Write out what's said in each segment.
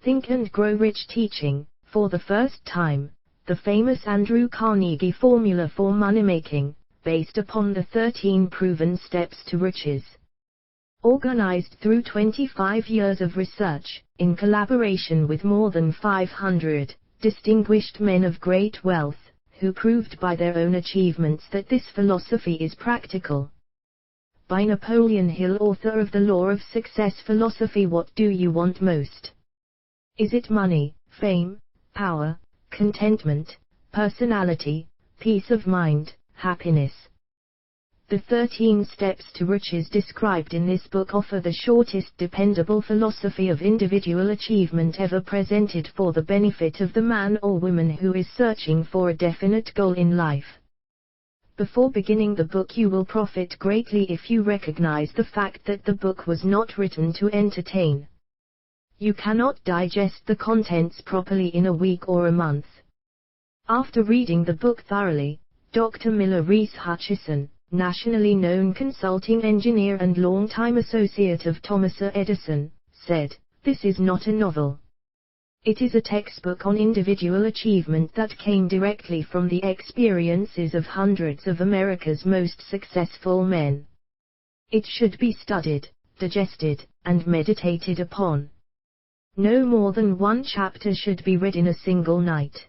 Think and Grow Rich teaching, for the first time, the famous Andrew Carnegie formula for money-making, based upon the 13 proven steps to riches. Organized through 25 years of research, in collaboration with more than 500 distinguished men of great wealth, who proved by their own achievements that this philosophy is practical. By Napoleon Hill, author of The Law of Success philosophy. What do you want most? Is it money, fame, power, contentment, personality, peace of mind, happiness? The 13 steps to riches described in this book offer the shortest dependable philosophy of individual achievement ever presented for the benefit of the man or woman who is searching for a definite goal in life. Before beginning the book, you will profit greatly if you recognize the fact that the book was not written to entertain. You cannot digest the contents properly in a week or a month. After reading the book thoroughly, Dr. Miller Reese Hutchison, nationally known consulting engineer and longtime associate of Thomas Edison, said, "This is not a novel. It is a textbook on individual achievement that came directly from the experiences of hundreds of America's most successful men. It should be studied, digested, and meditated upon. No more than one chapter should be read in a single night.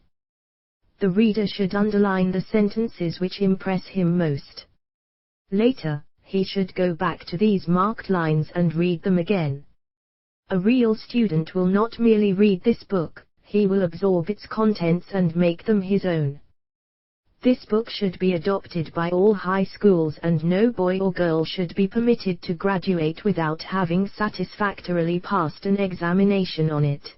The reader should underline the sentences which impress him most. Later, he should go back to these marked lines and read them again. A real student will not merely read this book, he will absorb its contents and make them his own. This book should be adopted by all high schools, and no boy or girl should be permitted to graduate without having satisfactorily passed an examination on it.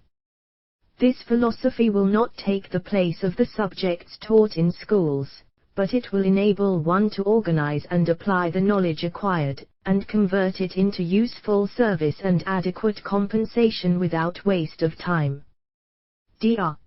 This philosophy will not take the place of the subjects taught in schools, but it will enable one to organize and apply the knowledge acquired, and convert it into useful service and adequate compensation without waste of time." Dr.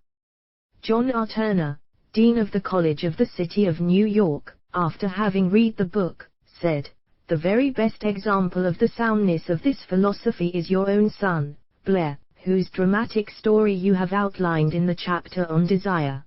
John R. Turner, Dean of the College of the City of New York, after having read the book, said, "The very best example of the soundness of this philosophy is your own son, Blair, whose dramatic story you have outlined in the chapter on desire."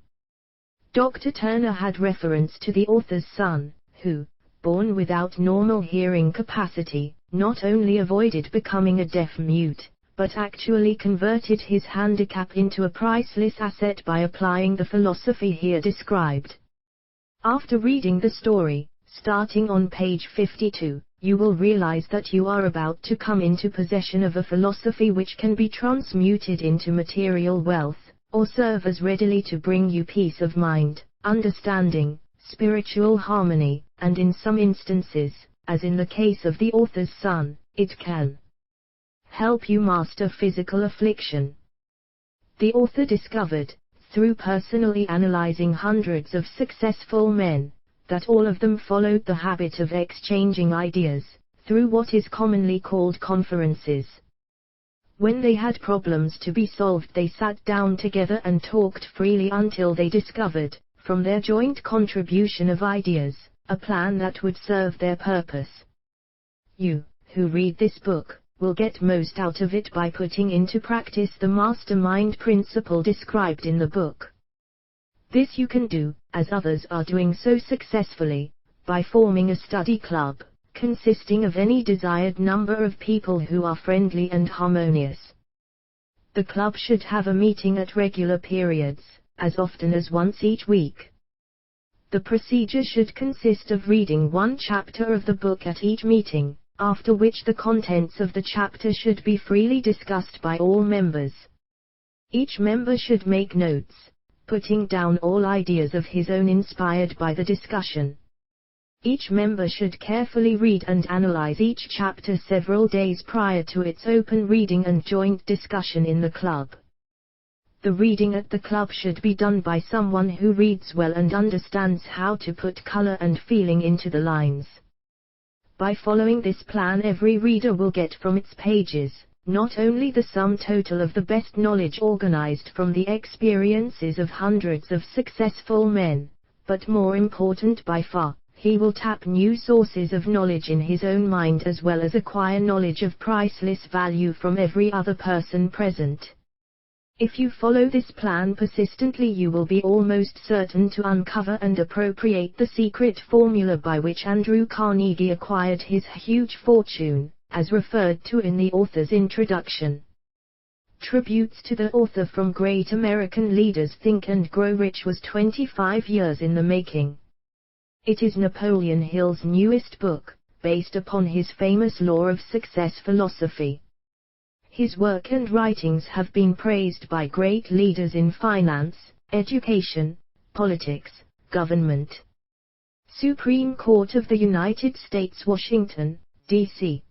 Dr. Turner had reference to the author's son, who, born without normal hearing capacity, not only avoided becoming a deaf mute, but actually converted his handicap into a priceless asset by applying the philosophy here described. After reading the story, starting on page 52, you will realize that you are about to come into possession of a philosophy which can be transmuted into material wealth, or serve as readily to bring you peace of mind, understanding, spiritual harmony, and in some instances, as in the case of the author's son, it can help you master physical affliction. The author discovered, through personally analyzing hundreds of successful men, that all of them followed the habit of exchanging ideas, through what is commonly called conferences. When they had problems to be solved, they sat down together and talked freely until they discovered, from their joint contribution of ideas, a plan that would serve their purpose. You, who read this book, will get most out of it by putting into practice the mastermind principle described in the book. This you can do, as others are doing so successfully, by forming a study club, consisting of any desired number of people who are friendly and harmonious. The club should have a meeting at regular periods, as often as once each week. The procedure should consist of reading one chapter of the book at each meeting, after which the contents of the chapter should be freely discussed by all members. Each member should make notes, putting down all ideas of his own inspired by the discussion. Each member should carefully read and analyze each chapter several days prior to its open reading and joint discussion in the club. The reading at the club should be done by someone who reads well and understands how to put color and feeling into the lines. By following this plan, every reader will get from its pages, not only the sum total of the best knowledge organized from the experiences of hundreds of successful men, but more important by far, he will tap new sources of knowledge in his own mind as well as acquire knowledge of priceless value from every other person present. If you follow this plan persistently, you will be almost certain to uncover and appropriate the secret formula by which Andrew Carnegie acquired his huge fortune, as referred to in the author's introduction. Tributes to the author from Great American Leaders Think and Grow Rich was 25 years in the making. It is Napoleon Hill's newest book, based upon his famous Law of Success philosophy. His work and writings have been praised by great leaders in finance, education, politics, government. Supreme Court of the United States, Washington, D.C.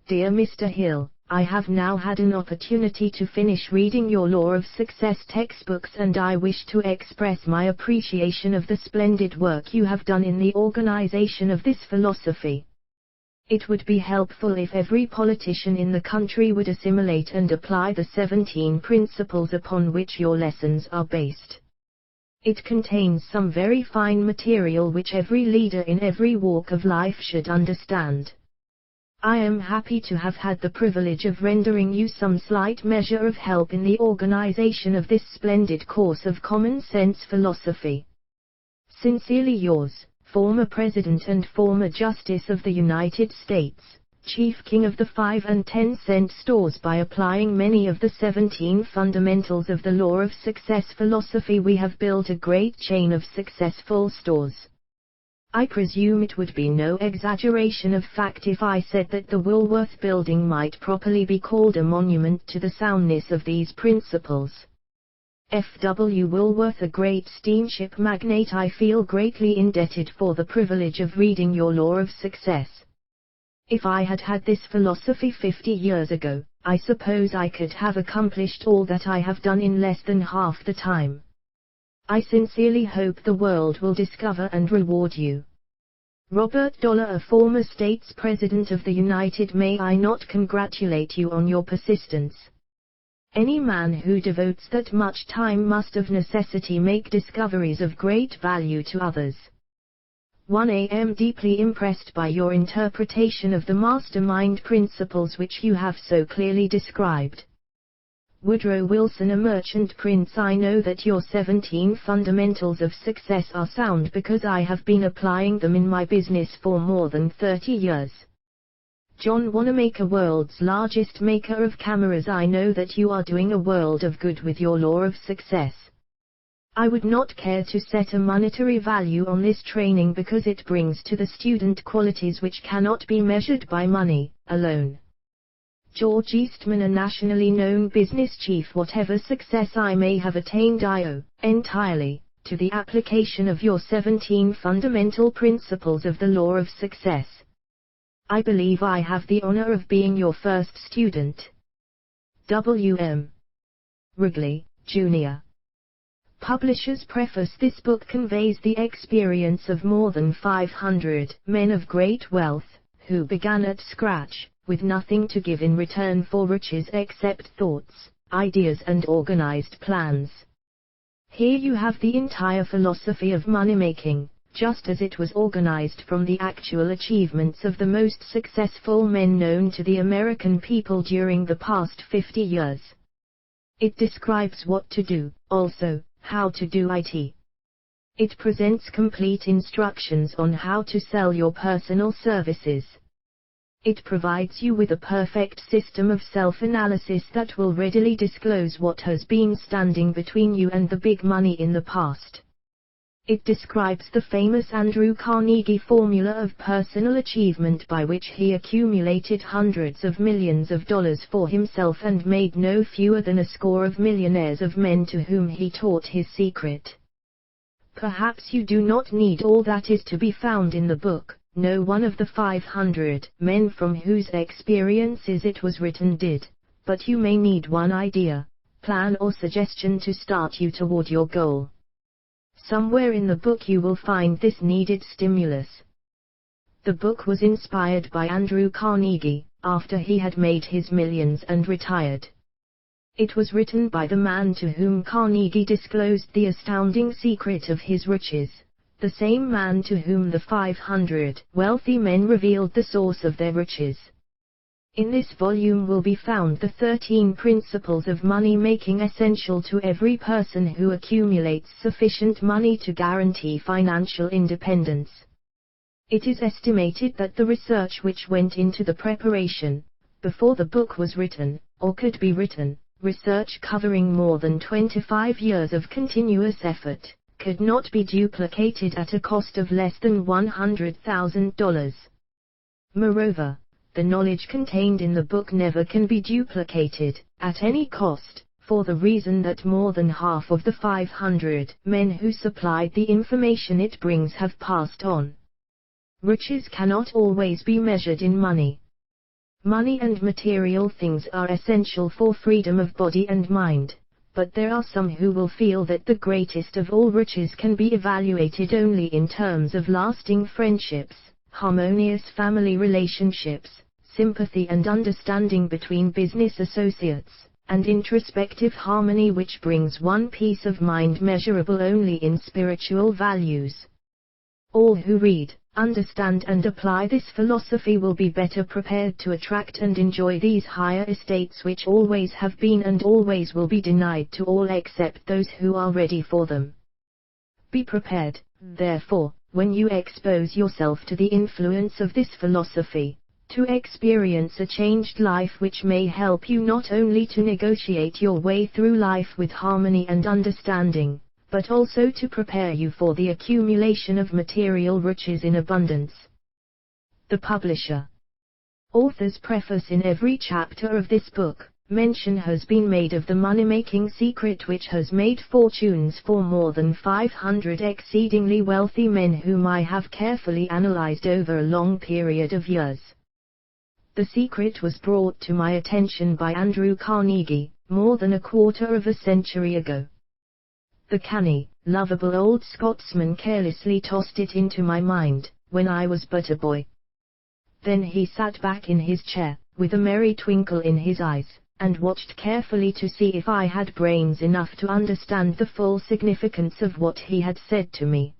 Dear Mr. Hill, I have now had an opportunity to finish reading your Law of Success textbooks, and I wish to express my appreciation of the splendid work you have done in the organization of this philosophy. It would be helpful if every politician in the country would assimilate and apply the 17 principles upon which your lessons are based. It contains some very fine material which every leader in every walk of life should understand. I am happy to have had the privilege of rendering you some slight measure of help in the organization of this splendid course of common sense philosophy. Sincerely yours, former President and former Justice of the United States, Chief King of the 5 and 10 cent stores. By applying many of the 17 fundamentals of the Law of Success philosophy, we have built a great chain of successful stores. I presume it would be no exaggeration of fact if I said that the Woolworth Building might properly be called a monument to the soundness of these principles. F.W. Woolworth, a great steamship magnate, I feel greatly indebted for the privilege of reading your Law of Success. If I had had this philosophy 50 years ago, I suppose I could have accomplished all that I have done in less than half the time. I sincerely hope the world will discover and reward you. Robert Dollar, a former States President of the United. May I not congratulate you on your persistence? Any man who devotes that much time must of necessity make discoveries of great value to others. 1. I am deeply impressed by your interpretation of the mastermind principles which you have so clearly described. Woodrow Wilson, a merchant prince. I know that your 17 fundamentals of success are sound because I have been applying them in my business for more than 30 years. John Wanamaker, world's largest maker of cameras. I know that you are doing a world of good with your Law of Success. I would not care to set a monetary value on this training because it brings to the student qualities which cannot be measured by money alone. George Eastman, a nationally known business chief. Whatever success I may have attained I owe, entirely, to the application of your 17 fundamental principles of the Law of Success. I believe I have the honor of being your first student. W.M. Wrigley, Jr. Publisher's preface. This book conveys the experience of more than 500 men of great wealth, who began at scratch, with nothing to give in return for riches except thoughts, ideas and organized plans. Here you have the entire philosophy of money-making, just as it was organized from the actual achievements of the most successful men known to the American people during the past 50 years. It describes what to do, also, how to do it. It presents complete instructions on how to sell your personal services. It provides you with a perfect system of self-analysis that will readily disclose what has been standing between you and the big money in the past. It describes the famous Andrew Carnegie formula of personal achievement by which he accumulated hundreds of millions of dollars for himself and made no fewer than a score of millionaires of men to whom he taught his secret. Perhaps you do not need all that is to be found in the book. No one of the 500 men from whose experiences it was written did, but you may need one idea, plan or suggestion to start you toward your goal. Somewhere in the book you will find this needed stimulus. The book was inspired by Andrew Carnegie, after he had made his millions and retired. It was written by the man to whom Carnegie disclosed the astounding secret of his riches. The same man to whom the 500 wealthy men revealed the source of their riches. In this volume will be found the 13 principles of money making essential to every person who accumulates sufficient money to guarantee financial independence. It is estimated that the research which went into the preparation, before the book was written, or could be written, research covering more than 25 years of continuous effort, could not be duplicated at a cost of less than $100,000. Moreover, the knowledge contained in the book never can be duplicated, at any cost, for the reason that more than half of the 500 men who supplied the information it brings have passed on. Riches cannot always be measured in money. Money and material things are essential for freedom of body and mind, but there are some who will feel that the greatest of all riches can be evaluated only in terms of lasting friendships, harmonious family relationships, sympathy and understanding between business associates, and introspective harmony which brings one peace of mind measurable only in spiritual values. All who read, understand and apply this philosophy will be better prepared to attract and enjoy these higher estates which always have been and always will be denied to all except those who are ready for them. Be prepared, therefore, when you expose yourself to the influence of this philosophy, to experience a changed life which may help you not only to negotiate your way through life with harmony and understanding, but also to prepare you for the accumulation of material riches in abundance. The Publisher. Author's preface. In every chapter of this book, mention has been made of the money-making secret which has made fortunes for more than 500 exceedingly wealthy men whom I have carefully analyzed over a long period of years. The secret was brought to my attention by Andrew Carnegie, more than a quarter of a century ago. The canny, lovable old Scotsman carelessly tossed it into my mind, when I was but a boy. Then he sat back in his chair, with a merry twinkle in his eyes, and watched carefully to see if I had brains enough to understand the full significance of what he had said to me.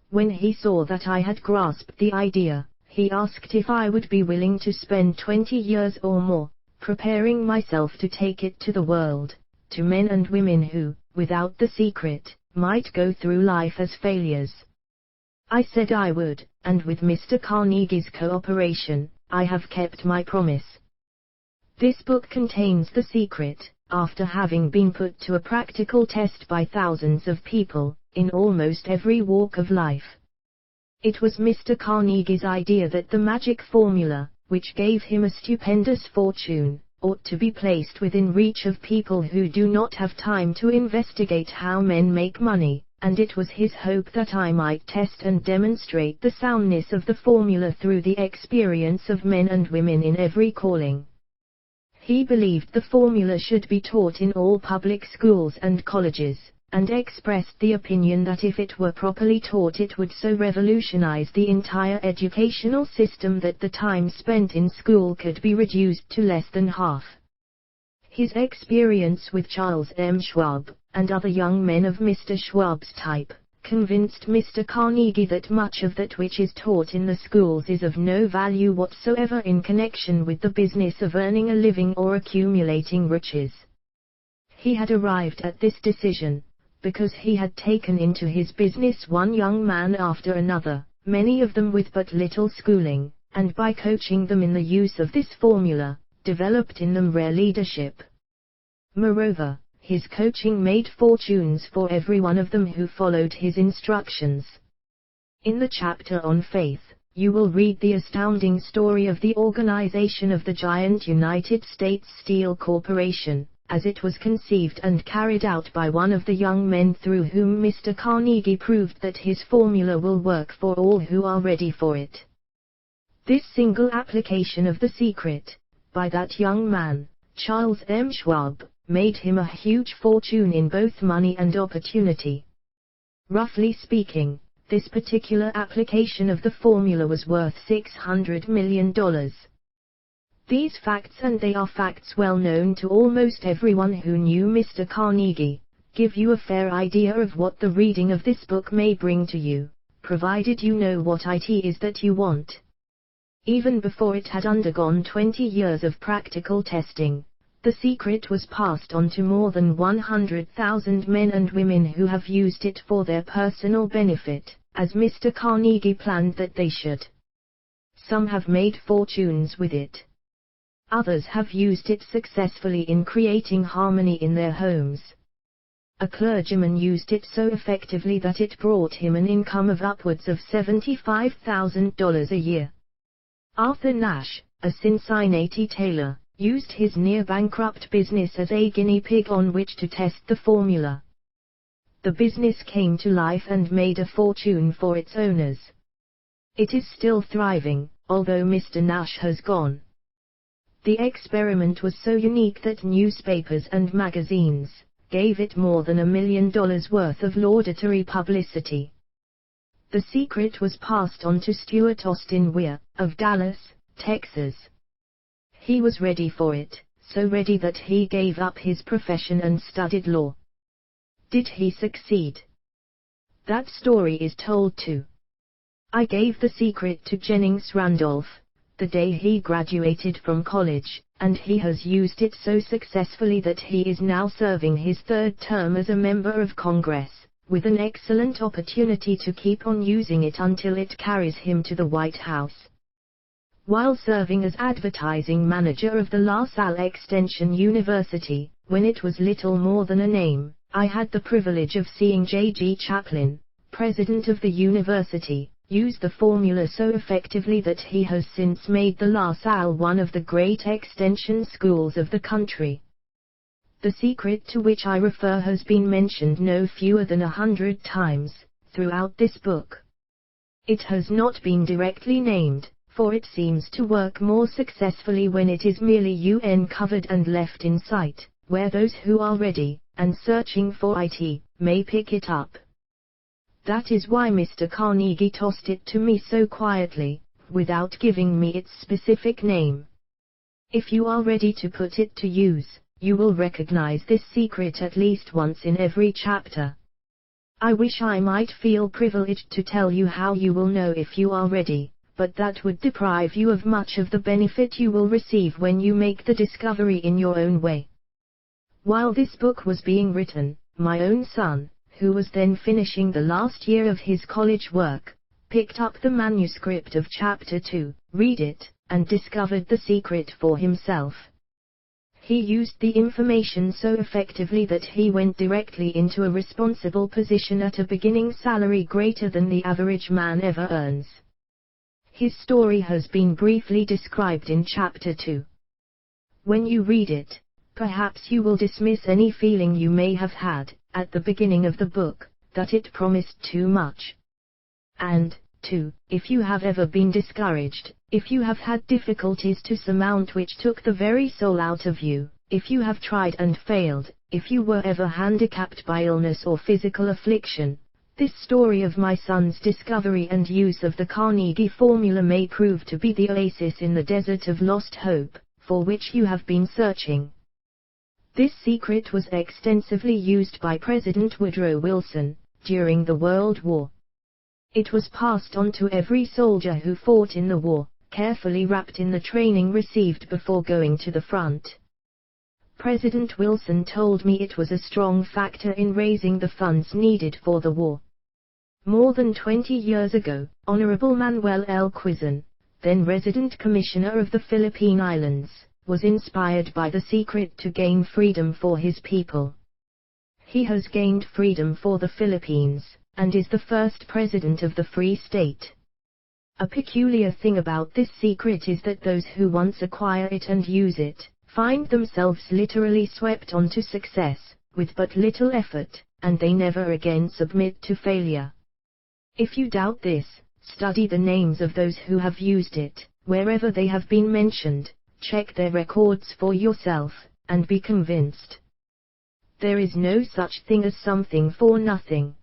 When he saw that I had grasped the idea, he asked if I would be willing to spend 20 years or more, preparing myself to take it to the world, to men and women who, without the secret, might go through life as failures. I said I would, and with Mr. Carnegie's cooperation, I have kept my promise. This book contains the secret, after having been put to a practical test by thousands of people, in almost every walk of life. It was Mr. Carnegie's idea that the magic formula, which gave him a stupendous fortune, ought to be placed within reach of people who do not have time to investigate how men make money, and it was his hope that I might test and demonstrate the soundness of the formula through the experience of men and women in every calling. He believed the formula should be taught in all public schools and colleges, and expressed the opinion that if it were properly taught it would so revolutionize the entire educational system that the time spent in school could be reduced to less than half. His experience with Charles M. Schwab, and other young men of Mr. Schwab's type, convinced Mr. Carnegie that much of that which is taught in the schools is of no value whatsoever in connection with the business of earning a living or accumulating riches. He had arrived at this decision, because he had taken into his business one young man after another, many of them with but little schooling, and by coaching them in the use of this formula, developed in them rare leadership. Moreover, his coaching made fortunes for every one of them who followed his instructions. In the chapter on faith, you will read the astounding story of the organization of the giant United States Steel Corporation, as it was conceived and carried out by one of the young men through whom Mr. Carnegie proved that his formula will work for all who are ready for it. This single application of the secret, by that young man, Charles M. Schwab, made him a huge fortune in both money and opportunity. Roughly speaking, this particular application of the formula was worth $600 million. These facts, and they are facts well known to almost everyone who knew Mr. Carnegie, give you a fair idea of what the reading of this book may bring to you, provided you know what it is that you want. Even before it had undergone 20 years of practical testing, the secret was passed on to more than 100,000 men and women who have used it for their personal benefit, as Mr. Carnegie planned that they should. Some have made fortunes with it. Others have used it successfully in creating harmony in their homes. A clergyman used it so effectively that it brought him an income of upwards of $75,000 a year. Arthur Nash, a Cincinnati tailor, used his near-bankrupt business as a guinea pig on which to test the formula. The business came to life and made a fortune for its owners. It is still thriving, although Mr. Nash has gone. The experiment was so unique that newspapers and magazines gave it more than $1 million worth of laudatory publicity. The secret was passed on to Stuart Austin Weir, of Dallas, Texas. He was ready for it, so ready that he gave up his profession and studied law. Did he succeed? That story is told too. I gave the secret to Jennings Randolph, the day he graduated from college, and he has used it so successfully that he is now serving his third term as a member of Congress, with an excellent opportunity to keep on using it until it carries him to the White House. While serving as advertising manager of the La Salle Extension University, when it was little more than a name, I had the privilege of seeing J.G. Chaplin, president of the university, use the formula so effectively that he has since made the La Salle one of the great extension schools of the country. The secret to which I refer has been mentioned no fewer than 100 times throughout this book. It has not been directly named, for it seems to work more successfully when it is merely uncovered and left in sight, where those who are ready and searching for it may pick it up. That is why Mr. Carnegie tossed it to me so quietly, without giving me its specific name. If you are ready to put it to use, you will recognize this secret at least once in every chapter. I wish I might feel privileged to tell you how you will know if you are ready, but that would deprive you of much of the benefit you will receive when you make the discovery in your own way. While this book was being written, my own son, who was then finishing the last year of his college work, picked up the manuscript of Chapter 2, read it, and discovered the secret for himself. He used the information so effectively that he went directly into a responsible position at a beginning salary greater than the average man ever earns. His story has been briefly described in Chapter 2. When you read it, perhaps you will dismiss any feeling you may have had, at the beginning of the book, that it promised too much. And, too, if you have ever been discouraged, if you have had difficulties to surmount which took the very soul out of you, if you have tried and failed, if you were ever handicapped by illness or physical affliction, this story of my son's discovery and use of the Carnegie formula may prove to be the oasis in the desert of lost hope, for which you have been searching. This secret was extensively used by President Woodrow Wilson during the World War. It was passed on to every soldier who fought in the war, carefully wrapped in the training received before going to the front. President Wilson told me it was a strong factor in raising the funds needed for the war. More than 20 years ago, Honorable Manuel L. Quizon, then resident commissioner of the Philippine Islands, was inspired by the secret to gain freedom for his people. He has gained freedom for the Philippines, and is the first president of the Free State. A peculiar thing about this secret is that those who once acquire it and use it, find themselves literally swept on to success, with but little effort, and they never again submit to failure. If you doubt this, study the names of those who have used it, wherever they have been mentioned, check their records for yourself, and be convinced. There is no such thing as something for nothing.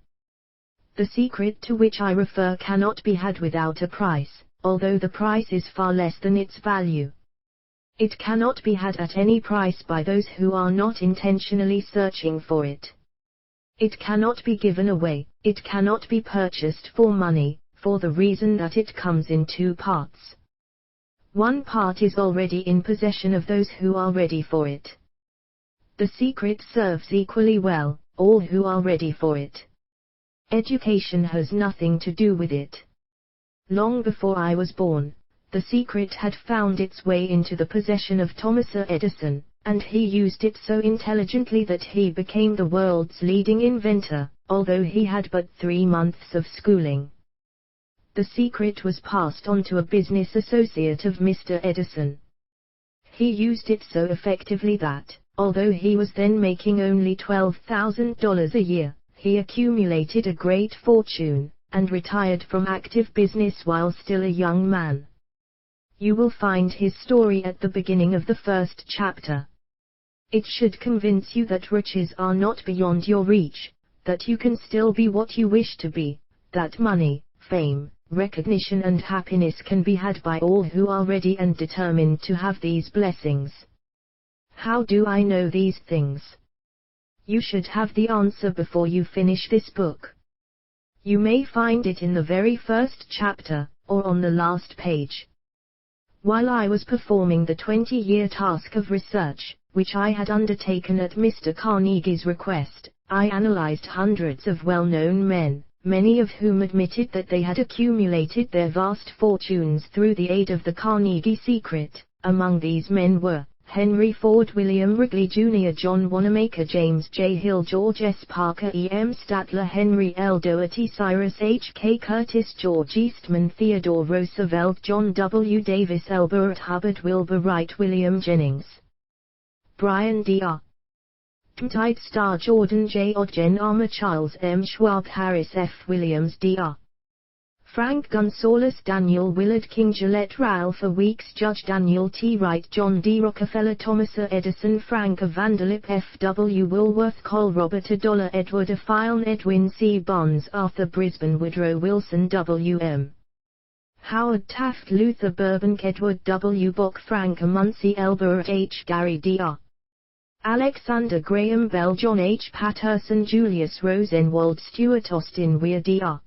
The secret to which I refer cannot be had without a price, although the price is far less than its value. It cannot be had at any price by those who are not intentionally searching for it. It cannot be given away, it cannot be purchased for money, for the reason that it comes in two parts. One part is already in possession of those who are ready for it. The secret serves equally well all who are ready for it. Education has nothing to do with it. Long before I was born, the secret had found its way into the possession of Thomas Edison, and he used it so intelligently that he became the world's leading inventor, although he had but 3 months of schooling. The secret was passed on to a business associate of Mr. Edison. He used it so effectively that, although he was then making only $12,000 a year, he accumulated a great fortune, and retired from active business while still a young man. You will find his story at the beginning of the first chapter. It should convince you that riches are not beyond your reach, that you can still be what you wish to be, that money, fame, recognition and happiness can be had by all who are ready and determined to have these blessings. How do I know these things? You should have the answer before you finish this book. You may find it in the very first chapter, or on the last page. While I was performing the 20-year task of research, which I had undertaken at Mr. Carnegie's request, I analyzed hundreds of well-known men, many of whom admitted that they had accumulated their vast fortunes through the aid of the Carnegie secret. Among these men were Henry Ford, William Wrigley Jr., John Wanamaker, James J. Hill, George S. Parker, E. M. Statler, Henry L. Doherty, Cyrus H. K. Curtis, George Eastman, Theodore Roosevelt, John W. Davis, L. Barrett Hubbard, Wilbur Wright, William Jennings, Brian D.R. Tide Star, Jordan J. Ogden Armour, Charles M. Schwab, Harris F. Williams, D.R. Frank Gonzales, Daniel Willard King, Gillette, Ralph A. Weeks, Judge Daniel T. Wright, John D. Rockefeller, Thomas Edison, Frank A. Vanderlip, F. W. Woolworth, Cole, Robert A. Dollar, Edward A. File, Edwin C. Bonds, Arthur Brisbane, Woodrow Wilson, W. M. Howard Taft, Luther Burbank, Edward W. Bock, Frank A. Muncie, Elbert H. Gary, D.R. Alexander Graham Bell, John H. Patterson, Julius Rosenwald, Stuart Austin Weir, D.R.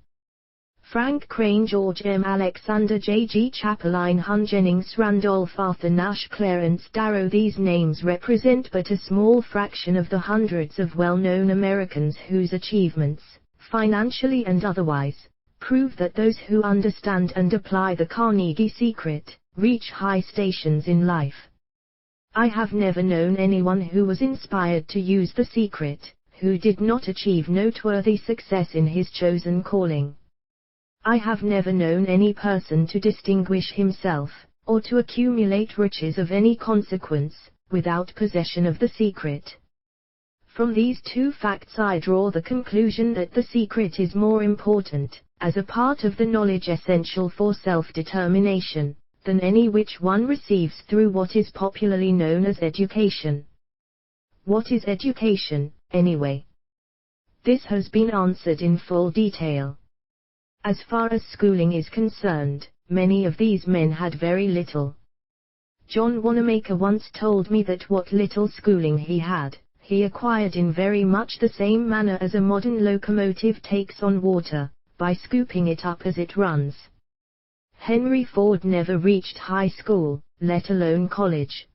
Frank Crane, George M. Alexander, J. G. Chapelaine, Hun Jennings, Randolph, Arthur Nash, Clarence Darrow. These names represent but a small fraction of the hundreds of well-known Americans whose achievements, financially and otherwise, prove that those who understand and apply the Carnegie secret, reach high stations in life. I have never known anyone who was inspired to use the secret, who did not achieve noteworthy success in his chosen calling. I have never known any person to distinguish himself, or to accumulate riches of any consequence, without possession of the secret. From these two facts I draw the conclusion that the secret is more important, as a part of the knowledge essential for self-determination, than any which one receives through what is popularly known as education. What is education, anyway? This has been answered in full detail. As far as schooling is concerned, many of these men had very little. John Wanamaker once told me that what little schooling he had, he acquired in very much the same manner as a modern locomotive takes on water, by scooping it up as it runs. Henry Ford never reached high school, let alone college.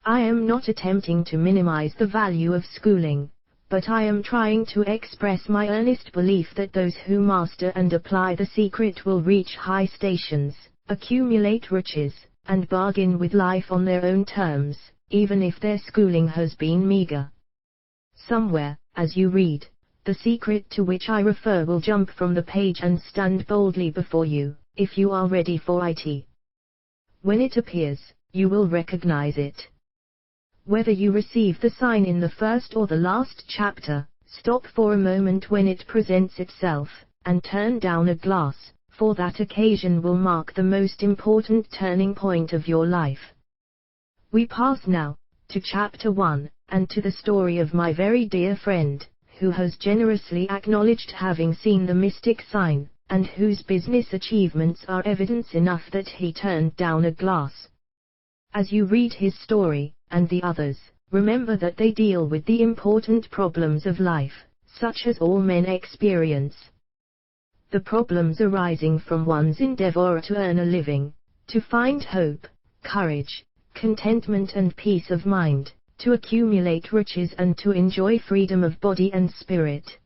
I am not attempting to minimize the value of schooling, but I am trying to express my earnest belief that those who master and apply the secret will reach high stations, accumulate riches, and bargain with life on their own terms, even if their schooling has been meager. Somewhere, as you read, the secret to which I refer will jump from the page and stand boldly before you, if you are ready for it. When it appears, you will recognize it. Whether you receive the sign in the first or the last chapter, stop for a moment when it presents itself, and turn down a glass, for that occasion will mark the most important turning point of your life. We pass now to chapter 1, and to the story of my very dear friend, who has generously acknowledged having seen the mystic sign, and whose business achievements are evidence enough that he turned down a glass. As you read his story, and the others, remember that they deal with the important problems of life, such as all men experience. The problems arising from one's endeavor to earn a living, to find hope, courage, contentment and peace of mind, to accumulate riches and to enjoy freedom of body and spirit.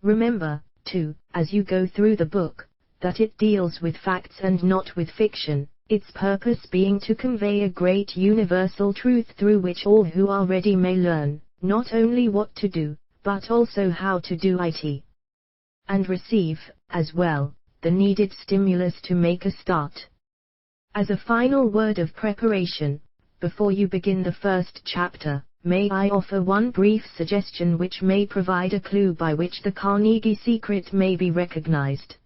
Remember, too, as you go through the book, that it deals with facts and not with fiction, its purpose being to convey a great universal truth through which all who are ready may learn, not only what to do, but also how to do it. And receive, as well, the needed stimulus to make a start. As a final word of preparation, before you begin the first chapter, may I offer one brief suggestion which may provide a clue by which the Carnegie secret may be recognized.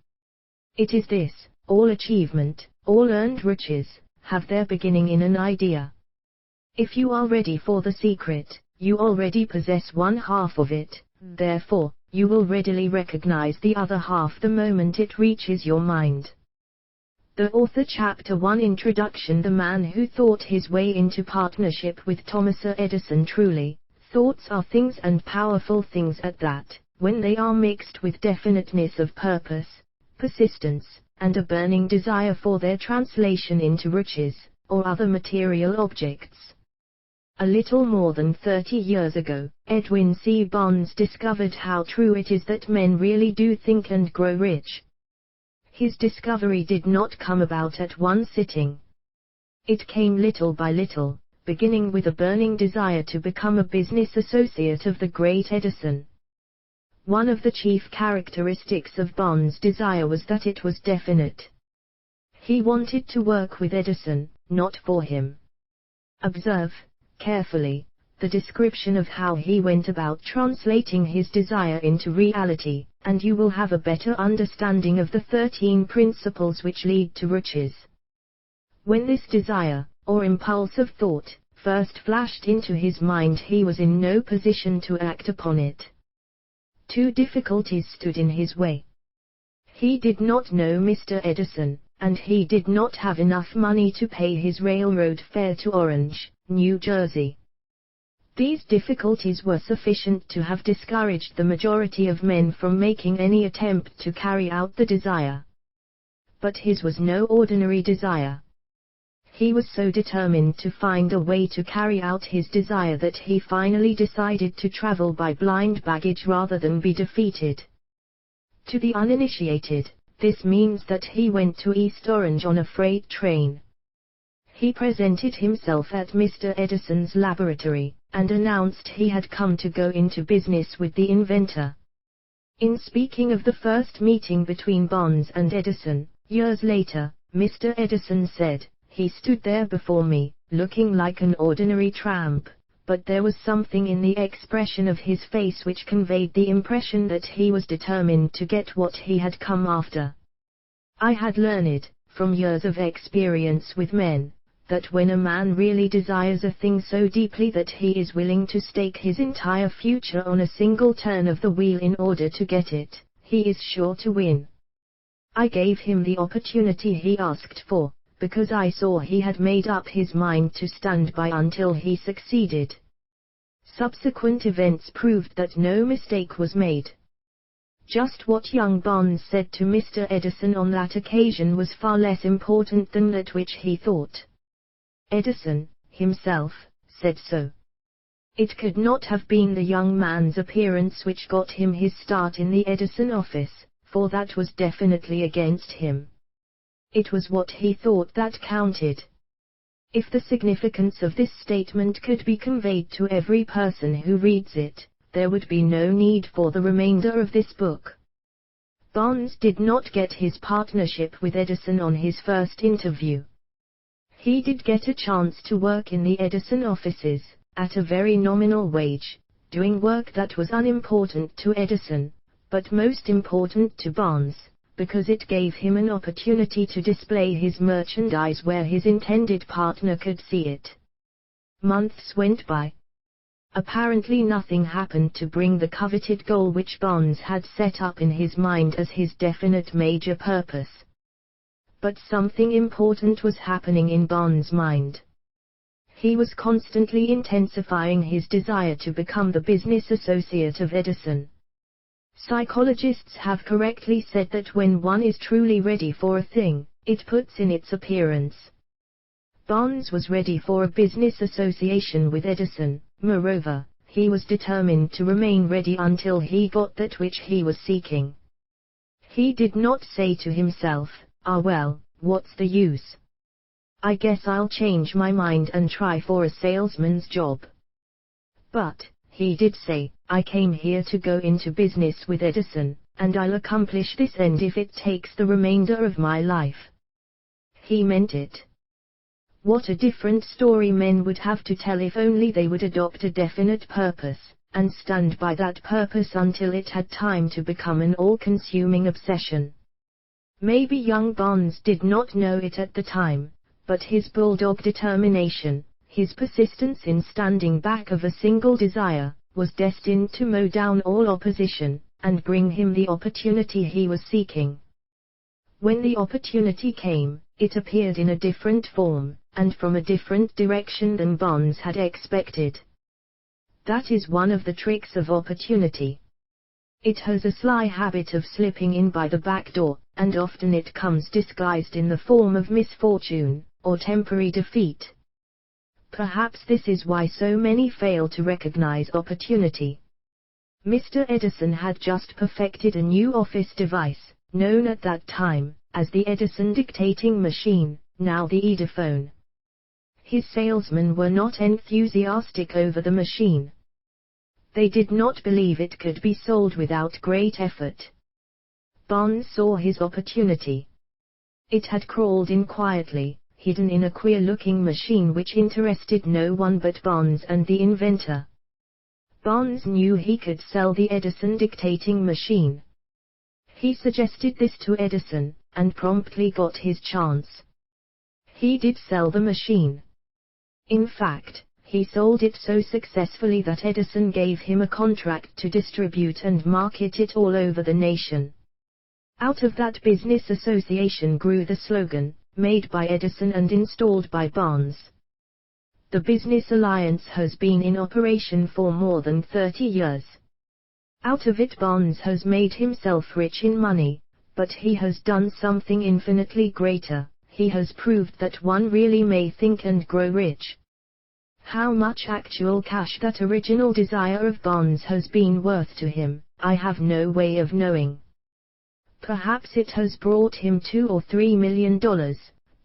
It is this: all achievement, all earned riches, have their beginning in an idea. If you are ready for the secret, you already possess one half of it, therefore, you will readily recognize the other half the moment it reaches your mind. The author, Chapter 1, Introduction. The man who thought his way into partnership with Thomas Edison. Truly, thoughts are things, and powerful things at that, when they are mixed with definiteness of purpose, persistence, and a burning desire for their translation into riches, or other material objects. A little more than 30 years ago, Edwin C. Bonds discovered how true it is that men really do think and grow rich. His discovery did not come about at one sitting. It came little by little, beginning with a burning desire to become a business associate of the great Edison. One of the chief characteristics of Bonds' desire was that it was definite. He wanted to work with Edison, not for him. Observe, carefully, the description of how he went about translating his desire into reality, and you will have a better understanding of the 13 principles which lead to riches. When this desire, or impulse of thought, first flashed into his mind, he was in no position to act upon it. Two difficulties stood in his way. He did not know Mr. Edison, and he did not have enough money to pay his railroad fare to Orange, New Jersey. These difficulties were sufficient to have discouraged the majority of men from making any attempt to carry out the desire. But his was no ordinary desire. He was so determined to find a way to carry out his desire that he finally decided to travel by blind baggage rather than be defeated. To the uninitiated, this means that he went to East Orange on a freight train. He presented himself at Mr. Edison's laboratory, and announced he had come to go into business with the inventor. In speaking of the first meeting between Bonds and Edison, years later, Mr. Edison said, "He stood there before me, looking like an ordinary tramp, but there was something in the expression of his face which conveyed the impression that he was determined to get what he had come after." I had learned, from years of experience with men, that when a man really desires a thing so deeply that he is willing to stake his entire future on a single turn of the wheel in order to get it, he is sure to win. I gave him the opportunity he asked for, because I saw he had made up his mind to stand by until he succeeded. Subsequent events proved that no mistake was made. Just what young Bonds said to Mr. Edison on that occasion was far less important than that which he thought. Edison, himself, said so. It could not have been the young man's appearance which got him his start in the Edison office, for that was definitely against him. It was what he thought that counted. If the significance of this statement could be conveyed to every person who reads it, there would be no need for the remainder of this book. Bonds did not get his partnership with Edison on his first interview. He did get a chance to work in the Edison offices, at a very nominal wage, doing work that was unimportant to Edison, but most important to Bonds, because it gave him an opportunity to display his merchandise where his intended partner could see it. Months went by. Apparently nothing happened to bring the coveted goal which Bonds had set up in his mind as his definite major purpose. But something important was happening in Bonds' mind. He was constantly intensifying his desire to become the business associate of Edison. Psychologists have correctly said that when one is truly ready for a thing, it puts in its appearance. Barnes was ready for a business association with Edison. Moreover, he was determined to remain ready until he got that which he was seeking. He did not say to himself, "Ah well, what's the use? I guess I'll change my mind and try for a salesman's job." But, he did say, "I came here to go into business with Edison, and I'll accomplish this end if it takes the remainder of my life." He meant it. What a different story men would have to tell if only they would adopt a definite purpose, and stand by that purpose until it had time to become an all-consuming obsession. Maybe young Barnes did not know it at the time, but his bulldog determination, his persistence in standing back of a single desire, was destined to mow down all opposition, and bring him the opportunity he was seeking. When the opportunity came, it appeared in a different form, and from a different direction than Barnes had expected. That is one of the tricks of opportunity. It has a sly habit of slipping in by the back door, and often it comes disguised in the form of misfortune, or temporary defeat. Perhaps this is why so many fail to recognize opportunity. Mr. Edison had just perfected a new office device, known at that time as the Edison dictating machine, now the Edophone. His salesmen were not enthusiastic over the machine. They did not believe it could be sold without great effort. Barnes saw his opportunity. It had crawled in quietly, hidden in a queer-looking machine which interested no one but Barnes and the inventor. Barnes knew he could sell the Edison dictating machine. He suggested this to Edison, and promptly got his chance. He did sell the machine. In fact, he sold it so successfully that Edison gave him a contract to distribute and market it all over the nation. Out of that business association grew the slogan, "Made by Edison and installed by Barnes." The business alliance has been in operation for more than 30 years. Out of it Barnes has made himself rich in money, but he has done something infinitely greater. He has proved that one really may think and grow rich. How much actual cash that original desire of Barnes has been worth to him, I have no way of knowing. Perhaps it has brought him $2 or $3 million,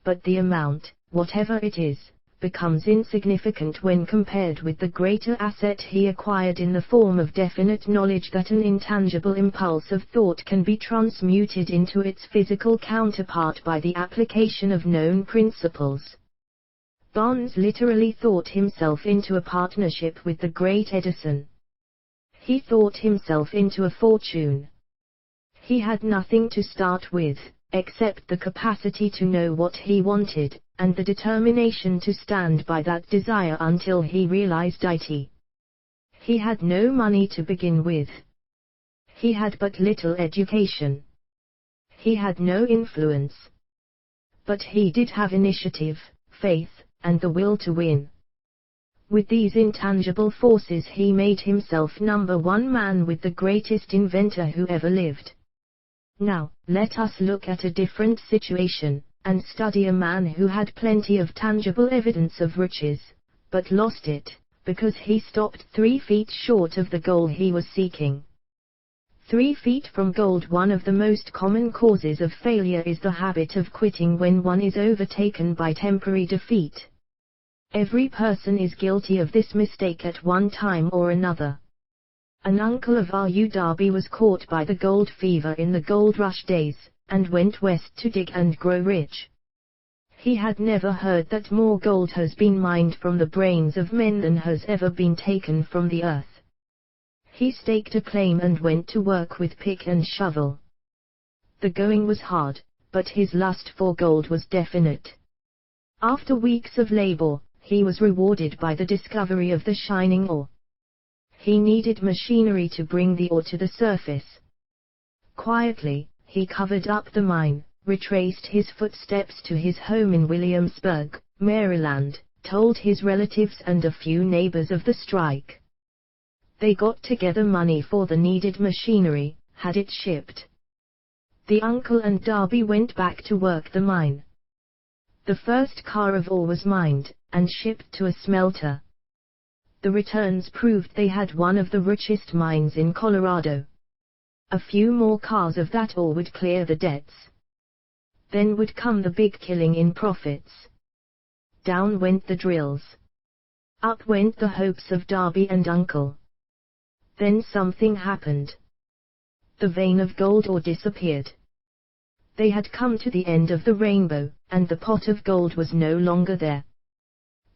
but the amount, whatever it is, becomes insignificant when compared with the greater asset he acquired in the form of definite knowledge that an intangible impulse of thought can be transmuted into its physical counterpart by the application of known principles. Barnes literally thought himself into a partnership with the great Edison. He thought himself into a fortune. He had nothing to start with, except the capacity to know what he wanted, and the determination to stand by that desire until he realized it. He had no money to begin with. He had but little education. He had no influence. But he did have initiative, faith, and the will to win. With these intangible forces he made himself #1 man with the greatest inventor who ever lived. Now, let us look at a different situation, and study a man who had plenty of tangible evidence of riches, but lost it, because he stopped 3 feet short of the goal he was seeking. 3 feet from gold. One of the most common causes of failure is the habit of quitting when one is overtaken by temporary defeat. Every person is guilty of this mistake at one time or another. An uncle of R.U. Darby was caught by the gold fever in the gold rush days, and went west to dig and grow rich. He had never heard that more gold has been mined from the brains of men than has ever been taken from the earth. He staked a claim and went to work with pick and shovel. The going was hard, but his lust for gold was definite. After weeks of labor, he was rewarded by the discovery of the shining ore. He needed machinery to bring the ore to the surface. Quietly, he covered up the mine, retraced his footsteps to his home in Williamsburg, Maryland, told his relatives and a few neighbors of the strike. They got together money for the needed machinery, had it shipped. The uncle and Darby went back to work the mine. The first car of ore was mined, and shipped to a smelter. The returns proved they had one of the richest mines in Colorado. A few more cars of that ore would clear the debts. Then would come the big killing in profits. Down went the drills. Up went the hopes of Darby and Uncle. Then something happened. The vein of gold ore disappeared. They had come to the end of the rainbow, and the pot of gold was no longer there.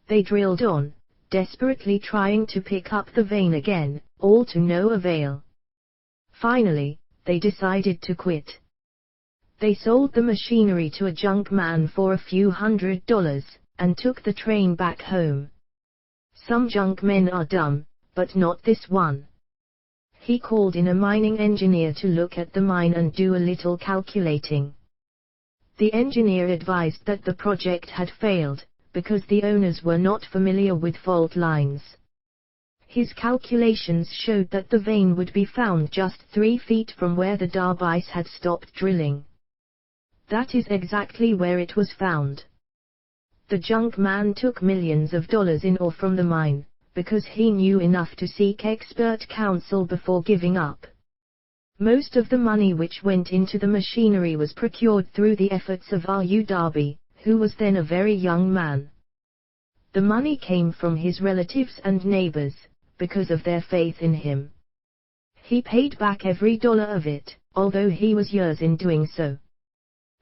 They drilled on, desperately trying to pick up the vein again, all to no avail. Finally, they decided to quit. They sold the machinery to a junk man for a few $100s, and took the train back home. Some junk men are dumb, but not this one. He called in a mining engineer to look at the mine and do a little calculating. The engineer advised that the project had failed, because the owners were not familiar with fault lines. His calculations showed that the vein would be found just 3 feet from where the Darbys had stopped drilling. That is exactly where it was found. The junk man took millions of dollars in ore from the mine, because he knew enough to seek expert counsel before giving up. Most of the money which went into the machinery was procured through the efforts of R.U. Darby, who was then a very young man. The money came from his relatives and neighbors, because of their faith in him. He paid back every dollar of it, although he was years in doing so.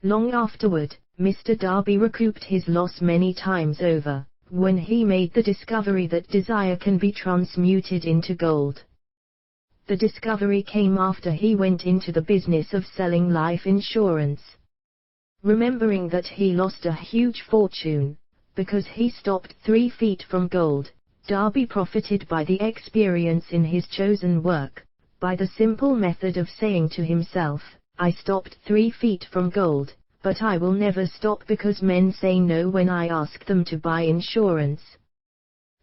Long afterward, Mr. Darby recouped his loss many times over, when he made the discovery that desire can be transmuted into gold. The discovery came after he went into the business of selling life insurance. Remembering that he lost a huge fortune, because he stopped 3 feet from gold, Darby profited by the experience in his chosen work, by the simple method of saying to himself, I stopped 3 feet from gold, but I will never stop because men say no when I ask them to buy insurance.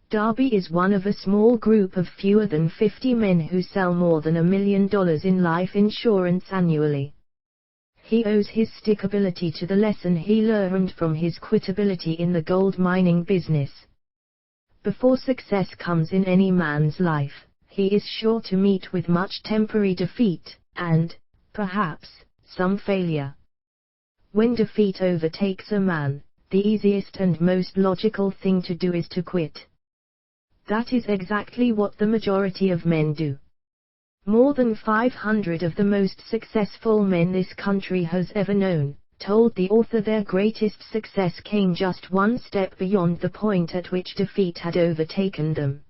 Darby is one of a small group of fewer than 50 men who sell more than $1 million in life insurance annually. He owes his stickability to the lesson he learned from his quitability in the gold mining business. Before success comes in any man's life, he is sure to meet with much temporary defeat, and, perhaps, some failure. When defeat overtakes a man, the easiest and most logical thing to do is to quit. That is exactly what the majority of men do. More than 500 of the most successful men this country has ever known, told the author their greatest success came just one step beyond the point at which defeat had overtaken them.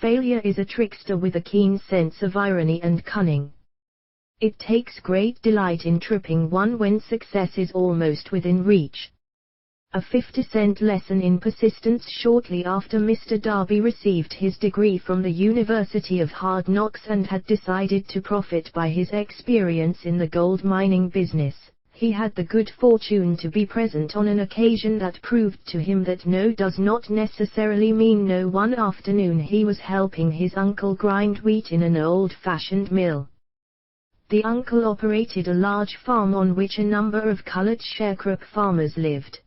Failure is a trickster with a keen sense of irony and cunning. It takes great delight in tripping one when success is almost within reach. A 50-cent lesson in persistence. Shortly after Mr. Darby received his degree from the University of Hard Knocks and had decided to profit by his experience in the gold mining business, he had the good fortune to be present on an occasion that proved to him that no does not necessarily mean no. One afternoon he was helping his uncle grind wheat in an old-fashioned mill. The uncle operated a large farm on which a number of colored sharecrop farmers lived.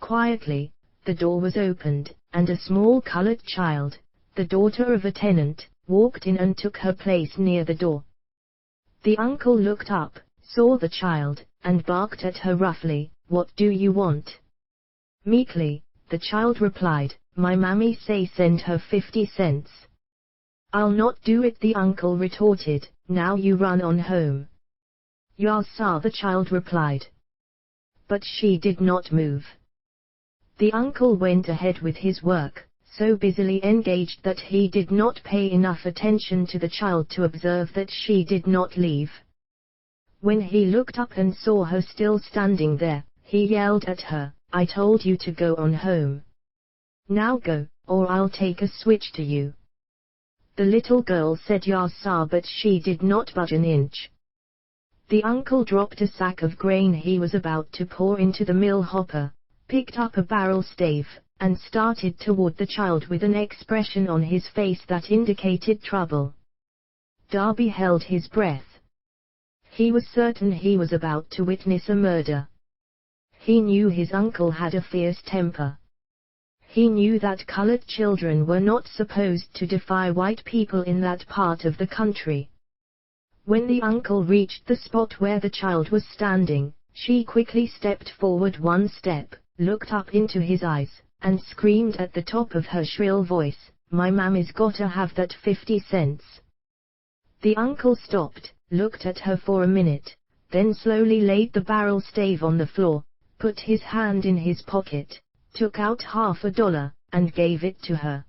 Quietly, the door was opened, and a small colored child, the daughter of a tenant, walked in and took her place near the door. The uncle looked up, saw the child, and barked at her roughly, "What do you want?" Meekly, the child replied, "My mammy say send her 50 cents. "I'll not do it," the uncle retorted, "now you run on home." "Yes, sir," the child replied. But she did not move. The uncle went ahead with his work, so busily engaged that he did not pay enough attention to the child to observe that she did not leave. When he looked up and saw her still standing there, he yelled at her, "I told you to go on home. Now go, or I'll take a switch to you." The little girl said yes sir, but she did not budge an inch. The uncle dropped a sack of grain he was about to pour into the mill hopper, picked up a barrel stave, and started toward the child with an expression on his face that indicated trouble. Darby held his breath. He was certain he was about to witness a murder. He knew his uncle had a fierce temper. He knew that colored children were not supposed to defy white people in that part of the country. When the uncle reached the spot where the child was standing, she quickly stepped forward one step, looked up into his eyes, and screamed at the top of her shrill voice, "My mammy's gotta have that 50 cents. The uncle stopped, looked at her for a minute, then slowly laid the barrel stave on the floor, put his hand in his pocket, took out $50, and gave it to her.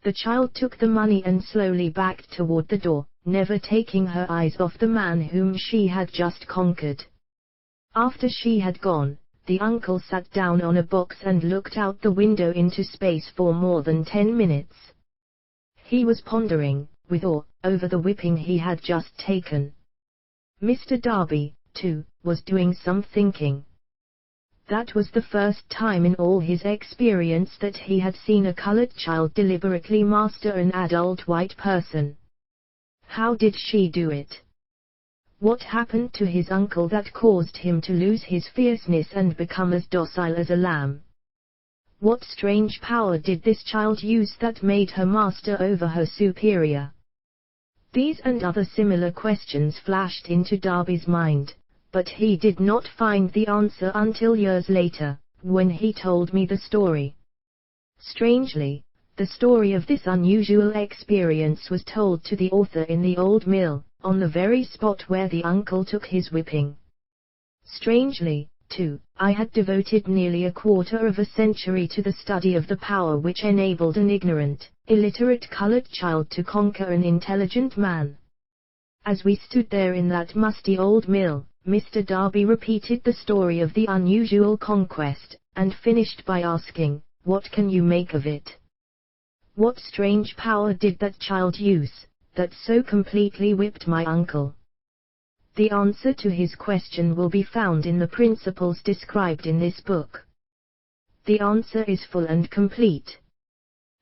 The child took the money and slowly backed toward the door, never taking her eyes off the man whom she had just conquered. After she had gone, the uncle sat down on a box and looked out the window into space for more than 10 minutes. He was pondering, with awe, over the whipping he had just taken. Mr. Darby, too, was doing some thinking. That was the first time in all his experience that he had seen a colored child deliberately master an adult white person. How did she do it? What happened to his uncle that caused him to lose his fierceness and become as docile as a lamb? What strange power did this child use that made her master over her superior? These and other similar questions flashed into Darby's mind, but he did not find the answer until years later, when he told me the story. Strangely, the story of this unusual experience was told to the author in the old mill, on the very spot where the uncle took his whipping. Strangely, too, I had devoted nearly a quarter of a century to the study of the power which enabled an ignorant, illiterate colored child to conquer an intelligent man. As we stood there in that musty old mill, Mr. Darby repeated the story of the unusual conquest, and finished by asking, "What can you make of it? What strange power did that child use, that so completely whipped my uncle?" The answer to his question will be found in the principles described in this book. The answer is full and complete.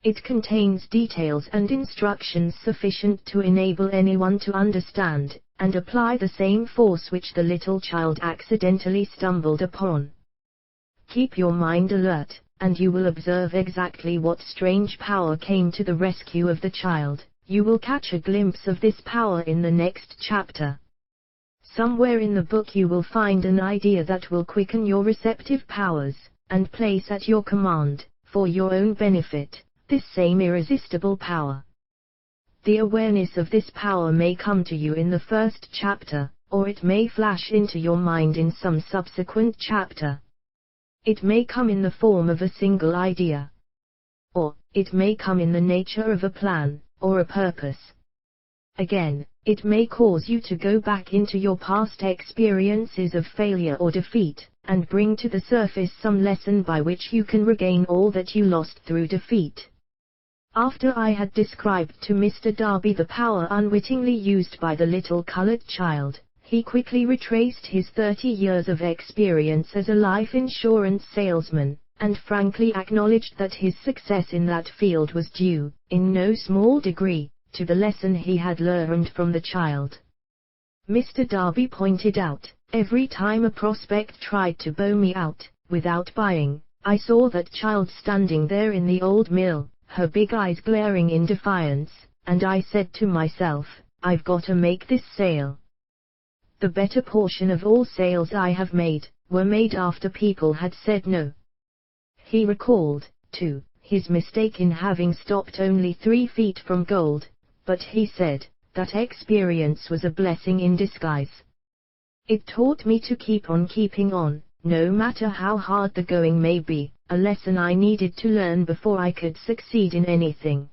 It contains details and instructions sufficient to enable anyone to understand and apply the same force which the little child accidentally stumbled upon. Keep your mind alert, and you will observe exactly what strange power came to the rescue of the child. You will catch a glimpse of this power in the next chapter. Somewhere in the book you will find an idea that will quicken your receptive powers, and place at your command, for your own benefit, this same irresistible power. The awareness of this power may come to you in the first chapter, or it may flash into your mind in some subsequent chapter. It may come in the form of a single idea. Or, it may come in the nature of a plan, or a purpose. Again, it may cause you to go back into your past experiences of failure or defeat, and bring to the surface some lesson by which you can regain all that you lost through defeat. After I had described to Mr. Darby the power unwittingly used by the little colored child, he quickly retraced his 30 years of experience as a life insurance salesman, and frankly acknowledged that his success in that field was due, in no small degree, to the lesson he had learned from the child. Mr. Darby pointed out, every time a prospect tried to bow me out, without buying, I saw that child standing there in the old mill, her big eyes glaring in defiance, and I said to myself, I've got to make this sale. The better portion of all sales I have made, were made after people had said no. He recalled, too, his mistake in having stopped only 3 feet from gold, but he said, that experience was a blessing in disguise. It taught me to keep on keeping on, no matter how hard the going may be, a lesson I needed to learn before I could succeed in anything.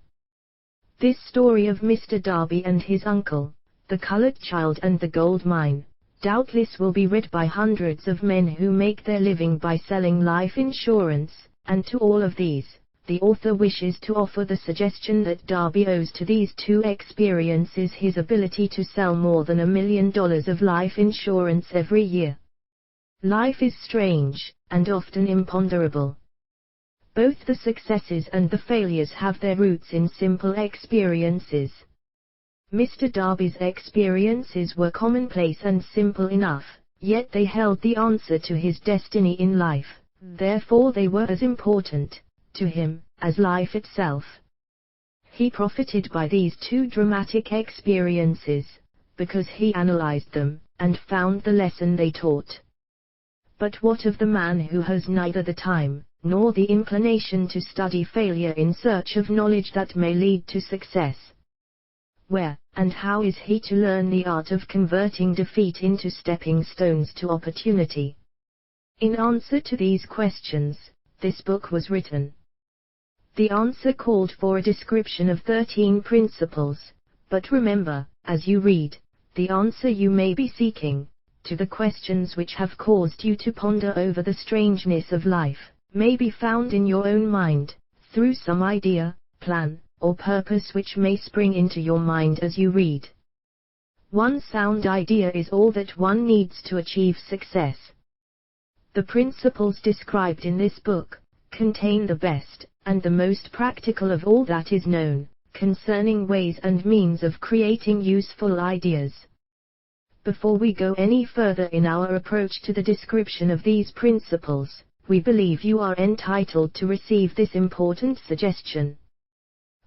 This story of Mr. Darby and his uncle, the colored child and the gold mine, doubtless will be read by hundreds of men who make their living by selling life insurance, and to all of these, the author wishes to offer the suggestion that Darby owes to these 2 experiences his ability to sell more than $1 million of life insurance every year. Life is strange, and often imponderable. Both the successes and the failures have their roots in simple experiences. Mr. Darby's experiences were commonplace and simple enough, Yet they held the answer to his destiny in life, therefore they were as important to him as life itself. He profited by these two dramatic experiences, because he analyzed them, and found the lesson they taught. But what of the man who has neither the time, nor the inclination to study failure in search of knowledge that may lead to success? Where, and how is he to learn the art of converting defeat into stepping stones to opportunity? In answer to these questions, this book was written. The answer called for a description of 13 principles, but remember, as you read, the answer you may be seeking, to the questions which have caused you to ponder over the strangeness of life, may be found in your own mind, through some idea, plan, or purpose which may spring into your mind as you read. One sound idea is all that one needs to achieve success. The principles described in this book contain the best and the most practical of all that is known concerning ways and means of creating useful ideas. Before we go any further in our approach to the description of these principles, we believe you are entitled to receive this important suggestion.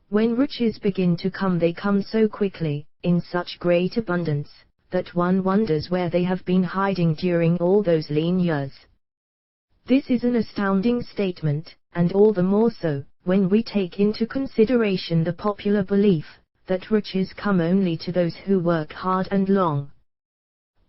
When riches begin to come, they come so quickly, in such great abundance, that one wonders where they have been hiding during all those lean years. This is an astounding statement, and all the more so, when we take into consideration the popular belief that riches come only to those who work hard and long.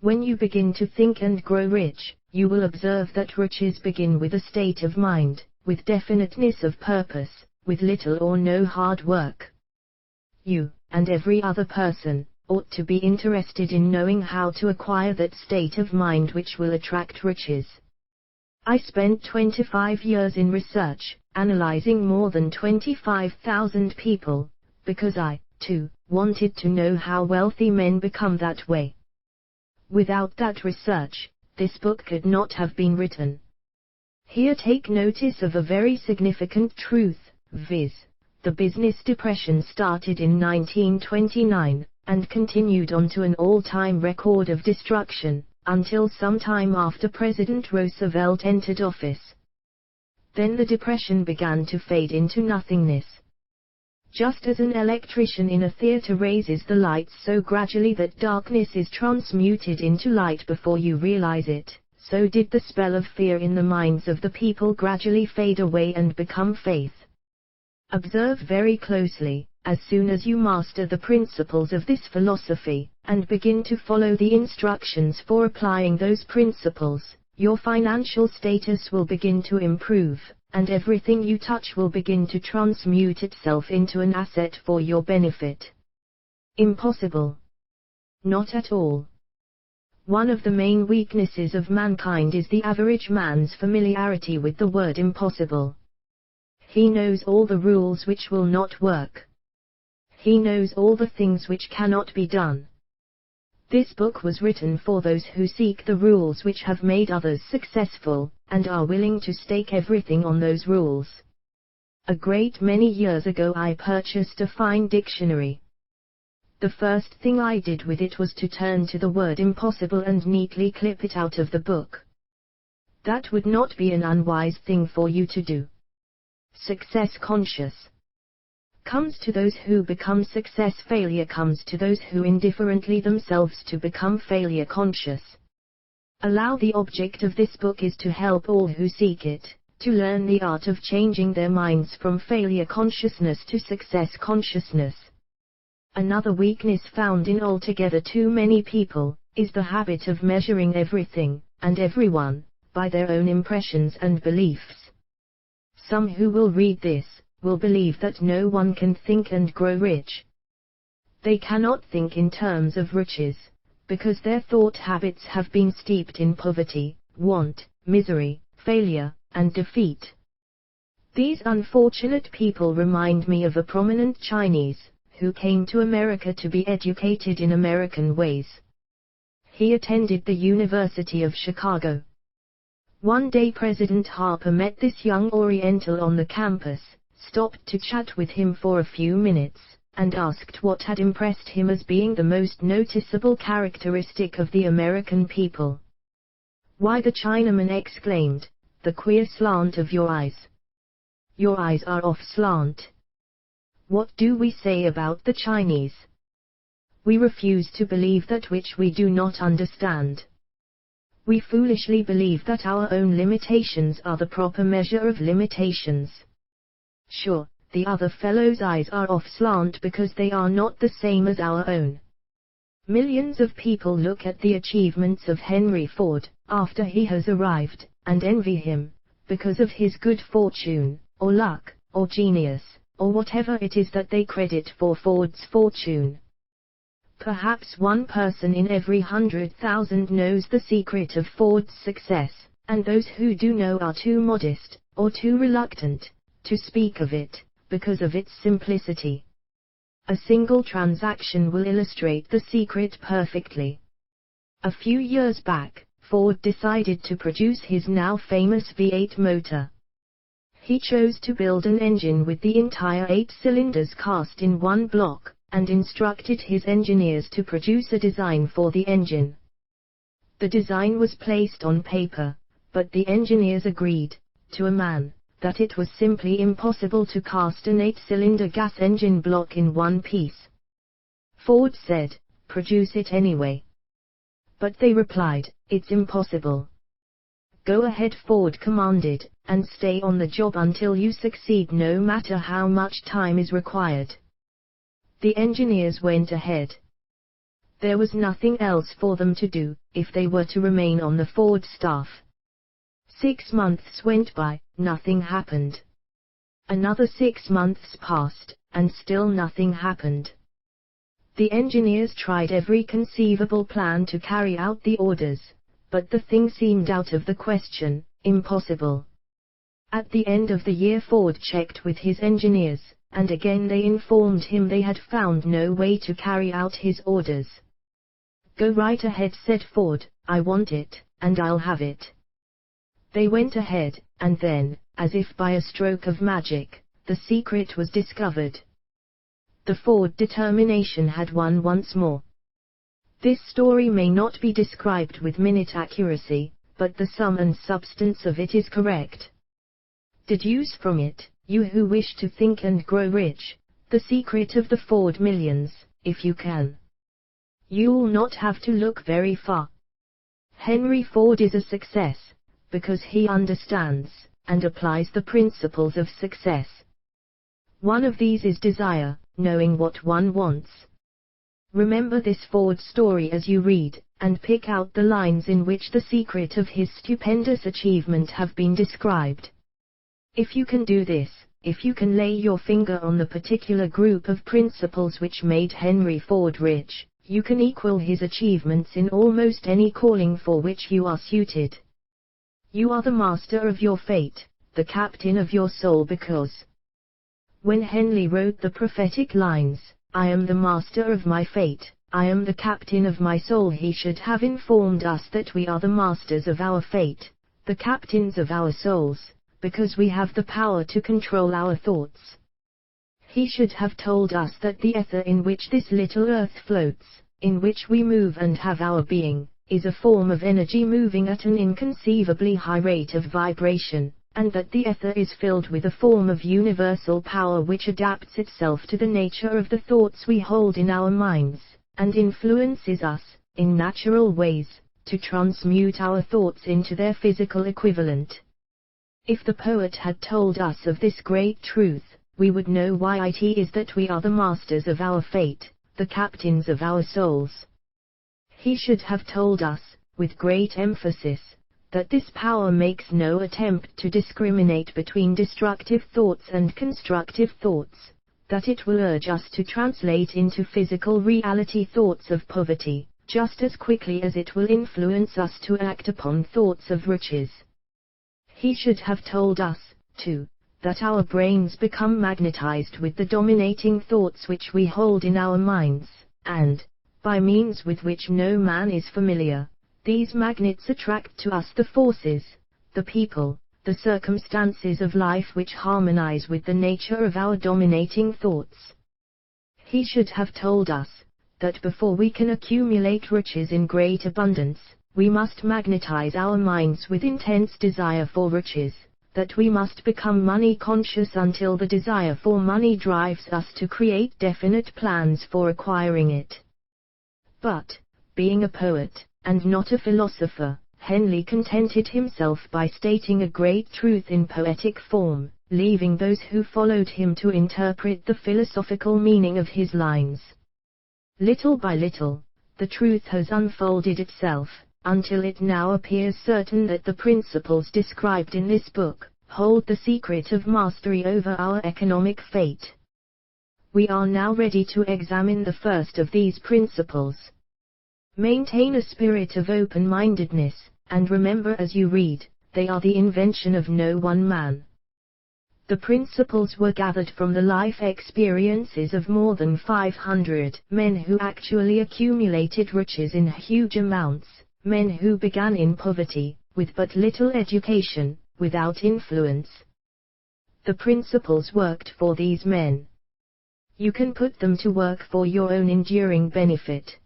When you begin to think and grow rich, you will observe that riches begin with a state of mind, with definiteness of purpose, with little or no hard work. You, and every other person, ought to be interested in knowing how to acquire that state of mind which will attract riches. I spent 25 years in research, analyzing more than 25,000 people, because I, too, wanted to know how wealthy men become that way. Without that research, this book could not have been written. Here take notice of a very significant truth, viz. The business depression started in 1929, and continued on to an all-time record of destruction, until some time after President Roosevelt entered office. Then the depression began to fade into nothingness. Just as an electrician in a theater raises the lights so gradually that darkness is transmuted into light before you realize it, so did the spell of fear in the minds of the people gradually fade away and become faith. Observe very closely, as soon as you master the principles of this philosophy, and begin to follow the instructions for applying those principles, your financial status will begin to improve, and everything you touch will begin to transmute itself into an asset for your benefit. Impossible? Not at all. One of the main weaknesses of mankind is the average man's familiarity with the word impossible. He knows all the rules which will not work. He knows all the things which cannot be done. This book was written for those who seek the rules which have made others successful, and are willing to stake everything on those rules. A great many years ago I purchased a fine dictionary. The first thing I did with it was to turn to the word impossible and neatly clip it out of the book. That would not be an unwise thing for you to do. Success conscious comes to those who become success. Failure comes to those who indifferently themselves to become failure conscious. Allow the object of this book is to help all who seek it, to learn the art of changing their minds from failure consciousness to success consciousness. Another weakness found in altogether too many people, is the habit of measuring everything, and everyone, by their own impressions and beliefs. Some who will read this, will believe that no one can think and grow rich. They cannot think in terms of riches, because their thought habits have been steeped in poverty, want, misery, failure, and defeat. These unfortunate people remind me of a prominent Chinese, who came to America to be educated in American ways. He attended the University of Chicago. One day President Harper met this young Oriental on the campus, stopped to chat with him for a few minutes, and asked what had impressed him as being the most noticeable characteristic of the American people. Why, the Chinaman exclaimed, the queer slant of your eyes. Your eyes are off slant. What do we say about the Chinese? We refuse to believe that which we do not understand. We foolishly believe that our own limitations are the proper measure of limitations. Sure, the other fellow's eyes are off slant because they are not the same as our own. Millions of people look at the achievements of Henry Ford, after he has arrived, and envy him, because of his good fortune, or luck, or genius, or whatever it is that they credit for Ford's fortune. Perhaps one person in every 100,000 knows the secret of Ford's success, and those who do know are too modest, or too reluctant, to speak of it, because of its simplicity. A single transaction will illustrate the secret perfectly. A few years back, Ford decided to produce his now famous V8 motor. He chose to build an engine with the entire 8 cylinders cast in one block, and instructed his engineers to produce a design for the engine. The design was placed on paper, but the engineers agreed, to a man, that it was simply impossible to cast an 8-cylinder gas engine block in one piece. Ford said, "Produce it anyway." But they replied, "It's impossible." "Go ahead," Ford commanded, "and stay on the job until you succeed, no matter how much time is required." The engineers went ahead. There was nothing else for them to do, if they were to remain on the Ford staff. 6 months went by, nothing happened. Another 6 months passed, and still nothing happened. The engineers tried every conceivable plan to carry out the orders, but the thing seemed out of the question, impossible. At the end of the year, Ford checked with his engineers, and again they informed him they had found no way to carry out his orders. "Go right ahead," said Ford, "I want it, and I'll have it." They went ahead, and then, as if by a stroke of magic, the secret was discovered. The Ford determination had won once more. This story may not be described with minute accuracy, but the sum and substance of it is correct. Deduce from it, you who wish to think and grow rich, the secret of the Ford millions, if you can. You'll not have to look very far. Henry Ford is a success, because he understands, and applies the principles of success. One of these is desire, knowing what one wants. Remember this Ford story as you read, and pick out the lines in which the secret of his stupendous achievement have been described. If you can do this, if you can lay your finger on the particular group of principles which made Henry Ford rich, you can equal his achievements in almost any calling for which you are suited. You are the master of your fate, the captain of your soul, because when Henley wrote the prophetic lines, "I am the master of my fate, I am the captain of my soul," he should have informed us that we are the masters of our fate, the captains of our souls, because we have the power to control our thoughts. He should have told us that the ether in which this little earth floats, in which we move and have our being, is a form of energy moving at an inconceivably high rate of vibration, and that the ether is filled with a form of universal power which adapts itself to the nature of the thoughts we hold in our minds, and influences us, in natural ways, to transmute our thoughts into their physical equivalent. If the poet had told us of this great truth, we would know why it is that we are the masters of our fate, the captains of our souls. He should have told us, with great emphasis, that this power makes no attempt to discriminate between destructive thoughts and constructive thoughts, that it will urge us to translate into physical reality thoughts of poverty, just as quickly as it will influence us to act upon thoughts of riches. He should have told us, too, that our brains become magnetized with the dominating thoughts which we hold in our minds, and, by means with which no man is familiar, these magnets attract to us the forces, the people, the circumstances of life which harmonize with the nature of our dominating thoughts. He should have told us, that before we can accumulate riches in great abundance, we must magnetize our minds with intense desire for riches, that we must become money conscious until the desire for money drives us to create definite plans for acquiring it. But, being a poet, and not a philosopher, Henley contented himself by stating a great truth in poetic form, leaving those who followed him to interpret the philosophical meaning of his lines. Little by little, the truth has unfolded itself, until it now appears certain that the principles described in this book hold the secret of mastery over our economic fate. We are now ready to examine the first of these principles. Maintain a spirit of open-mindedness, and remember as you read, they are the invention of no one man. The principles were gathered from the life experiences of more than 500 men who actually accumulated riches in huge amounts, men who began in poverty, with but little education, without influence. The principles worked for these men. You can put them to work for your own enduring benefit.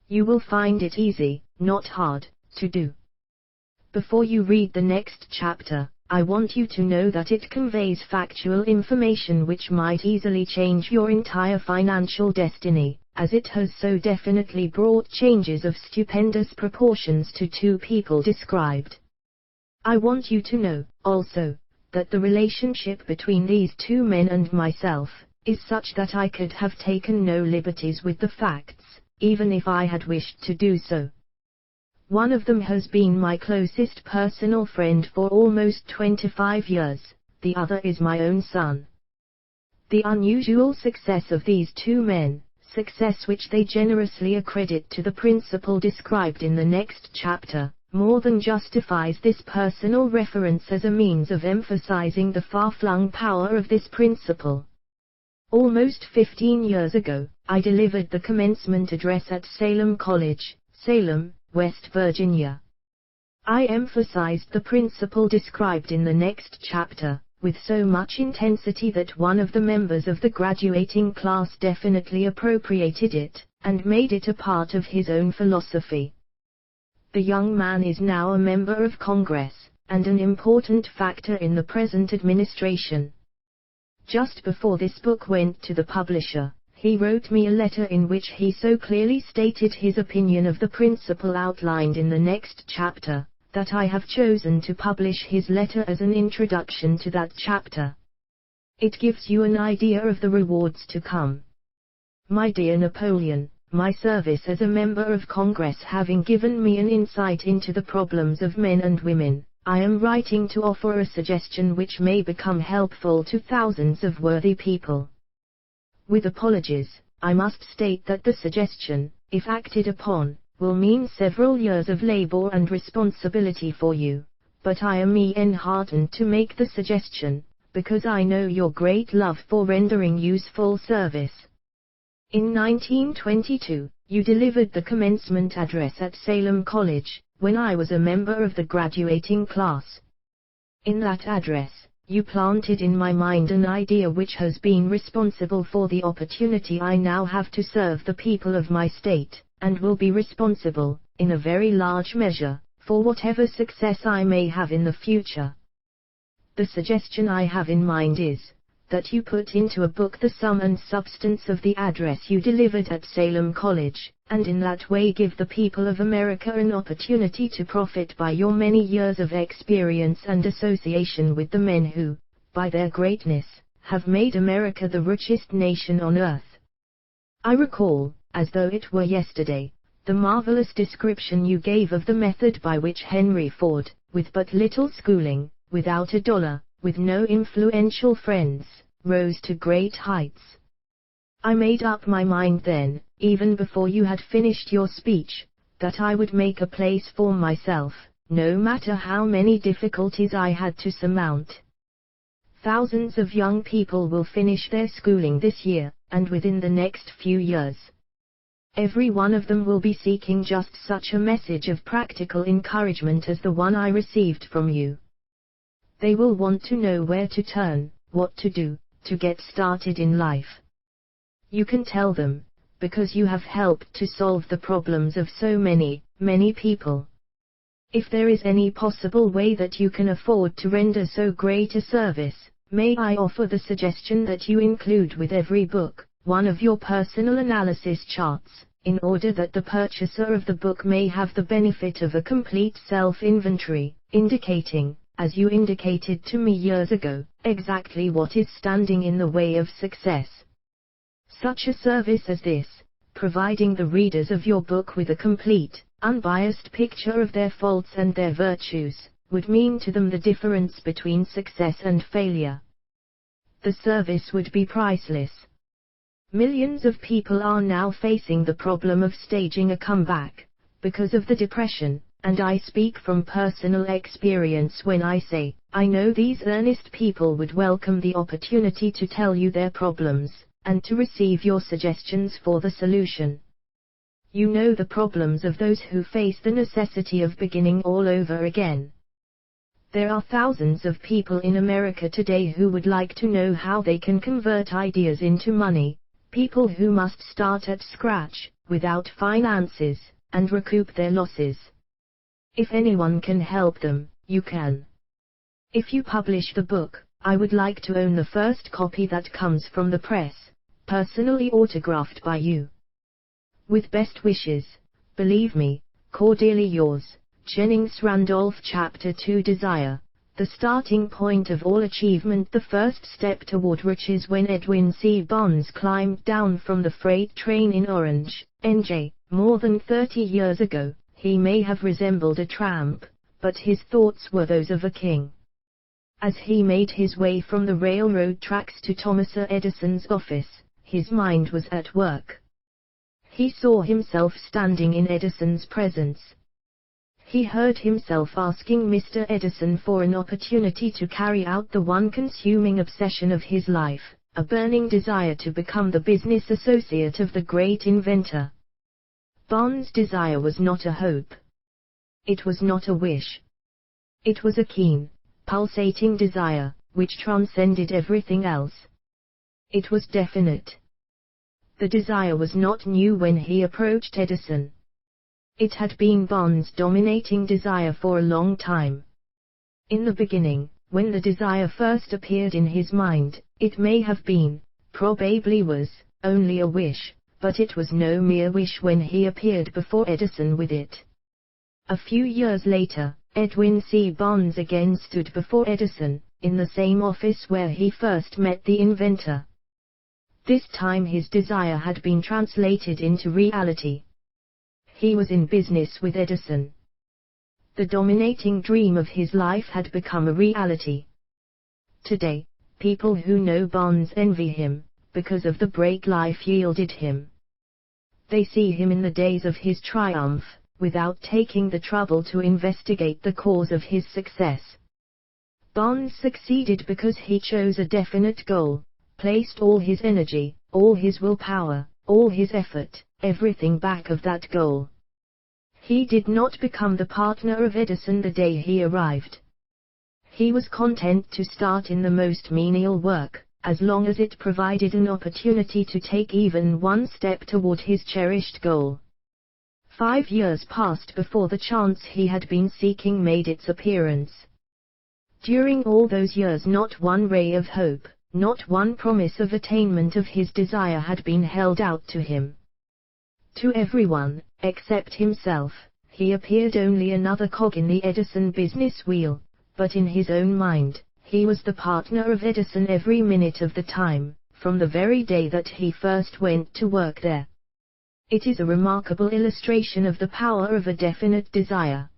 You will find it easy, not hard, to do. Before you read the next chapter, I want you to know that it conveys factual information which might easily change your entire financial destiny, as it has so definitely brought changes of stupendous proportions to two people described. I want you to know, also, that the relationship between these two men and myself is such that I could have taken no liberties with the facts, even if I had wished to do so. One of them has been my closest personal friend for almost 25 years, the other is my own son. The unusual success of these two men, success which they generously accredit to the principle described in the next chapter, more than justifies this personal reference as a means of emphasizing the far-flung power of this principle. Almost 15 years ago, I delivered the commencement address at Salem College, Salem, West Virginia. I emphasized the principle described in the next chapter, with so much intensity that one of the members of the graduating class definitely appropriated it, and made it a part of his own philosophy. The young man is now a member of Congress, and an important factor in the present administration. Just before this book went to the publisher, he wrote me a letter in which he so clearly stated his opinion of the principle outlined in the next chapter, that I have chosen to publish his letter as an introduction to that chapter. It gives you an idea of the rewards to come. My dear Napoleon, my service as a member of Congress having given me an insight into the problems of men and women, I am writing to offer a suggestion which may become helpful to thousands of worthy people. With apologies, I must state that the suggestion, if acted upon, will mean several years of labor and responsibility for you, but I am enheartened to make the suggestion, because I know your great love for rendering useful service. In 1922, you delivered the commencement address at Salem College, when I was a member of the graduating class. In that address, you planted in my mind an idea which has been responsible for the opportunity I now have to serve the people of my state, and will be responsible, in a very large measure, for whatever success I may have in the future. The suggestion I have in mind is, that you put into a book the sum and substance of the address you delivered at Salem College, and in that way give the people of America an opportunity to profit by your many years of experience and association with the men who, by their greatness, have made America the richest nation on earth. I recall, as though it were yesterday, the marvelous description you gave of the method by which Henry Ford, with but little schooling, without $1, with no influential friends, rose to great heights. I made up my mind then, even before you had finished your speech, that I would make a place for myself, no matter how many difficulties I had to surmount. Thousands of young people will finish their schooling this year, and within the next few years. Every one of them will be seeking just such a message of practical encouragement as the one I received from you. They will want to know where to turn, what to do, to get started in life. You can tell them, because you have helped to solve the problems of so many, many people. If there is any possible way that you can afford to render so great a service, may I offer the suggestion that you include with every book one of your personal analysis charts, in order that the purchaser of the book may have the benefit of a complete self-inventory, indicating, as you indicated to me years ago, exactly what is standing in the way of success. Such a service as this, providing the readers of your book with a complete, unbiased picture of their faults and their virtues, would mean to them the difference between success and failure. The service would be priceless. Millions of people are now facing the problem of staging a comeback, because of the depression, and I speak from personal experience when I say, I know these earnest people would welcome the opportunity to tell you their problems, and to receive your suggestions for the solution. You know the problems of those who face the necessity of beginning all over again. There are thousands of people in America today who would like to know how they can convert ideas into money, people who must start at scratch, without finances, and recoup their losses. If anyone can help them, you can. If you publish the book, I would like to own the first copy that comes from the press, personally autographed by you. With best wishes, believe me, cordially yours, Jennings Randolph. Chapter 2 Desire, the starting point of all achievement. The first step toward riches. When Edwin C. Barnes climbed down from the freight train in Orange, NJ, more than 30 years ago, he may have resembled a tramp, but his thoughts were those of a king. As he made his way from the railroad tracks to Thomas Edison's office, his mind was at work. He saw himself standing in Edison's presence. He heard himself asking Mr. Edison for an opportunity to carry out the one consuming obsession of his life, a burning desire to become the business associate of the great inventor. Barnes' desire was not a hope. It was not a wish. It was a keen, pulsating desire, which transcended everything else. It was definite. The desire was not new when he approached Edison. It had been Barnes' dominating desire for a long time. In the beginning, when the desire first appeared in his mind, it may have been, probably was, only a wish, but it was no mere wish when he appeared before Edison with it. A few years later, Edwin C. Barnes again stood before Edison, in the same office where he first met the inventor. This time his desire had been translated into reality. He was in business with Edison. The dominating dream of his life had become a reality. Today, people who know Barnes envy him, because of the break life yielded him. They see him in the days of his triumph, without taking the trouble to investigate the cause of his success. Barnes succeeded because he chose a definite goal, placed all his energy, all his willpower, all his effort, everything back of that goal. He did not become the partner of Edison the day he arrived. He was content to start in the most menial work, as long as it provided an opportunity to take even one step toward his cherished goal. 5 years passed before the chance he had been seeking made its appearance. During all those years not one ray of hope, not one promise of attainment of his desire had been held out to him. To everyone, except himself, he appeared only another cog in the Edison business wheel, but in his own mind, he was the partner of Edison every minute of the time, from the very day that he first went to work there. It is a remarkable illustration of the power of a definite desire.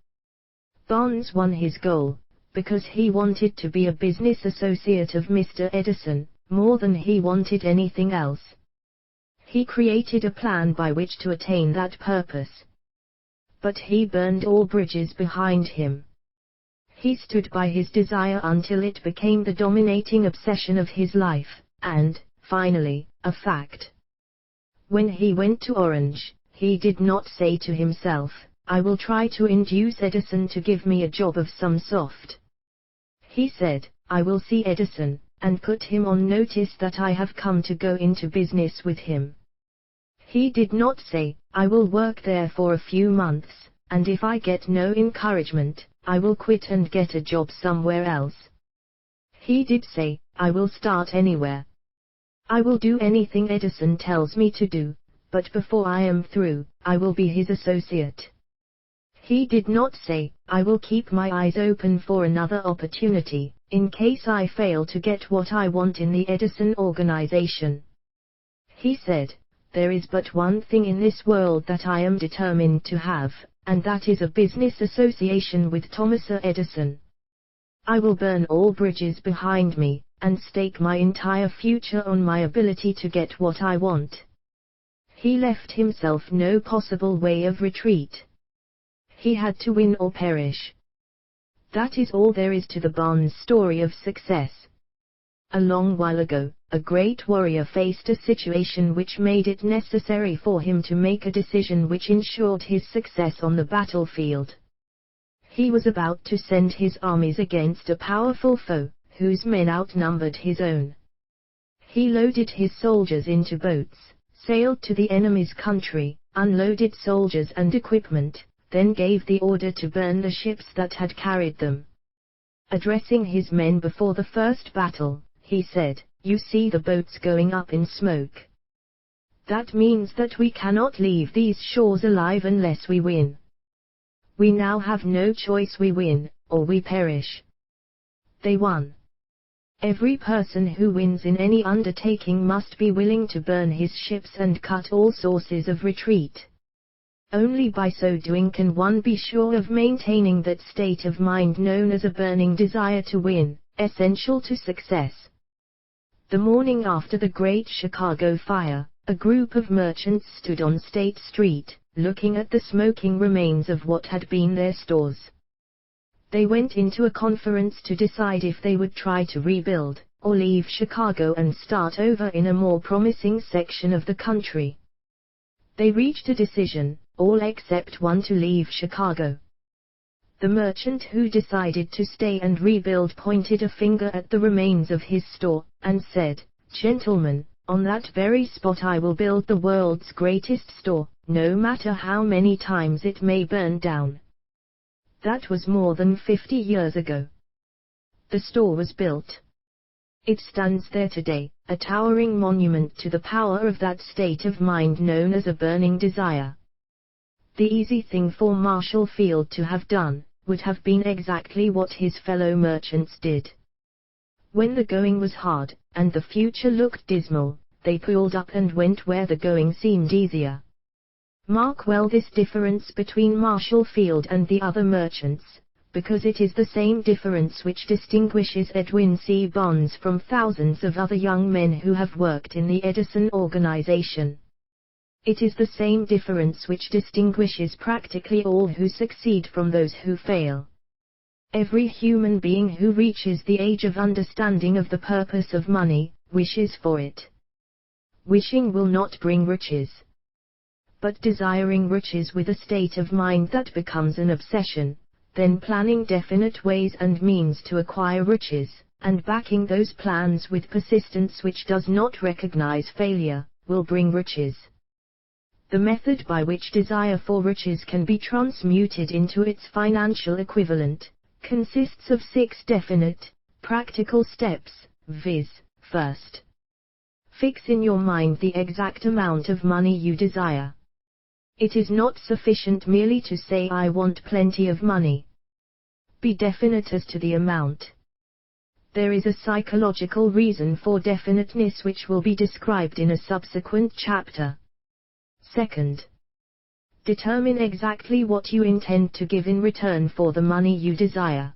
Barnes won his goal, because he wanted to be a business associate of Mr. Edison, more than he wanted anything else. He created a plan by which to attain that purpose. But he burned all bridges behind him. He stood by his desire until it became the dominating obsession of his life, and, finally, a fact. When he went to Orange, he did not say to himself, I will try to induce Edison to give me a job of some sort. He said, I will see Edison, and put him on notice that I have come to go into business with him. He did not say, I will work there for a few months, and if I get no encouragement, I will quit and get a job somewhere else. He did say, I will start anywhere. I will do anything Edison tells me to do, but before I am through, I will be his associate. He did not say, I will keep my eyes open for another opportunity, in case I fail to get what I want in the Edison organization. He said, there is but one thing in this world that I am determined to have, and that is a business association with Thomas Edison. I will burn all bridges behind me, and stake my entire future on my ability to get what I want. He left himself no possible way of retreat. He had to win or perish. That is all there is to the Barnes story of success. A long while ago, a great warrior faced a situation which made it necessary for him to make a decision which ensured his success on the battlefield. He was about to send his armies against a powerful foe, whose men outnumbered his own. He loaded his soldiers into boats, sailed to the enemy's country, unloaded soldiers and equipment, then gave the order to burn the ships that had carried them. Addressing his men before the first battle, he said, "You see the boats going up in smoke. That means that we cannot leave these shores alive unless we win. We now have no choice, we win, or we perish." They won. Every person who wins in any undertaking must be willing to burn his ships and cut all sources of retreat. Only by so doing can one be sure of maintaining that state of mind known as a burning desire to win, essential to success. The morning after the Great Chicago Fire, a group of merchants stood on State Street, looking at the smoking remains of what had been their stores. They went into a conference to decide if they would try to rebuild, or leave Chicago and start over in a more promising section of the country. They reached a decision, all except one, to leave Chicago. The merchant who decided to stay and rebuild pointed a finger at the remains of his store, and said, "Gentlemen, on that very spot I will build the world's greatest store, no matter how many times it may burn down." That was more than 50 years ago. The store was built. It stands there today, a towering monument to the power of that state of mind known as a burning desire. The easy thing for Marshall Field to have done, would have been exactly what his fellow merchants did. When the going was hard, and the future looked dismal, they pulled up and went where the going seemed easier. Mark well this difference between Marshall Field and the other merchants, because it is the same difference which distinguishes Edwin C. Barnes from thousands of other young men who have worked in the Edison organization. It is the same difference which distinguishes practically all who succeed from those who fail. Every human being who reaches the age of understanding of the purpose of money, wishes for it. Wishing will not bring riches. But desiring riches with a state of mind that becomes an obsession, then planning definite ways and means to acquire riches, and backing those plans with persistence which does not recognize failure, will bring riches. The method by which desire for riches can be transmuted into its financial equivalent, consists of 6 definite, practical steps, viz. First, fix in your mind the exact amount of money you desire. It is not sufficient merely to say "I want plenty of money." Be definite as to the amount. There is a psychological reason for definiteness which will be described in a subsequent chapter. Second, determine exactly what you intend to give in return for the money you desire.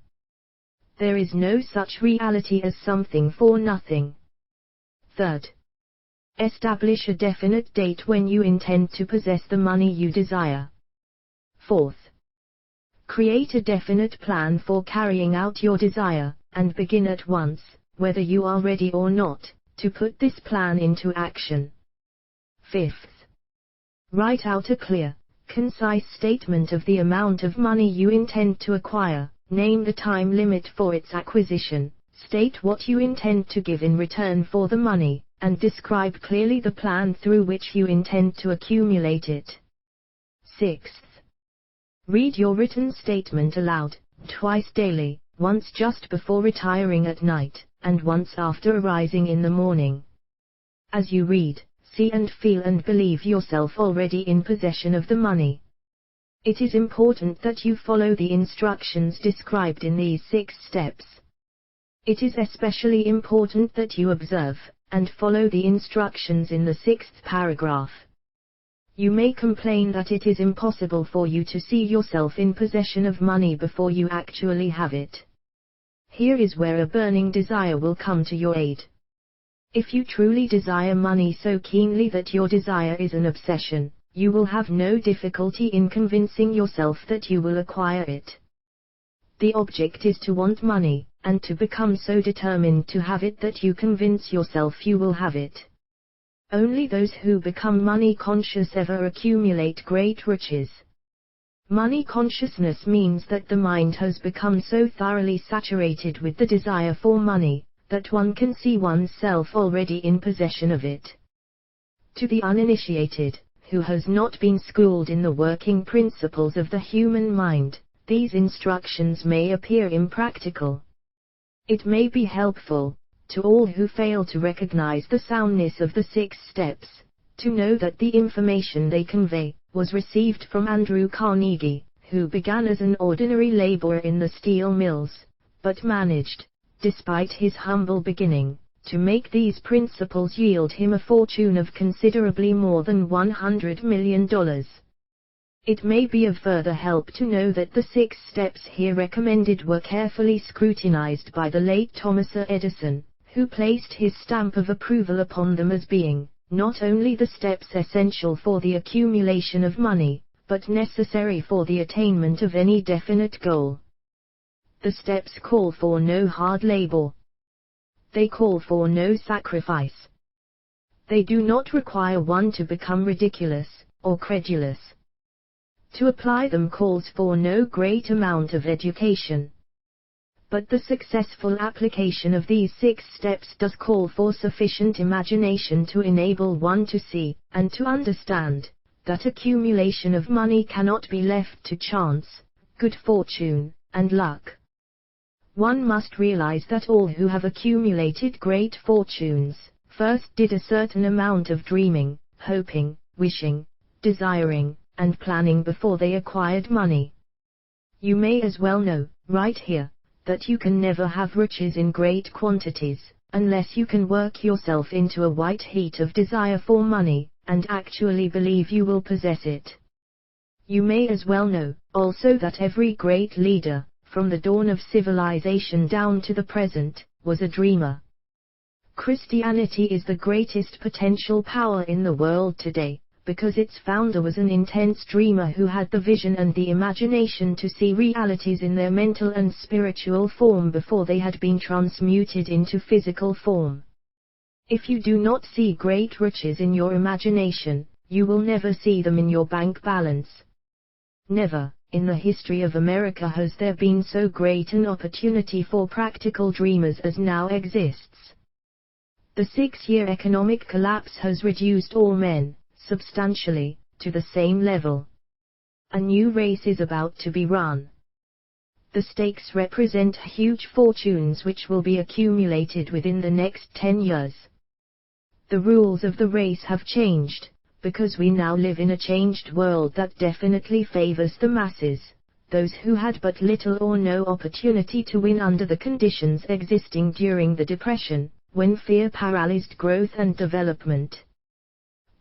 There is no such reality as something for nothing. Third, establish a definite date when you intend to possess the money you desire. Fourth, create a definite plan for carrying out your desire, and begin at once, whether you are ready or not, to put this plan into action. Fifth, write out a clear, concise statement of the amount of money you intend to acquire, name the time limit for its acquisition, state what you intend to give in return for the money, and describe clearly the plan through which you intend to accumulate it. 6th. Read your written statement aloud, twice daily, once just before retiring at night, and once after arising in the morning. As you read, see and feel and believe yourself already in possession of the money. It is important that you follow the instructions described in these 6 steps. It is especially important that you observe and follow the instructions in the 6th paragraph. You may complain that it is impossible for you to see yourself in possession of money before you actually have it. Here is where a burning desire will come to your aid. If you truly desire money so keenly that your desire is an obsession, you will have no difficulty in convincing yourself that you will acquire it. The object is to want money, and to become so determined to have it that you convince yourself you will have it. Only those who become money conscious ever accumulate great riches. Money consciousness means that the mind has become so thoroughly saturated with the desire for money, that one can see oneself already in possession of it. To the uninitiated, who has not been schooled in the working principles of the human mind, these instructions may appear impractical. It may be helpful, to all who fail to recognize the soundness of the 6 steps, to know that the information they convey was received from Andrew Carnegie, who began as an ordinary laborer in the steel mills, but managed, despite his humble beginning, to make these principles yield him a fortune of considerably more than $100 million. It may be of further help to know that the 6 steps here recommended were carefully scrutinized by the late Thomas Edison, who placed his stamp of approval upon them as being, not only the steps essential for the accumulation of money, but necessary for the attainment of any definite goal. The steps call for no hard labor. They call for no sacrifice. They do not require one to become ridiculous, or credulous. To apply them calls for no great amount of education. But the successful application of these 6 steps does call for sufficient imagination to enable one to see, and to understand, that accumulation of money cannot be left to chance, good fortune, and luck. One must realize that all who have accumulated great fortunes, first did a certain amount of dreaming, hoping, wishing, desiring, and planning before they acquired money. You may as well know, right here, that you can never have riches in great quantities, unless you can work yourself into a white heat of desire for money, and actually believe you will possess it. You may as well know, also, that every great leader, from the dawn of civilization down to the present, was a dreamer. Christianity is the greatest potential power in the world today, because its founder was an intense dreamer who had the vision and the imagination to see realities in their mental and spiritual form before they had been transmuted into physical form. If you do not see great riches in your imagination, you will never see them in your bank balance. Never, in the history of America, has there been so great an opportunity for practical dreamers as now exists. The 6-year economic collapse has reduced all men, substantially, to the same level. A new race is about to be run. The stakes represent huge fortunes which will be accumulated within the next 10 years. The rules of the race have changed, because we now live in a changed world that definitely favors the masses, those who had but little or no opportunity to win under the conditions existing during the Depression, when fear paralyzed growth and development.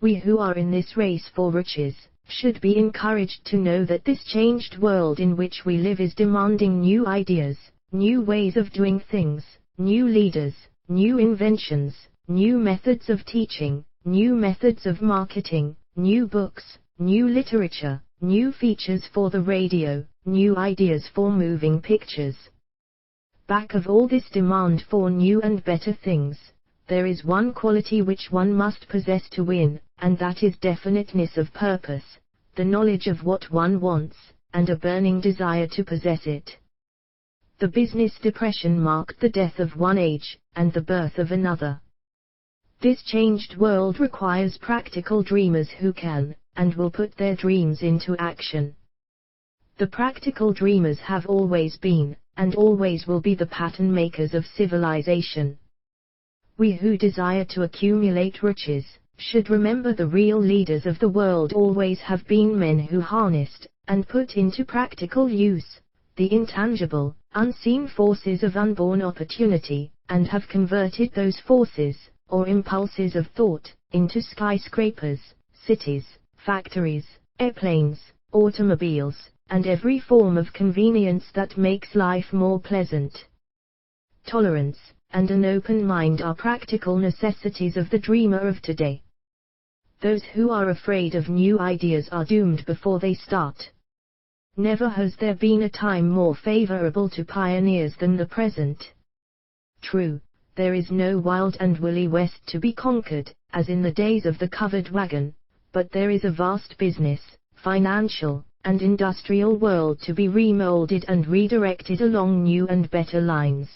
We who are in this race for riches, should be encouraged to know that this changed world in which we live is demanding new ideas, new ways of doing things, new leaders, new inventions, new methods of teaching, new methods of marketing, new books, new literature, new features for the radio, new ideas for moving pictures. Back of all this demand for new and better things, there is one quality which one must possess to win, and that is definiteness of purpose, the knowledge of what one wants, and a burning desire to possess it. The business depression marked the death of one age, and the birth of another. This changed world requires practical dreamers who can, and will put their dreams into action. The practical dreamers have always been, and always will be the pattern makers of civilization. We who desire to accumulate riches, should remember the real leaders of the world always have been men who harnessed, and put into practical use, the intangible, unseen forces of unborn opportunity, and have converted those forces, or impulses of thought, into skyscrapers, cities, factories, airplanes, automobiles, and every form of convenience that makes life more pleasant. Tolerance, and an open mind are practical necessities of the dreamer of today. Those who are afraid of new ideas are doomed before they start. Never has there been a time more favorable to pioneers than the present. True, there is no wild and woolly West to be conquered, as in the days of the covered wagon, but there is a vast business, financial, and industrial world to be remolded and redirected along new and better lines.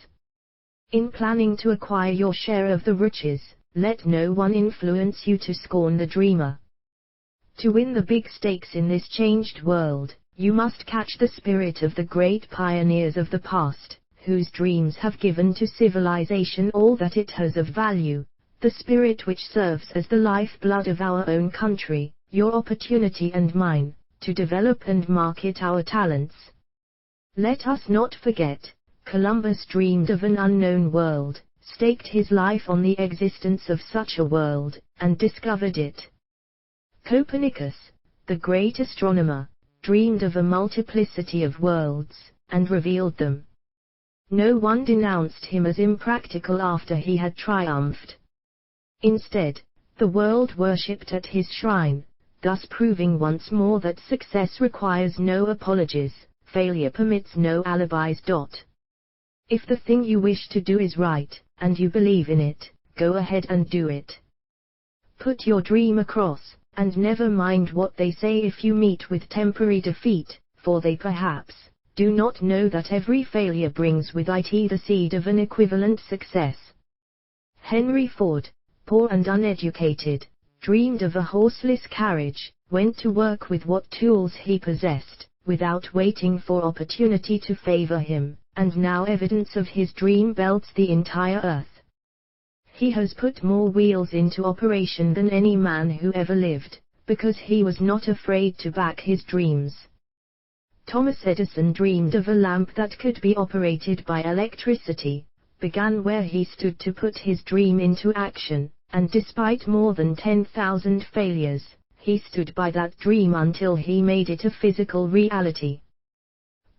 In planning to acquire your share of the riches, let no one influence you to scorn the dreamer. To win the big stakes in this changed world, you must catch the spirit of the great pioneers of the past, whose dreams have given to civilization all that it has of value, the spirit which serves as the lifeblood of our own country, your opportunity and mine, to develop and market our talents. Let us not forget, Columbus dreamed of an unknown world, staked his life on the existence of such a world, and discovered it. Copernicus, the great astronomer, dreamed of a multiplicity of worlds, and revealed them. No one denounced him as impractical after he had triumphed. Instead, the world worshipped at his shrine, thus proving once more that success requires no apologies, failure permits no alibis. If the thing you wish to do is right, and you believe in it, go ahead and do it. Put your dream across, and never mind what they say if you meet with temporary defeat, for they perhaps do not know that every failure brings with it the seed of an equivalent success. Henry Ford, poor and uneducated, dreamed of a horseless carriage, went to work with what tools he possessed, without waiting for opportunity to favor him, and now evidence of his dream belts the entire earth. He has put more wheels into operation than any man who ever lived, because he was not afraid to back his dreams. Thomas Edison dreamed of a lamp that could be operated by electricity, began where he stood to put his dream into action, and despite more than 10,000 failures, he stood by that dream until he made it a physical reality.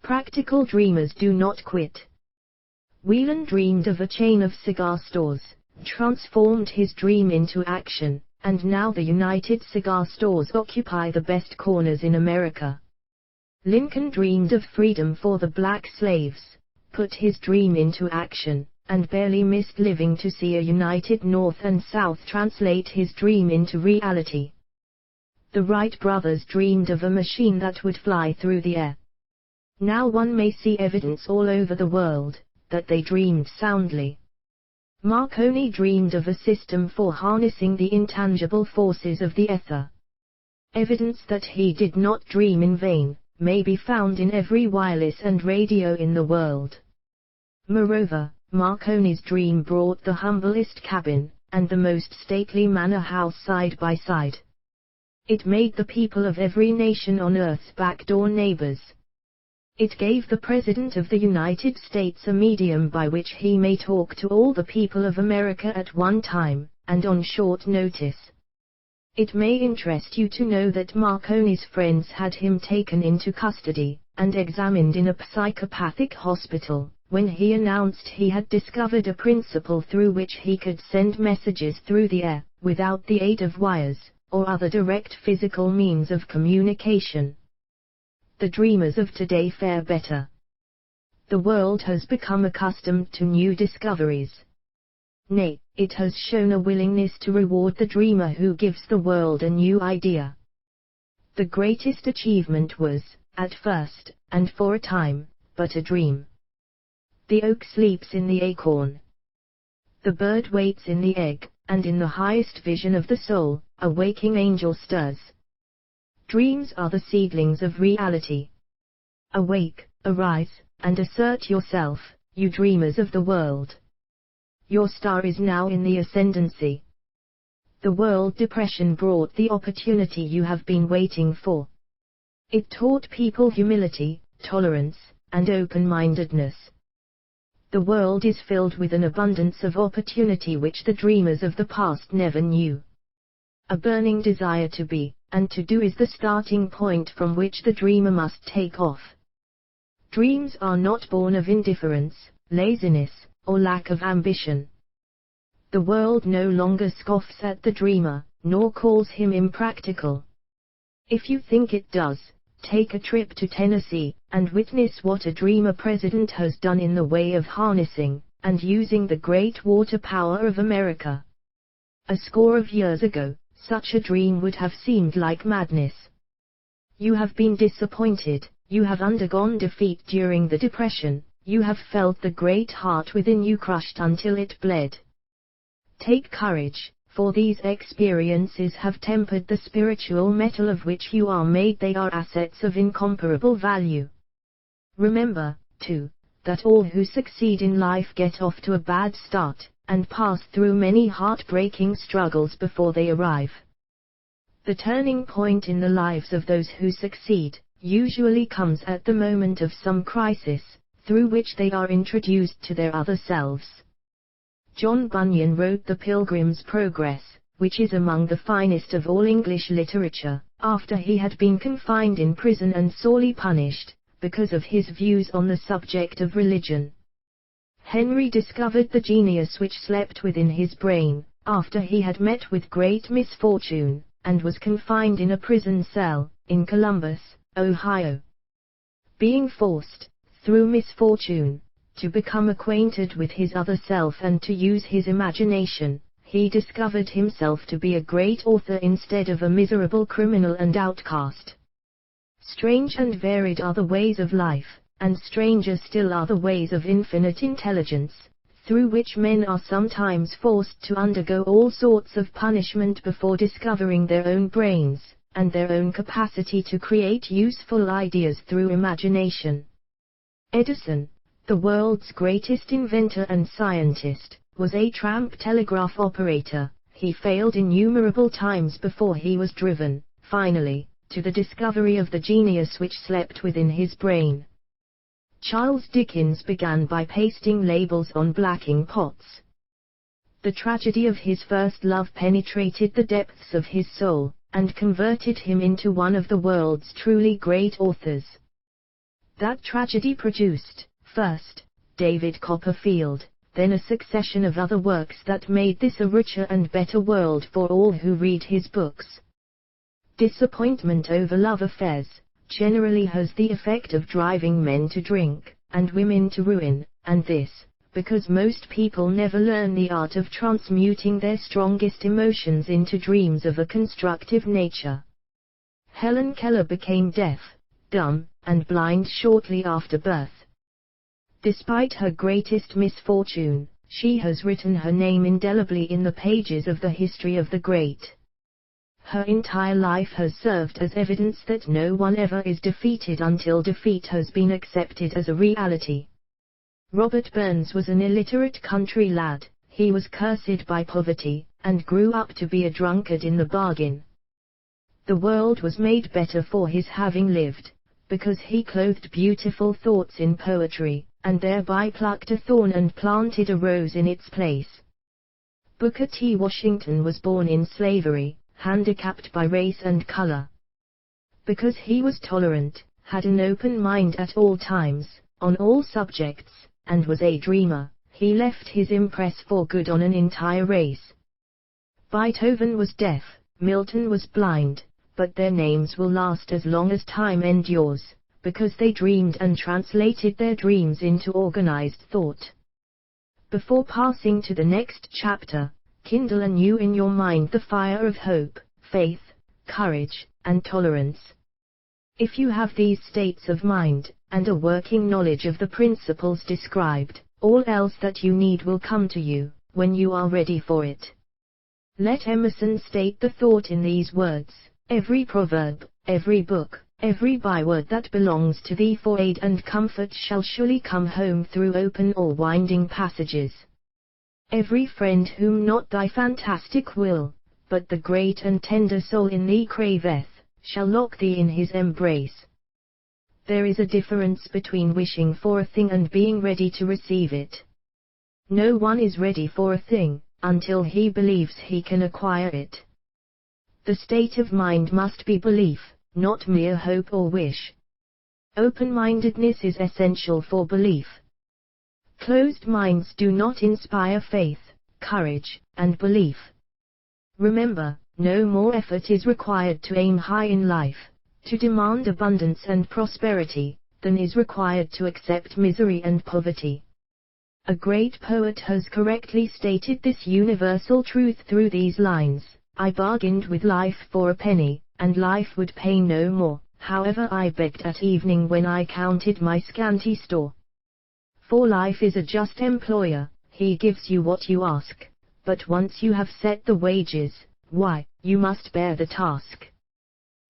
Practical dreamers do not quit. Whelan dreamed of a chain of cigar stores, transformed his dream into action, and now the United Cigar Stores occupy the best corners in America. Lincoln dreamed of freedom for the black slaves, put his dream into action, and barely missed living to see a united North and South translate his dream into reality. The Wright brothers dreamed of a machine that would fly through the air. Now one may see evidence all over the world that they dreamed soundly. Marconi dreamed of a system for harnessing the intangible forces of the ether. Evidence that he did not dream in vain may be found in every wireless and radio in the world. Moreover, Marconi's dream brought the humblest cabin and the most stately manor house side by side. It made the people of every nation on earth backdoor neighbors. It gave the President of the United States a medium by which he may talk to all the people of America at one time, and on short notice. It may interest you to know that Marconi's friends had him taken into custody, and examined in a psychopathic hospital, when he announced he had discovered a principle through which he could send messages through the air, without the aid of wires, or other direct physical means of communication. The dreamers of today fare better. The world has become accustomed to new discoveries. Nay, it has shown a willingness to reward the dreamer who gives the world a new idea. The greatest achievement was, at first, and for a time, but a dream. The oak sleeps in the acorn. The bird waits in the egg, and in the highest vision of the soul, a waking angel stirs. Dreams are the seedlings of reality. Awake, arise, and assert yourself, you dreamers of the world. Your star is now in the ascendancy. The world depression brought the opportunity you have been waiting for. It taught people humility, tolerance, and open-mindedness. The world is filled with an abundance of opportunity which the dreamers of the past never knew. A burning desire to be, and to do is the starting point from which the dreamer must take off. Dreams are not born of indifference, laziness, or lack of ambition. The world no longer scoffs at the dreamer, nor calls him impractical. If you think it does, take a trip to Tennessee, and witness what a dreamer president has done in the way of harnessing, and using the great water power of America. A score of years ago, such a dream would have seemed like madness. You have been disappointed, you have undergone defeat during the Depression, you have felt the great heart within you crushed until it bled. Take courage, for these experiences have tempered the spiritual metal of which you are made. They are assets of incomparable value. Remember, too, that all who succeed in life get off to a bad start, and pass through many heartbreaking struggles before they arrive. The turning point in the lives of those who succeed usually comes at the moment of some crisis, through which they are introduced to their other selves. John Bunyan wrote The Pilgrim's Progress, which is among the finest of all English literature, after he had been confined in prison and sorely punished, because of his views on the subject of religion. Henry discovered the genius which slept within his brain, after he had met with great misfortune, and was confined in a prison cell, in Columbus, Ohio. Being forced, through misfortune, to become acquainted with his other self and to use his imagination, he discovered himself to be a great author instead of a miserable criminal and outcast. Strange and varied are the ways of life, and stranger still are the ways of infinite intelligence, through which men are sometimes forced to undergo all sorts of punishment before discovering their own brains, and their own capacity to create useful ideas through imagination. Edison, the world's greatest inventor and scientist, was a tramp telegraph operator. He failed innumerable times before he was driven, finally, to the discovery of the genius which slept within his brain. Charles Dickens began by pasting labels on blacking pots. The tragedy of his first love penetrated the depths of his soul, and converted him into one of the world's truly great authors. That tragedy produced, first, David Copperfield, then a succession of other works that made this a richer and better world for all who read his books. Disappointment over love affairs generally has the effect of driving men to drink, and women to ruin, and this, because most people never learn the art of transmuting their strongest emotions into dreams of a constructive nature. Helen Keller became deaf, dumb, and blind shortly after birth. Despite her greatest misfortune, she has written her name indelibly in the pages of the history of the great. Her entire life has served as evidence that no one ever is defeated until defeat has been accepted as a reality. Robert Burns was an illiterate country lad. He was cursed by poverty, and grew up to be a drunkard in the bargain. The world was made better for his having lived, because he clothed beautiful thoughts in poetry, and thereby plucked a thorn and planted a rose in its place. Booker T. Washington was born in slavery, handicapped by race and color. Because he was tolerant, had an open mind at all times, on all subjects, and was a dreamer, he left his impress for good on an entire race. Beethoven was deaf, Milton was blind, but their names will last as long as time endures, because they dreamed and translated their dreams into organized thought. Before passing to the next chapter, kindle anew in your mind the fire of hope, faith, courage, and tolerance. If you have these states of mind, and a working knowledge of the principles described, all else that you need will come to you, when you are ready for it. Let Emerson state the thought in these words: "Every proverb, every book, every byword that belongs to thee for aid and comfort shall surely come home through open or winding passages. Every friend whom not thy fantastic will, but the great and tender soul in thee craveth, shall lock thee in his embrace." There is a difference between wishing for a thing and being ready to receive it. No one is ready for a thing until he believes he can acquire it. The state of mind must be belief, not mere hope or wish. Open-mindedness is essential for belief. Closed minds do not inspire faith, courage, and belief. Remember, no more effort is required to aim high in life, to demand abundance and prosperity, than is required to accept misery and poverty. A great poet has correctly stated this universal truth through these lines: "I bargained with life for a penny, and life would pay no more, however I begged at evening when I counted my scanty store. For life is a just employer, he gives you what you ask, but once you have set the wages, why, you must bear the task.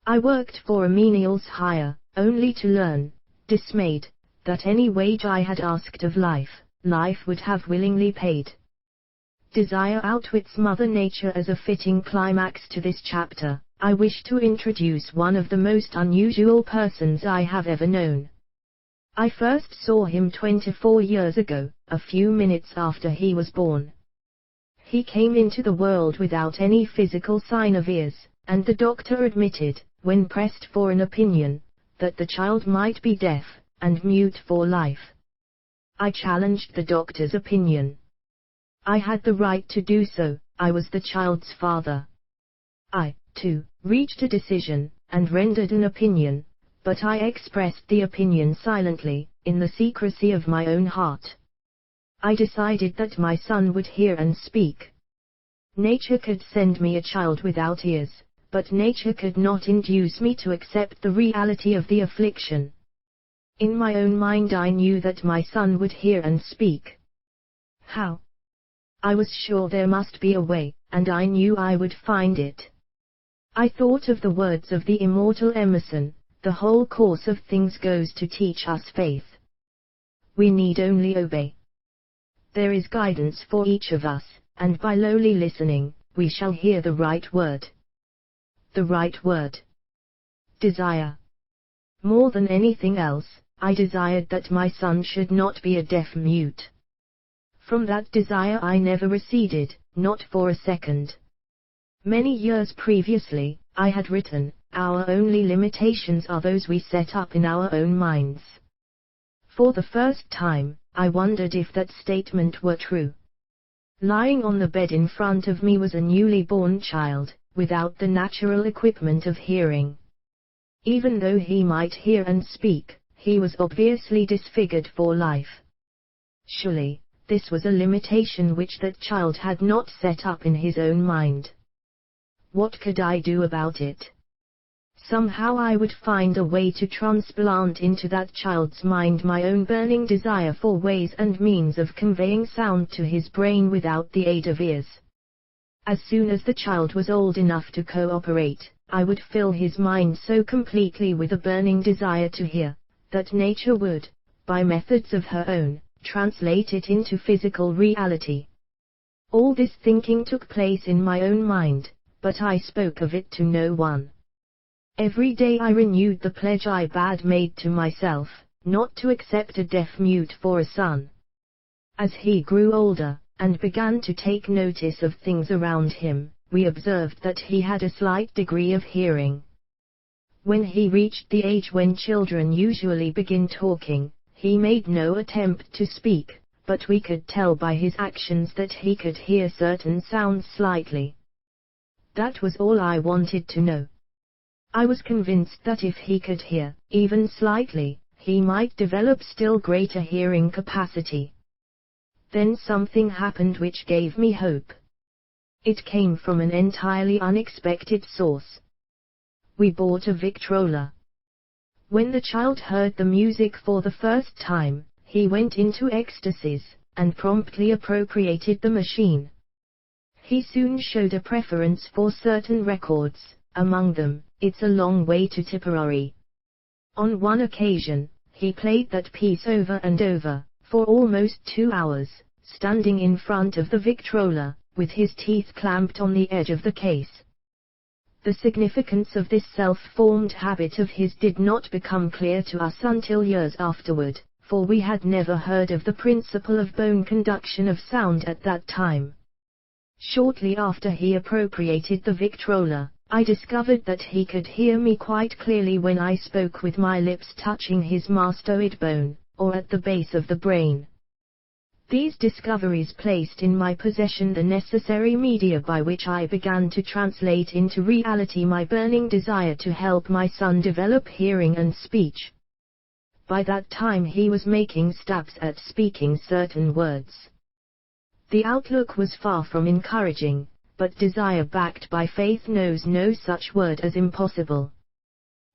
I worked for a menial's hire, only to learn, dismayed, that any wage I had asked of life, life would have willingly paid." Desire outwits Mother Nature. As a fitting climax to this chapter, I wish to introduce one of the most unusual persons I have ever known. I first saw him 24 years ago, a few minutes after he was born. He came into the world without any physical sign of ears, and the doctor admitted, when pressed for an opinion, that the child might be deaf and mute for life. I challenged the doctor's opinion. I had the right to do so. I was the child's father. I, too, reached a decision, and rendered an opinion, but I expressed the opinion silently, in the secrecy of my own heart. I decided that my son would hear and speak. Nature could send me a child without ears, but nature could not induce me to accept the reality of the affliction. In my own mind I knew that my son would hear and speak. How? I was sure there must be a way, and I knew I would find it. I thought of the words of the immortal Emerson: "The whole course of things goes to teach us faith. We need only obey." There is guidance for each of us, and by lowly listening, we shall hear the right word. The right word. Desire. More than anything else, I desired that my son should not be a deaf-mute. From that desire I never receded, not for a second. Many years previously, I had written, "Our only limitations are those we set up in our own minds." For the first time, I wondered if that statement were true. Lying on the bed in front of me was a newly born child, without the natural equipment of hearing. Even though he might hear and speak, he was obviously disfigured for life. Surely, this was a limitation which that child had not set up in his own mind. What could I do about it? Somehow I would find a way to transplant into that child's mind my own burning desire for ways and means of conveying sound to his brain without the aid of ears. As soon as the child was old enough to cooperate, I would fill his mind so completely with a burning desire to hear, that nature would, by methods of her own, translate it into physical reality. All this thinking took place in my own mind, but I spoke of it to no one. Every day I renewed the pledge I had made to myself, not to accept a deaf-mute for a son. As he grew older, and began to take notice of things around him, we observed that he had a slight degree of hearing. When he reached the age when children usually begin talking, he made no attempt to speak, but we could tell by his actions that he could hear certain sounds slightly. That was all I wanted to know. I was convinced that if he could hear, even slightly, he might develop still greater hearing capacity. Then something happened which gave me hope. It came from an entirely unexpected source. We bought a Victrola. When the child heard the music for the first time, he went into ecstasies, and promptly appropriated the machine. he soon showed a preference for certain records, among them, It's a Long Way to Tipperary. On one occasion, he played that piece over and over, for almost 2 hours, standing in front of the Victrola, with his teeth clamped on the edge of the case. The significance of this self-formed habit of his did not become clear to us until years afterward, for we had never heard of the principle of bone conduction of sound at that time. Shortly after he appropriated the Victrola, I discovered that he could hear me quite clearly when I spoke with my lips touching his mastoid bone, or at the base of the brain. These discoveries placed in my possession the necessary media by which I began to translate into reality my burning desire to help my son develop hearing and speech. By that time he was making stabs at speaking certain words. The outlook was far from encouraging, but desire backed by faith knows no such word as impossible.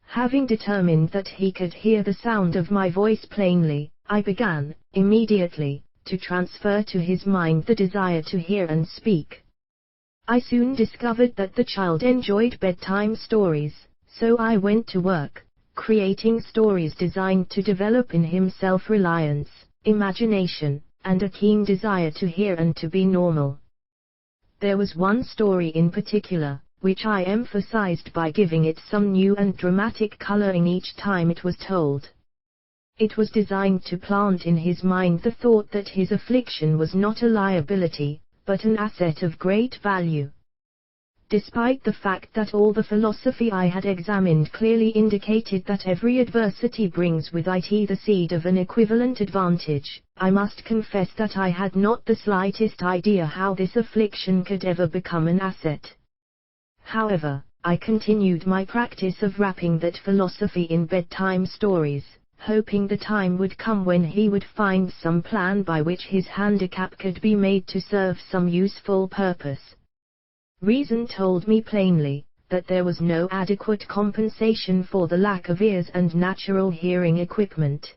Having determined that he could hear the sound of my voice plainly, I began, immediately, to transfer to his mind the desire to hear and speak. I soon discovered that the child enjoyed bedtime stories, so I went to work, creating stories designed to develop in him self-reliance, imagination, and a keen desire to hear and to be normal. There was one story in particular, which I emphasized by giving it some new and dramatic coloring each time it was told. It was designed to plant in his mind the thought that his affliction was not a liability, but an asset of great value. Despite the fact that all the philosophy I had examined clearly indicated that every adversity brings with it the seed of an equivalent advantage, I must confess that I had not the slightest idea how this affliction could ever become an asset. However, I continued my practice of wrapping that philosophy in bedtime stories, hoping the time would come when he would find some plan by which his handicap could be made to serve some useful purpose. Reason told me plainly that there was no adequate compensation for the lack of ears and natural hearing equipment.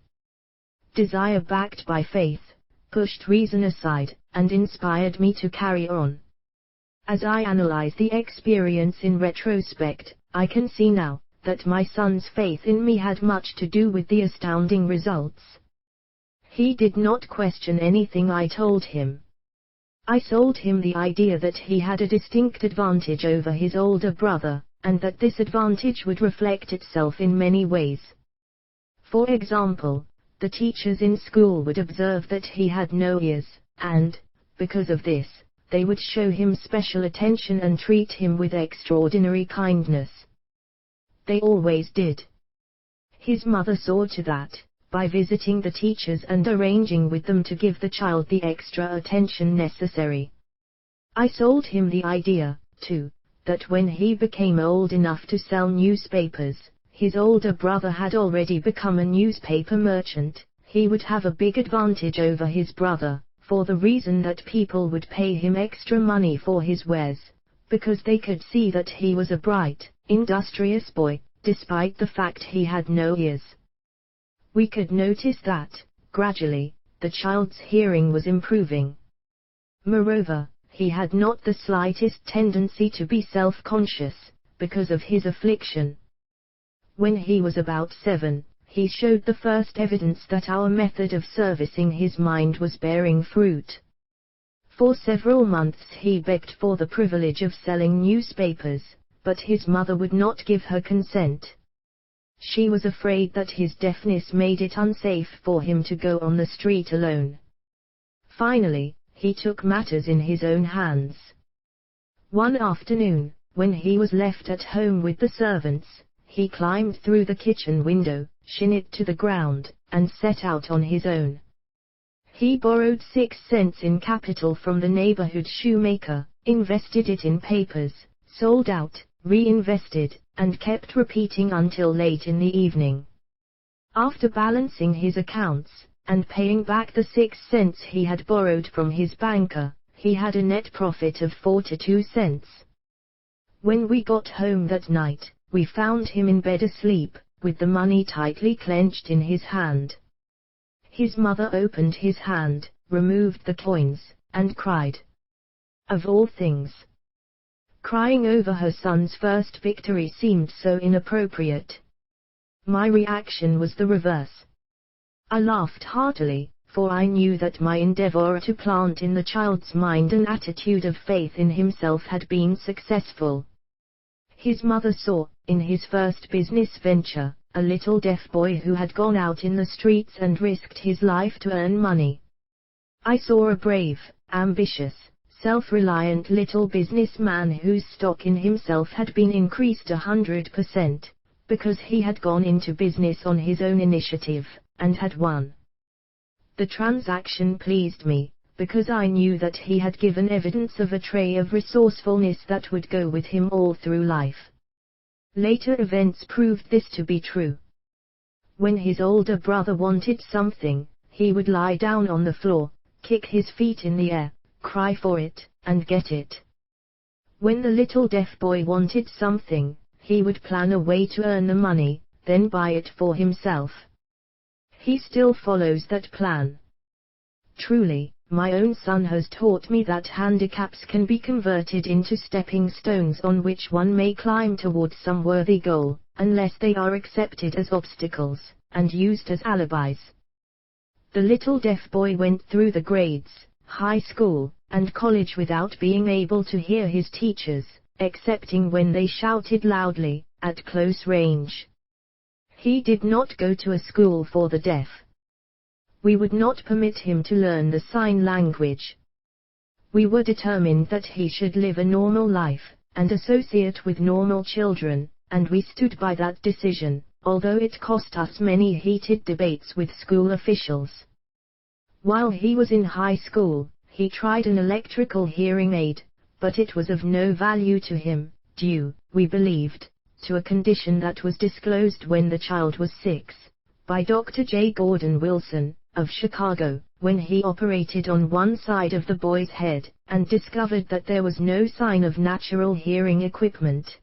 Desire backed by faith pushed reason aside, and inspired me to carry on. As I analyze the experience in retrospect, I can see now that my son's faith in me had much to do with the astounding results. He did not question anything I told him. I sold him the idea that he had a distinct advantage over his older brother, and that this advantage would reflect itself in many ways. For example, the teachers in school would observe that he had no ears, and, because of this, they would show him special attention and treat him with extraordinary kindness. They always did. His mother saw to that, by visiting the teachers and arranging with them to give the child the extra attention necessary. I sold him the idea, too, that when he became old enough to sell newspapers, his older brother had already become a newspaper merchant, he would have a big advantage over his brother, for the reason that people would pay him extra money for his wares, because they could see that he was a bright, industrious boy, despite the fact he had no ears. We could notice that, gradually, the child's hearing was improving. Moreover, he had not the slightest tendency to be self-conscious, because of his affliction. When he was about 7, he showed the first evidence that our method of servicing his mind was bearing fruit. For several months he begged for the privilege of selling newspapers, but his mother would not give her consent. She was afraid that his deafness made it unsafe for him to go on the street alone. Finally, he took matters in his own hands. One afternoon, when he was left at home with the servants, he climbed through the kitchen window, shin it to the ground, and set out on his own. He borrowed 6 cents in capital from the neighborhood shoemaker, invested it in papers, sold out, reinvested, and kept repeating until late in the evening. After balancing his accounts, and paying back the 6 cents he had borrowed from his banker, he had a net profit of 42 cents. When we got home that night, we found him in bed asleep, with the money tightly clenched in his hand. His mother opened his hand, removed the coins, and cried, Of all things, crying over her son's first victory seemed so inappropriate. My reaction was the reverse. I laughed heartily, for I knew that my endeavor to plant in the child's mind an attitude of faith in himself had been successful. His mother saw, in his first business venture, a little deaf boy who had gone out in the streets and risked his life to earn money. I saw a brave, ambitious, self-reliant little businessman whose stock in himself had been increased 100%, because he had gone into business on his own initiative, and had won. The transaction pleased me, because I knew that he had given evidence of a trait of resourcefulness that would go with him all through life. Later events proved this to be true. When his older brother wanted something, he would lie down on the floor, kick his feet in the air, cry for it, and get it. When the little deaf boy wanted something, he would plan a way to earn the money, then buy it for himself. He still follows that plan. Truly, my own son has taught me that handicaps can be converted into stepping stones on which one may climb towards some worthy goal, unless they are accepted as obstacles, and used as alibis. The little deaf boy went through the grades, high school, and college without being able to hear his teachers, excepting when they shouted loudly, at close range. He did not go to a school for the deaf. We would not permit him to learn the sign language. We were determined that he should live a normal life, and associate with normal children, and we stood by that decision, although it cost us many heated debates with school officials. While he was in high school, he tried an electrical hearing aid, but it was of no value to him, due, we believed, to a condition that was disclosed when the child was 6, by Dr. J. Gordon Wilson, of Chicago, when he operated on one side of the boy's head, and discovered that there was no sign of natural hearing equipment.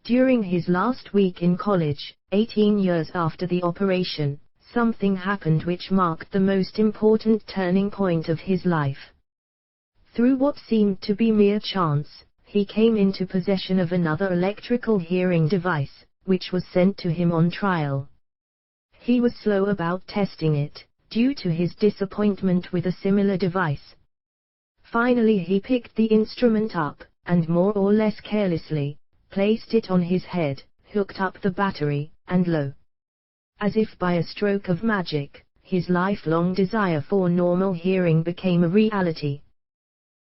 During his last week in college, 18 years after the operation, something happened which marked the most important turning point of his life. Through what seemed to be mere chance, he came into possession of another electrical hearing device, which was sent to him on trial. He was slow about testing it, due to his disappointment with a similar device. Finally he picked the instrument up, and more or less carelessly, placed it on his head, hooked up the battery, and lo! As if by a stroke of magic, his lifelong desire for normal hearing became a reality.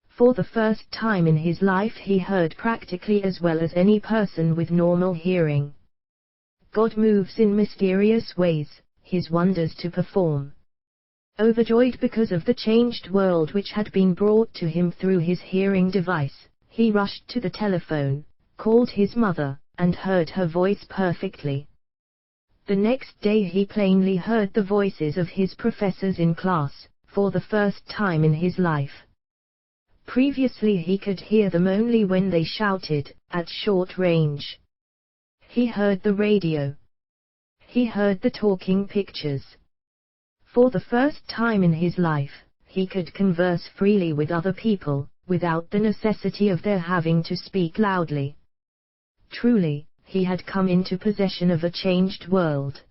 For the first time in his life he heard practically as well as any person with normal hearing. God moves in mysterious ways, his wonders to perform. Overjoyed because of the changed world which had been brought to him through his hearing device, he rushed to the telephone, called his mother, and heard her voice perfectly. The next day he plainly heard the voices of his professors in class, for the first time in his life. Previously he could hear them only when they shouted, at short range. He heard the radio. He heard the talking pictures. For the first time in his life, he could converse freely with other people, without the necessity of their having to speak loudly. Truly, he had come into possession of a changed world.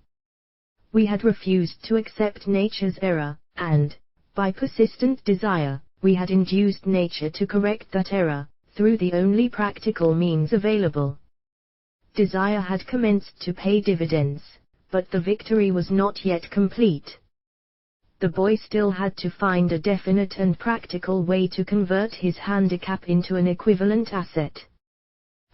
We had refused to accept nature's error, and, by persistent desire, we had induced nature to correct that error, through the only practical means available. Desire had commenced to pay dividends, but the victory was not yet complete. The boy still had to find a definite and practical way to convert his handicap into an equivalent asset.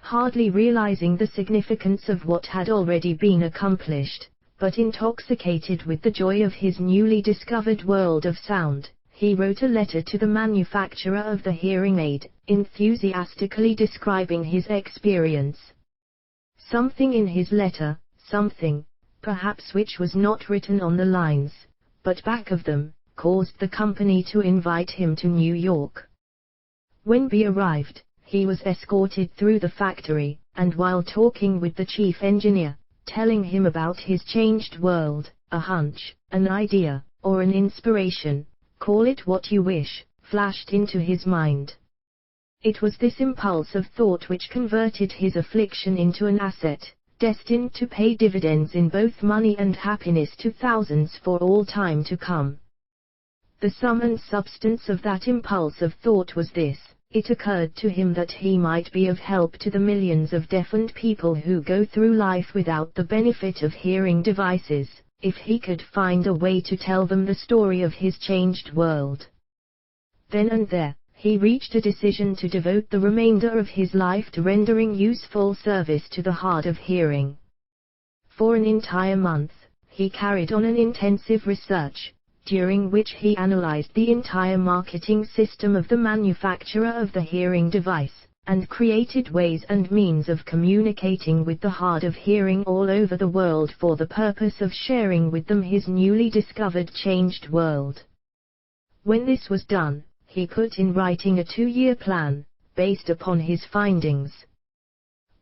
Hardly realizing the significance of what had already been accomplished, but intoxicated with the joy of his newly discovered world of sound, he wrote a letter to the manufacturer of the hearing aid, enthusiastically describing his experience. Something in his letter, something, perhaps which was not written on the lines, but back of them, caused the company to invite him to New York. When B arrived, he was escorted through the factory, and while talking with the chief engineer, telling him about his changed world, a hunch, an idea, or an inspiration, call it what you wish, flashed into his mind. It was this impulse of thought which converted his affliction into an asset, destined to pay dividends in both money and happiness to thousands for all time to come. The sum and substance of that impulse of thought was this: it occurred to him that he might be of help to the millions of deafened people who go through life without the benefit of hearing devices, if he could find a way to tell them the story of his changed world. Then and there, he reached a decision to devote the remainder of his life to rendering useful service to the hard of hearing. For an entire month, he carried on an intensive research, during which he analyzed the entire marketing system of the manufacturer of the hearing device, and created ways and means of communicating with the hard of hearing all over the world for the purpose of sharing with them his newly discovered changed world. When this was done, he put in writing a 2-year plan, based upon his findings.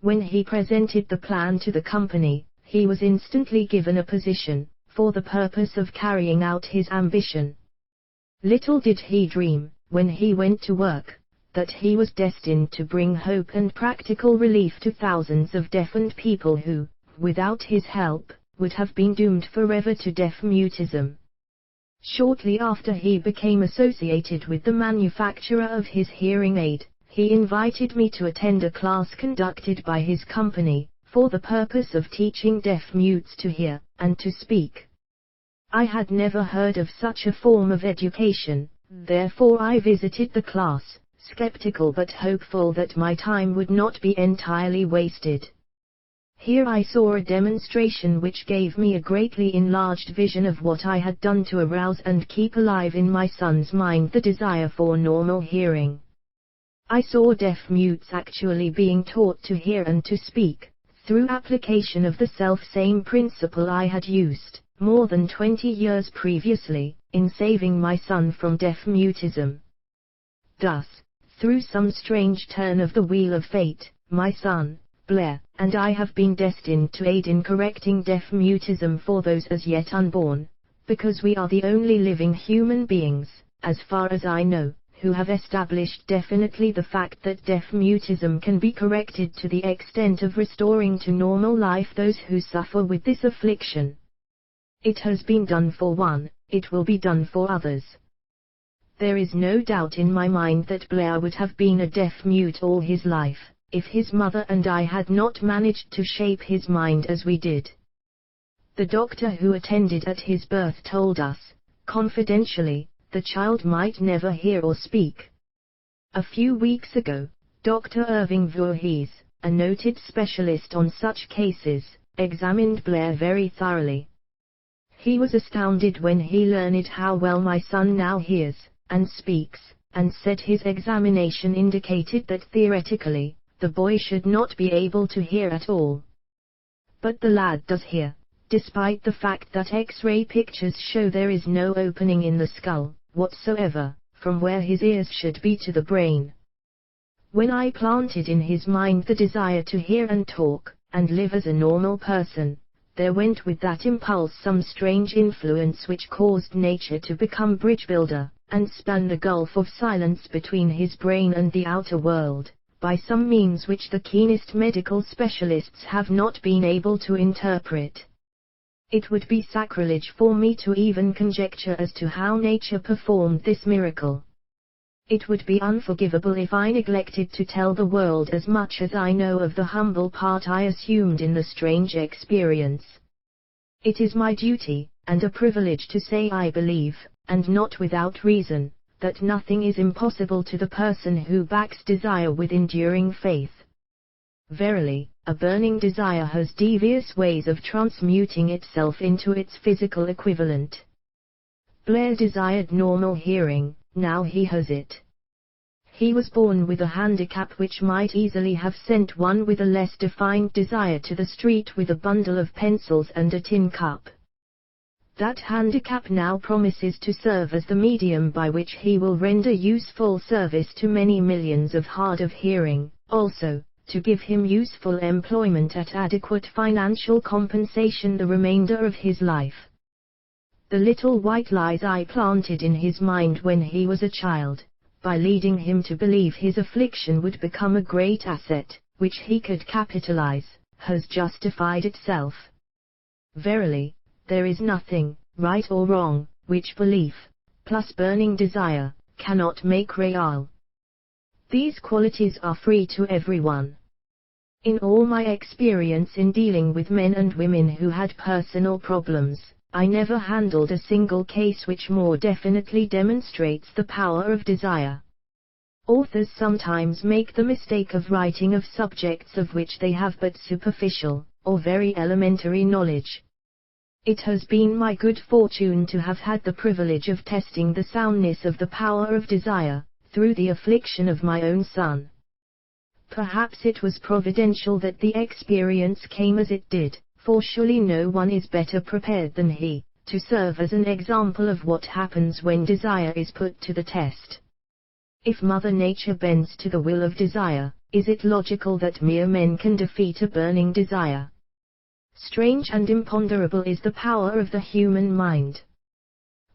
When he presented the plan to the company, he was instantly given a position, for the purpose of carrying out his ambition. Little did he dream, when he went to work, that he was destined to bring hope and practical relief to thousands of deafened people who, without his help, would have been doomed forever to deaf-mutism. Shortly after he became associated with the manufacturer of his hearing aid, he invited me to attend a class conducted by his company, for the purpose of teaching deaf-mutes to hear, and to speak. I had never heard of such a form of education, therefore I visited the class, skeptical but hopeful that my time would not be entirely wasted. Here I saw a demonstration which gave me a greatly enlarged vision of what I had done to arouse and keep alive in my son's mind the desire for normal hearing. I saw deaf-mutes actually being taught to hear and to speak, through application of the self-same principle I had used, more than 20 years previously, in saving my son from deaf-mutism. Thus, through some strange turn of the wheel of fate, my son, Blair, and I have been destined to aid in correcting deaf-mutism for those as yet unborn, because we are the only living human beings, as far as I know, who have established definitely the fact that deaf-mutism can be corrected to the extent of restoring to normal life those who suffer with this affliction. It has been done for one, it will be done for others. There is no doubt in my mind that Blair would have been a deaf-mute all his life, if his mother and I had not managed to shape his mind as we did. The doctor who attended at his birth told us, confidentially, the child might never hear or speak. A few weeks ago, Dr. Irving Voorhees, a noted specialist on such cases, examined Blair very thoroughly. He was astounded when he learned how well my son now hears and speaks, and said his examination indicated that theoretically, the boy should not be able to hear at all. But the lad does hear, despite the fact that X-ray pictures show there is no opening in the skull whatsoever, from where his ears should be to the brain. When I planted in his mind the desire to hear and talk, and live as a normal person, there went with that impulse some strange influence which caused nature to become bridge builder, and span the gulf of silence between his brain and the outer world, by some means which the keenest medical specialists have not been able to interpret. It would be sacrilege for me to even conjecture as to how nature performed this miracle. It would be unforgivable if I neglected to tell the world as much as I know of the humble part I assumed in the strange experience. It is my duty, and a privilege to say I believe, and not without reason, that nothing is impossible to the person who backs desire with enduring faith. Verily, a burning desire has devious ways of transmuting itself into its physical equivalent. Blair desired normal hearing, now he has it. He was born with a handicap which might easily have sent one with a less defined desire to the street with a bundle of pencils and a tin cup. That handicap now promises to serve as the medium by which he will render useful service to many millions of hard of hearing, also, to give him useful employment at adequate financial compensation the remainder of his life. The little white lies I planted in his mind when he was a child, by leading him to believe his affliction would become a great asset, which he could capitalize, has justified itself. Verily, there is nothing, right or wrong, which belief, plus burning desire, cannot make real. These qualities are free to everyone. In all my experience in dealing with men and women who had personal problems, I never handled a single case which more definitely demonstrates the power of desire. Authors sometimes make the mistake of writing of subjects of which they have but superficial, or very elementary knowledge. It has been my good fortune to have had the privilege of testing the soundness of the power of desire, through the affliction of my own son. Perhaps it was providential that the experience came as it did, for surely no one is better prepared than he, to serve as an example of what happens when desire is put to the test. If Mother Nature bends to the will of desire, is it logical that mere men can defeat a burning desire? Strange and imponderable is the power of the human mind.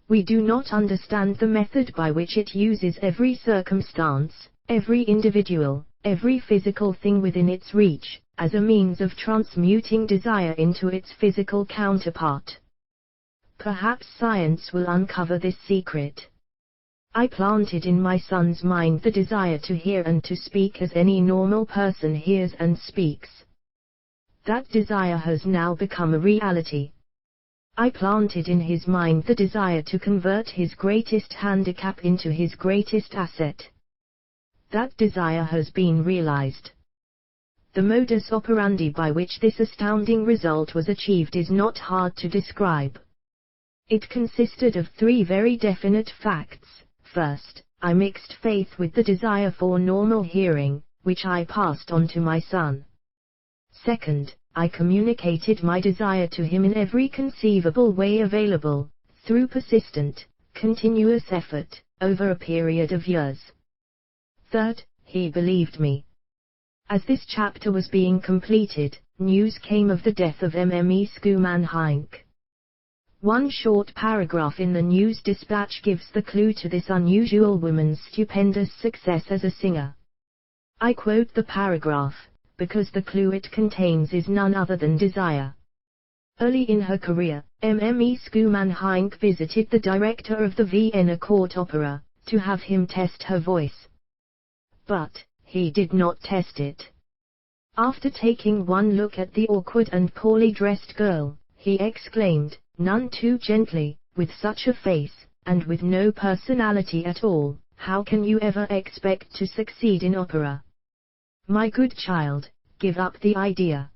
We do not understand the method by which it uses every circumstance, every individual, every physical thing within its reach, as a means of transmuting desire into its physical counterpart. Perhaps science will uncover this secret. I planted in my son's mind the desire to hear and to speak as any normal person hears and speaks. That desire has now become a reality. I planted in his mind the desire to convert his greatest handicap into his greatest asset. That desire has been realized. The modus operandi by which this astounding result was achieved is not hard to describe. It consisted of 3 very definite facts. First, I mixed faith with the desire for normal hearing, which I passed on to my son. Second, I communicated my desire to him in every conceivable way available, through persistent, continuous effort, over a period of years. Third, he believed me. As this chapter was being completed, news came of the death of Mme. Schoeman-Heinck. One short paragraph in the news dispatch gives the clue to this unusual woman's stupendous success as a singer. I quote the paragraph, because the clue it contains is none other than desire. Early in her career, Mme. Schoeman-Heinck visited the director of the Vienna Court Opera, to have him test her voice. But he did not test it. After taking one look at the awkward and poorly dressed girl, he exclaimed, none too gently, with such a face, and with no personality at all, how can you ever expect to succeed in opera? My good child, give up the idea.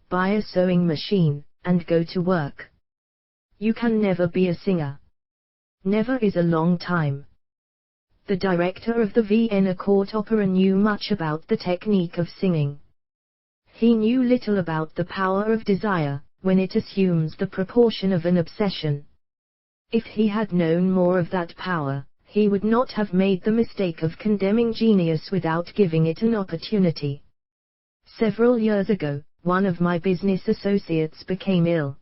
Buy a sewing machine, and go to work. You can never be a singer. Never is a long time. The director of the Vienna Court Opera knew much about the technique of singing. He knew little about the power of desire, when it assumes the proportion of an obsession. If he had known more of that power, he would not have made the mistake of condemning genius without giving it an opportunity. Several years ago, one of my business associates became ill.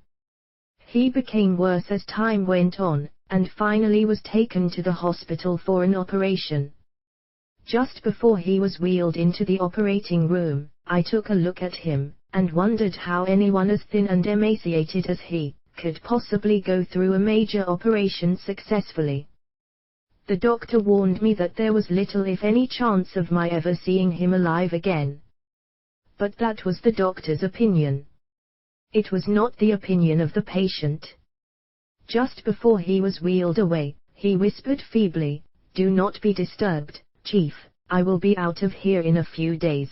He became worse as time went on, and finally was taken to the hospital for an operation. Just before he was wheeled into the operating room, I took a look at him, and wondered how anyone as thin and emaciated as he, could possibly go through a major operation successfully. The doctor warned me that there was little if any chance of my ever seeing him alive again. But that was the doctor's opinion. It was not the opinion of the patient. Just before he was wheeled away, he whispered feebly, "Do not be disturbed, Chief, I will be out of here in a few days."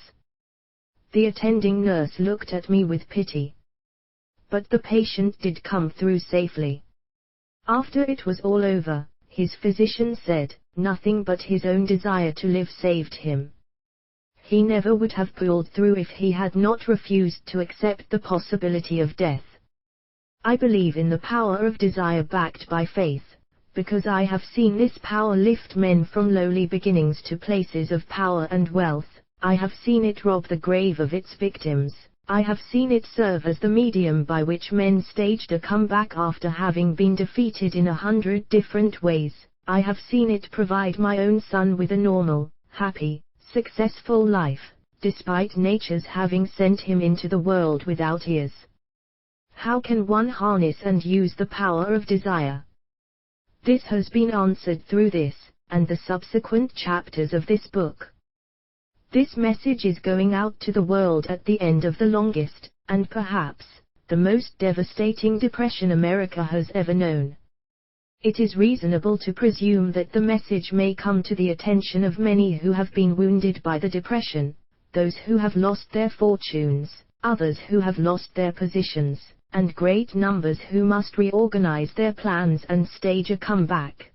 The attending nurse looked at me with pity. But the patient did come through safely. After it was all over, his physician said, nothing but his own desire to live saved him. He never would have pulled through if he had not refused to accept the possibility of death. I believe in the power of desire backed by faith, because I have seen this power lift men from lowly beginnings to places of power and wealth. I have seen it rob the grave of its victims. I have seen it serve as the medium by which men staged a comeback after having been defeated in 100 different ways, I have seen it provide my own son with a normal, happy, successful life, despite nature's having sent him into the world without ears. How can one harness and use the power of desire? This has been answered through this, and the subsequent chapters of this book. This message is going out to the world at the end of the longest, and perhaps, the most devastating depression America has ever known. It is reasonable to presume that the message may come to the attention of many who have been wounded by the depression, those who have lost their fortunes, others who have lost their positions, and great numbers who must reorganize their plans and stage a comeback.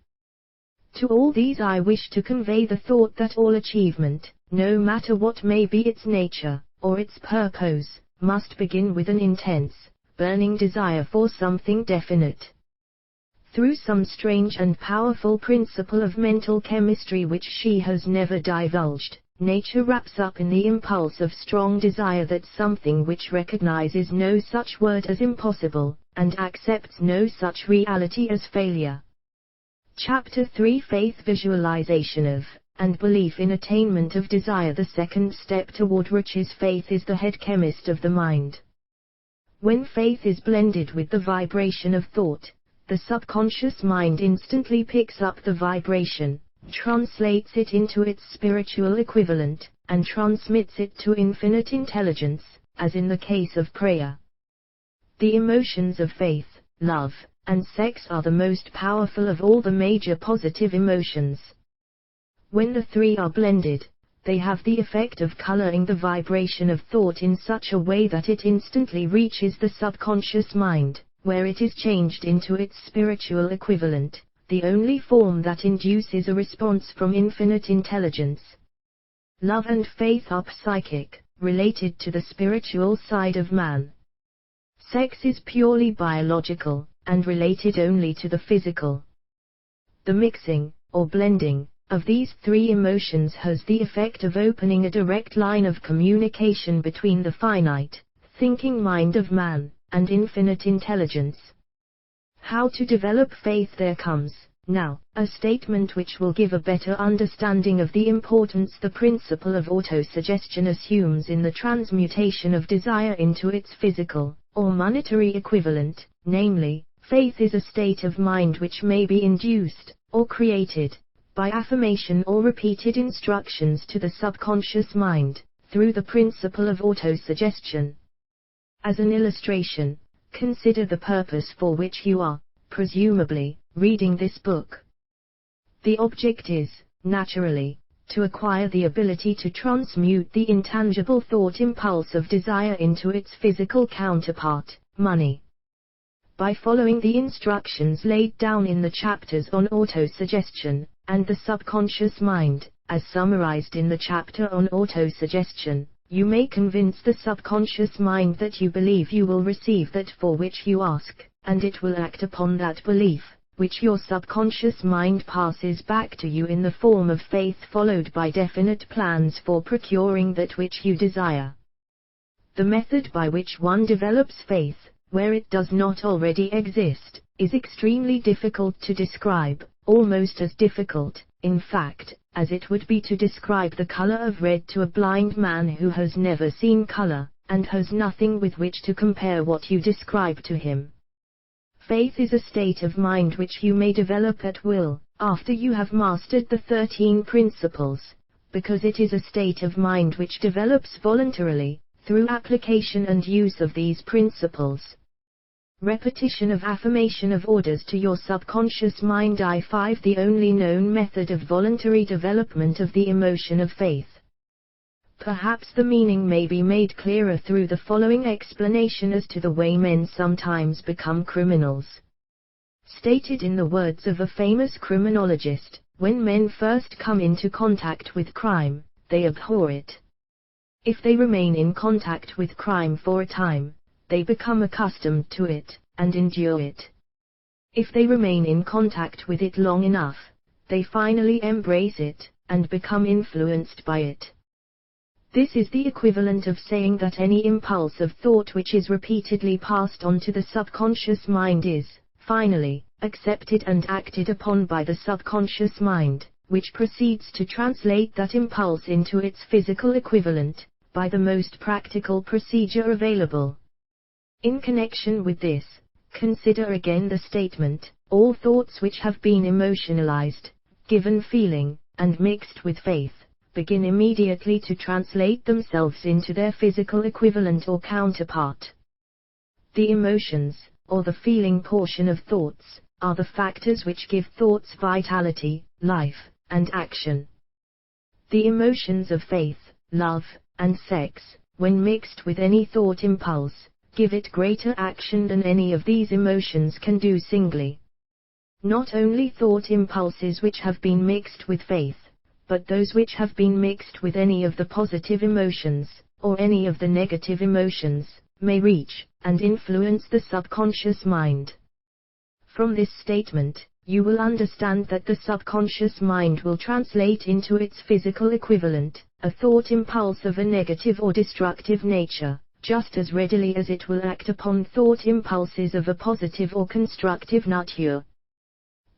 To all these I wish to convey the thought that all achievement, no matter what may be its nature, or its purpose, must begin with an intense, burning desire for something definite. Through some strange and powerful principle of mental chemistry which she has never divulged, nature wraps up in the impulse of strong desire that something which recognizes no such word as impossible, and accepts no such reality as failure. Chapter 3 Faith Visualization of, and Belief in Attainment of Desire. The second step toward riches. Faith is the head chemist of the mind. When faith is blended with the vibration of thought, the subconscious mind instantly picks up the vibration, translates it into its spiritual equivalent, and transmits it to infinite intelligence, as in the case of prayer. The emotions of faith, love, and sex are the most powerful of all the major positive emotions. When the three are blended, they have the effect of coloring the vibration of thought in such a way that it instantly reaches the subconscious mind, where it is changed into its spiritual equivalent, the only form that induces a response from infinite intelligence. Love and faith are psychic, related to the spiritual side of man. Sex is purely biological, and related only to the physical. The mixing, or blending, of these three emotions has the effect of opening a direct line of communication between the finite, thinking mind of man, and infinite intelligence. How to develop faith? There comes, now, a statement which will give a better understanding of the importance the principle of autosuggestion assumes in the transmutation of desire into its physical, or monetary equivalent, namely, faith is a state of mind which may be induced, or created, by affirmation or repeated instructions to the subconscious mind, through the principle of autosuggestion. As an illustration, consider the purpose for which you are, presumably, reading this book. The object is, naturally, to acquire the ability to transmute the intangible thought impulse of desire into its physical counterpart, money. By following the instructions laid down in the chapters on autosuggestion, and the subconscious mind, as summarized in the chapter on autosuggestion, you may convince the subconscious mind that you believe you will receive that for which you ask, and it will act upon that belief, which your subconscious mind passes back to you in the form of faith, followed by definite plans for procuring that which you desire. The method by which one develops faith, where it does not already exist, is extremely difficult to describe, almost as difficult, in fact, as it would be to describe the color of red to a blind man who has never seen color, and has nothing with which to compare what you describe to him. Faith is a state of mind which you may develop at will, after you have mastered the 13 principles, because it is a state of mind which develops voluntarily, through application and use of these principles. Repetition of affirmation of orders to your subconscious mind. I5 The only known method of voluntary development of the emotion of faith. Perhaps the meaning may be made clearer through the following explanation as to the way men sometimes become criminals. Stated in the words of a famous criminologist, when men first come into contact with crime, they abhor it. If they remain in contact with crime for a time, they become accustomed to it, and endure it. If they remain in contact with it long enough, they finally embrace it, and become influenced by it. This is the equivalent of saying that any impulse of thought which is repeatedly passed on to the subconscious mind is, finally, accepted and acted upon by the subconscious mind, which proceeds to translate that impulse into its physical equivalent, by the most practical procedure available. In connection with this, consider again the statement, all thoughts which have been emotionalized, given feeling, and mixed with faith, begin immediately to translate themselves into their physical equivalent or counterpart. The emotions, or the feeling portion of thoughts, are the factors which give thoughts vitality, life, and action. The emotions of faith, love, and sex, when mixed with any thought impulse, give it greater action than any of these emotions can do singly. Not only thought impulses which have been mixed with faith, but those which have been mixed with any of the positive emotions, or any of the negative emotions, may reach and influence the subconscious mind. From this statement, you will understand that the subconscious mind will translate into its physical equivalent a thought impulse of a negative or destructive nature, just as readily as it will act upon thought impulses of a positive or constructive nature.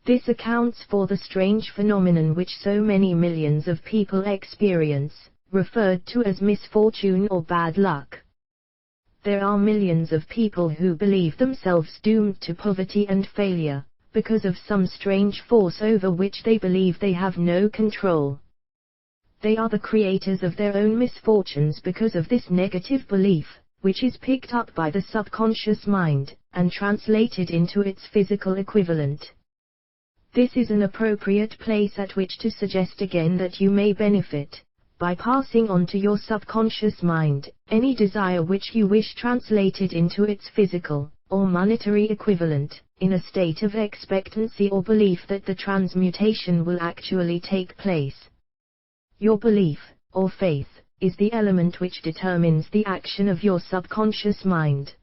This accounts for the strange phenomenon which so many millions of people experience, referred to as misfortune or bad luck. There are millions of people who believe themselves doomed to poverty and failure, because of some strange force over which they believe they have no control. They are the creators of their own misfortunes because of this negative belief, which is picked up by the subconscious mind, and translated into its physical equivalent. This is an appropriate place at which to suggest again that you may benefit, by passing on to your subconscious mind, any desire which you wish translated into its physical, or monetary equivalent, in a state of expectancy or belief that the transmutation will actually take place. Your belief, or faith, is the element which determines the action of your subconscious mind.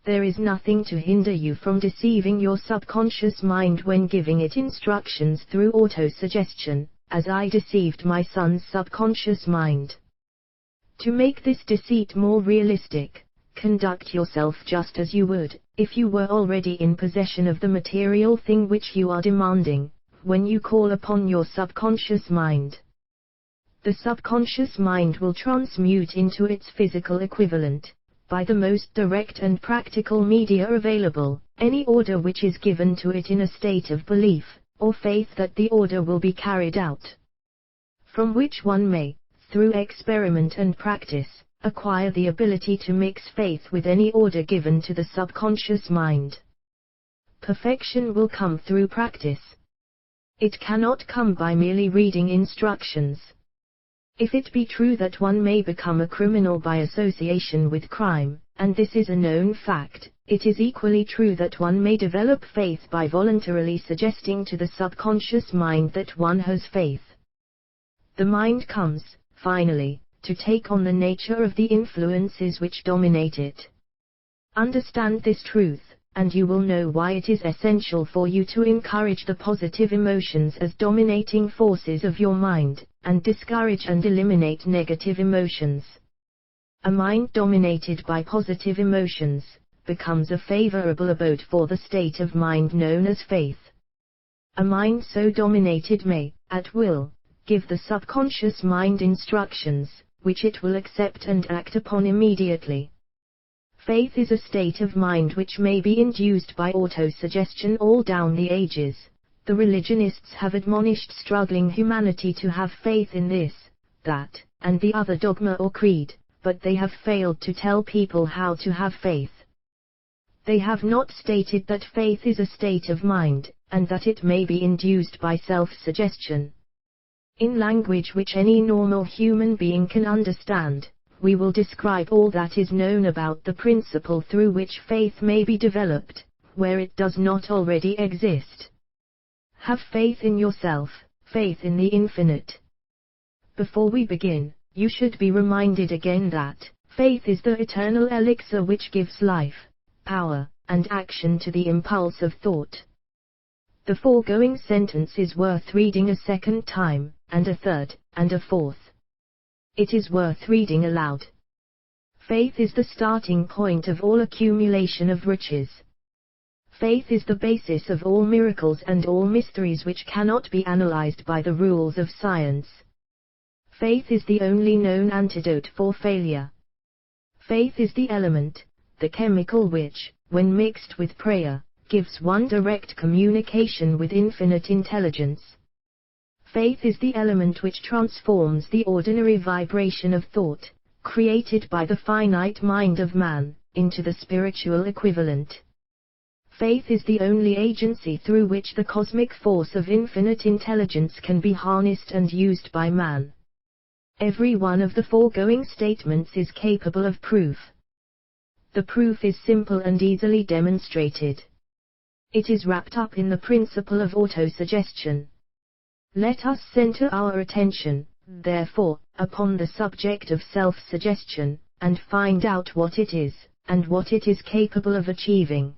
There is nothing to hinder you from deceiving your subconscious mind when giving it instructions through autosuggestion, as I deceived my son's subconscious mind. To make this deceit more realistic, conduct yourself just as you would, if you were already in possession of the material thing which you are demanding, when you call upon your subconscious mind. The subconscious mind will transmute into its physical equivalent, by the most direct and practical media available, any order which is given to it in a state of belief, or faith that the order will be carried out. From which one may, through experiment and practice, acquire the ability to mix faith with any order given to the subconscious mind. Perfection will come through practice. It cannot come by merely reading instructions. If it be true that one may become a criminal by association with crime, and this is a known fact, it is equally true that one may develop faith by voluntarily suggesting to the subconscious mind that one has faith. The mind comes, finally, to take on the nature of the influences which dominate it. Understand this truth, and you will know why it is essential for you to encourage the positive emotions as dominating forces of your mind, and discourage and eliminate negative emotions. A mind dominated by positive emotions becomes a favorable abode for the state of mind known as faith. A mind so dominated may, at will, give the subconscious mind instructions, which it will accept and act upon immediately. Faith is a state of mind which may be induced by autosuggestion all down the ages. The religionists have admonished struggling humanity to have faith in this, that, and the other dogma or creed, but they have failed to tell people how to have faith. They have not stated that faith is a state of mind, and that it may be induced by self-suggestion. In language which any normal human being can understand, we will describe all that is known about the principle through which faith may be developed, where it does not already exist. Have faith in yourself, faith in the infinite. Before we begin, you should be reminded again that faith is the eternal elixir which gives life, power, and action to the impulse of thought. The foregoing sentence is worth reading a second time, and a third, and a fourth. It is worth reading aloud. Faith is the starting point of all accumulation of riches. Faith is the basis of all miracles and all mysteries which cannot be analyzed by the rules of science. Faith is the only known antidote for failure. Faith is the element, the chemical which, when mixed with prayer, gives one direct communication with infinite intelligence. Faith is the element which transforms the ordinary vibration of thought, created by the finite mind of man, into the spiritual equivalent. Faith is the only agency through which the cosmic force of infinite intelligence can be harnessed and used by man. Every one of the foregoing statements is capable of proof. The proof is simple and easily demonstrated. It is wrapped up in the principle of autosuggestion. Let us center our attention, therefore, upon the subject of self-suggestion, and find out what it is, and what it is capable of achieving.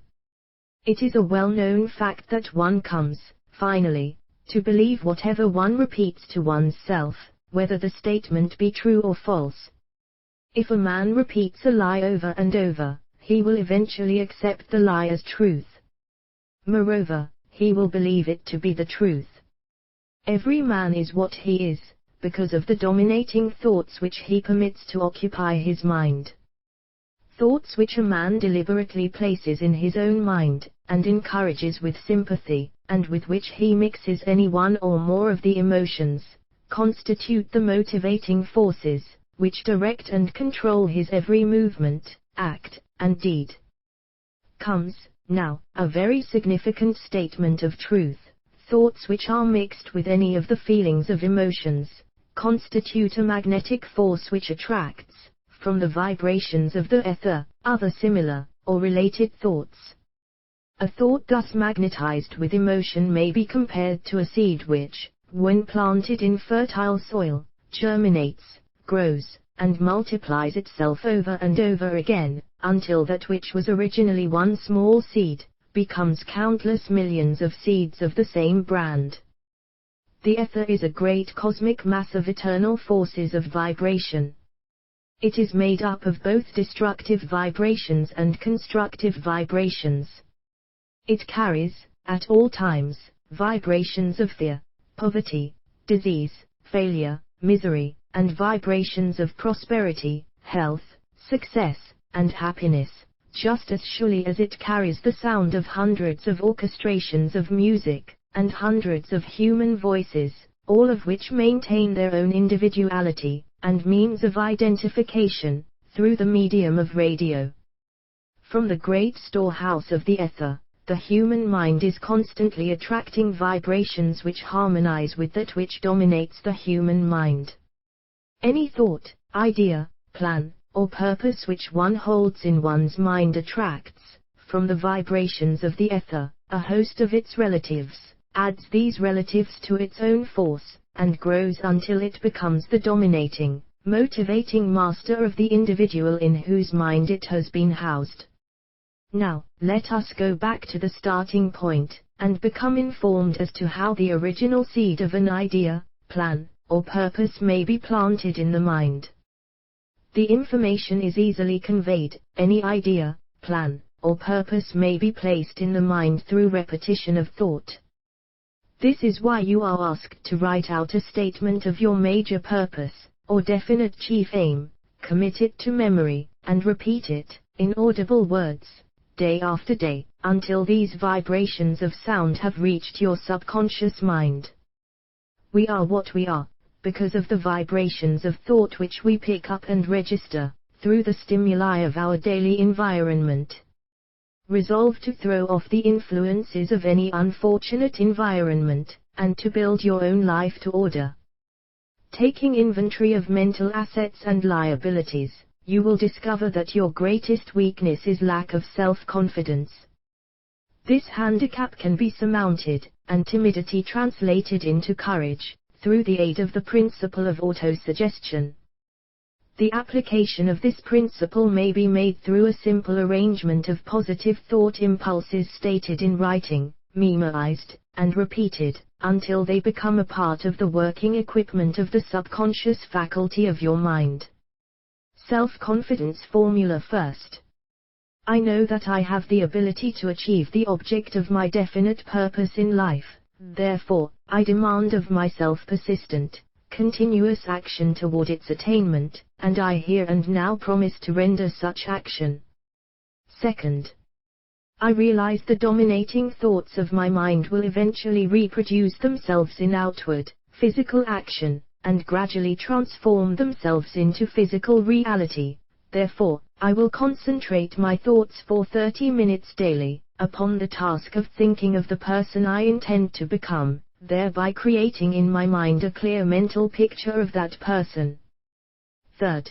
It is a well-known fact that one comes, finally, to believe whatever one repeats to oneself, whether the statement be true or false. If a man repeats a lie over and over, he will eventually accept the lie as truth. Moreover, he will believe it to be the truth. Every man is what he is, because of the dominating thoughts which he permits to occupy his mind. Thoughts which a man deliberately places in his own mind, and encourages with sympathy, and with which he mixes any one or more of the emotions, constitute the motivating forces, which direct and control his every movement, act, and deed. Comes, now, a very significant statement of truth. Thoughts which are mixed with any of the feelings of emotions, constitute a magnetic force which attracts, from the vibrations of the ether, other similar, or related thoughts. A thought thus magnetized with emotion may be compared to a seed which, when planted in fertile soil, germinates, grows, and multiplies itself over and over again, until that which was originally one small seed, becomes countless millions of seeds of the same brand. The ether is a great cosmic mass of eternal forces of vibration. It is made up of both destructive vibrations and constructive vibrations. It carries, at all times, vibrations of fear, poverty, disease, failure, misery, and vibrations of prosperity, health, success, and happiness, just as surely as it carries the sound of hundreds of orchestrations of music, and hundreds of human voices, all of which maintain their own individuality, and means of identification, through the medium of radio. From the great storehouse of the ether, the human mind is constantly attracting vibrations which harmonize with that which dominates the human mind. Any thought, idea, plan, or purpose which one holds in one's mind attracts, from the vibrations of the ether, a host of its relatives, adds these relatives to its own force, and grows until it becomes the dominating, motivating master of the individual in whose mind it has been housed. Now, let us go back to the starting point, and become informed as to how the original seed of an idea, plan, or purpose may be planted in the mind. The information is easily conveyed. Any idea, plan, or purpose may be placed in the mind through repetition of thought. This is why you are asked to write out a statement of your major purpose, or definite chief aim, commit it to memory, and repeat it, in audible words, day after day, until these vibrations of sound have reached your subconscious mind. We are what we are, because of the vibrations of thought which we pick up and register, through the stimuli of our daily environment. Resolve to throw off the influences of any unfortunate environment, and to build your own life to order. Taking inventory of mental assets and liabilities, you will discover that your greatest weakness is lack of self-confidence. This handicap can be surmounted, and timidity translated into courage, through the aid of the principle of autosuggestion. The application of this principle may be made through a simple arrangement of positive thought impulses stated in writing, memorized, and repeated, until they become a part of the working equipment of the subconscious faculty of your mind. Self-confidence formula first. I know that I have the ability to achieve the object of my definite purpose in life. Therefore, I demand of myself persistent, continuous action toward its attainment, and I here and now promise to render such action. Second, I realize the dominating thoughts of my mind will eventually reproduce themselves in outward, physical action, and gradually transform themselves into physical reality. Therefore, I will concentrate my thoughts for 30 minutes daily, upon the task of thinking of the person I intend to become, thereby creating in my mind a clear mental picture of that person. Third,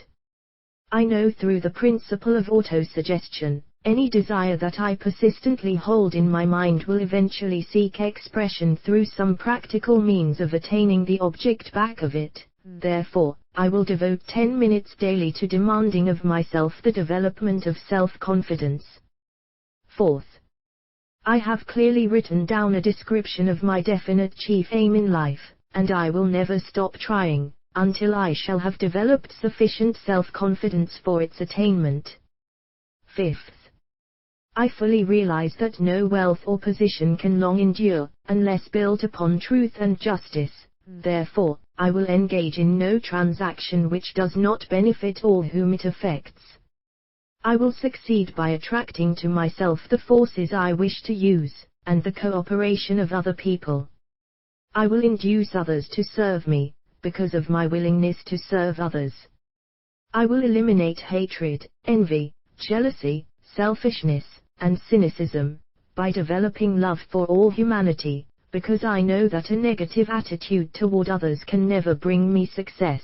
I know through the principle of autosuggestion, any desire that I persistently hold in my mind will eventually seek expression through some practical means of attaining the object back of it. Therefore, I will devote 10 minutes daily to demanding of myself the development of self-confidence. Fourth, I have clearly written down a description of my definite chief aim in life, and I will never stop trying, until I shall have developed sufficient self-confidence for its attainment. Fifth, I fully realize that no wealth or position can long endure, unless built upon truth and justice. Therefore, I will engage in no transaction which does not benefit all whom it affects. I will succeed by attracting to myself the forces I wish to use, and the cooperation of other people. I will induce others to serve me, because of my willingness to serve others. I will eliminate hatred, envy, jealousy, selfishness, and cynicism, by developing love for all humanity, because I know that a negative attitude toward others can never bring me success.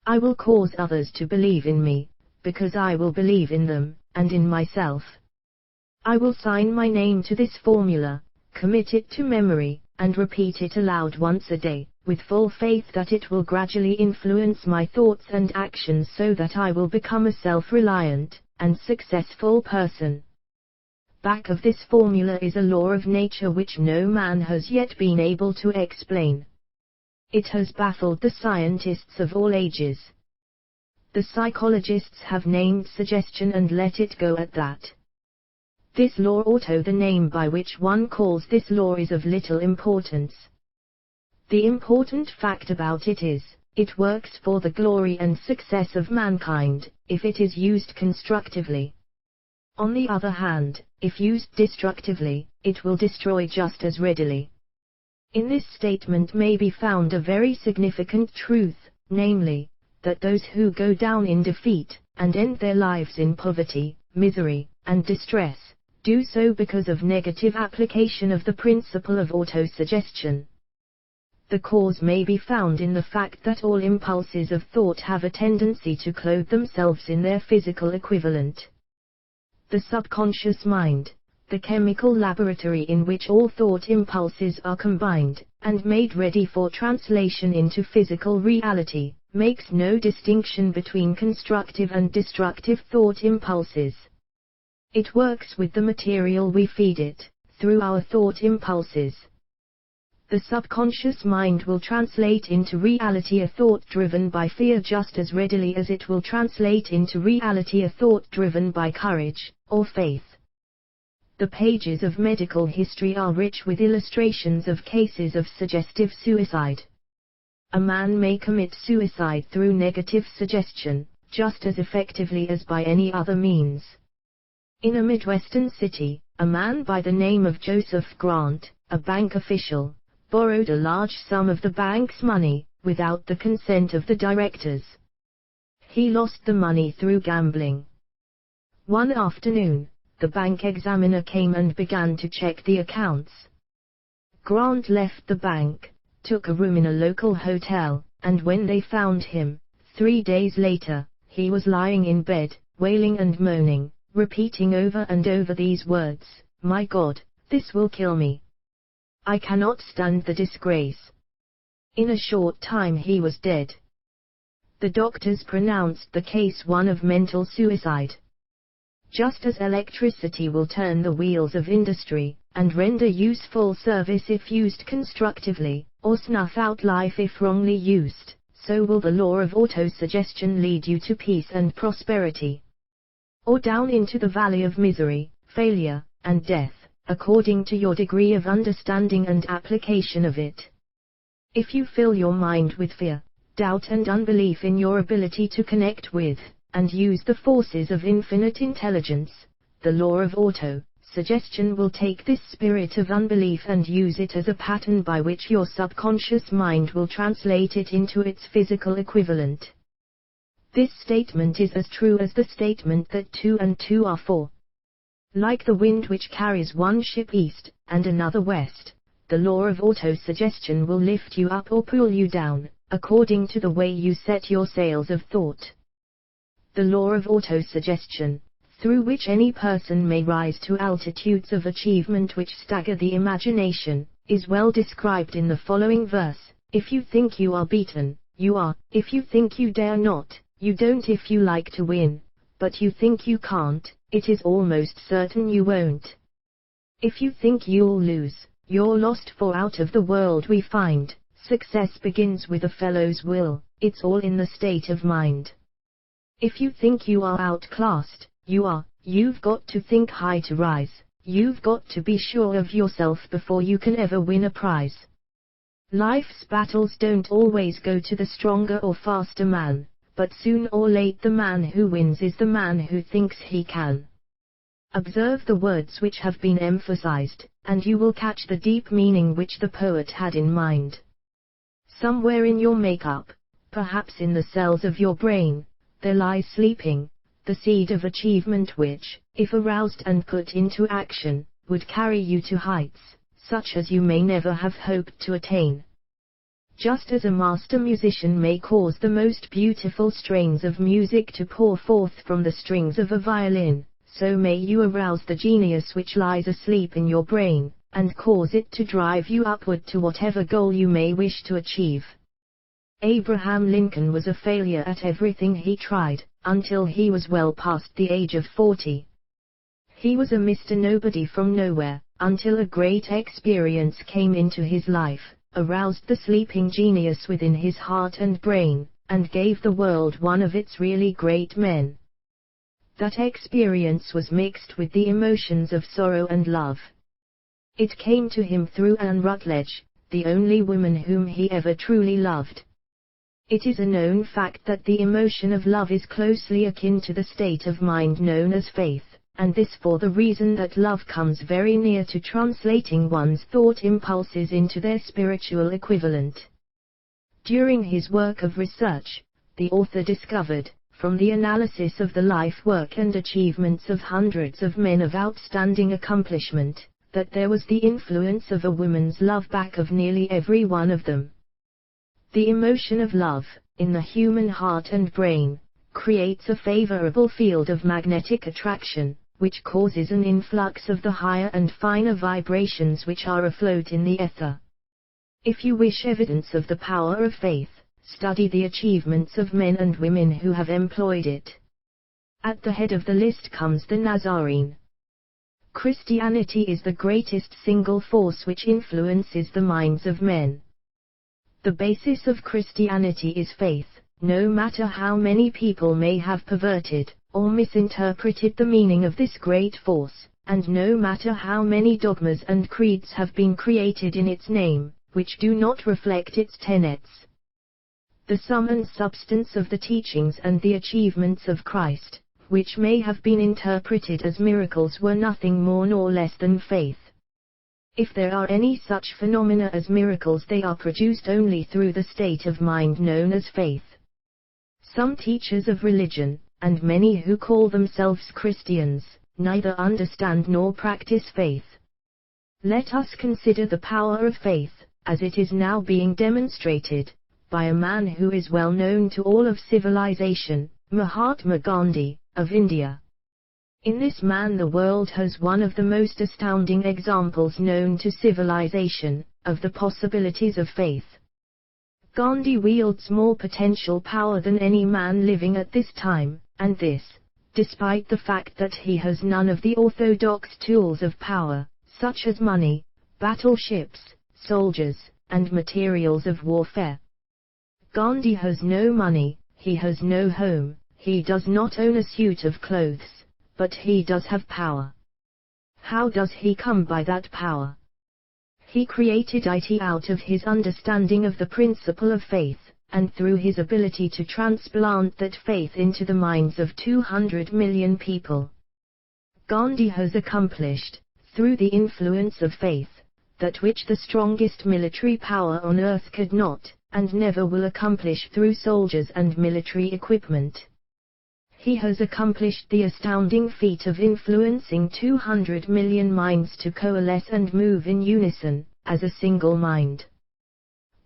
I will cause others to believe in me, because I will believe in them, and in myself. I will sign my name to this formula, commit it to memory, and repeat it aloud once a day, with full faith that it will gradually influence my thoughts and actions so that I will become a self-reliant and successful person. Back of this formula is a law of nature which no man has yet been able to explain. It has baffled the scientists of all ages. The psychologists have named suggestion and let it go at that. This law, the name by which one calls this law, is of little importance. The important fact about it is, it works for the glory and success of mankind, if it is used constructively. On the other hand, if used destructively, it will destroy just as readily. In this statement may be found a very significant truth, namely, that those who go down in defeat, and end their lives in poverty, misery, and distress, do so because of negative application of the principle of autosuggestion. The cause may be found in the fact that all impulses of thought have a tendency to clothe themselves in their physical equivalent. The subconscious mind, the chemical laboratory in which all thought impulses are combined, and made ready for translation into physical reality, makes no distinction between constructive and destructive thought impulses. It works with the material we feed it, through our thought impulses. The subconscious mind will translate into reality a thought driven by fear just as readily as it will translate into reality a thought driven by courage, or faith. The pages of medical history are rich with illustrations of cases of suggestive suicide. A man may commit suicide through negative suggestion, just as effectively as by any other means. In a Midwestern city, a man by the name of Joseph Grant, a bank official, borrowed a large sum of the bank's money, without the consent of the directors. He lost the money through gambling. One afternoon, the bank examiner came and began to check the accounts. Grant left the bank, took a room in a local hotel, and when they found him, 3 days later, he was lying in bed, wailing and moaning, repeating over and over these words, "My God, this will kill me. I cannot stand the disgrace." In a short time he was dead. The doctors pronounced the case one of mental suicide. Just as electricity will turn the wheels of industry, and render useful service if used constructively, or snuff out life if wrongly used, so will the law of autosuggestion lead you to peace and prosperity. or down into the valley of misery, failure, and death, according to your degree of understanding and application of it. If you fill your mind with fear, doubt and unbelief in your ability to connect with, and use the forces of infinite intelligence, the law of auto-suggestion will take this spirit of unbelief and use it as a pattern by which your subconscious mind will translate it into its physical equivalent. This statement is as true as the statement that 2 and 2 are 4. Like the wind which carries one ship east, and another west, the law of auto-suggestion will lift you up or pull you down, according to the way you set your sails of thought. The law of auto-suggestion, through which any person may rise to altitudes of achievement which stagger the imagination, is well described in the following verse: if you think you are beaten, you are; if you think you dare not, you don't. If you like to win, but you think you can't, it is almost certain you won't. If you think you'll lose, you're lost. For out of the world we find, success begins with a fellow's will. It's all in the state of mind. If you think you are outclassed, you are. You've got to think high to rise. You've got to be sure of yourself before you can ever win a prize. Life's battles don't always go to the stronger or faster man, but soon or late the man who wins is the man who thinks he can. Observe the words which have been emphasized, and you will catch the deep meaning which the poet had in mind. Somewhere in your makeup, perhaps in the cells of your brain, there lies sleeping the seed of achievement which, if aroused and put into action, would carry you to heights such as you may never have hoped to attain. Just as a master musician may cause the most beautiful strains of music to pour forth from the strings of a violin, so may you arouse the genius which lies asleep in your brain, and cause it to drive you upward to whatever goal you may wish to achieve. Abraham Lincoln was a failure at everything he tried, until he was well past the age of 40. He was a Mr. Nobody from nowhere, until a great experience came into his life, aroused the sleeping genius within his heart and brain, and gave the world one of its really great men. That experience was mixed with the emotions of sorrow and love. It came to him through Anne Rutledge, the only woman whom he ever truly loved. It is a known fact that the emotion of love is closely akin to the state of mind known as faith, and this for the reason that love comes very near to translating one's thought impulses into their spiritual equivalent. During his work of research, the author discovered, from the analysis of the life work and achievements of hundreds of men of outstanding accomplishment, that there was the influence of a woman's love back of nearly every one of them. The emotion of love, in the human heart and brain, creates a favorable field of magnetic attraction, which causes an influx of the higher and finer vibrations which are afloat in the ether. If you wish evidence of the power of faith, study the achievements of men and women who have employed it. At the head of the list comes the Nazarene. Christianity is the greatest single force which influences the minds of men. The basis of Christianity is faith, no matter how many people may have perverted or misinterpreted the meaning of this great force, and no matter how many dogmas and creeds have been created in its name, which do not reflect its tenets. The sum and substance of the teachings and the achievements of Christ, which may have been interpreted as miracles, were nothing more nor less than faith. If there are any such phenomena as miracles, they are produced only through the state of mind known as faith. Some teachers of religion, and many who call themselves Christians, neither understand nor practice faith. Let us consider the power of faith, as it is now being demonstrated, by a man who is well known to all of civilization, Mahatma Gandhi, of India. In this man the world has one of the most astounding examples known to civilization, of the possibilities of faith. Gandhi wields more potential power than any man living at this time, and this, despite the fact that he has none of the orthodox tools of power, such as money, battleships, soldiers, and materials of warfare. Gandhi has no money, he has no home, he does not own a suit of clothes, but he does have power. How does he come by that power? He created it out of his understanding of the principle of faith, and through his ability to transplant that faith into the minds of 200 million people. Gandhi has accomplished, through the influence of faith, that which the strongest military power on earth could not, and never will accomplish through soldiers and military equipment. He has accomplished the astounding feat of influencing 200 million minds to coalesce and move in unison, as a single mind.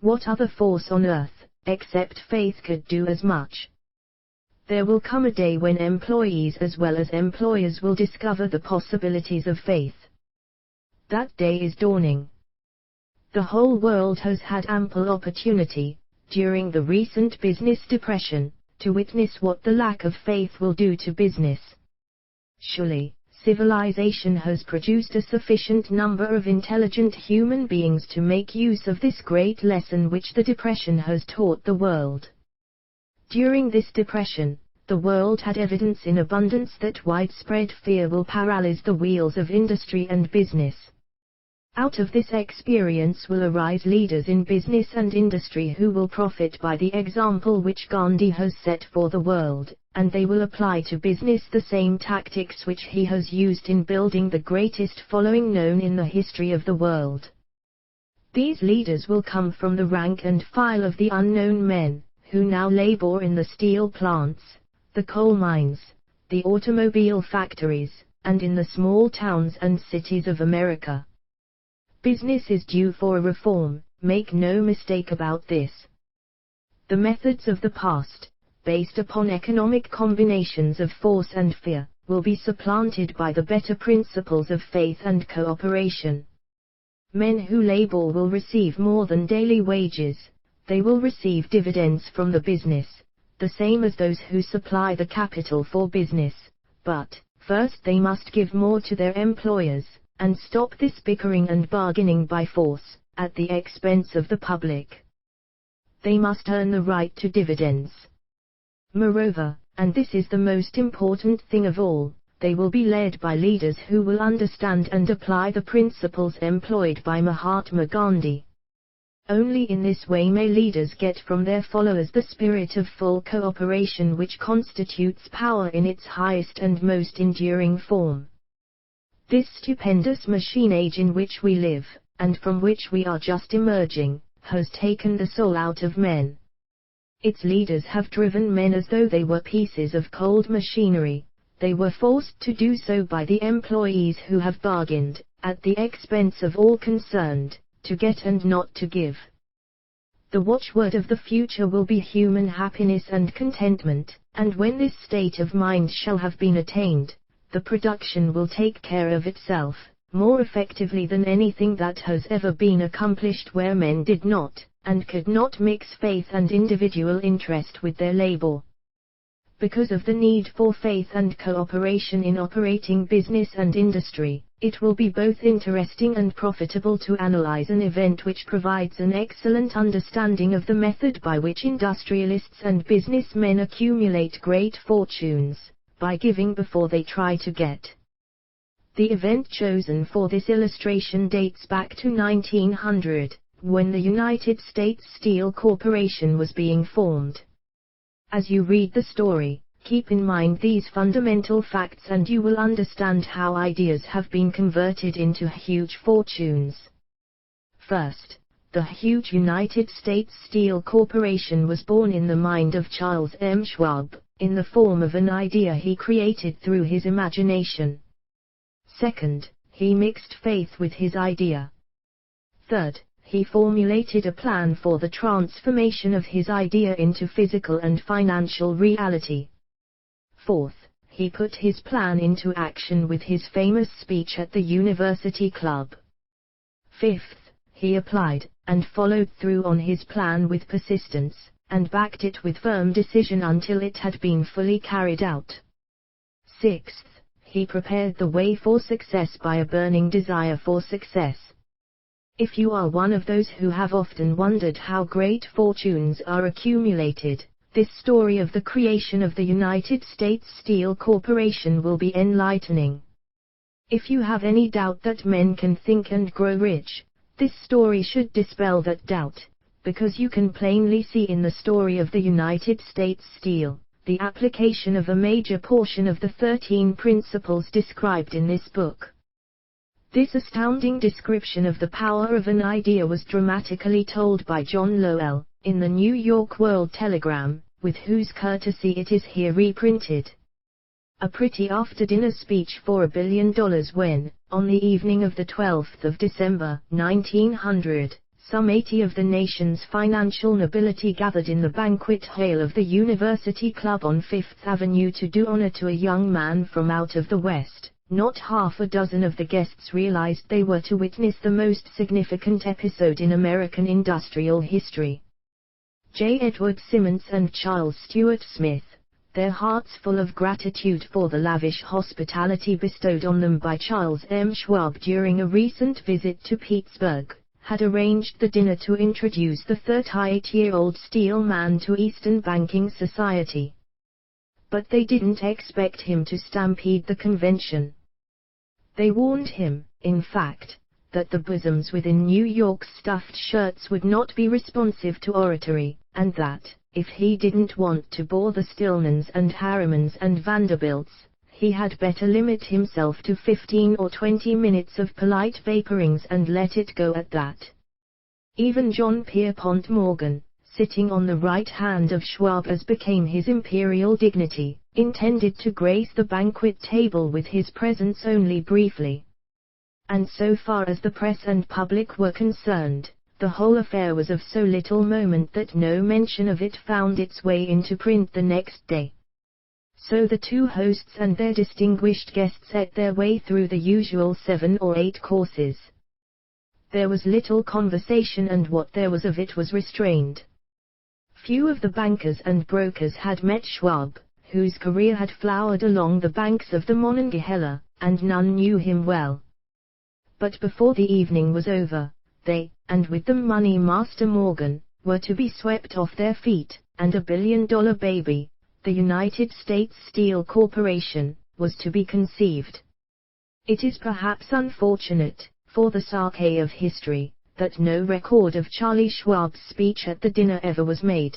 What other force on earth, except faith, could do as much? There will come a day when employees as well as employers will discover the possibilities of faith. That day is dawning. The whole world has had ample opportunity, during the recent business depression, to witness what the lack of faith will do to business. Surely, civilization has produced a sufficient number of intelligent human beings to make use of this great lesson which the depression has taught the world. During this depression, the world had evidence in abundance that widespread fear will paralyze the wheels of industry and business. Out of this experience will arise leaders in business and industry who will profit by the example which Gandhi has set for the world, and they will apply to business the same tactics which he has used in building the greatest following known in the history of the world. These leaders will come from the rank and file of the unknown men, who now labor in the steel plants, the coal mines, the automobile factories, and in the small towns and cities of America. Business is due for a reform, make no mistake about this. The methods of the past, based upon economic combinations of force and fear, will be supplanted by the better principles of faith and cooperation. Men who labor will receive more than daily wages, they will receive dividends from the business, the same as those who supply the capital for business, but, first they must give more to their employers, and stop this bickering and bargaining by force, at the expense of the public. They must earn the right to dividends. Moreover, and this is the most important thing of all, they will be led by leaders who will understand and apply the principles employed by Mahatma Gandhi. Only in this way may leaders get from their followers the spirit of full cooperation which constitutes power in its highest and most enduring form. This stupendous machine age in which we live, and from which we are just emerging, has taken the soul out of men. Its leaders have driven men as though they were pieces of cold machinery. They were forced to do so by the employees who have bargained, at the expense of all concerned, to get and not to give. The watchword of the future will be human happiness and contentment, and when this state of mind shall have been attained, the production will take care of itself, more effectively than anything that has ever been accomplished where men did not, and could not mix faith and individual interest with their labor. Because of the need for faith and cooperation in operating business and industry, it will be both interesting and profitable to analyze an event which provides an excellent understanding of the method by which industrialists and businessmen accumulate great fortunes, by giving before they try to get. The event chosen for this illustration dates back to 1900, when the United States Steel Corporation was being formed. As you read the story, keep in mind these fundamental facts and you will understand how ideas have been converted into huge fortunes. First, the huge United States Steel Corporation was born in the mind of Charles M. Schwab, in the form of an idea he created through his imagination. Second, he mixed faith with his idea. Third, he formulated a plan for the transformation of his idea into physical and financial reality. Fourth, he put his plan into action with his famous speech at the University Club. Fifth, he applied, and followed through on his plan with persistence, and backed it with firm decision until it had been fully carried out. Sixth, he prepared the way for success by a burning desire for success. If you are one of those who have often wondered how great fortunes are accumulated, this story of the creation of the United States Steel Corporation will be enlightening. If you have any doubt that men can think and grow rich, this story should dispel that doubt, because you can plainly see in the story of the United States Steel, the application of a major portion of the 13 principles described in this book. This astounding description of the power of an idea was dramatically told by John Lowell, in the New York World Telegram, with whose courtesy it is here reprinted. A pretty after-dinner speech for $1 billion when, on the evening of the 12th of December, 1900, some 80 of the nation's financial nobility gathered in the banquet hall of the University Club on Fifth Avenue to do honor to a young man from out of the West. Not half a dozen of the guests realized they were to witness the most significant episode in American industrial history. J. Edward Simmons and Charles Stuart Smith, their hearts full of gratitude for the lavish hospitality bestowed on them by Charles M. Schwab during a recent visit to Pittsburgh, had arranged the dinner to introduce the 38-year-old steel man to Eastern banking society. But they didn't expect him to stampede the convention. They warned him, in fact, that the bosoms within New York's stuffed shirts would not be responsive to oratory, and that, if he didn't want to bore the Stillmans and Harrimans and Vanderbilts, he had better limit himself to 15 or 20 minutes of polite vaporings and let it go at that. Even John Pierpont Morgan, sitting on the right hand of Schwab as became his imperial dignity, intended to grace the banquet table with his presence only briefly. And so far as the press and public were concerned, the whole affair was of so little moment that no mention of it found its way into print the next day. So the two hosts and their distinguished guests ate their way through the usual 7 or 8 courses. There was little conversation, and what there was of it was restrained. Few of the bankers and brokers had met Schwab, whose career had flowered along the banks of the Monongahela, and none knew him well. But before the evening was over, they, and with them Money Master Morgan, were to be swept off their feet, and $1 billion baby, the United States Steel Corporation, was to be conceived. It is perhaps unfortunate, for the sake of history, that no record of Charlie Schwab's speech at the dinner ever was made.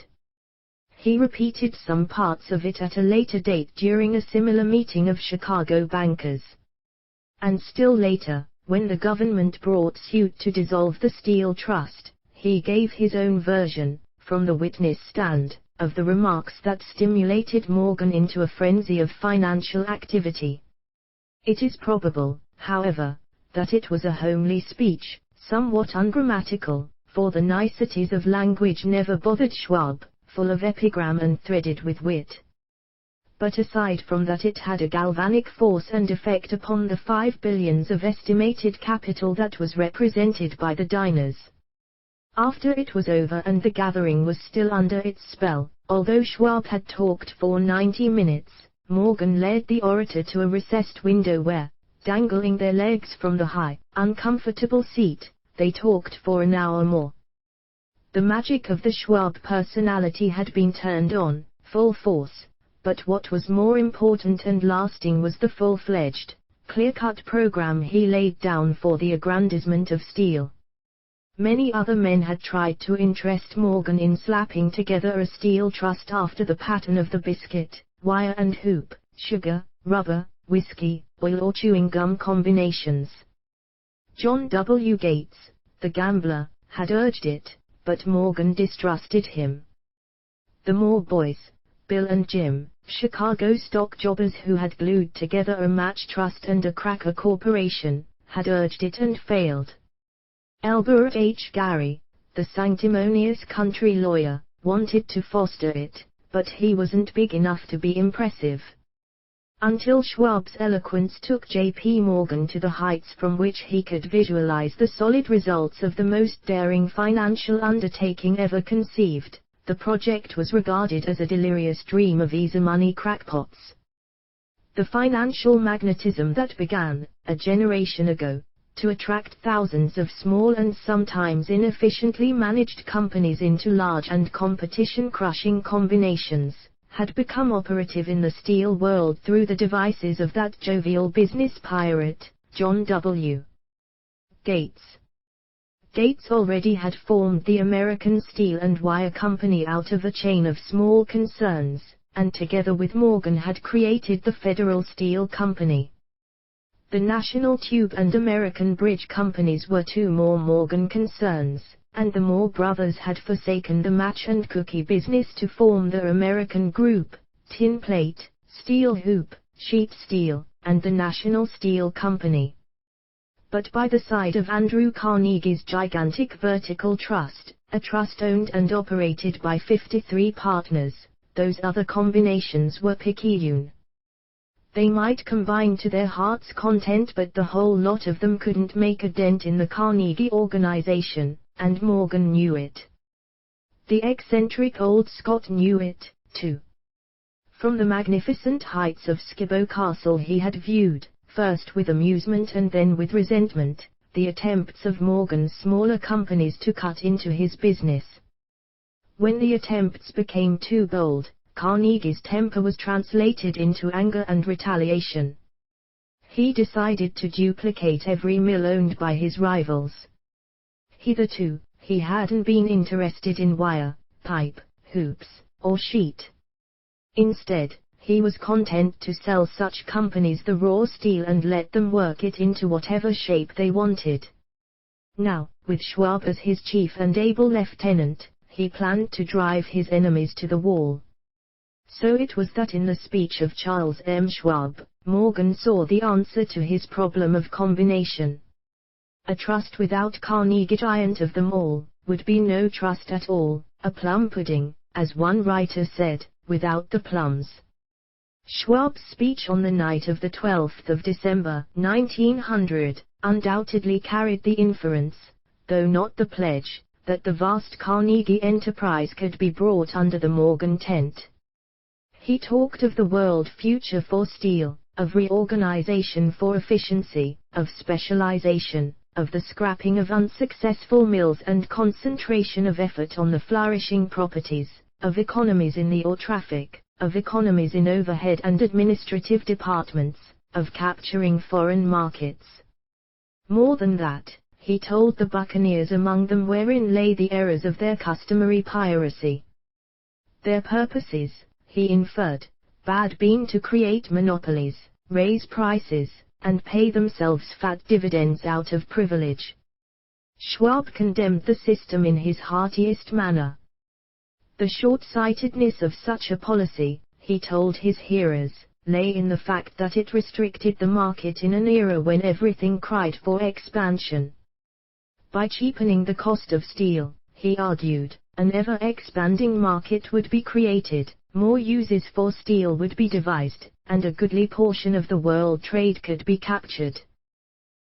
He repeated some parts of it at a later date during a similar meeting of Chicago bankers. And still later, when the government brought suit to dissolve the Steel Trust, he gave his own version, from the witness stand, of the remarks that stimulated Morgan into a frenzy of financial activity. It is probable, however, that it was a homely speech, somewhat ungrammatical, for the niceties of language never bothered Schwab, full of epigram and threaded with wit. But aside from that, it had a galvanic force and effect upon the $5 billion of estimated capital that was represented by the diners. After it was over and the gathering was still under its spell, although Schwab had talked for 90 minutes, Morgan led the orator to a recessed window where, dangling their legs from the high, uncomfortable seat, they talked for an hour more. The magic of the Schwab personality had been turned on, full force, but what was more important and lasting was the full-fledged, clear-cut program he laid down for the aggrandizement of steel. Many other men had tried to interest Morgan in slapping together a steel trust after the pattern of the biscuit, wire and hoop, sugar, rubber, whiskey, oil or chewing gum combinations. John W. Gates, the gambler, had urged it, but Morgan distrusted him. The Moore boys, Bill and Jim, Chicago stock jobbers who had glued together a match trust and a cracker corporation, had urged it and failed. Albert H. Gary, the sanctimonious country lawyer, wanted to foster it, but he wasn't big enough to be impressive. Until Schwab's eloquence took J.P. Morgan to the heights from which he could visualize the solid results of the most daring financial undertaking ever conceived, the project was regarded as a delirious dream of easy money crackpots. The financial magnetism that began, a generation ago, to attract thousands of small and sometimes inefficiently managed companies into large and competition-crushing combinations, had become operative in the steel world through the devices of that jovial business pirate, John W. Gates. Gates already had formed the American Steel and Wire Company out of a chain of small concerns, and together with Morgan had created the Federal Steel Company. The National Tube and American Bridge Companies were two more Morgan concerns, and the Moore brothers had forsaken the match and cookie business to form the American Group, Tin Plate, Steel Hoop, Sheet Steel, and the National Steel Company. But by the side of Andrew Carnegie's gigantic vertical trust, a trust owned and operated by 53 partners, those other combinations were picayune. They might combine to their heart's content, but the whole lot of them couldn't make a dent in the Carnegie organization, and Morgan knew it. The eccentric old Scot knew it, too. From the magnificent heights of Skibo Castle he had viewed, first with amusement and then with resentment, the attempts of Morgan's smaller companies to cut into his business. When the attempts became too bold, Carnegie's temper was translated into anger and retaliation. He decided to duplicate every mill owned by his rivals. Hitherto, he hadn't been interested in wire, pipe, hoops, or sheet. Instead, he was content to sell such companies the raw steel and let them work it into whatever shape they wanted. Now, with Schwab as his chief and able lieutenant, he planned to drive his enemies to the wall. So it was that in the speech of Charles M. Schwab, Morgan saw the answer to his problem of combination. A trust without Carnegie, giant of them all, would be no trust at all, a plum pudding, as one writer said, without the plums. Schwab's speech on the night of the 12th of December, 1900, undoubtedly carried the inference, though not the pledge, that the vast Carnegie enterprise could be brought under the Morgan tent. He talked of the world future for steel, of reorganization for efficiency, of specialization, of the scrapping of unsuccessful mills and concentration of effort on the flourishing properties, of economies in the ore traffic, of economies in overhead and administrative departments, of capturing foreign markets. More than that, he told the buccaneers among them wherein lay the errors of their customary piracy. Their purposes, he inferred, bad been to create monopolies, raise prices, and pay themselves fat dividends out of privilege. Schwab condemned the system in his heartiest manner. The short-sightedness of such a policy, he told his hearers, lay in the fact that it restricted the market in an era when everything cried for expansion. By cheapening the cost of steel, he argued, an ever-expanding market would be created, more uses for steel would be devised, and a goodly portion of the world trade could be captured.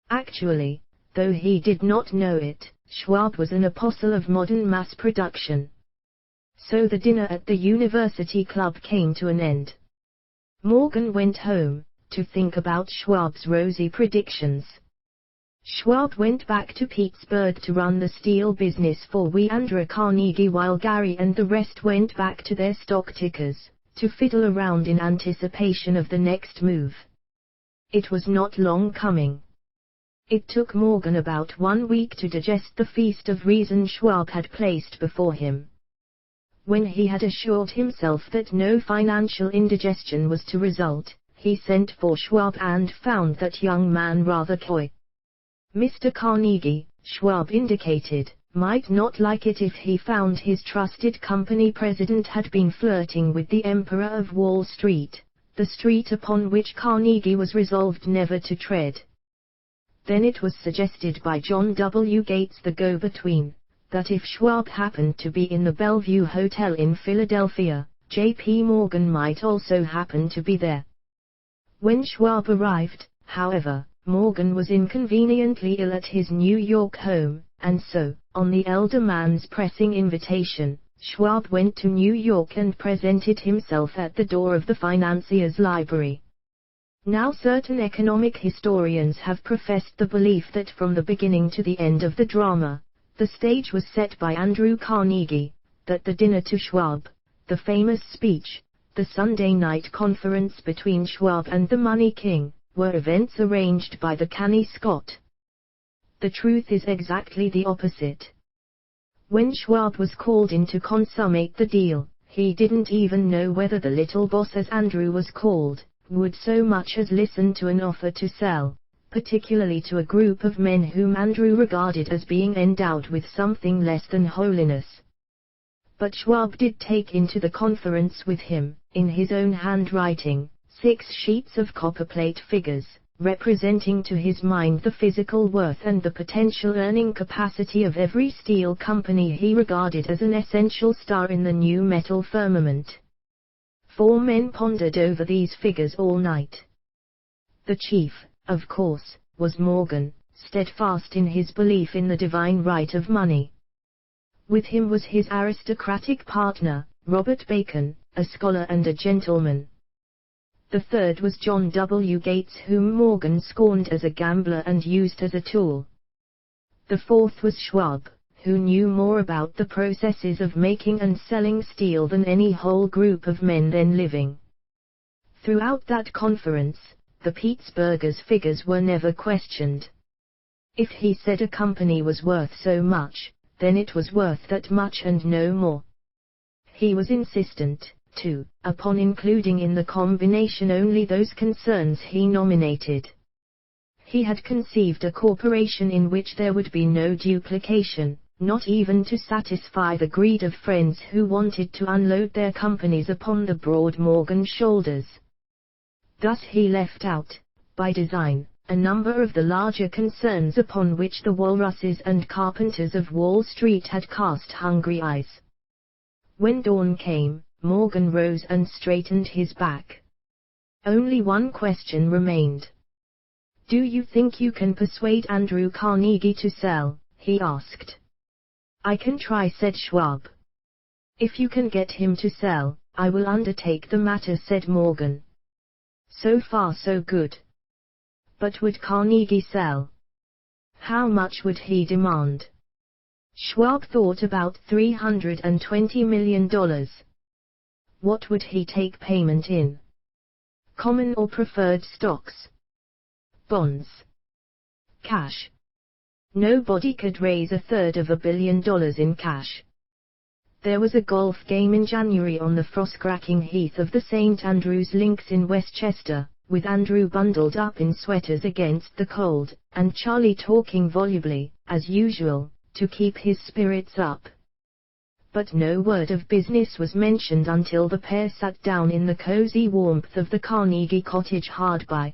Actually, though he did not know it, Schwab was an apostle of modern mass production. So the dinner at the University Club came to an end. Morgan went home, to think about Schwab's rosy predictions. Schwab went back to Pittsburgh to run the steel business for Andrew Carnegie, while Gary and the rest went back to their stock tickers, to fiddle around in anticipation of the next move. It was not long coming. It took Morgan about 1 week to digest the feast of reason Schwab had placed before him. When he had assured himself that no financial indigestion was to result, he sent for Schwab and found that young man rather coy. Mr. Carnegie, Schwab indicated, might not like it if he found his trusted company president had been flirting with the Emperor of Wall Street, the street upon which Carnegie was resolved never to tread. Then it was suggested by John W. Gates, the go-between, that if Schwab happened to be in the Bellevue Hotel in Philadelphia, J.P. Morgan might also happen to be there. When Schwab arrived, however, Morgan was inconveniently ill at his New York home, and so, on the elder man's pressing invitation, Schwab went to New York and presented himself at the door of the financier's library. Now certain economic historians have professed the belief that from the beginning to the end of the drama, the stage was set by Andrew Carnegie, that the dinner to Schwab, the famous speech, the Sunday night conference between Schwab and the Money King, were events arranged by the canny Scot. The truth is exactly the opposite. When Schwab was called in to consummate the deal, he didn't even know whether the little boss, as Andrew was called, would so much as listen to an offer to sell, particularly to a group of men whom Andrew regarded as being endowed with something less than holiness. But Schwab did take into the conference with him, in his own handwriting, 6 sheets of copperplate figures, representing to his mind the physical worth and the potential earning capacity of every steel company he regarded as an essential star in the new metal firmament. 4 men pondered over these figures all night. The chief, of course, was Morgan, steadfast in his belief in the divine right of money. With him was his aristocratic partner, Robert Bacon, a scholar and a gentleman. The third was John W. Gates, whom Morgan scorned as a gambler and used as a tool. The fourth was Schwab, who knew more about the processes of making and selling steel than any whole group of men then living. Throughout that conference, the Pittsburghers' figures were never questioned. If he said a company was worth so much, then it was worth that much and no more. He was insistent, too, upon including in the combination only those concerns he nominated. He had conceived a corporation in which there would be no duplication, not even to satisfy the greed of friends who wanted to unload their companies upon the broad Morgan shoulders. Thus he left out, by design, a number of the larger concerns upon which the walruses and carpenters of Wall Street had cast hungry eyes. When dawn came, Morgan rose and straightened his back. Only one question remained. "Do you think you can persuade Andrew Carnegie to sell?" he asked. "I can try," said Schwab. "If you can get him to sell, I will undertake the matter," said Morgan. So far so good. But would Carnegie sell? How much would he demand? Schwab thought about $320 million. What would he take payment in? Common or preferred stocks? Bonds? Cash? Nobody could raise $350 million in cash. There was a golf game in January on the frost-cracking heath of the St. Andrew's Links in Westchester, with Andrew bundled up in sweaters against the cold, and Charlie talking volubly, as usual, to keep his spirits up. But no word of business was mentioned until the pair sat down in the cozy warmth of the Carnegie cottage hard by.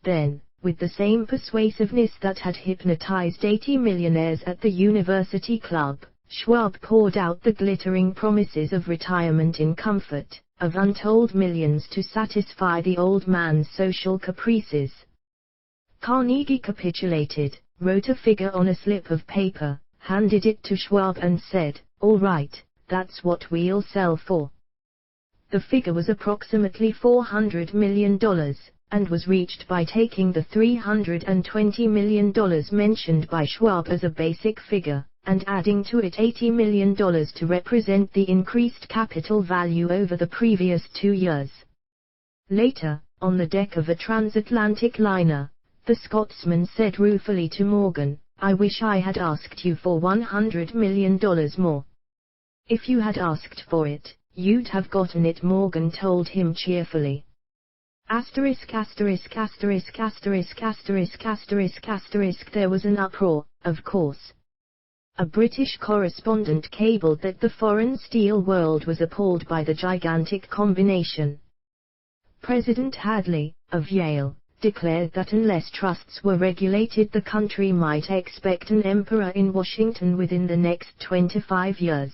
Then, with the same persuasiveness that had hypnotized 80 millionaires at the University Club, Schwab poured out the glittering promises of retirement in comfort, of untold millions to satisfy the old man's social caprices. Carnegie capitulated, wrote a figure on a slip of paper, handed it to Schwab and said, "All right, that's what we'll sell for." The figure was approximately $400 million, and was reached by taking the $320 million mentioned by Schwab as a basic figure, and adding to it $80 million to represent the increased capital value over the previous 2 years. Later, on the deck of a transatlantic liner, the Scotsman said ruefully to Morgan, "I wish I had asked you for $100 million more." "If you had asked for it, you'd have gotten it," Morgan told him cheerfully. Asterisk asterisk asterisk asterisk asterisk asterisk asterisk. There was an uproar, of course. A British correspondent cabled that the foreign steel world was appalled by the gigantic combination. President Hadley, of Yale, declared that unless trusts were regulated, the country might expect an emperor in Washington within the next 25 years.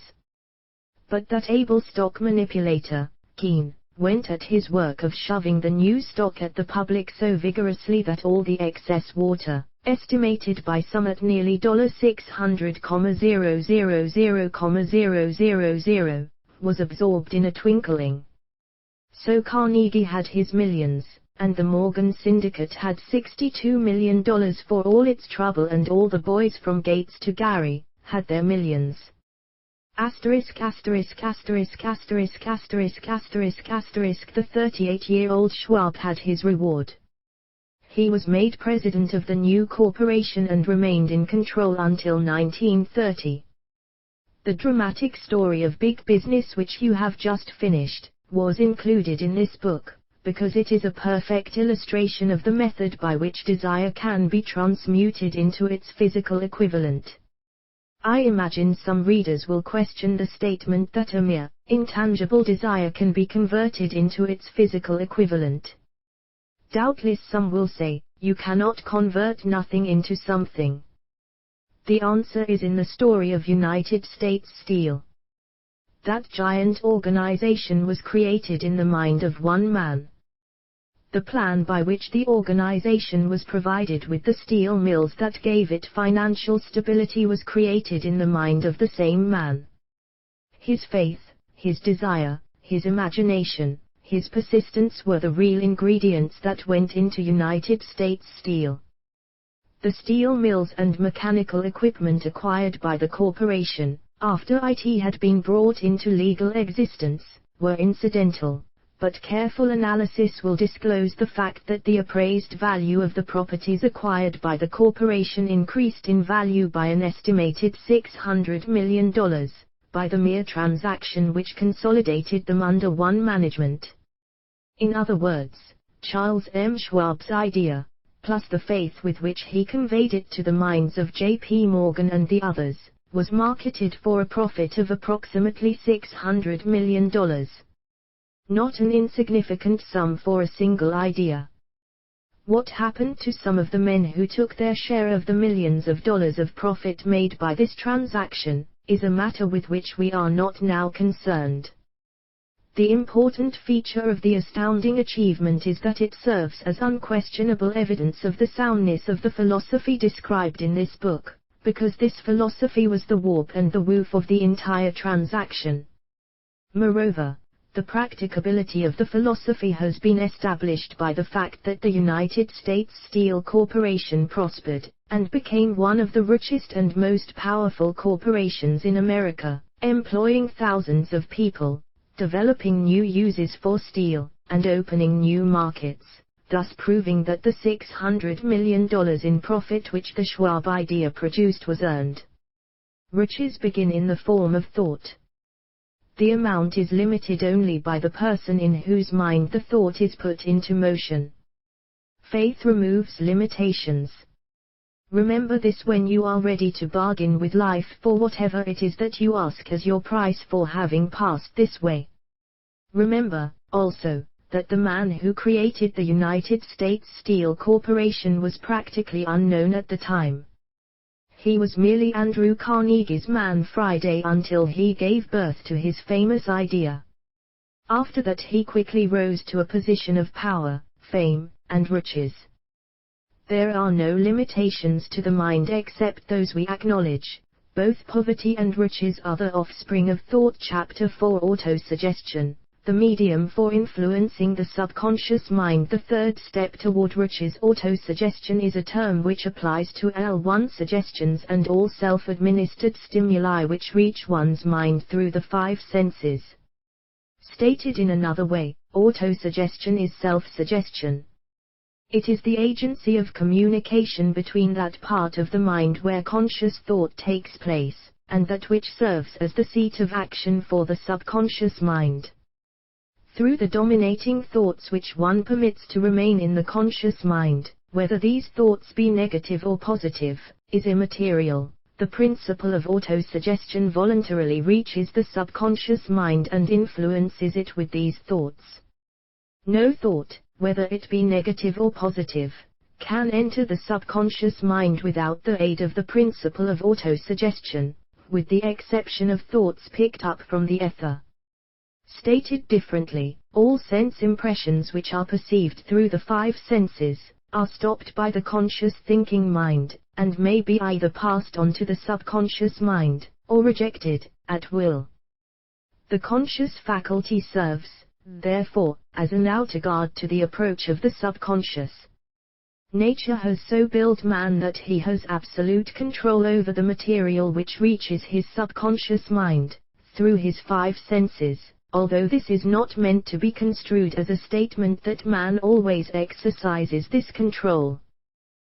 But that able stock manipulator, Keene, went at his work of shoving the new stock at the public so vigorously that all the excess water, estimated by some at nearly $600,000,000,000, was absorbed in a twinkling. So Carnegie had his millions, and the Morgan Syndicate had $62 million for all its trouble, and all the boys from Gates to Gary had their millions. The 38-year-old Schwab had his reward. He was made president of the new corporation and remained in control until 1930. The dramatic story of big business, which you have just finished, was included in this book, because it is a perfect illustration of the method by which desire can be transmuted into its physical equivalent. I imagine some readers will question the statement that a mere, intangible desire can be converted into its physical equivalent. Doubtless some will say, you cannot convert nothing into something. The answer is in the story of United States Steel. That giant organization was created in the mind of one man. The plan by which the organization was provided with the steel mills that gave it financial stability was created in the mind of the same man. His faith, his desire, his imagination, his persistence were the real ingredients that went into United States Steel. The steel mills and mechanical equipment acquired by the corporation, after it had been brought into legal existence, were incidental, but careful analysis will disclose the fact that the appraised value of the properties acquired by the corporation increased in value by an estimated $600 million, by the mere transaction which consolidated them under one management. In other words, Charles M. Schwab's idea, plus the faith with which he conveyed it to the minds of J.P. Morgan and the others, was marketed for a profit of approximately $600 million. Not an insignificant sum for a single idea. What happened to some of the men who took their share of the millions of dollars of profit made by this transaction, is a matter with which we are not now concerned. The important feature of the astounding achievement is that it serves as unquestionable evidence of the soundness of the philosophy described in this book, because this philosophy was the warp and the woof of the entire transaction. Moreover, the practicability of the philosophy has been established by the fact that the United States Steel Corporation prospered, and became one of the richest and most powerful corporations in America, employing thousands of people, developing new uses for steel, and opening new markets, thus proving that the $600 million in profit which the Schwab idea produced was earned. Riches begin in the form of thought. The amount is limited only by the person in whose mind the thought is put into motion. Faith removes limitations. Remember this when you are ready to bargain with life for whatever it is that you ask as your price for having passed this way. Remember, also, that the man who created the United States Steel Corporation was practically unknown at the time. He was merely Andrew Carnegie's man Friday until he gave birth to his famous idea. After that he quickly rose to a position of power, fame, and riches. There are no limitations to the mind except those we acknowledge. Both poverty and riches are the offspring of thought. Chapter 4 Autosuggestion, the medium for influencing the subconscious mind. The third step toward riches. Autosuggestion is a term which applies to L1 suggestions and all self-administered stimuli which reach one's mind through the five senses. Stated in another way, autosuggestion is self-suggestion. It is the agency of communication between that part of the mind where conscious thought takes place, and that which serves as the seat of action for the subconscious mind. Through the dominating thoughts which one permits to remain in the conscious mind, whether these thoughts be negative or positive, is immaterial. The principle of autosuggestion voluntarily reaches the subconscious mind and influences it with these thoughts. No thought, whether it be negative or positive, can enter the subconscious mind without the aid of the principle of autosuggestion, with the exception of thoughts picked up from the ether. Stated differently, all sense impressions which are perceived through the five senses, are stopped by the conscious thinking mind, and may be either passed on to the subconscious mind, or rejected, at will. The conscious faculty serves, therefore, as an outer guard to the approach of the subconscious. Nature has so built man that he has absolute control over the material which reaches his subconscious mind, through his five senses, although this is not meant to be construed as a statement that man always exercises this control.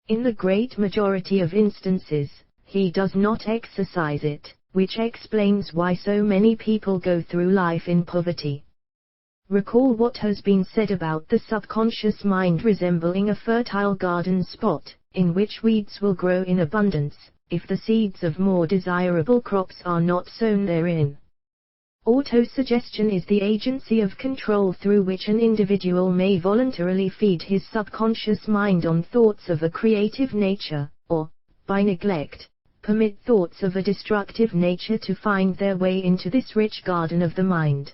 In the great majority of instances, he does not exercise it, which explains why so many people go through life in poverty. Recall what has been said about the subconscious mind resembling a fertile garden spot, in which weeds will grow in abundance, if the seeds of more desirable crops are not sown therein. Autosuggestion is the agency of control through which an individual may voluntarily feed his subconscious mind on thoughts of a creative nature, or, by neglect, permit thoughts of a destructive nature to find their way into this rich garden of the mind.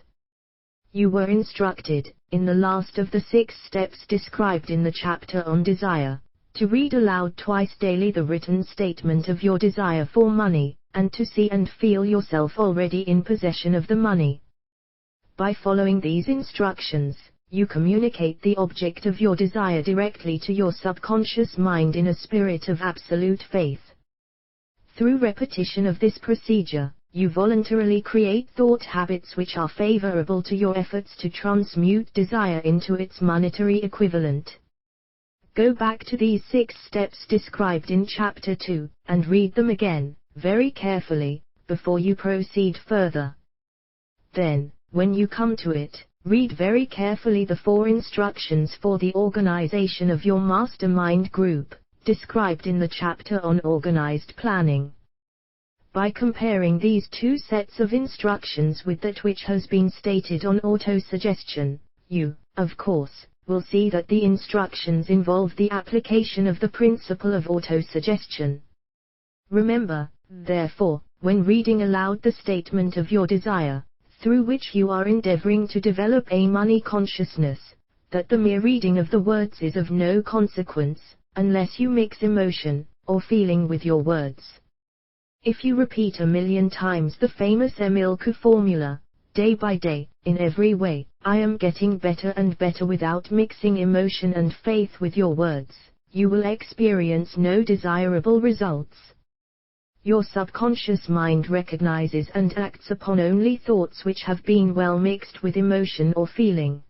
You were instructed, in the last of the 6 steps described in the chapter on desire, to read aloud twice daily the written statement of your desire for money, and to see and feel yourself already in possession of the money. By following these instructions, you communicate the object of your desire directly to your subconscious mind in a spirit of absolute faith. Through repetition of this procedure, you voluntarily create thought habits which are favorable to your efforts to transmute desire into its monetary equivalent. Go back to these 6 steps described in Chapter 2, and read them again, very carefully, before you proceed further. Then, when you come to it, read very carefully the 4 instructions for the organization of your mastermind group, described in the chapter on organized planning. By comparing these 2 sets of instructions with that which has been stated on autosuggestion, you, of course, will see that the instructions involve the application of the principle of autosuggestion. Remember, therefore, when reading aloud the statement of your desire, through which you are endeavoring to develop a money consciousness, that the mere reading of the words is of no consequence, unless you mix emotion, or feeling with your words. If you repeat 1,000,000 times the famous Emilku formula, day by day, in every way, I am getting better and better without mixing emotion and faith with your words, you will experience no desirable results. Your subconscious mind recognizes and acts upon only thoughts which have been well mixed with emotion or feeling.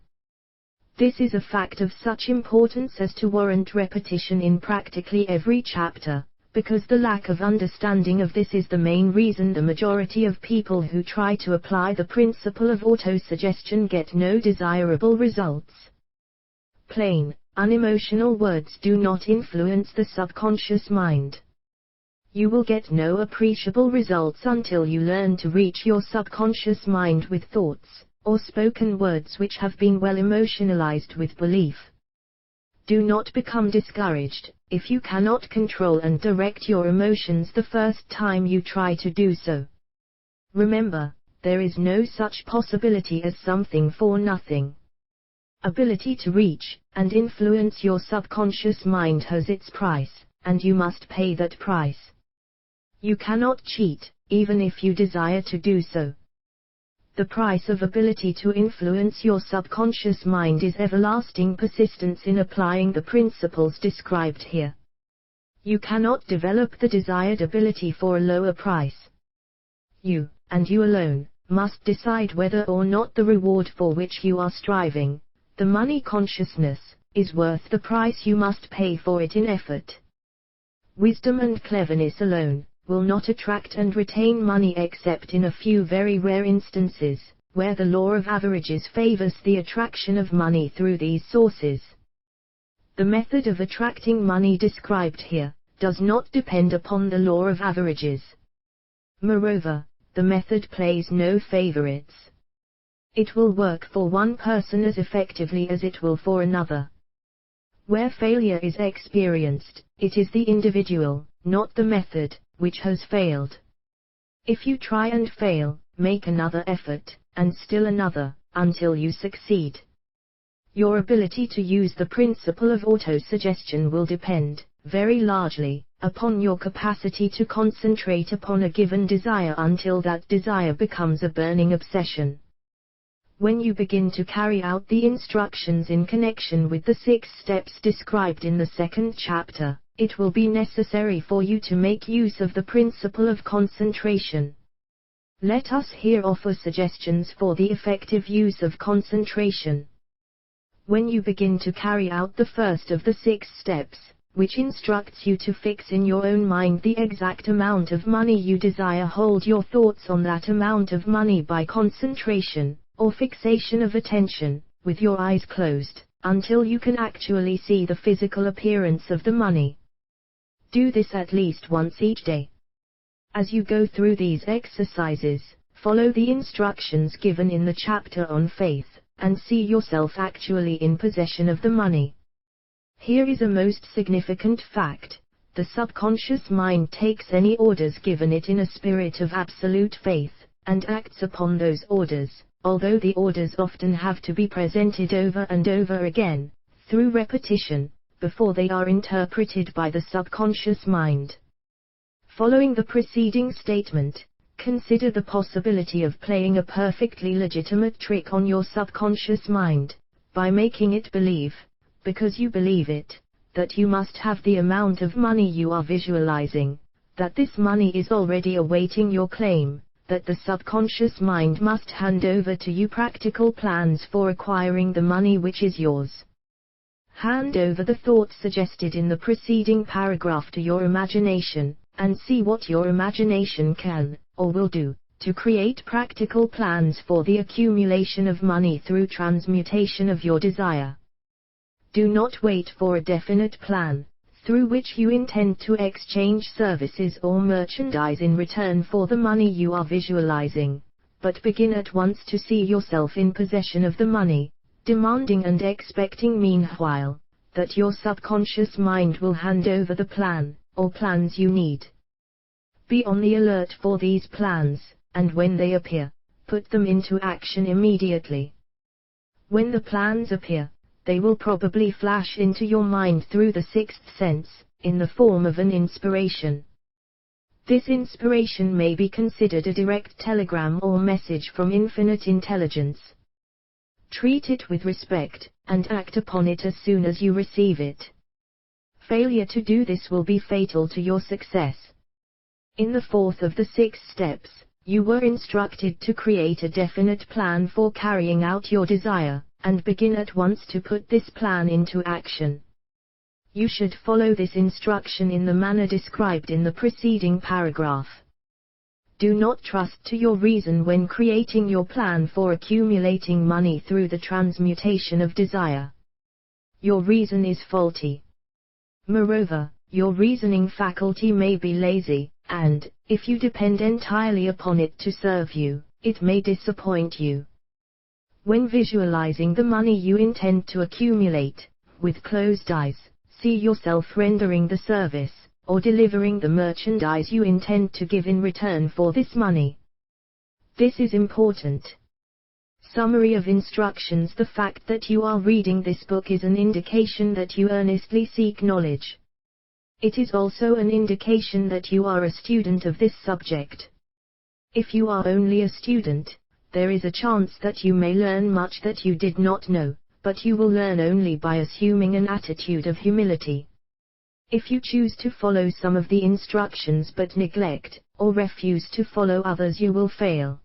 This is a fact of such importance as to warrant repetition in practically every chapter, because the lack of understanding of this is the main reason the majority of people who try to apply the principle of autosuggestion get no desirable results. Plain, unemotional words do not influence the subconscious mind. You will get no appreciable results until you learn to reach your subconscious mind with thoughts, or spoken words which have been well emotionalized with belief. Do not become discouraged if you cannot control and direct your emotions the first time you try to do so. Remember, there is no such possibility as something for nothing. Ability to reach and influence your subconscious mind has its price, and you must pay that price. You cannot cheat, even if you desire to do so. The price of ability to influence your subconscious mind is everlasting persistence in applying the principles described here. You cannot develop the desired ability for a lower price. You, and you alone, must decide whether or not the reward for which you are striving, the money consciousness, is worth the price you must pay for it in effort. Wisdom and cleverness alone will not attract and retain money except in a few very rare instances, where the law of averages favors the attraction of money through these sources. The method of attracting money described here does not depend upon the law of averages. Moreover, the method plays no favorites. It will work for one person as effectively as it will for another. Where failure is experienced, it is the individual, not the method, which has failed. If you try and fail, make another effort, and still another, until you succeed. Your ability to use the principle of autosuggestion will depend, very largely, upon your capacity to concentrate upon a given desire until that desire becomes a burning obsession. When you begin to carry out the instructions in connection with the 6 steps described in the second chapter, it will be necessary for you to make use of the principle of concentration. Let us here offer suggestions for the effective use of concentration. When you begin to carry out the first of the 6 steps, which instructs you to fix in your own mind the exact amount of money you desire, hold your thoughts on that amount of money by concentration, or fixation of attention, with your eyes closed, until you can actually see the physical appearance of the money. Do this at least once each day. As you go through these exercises, follow the instructions given in the chapter on faith, and see yourself actually in possession of the money. Here is a most significant fact: the subconscious mind takes any orders given it in a spirit of absolute faith, and acts upon those orders, although the orders often have to be presented over and over again, through repetition, before they are interpreted by the subconscious mind. Following the preceding statement, consider the possibility of playing a perfectly legitimate trick on your subconscious mind, by making it believe, because you believe it, that you must have the amount of money you are visualizing, that this money is already awaiting your claim, that the subconscious mind must hand over to you practical plans for acquiring the money which is yours. Hand over the thoughts suggested in the preceding paragraph to your imagination, and see what your imagination can, or will do, to create practical plans for the accumulation of money through transmutation of your desire. Do not wait for a definite plan, through which you intend to exchange services or merchandise in return for the money you are visualizing, but begin at once to see yourself in possession of the money, demanding and expecting meanwhile, that your subconscious mind will hand over the plan, or plans you need. Be on the alert for these plans, and when they appear, put them into action immediately. When the plans appear, they will probably flash into your mind through the 6th sense, in the form of an inspiration. This inspiration may be considered a direct telegram or message from infinite intelligence. Treat it with respect, and act upon it as soon as you receive it. Failure to do this will be fatal to your success. In the 4th of the 6 steps, you were instructed to create a definite plan for carrying out your desire, and begin at once to put this plan into action. You should follow this instruction in the manner described in the preceding paragraph. Do not trust to your reason when creating your plan for accumulating money through the transmutation of desire. Your reason is faulty. Moreover, your reasoning faculty may be lazy, and, if you depend entirely upon it to serve you, it may disappoint you. When visualizing the money you intend to accumulate, with closed eyes, see yourself rendering the service, or delivering the merchandise you intend to give in return for this money. This is important. Summary of instructions: the fact that you are reading this book is an indication that you earnestly seek knowledge. It is also an indication that you are a student of this subject. If you are only a student, there is a chance that you may learn much that you did not know, but you will learn only by assuming an attitude of humility. If you choose to follow some of the instructions but neglect, or refuse to follow others, you will fail.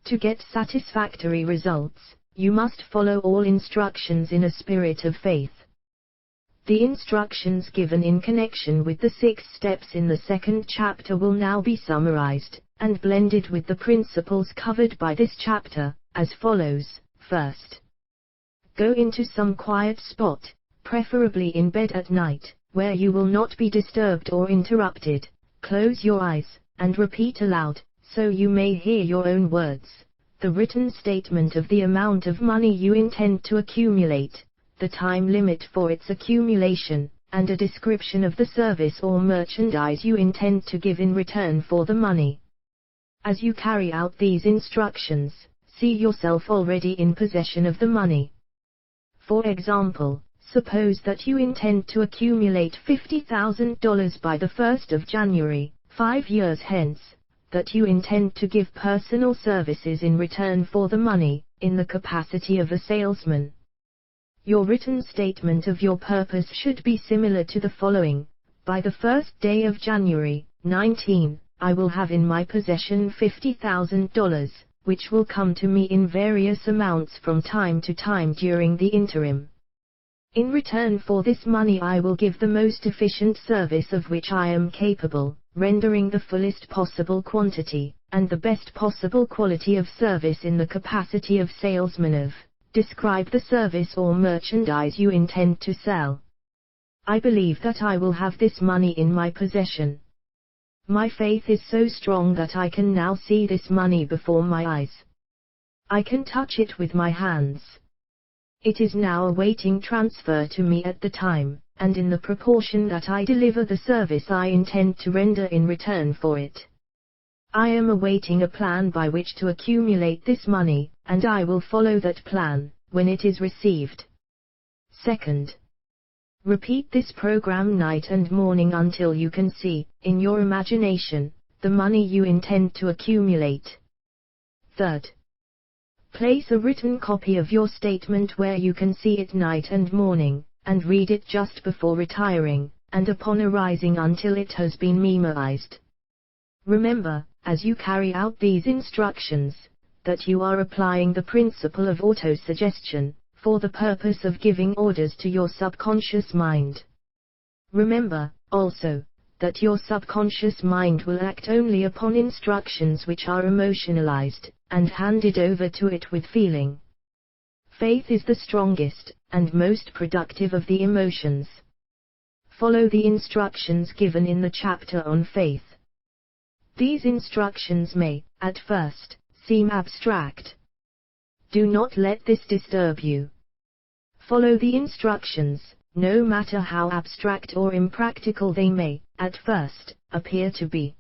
To get satisfactory results, you must follow all instructions in a spirit of faith. The instructions given in connection with the 6 steps in the second chapter will now be summarized, and blended with the principles covered by this chapter, as follows. First, go into some quiet spot, preferably in bed at night, where you will not be disturbed or interrupted. Close your eyes, and repeat aloud, so you may hear your own words, the written statement of the amount of money you intend to accumulate, the time limit for its accumulation, and a description of the service or merchandise you intend to give in return for the money. As you carry out these instructions, see yourself already in possession of the money. For example, suppose that you intend to accumulate $50,000 by the 1st of January, 5 years hence. that you intend to give personal services in return for the money, in the capacity of a salesman. Your written statement of your purpose should be similar to the following: by the first day of January, 19, I will have in my possession $50,000, which will come to me in various amounts from time to time during the interim. In return for this money I will give the most efficient service of which I am capable, rendering the fullest possible quantity, and the best possible quality of service in the capacity of salesman of. Describe the service or merchandise you intend to sell. I believe that I will have this money in my possession. My faith is so strong that I can now see this money before my eyes. I can touch it with my hands. It is now awaiting transfer to me at the time, and in the proportion that I deliver the service I intend to render in return for it. I am awaiting a plan by which to accumulate this money, and I will follow that plan, when it is received. Second, repeat this program night and morning until you can see, in your imagination, the money you intend to accumulate. Third, place a written copy of your statement where you can see it night and morning, and read it just before retiring, and upon arising until it has been memorized. Remember, as you carry out these instructions, that you are applying the principle of autosuggestion, for the purpose of giving orders to your subconscious mind. Remember, also, that your subconscious mind will act only upon instructions which are emotionalized, and handed over to it with feeling. Faith is the strongest, and most productive of the emotions. Follow the instructions given in the chapter on faith. These instructions may, at first, seem abstract. Do not let this disturb you. Follow the instructions, no matter how abstract or impractical they may, at first, appear to be.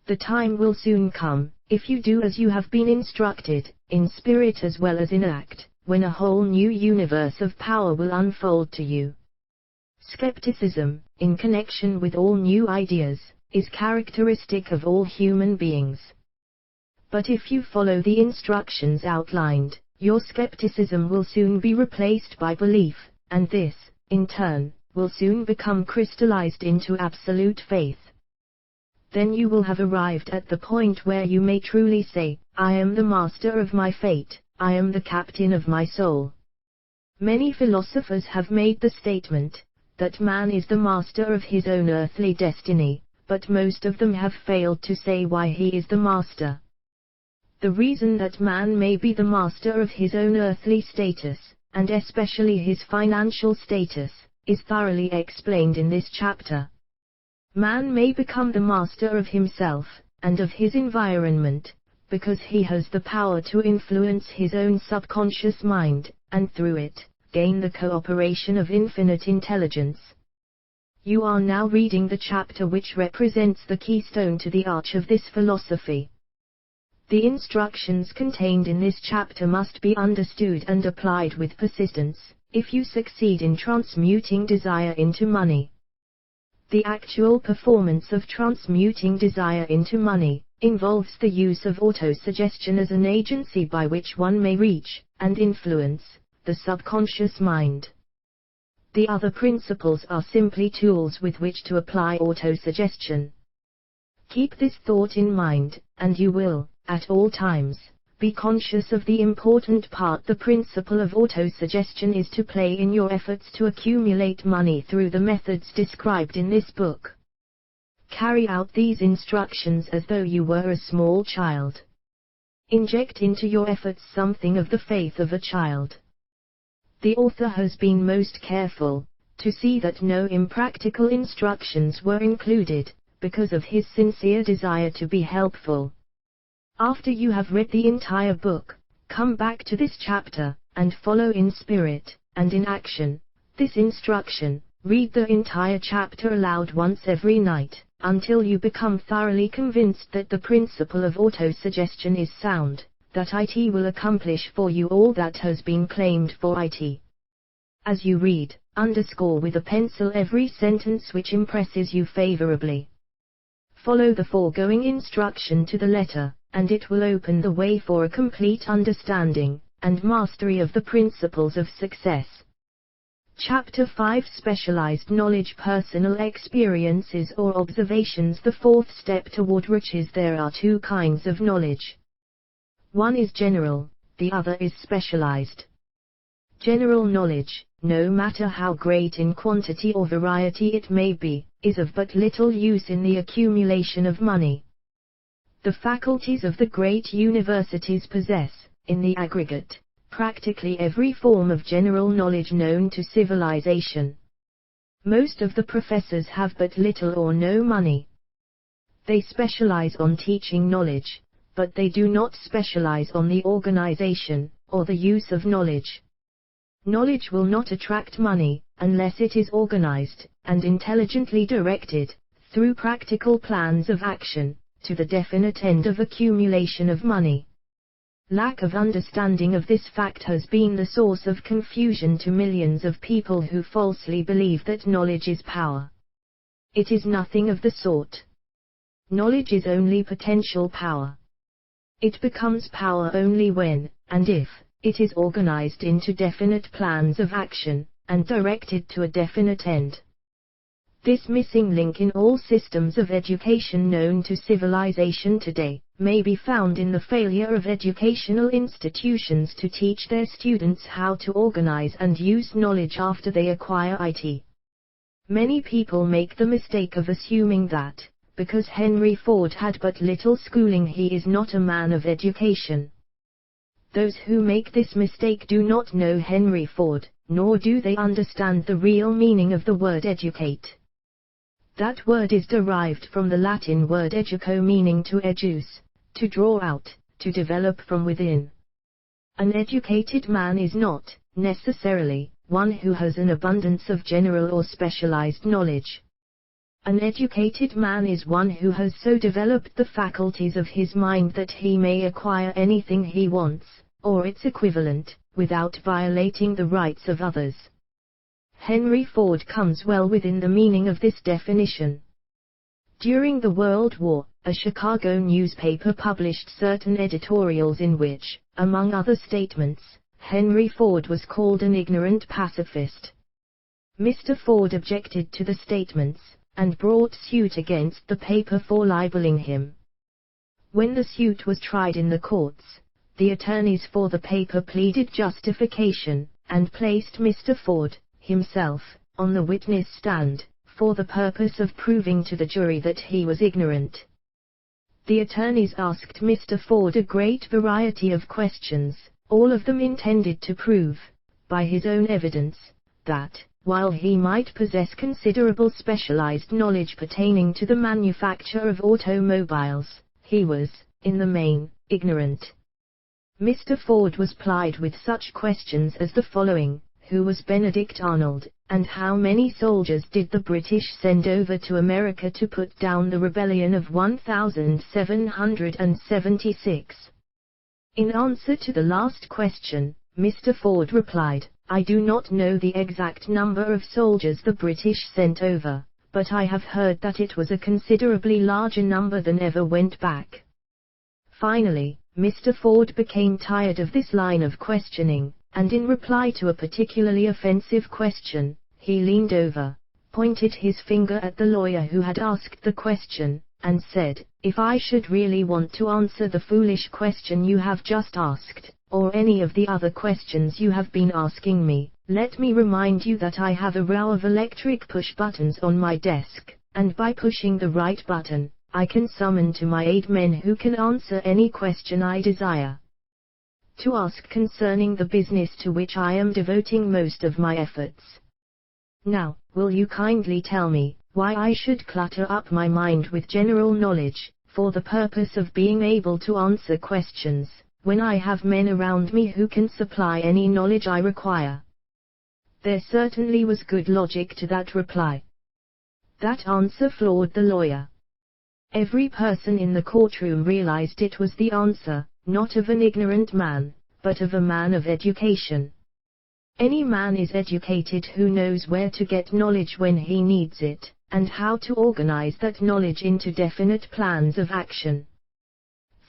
The time will soon come, if you do as you have been instructed, in spirit as well as in act, when a whole new universe of power will unfold to you. Skepticism, in connection with all new ideas, is characteristic of all human beings. But if you follow the instructions outlined, your skepticism will soon be replaced by belief, and this, in turn, will soon become crystallized into absolute faith. Then you will have arrived at the point where you may truly say, I am the master of my fate, I am the captain of my soul. Many philosophers have made the statement, that man is the master of his own earthly destiny, but most of them have failed to say why he is the master. The reason that man may be the master of his own earthly status, and especially his financial status, is thoroughly explained in this chapter. Man may become the master of himself, and of his environment, because he has the power to influence his own subconscious mind, and through it, gain the cooperation of infinite intelligence. You are now reading the chapter which represents the keystone to the arch of this philosophy. The instructions contained in this chapter must be understood and applied with persistence, if you succeed in transmuting desire into money. The actual performance of transmuting desire into money involves the use of autosuggestion as an agency by which one may reach and influence the subconscious mind. The other principles are simply tools with which to apply autosuggestion. Keep this thought in mind, and you will, at all times, be conscious of the important part the principle of autosuggestion is to play in your efforts to accumulate money through the methods described in this book. Carry out these instructions as though you were a small child. Inject into your efforts something of the faith of a child. The author has been most careful to see that no impractical instructions were included, because of his sincere desire to be helpful. After you have read the entire book, come back to this chapter, and follow in spirit, and in action, this instruction. Read the entire chapter aloud once every night, until you become thoroughly convinced that the principle of autosuggestion is sound, that it will accomplish for you all that has been claimed for it. As you read, underscore with a pencil every sentence which impresses you favorably. Follow the foregoing instruction to the letter, and it will open the way for a complete understanding and mastery of the principles of success. Chapter 5: Specialized Knowledge. Personal experiences or observations. The fourth step toward riches. There are two kinds of knowledge. One is general, the other is specialized. General knowledge, no matter how great in quantity or variety it may be, is of but little use in the accumulation of money. The faculties of the great universities possess, in the aggregate, practically every form of general knowledge known to civilization. Most of the professors have but little or no money. They specialize on teaching knowledge, but they do not specialize on the organization or the use of knowledge. Knowledge will not attract money unless it is organized and intelligently directed, through practical plans of action, to the definite end of accumulation of money. Lack of understanding of this fact has been the source of confusion to millions of people who falsely believe that knowledge is power. It is nothing of the sort. Knowledge is only potential power. It becomes power only when, and if, it is organized into definite plans of action, and directed to a definite end. This missing link in all systems of education known to civilization today, may be found in the failure of educational institutions to teach their students how to organize and use knowledge after they acquire it. Many people make the mistake of assuming that, because Henry Ford had but little schooling, he is not a man of education. Those who make this mistake do not know Henry Ford, nor do they understand the real meaning of the word educate. That word is derived from the Latin word educo, meaning to educe, to draw out, to develop from within. An educated man is not, necessarily, one who has an abundance of general or specialized knowledge. An educated man is one who has so developed the faculties of his mind that he may acquire anything he wants, or its equivalent, without violating the rights of others. Henry Ford comes well within the meaning of this definition. During the World War, a Chicago newspaper published certain editorials in which, among other statements, Henry Ford was called an ignorant pacifist. Mr. Ford objected to the statements, and brought suit against the paper for libeling him. When the suit was tried in the courts, the attorneys for the paper pleaded justification, and placed Mr. Ford, himself, on the witness stand, for the purpose of proving to the jury that he was ignorant. The attorneys asked Mr. Ford a great variety of questions, all of them intended to prove, by his own evidence, that, while he might possess considerable specialized knowledge pertaining to the manufacture of automobiles, he was, in the main, ignorant. Mr. Ford was plied with such questions as the following: who was Benedict Arnold, and how many soldiers did the British send over to America to put down the rebellion of 1776? In answer to the last question, Mr. Ford replied, "I do not know the exact number of soldiers the British sent over, but I have heard that it was a considerably larger number than ever went back." Finally, Mr. Ford became tired of this line of questioning, and in reply to a particularly offensive question, he leaned over, pointed his finger at the lawyer who had asked the question, and said, "If I should really want to answer the foolish question you have just asked, or any of the other questions you have been asking me, let me remind you that I have a row of electric push buttons on my desk, and by pushing the right button, I can summon to my aid men who can answer any question I desire to ask concerning the business to which I am devoting most of my efforts. Now, will you kindly tell me, why I should clutter up my mind with general knowledge, for the purpose of being able to answer questions, when I have men around me who can supply any knowledge I require?" There certainly was good logic to that reply. That answer floored the lawyer. Every person in the courtroom realized it was the answer, not of an ignorant man, but of a man of education. Any man is educated who knows where to get knowledge when he needs it, and how to organize that knowledge into definite plans of action.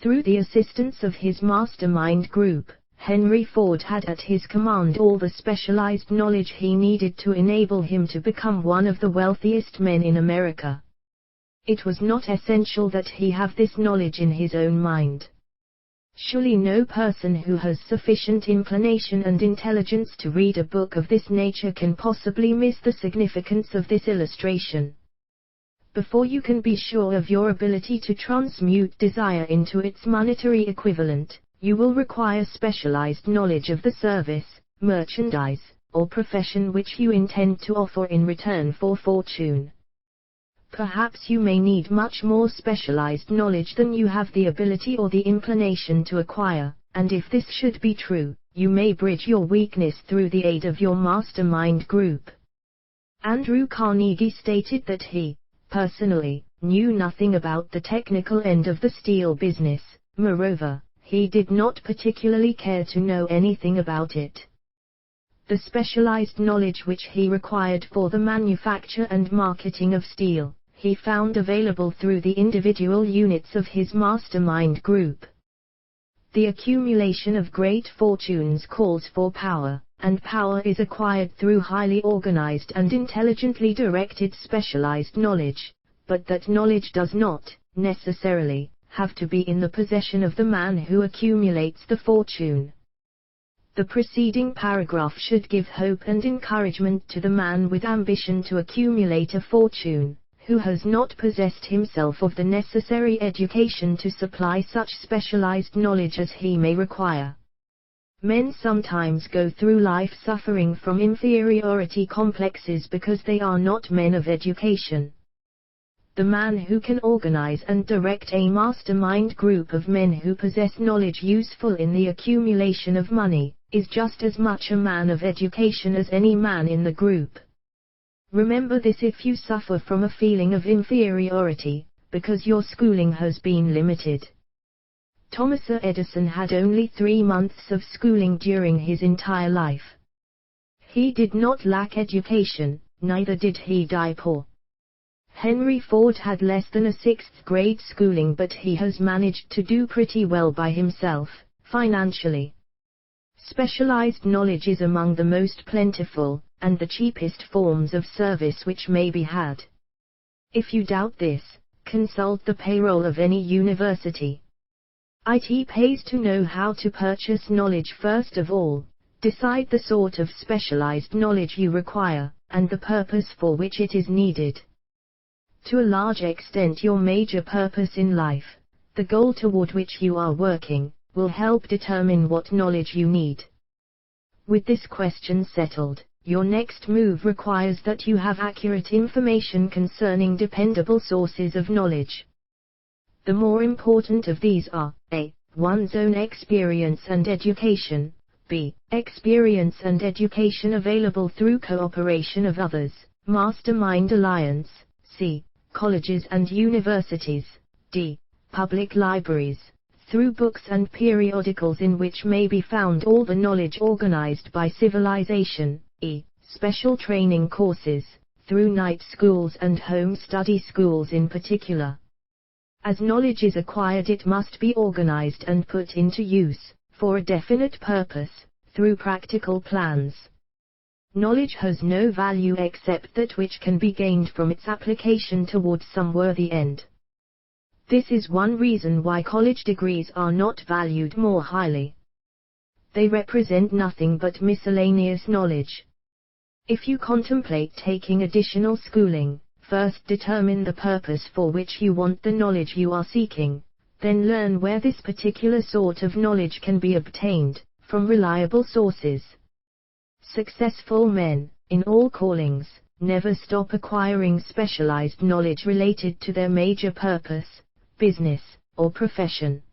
Through the assistance of his mastermind group, Henry Ford had at his command all the specialized knowledge he needed to enable him to become one of the wealthiest men in America. It was not essential that he have this knowledge in his own mind. Surely no person who has sufficient inclination and intelligence to read a book of this nature can possibly miss the significance of this illustration. Before you can be sure of your ability to transmute desire into its monetary equivalent, you will require specialized knowledge of the service, merchandise, or profession which you intend to offer in return for fortune. Perhaps you may need much more specialized knowledge than you have the ability or the inclination to acquire, and if this should be true, you may bridge your weakness through the aid of your mastermind group. Andrew Carnegie stated that he, personally, knew nothing about the technical end of the steel business. Moreover, he did not particularly care to know anything about it. The specialized knowledge which he required for the manufacture and marketing of steel, he found available through the individual units of his mastermind group. The accumulation of great fortunes calls for power, and power is acquired through highly organized and intelligently directed specialized knowledge, but that knowledge does not, necessarily, have to be in the possession of the man who accumulates the fortune. The preceding paragraph should give hope and encouragement to the man with ambition to accumulate a fortune, who has not possessed himself of the necessary education to supply such specialized knowledge as he may require. Men sometimes go through life suffering from inferiority complexes because they are not men of education. The man who can organize and direct a mastermind group of men who possess knowledge useful in the accumulation of money, is just as much a man of education as any man in the group. Remember this if you suffer from a feeling of inferiority, because your schooling has been limited. Thomas Edison had only 3 months of schooling during his entire life. He did not lack education, neither did he die poor. Henry Ford had less than a 6th grade schooling, but he has managed to do pretty well by himself, financially. Specialized knowledge is among the most plentiful, and the cheapest forms of service which may be had. If you doubt this, consult the payroll of any university. It pays to know how to purchase knowledge first of all, decide the sort of specialized knowledge you require, and the purpose for which it is needed. To a large extent your major purpose in life, the goal toward which you are working, will help determine what knowledge you need. With this question settled, your next move requires that you have accurate information concerning dependable sources of knowledge. The more important of these are, a. One's own experience and education, b. Experience and education available through cooperation of others, mastermind alliance, c. Colleges and universities, d. Public libraries, through books and periodicals in which may be found all the knowledge organized by civilization, e. Special training courses, through night schools and home study schools in particular. As knowledge is acquired it must be organized and put into use, for a definite purpose, through practical plans. Knowledge has no value except that which can be gained from its application towards some worthy end. This is one reason why college degrees are not valued more highly. They represent nothing but miscellaneous knowledge. If you contemplate taking additional schooling, first determine the purpose for which you want the knowledge you are seeking, then learn where this particular sort of knowledge can be obtained, from reliable sources. Successful men, in all callings, never stop acquiring specialized knowledge related to their major purpose, business, or profession.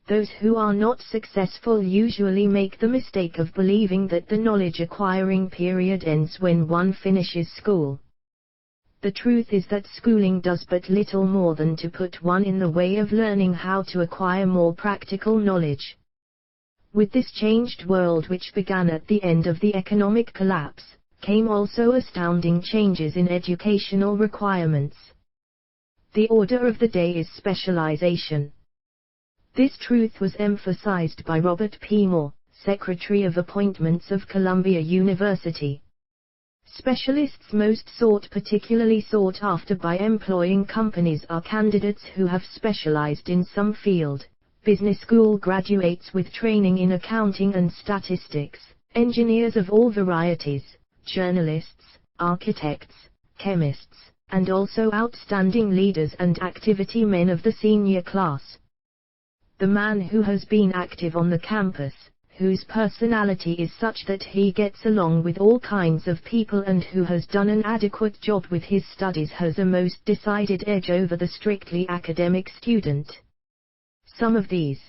Those who are not successful usually make the mistake of believing that the knowledge acquiring period ends when one finishes school. The truth is that schooling does but little more than to put one in the way of learning how to acquire more practical knowledge. With this changed world which began at the end of the economic collapse, came also astounding changes in educational requirements. The order of the day is specialization. This truth was emphasized by Robert P. Moore, Secretary of Appointments of Columbia University. Specialists most particularly sought after by employing companies are candidates who have specialized in some field, business school graduates with training in accounting and statistics, engineers of all varieties, journalists, architects, chemists, and also outstanding leaders and activity men of the senior class. The man who has been active on the campus, whose personality is such that he gets along with all kinds of people and who has done an adequate job with his studies has a most decided edge over the strictly academic student. Some of these,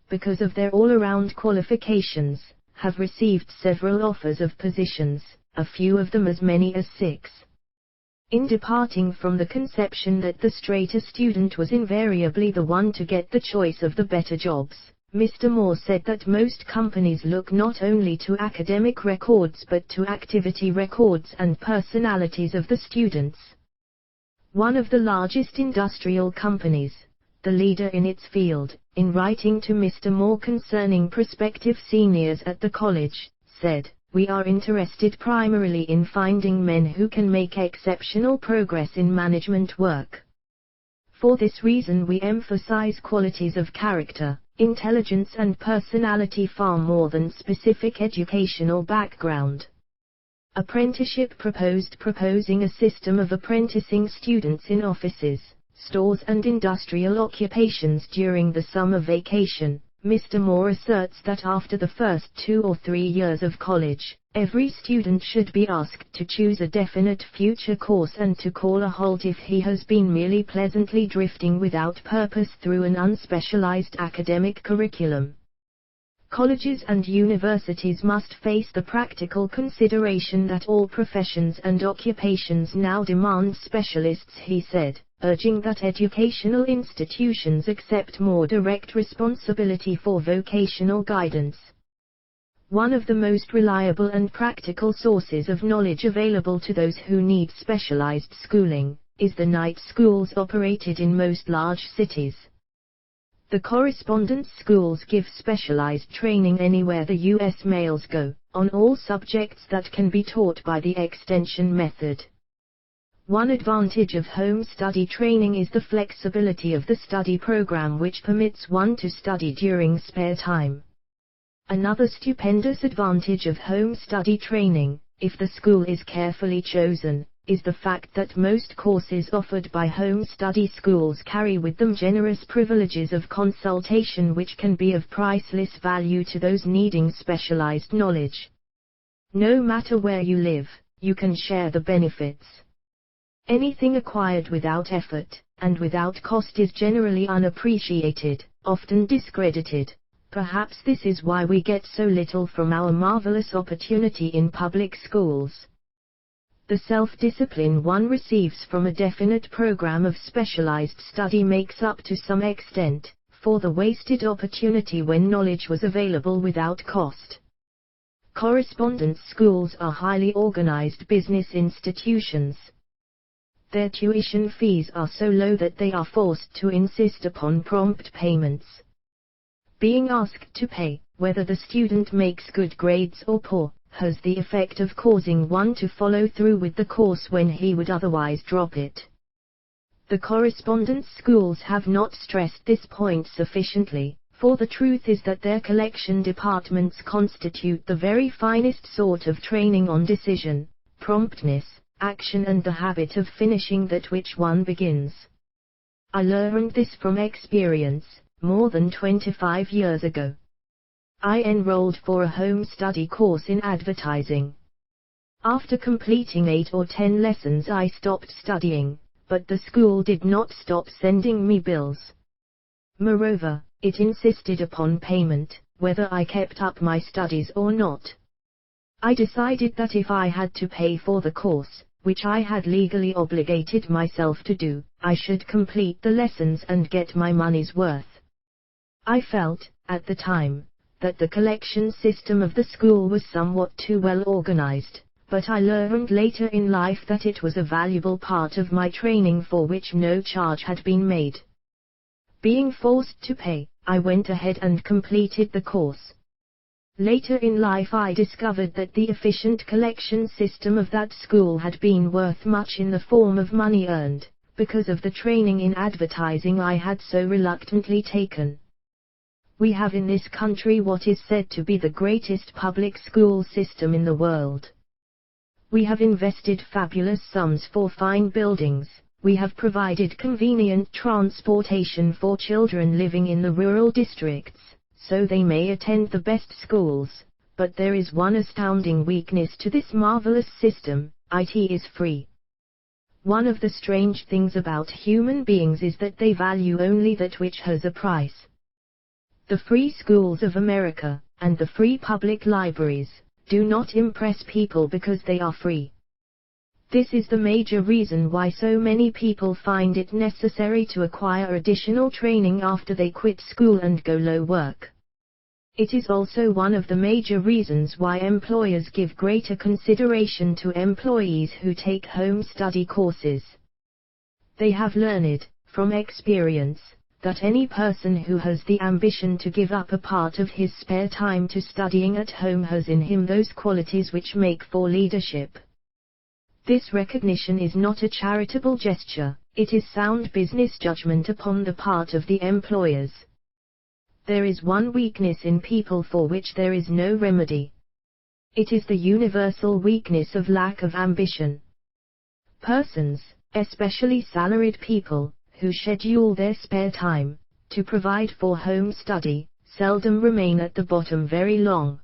because of their all-around qualifications, have received several offers of positions, a few of them as many as 6. In departing from the conception that the straighter student was invariably the one to get the choice of the better jobs, Mr. Moore said that most companies look not only to academic records but to activity records and personalities of the students. One of the largest industrial companies, the leader in its field, in writing to Mr. Moore concerning prospective seniors at the college, said, "We are interested primarily in finding men who can make exceptional progress in management work. For this reason we emphasize qualities of character, intelligence and personality far more than specific educational background." Apprenticeship proposing a system of apprenticing students in offices, stores and industrial occupations during the summer vacation. Mr. Moore asserts that after the first 2 or 3 years of college, every student should be asked to choose a definite future course and to call a halt if he has been merely pleasantly drifting without purpose through an unspecialized academic curriculum. Colleges and universities must face the practical consideration that all professions and occupations now demand specialists, he said, urging that educational institutions accept more direct responsibility for vocational guidance. One of the most reliable and practical sources of knowledge available to those who need specialized schooling is the night schools operated in most large cities. The correspondence schools give specialized training anywhere the U.S. males go, on all subjects that can be taught by the extension method. One advantage of home study training is the flexibility of the study program, which permits one to study during spare time. Another stupendous advantage of home study training, if the school is carefully chosen, is the fact that most courses offered by home study schools carry with them generous privileges of consultation which can be of priceless value to those needing specialized knowledge. No matter where you live, you can share the benefits. Anything acquired without effort, and without cost is generally unappreciated, often discredited. Perhaps this is why we get so little from our marvelous opportunity in public schools. The self-discipline one receives from a definite program of specialized study makes up to some extent for the wasted opportunity when knowledge was available without cost. Correspondence schools are highly organized business institutions. Their tuition fees are so low that they are forced to insist upon prompt payments. Being asked to pay, whether the student makes good grades or poor, has the effect of causing one to follow through with the course when he would otherwise drop it. The correspondence schools have not stressed this point sufficiently, for the truth is that their collection departments constitute the very finest sort of training on decision, promptness, action and the habit of finishing that which one begins. I learned this from experience, more than 25 years ago. I enrolled for a home study course in advertising. After completing 8 or 10 lessons I stopped studying, but the school did not stop sending me bills. Moreover, it insisted upon payment, whether I kept up my studies or not. I decided that if I had to pay for the course, which I had legally obligated myself to do, I should complete the lessons and get my money's worth. I felt, at the time, that the collection system of the school was somewhat too well organized, but I learned later in life that it was a valuable part of my training for which no charge had been made. Being forced to pay, I went ahead and completed the course. Later in life I discovered that the efficient collection system of that school had been worth much in the form of money earned, because of the training in advertising I had so reluctantly taken. We have in this country what is said to be the greatest public school system in the world. We have invested fabulous sums for fine buildings, we have provided convenient transportation for children living in the rural districts, so they may attend the best schools, but there is one astounding weakness to this marvelous system: it is free. One of the strange things about human beings is that they value only that which has a price. The free schools of America, and the free public libraries, do not impress people because they are free. This is the major reason why so many people find it necessary to acquire additional training after they quit school and go low work. It is also one of the major reasons why employers give greater consideration to employees who take home study courses. They have learned, from experience, that any person who has the ambition to give up a part of his spare time to studying at home has in him those qualities which make for leadership. This recognition is not a charitable gesture, it is sound business judgment upon the part of the employers. There is one weakness in people for which there is no remedy. It is the universal weakness of lack of ambition. Persons, especially salaried people, who schedule their spare time to provide for home study, seldom remain at the bottom very long.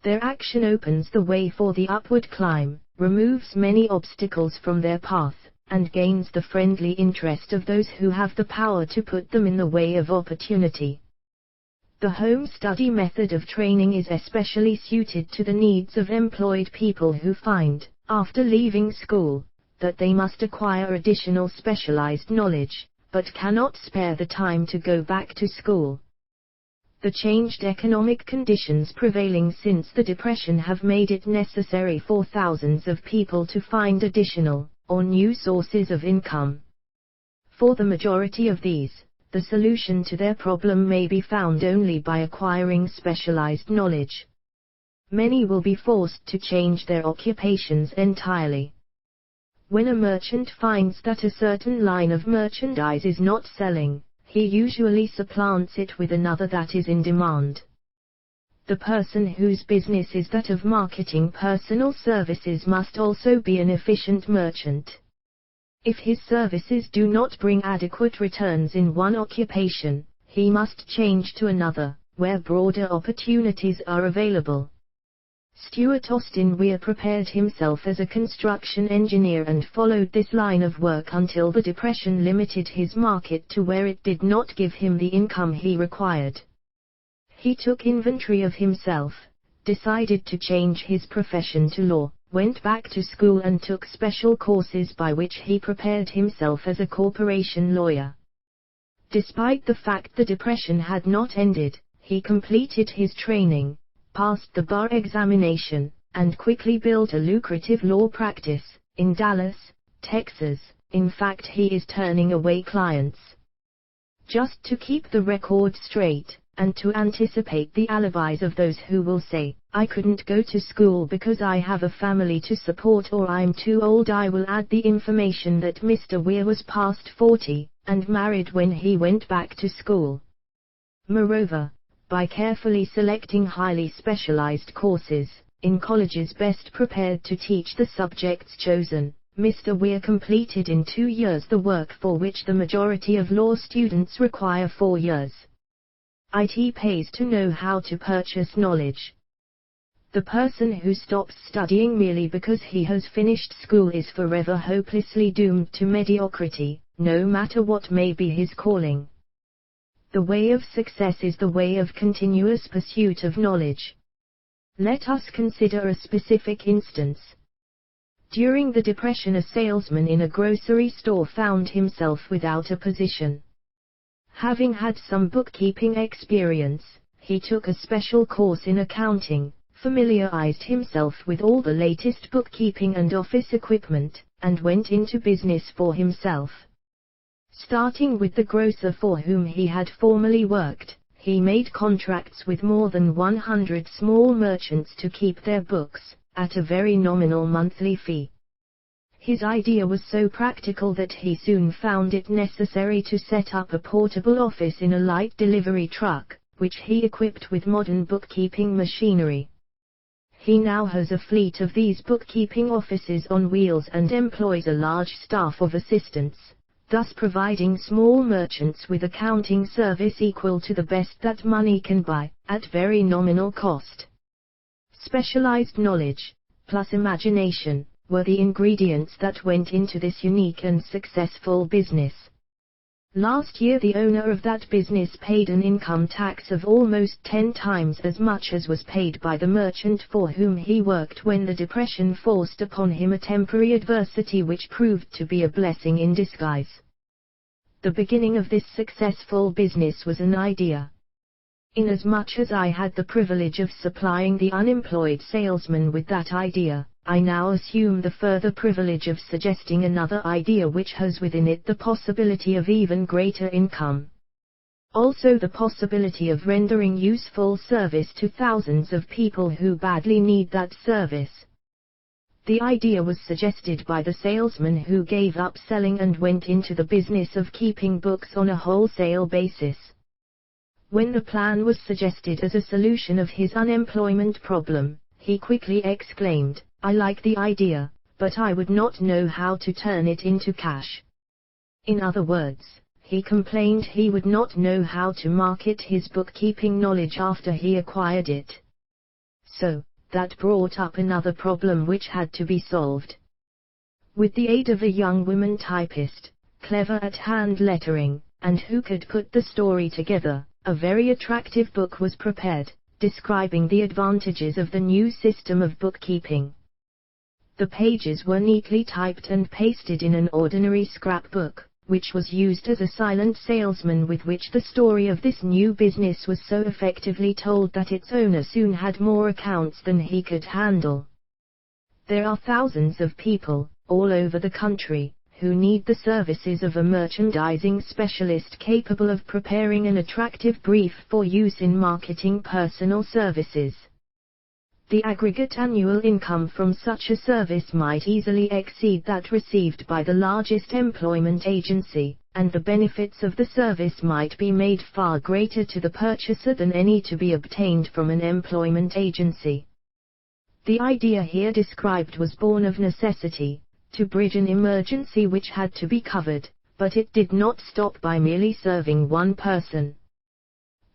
Their action opens the way for the upward climb, removes many obstacles from their path, and gains the friendly interest of those who have the power to put them in the way of opportunity. The home study method of training is especially suited to the needs of employed people who find, after leaving school, that they must acquire additional specialized knowledge, but cannot spare the time to go back to school. The changed economic conditions prevailing since the Depression have made it necessary for thousands of people to find additional, or new sources of income. For the majority of these, the solution to their problem may be found only by acquiring specialized knowledge. Many will be forced to change their occupations entirely. When a merchant finds that a certain line of merchandise is not selling, he usually supplants it with another that is in demand. The person whose business is that of marketing personal services must also be an efficient merchant. If his services do not bring adequate returns in one occupation, he must change to another, where broader opportunities are available. Stuart Austin Weir prepared himself as a construction engineer and followed this line of work until the Depression limited his market to where it did not give him the income he required. He took inventory of himself, decided to change his profession to law, went back to school and took special courses by which he prepared himself as a corporation lawyer. Despite the fact the Depression had not ended, he completed his training, passed the bar examination, and quickly built a lucrative law practice in Dallas, Texas. In fact, he is turning away clients just to keep the record straight, and to anticipate the alibis of those who will say, "I couldn't go to school because I have a family to support," or "I'm too old." I will add the information that Mr. Weir was past 40, and married when he went back to school. Moreover, by carefully selecting highly specialized courses, in colleges best prepared to teach the subjects chosen, Mr. Weir completed in 2 years the work for which the majority of law students require 4 years. It pays to know how to purchase knowledge. The person who stops studying merely because he has finished school is forever hopelessly doomed to mediocrity, no matter what may be his calling. The way of success is the way of continuous pursuit of knowledge. Let us consider a specific instance. During the Depression, a salesman in a grocery store found himself without a position. Having had some bookkeeping experience, he took a special course in accounting, familiarized himself with all the latest bookkeeping and office equipment, and went into business for himself. Starting with the grocer for whom he had formerly worked, he made contracts with more than 100 small merchants to keep their books, at a very nominal monthly fee. His idea was so practical that he soon found it necessary to set up a portable office in a light delivery truck, which he equipped with modern bookkeeping machinery. He now has a fleet of these bookkeeping offices on wheels and employs a large staff of assistants, thus providing small merchants with accounting service equal to the best that money can buy, at very nominal cost. Specialized knowledge, plus imagination, were the ingredients that went into this unique and successful business. Last year the owner of that business paid an income tax of almost 10 times as much as was paid by the merchant for whom he worked when the Depression forced upon him a temporary adversity which proved to be a blessing in disguise. The beginning of this successful business was an idea. Inasmuch as I had the privilege of supplying the unemployed salesman with that idea, I now assume the further privilege of suggesting another idea which has within it the possibility of even greater income. Also the possibility of rendering useful service to thousands of people who badly need that service. The idea was suggested by the salesman who gave up selling and went into the business of keeping books on a wholesale basis. When the plan was suggested as a solution of his unemployment problem, he quickly exclaimed, "I like the idea, but I would not know how to turn it into cash." In other words, he complained he would not know how to market his bookkeeping knowledge after he acquired it. So, that brought up another problem which had to be solved. With the aid of a young woman typist, clever at hand lettering, and who could put the story together, a very attractive book was prepared, describing the advantages of the new system of bookkeeping. The pages were neatly typed and pasted in an ordinary scrapbook, which was used as a silent salesman with which the story of this new business was so effectively told that its owner soon had more accounts than he could handle. There are thousands of people, all over the country, who need the services of a merchandising specialist capable of preparing an attractive brief for use in marketing personal services. The aggregate annual income from such a service might easily exceed that received by the largest employment agency, and the benefits of the service might be made far greater to the purchaser than any to be obtained from an employment agency. The idea here described was born of necessity, to bridge an emergency which had to be covered, but it did not stop by merely serving one person.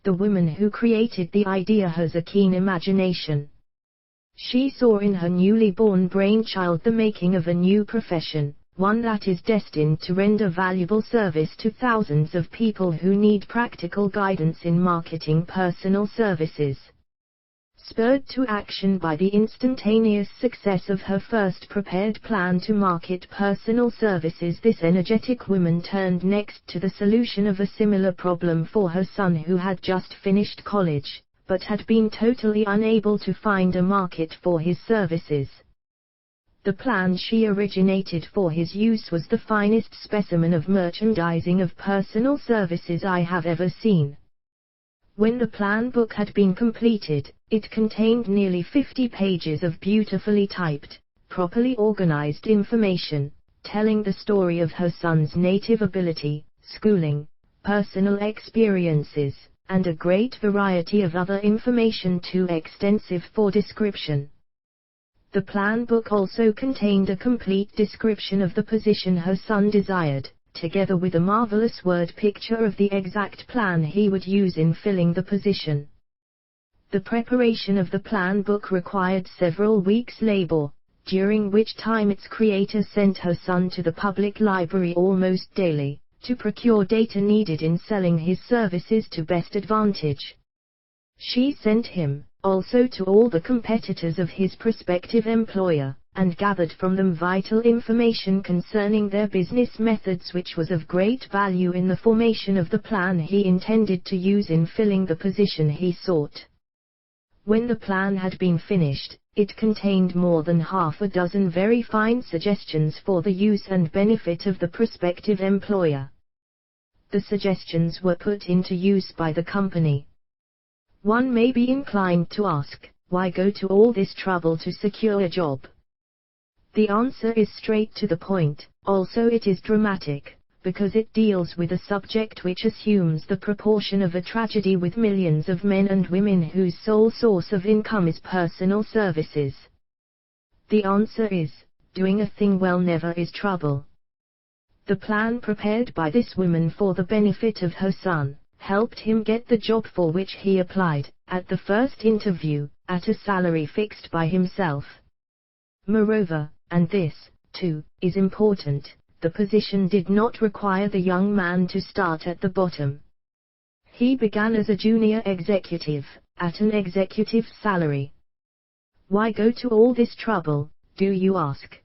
The woman who created the idea has a keen imagination. She saw in her newly born brainchild the making of a new profession, one that is destined to render valuable service to thousands of people who need practical guidance in marketing personal services. Spurred to action by the instantaneous success of her first prepared plan to market personal services, this energetic woman turned next to the solution of a similar problem for her son who had just finished college, but had been totally unable to find a market for his services. The plan she originated for his use was the finest specimen of merchandising of personal services I have ever seen. When the plan book had been completed, it contained nearly 50 pages of beautifully typed, properly organized information, telling the story of her son's native ability, schooling, personal experiences, and a great variety of other information too extensive for description. The plan book also contained a complete description of the position her son desired, together with a marvelous word picture of the exact plan he would use in filling the position. The preparation of the plan book required several weeks' labor, during which time its creator sent her son to the public library almost daily, to procure data needed in selling his services to best advantage. She sent him, also, to all the competitors of his prospective employer, and gathered from them vital information concerning their business methods which was of great value in the formation of the plan he intended to use in filling the position he sought. When the plan had been finished, it contained more than half a dozen very fine suggestions for the use and benefit of the prospective employer. The suggestions were put into use by the company. One may be inclined to ask, why go to all this trouble to secure a job? The answer is straight to the point. Also it is dramatic, because it deals with a subject which assumes the proportion of a tragedy with millions of men and women whose sole source of income is personal services. The answer is, doing a thing well never is trouble. The plan prepared by this woman for the benefit of her son, helped him get the job for which he applied, at the first interview, at a salary fixed by himself. Moreover, and this, too, is important, the position did not require the young man to start at the bottom. He began as a junior executive, at an executive salary. Why go to all this trouble, do you ask?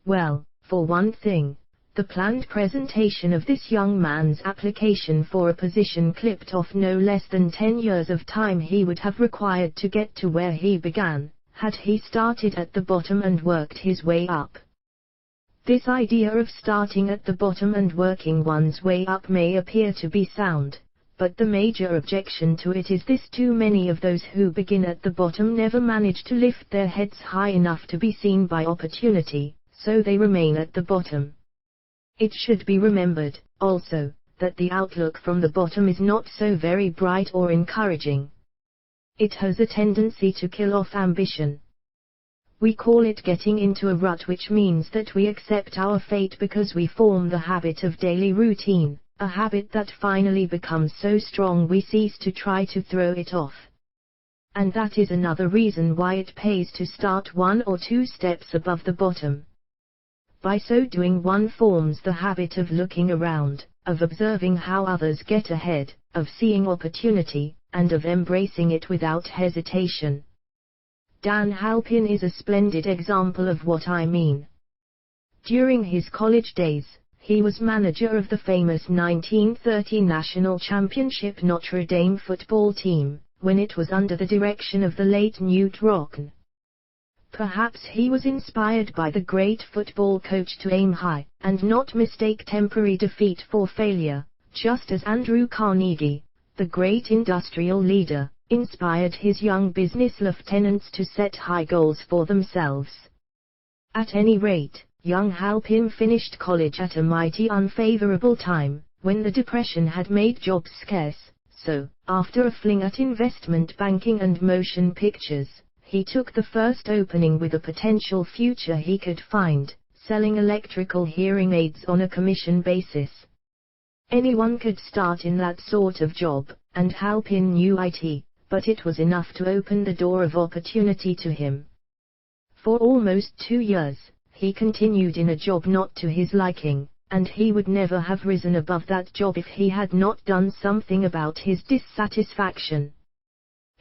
Well, for one thing, the planned presentation of this young man's application for a position clipped off no less than 10 years of time he would have required to get to where he began, had he started at the bottom and worked his way up. This idea of starting at the bottom and working one's way up may appear to be sound, but the major objection to it is this: too many of those who begin at the bottom never manage to lift their heads high enough to be seen by opportunity, so they remain at the bottom. It should be remembered, also, that the outlook from the bottom is not so very bright or encouraging. It has a tendency to kill off ambition. We call it getting into a rut, which means that we accept our fate because we form the habit of daily routine, a habit that finally becomes so strong we cease to try to throw it off. And that is another reason why it pays to start 1 or 2 steps above the bottom. By so doing one forms the habit of looking around, of observing how others get ahead, of seeing opportunity, and of embracing it without hesitation. Dan Halpin is a splendid example of what I mean. During his college days, he was manager of the famous 1930 National Championship Notre Dame football team, when it was under the direction of the late Knute Rockne. Perhaps he was inspired by the great football coach to aim high, and not mistake temporary defeat for failure, just as Andrew Carnegie, the great industrial leader, inspired his young business lieutenants to set high goals for themselves. At any rate, young Halpin finished college at a mighty unfavorable time, when the Depression had made jobs scarce, so, after a fling at investment banking and motion pictures, he took the first opening with a potential future he could find, selling electrical hearing aids on a commission basis. Anyone could start in that sort of job, and Halpin knew it, but it was enough to open the door of opportunity to him. For almost 2 years, he continued in a job not to his liking, and he would never have risen above that job if he had not done something about his dissatisfaction.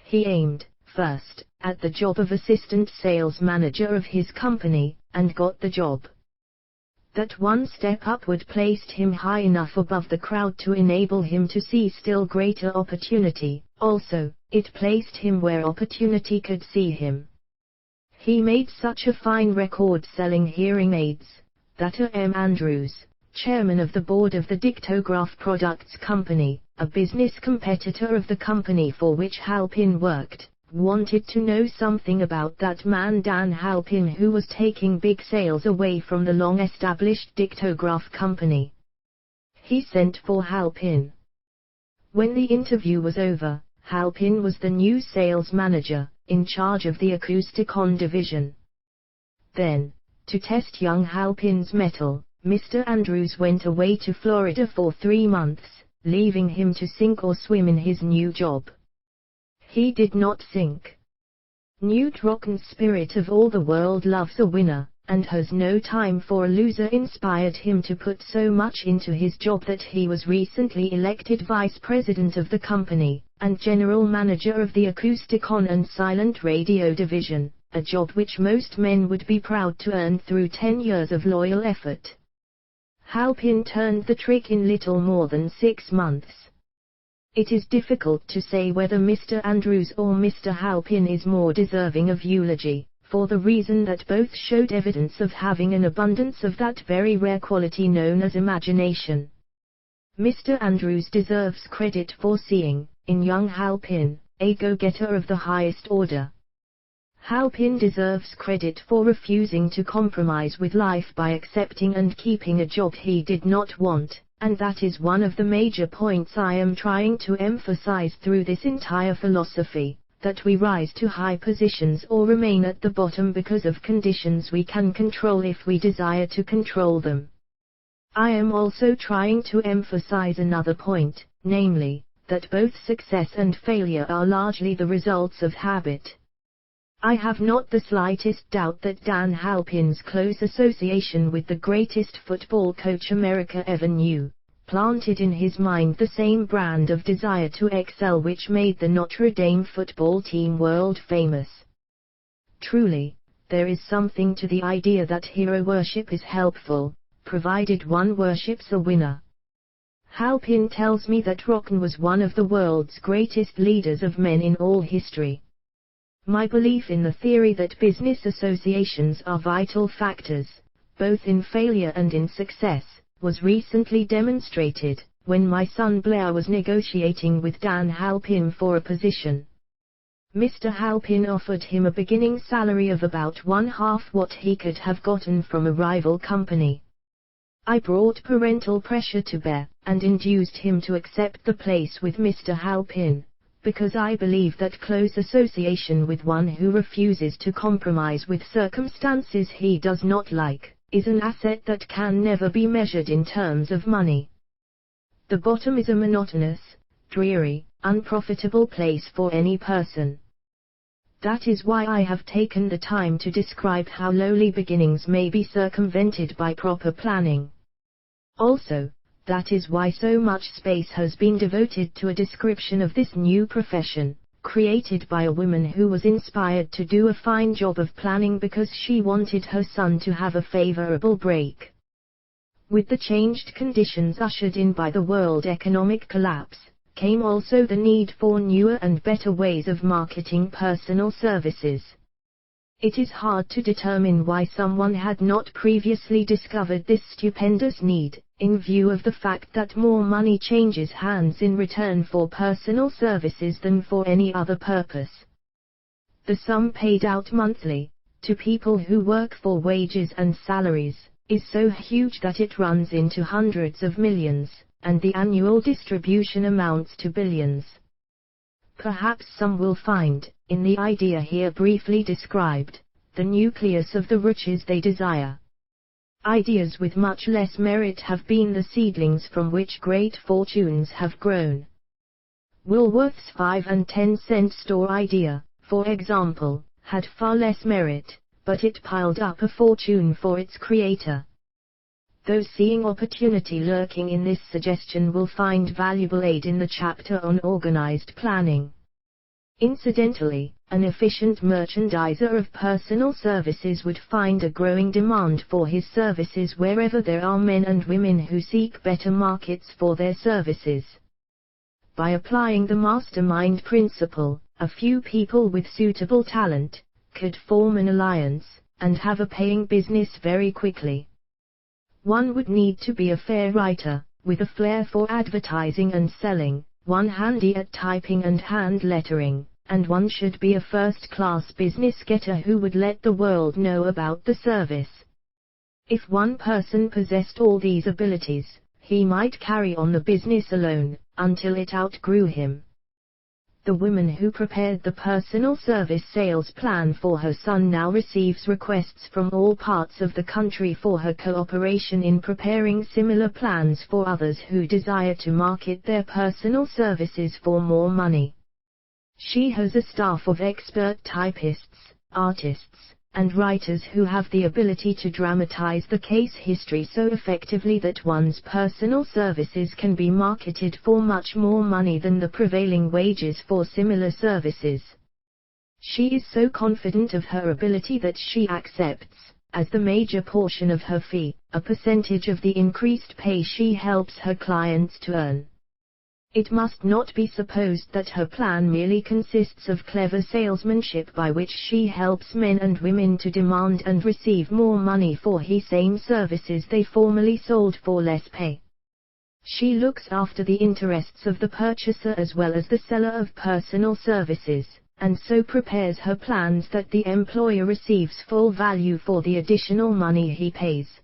He aimed, first, at the job of assistant sales manager of his company, and got the job. That one step upward placed him high enough above the crowd to enable him to see still greater opportunity. Also, it placed him where opportunity could see him. He made such a fine record selling hearing aids, that M. Andrews, chairman of the board of the Dictograph Products Company, a business competitor of the company for which Halpin worked, wanted to know something about that man Dan Halpin, who was taking big sales away from the long-established Dictograph Company. He sent for Halpin. When the interview was over, Halpin was the new sales manager, in charge of the Acousticon division. Then, to test young Halpin's mettle, Mr. Andrews went away to Florida for 3 months, leaving him to sink or swim in his new job. He did not sink. Knute Rockne's spirit of all the world loves a winner, and has no time for a loser inspired him to put so much into his job that he was recently elected vice president of the company, and general manager of the Acousticon and Silent Radio division, a job which most men would be proud to earn through 10 years of loyal effort. Halpin turned the trick in little more than 6 months. It is difficult to say whether Mr. Andrews or Mr. Halpin is more deserving of eulogy, for the reason that both showed evidence of having an abundance of that very rare quality known as imagination. Mr. Andrews deserves credit for seeing, in young Halpin, a go-getter of the highest order. Halpin deserves credit for refusing to compromise with life by accepting and keeping a job he did not want, and that is one of the major points I am trying to emphasize through this entire philosophy, that we rise to high positions or remain at the bottom because of conditions we can control if we desire to control them. I am also trying to emphasize another point, namely, that both success and failure are largely the results of habit. I have not the slightest doubt that Dan Halpin's close association with the greatest football coach America ever knew, planted in his mind the same brand of desire to excel which made the Notre Dame football team world famous. Truly, there is something to the idea that hero worship is helpful, provided one worships a winner. Halpin tells me that Rocken was one of the world's greatest leaders of men in all history. My belief in the theory that business associations are vital factors, both in failure and in success, was recently demonstrated, when my son Blair was negotiating with Dan Halpin for a position. Mr. Halpin offered him a beginning salary of about one-half what he could have gotten from a rival company. I brought parental pressure to bear, and induced him to accept the place with Mr. Halpin, because I believe that close association with one who refuses to compromise with circumstances he does not like, is an asset that can never be measured in terms of money. The bottom is a monotonous, dreary, unprofitable place for any person. That is why I have taken the time to describe how lowly beginnings may be circumvented by proper planning. Also, that is why so much space has been devoted to a description of this new profession, created by a woman who was inspired to do a fine job of planning because she wanted her son to have a favorable break. With the changed conditions ushered in by the world economic collapse, came also the need for newer and better ways of marketing personal services. It is hard to determine why someone had not previously discovered this stupendous need, in view of the fact that more money changes hands in return for personal services than for any other purpose. The sum paid out monthly, to people who work for wages and salaries, is so huge that it runs into hundreds of millions, and the annual distribution amounts to billions. Perhaps some will find, in the idea here briefly described, the nucleus of the riches they desire. Ideas with much less merit have been the seedlings from which great fortunes have grown. Woolworth's 5 and 10 cent store idea, for example, had far less merit, but it piled up a fortune for its creator. Those seeing opportunity lurking in this suggestion will find valuable aid in the chapter on organized planning. Incidentally, an efficient merchandiser of personal services would find a growing demand for his services wherever there are men and women who seek better markets for their services. By applying the mastermind principle, a few people with suitable talent could form an alliance and have a paying business very quickly. One would need to be a fair writer, with a flair for advertising and selling, one handy at typing and hand lettering, and one should be a first-class business getter who would let the world know about the service. If one person possessed all these abilities, he might carry on the business alone, until it outgrew him. The woman who prepared the personal service sales plan for her son now receives requests from all parts of the country for her cooperation in preparing similar plans for others who desire to market their personal services for more money. She has a staff of expert typists, artists, and writers who have the ability to dramatize the case history so effectively that one's personal services can be marketed for much more money than the prevailing wages for similar services. She is so confident of her ability that she accepts, as the major portion of her fee, a percentage of the increased pay she helps her clients to earn. It must not be supposed that her plan merely consists of clever salesmanship by which she helps men and women to demand and receive more money for the same services they formerly sold for less pay. She looks after the interests of the purchaser as well as the seller of personal services, and so prepares her plans that the employer receives full value for the additional money he pays.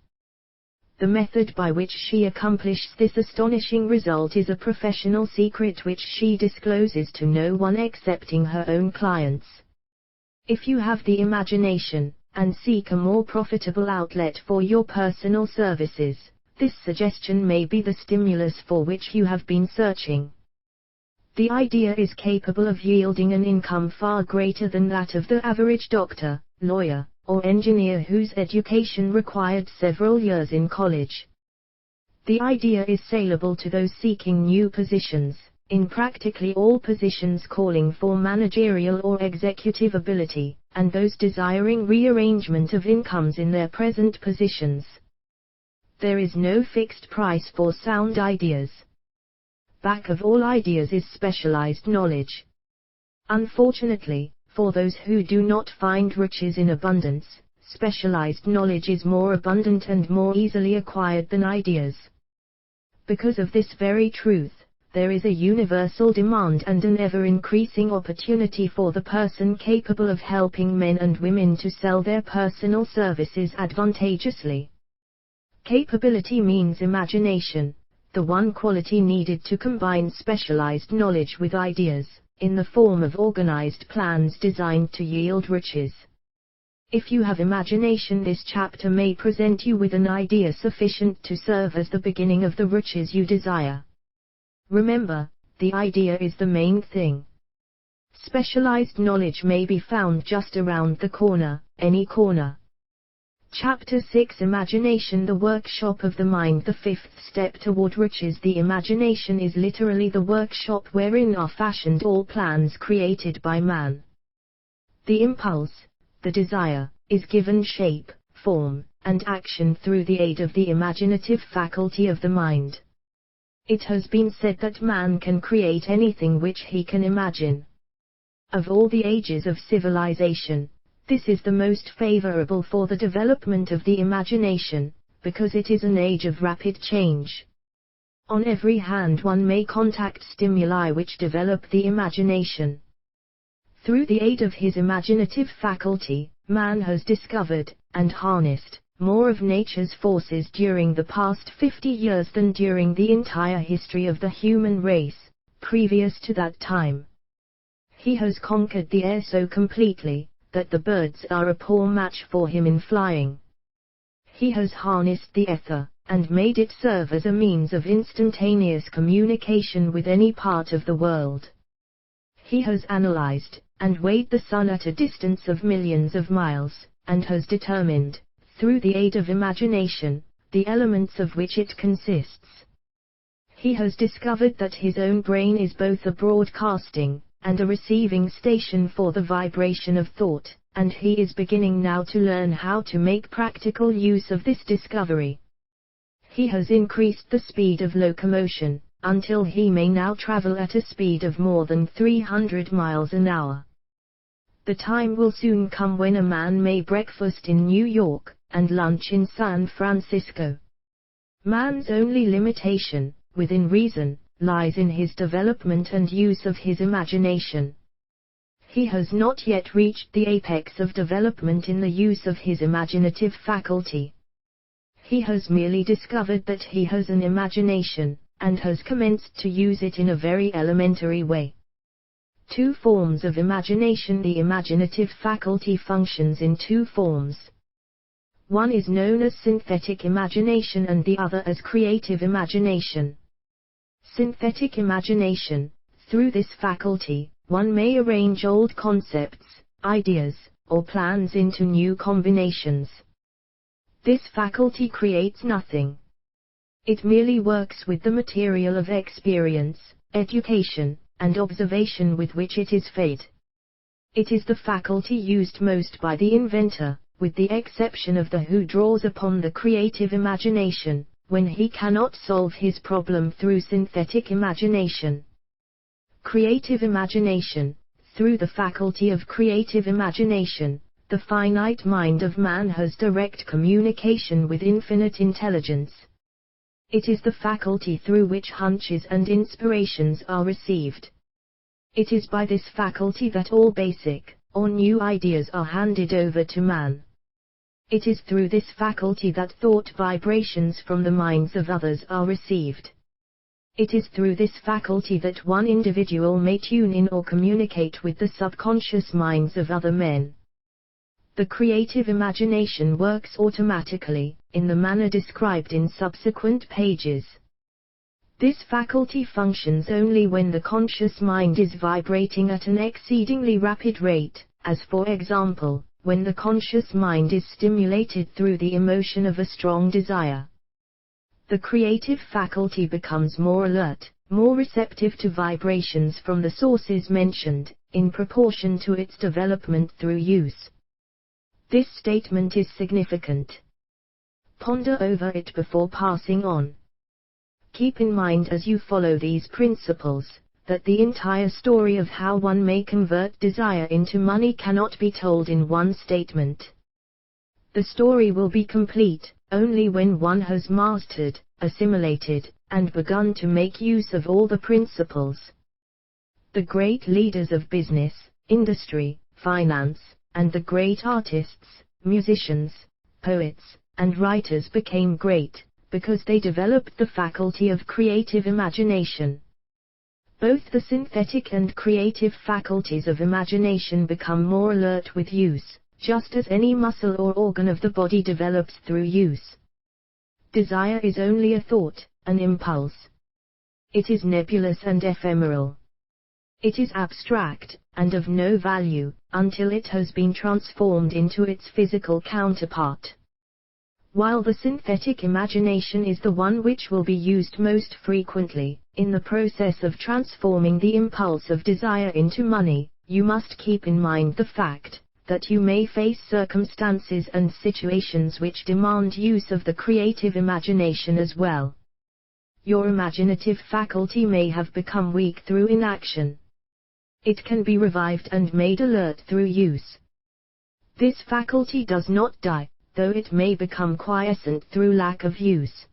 The method by which she accomplishes this astonishing result is a professional secret which she discloses to no one excepting her own clients. If you have the imagination, and seek a more profitable outlet for your personal services, this suggestion may be the stimulus for which you have been searching. The idea is capable of yielding an income far greater than that of the average doctor, lawyer, or engineer whose education required several years in college. The idea is saleable to those seeking new positions, in practically all positions calling for managerial or executive ability, and those desiring rearrangement of incomes in their present positions. There is no fixed price for sound ideas. Back of all ideas is specialized knowledge. Unfortunately, for those who do not find riches in abundance, specialized knowledge is more abundant and more easily acquired than ideas. Because of this very truth, there is a universal demand and an ever-increasing opportunity for the person capable of helping men and women to sell their personal services advantageously. Capability means imagination, the one quality needed to combine specialized knowledge with ideas, in the form of organized plans designed to yield riches. If you have imagination, this chapter may present you with an idea sufficient to serve as the beginning of the riches you desire. Remember, the idea is the main thing. Specialized knowledge may be found just around the corner, any corner. Chapter 6 Imagination, the workshop of the mind. The fifth step toward riches. The imagination is literally the workshop wherein are fashioned all plans created by man. The impulse, the desire, is given shape, form, and action through the aid of the imaginative faculty of the mind. It has been said that man can create anything which he can imagine. Of all the ages of civilization, this is the most favorable for the development of the imagination, because it is an age of rapid change. On every hand one may contact stimuli which develop the imagination. Through the aid of his imaginative faculty, man has discovered, and harnessed, more of nature's forces during the past 50 years than during the entire history of the human race, previous to that time. He has conquered the air so completely, that the birds are a poor match for him in flying. He has harnessed the ether, and made it serve as a means of instantaneous communication with any part of the world. He has analyzed, and weighed the sun at a distance of millions of miles, and has determined, through the aid of imagination, the elements of which it consists. He has discovered that his own brain is both a broadcasting, and a receiving station for the vibration of thought, and he is beginning now to learn how to make practical use of this discovery. He has increased the speed of locomotion, until he may now travel at a speed of more than 300 miles an hour. The time will soon come when a man may breakfast in New York, and lunch in San Francisco. Man's only limitation, within reason, lies in his development and use of his imagination. He has not yet reached the apex of development in the use of his imaginative faculty. He has merely discovered that he has an imagination, and has commenced to use it in a very elementary way. Two forms of imagination. The imaginative faculty functions in two forms. One is known as synthetic imagination and the other as creative imagination. Synthetic imagination. Through this faculty, one may arrange old concepts, ideas, or plans into new combinations. This faculty creates nothing. It merely works with the material of experience, education, and observation with which it is fed. It is the faculty used most by the inventor, with the exception of the who draws upon the creative imagination, when he cannot solve his problem through synthetic imagination. Creative imagination. Through the faculty of creative imagination, the finite mind of man has direct communication with infinite intelligence. It is the faculty through which hunches and inspirations are received. It is by this faculty that all basic, or new ideas are handed over to man. It is through this faculty that thought vibrations from the minds of others are received. It is through this faculty that one individual may tune in or communicate with the subconscious minds of other men. The creative imagination works automatically, in the manner described in subsequent pages. This faculty functions only when the conscious mind is vibrating at an exceedingly rapid rate, as for example, when the conscious mind is stimulated through the emotion of a strong desire. The creative faculty becomes more alert, more receptive to vibrations from the sources mentioned, in proportion to its development through use. This statement is significant. Ponder over it before passing on. Keep in mind as you follow these principles, that the entire story of how one may convert desire into money cannot be told in one statement. The story will be complete only when one has mastered, assimilated, and begun to make use of all the principles. The great leaders of business, industry, finance, and the great artists, musicians, poets, and writers became great, because they developed the faculty of creative imagination. Both the synthetic and creative faculties of imagination become more alert with use, just as any muscle or organ of the body develops through use. Desire is only a thought, an impulse. It is nebulous and ephemeral. It is abstract, and of no value, until it has been transformed into its physical counterpart. While the synthetic imagination is the one which will be used most frequently, in the process of transforming the impulse of desire into money, you must keep in mind the fact that you may face circumstances and situations which demand use of the creative imagination as well. Your imaginative faculty may have become weak through inaction. It can be revived and made alert through use. This faculty does not die, though it may become quiescent through lack of use.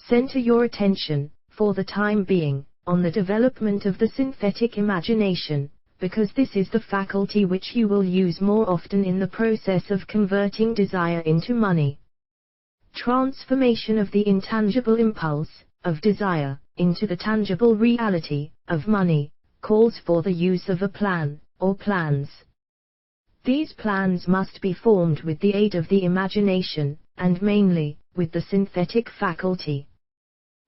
Center your attention, for the time being, on the development of the synthetic imagination, because this is the faculty which you will use more often in the process of converting desire into money. Transformation of the intangible impulse, of desire, into the tangible reality, of money, calls for the use of a plan, or plans. These plans must be formed with the aid of the imagination, and mainly, with the synthetic faculty.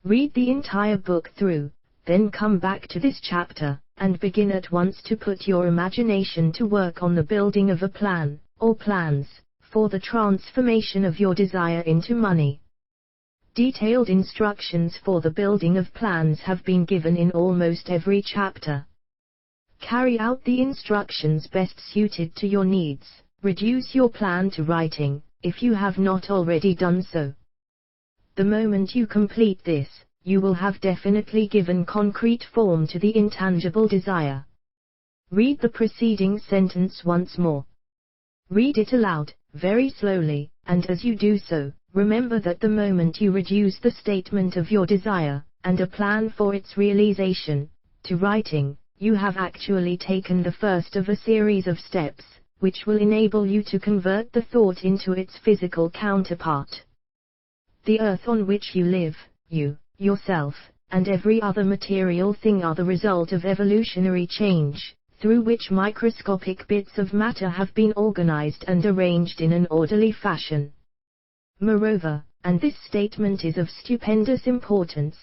Read the entire book through, then come back to this chapter, and begin at once to put your imagination to work on the building of a plan, or plans, for the transformation of your desire into money. Detailed instructions for the building of plans have been given in almost every chapter. Carry out the instructions best suited to your needs. Reduce your plan to writing, if you have not already done so. The moment you complete this, you will have definitely given concrete form to the intangible desire. Read the preceding sentence once more. Read it aloud, very slowly, and as you do so, remember that the moment you reduce the statement of your desire, and a plan for its realization, to writing, you have actually taken the first of a series of steps, which will enable you to convert the thought into its physical counterpart. The earth on which you live, you, yourself, and every other material thing are the result of evolutionary change, through which microscopic bits of matter have been organized and arranged in an orderly fashion. Moreover, and this statement is of stupendous importance,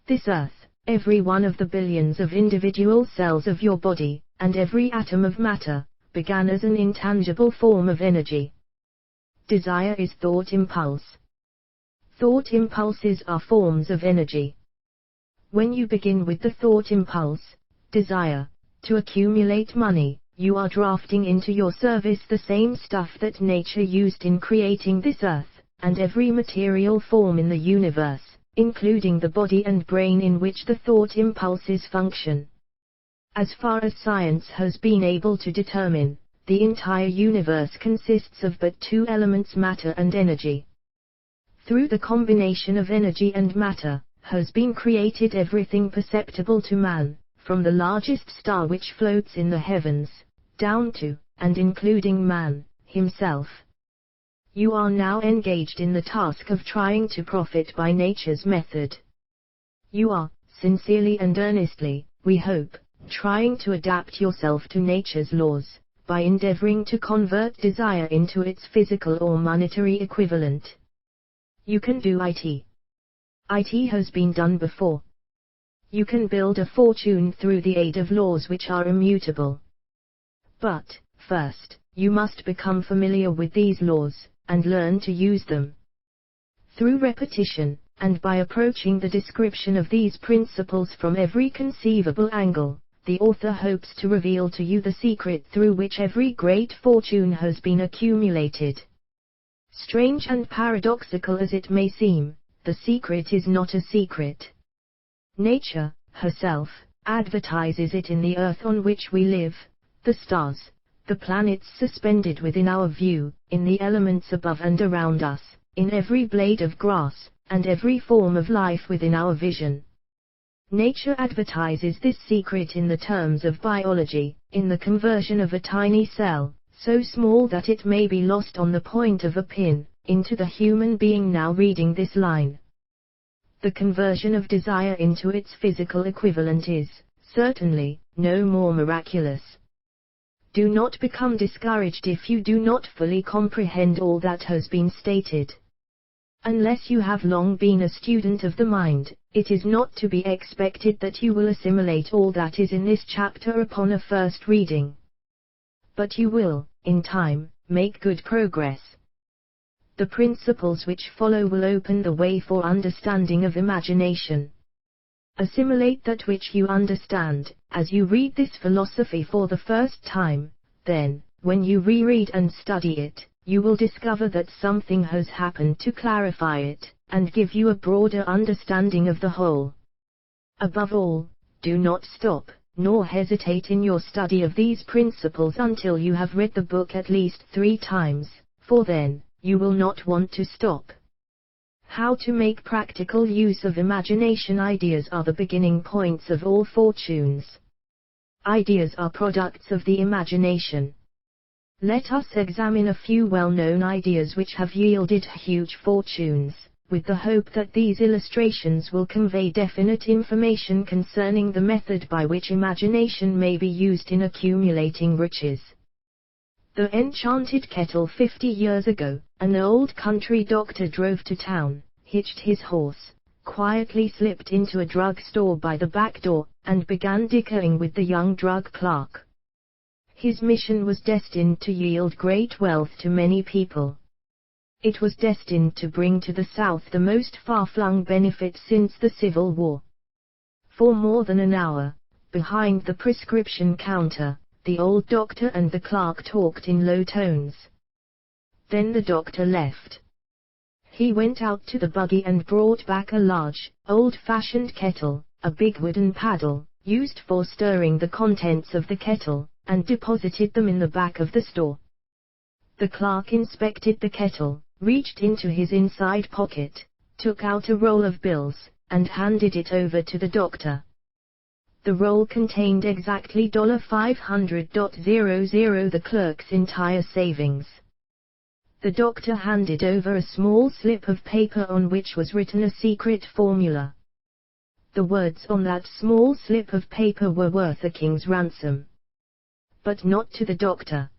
this earth, every one of the billions of individual cells of your body, and every atom of matter, began as an intangible form of energy. Desire is thought impulse. Thought impulses are forms of energy. When you begin with the thought impulse, desire, to accumulate money, you are drafting into your service the same stuff that nature used in creating this earth, and every material form in the universe, including the body and brain in which the thought impulses function. As far as science has been able to determine, the entire universe consists of but two elements, matter and energy. Through the combination of energy and matter, has been created everything perceptible to man, from the largest star which floats in the heavens, down to, and including man, himself. You are now engaged in the task of trying to profit by nature's method. You are, sincerely and earnestly, we hope, trying to adapt yourself to nature's laws, by endeavoring to convert desire into its physical or monetary equivalent. You can do it. It has been done before. You can build a fortune through the aid of laws which are immutable. But, first, you must become familiar with these laws, and learn to use them. Through repetition, and by approaching the description of these principles from every conceivable angle, the author hopes to reveal to you the secret through which every great fortune has been accumulated. Strange and paradoxical as it may seem, the secret is not a secret. Nature, herself, advertises it in the earth on which we live, the stars, the planets suspended within our view, in the elements above and around us, in every blade of grass, and every form of life within our vision. Nature advertises this secret in the terms of biology, in the conversion of a tiny cell, so small that it may be lost on the point of a pin, into the human being now reading this line. The conversion of desire into its physical equivalent is, certainly, no more miraculous. Do not become discouraged if you do not fully comprehend all that has been stated. Unless you have long been a student of the mind, it is not to be expected that you will assimilate all that is in this chapter upon a first reading. But you will, in time, make good progress. The principles which follow will open the way for understanding of imagination. Assimilate that which you understand, as you read this philosophy for the first time, then, when you reread and study it, you will discover that something has happened to clarify it, and give you a broader understanding of the whole. Above all, do not stop, nor hesitate in your study of these principles until you have read the book at least 3 times, for then, you will not want to stop. How to make practical use of imagination. Ideas are the beginning points of all fortunes. Ideas are products of the imagination. Let us examine a few well-known ideas which have yielded huge fortunes, with the hope that these illustrations will convey definite information concerning the method by which imagination may be used in accumulating riches. The enchanted kettle. 50 years ago, an old country doctor drove to town, hitched his horse, quietly slipped into a drug store by the back door, and began dickering with the young drug clerk. His mission was destined to yield great wealth to many people. It was destined to bring to the South the most far-flung benefit since the Civil War. For more than an hour, behind the prescription counter, the old doctor and the clerk talked in low tones. Then the doctor left. He went out to the buggy and brought back a large, old-fashioned kettle, a big wooden paddle, used for stirring the contents of the kettle, and deposited them in the back of the store. The clerk inspected the kettle, reached into his inside pocket, took out a roll of bills, and handed it over to the doctor. The roll contained exactly $500.00, the clerk's entire savings. The doctor handed over a small slip of paper on which was written a secret formula. The words on that small slip of paper were worth a king's ransom. But not to the doctor.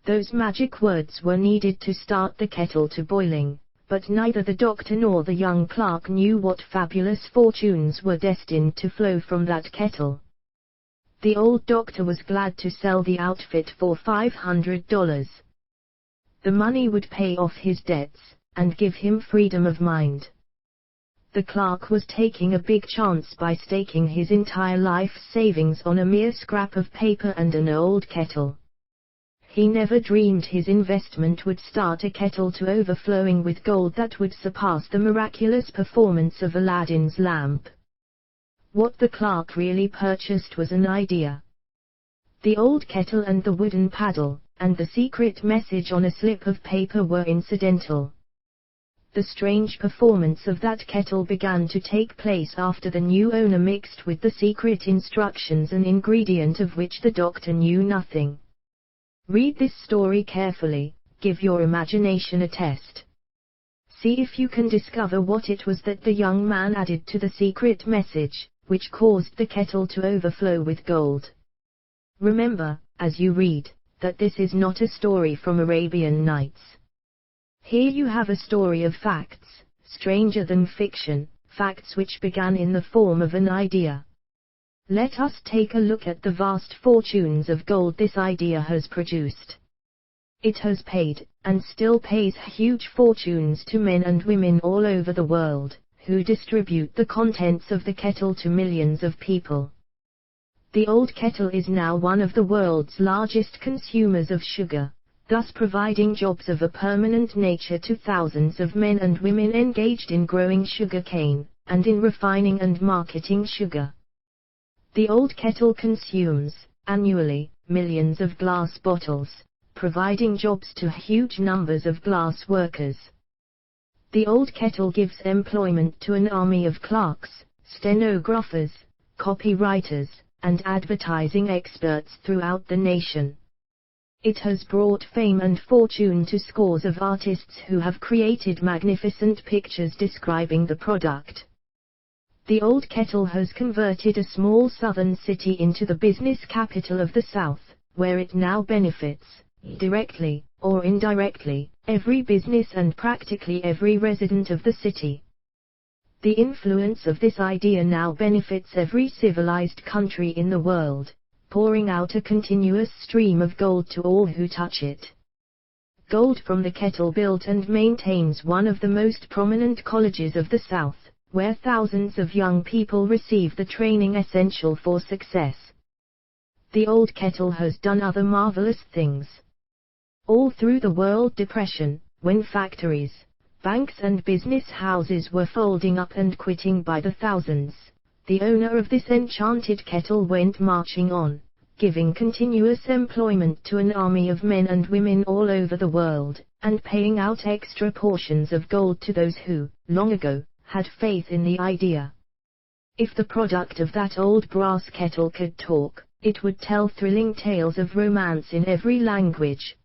Those magic words were needed to start the kettle to boiling, but neither the doctor nor the young clerk knew what fabulous fortunes were destined to flow from that kettle. The old doctor was glad to sell the outfit for $500. The money would pay off his debts, and give him freedom of mind. The clerk was taking a big chance by staking his entire life savings on a mere scrap of paper and an old kettle. he never dreamed his investment would start a kettle to overflowing with gold that would surpass the miraculous performance of Aladdin's lamp. What the clerk really purchased was an idea. The old kettle and the wooden paddle, and the secret message on a slip of paper were incidental. The strange performance of that kettle began to take place after the new owner mixed with the secret instructions an ingredient of which the doctor knew nothing. Read this story carefully, give your imagination a test. See if you can discover what it was that the young man added to the secret message, which caused the kettle to overflow with gold. Remember, as you read, that this is not a story from Arabian Nights. Here you have a story of facts, stranger than fiction, facts which began in the form of an idea. Let us take a look at the vast fortunes of gold this idea has produced. It has paid, and still pays huge fortunes to men and women all over the world, who distribute the contents of the kettle to millions of people. The old kettle is now one of the world's largest consumers of sugar, thus providing jobs of a permanent nature to thousands of men and women engaged in growing sugar cane, and in refining and marketing sugar. The old kettle consumes, annually, millions of glass bottles, providing jobs to huge numbers of glass workers. The old kettle gives employment to an army of clerks, stenographers, copywriters, and advertising experts throughout the nation. It has brought fame and fortune to scores of artists who have created magnificent pictures describing the product. The old kettle has converted a small southern city into the business capital of the South, where it now benefits, directly or indirectly, every business and practically every resident of the city. The influence of this idea now benefits every civilized country in the world, pouring out a continuous stream of gold to all who touch it. Gold from the kettle built and maintains one of the most prominent colleges of the South, where thousands of young people receive the training essential for success. The old kettle has done other marvelous things. All through the World Depression, when factories, banks and business houses were folding up and quitting by the thousands, the owner of this enchanted kettle went marching on, giving continuous employment to an army of men and women all over the world, and paying out extra portions of gold to those who, long ago, had faith in the idea. If the product of that old brass kettle could talk, it would tell thrilling tales of romance in every language.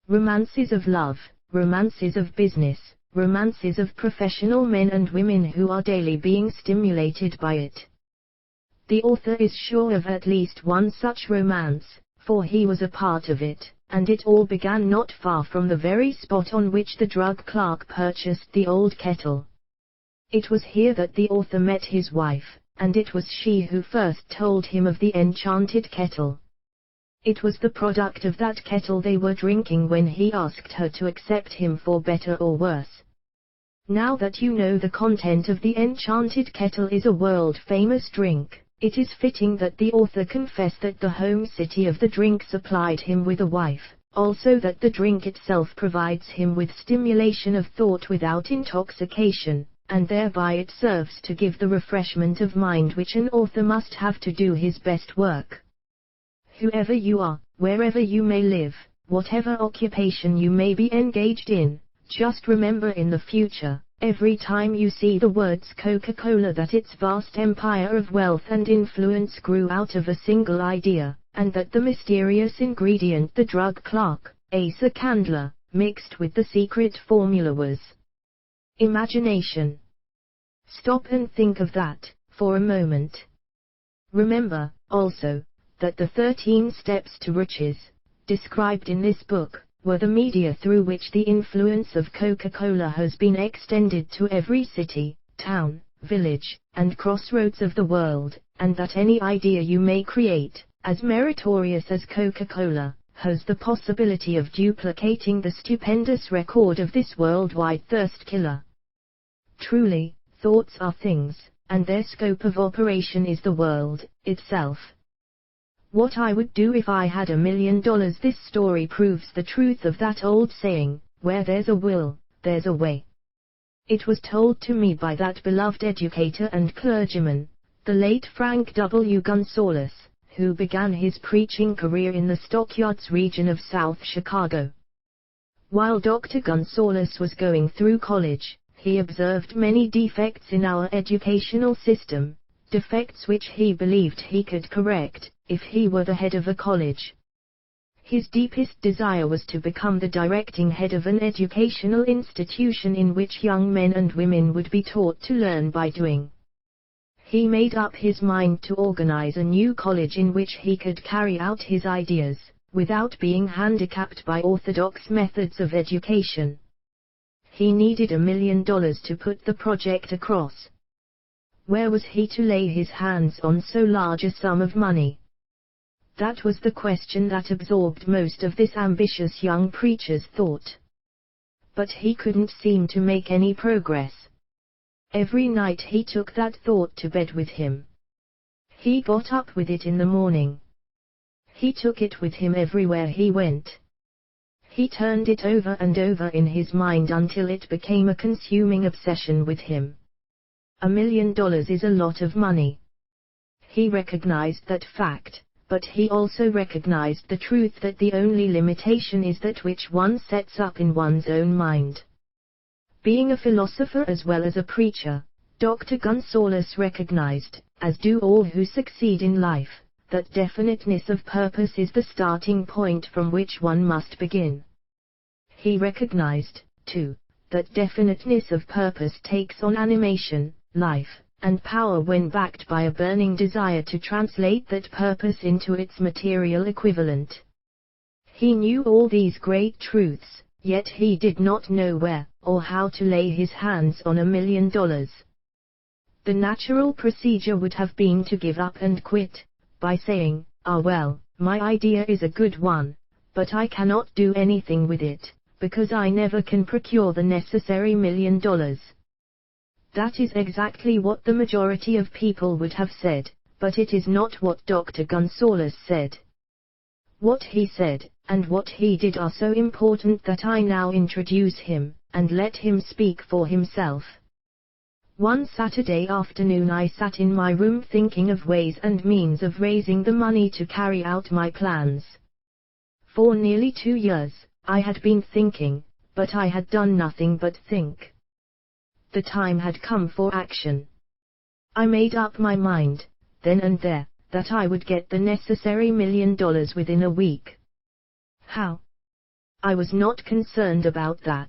Romances of love, romances of business, romances of professional men and women who are daily being stimulated by it. The author is sure of at least one such romance, for he was a part of it, and it all began not far from the very spot on which the drug clerk purchased the old kettle. It was here that the author met his wife, and it was she who first told him of the enchanted kettle. It was the product of that kettle they were drinking when he asked her to accept him for better or worse. Now that you know the content of the enchanted kettle is a world-famous drink, it is fitting that the author confess that the home city of the drink supplied him with a wife, also that the drink itself provides him with stimulation of thought without intoxication, and thereby it serves to give the refreshment of mind which an author must have to do his best work. Whoever you are, wherever you may live, whatever occupation you may be engaged in, just remember in the future, every time you see the words Coca-Cola, that its vast empire of wealth and influence grew out of a single idea, and that the mysterious ingredient the drug clerk, Asa Candler, mixed with the secret formula was imagination. Stop and think of that, for a moment. Remember, also, that the 13 steps to riches, described in this book, were the media through which the influence of Coca-Cola has been extended to every city, town, village, and crossroads of the world, and that any idea you may create, as meritorious as Coca-Cola, has the possibility of duplicating the stupendous record of this worldwide thirst killer. Truly, thoughts are things, and their scope of operation is the world itself. What I would do if I had $1 million. This story proves the truth of that old saying, where there's a will, there's a way. It was told to me by that beloved educator and clergyman, the late Frank W. Gonzales, who began his preaching career in the Stockyards region of South Chicago. While Dr. Gonzales was going through college, he observed many defects in our educational system, defects which he believed he could correct, if he were the head of a college. His deepest desire was to become the directing head of an educational institution in which young men and women would be taught to learn by doing. He made up his mind to organize a new college in which he could carry out his ideas, without being handicapped by orthodox methods of education. He needed $1 million to put the project across. Where was he to lay his hands on so large a sum of money? That was the question that absorbed most of this ambitious young preacher's thought. But he couldn't seem to make any progress. Every night he took that thought to bed with him. He got up with it in the morning. He took it with him everywhere he went. He turned it over and over in his mind until it became a consuming obsession with him. $1 million is a lot of money. He recognized that fact, but he also recognized the truth that the only limitation is that which one sets up in one's own mind. Being a philosopher as well as a preacher, Dr. Gonzales recognized, as do all who succeed in life, that definiteness of purpose is the starting point from which one must begin. He recognized, too, that definiteness of purpose takes on animation, life, and power when backed by a burning desire to translate that purpose into its material equivalent. He knew all these great truths, yet he did not know where, or how to lay his hands on $1 million. The natural procedure would have been to give up and quit, by saying, well, my idea is a good one, but I cannot do anything with it, because I never can procure the necessary $1 million. That is exactly what the majority of people would have said, but it is not what Dr. Gonzales said. What he said, and what he did are so important that I now introduce him, and let him speak for himself. One Saturday afternoon I sat in my room thinking of ways and means of raising the money to carry out my plans. For nearly 2 years, I had been thinking, but I had done nothing but think. The time had come for action. I made up my mind, then and there, that I would get the necessary $1 million within a week. How? I was not concerned about that.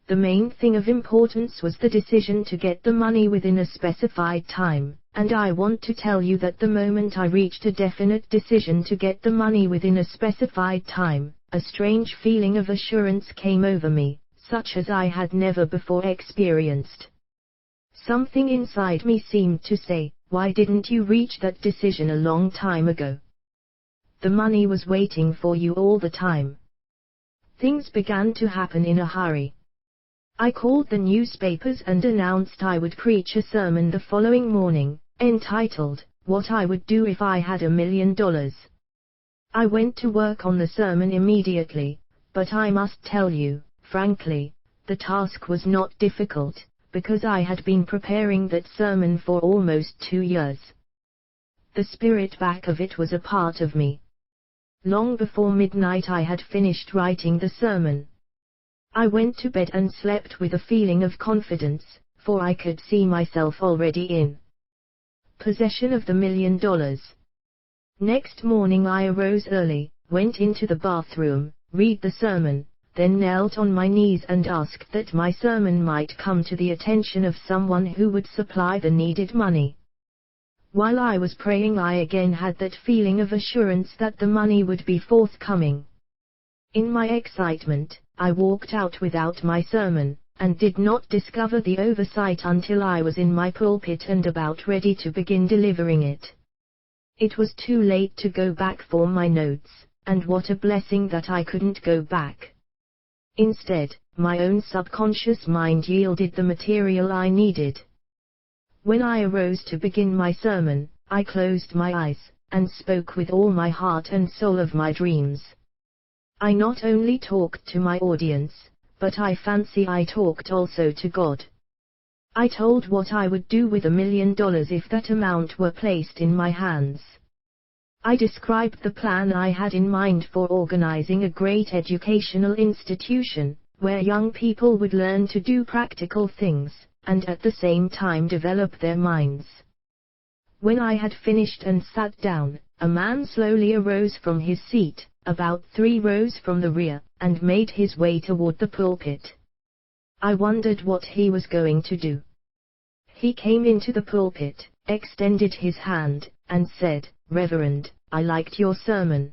The main thing of importance was the decision to get the money within a specified time, and I want to tell you that the moment I reached a definite decision to get the money within a specified time, a strange feeling of assurance came over me, such as I had never before experienced. Something inside me seemed to say, why didn't you reach that decision a long time ago? The money was waiting for you all the time. Things began to happen in a hurry. I called the newspapers and announced I would preach a sermon the following morning, entitled, What I Would Do If I Had $1 Million. I went to work on the sermon immediately, but I must tell you, frankly, the task was not difficult, because I had been preparing that sermon for almost 2 years. The spirit back of it was a part of me. Long before midnight I had finished writing the sermon. I went to bed and slept with a feeling of confidence, for I could see myself already in possession of the $1 million. Next morning I arose early, went into the bathroom, read the sermon, then knelt on my knees and asked that my sermon might come to the attention of someone who would supply the needed money. While I was praying I again had that feeling of assurance that the money would be forthcoming. In my excitement, I walked out without my sermon, and did not discover the oversight until I was in my pulpit and about ready to begin delivering it. It was too late to go back for my notes, and what a blessing that I couldn't go back. Instead, my own subconscious mind yielded the material I needed. When I arose to begin my sermon, I closed my eyes, and spoke with all my heart and soul of my dreams. I not only talked to my audience, but I fancy I talked also to God. I told what I would do with $1 million if that amount were placed in my hands. I described the plan I had in mind for organizing a great educational institution, where young people would learn to do practical things, and at the same time develop their minds. When I had finished and sat down, a man slowly arose from his seat, about 3 rows from the rear, and made his way toward the pulpit. I wondered what he was going to do. He came into the pulpit, extended his hand, and said, "Reverend, I liked your sermon.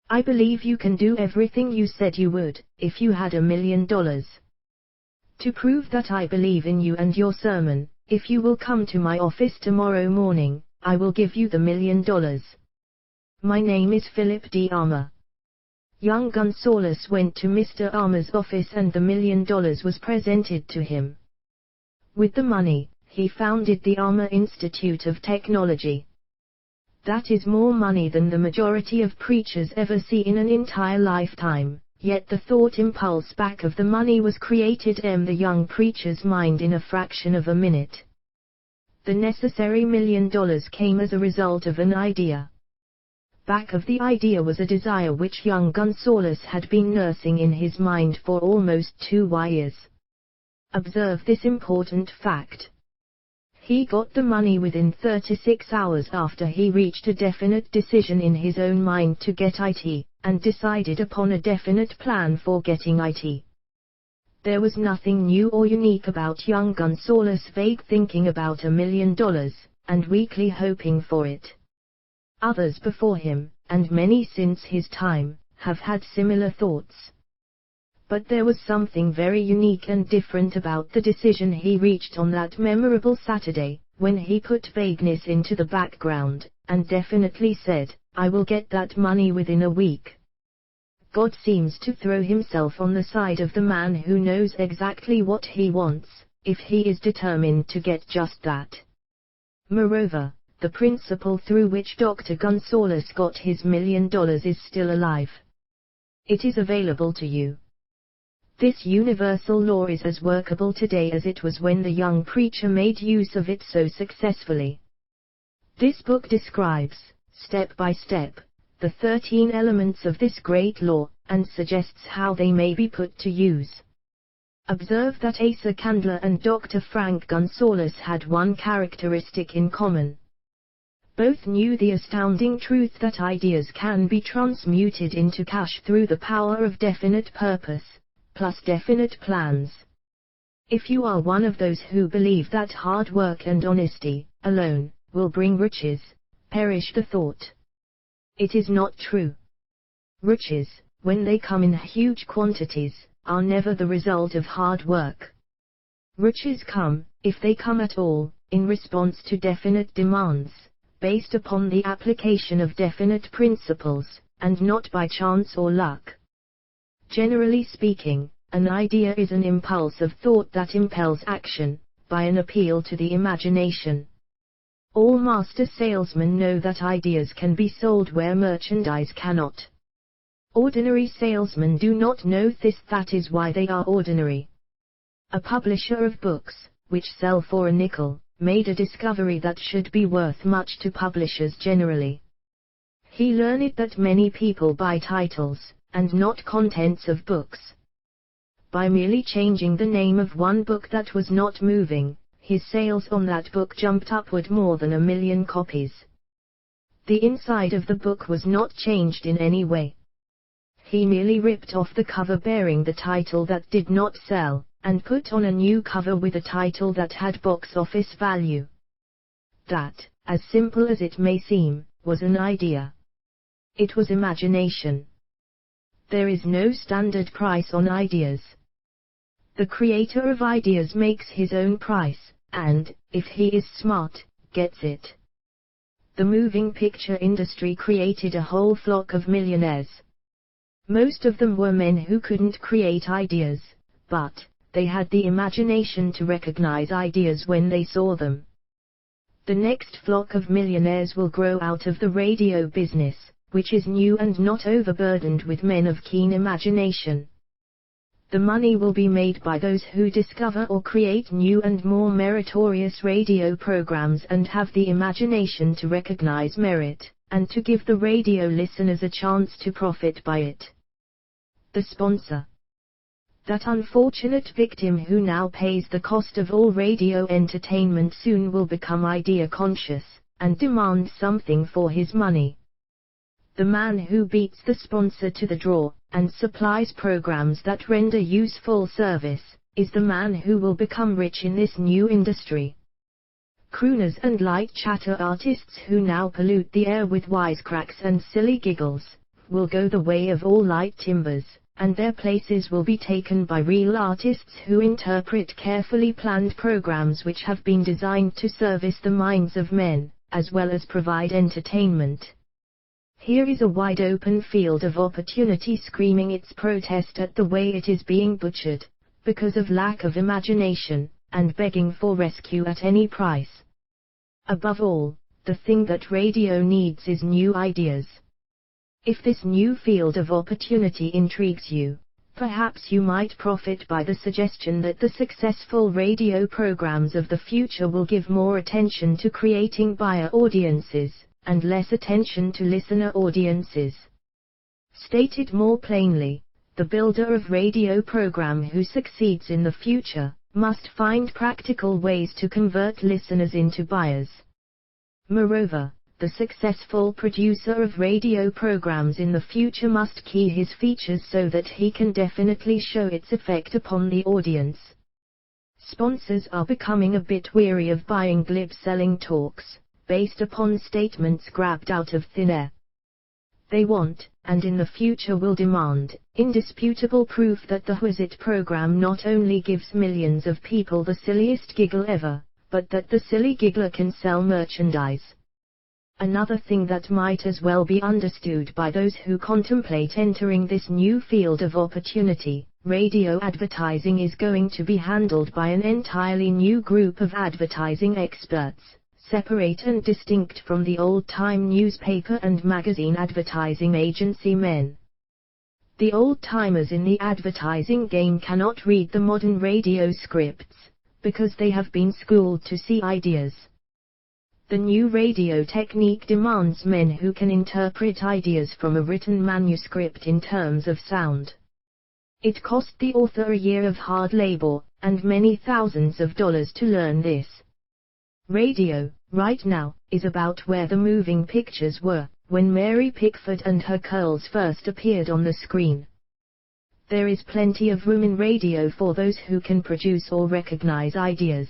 I believe you can do everything you said you would, if you had $1 million. To prove that I believe in you and your sermon, if you will come to my office tomorrow morning, I will give you the $1 million. My name is Philip D. Armour." Young Gonzales went to Mr. Armour's office and the $1 million was presented to him. With the money, he founded the Armour Institute of Technology. That is more money than the majority of preachers ever see in an entire lifetime, yet the thought impulse back of the money was created in the young preacher's mind in a fraction of a minute. The necessary $1 million came as a result of an idea. Back of the idea was a desire which young Gonzales had been nursing in his mind for almost 2 years. Observe this important fact. He got the money within 36 hours after he reached a definite decision in his own mind to get IT, and decided upon a definite plan for getting IT. There was nothing new or unique about young Gonzales' vague thinking about $1 million, and weakly hoping for it. Others before him, and many since his time, have had similar thoughts. But there was something very unique and different about the decision he reached on that memorable Saturday, when he put vagueness into the background, and definitely said, "I will get that money within a week." God seems to throw himself on the side of the man who knows exactly what he wants, if he is determined to get just that. Moreover, the principle through which Dr. Gonzales got his $1 million is still alive. It is available to you. This universal law is as workable today as it was when the young preacher made use of it so successfully. This book describes, step by step, the 13 elements of this great law, and suggests how they may be put to use. Observe that Asa Candler and Dr. Frank Gonzales had one characteristic in common. Both knew the astounding truth that ideas can be transmuted into cash through the power of definite purpose, plus definite plans. If you are one of those who believe that hard work and honesty, alone, will bring riches, perish the thought. It is not true. Riches, when they come in huge quantities, are never the result of hard work. Riches come, if they come at all, in response to definite demands, based upon the application of definite principles, and not by chance or luck. Generally speaking, an idea is an impulse of thought that impels action, by an appeal to the imagination. All master salesmen know that ideas can be sold where merchandise cannot. Ordinary salesmen do not know this, that is why they are ordinary. A publisher of books, which sell for a nickel, made a discovery that should be worth much to publishers generally. He learned that many people buy titles, and not contents of books. By merely changing the name of one book that was not moving, his sales on that book jumped upward more than 1 million copies. The inside of the book was not changed in any way. He merely ripped off the cover bearing the title that did not sell, and put on a new cover with a title that had box office value. That, as simple as it may seem, was an idea. It was imagination. There is no standard price on ideas. The creator of ideas makes his own price, and, if he is smart, gets it. The moving picture industry created a whole flock of millionaires. Most of them were men who couldn't create ideas, but they had the imagination to recognize ideas when they saw them. The next flock of millionaires will grow out of the radio business, which is new and not overburdened with men of keen imagination. The money will be made by those who discover or create new and more meritorious radio programs and have the imagination to recognize merit, and to give the radio listeners a chance to profit by it. The sponsor. That unfortunate victim who now pays the cost of all radio entertainment soon will become idea conscious, and demand something for his money. The man who beats the sponsor to the draw, and supplies programs that render useful service, is the man who will become rich in this new industry. Crooners and light chatter artists who now pollute the air with wisecracks and silly giggles, will go the way of all light timbers, and their places will be taken by real artists who interpret carefully planned programs which have been designed to service the minds of men, as well as provide entertainment. Here is a wide open field of opportunity screaming its protest at the way it is being butchered, because of lack of imagination, and begging for rescue at any price. Above all, the thing that radio needs is new ideas. If this new field of opportunity intrigues you, perhaps you might profit by the suggestion that the successful radio programs of the future will give more attention to creating buyer audiences, and less attention to listener audiences. Stated more plainly, the builder of radio program who succeeds in the future, must find practical ways to convert listeners into buyers. Moreover, the successful producer of radio programs in the future must key his features so that he can definitely show its effect upon the audience. Sponsors are becoming a bit weary of buying glib selling talks, based upon statements grabbed out of thin air. They want, and in the future will demand, indisputable proof that the Who's It program not only gives millions of people the silliest giggle ever, but that the silly giggler can sell merchandise. Another thing that might as well be understood by those who contemplate entering this new field of opportunity, radio advertising is going to be handled by an entirely new group of advertising experts, separate and distinct from the old-time newspaper and magazine advertising agency men. The old-timers in the advertising game cannot read the modern radio scripts, because they have been schooled to see ideas. The new radio technique demands men who can interpret ideas from a written manuscript in terms of sound. It cost the author a year of hard labor, and many thousands of dollars to learn this. Radio, right now, is about where the moving pictures were, when Mary Pickford and her curls first appeared on the screen. There is plenty of room in radio for those who can produce or recognize ideas.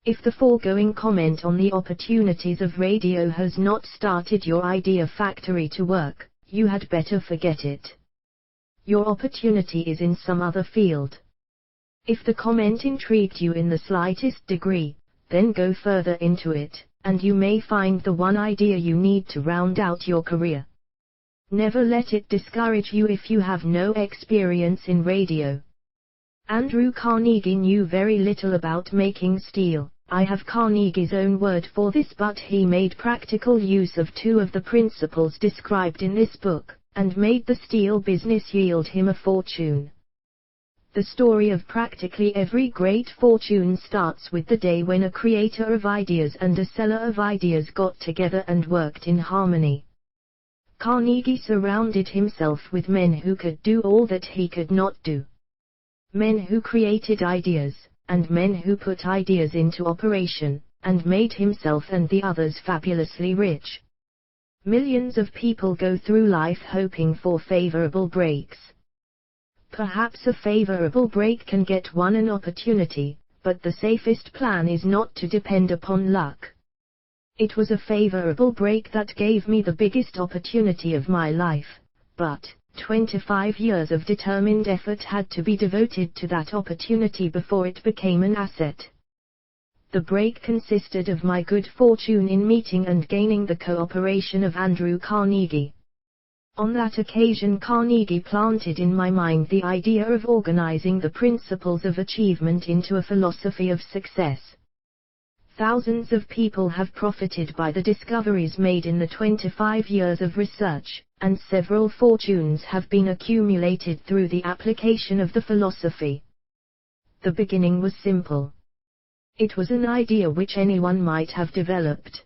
If the foregoing comment on the opportunities of radio has not started your idea factory to work, you had better forget it. Your opportunity is in some other field. If the comment intrigued you in the slightest degree, then go further into it, and you may find the one idea you need to round out your career. Never let it discourage you if you have no experience in radio. Andrew Carnegie knew very little about making steel. I have Carnegie's own word for this, but he made practical use of two of the principles described in this book, and made the steel business yield him a fortune. The story of practically every great fortune starts with the day when a creator of ideas and a seller of ideas got together and worked in harmony. Carnegie surrounded himself with men who could do all that he could not do. Men who created ideas, and men who put ideas into operation, and made himself and the others fabulously rich. Millions of people go through life hoping for favorable breaks. Perhaps a favorable break can get one an opportunity, but the safest plan is not to depend upon luck. It was a favorable break that gave me the biggest opportunity of my life, but 25 years of determined effort had to be devoted to that opportunity before it became an asset. The break consisted of my good fortune in meeting and gaining the cooperation of Andrew Carnegie. On that occasion Carnegie planted in my mind the idea of organizing the principles of achievement into a philosophy of success. Thousands of people have profited by the discoveries made in the 25 years of research, and several fortunes have been accumulated through the application of the philosophy. The beginning was simple. It was an idea which anyone might have developed.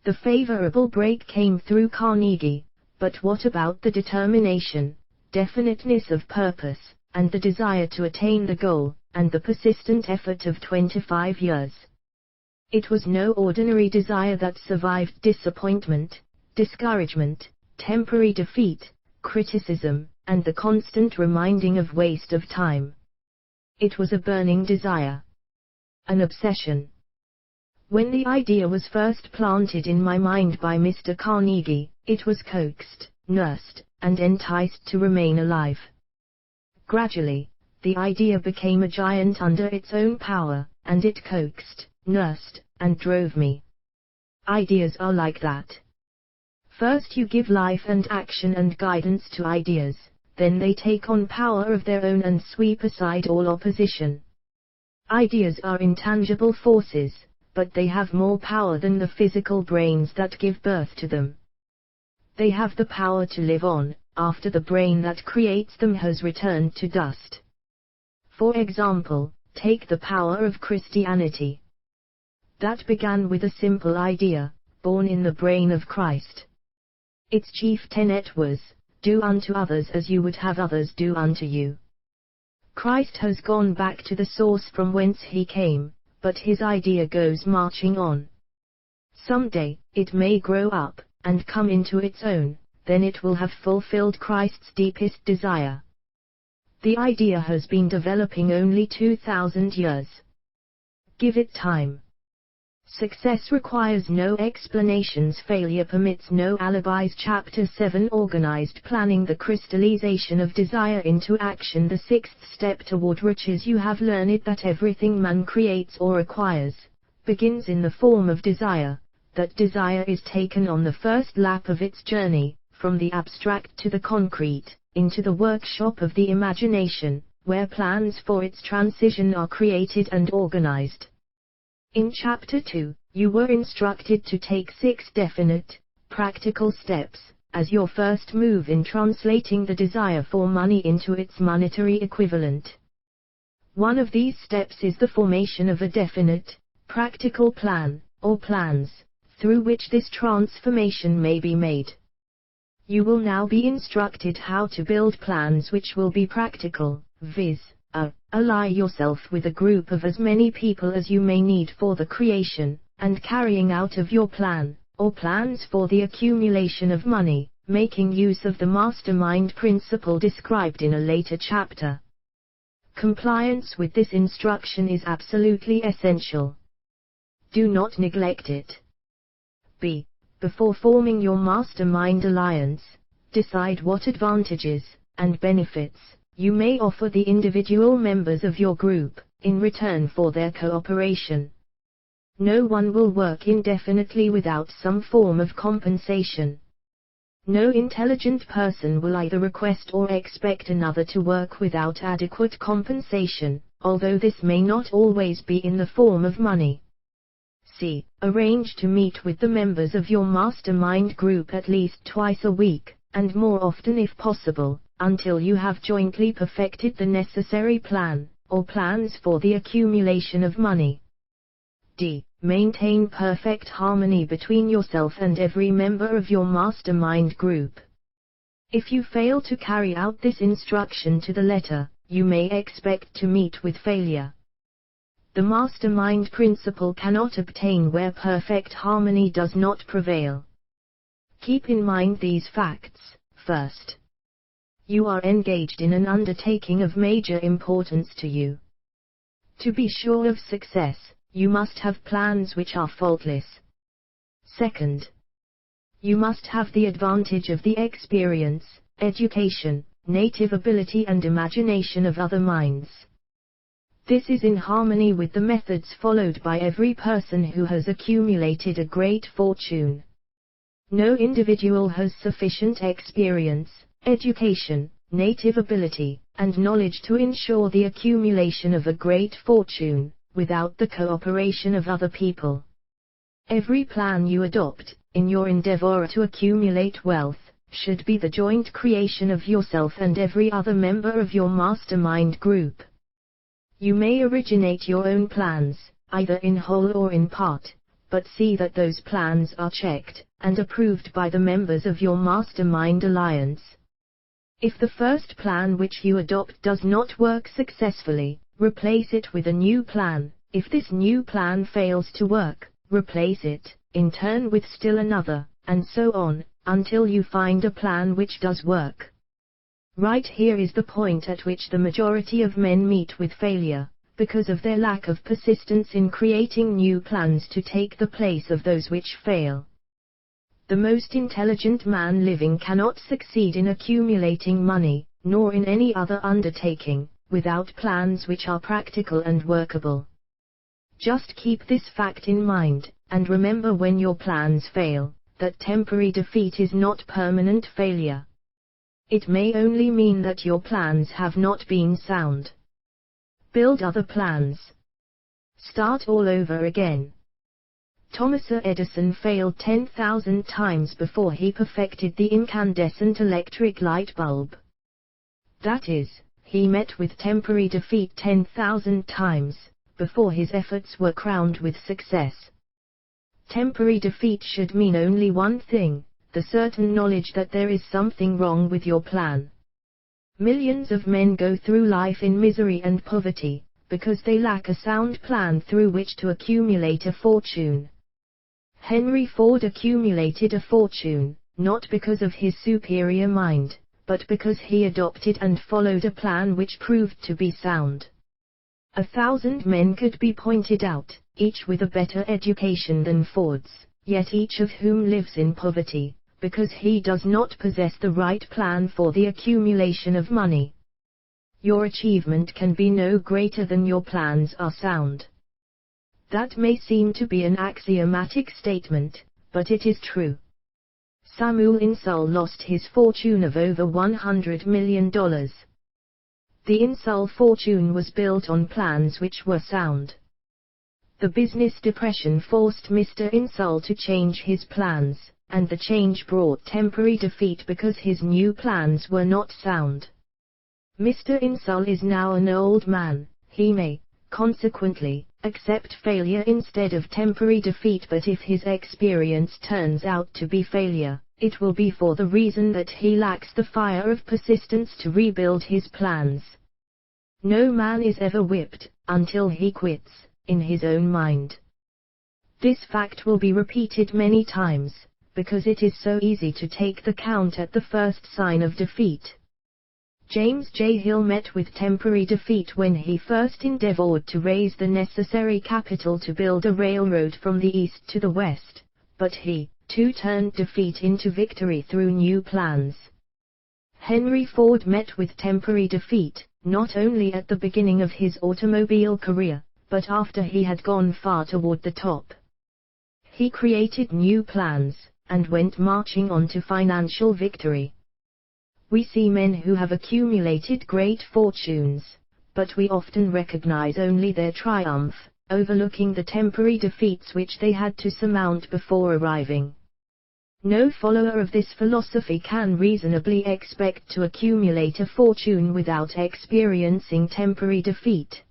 The favorable break came through Carnegie, but what about the determination, definiteness of purpose, and the desire to attain the goal, and the persistent effort of 25 years? It was no ordinary desire that survived disappointment, discouragement, temporary defeat, criticism, and the constant reminding of waste of time. It was a burning desire. An obsession. When the idea was first planted in my mind by Mr. Carnegie, it was coaxed, nursed, and enticed to remain alive. Gradually, the idea became a giant under its own power, and it coaxed, nursed, and drove me. Ideas are like that. First you give life and action and guidance to ideas, then they take on power of their own and sweep aside all opposition. Ideas are intangible forces, but they have more power than the physical brains that give birth to them. They have the power to live on, after the brain that creates them has returned to dust. For example, take the power of Christianity. That began with a simple idea, born in the brain of Christ. Its chief tenet was, do unto others as you would have others do unto you. Christ has gone back to the source from whence he came, but his idea goes marching on. Someday, it may grow up, and come into its own, then it will have fulfilled Christ's deepest desire. The idea has been developing only 2,000 years. Give it time. Success requires no explanations, failure permits no alibis. Chapter 7 Organized Planning, the crystallization of desire into action. The sixth step toward riches. You have learned that everything man creates or acquires begins in the form of desire, that desire is taken on the first lap of its journey, from the abstract to the concrete, into the workshop of the imagination, where plans for its transition are created and organized. In Chapter 2, you were instructed to take 6 definite, practical steps, as your first move in translating the desire for money into its monetary equivalent. One of these steps is the formation of a definite, practical plan, or plans, through which this transformation may be made. You will now be instructed how to build plans which will be practical, viz. Ally yourself with a group of as many people as you may need for the creation and carrying out of your plan, or plans for the accumulation of money, making use of the mastermind principle described in a later chapter. Compliance with this instruction is absolutely essential. Do not neglect it. b. Before forming your mastermind alliance, decide what advantages and benefits you may offer the individual members of your group, in return for their cooperation. No one will work indefinitely without some form of compensation. No intelligent person will either request or expect another to work without adequate compensation, although this may not always be in the form of money. c. Arrange to meet with the members of your mastermind group at least twice a week, and more often if possible, until you have jointly perfected the necessary plan, or plans for the accumulation of money. d. Maintain perfect harmony between yourself and every member of your mastermind group. If you fail to carry out this instruction to the letter, you may expect to meet with failure. The mastermind principle cannot obtain where perfect harmony does not prevail. Keep in mind these facts. First, you are engaged in an undertaking of major importance to you. To be sure of success, you must have plans which are faultless. Second, you must have the advantage of the experience, education, native ability and imagination of other minds. This is in harmony with the methods followed by every person who has accumulated a great fortune. No individual has sufficient experience, education, native ability, and knowledge to ensure the accumulation of a great fortune, without the cooperation of other people. Every plan you adopt, in your endeavor to accumulate wealth, should be the joint creation of yourself and every other member of your mastermind group. You may originate your own plans, either in whole or in part, but see that those plans are checked and approved by the members of your mastermind alliance. If the first plan which you adopt does not work successfully, replace it with a new plan. If this new plan fails to work, replace it, in turn, with still another, and so on, until you find a plan which does work. Right here is the point at which the majority of men meet with failure, because of their lack of persistence in creating new plans to take the place of those which fail. The most intelligent man living cannot succeed in accumulating money, nor in any other undertaking, without plans which are practical and workable. Just keep this fact in mind, and remember when your plans fail, that temporary defeat is not permanent failure. It may only mean that your plans have not been sound. Build other plans. Start all over again. Thomas Edison failed 10,000 times before he perfected the incandescent electric light bulb. That is, he met with temporary defeat 10,000 times, before his efforts were crowned with success. Temporary defeat should mean only one thing, the certain knowledge that there is something wrong with your plan. Millions of men go through life in misery and poverty, because they lack a sound plan through which to accumulate a fortune. Henry Ford accumulated a fortune, not because of his superior mind, but because he adopted and followed a plan which proved to be sound. 1,000 men could be pointed out, each with a better education than Ford's, yet each of whom lives in poverty, because he does not possess the right plan for the accumulation of money. Your achievement can be no greater than your plans are sound. That may seem to be an axiomatic statement, but it is true. Samuel Insull lost his fortune of over $100 million. The Insull fortune was built on plans which were sound. The business depression forced Mr. Insull to change his plans, and the change brought temporary defeat because his new plans were not sound. Mr. Insull is now an old man. He may, consequently, accept failure instead of temporary defeat, but if his experience turns out to be failure, it will be for the reason that he lacks the fire of persistence to rebuild his plans. No man is ever whipped, until he quits, in his own mind. This fact will be repeated many times, because it is so easy to take the count at the first sign of defeat. James J. Hill met with temporary defeat when he first endeavored to raise the necessary capital to build a railroad from the east to the west, but he, too, turned defeat into victory through new plans. Henry Ford met with temporary defeat, not only at the beginning of his automobile career, but after he had gone far toward the top. He created new plans, and went marching on to financial victory. We see men who have accumulated great fortunes, but we often recognize only their triumph, overlooking the temporary defeats which they had to surmount before arriving. No follower of this philosophy can reasonably expect to accumulate a fortune without experiencing temporary defeat.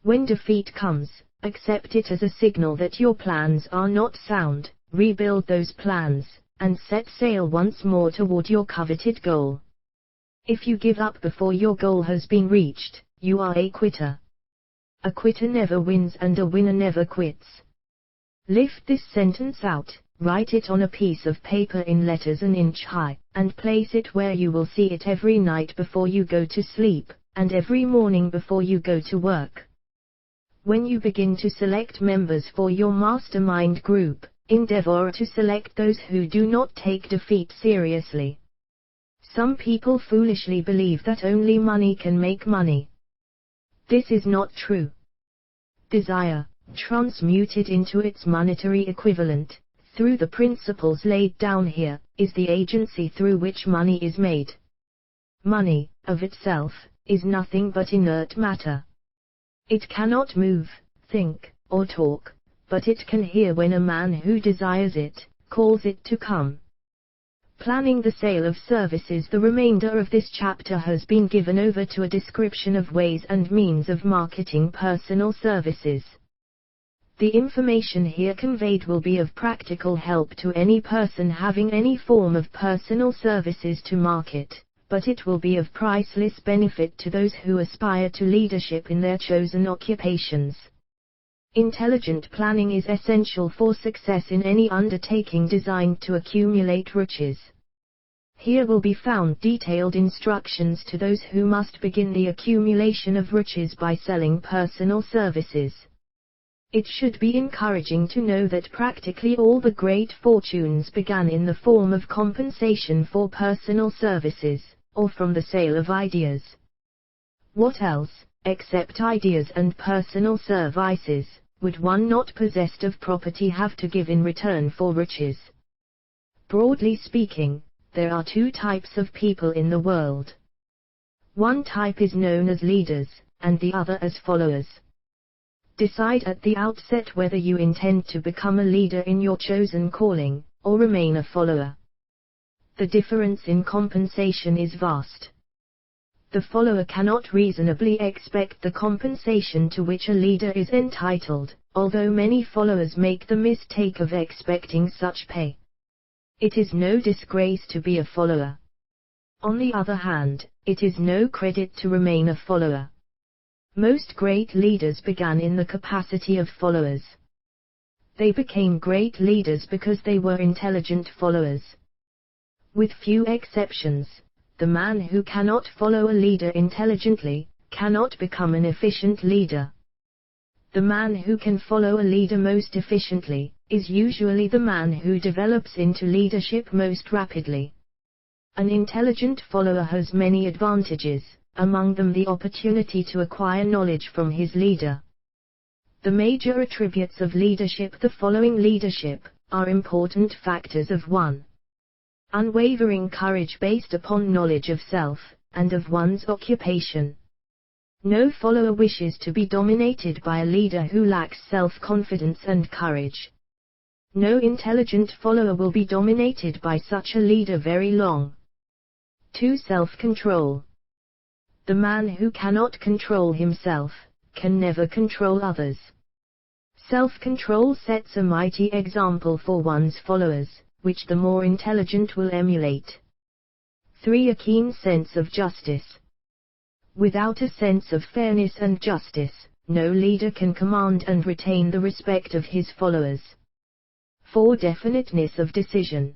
When defeat comes, accept it as a signal that your plans are not sound, rebuild those plans, and set sail once more toward your coveted goal. If you give up before your goal has been reached, you are a quitter. A quitter never wins and a winner never quits. Lift this sentence out, write it on a piece of paper in letters an inch high, and place it where you will see it every night before you go to sleep, and every morning before you go to work. When you begin to select members for your mastermind group, endeavor to select those who do not take defeat seriously. Some people foolishly believe that only money can make money. This is not true. Desire, transmuted into its monetary equivalent, through the principles laid down here, is the agency through which money is made. Money, of itself, is nothing but inert matter. It cannot move, think, or talk, but it can hear when a man who desires it calls it to come. Planning the sale of services. The remainder of this chapter has been given over to a description of ways and means of marketing personal services. The information here conveyed will be of practical help to any person having any form of personal services to market, but it will be of priceless benefit to those who aspire to leadership in their chosen occupations. Intelligent planning is essential for success in any undertaking designed to accumulate riches. Here will be found detailed instructions to those who must begin the accumulation of riches by selling personal services. It should be encouraging to know that practically all the great fortunes began in the form of compensation for personal services, or from the sale of ideas. What else, except ideas and personal services, would one not possessed of property have to give in return for riches? Broadly speaking, there are two types of people in the world. One type is known as leaders, and the other as followers. Decide at the outset whether you intend to become a leader in your chosen calling, or remain a follower. The difference in compensation is vast. The follower cannot reasonably expect the compensation to which a leader is entitled, although many followers make the mistake of expecting such pay. It is no disgrace to be a follower. On the other hand, it is no credit to remain a follower. Most great leaders began in the capacity of followers. They became great leaders because they were intelligent followers. With few exceptions, the man who cannot follow a leader intelligently cannot become an efficient leader. The man who can follow a leader most efficiently is usually the man who develops into leadership most rapidly. An intelligent follower has many advantages, among them the opportunity to acquire knowledge from his leader. The major attributes of leadership. The following leadership are important factors of 1. Unwavering courage based upon knowledge of self, and of one's occupation. No follower wishes to be dominated by a leader who lacks self-confidence and courage. No intelligent follower will be dominated by such a leader very long. 2. Self-control. The man who cannot control himself can never control others. Self-control sets a mighty example for one's followers, which the more intelligent will emulate. 3. A keen sense of justice. Without a sense of fairness and justice, no leader can command and retain the respect of his followers. 4. Definiteness of decision.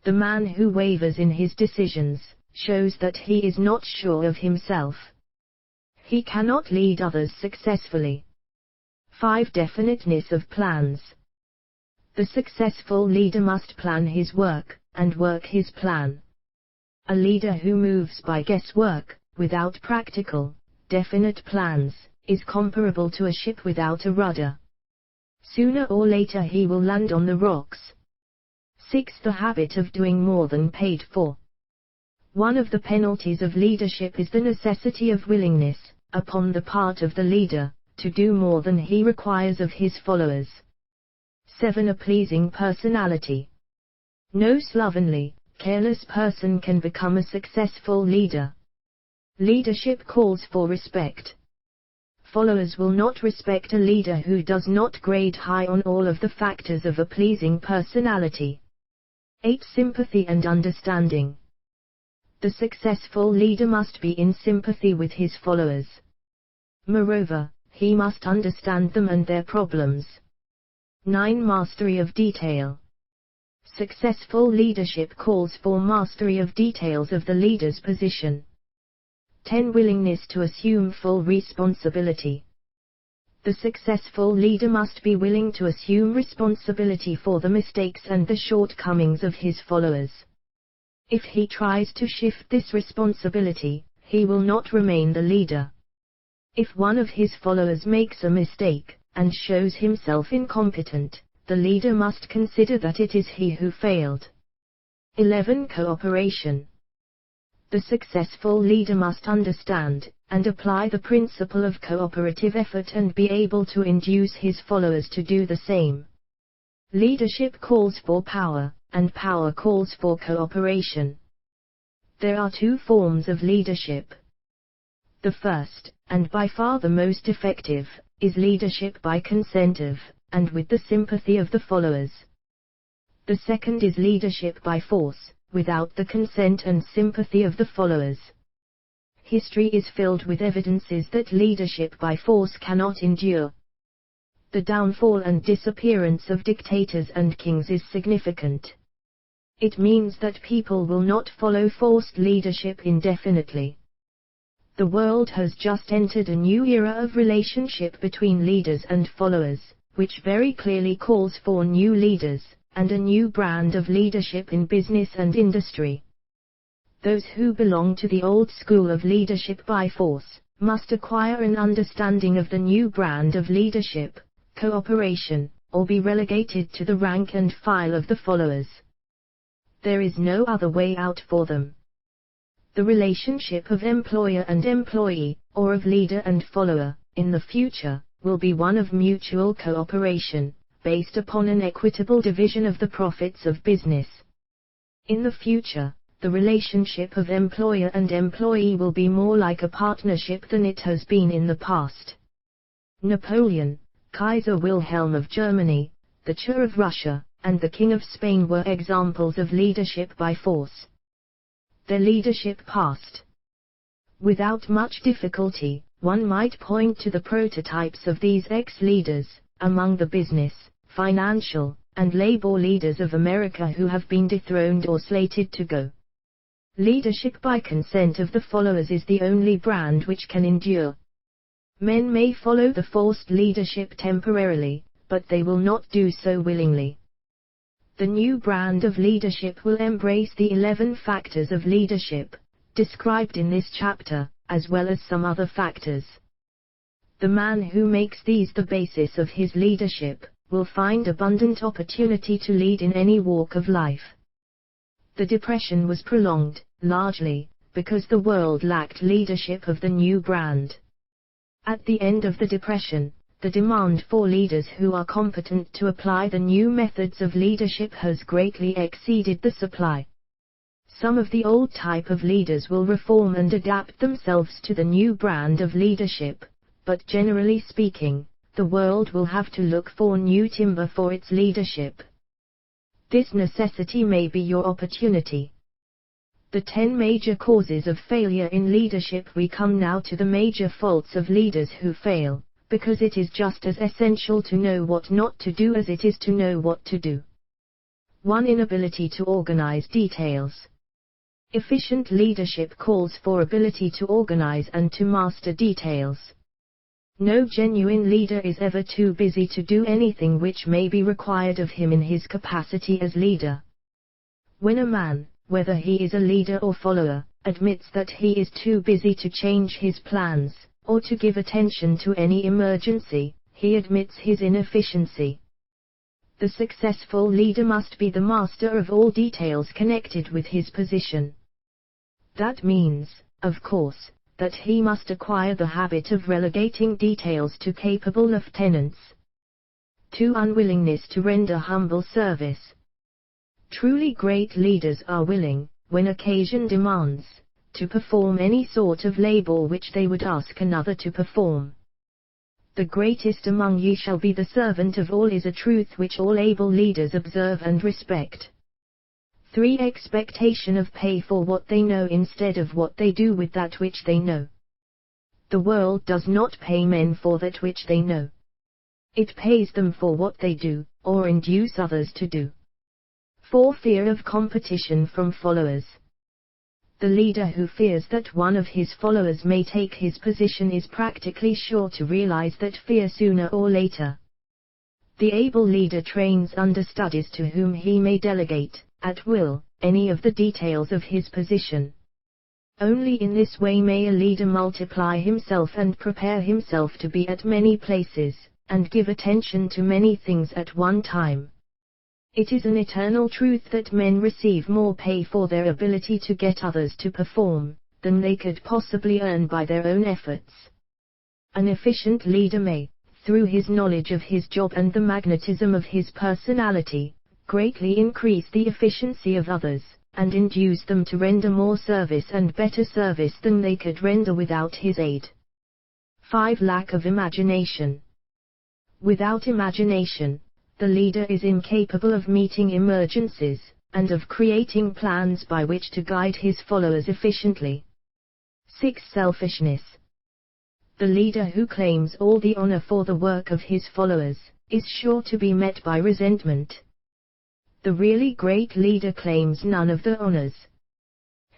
The man who wavers in his decisions shows that he is not sure of himself. He cannot lead others successfully. 5. Definiteness of plans. The successful leader must plan his work, and work his plan. A leader who moves by guesswork, without practical, definite plans, is comparable to a ship without a rudder. Sooner or later he will land on the rocks. 6. The habit of doing more than paid for. One of the penalties of leadership is the necessity of willingness, upon the part of the leader, to do more than he requires of his followers. 7. A pleasing personality. No slovenly, careless person can become a successful leader. Leadership calls for respect. Followers will not respect a leader who does not grade high on all of the factors of a pleasing personality. 8. Sympathy and understanding. The successful leader must be in sympathy with his followers. Moreover, he must understand them and their problems. 9. Mastery of detail. Successful leadership calls for mastery of details of the leader's position. 10. Willingness to assume full responsibility. The successful leader must be willing to assume responsibility for the mistakes and the shortcomings of his followers. If he tries to shift this responsibility, he will not remain the leader. If one of his followers makes a mistake, and shows himself incompetent, the leader must consider that it is he who failed. 11. Cooperation. The successful leader must understand, and apply the principle of cooperative effort and be able to induce his followers to do the same. Leadership calls for power, and power calls for cooperation. There are two forms of leadership. The first, and by far the most effective, is leadership by consent of, and with the sympathy of the followers. The second is leadership by force, without the consent and sympathy of the followers. History is filled with evidences that leadership by force cannot endure. The downfall and disappearance of dictators and kings is significant. It means that people will not follow forced leadership indefinitely. The world has just entered a new era of relationship between leaders and followers, which very clearly calls for new leaders, and a new brand of leadership in business and industry. Those who belong to the old school of leadership by force, must acquire an understanding of the new brand of leadership, cooperation, or be relegated to the rank and file of the followers. There is no other way out for them. The relationship of employer and employee, or of leader and follower, in the future, will be one of mutual cooperation, based upon an equitable division of the profits of business. In the future, the relationship of employer and employee will be more like a partnership than it has been in the past. Napoleon, Kaiser Wilhelm of Germany, the Tsar of Russia, and the King of Spain were examples of leadership by force. Their leadership passed. Without much difficulty, one might point to the prototypes of these ex-leaders, among the business, financial, and labor leaders of America who have been dethroned or slated to go. Leadership by consent of the followers is the only brand which can endure. Men may follow the forced leadership temporarily, but they will not do so willingly. The new brand of leadership will embrace the 11 factors of leadership, described in this chapter, as well as some other factors. The man who makes these the basis of his leadership, will find abundant opportunity to lead in any walk of life. The Depression was prolonged, largely, because the world lacked leadership of the new brand. At the end of the Depression, the demand for leaders who are competent to apply the new methods of leadership has greatly exceeded the supply. Some of the old type of leaders will reform and adapt themselves to the new brand of leadership, but generally speaking, the world will have to look for new timber for its leadership. This necessity may be your opportunity. The 10 major causes of failure in leadership. We come now to the major faults of leaders who fail, because it is just as essential to know what not to do as it is to know what to do. 1. Inability to organize details. Efficient leadership calls for ability to organize and to master details. No genuine leader is ever too busy to do anything which may be required of him in his capacity as leader. When a man, whether he is a leader or follower, admits that he is too busy to change his plans, or to give attention to any emergency, he admits his inefficiency. The successful leader must be the master of all details connected with his position. That means, of course, that he must acquire the habit of relegating details to capable lieutenants. 2. Unwillingness to render humble service. Truly great leaders are willing, when occasion demands, to perform any sort of labor which they would ask another to perform. The greatest among ye shall be the servant of all is a truth which all able leaders observe and respect. 3. Expectation of pay for what they know instead of what they do with that which they know. The world does not pay men for that which they know. It pays them for what they do, or induce others to do. 4. Fear of competition from followers. The leader who fears that one of his followers may take his position is practically sure to realize that fear sooner or later. The able leader trains understudies to whom he may delegate, at will, any of the details of his position. Only in this way may a leader multiply himself and prepare himself to be at many places, and give attention to many things at one time. It is an eternal truth that men receive more pay for their ability to get others to perform, than they could possibly earn by their own efforts. An efficient leader may, through his knowledge of his job and the magnetism of his personality, greatly increase the efficiency of others, and induce them to render more service and better service than they could render without his aid. 5. Lack of imagination. Without imagination, the leader is incapable of meeting emergencies, and of creating plans by which to guide his followers efficiently. 6. Selfishness. The leader who claims all the honor for the work of his followers, is sure to be met by resentment. The really great leader claims none of the honors.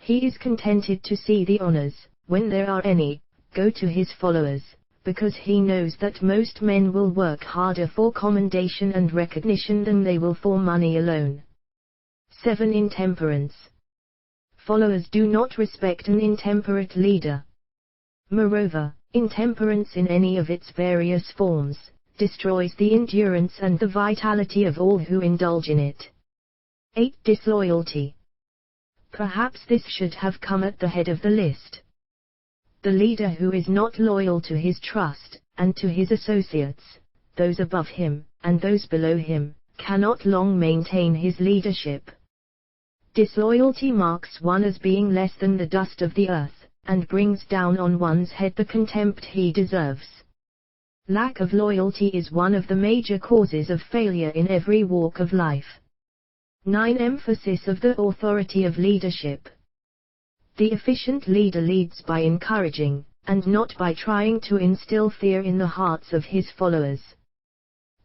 He is contented to see the honors, when there are any, go to his followers, because he knows that most men will work harder for commendation and recognition than they will for money alone. 7. Intemperance. Followers do not respect an intemperate leader. Moreover, intemperance in any of its various forms, destroys the endurance and the vitality of all who indulge in it. 8. Disloyalty. Perhaps this should have come at the head of the list. The leader who is not loyal to his trust, and to his associates, those above him, and those below him, cannot long maintain his leadership. Disloyalty marks one as being less than the dust of the earth, and brings down on one's head the contempt he deserves. Lack of loyalty is one of the major causes of failure in every walk of life. 9. Emphasis of the authority of leadership. The efficient leader leads by encouraging, and not by trying to instill fear in the hearts of his followers.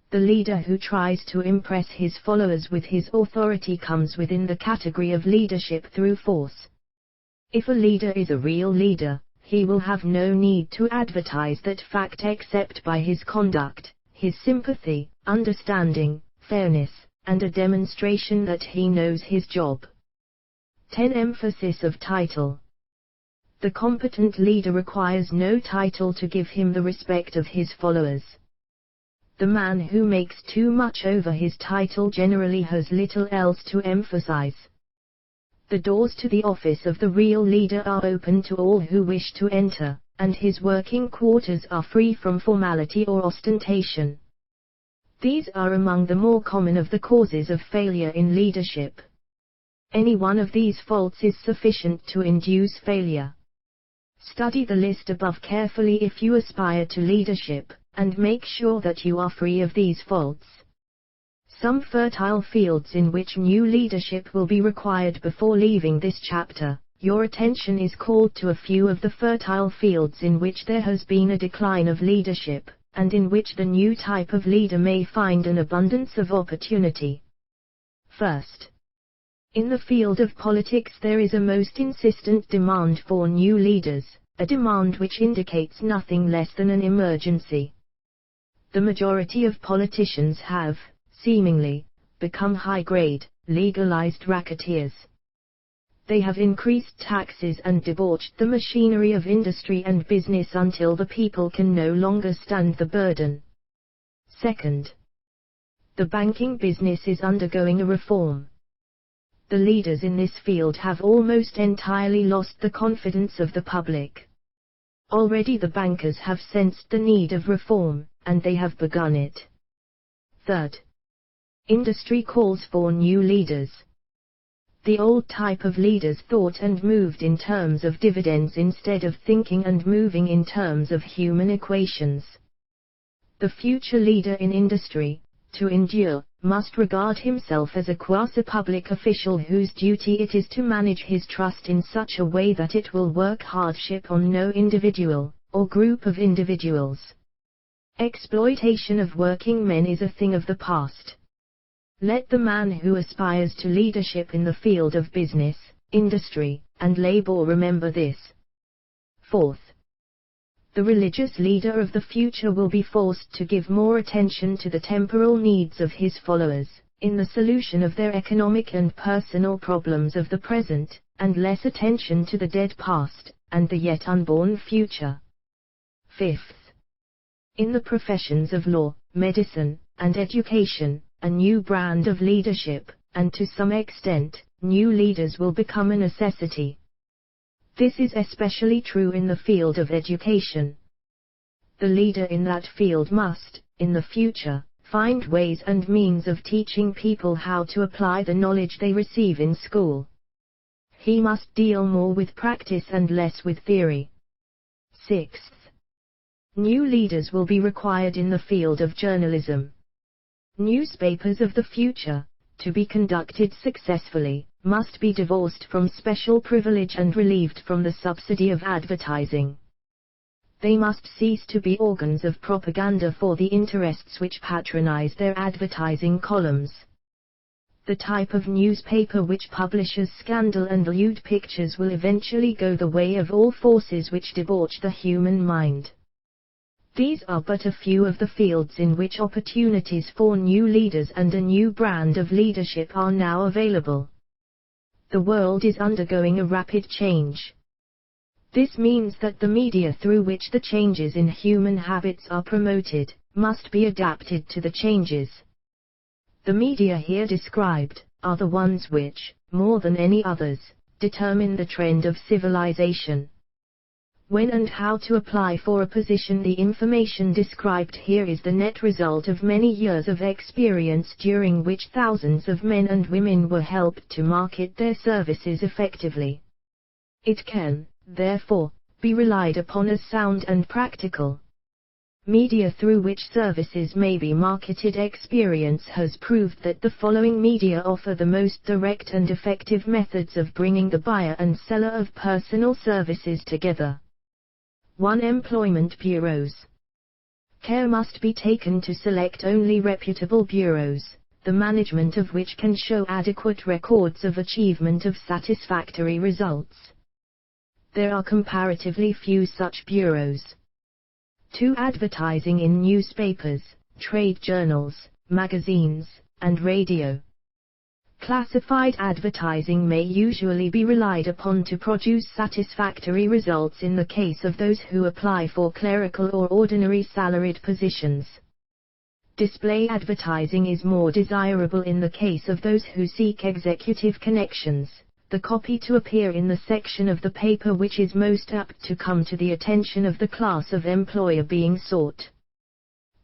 The leader who tries to impress his followers with his authority comes within the category of leadership through force. If a leader is a real leader, he will have no need to advertise that fact except by his conduct, his sympathy, understanding, fairness, and a demonstration that he knows his job. 10. Emphasis of title. The competent leader requires no title to give him the respect of his followers. The man who makes too much over his title generally has little else to emphasize. The doors to the office of the real leader are open to all who wish to enter, and his working quarters are free from formality or ostentation. These are among the more common of the causes of failure in leadership. Any one of these faults is sufficient to induce failure. Study the list above carefully if you aspire to leadership, and make sure that you are free of these faults. Some fertile fields in which new leadership will be required before leaving this chapter. Your attention is called to a few of the fertile fields in which there has been a decline of leadership, and in which the new type of leader may find an abundance of opportunity. First, in the field of politics there is a most insistent demand for new leaders, a demand which indicates nothing less than an emergency. The majority of politicians have, seemingly, become high-grade, legalized racketeers. They have increased taxes and debauched the machinery of industry and business until the people can no longer stand the burden. Second, the banking business is undergoing a reform. The leaders in this field have almost entirely lost the confidence of the public. Already the bankers have sensed the need of reform, and they have begun it. Third, industry calls for new leaders. The old type of leaders thought and moved in terms of dividends instead of thinking and moving in terms of human equations. The future leader in industry, to endure, must regard himself as a quasi-public official whose duty it is to manage his trust in such a way that it will work hardship on no individual, or group of individuals. Exploitation of working men is a thing of the past. Let the man who aspires to leadership in the field of business, industry, and labor remember this. Fourth, the religious leader of the future will be forced to give more attention to the temporal needs of his followers, in the solution of their economic and personal problems of the present, and less attention to the dead past, and the yet unborn future. Fifth, in the professions of law, medicine, and education, a new brand of leadership, and to some extent, new leaders will become a necessity. This is especially true in the field of education. The leader in that field must, in the future, find ways and means of teaching people how to apply the knowledge they receive in school. He must deal more with practice and less with theory. Sixth, new leaders will be required in the field of journalism. Newspapers of the future, to be conducted successfully, must be divorced from special privilege and relieved from the subsidy of advertising. They must cease to be organs of propaganda for the interests which patronize their advertising columns. The type of newspaper which publishes scandal and lewd pictures will eventually go the way of all forces which debauch the human mind. These are but a few of the fields in which opportunities for new leaders and a new brand of leadership are now available. The world is undergoing a rapid change. This means that the media through which the changes in human habits are promoted, must be adapted to the changes. The media here described, are the ones which, more than any others, determine the trend of civilization. When and how to apply for a position. The information described here is the net result of many years of experience during which thousands of men and women were helped to market their services effectively. It can, therefore, be relied upon as sound and practical. Media through which services may be marketed. Experience has proved that the following media offer the most direct and effective methods of bringing the buyer and seller of personal services together. 1. Employment bureaus. Care must be taken to select only reputable bureaus, the management of which can show adequate records of achievement of satisfactory results. There are comparatively few such bureaus. 2. Advertising in newspapers, trade journals, magazines, and radio. Classified advertising may usually be relied upon to produce satisfactory results in the case of those who apply for clerical or ordinary salaried positions. Display advertising is more desirable in the case of those who seek executive connections, the copy to appear in the section of the paper which is most apt to come to the attention of the class of employer being sought.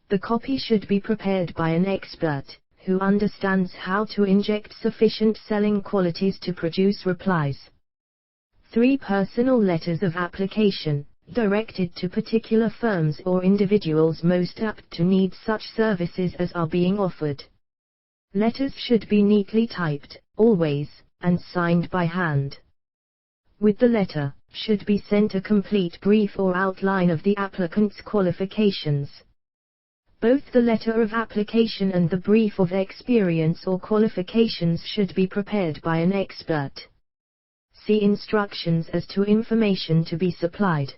The copy should be prepared by an expert, who understands how to inject sufficient selling qualities to produce replies. 3. Personal letters of application, directed to particular firms or individuals most apt to need such services as are being offered. Letters should be neatly typed, always, and signed by hand. With the letter, should be sent a complete brief or outline of the applicant's qualifications. Both the letter of application and the brief of experience or qualifications should be prepared by an expert. See instructions as to information to be supplied.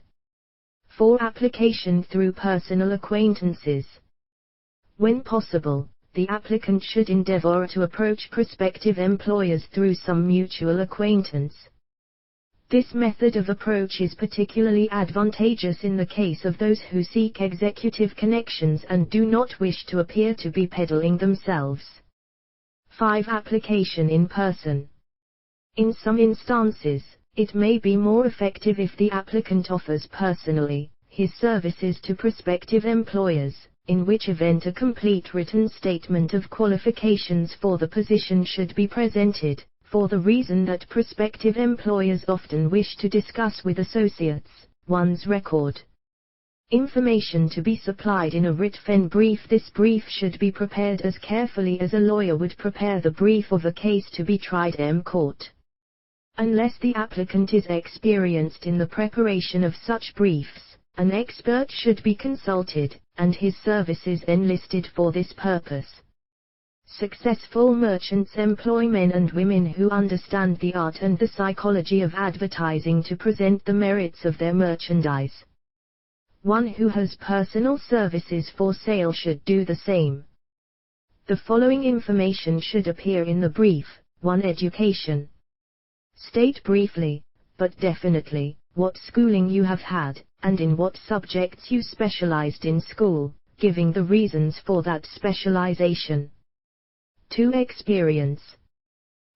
4. Application through personal acquaintances. When possible, the applicant should endeavor to approach prospective employers through some mutual acquaintance. This method of approach is particularly advantageous in the case of those who seek executive connections and do not wish to appear to be peddling themselves. 5. Application in person. In some instances, it may be more effective if the applicant offers personally his services to prospective employers, in which event a complete written statement of qualifications for the position should be presented, for the reason that prospective employers often wish to discuss with associates one's record. Information to be supplied in a written brief. This brief should be prepared as carefully as a lawyer would prepare the brief of a case to be tried in court. Unless the applicant is experienced in the preparation of such briefs, an expert should be consulted, and his services enlisted for this purpose. Successful merchants employ men and women who understand the art and the psychology of advertising to present the merits of their merchandise. One who has personal services for sale should do the same. The following information should appear in the brief. 1. Education. State briefly, but definitely, what schooling you have had, and in what subjects you specialized in school, giving the reasons for that specialization. 2. Experience.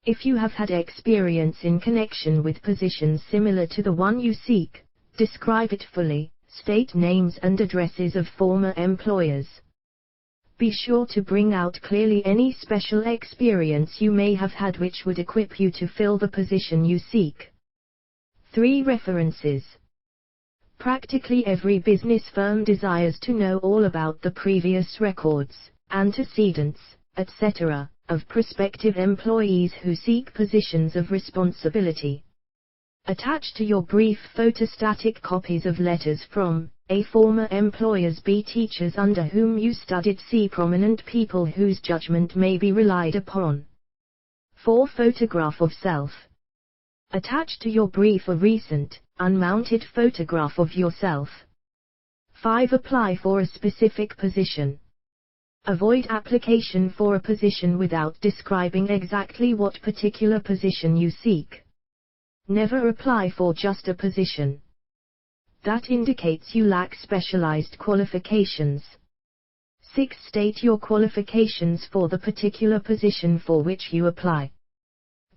If you have had experience in connection with positions similar to the one you seek, describe it fully, state names and addresses of former employers. Be sure to bring out clearly any special experience you may have had which would equip you to fill the position you seek. 3 references. Practically every business firm desires to know all about the previous records, antecedents, etc., of prospective employees who seek positions of responsibility. Attach to your brief photostatic copies of letters from A. Former employers, B. Teachers under whom you studied, C. Prominent people whose judgment may be relied upon. 4. Photograph of self. Attach to your brief a recent, unmounted photograph of yourself. 5. Apply for a specific position. Avoid application for a position without describing exactly what particular position you seek. Never apply for just a position. That indicates you lack specialized qualifications. 6. State your qualifications for the particular position for which you apply.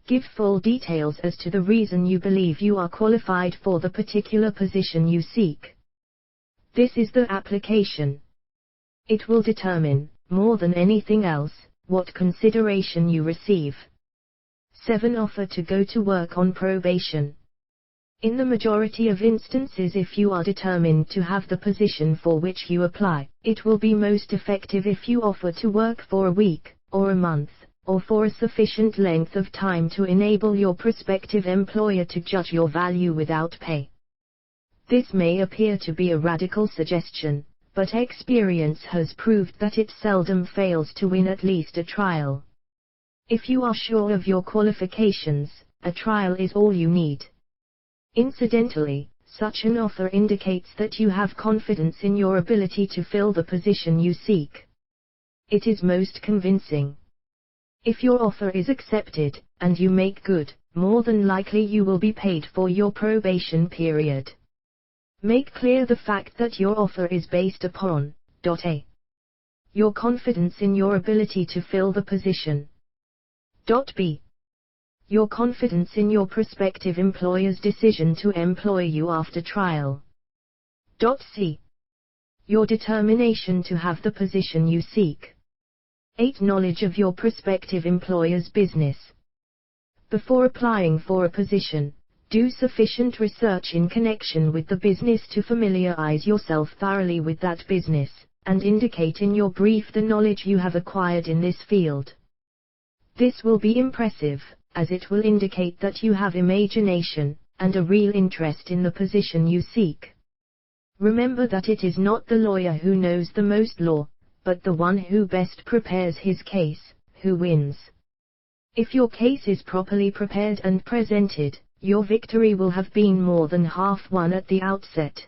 Give full details as to the reason you believe you are qualified for the particular position you seek. This is the application. It will determine, more than anything else, what consideration you receive. 7. Offer to go to work on probation. In the majority of instances, if you are determined to have the position for which you apply, it will be most effective if you offer to work for a week, or a month, or for a sufficient length of time to enable your prospective employer to judge your value without pay. This may appear to be a radical suggestion, but experience has proved that it seldom fails to win at least a trial. If you are sure of your qualifications, a trial is all you need. Incidentally, such an offer indicates that you have confidence in your ability to fill the position you seek. It is most convincing. If your offer is accepted, and you make good, more than likely you will be paid for your probation period. Make clear the fact that your offer is based upon A. Your confidence in your ability to fill the position. B. Your confidence in your prospective employer's decision to employ you after trial. C. Your determination to have the position you seek. 8. Knowledge of your prospective employer's business. Before applying for a position, do sufficient research in connection with the business to familiarize yourself thoroughly with that business, and indicate in your brief the knowledge you have acquired in this field. This will be impressive, as it will indicate that you have imagination, and a real interest in the position you seek. Remember that it is not the lawyer who knows the most law, but the one who best prepares his case, who wins. If your case is properly prepared and presented, your victory will have been more than half won at the outset.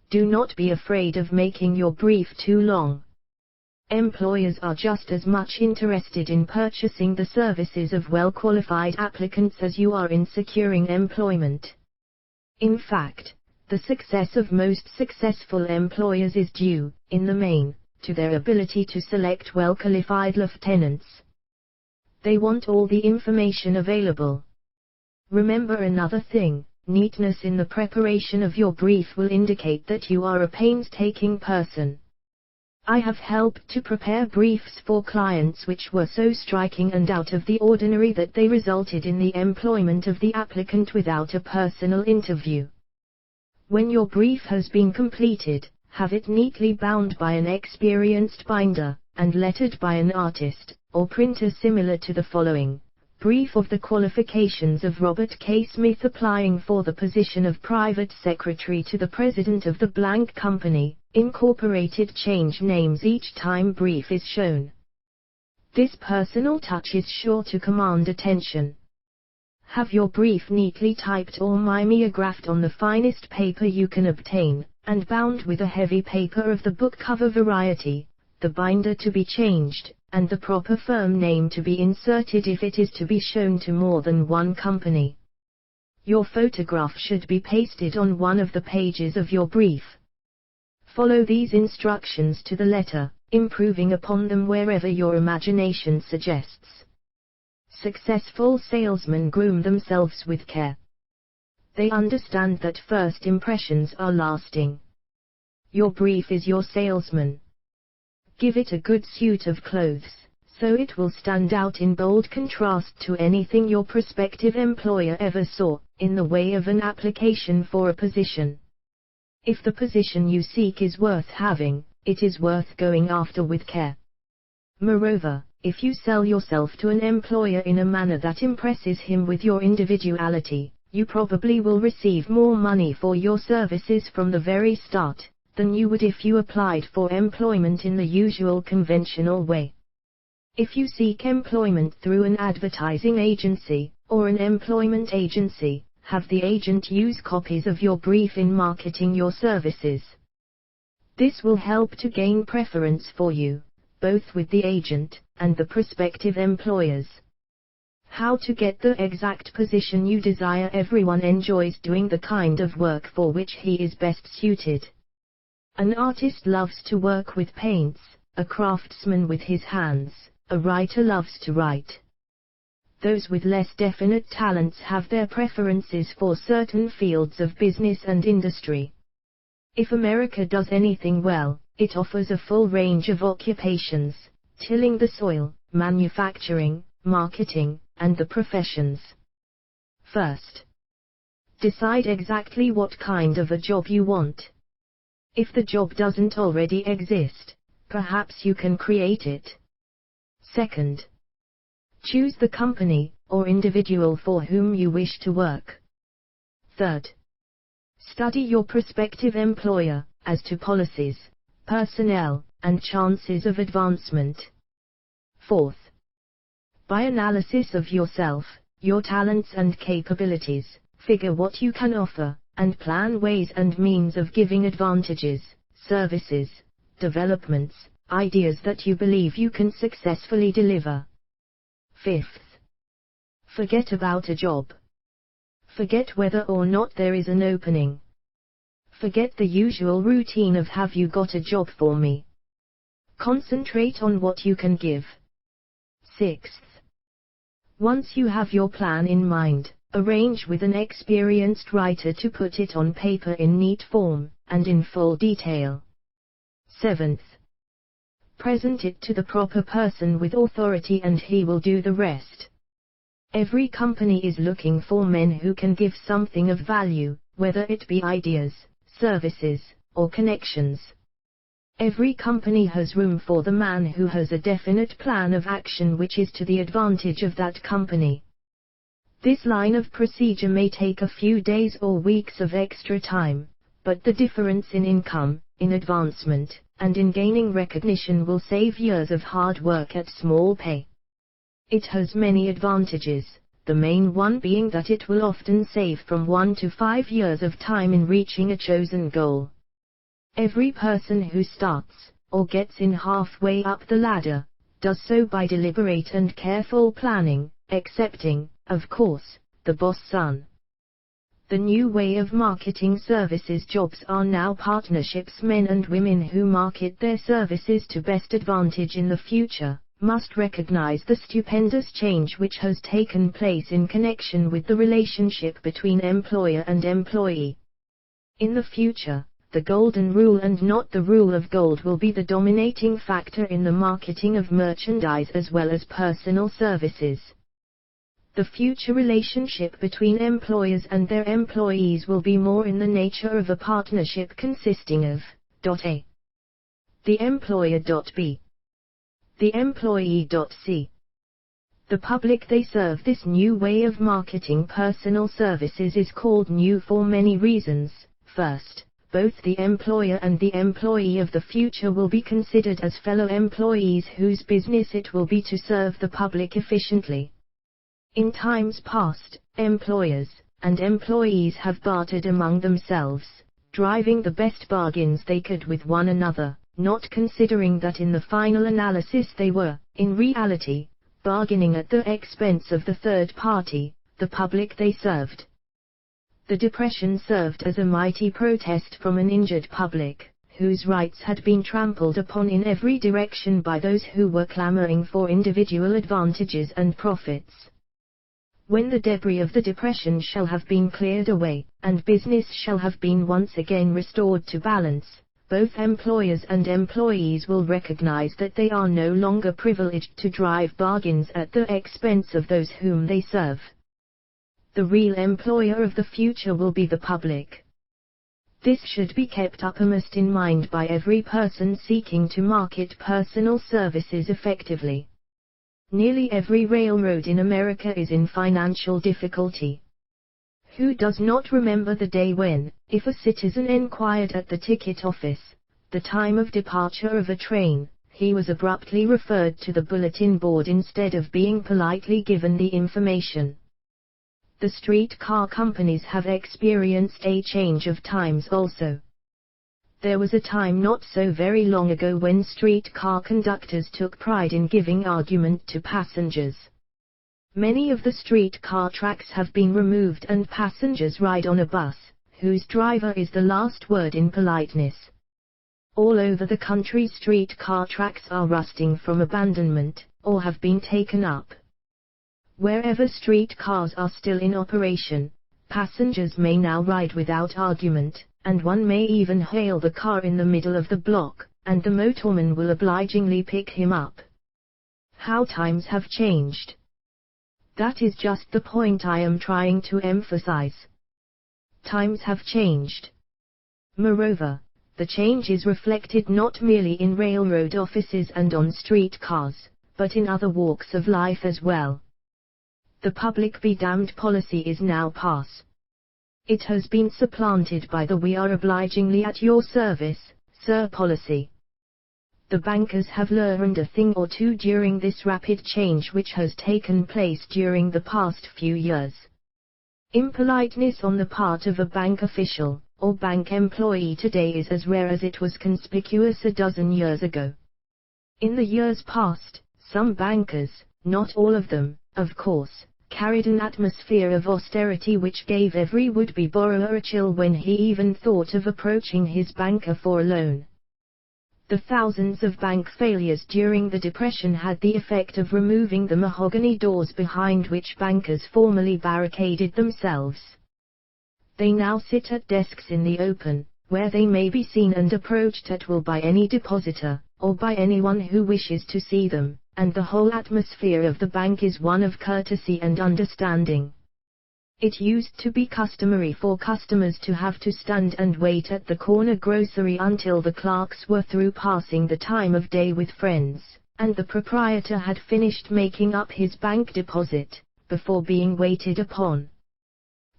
Do not be afraid of making your brief too long. Employers are just as much interested in purchasing the services of well-qualified applicants as you are in securing employment. In fact, the success of most successful employers is due, in the main, to their ability to select well-qualified lieutenants. They want all the information available. Remember another thing, neatness in the preparation of your brief will indicate that you are a painstaking person. I have helped to prepare briefs for clients which were so striking and out of the ordinary that they resulted in the employment of the applicant without a personal interview. When your brief has been completed, have it neatly bound by an experienced binder, and lettered by an artist, or printer similar to the following. Brief of the qualifications of Robert K. Smith applying for the position of private secretary to the president of the blank company, Incorporated. Change names each time brief is shown. This personal touch is sure to command attention. Have your brief neatly typed or mimeographed on the finest paper you can obtain, and bound with a heavy paper of the book cover variety, the binder to be changed, and the proper firm name to be inserted if it is to be shown to more than one company. Your photograph should be pasted on one of the pages of your brief. Follow these instructions to the letter, improving upon them wherever your imagination suggests. Successful salesmen groom themselves with care. They understand that first impressions are lasting. Your brief is your salesman. Give it a good suit of clothes, so it will stand out in bold contrast to anything your prospective employer ever saw, in the way of an application for a position. If the position you seek is worth having, it is worth going after with care. Moreover, if you sell yourself to an employer in a manner that impresses him with your individuality, you probably will receive more money for your services from the very start than you would if you applied for employment in the usual conventional way. If you seek employment through an advertising agency, or an employment agency, have the agent use copies of your brief in marketing your services. This will help to gain preference for you, both with the agent and the prospective employers. How to get the exact position you desire. Everyone enjoys doing the kind of work for which he is best suited. An artist loves to work with paints, a craftsman with his hands, a writer loves to write. Those with less definite talents have their preferences for certain fields of business and industry. If America does anything well, it offers a full range of occupations: tilling the soil, manufacturing, marketing, and the professions. First, decide exactly what kind of a job you want. If the job doesn't already exist, perhaps you can create it. Second, choose the company or individual for whom you wish to work. Third, study your prospective employer as to policies, personnel, and chances of advancement. Fourth, by analysis of yourself, your talents and capabilities, figure what you can offer, and plan ways and means of giving advantages, services, developments, ideas that you believe you can successfully deliver. Fifth, forget about a job. Forget whether or not there is an opening. Forget the usual routine of "have you got a job for me?" Concentrate on what you can give. Sixth, once you have your plan in mind, arrange with an experienced writer to put it on paper in neat form, and in full detail. Seventh, present it to the proper person with authority and he will do the rest. Every company is looking for men who can give something of value, whether it be ideas, services, or connections. Every company has room for the man who has a definite plan of action which is to the advantage of that company. This line of procedure may take a few days or weeks of extra time, but the difference in income, in advancement, and in gaining recognition will save years of hard work at small pay. It has many advantages, the main one being that it will often save from 1 to 5 years of time in reaching a chosen goal. Every person who starts, or gets in halfway up the ladder, does so by deliberate and careful planning, excepting, of course, the boss son. The new way of marketing services jobs are now partnerships. Men and women who market their services to best advantage in the future must recognize the stupendous change which has taken place in connection with the relationship between employer and employee. In the future, the golden rule and not the rule of gold will be the dominating factor in the marketing of merchandise as well as personal services. The future relationship between employers and their employees will be more in the nature of a partnership consisting of A. The employer. B. The employee. C. The public they serve. This new way of marketing personal services is called new for many reasons. First, both the employer and the employee of the future will be considered as fellow employees whose business it will be to serve the public efficiently. In times past, employers and employees have bartered among themselves, driving the best bargains they could with one another, not considering that in the final analysis they were, in reality, bargaining at the expense of the third party, the public they served. The Depression served as a mighty protest from an injured public, whose rights had been trampled upon in every direction by those who were clamoring for individual advantages and profits. When the debris of the Depression shall have been cleared away, and business shall have been once again restored to balance, both employers and employees will recognize that they are no longer privileged to drive bargains at the expense of those whom they serve. The real employer of the future will be the public. This should be kept uppermost in mind by every person seeking to market personal services effectively. Nearly every railroad in America is in financial difficulty. Who does not remember the day when, if a citizen inquired at the ticket office, the time of departure of a train, he was abruptly referred to the bulletin board instead of being politely given the information? The streetcar companies have experienced a change of times also. There was a time not so very long ago when streetcar conductors took pride in giving argument to passengers. Many of the streetcar tracks have been removed and passengers ride on a bus, whose driver is the last word in politeness. All over the country streetcar tracks are rusting from abandonment, or have been taken up. Wherever streetcars are still in operation, passengers may now ride without argument, and one may even hail the car in the middle of the block, and the motorman will obligingly pick him up. How times have changed! That is just the point I am trying to emphasize. Times have changed. Moreover, the change is reflected not merely in railroad offices and on streetcars, but in other walks of life as well. The public be damned policy is now passe. It has been supplanted by the we are obligingly at your service, sir policy. The bankers have learned a thing or two during this rapid change which has taken place during the past few years. Impoliteness on the part of a bank official, or bank employee today is as rare as it was conspicuous a dozen years ago. In the years past, some bankers, not all of them, of course, carried an atmosphere of austerity which gave every would-be borrower a chill when he even thought of approaching his banker for a loan. The thousands of bank failures during the Depression had the effect of removing the mahogany doors behind which bankers formerly barricaded themselves. They now sit at desks in the open, where they may be seen and approached at will by any depositor, or by anyone who wishes to see them, and the whole atmosphere of the bank is one of courtesy and understanding. It used to be customary for customers to have to stand and wait at the corner grocery until the clerks were through passing the time of day with friends, and the proprietor had finished making up his bank deposit, before being waited upon.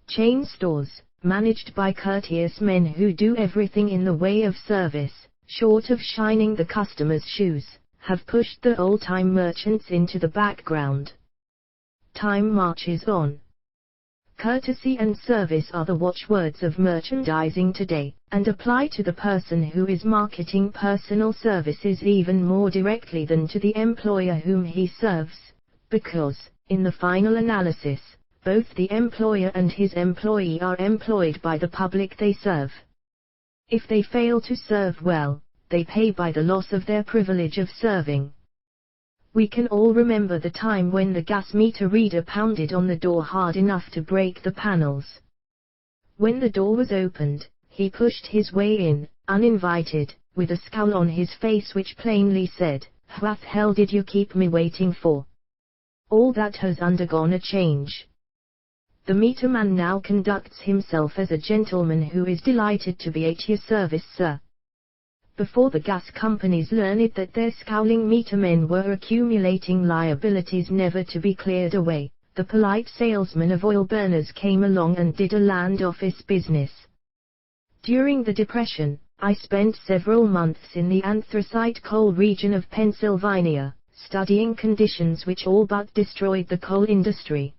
Chain stores, managed by courteous men who do everything in the way of service, short of shining the customer's shoes, have pushed the old-time merchants into the background. Time marches on. Courtesy and service are the watchwords of merchandising today, and apply to the person who is marketing personal services even more directly than to the employer whom he serves, because, in the final analysis, both the employer and his employee are employed by the public they serve. If they fail to serve well, they pay by the loss of their privilege of serving. We can all remember the time when the gas meter reader pounded on the door hard enough to break the panels. When the door was opened, he pushed his way in, uninvited, with a scowl on his face which plainly said, "What the hell did you keep me waiting for?" All that has undergone a change. The meterman now conducts himself as a gentleman who is delighted to be at your service, sir. Before the gas companies learned that their scowling metermen were accumulating liabilities never to be cleared away, the polite salesman of oil burners came along and did a land office business. During the Depression, I spent several months in the anthracite coal region of Pennsylvania, studying conditions which all but destroyed the coal industry.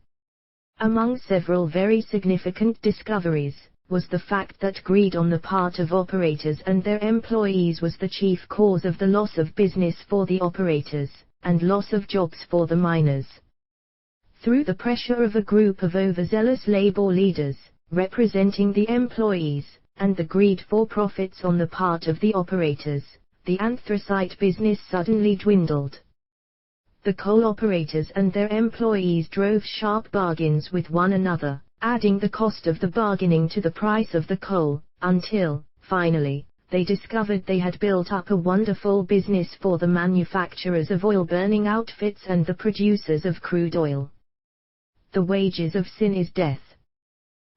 Among several very significant discoveries, was the fact that greed on the part of operators and their employees was the chief cause of the loss of business for the operators, and loss of jobs for the miners. Through the pressure of a group of overzealous labor leaders, representing the employees, and the greed for profits on the part of the operators, the anthracite business suddenly dwindled. The coal operators and their employees drove sharp bargains with one another, adding the cost of the bargaining to the price of the coal, until, finally, they discovered they had built up a wonderful business for the manufacturers of oil-burning outfits and the producers of crude oil. The wages of sin is death.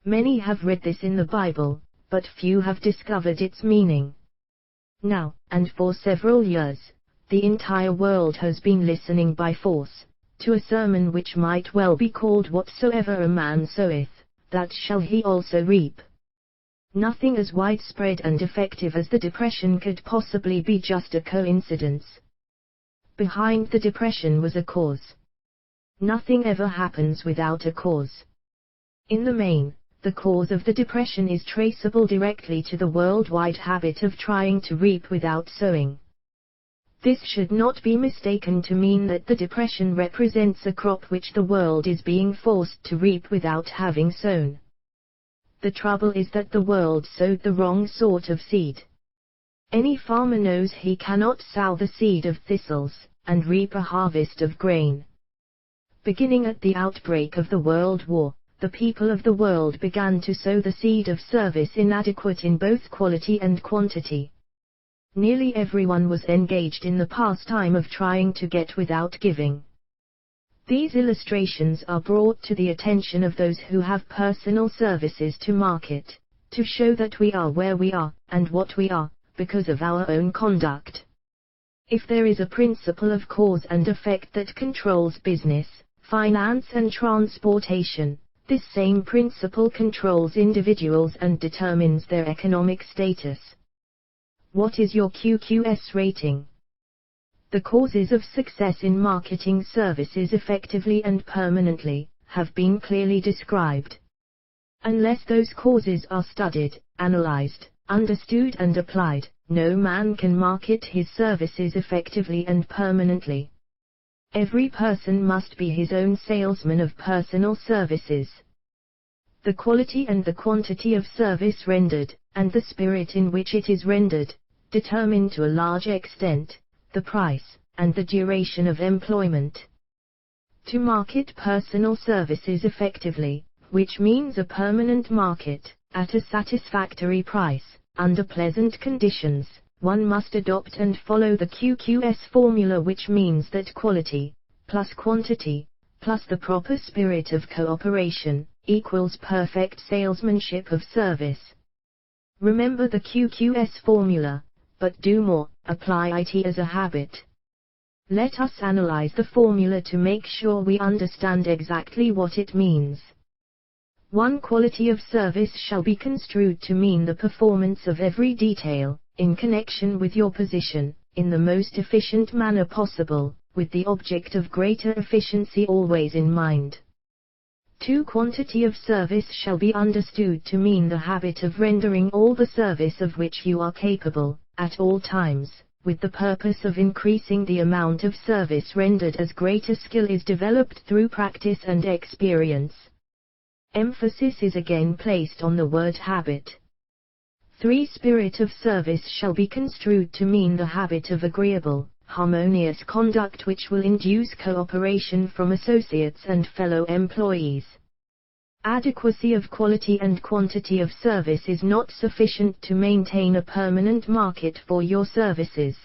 Many have read this in the Bible, but few have discovered its meaning. Now, and for several years, the entire world has been listening by force to a sermon which might well be called "Whatsoever a man soweth, that shall he also reap." Nothing as widespread and effective as the Depression could possibly be just a coincidence. Behind the Depression was a cause. Nothing ever happens without a cause. In the main, the cause of the Depression is traceable directly to the worldwide habit of trying to reap without sowing. This should not be mistaken to mean that the Depression represents a crop which the world is being forced to reap without having sown. The trouble is that the world sowed the wrong sort of seed. Any farmer knows he cannot sow the seed of thistles, and reap a harvest of grain. Beginning at the outbreak of the World War, the people of the world began to sow the seed of service inadequate in both quality and quantity. Nearly everyone was engaged in the pastime of trying to get without giving. These illustrations are brought to the attention of those who have personal services to market, to show that we are where we are, and what we are, because of our own conduct. If there is a principle of cause and effect that controls business, finance and transportation, this same principle controls individuals and determines their economic status. What is your QQS rating? The causes of success in marketing services effectively and permanently have been clearly described. Unless those causes are studied, analyzed, understood and applied, no man can market his services effectively and permanently. Every person must be his own salesman of personal services. The quality and the quantity of service rendered, and the spirit in which it is rendered, determine to a large extent the price and the duration of employment. To market personal services effectively, which means a permanent market, at a satisfactory price, under pleasant conditions, one must adopt and follow the QQS formula, which means that quality, plus quantity, plus the proper spirit of cooperation, equals perfect salesmanship of service. Remember the QQS formula, but do more, apply it as a habit. Let us analyze the formula to make sure we understand exactly what it means. 1. Quality of service shall be construed to mean the performance of every detail, in connection with your position, in the most efficient manner possible, with the object of greater efficiency always in mind. 2. Quantity of service shall be understood to mean the habit of rendering all the service of which you are capable, at all times, with the purpose of increasing the amount of service rendered as greater skill is developed through practice and experience. Emphasis is again placed on the word habit. 3. Spirit of service shall be construed to mean the habit of agreeable, harmonious conduct which will induce cooperation from associates and fellow employees. Adequacy of quality and quantity of service is not sufficient to maintain a permanent market for your services.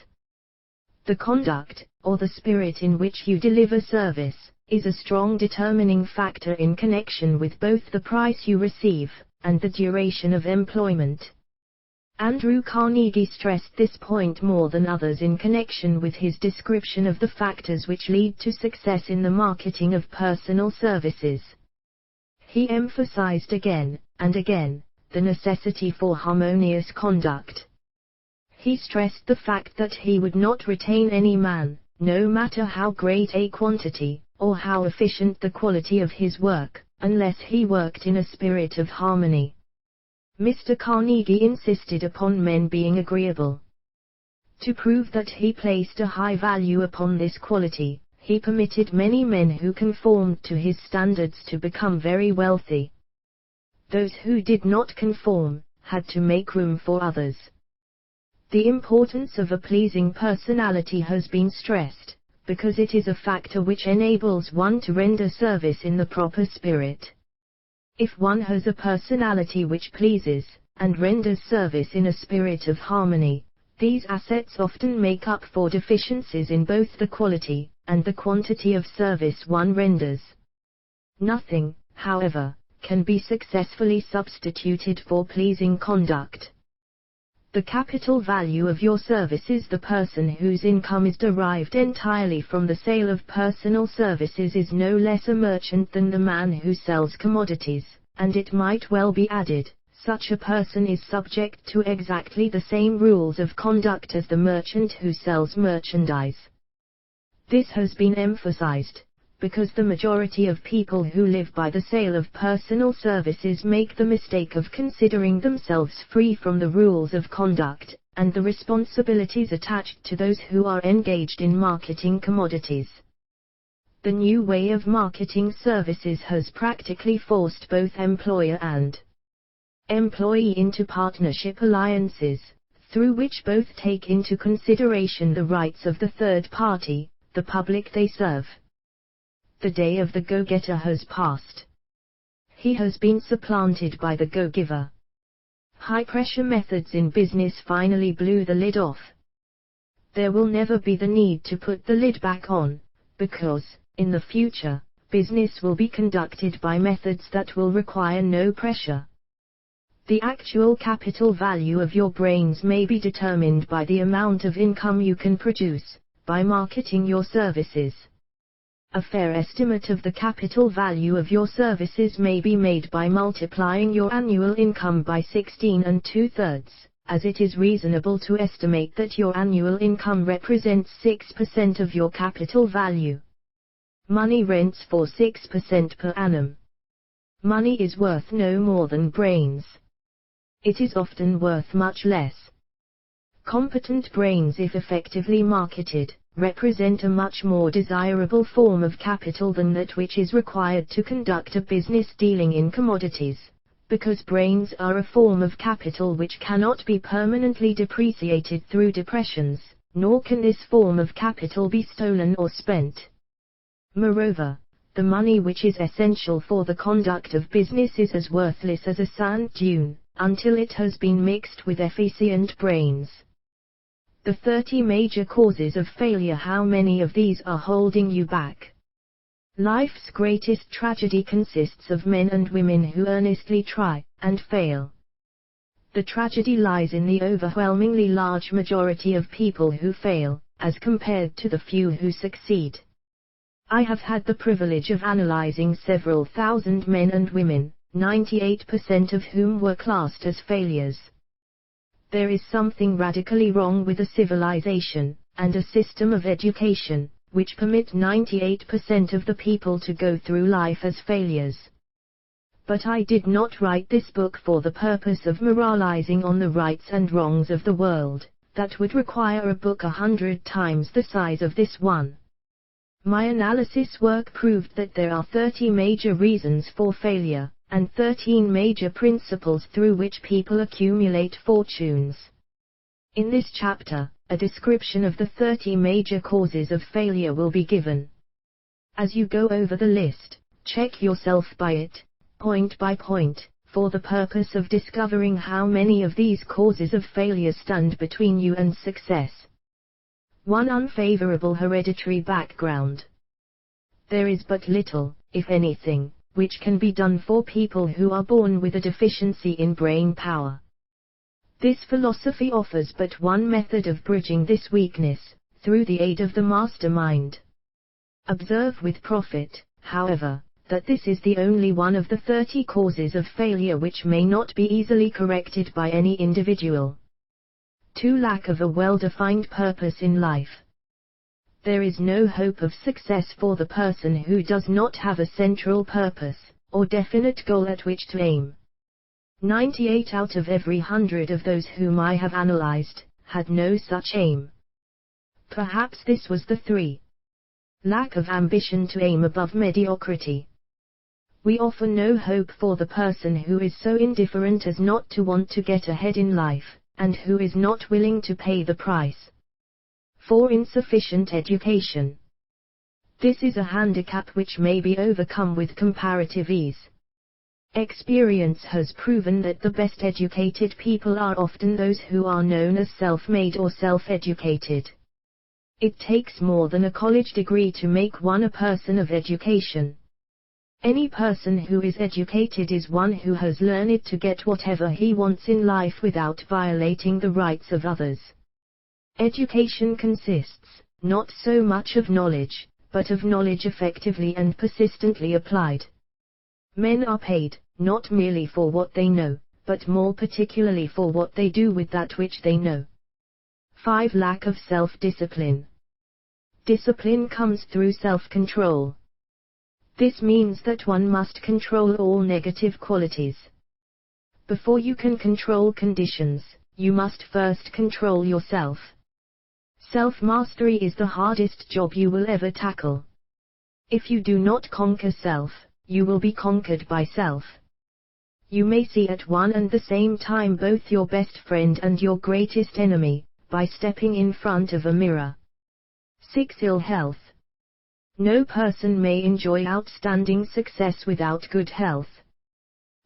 The conduct, or the spirit in which you deliver service, is a strong determining factor in connection with both the price you receive, and the duration of employment. Andrew Carnegie stressed this point more than others in connection with his description of the factors which lead to success in the marketing of personal services. He emphasized again, and again, the necessity for harmonious conduct. He stressed the fact that he would not retain any man, no matter how great a quantity, or how efficient the quality of his work, unless he worked in a spirit of harmony. Mr. Carnegie insisted upon men being agreeable. To prove that he placed a high value upon this quality, he permitted many men who conformed to his standards to become very wealthy. Those who did not conform, had to make room for others. The importance of a pleasing personality has been stressed, because it is a factor which enables one to render service in the proper spirit. If one has a personality which pleases, and renders service in a spirit of harmony, these assets often make up for deficiencies in both the quality and the quantity of service one renders. Nothing, however, can be successfully substituted for pleasing conduct. The capital value of your service is the person whose income is derived entirely from the sale of personal services is no less a merchant than the man who sells commodities, and it might well be added, such a person is subject to exactly the same rules of conduct as the merchant who sells merchandise. This has been emphasized, because the majority of people who live by the sale of personal services make the mistake of considering themselves free from the rules of conduct, and the responsibilities attached to those who are engaged in marketing commodities. The new way of marketing services has practically forced both employer and employee into partnership alliances, through which both take into consideration the rights of the third party, the public they serve. The day of the go-getter has passed. He has been supplanted by the go-giver. High-pressure methods in business finally blew the lid off. There will never be the need to put the lid back on, because, in the future, business will be conducted by methods that will require no pressure. The actual capital value of your brains may be determined by the amount of income you can produce, by marketing your services. A fair estimate of the capital value of your services may be made by multiplying your annual income by 16 2/3, as it is reasonable to estimate that your annual income represents 6% of your capital value. Money rents for 6% per annum. Money is worth no more than brains. It is often worth much less. Competent brains, if effectively marketed, represent a much more desirable form of capital than that which is required to conduct a business dealing in commodities, because brains are a form of capital which cannot be permanently depreciated through depressions, nor can this form of capital be stolen or spent. Moreover, the money which is essential for the conduct of business is as worthless as a sand dune, until it has been mixed with efficient brains. The 30 major causes of failure. How many of these are holding you back? Life's greatest tragedy consists of men and women who earnestly try, and fail. The tragedy lies in the overwhelmingly large majority of people who fail, as compared to the few who succeed. I have had the privilege of analyzing several thousand men and women, 98% of whom were classed as failures. There is something radically wrong with a civilization, and a system of education, which permit 98% of the people to go through life as failures. But I did not write this book for the purpose of moralizing on the rights and wrongs of the world. That would require a book 100 times the size of this one. My analysis work proved that there are 30 major reasons for failure, and 13 major principles through which people accumulate fortunes. In this chapter, a description of the 30 major causes of failure will be given. As you go over the list, check yourself by it, point by point, for the purpose of discovering how many of these causes of failure stand between you and success. 1. Unfavorable hereditary background. There is but little, if anything, which can be done for people who are born with a deficiency in brain power. This philosophy offers but one method of bridging this weakness, through the aid of the mastermind. Observe with profit, however, that this is the only one of the 30 causes of failure which may not be easily corrected by any individual. 2. Lack of a well-defined purpose in life. There is no hope of success for the person who does not have a central purpose, or definite goal at which to aim. 98 out of every 100 of those whom I have analyzed, had no such aim. Perhaps this was the 3. Lack of ambition to aim above mediocrity. We offer no hope for the person who is so indifferent as not to want to get ahead in life, and who is not willing to pay the price for insufficient education. This is a handicap which may be overcome with comparative ease. Experience has proven that the best educated people are often those who are known as self-made or self-educated. It takes more than a college degree to make one a person of education. Any person who is educated is one who has learned to get whatever he wants in life without violating the rights of others. Education consists, not so much of knowledge, but of knowledge effectively and persistently applied. Men are paid, not merely for what they know, but more particularly for what they do with that which they know. 5. Lack of self-discipline. Discipline comes through self-control. This means that one must control all negative qualities. Before you can control conditions, you must first control yourself. Self-mastery is the hardest job you will ever tackle. If you do not conquer self, you will be conquered by self. You may see at one and the same time both your best friend and your greatest enemy, by stepping in front of a mirror. 6. Ill health. No person may enjoy outstanding success without good health.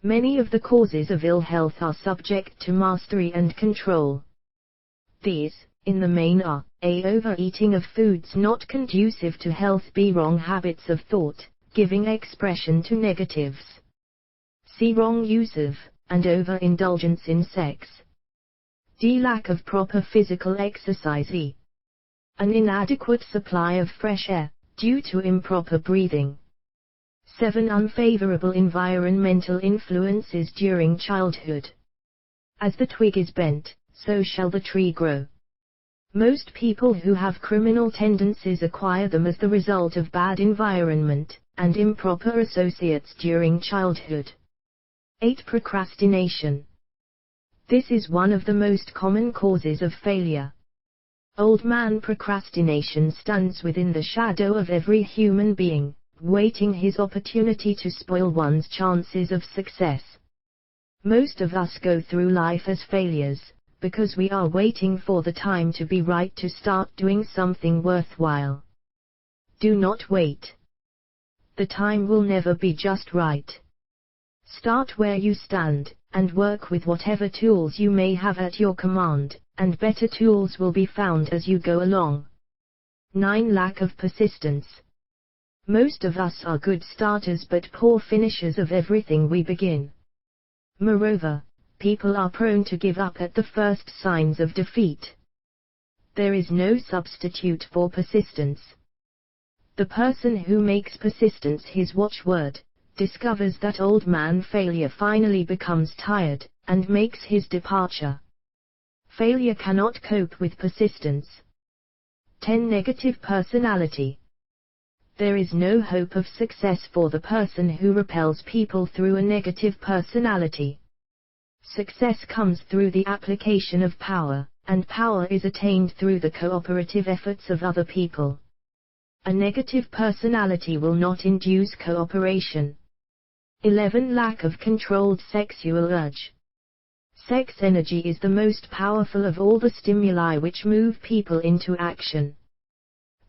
Many of the causes of ill health are subject to mastery and control. These, in the main, are a. Overeating of foods not conducive to health, b. Wrong habits of thought, giving expression to negatives, c. Wrong use of, and overindulgence in sex, d. Lack of proper physical exercise, e. An inadequate supply of fresh air, due to improper breathing. 7. Unfavorable environmental influences during childhood. As the twig is bent, so shall the tree grow. Most people who have criminal tendencies acquire them as the result of bad environment, and improper associates during childhood. 8. Procrastination. This is one of the most common causes of failure. Old man procrastination stands within the shadow of every human being, waiting his opportunity to spoil one's chances of success. Most of us go through life as failures, because we are waiting for the time to be right to start doing something worthwhile. Do not wait. The time will never be just right. Start where you stand, and work with whatever tools you may have at your command, and better tools will be found as you go along. 9. Lack of persistence. Most of us are good starters but poor finishers of everything we begin. Moreover, people are prone to give up at the first signs of defeat. There is no substitute for persistence. The person who makes persistence his watchword, discovers that old man failure finally becomes tired, and makes his departure. Failure cannot cope with persistence. 10. Negative personality. There is no hope of success for the person who repels people through a negative personality. Success comes through the application of power, and power is attained through the cooperative efforts of other people. A negative personality will not induce cooperation. 11. Lack of controlled sexual urge. Sex energy is the most powerful of all the stimuli which move people into action.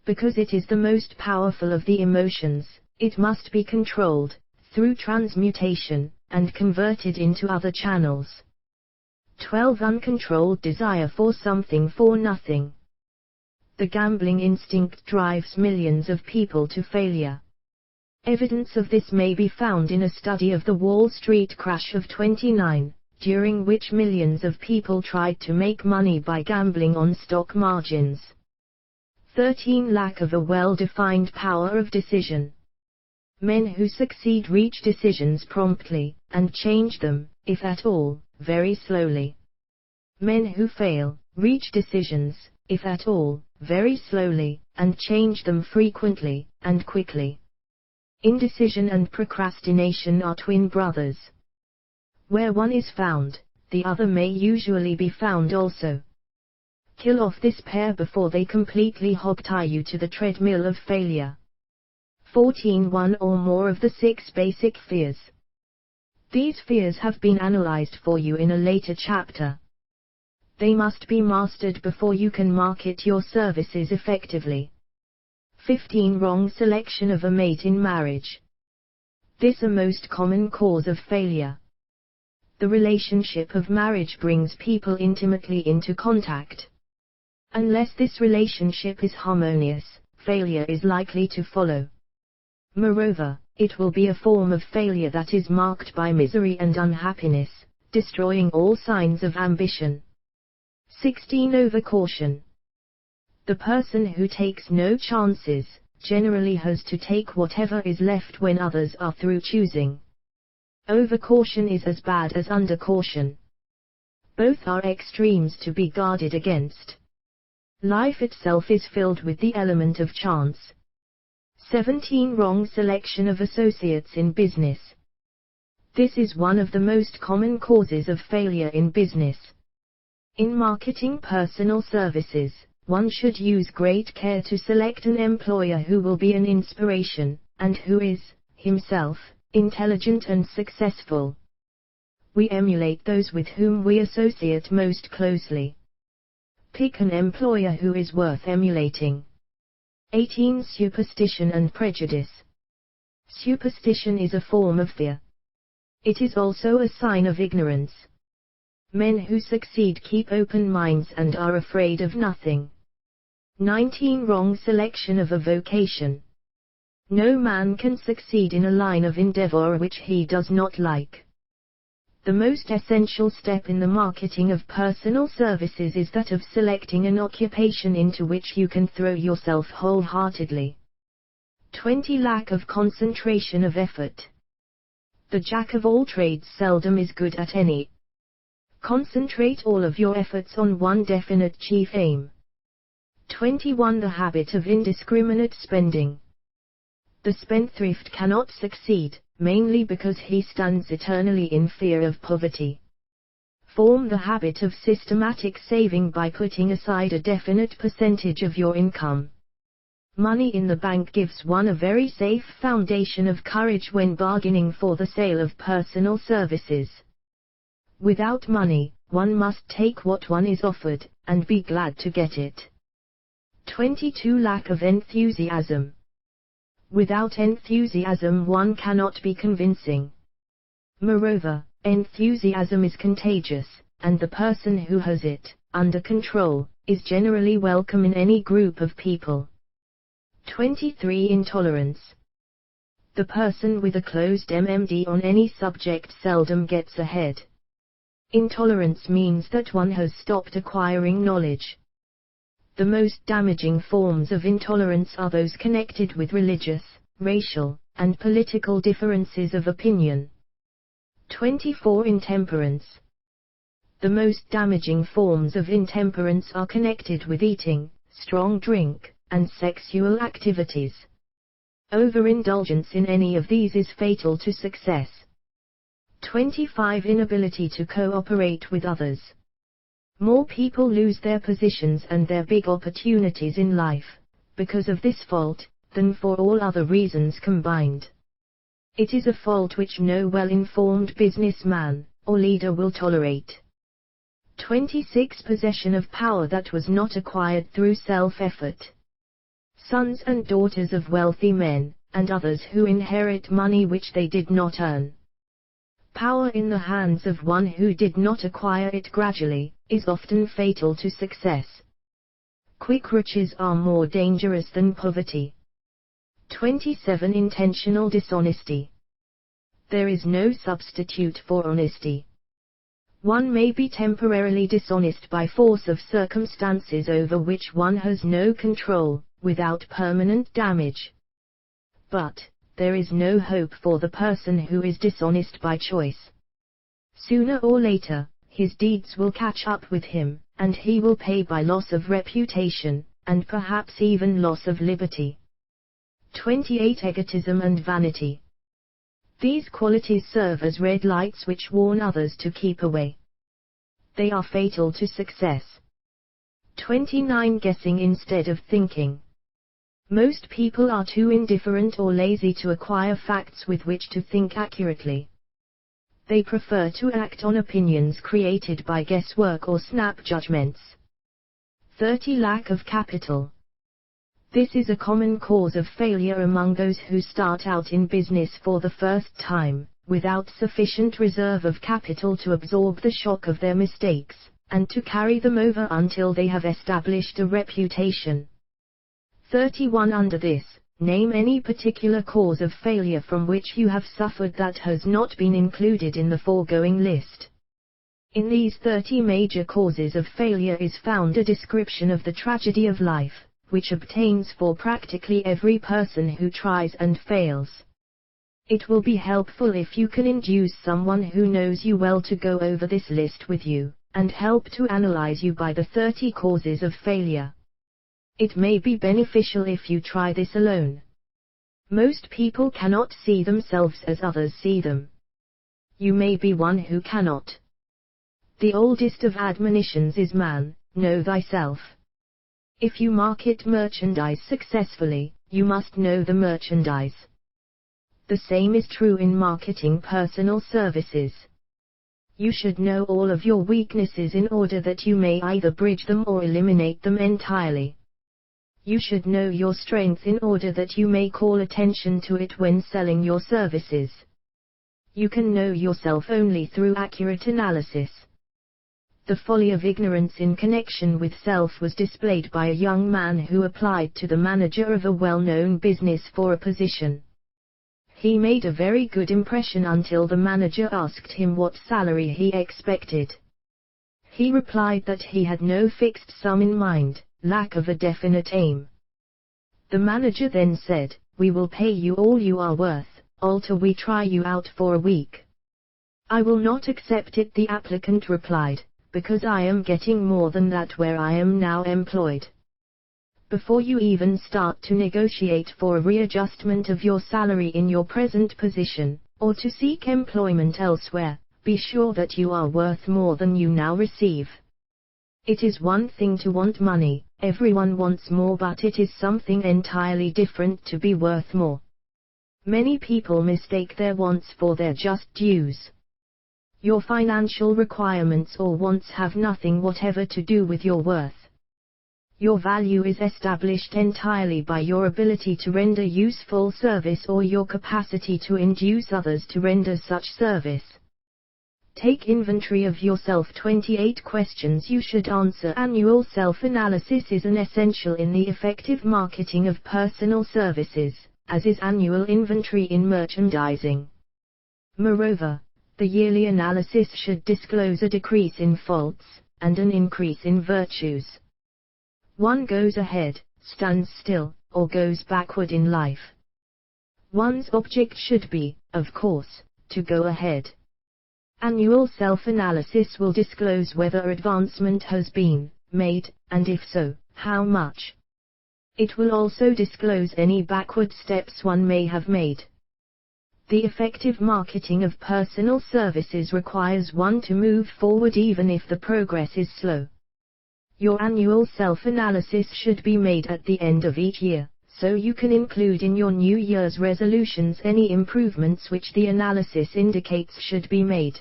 Because it is the most powerful of the emotions, it must be controlled, through transmutation, and converted into other channels. 12. Uncontrolled desire for something for nothing. The gambling instinct drives millions of people to failure. Evidence of this may be found in a study of the Wall Street crash of '29. During which millions of people tried to make money by gambling on stock margins. 13. Lack of a well-defined power of decision. Men who succeed reach decisions promptly, and change them, if at all, very slowly. Men who fail, reach decisions, if at all, very slowly, and change them frequently, and quickly. Indecision and procrastination are twin brothers. Where one is found, the other may usually be found also. Kill off this pair before they completely hogtie you to the treadmill of failure. 14. One or more of the 6 basic fears. These fears have been analyzed for you in a later chapter. They must be mastered before you can market your services effectively. 15. Wrong selection of a mate in marriage. This is a most common cause of failure. The relationship of marriage brings people intimately into contact. Unless this relationship is harmonious, failure is likely to follow. Moreover, it will be a form of failure that is marked by misery and unhappiness, destroying all signs of ambition. 16. Overcaution. The person who takes no chances, generally has to take whatever is left when others are through choosing. Overcaution is as bad as undercaution. Both are extremes to be guarded against. Life itself is filled with the element of chance. 17. Wrong selection of associates in business. This is one of the most common causes of failure in business. In marketing personal services, one should use great care to select an employer who will be an inspiration, and who is, himself, intelligent and successful. We emulate those with whom we associate most closely. Pick an employer who is worth emulating. 18. Superstition and prejudice. Superstition is a form of fear. It is also a sign of ignorance. Men who succeed keep open minds and are afraid of nothing. 19. Wrong selection of a vocation. No man can succeed in a line of endeavor which he does not like. The most essential step in the marketing of personal services is that of selecting an occupation into which you can throw yourself wholeheartedly. 20. Lack of concentration of effort. The jack of all trades seldom is good at any. Concentrate all of your efforts on one definite chief aim. 21. The habit of indiscriminate spending. The spendthrift cannot succeed, mainly because he stands eternally in fear of poverty. Form the habit of systematic saving by putting aside a definite percentage of your income. Money in the bank gives one a very safe foundation of courage when bargaining for the sale of personal services. Without money, one must take what one is offered, and be glad to get it. 22. Lack of enthusiasm. Without enthusiasm one cannot be convincing. Moreover, enthusiasm is contagious, and the person who has it, under control, is generally welcome in any group of people. 23. Intolerance. The person with a closed MMD on any subject seldom gets ahead. Intolerance means that one has stopped acquiring knowledge. The most damaging forms of intolerance are those connected with religious, racial, and political differences of opinion. 24. Intemperance. The most damaging forms of intemperance are connected with eating, strong drink, and sexual activities. Overindulgence in any of these is fatal to success. 25. Inability to cooperate with others. More people lose their positions and their big opportunities in life, because of this fault, than for all other reasons combined. It is a fault which no well-informed businessman, or leader will tolerate. 26. Possession of power that was not acquired through self-effort. Sons and daughters of wealthy men, and others who inherit money which they did not earn. Power in the hands of one who did not acquire it gradually, is often fatal to success. Quick riches are more dangerous than poverty. 27. Intentional dishonesty. There is no substitute for honesty. One may be temporarily dishonest by force of circumstances over which one has no control, without permanent damage. But there is no hope for the person who is dishonest by choice. Sooner or later, his deeds will catch up with him, and he will pay by loss of reputation, and perhaps even loss of liberty. 28. Egotism and vanity. These qualities serve as red lights which warn others to keep away. They are fatal to success. 29. Guessing instead of thinking. Most people are too indifferent or lazy to acquire facts with which to think accurately. They prefer to act on opinions created by guesswork or snap judgments. 30. Lack of capital. This is a common cause of failure among those who start out in business for the first time, without sufficient reserve of capital to absorb the shock of their mistakes, and to carry them over until they have established a reputation. 31. Under this, name any particular cause of failure from which you have suffered that has not been included in the foregoing list. In these 30 major causes of failure is found a description of the tragedy of life, which obtains for practically every person who tries and fails. It will be helpful if you can induce someone who knows you well to go over this list with you, and help to analyze you by the 30 causes of failure. It may be beneficial if you try this alone. Most people cannot see themselves as others see them. You may be one who cannot. The oldest of admonitions is man, know thyself. If you market merchandise successfully, you must know the merchandise. The same is true in marketing personal services. You should know all of your weaknesses in order that you may either bridge them or eliminate them entirely. You should know your strength in order that you may call attention to it when selling your services. You can know yourself only through accurate analysis. The folly of ignorance in connection with self was displayed by a young man who applied to the manager of a well-known business for a position. He made a very good impression until the manager asked him what salary he expected. He replied that he had no fixed sum in mind, lack of a definite aim. The manager then said, "We will pay you all you are worth, till we try you out for a week." "I will not accept it," the applicant replied, "because I am getting more than that where I am now employed." Before you even start to negotiate for a readjustment of your salary in your present position, or to seek employment elsewhere, be sure that you are worth more than you now receive. It is one thing to want money, everyone wants more, but it is something entirely different to be worth more. Many people mistake their wants for their just dues. Your financial requirements or wants have nothing whatever to do with your worth. Your value is established entirely by your ability to render useful service or your capacity to induce others to render such service. Take inventory of yourself. 28 questions you should answer. Annual self-analysis is an essential in the effective marketing of personal services, as is annual inventory in merchandising. Moreover, the yearly analysis should disclose a decrease in faults, and an increase in virtues. One goes ahead, stands still, or goes backward in life. One's object should be, of course, to go ahead. Annual self-analysis will disclose whether advancement has been made, and if so, how much. It will also disclose any backward steps one may have made. The effective marketing of personal services requires one to move forward even if the progress is slow. Your annual self-analysis should be made at the end of each year, so you can include in your New Year's resolutions any improvements which the analysis indicates should be made.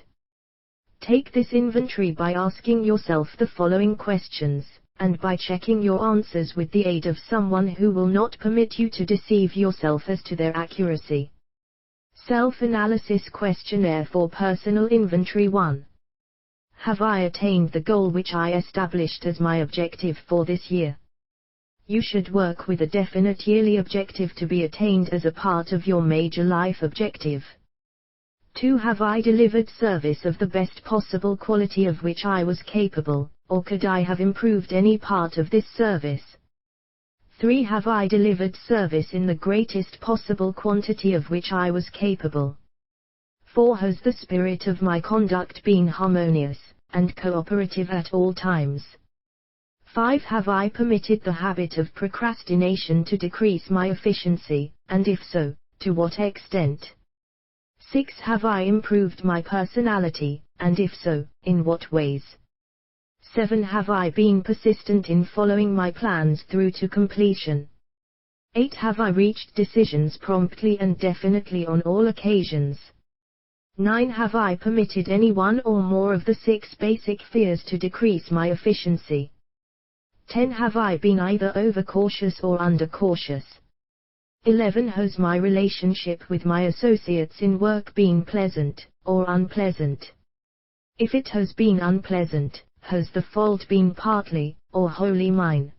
Take this inventory by asking yourself the following questions, and by checking your answers with the aid of someone who will not permit you to deceive yourself as to their accuracy. Self-analysis questionnaire for personal inventory. 1. Have I attained the goal which I established as my objective for this year? You should work with a definite yearly objective to be attained as a part of your major life objective. 2. Have I delivered service of the best possible quality of which I was capable, or could I have improved any part of this service? 3. Have I delivered service in the greatest possible quantity of which I was capable? 4. Has the spirit of my conduct been harmonious and cooperative at all times? 5. Have I permitted the habit of procrastination to decrease my efficiency, and if so, to what extent? 6. Have I improved my personality, and if so, in what ways? 7. Have I been persistent in following my plans through to completion? 8. Have I reached decisions promptly and definitely on all occasions? 9. Have I permitted any one or more of the 6 basic fears to decrease my efficiency? 10. Have I been either overcautious or undercautious? 11. Has my relationship with my associates in work been pleasant or unpleasant? If it has been unpleasant, has the fault been partly or wholly mine?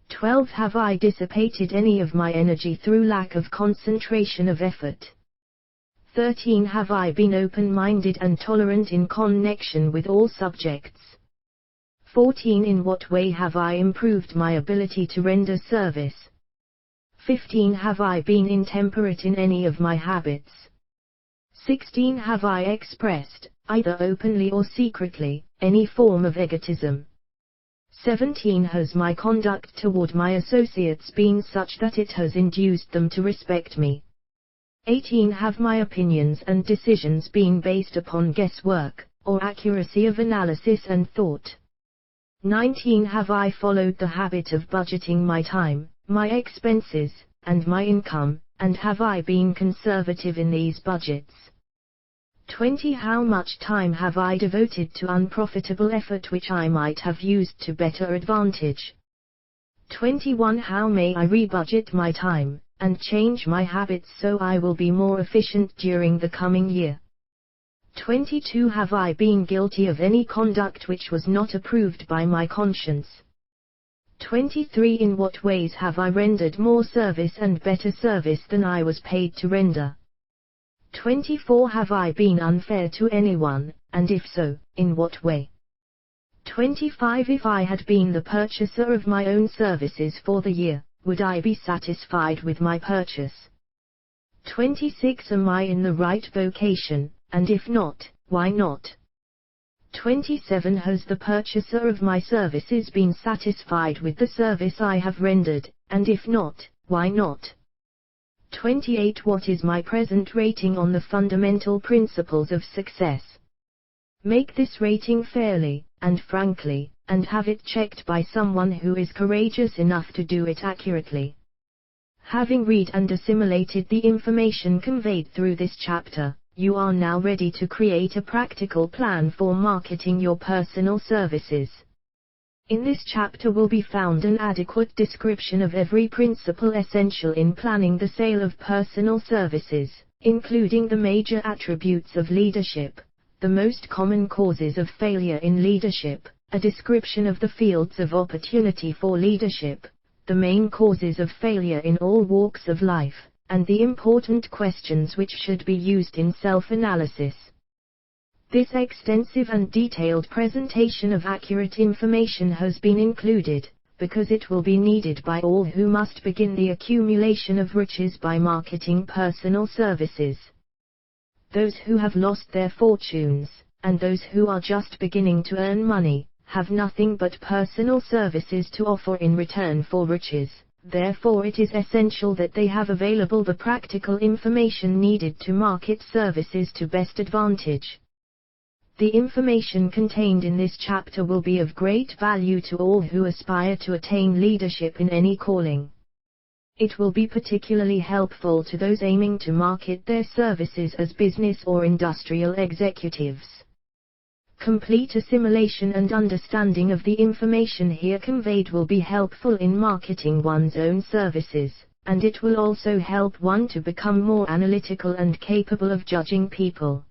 12. Have I dissipated any of my energy through lack of concentration of effort? 13. Have I been open-minded and tolerant in connection with all subjects? 14. In what way have I improved my ability to render service? 15. Have I been intemperate in any of my habits? 16. Have I expressed, either openly or secretly, any form of egotism? 17. Has my conduct toward my associates been such that it has induced them to respect me? 18. Have my opinions and decisions been based upon guesswork, or accuracy of analysis and thought? 19. Have I followed the habit of budgeting my time, my expenses, and my income, and have I been conservative in these budgets? 20. How much time have I devoted to unprofitable effort which I might have used to better advantage? 21. How may I rebudget my time, and change my habits so I will be more efficient during the coming year? 22. Have I been guilty of any conduct which was not approved by my conscience? 23. In what ways have I rendered more service and better service than I was paid to render? 24. Have I been unfair to anyone, and if so, in what way? 25. If I had been the purchaser of my own services for the year, would I be satisfied with my purchase? 26. Am I in the right vocation, and if not, why not? 27. Has the purchaser of my services been satisfied with the service I have rendered, and if not, why not? 28. What is my present rating on the fundamental principles of success? Make this rating fairly, and frankly, and have it checked by someone who is courageous enough to do it accurately. Having read and assimilated the information conveyed through this chapter, you are now ready to create a practical plan for marketing your personal services. In this chapter will be found an adequate description of every principle essential in planning the sale of personal services, including the major attributes of leadership, the most common causes of failure in leadership, a description of the fields of opportunity for leadership, the main causes of failure in all walks of life, and the important questions which should be used in self-analysis. This extensive and detailed presentation of accurate information has been included, because it will be needed by all who must begin the accumulation of riches by marketing personal services. Those who have lost their fortunes, and those who are just beginning to earn money, have nothing but personal services to offer in return for riches. Therefore it is essential that they have available the practical information needed to market services to best advantage. The information contained in this chapter will be of great value to all who aspire to attain leadership in any calling. It will be particularly helpful to those aiming to market their services as business or industrial executives. Complete assimilation and understanding of the information here conveyed will be helpful in marketing one's own services, and it will also help one to become more analytical and capable of judging people.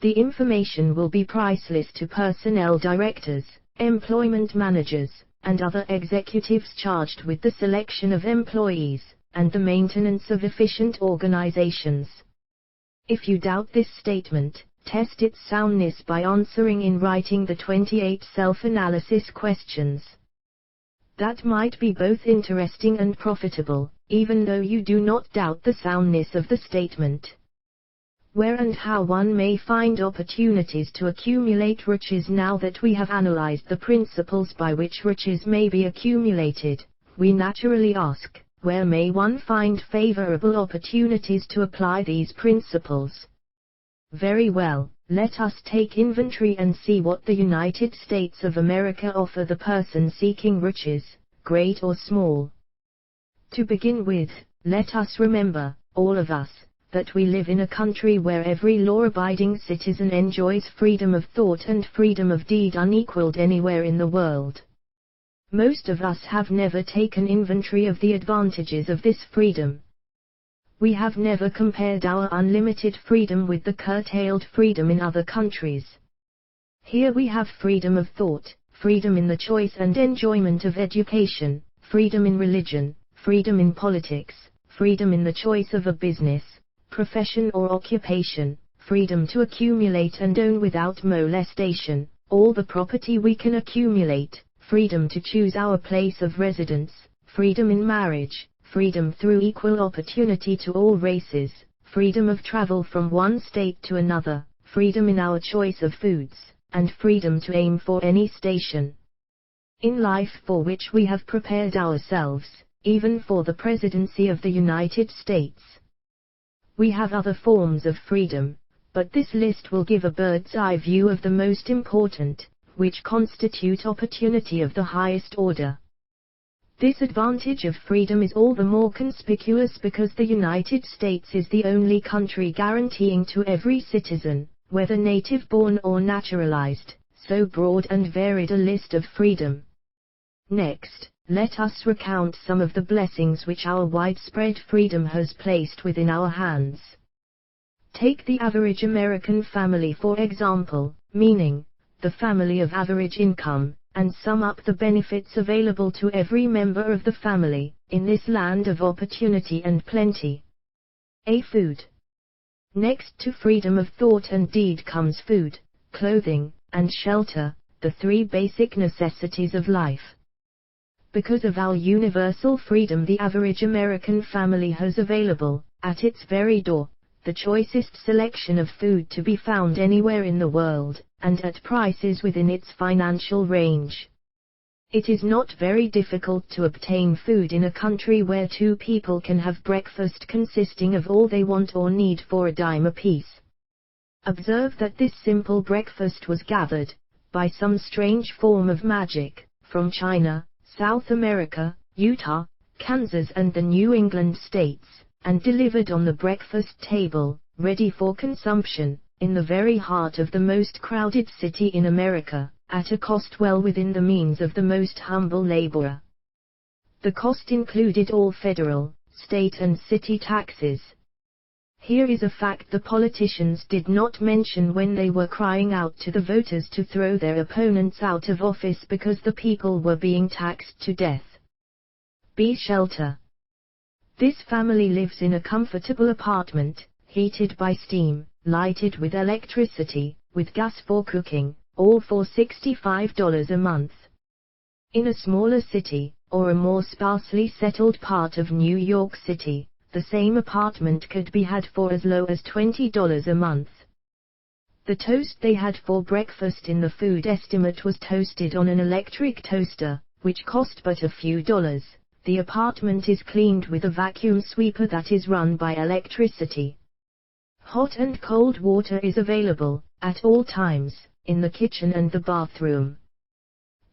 The information will be priceless to personnel directors, employment managers, and other executives charged with the selection of employees, and the maintenance of efficient organizations. If you doubt this statement, test its soundness by answering in writing the 28 self-analysis questions. That might be both interesting and profitable, even though you do not doubt the soundness of the statement. Where and how one may find opportunities to accumulate riches. Now that we have analyzed the principles by which riches may be accumulated, we naturally ask, where may one find favorable opportunities to apply these principles? Very well, let us take inventory and see what the United States of America offer the person seeking riches, great or small. To begin with, let us remember, all of us, that we live in a country where every law-abiding citizen enjoys freedom of thought and freedom of deed unequaled anywhere in the world. Most of us have never taken inventory of the advantages of this freedom. We have never compared our unlimited freedom with the curtailed freedom in other countries. Here we have freedom of thought, freedom in the choice and enjoyment of education, freedom in religion, freedom in politics, freedom in the choice of a business, profession or occupation, freedom to accumulate and own without molestation all the property we can accumulate, freedom to choose our place of residence, freedom in marriage, freedom through equal opportunity to all races, freedom of travel from one state to another, freedom in our choice of foods, and freedom to aim for any station in life for which we have prepared ourselves, even for the presidency of the United States. We have other forms of freedom, but this list will give a bird's-eye view of the most important, which constitute opportunity of the highest order. This advantage of freedom is all the more conspicuous because the United States is the only country guaranteeing to every citizen, whether native-born or naturalized, so broad and varied a list of freedom. Next, let us recount some of the blessings which our widespread freedom has placed within our hands. Take the average American family for example, meaning, the family of average income, and sum up the benefits available to every member of the family, in this land of opportunity and plenty. A. Food. Next to freedom of thought and deed comes food, clothing, and shelter, the three basic necessities of life. Because of our universal freedom the average American family has available, at its very door, the choicest selection of food to be found anywhere in the world, and at prices within its financial range. It is not very difficult to obtain food in a country where two people can have breakfast consisting of all they want or need for a dime apiece. Observe that this simple breakfast was gathered, by some strange form of magic, from China, South America, Utah, Kansas and the New England states, and delivered on the breakfast table, ready for consumption, in the very heart of the most crowded city in America, at a cost well within the means of the most humble laborer. The cost included all federal, state and city taxes. Here is a fact the politicians did not mention when they were crying out to the voters to throw their opponents out of office because the people were being taxed to death. B. Shelter. This family lives in a comfortable apartment, heated by steam, lighted with electricity, with gas for cooking, all for $65 a month. In a smaller city, or a more sparsely settled part of New York City, the same apartment could be had for as low as $20 a month. The toast they had for breakfast in the food estimate was toasted on an electric toaster, which cost but a few dollars. The apartment is cleaned with a vacuum sweeper that is run by electricity. Hot and cold water is available, at all times, in the kitchen and the bathroom.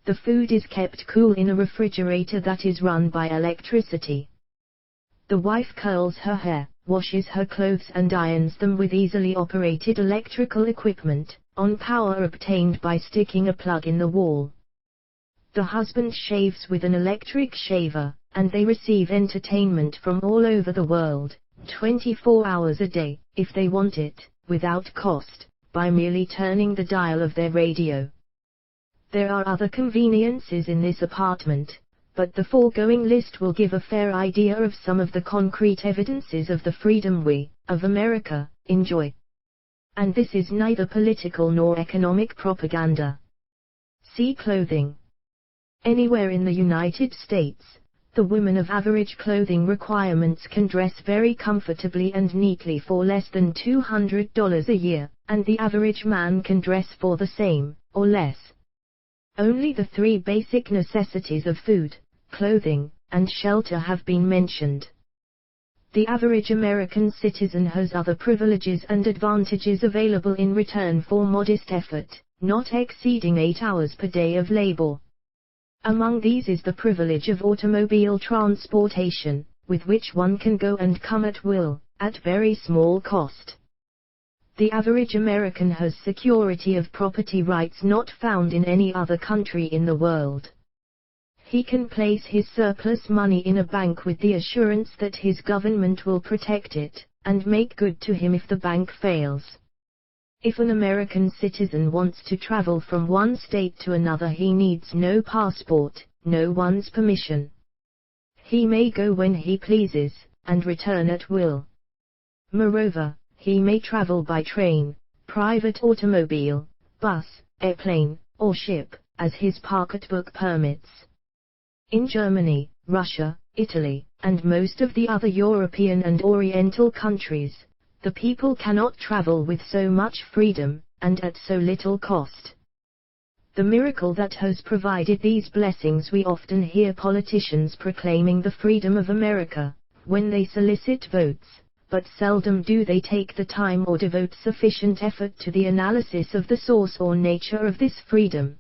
The food is kept cool in a refrigerator that is run by electricity. The wife curls her hair, washes her clothes and irons them with easily operated electrical equipment, on power obtained by sticking a plug in the wall. The husband shaves with an electric shaver, and they receive entertainment from all over the world, 24 hours a day, if they want it, without cost, by merely turning the dial of their radio. There are other conveniences in this apartment, but the foregoing list will give a fair idea of some of the concrete evidences of the freedom we, of America, enjoy. And this is neither political nor economic propaganda. See clothing. Anywhere in the United States, the women of average clothing requirements can dress very comfortably and neatly for less than $200 a year, and the average man can dress for the same, or less. Only the three basic necessities of food, clothing, and shelter have been mentioned. The average American citizen has other privileges and advantages available in return for modest effort, not exceeding 8 hours per day of labor. Among these is the privilege of automobile transportation, with which one can go and come at will, at very small cost. The average American has security of property rights not found in any other country in the world. He can place his surplus money in a bank with the assurance that his government will protect it, and make good to him if the bank fails. If an American citizen wants to travel from one state to another, he needs no passport, no one's permission. He may go when he pleases, and return at will. Moreover, he may travel by train, private automobile, bus, airplane, or ship, as his pocketbook permits. In Germany, Russia, Italy, and most of the other European and Oriental countries, the people cannot travel with so much freedom, and at so little cost. The miracle that has provided these blessings: we often hear politicians proclaiming the freedom of America, when they solicit votes, but seldom do they take the time or devote sufficient effort to the analysis of the source or nature of this freedom.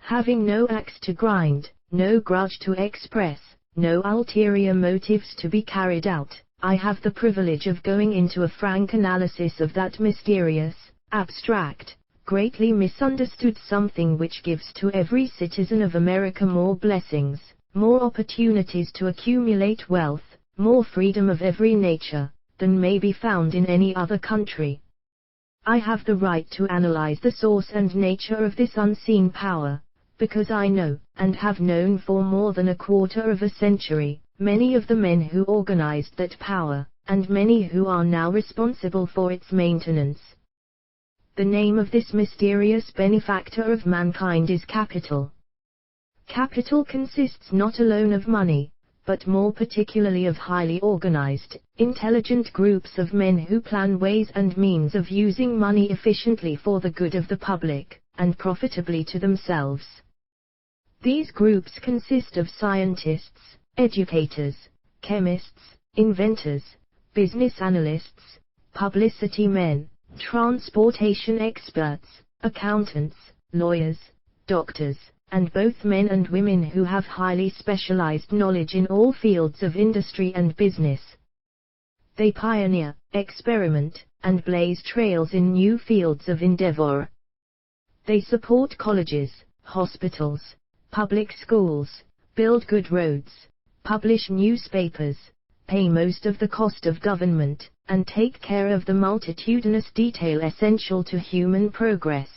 Having no axe to grind, no grudge to express, no ulterior motives to be carried out, I have the privilege of going into a frank analysis of that mysterious, abstract, greatly misunderstood something which gives to every citizen of America more blessings, more opportunities to accumulate wealth, more freedom of every nature, than may be found in any other country. I have the right to analyze the source and nature of this unseen power, because I know, and have known for more than a quarter of a century, many of the men who organized that power, and many who are now responsible for its maintenance. The name of this mysterious benefactor of mankind is capital. Capital consists not alone of money, but more particularly of highly organized, intelligent groups of men who plan ways and means of using money efficiently for the good of the public, and profitably to themselves. These groups consist of scientists, educators, chemists, inventors, business analysts, publicity men, transportation experts, accountants, lawyers, doctors, and both men and women who have highly specialized knowledge in all fields of industry and business. They pioneer, experiment, and blaze trails in new fields of endeavor. They support colleges, hospitals, public schools, build good roads, publish newspapers, pay most of the cost of government, and take care of the multitudinous detail essential to human progress.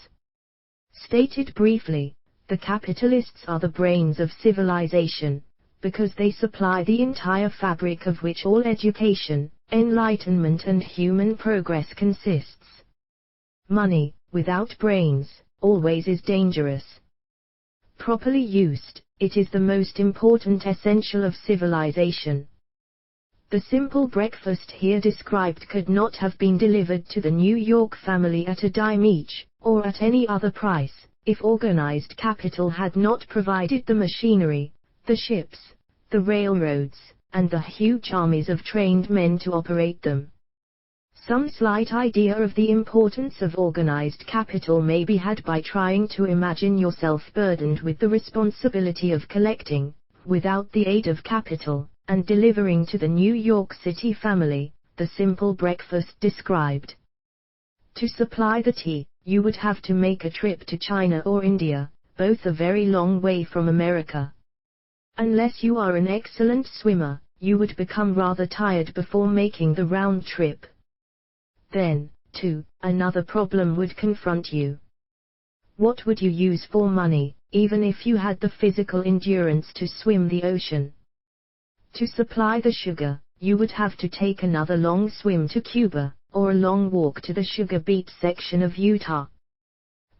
Stated briefly, the capitalists are the brains of civilization, because they supply the entire fabric of which all education, enlightenment and human progress consists. Money, without brains, always is dangerous. Properly used, it is the most important essential of civilization. The simple breakfast here described could not have been delivered to the New York family at a dime each, or at any other price, if organized capital had not provided the machinery, the ships, the railroads, and the huge armies of trained men to operate them. Some slight idea of the importance of organized capital may be had by trying to imagine yourself burdened with the responsibility of collecting, without the aid of capital, and delivering to the New York City family, the simple breakfast described. To supply the tea, you would have to make a trip to China or India, both a very long way from America. Unless you are an excellent swimmer, you would become rather tired before making the round trip. Then, too, another problem would confront you. What would you use for money, even if you had the physical endurance to swim the ocean? To supply the sugar, you would have to take another long swim to Cuba, or a long walk to the sugar beet section of Utah.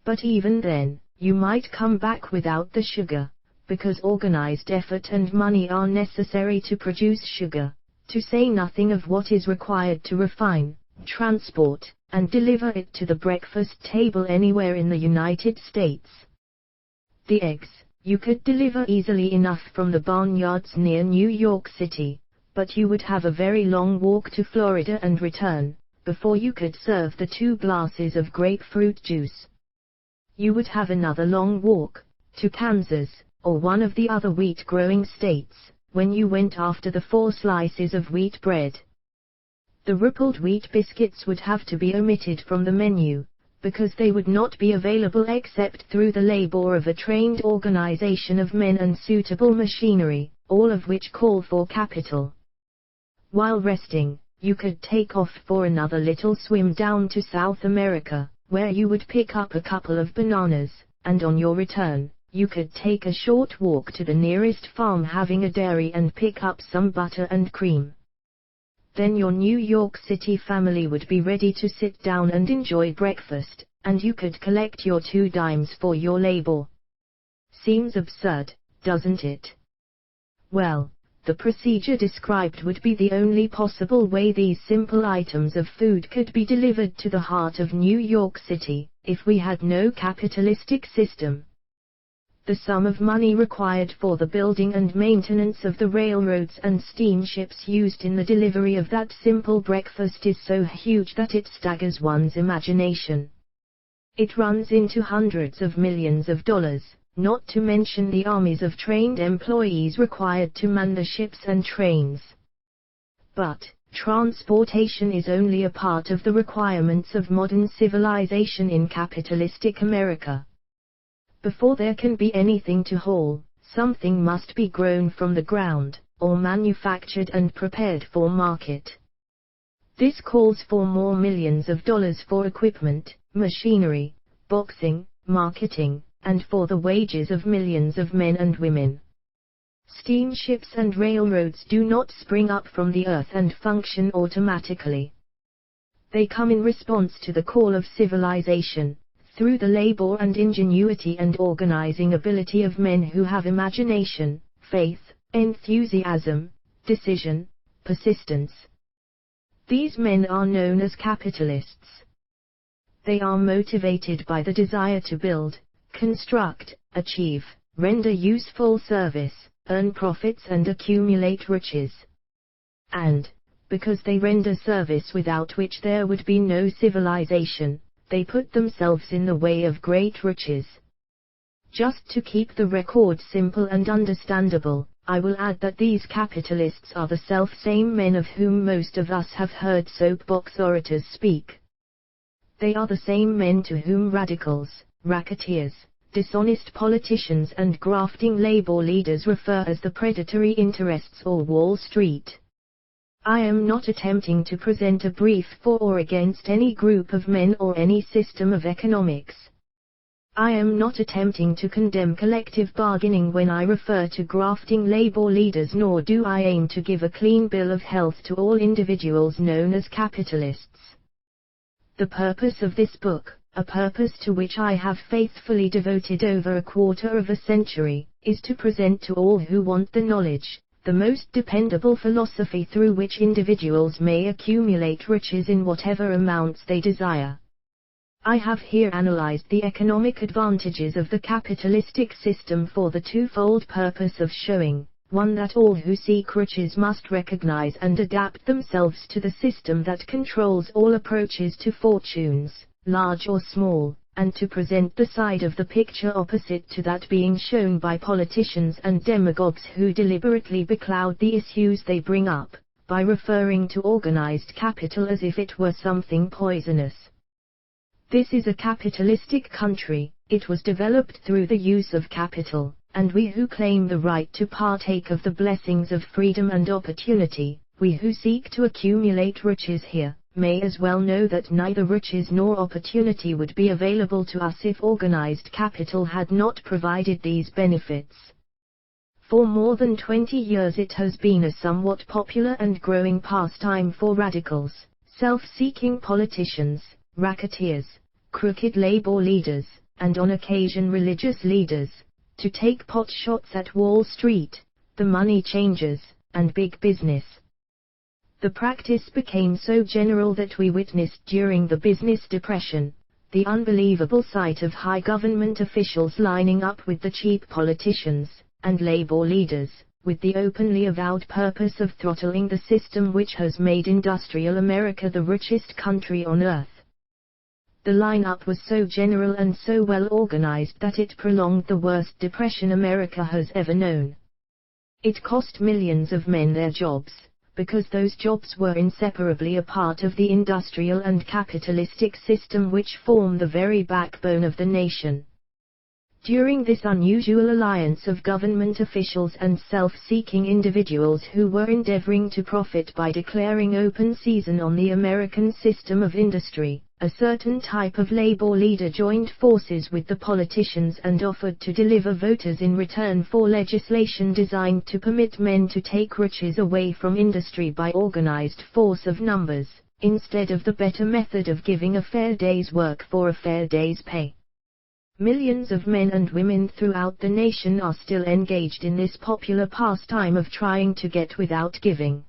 But even then, you might come back without the sugar, because organized effort and money are necessary to produce sugar, to say nothing of what is required to refine, transport, and deliver it to the breakfast table anywhere in the United States. The eggs, you could deliver easily enough from the barnyards near New York City, but you would have a very long walk to Florida and return, before you could serve the 2 glasses of grapefruit juice. You would have another long walk, to Kansas, or one of the other wheat-growing states, when you went after the 4 slices of wheat bread. The rippled wheat biscuits would have to be omitted from the menu, because they would not be available except through the labor of a trained organization of men and suitable machinery, all of which call for capital. While resting, you could take off for another little swim down to South America, where you would pick up a couple of bananas, and on your return, you could take a short walk to the nearest farm having a dairy and pick up some butter and cream. Then your New York City family would be ready to sit down and enjoy breakfast, and you could collect your 2 dimes for your labor. Seems absurd, doesn't it? Well, the procedure described would be the only possible way these simple items of food could be delivered to the heart of New York City, if we had no capitalistic system. The sum of money required for the building and maintenance of the railroads and steamships used in the delivery of that simple breakfast is so huge that it staggers one's imagination. It runs into hundreds of millions of dollars, not to mention the armies of trained employees required to man the ships and trains. But transportation is only a part of the requirements of modern civilization in capitalistic America. Before there can be anything to haul, something must be grown from the ground, or manufactured and prepared for market. This calls for more millions of dollars for equipment, machinery, boxing, marketing, and for the wages of millions of men and women. Steamships and railroads do not spring up from the earth and function automatically. They come in response to the call of civilization, through the labor and ingenuity and organizing ability of men who have imagination, faith, enthusiasm, decision, persistence. These men are known as capitalists. They are motivated by the desire to build, construct, achieve, render useful service, earn profits and accumulate riches. And, because they render service without which there would be no civilization, they put themselves in the way of great riches. Just to keep the record simple and understandable, I will add that these capitalists are the self-same men of whom most of us have heard soapbox orators speak. They are the same men to whom radicals, racketeers, dishonest politicians and grafting labor leaders refer as the predatory interests or Wall Street. I am not attempting to present a brief for or against any group of men or any system of economics. I am not attempting to condemn collective bargaining when I refer to grafting labor leaders, nor do I aim to give a clean bill of health to all individuals known as capitalists. The purpose of this book, a purpose to which I have faithfully devoted over a quarter of a century, is to present to all who want the knowledge, the most dependable philosophy through which individuals may accumulate riches in whatever amounts they desire. I have here analyzed the economic advantages of the capitalistic system for the twofold purpose of showing, 1, that all who seek riches must recognize and adapt themselves to the system that controls all approaches to fortunes, large or small, and to present the side of the picture opposite to that being shown by politicians and demagogues who deliberately becloud the issues they bring up, by referring to organized capital as if it were something poisonous. This is a capitalistic country, it was developed through the use of capital, and we who claim the right to partake of the blessings of freedom and opportunity, we who seek to accumulate riches here, may as well know that neither riches nor opportunity would be available to us if organized capital had not provided these benefits. For more than 20 years it has been a somewhat popular and growing pastime for radicals, self-seeking politicians, racketeers, crooked labor leaders, and on occasion religious leaders, to take pot shots at Wall Street, the money changers, and big business. The practice became so general that we witnessed during the business depression, the unbelievable sight of high government officials lining up with the cheap politicians and labor leaders, with the openly avowed purpose of throttling the system which has made industrial America the richest country on earth. The lineup was so general and so well organized that it prolonged the worst depression America has ever known. It cost millions of men their jobs, because those jobs were inseparably a part of the industrial and capitalistic system which form the very backbone of the nation. During this unusual alliance of government officials and self-seeking individuals who were endeavoring to profit by declaring open season on the American system of industry, a certain type of labor leader joined forces with the politicians and offered to deliver voters in return for legislation designed to permit men to take riches away from industry by organized force of numbers, instead of the better method of giving a fair day's work for a fair day's pay. Millions of men and women throughout the nation are still engaged in this popular pastime of trying to get without giving.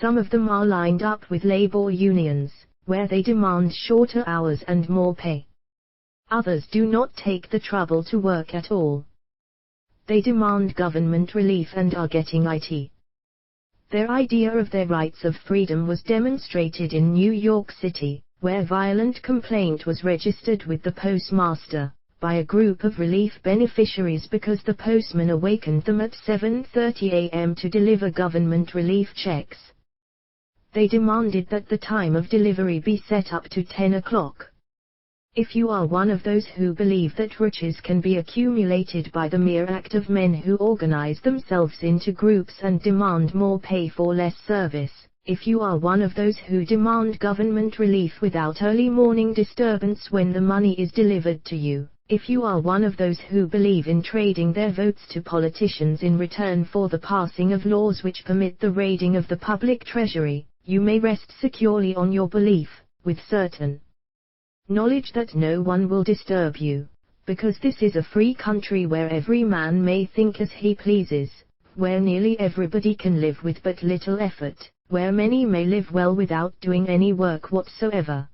Some of them are lined up with labor unions, where they demand shorter hours and more pay. Others do not take the trouble to work at all. They demand government relief and are getting it. Their idea of their rights of freedom was demonstrated in New York City, where violent complaint was registered with the postmaster, by a group of relief beneficiaries because the postman awakened them at 7:30 a.m. to deliver government relief checks. They demanded that the time of delivery be set up to 10 o'clock. If you are one of those who believe that riches can be accumulated by the mere act of men who organize themselves into groups and demand more pay for less service, if you are one of those who demand government relief without early morning disturbance when the money is delivered to you, if you are one of those who believe in trading their votes to politicians in return for the passing of laws which permit the raiding of the public treasury, you may rest securely on your belief, with certain knowledge that no one will disturb you, because this is a free country where every man may think as he pleases, where nearly everybody can live with but little effort, where many may live well without doing any work whatsoever.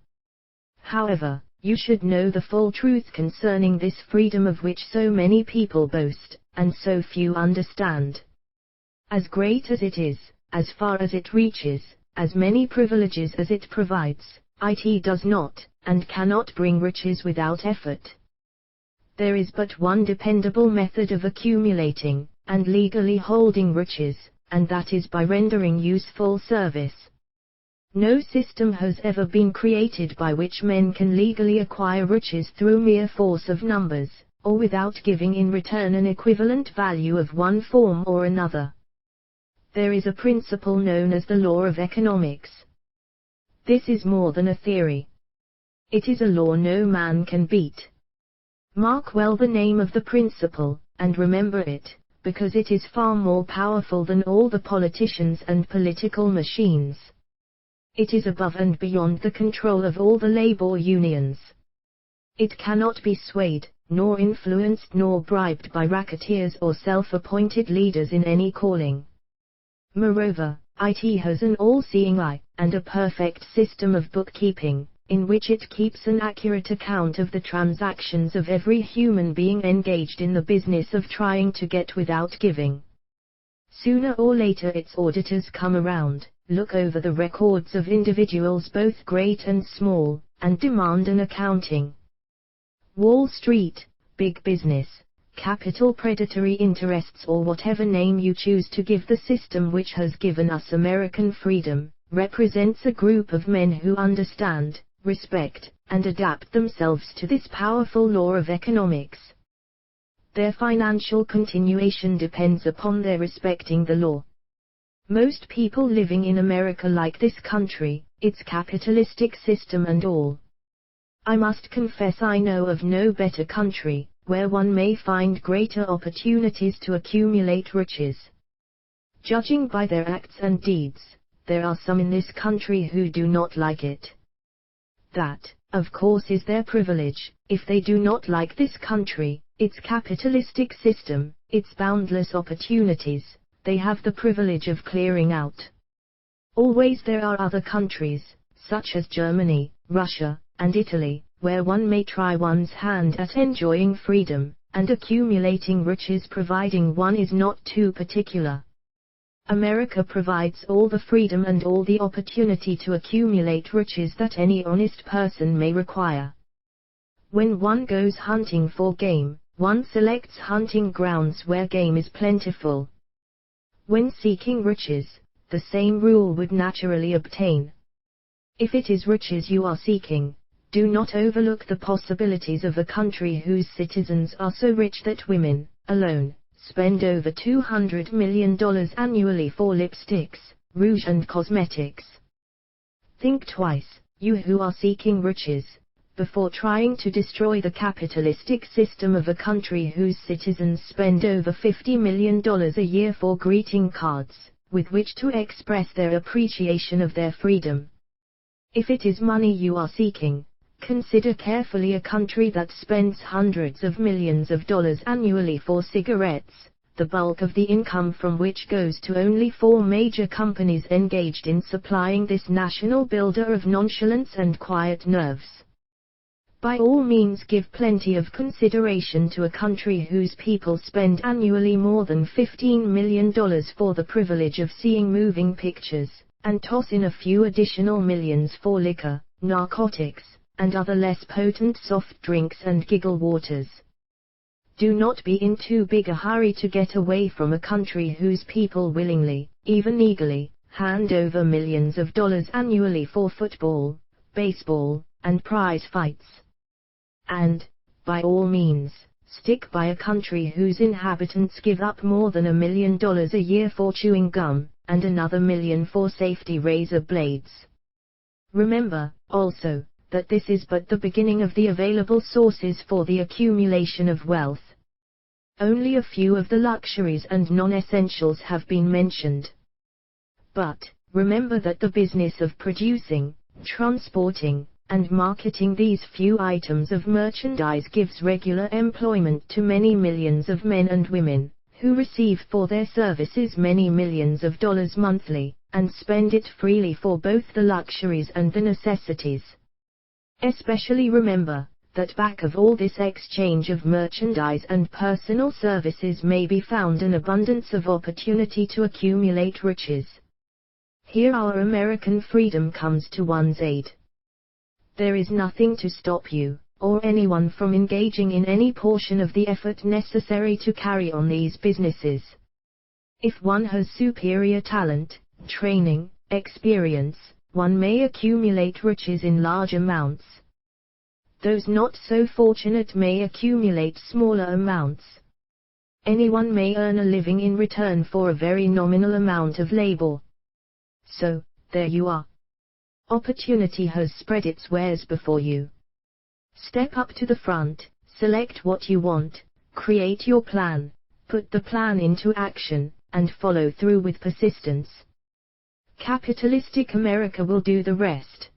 However, you should know the full truth concerning this freedom of which so many people boast, and so few understand. As great as it is, as far as it reaches, as many privileges as it provides, it does not, and cannot bring riches without effort. There is but one dependable method of accumulating, and legally holding riches, and that is by rendering useful service. No system has ever been created by which men can legally acquire riches through mere force of numbers, or without giving in return an equivalent value of one form or another. There is a principle known as the law of economics. This is more than a theory. It is a law no man can beat. Mark well the name of the principle, and remember it, because it is far more powerful than all the politicians and political machines. It is above and beyond the control of all the labor unions. It cannot be swayed, nor influenced nor bribed by racketeers or self-appointed leaders in any calling. Moreover, it has an all-seeing eye, and a perfect system of bookkeeping, in which it keeps an accurate account of the transactions of every human being engaged in the business of trying to get without giving. Sooner or later its auditors come around, look over the records of individuals both great and small, and demand an accounting. Wall Street, big business, capital predatory interests, or whatever name you choose to give the system which has given us American freedom, represents a group of men who understand, respect, and adapt themselves to this powerful law of economics. Their financial continuation depends upon their respecting the law. Most people living in America like this country, its capitalistic system and all. I must confess I know of no better country, where one may find greater opportunities to accumulate riches. Judging by their acts and deeds, there are some in this country who do not like it. That, of course, is their privilege. If they do not like this country, its capitalistic system, its boundless opportunities, they have the privilege of clearing out. Always there are other countries, such as Germany, Russia, and Italy, where one may try one's hand at enjoying freedom, and accumulating riches providing one is not too particular. America provides all the freedom and all the opportunity to accumulate riches that any honest person may require. When one goes hunting for game, one selects hunting grounds where game is plentiful. When seeking riches, the same rule would naturally obtain. If it is riches you are seeking, do not overlook the possibilities of a country whose citizens are so rich that women, alone, spend over $200 million annually for lipsticks, rouge and cosmetics. Think twice, you who are seeking riches, before trying to destroy the capitalistic system of a country whose citizens spend over $50 million a year for greeting cards, with which to express their appreciation of their freedom. If it is money you are seeking, consider carefully a country that spends hundreds of millions of dollars annually for cigarettes, the bulk of the income from which goes to only 4 major companies engaged in supplying this national builder of nonchalance and quiet nerves. By all means give plenty of consideration to a country whose people spend annually more than $15 million for the privilege of seeing moving pictures, and toss in a few additional millions for liquor, narcotics, and other less potent soft drinks and giggle waters. Do not be in too big a hurry to get away from a country whose people willingly, even eagerly, hand over millions of dollars annually for football, baseball, and prize fights. And, by all means, stick by a country whose inhabitants give up more than $1 million a year for chewing gum, and another $1 million for safety razor blades. Remember, also, that this is but the beginning of the available sources for the accumulation of wealth. Only a few of the luxuries and non-essentials have been mentioned. But, remember that the business of producing, transporting, and marketing these few items of merchandise gives regular employment to many millions of men and women, who receive for their services many millions of dollars monthly, and spend it freely for both the luxuries and the necessities. Especially remember, that back of all this exchange of merchandise and personal services may be found an abundance of opportunity to accumulate riches. Here our American freedom comes to one's aid. There is nothing to stop you, or anyone from engaging in any portion of the effort necessary to carry on these businesses. If one has superior talent, training, experience, one may accumulate riches in large amounts. Those not so fortunate may accumulate smaller amounts. Anyone may earn a living in return for a very nominal amount of labor. So, there you are. Opportunity has spread its wares before you. Step up to the front, select what you want, create your plan, put the plan into action, and follow through with persistence. Capitalistic America will do the rest.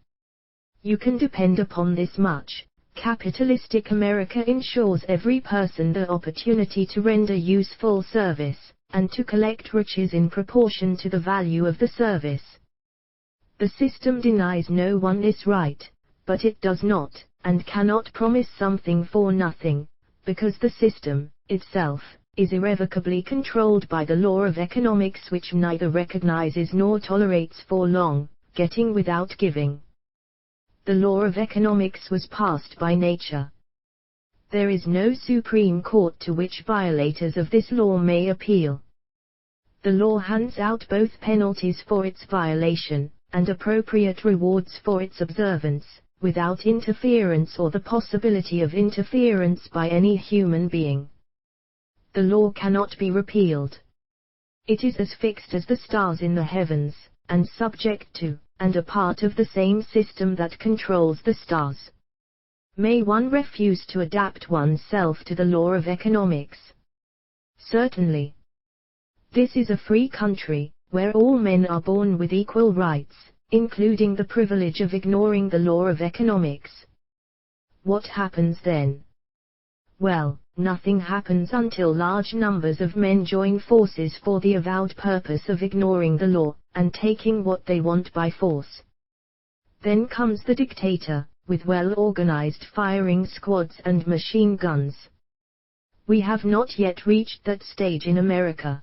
You can depend upon this much. Capitalistic America ensures every person the opportunity to render useful service, and to collect riches in proportion to the value of the service. The system denies no one this right, but it does not, and cannot promise something for nothing, because the system, itself, is irrevocably controlled by the law of economics, which neither recognizes nor tolerates for long, getting without giving. The law of economics was passed by nature. There is no Supreme Court to which violators of this law may appeal. The law hands out both penalties for its violation, and appropriate rewards for its observance, without interference or the possibility of interference by any human being. The law cannot be repealed. It is as fixed as the stars in the heavens, and subject to, and a part of the same system that controls the stars. May one refuse to adapt oneself to the law of economics? Certainly. This is a free country, where all men are born with equal rights, including the privilege of ignoring the law of economics. What happens then? Well, nothing happens until large numbers of men join forces for the avowed purpose of ignoring the law, and taking what they want by force. Then comes the dictator, with well-organized firing squads and machine guns. We have not yet reached that stage in America.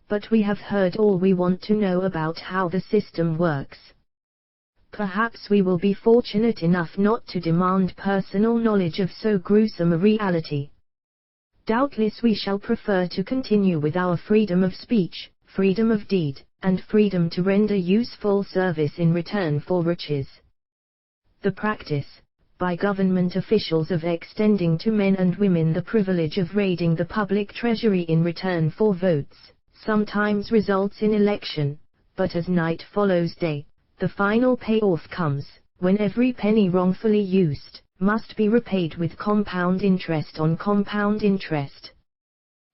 but we have heard all we want to know about how the system works. Perhaps we will be fortunate enough not to demand personal knowledge of so gruesome a reality. Doubtless we shall prefer to continue with our freedom of speech, freedom of deed, and freedom to render useful service in return for riches. The practice, by government officials, of extending to men and women the privilege of raiding the public treasury in return for votes, sometimes results in election, but as night follows day, the final payoff comes, when every penny wrongfully used must be repaid with compound interest on compound interest.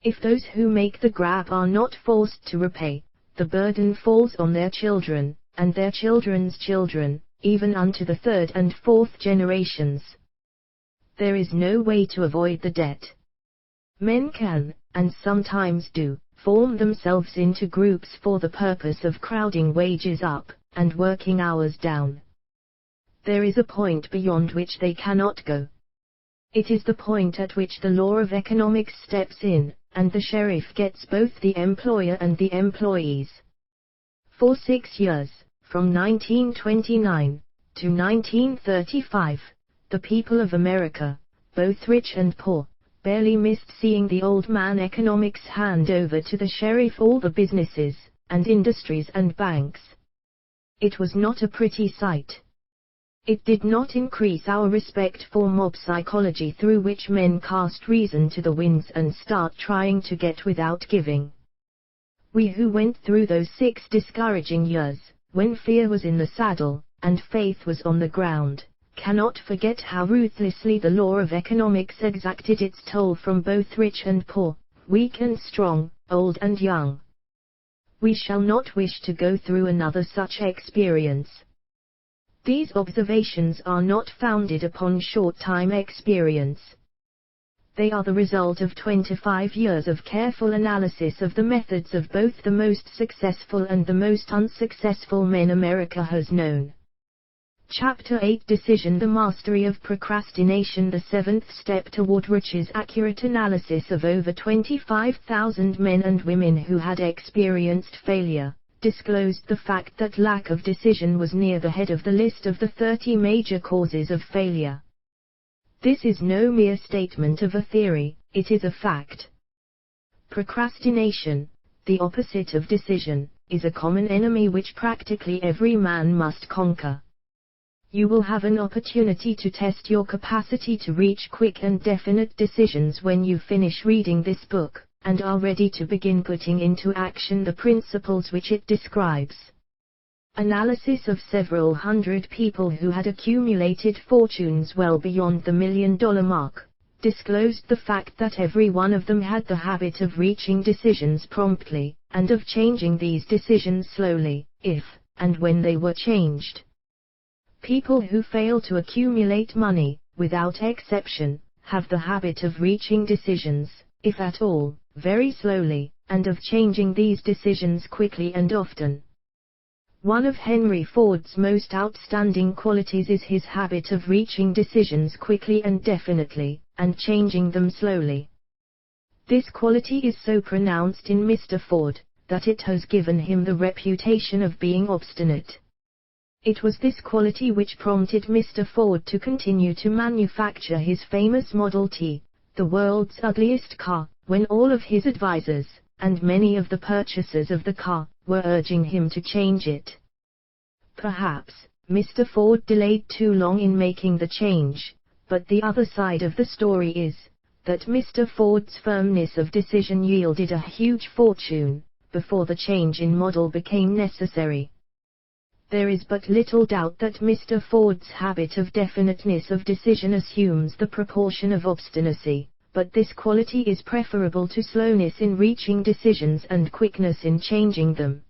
If those who make the grab are not forced to repay, the burden falls on their children, and their children's children, even unto the third and fourth generations. There is no way to avoid the debt. Men can, and sometimes do, form themselves into groups for the purpose of crowding wages up, and working hours down. There is a point beyond which they cannot go. It is the point at which the law of economics steps in, and the sheriff gets both the employer and the employees. For 6 years, from 1929 to 1935, the people of America, both rich and poor, barely missed seeing the old man economics hand over to the sheriff all the businesses, and industries and banks. It was not a pretty sight. It did not increase our respect for mob psychology, through which men cast reason to the winds and start trying to get without giving. We who went through those 6 discouraging years, when fear was in the saddle, and faith was on the ground, cannot forget how ruthlessly the law of economics exacted its toll from both rich and poor, weak and strong, old and young. We shall not wish to go through another such experience. These observations are not founded upon short-time experience. They are the result of 25 years of careful analysis of the methods of both the most successful and the most unsuccessful men America has known. Chapter 8: Decision: The Mastery of Procrastination, the 7th step toward riches. Accurate analysis of over 25,000 men and women who had experienced failure disclosed the fact that lack of decision was near the head of the list of the 30 major causes of failure. This is no mere statement of a theory, it is a fact. Procrastination, the opposite of decision, is a common enemy which practically every man must conquer. You will have an opportunity to test your capacity to reach quick and definite decisions when you finish reading this book, and are ready to begin putting into action the principles which it describes. Analysis of several hundred people who had accumulated fortunes well beyond the $1 million mark disclosed the fact that every one of them had the habit of reaching decisions promptly, and of changing these decisions slowly, if and when they were changed. People who fail to accumulate money, without exception, have the habit of reaching decisions, if at all, very slowly, and of changing these decisions quickly and often. One of Henry Ford's most outstanding qualities is his habit of reaching decisions quickly and definitely, and changing them slowly. This quality is so pronounced in Mr. Ford, that it has given him the reputation of being obstinate. It was this quality which prompted Mr. Ford to continue to manufacture his famous Model T, the world's ugliest car, when all of his advisors, and many of the purchasers of the car, were urging him to change it. Perhaps, Mr. Ford delayed too long in making the change, but the other side of the story is, that Mr. Ford's firmness of decision yielded a huge fortune, before the change in model became necessary. There is but little doubt that Mr. Ford's habit of definiteness of decision assumes the proportion of obstinacy, but this quality is preferable to slowness in reaching decisions and quickness in changing them.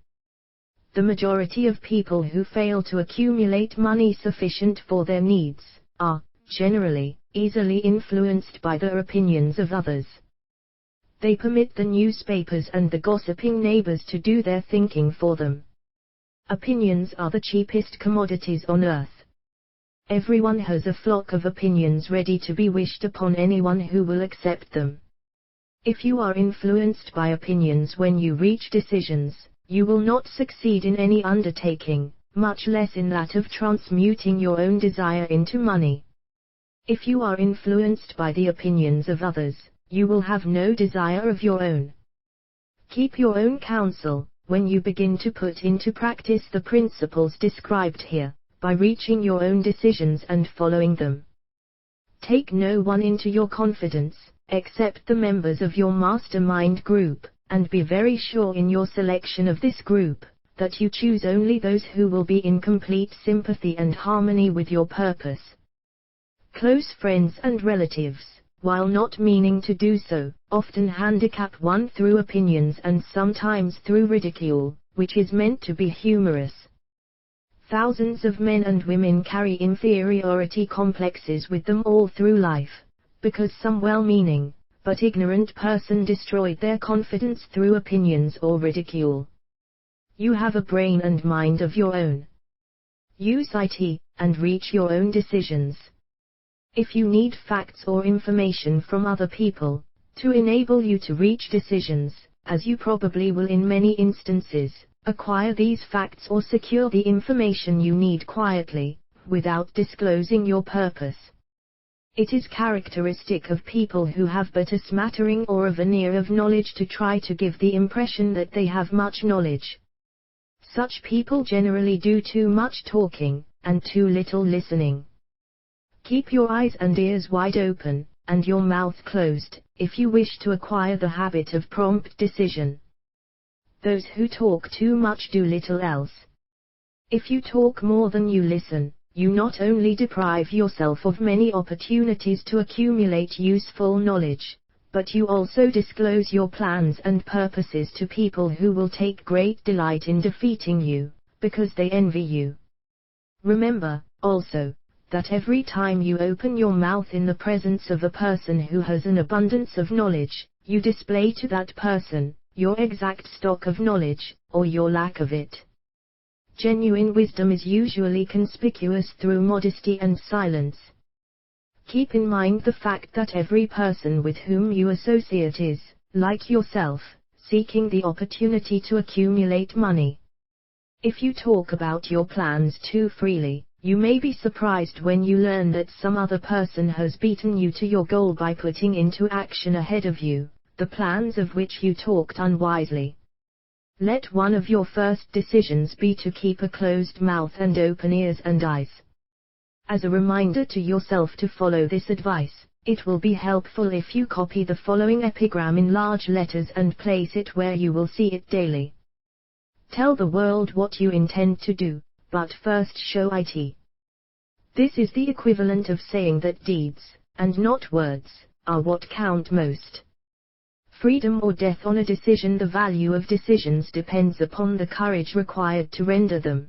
The majority of people who fail to accumulate money sufficient for their needs are, generally, easily influenced by the opinions of others. They permit the newspapers and the gossiping neighbors to do their thinking for them. Opinions are the cheapest commodities on earth. Everyone has a flock of opinions ready to be wished upon anyone who will accept them. If you are influenced by opinions when you reach decisions, you will not succeed in any undertaking, much less in that of transmuting your own desire into money. If you are influenced by the opinions of others, you will have no desire of your own. Keep your own counsel, when you begin to put into practice the principles described here, by reaching your own decisions and following them. Take no one into your confidence, except the members of your mastermind group, and be very sure in your selection of this group, that you choose only those who will be in complete sympathy and harmony with your purpose. Close friends and relatives, while not meaning to do so, often handicap one through opinions and sometimes through ridicule, which is meant to be humorous. Thousands of men and women carry inferiority complexes with them all through life, because some well-meaning, but ignorant person destroyed their confidence through opinions or ridicule. You have a brain and mind of your own. Use it, and reach your own decisions. If you need facts or information from other people, to enable you to reach decisions, as you probably will in many instances, acquire these facts or secure the information you need quietly, without disclosing your purpose. It is characteristic of people who have but a smattering or a veneer of knowledge to try to give the impression that they have much knowledge. Such people generally do too much talking, and too little listening. Keep your eyes and ears wide open, and your mouth closed, if you wish to acquire the habit of prompt decision. Those who talk too much do little else. If you talk more than you listen, you not only deprive yourself of many opportunities to accumulate useful knowledge, but you also disclose your plans and purposes to people who will take great delight in defeating you, because they envy you. Remember, also, that every time you open your mouth in the presence of a person who has an abundance of knowledge, you display to that person your exact stock of knowledge, or your lack of it. Genuine wisdom is usually conspicuous through modesty and silence. Keep in mind the fact that every person with whom you associate is, like yourself, seeking the opportunity to accumulate money. If you talk about your plans too freely, you may be surprised when you learn that some other person has beaten you to your goal by putting into action ahead of you the plans of which you talked unwisely. Let one of your first decisions be to keep a closed mouth and open ears and eyes. As a reminder to yourself to follow this advice, it will be helpful if you copy the following epigram in large letters and place it where you will see it daily. Tell the world what you intend to do, but first show it. This is the equivalent of saying that deeds, and not words, are what count most. Freedom or death on a decision. The value of decisions depends upon the courage required to render them.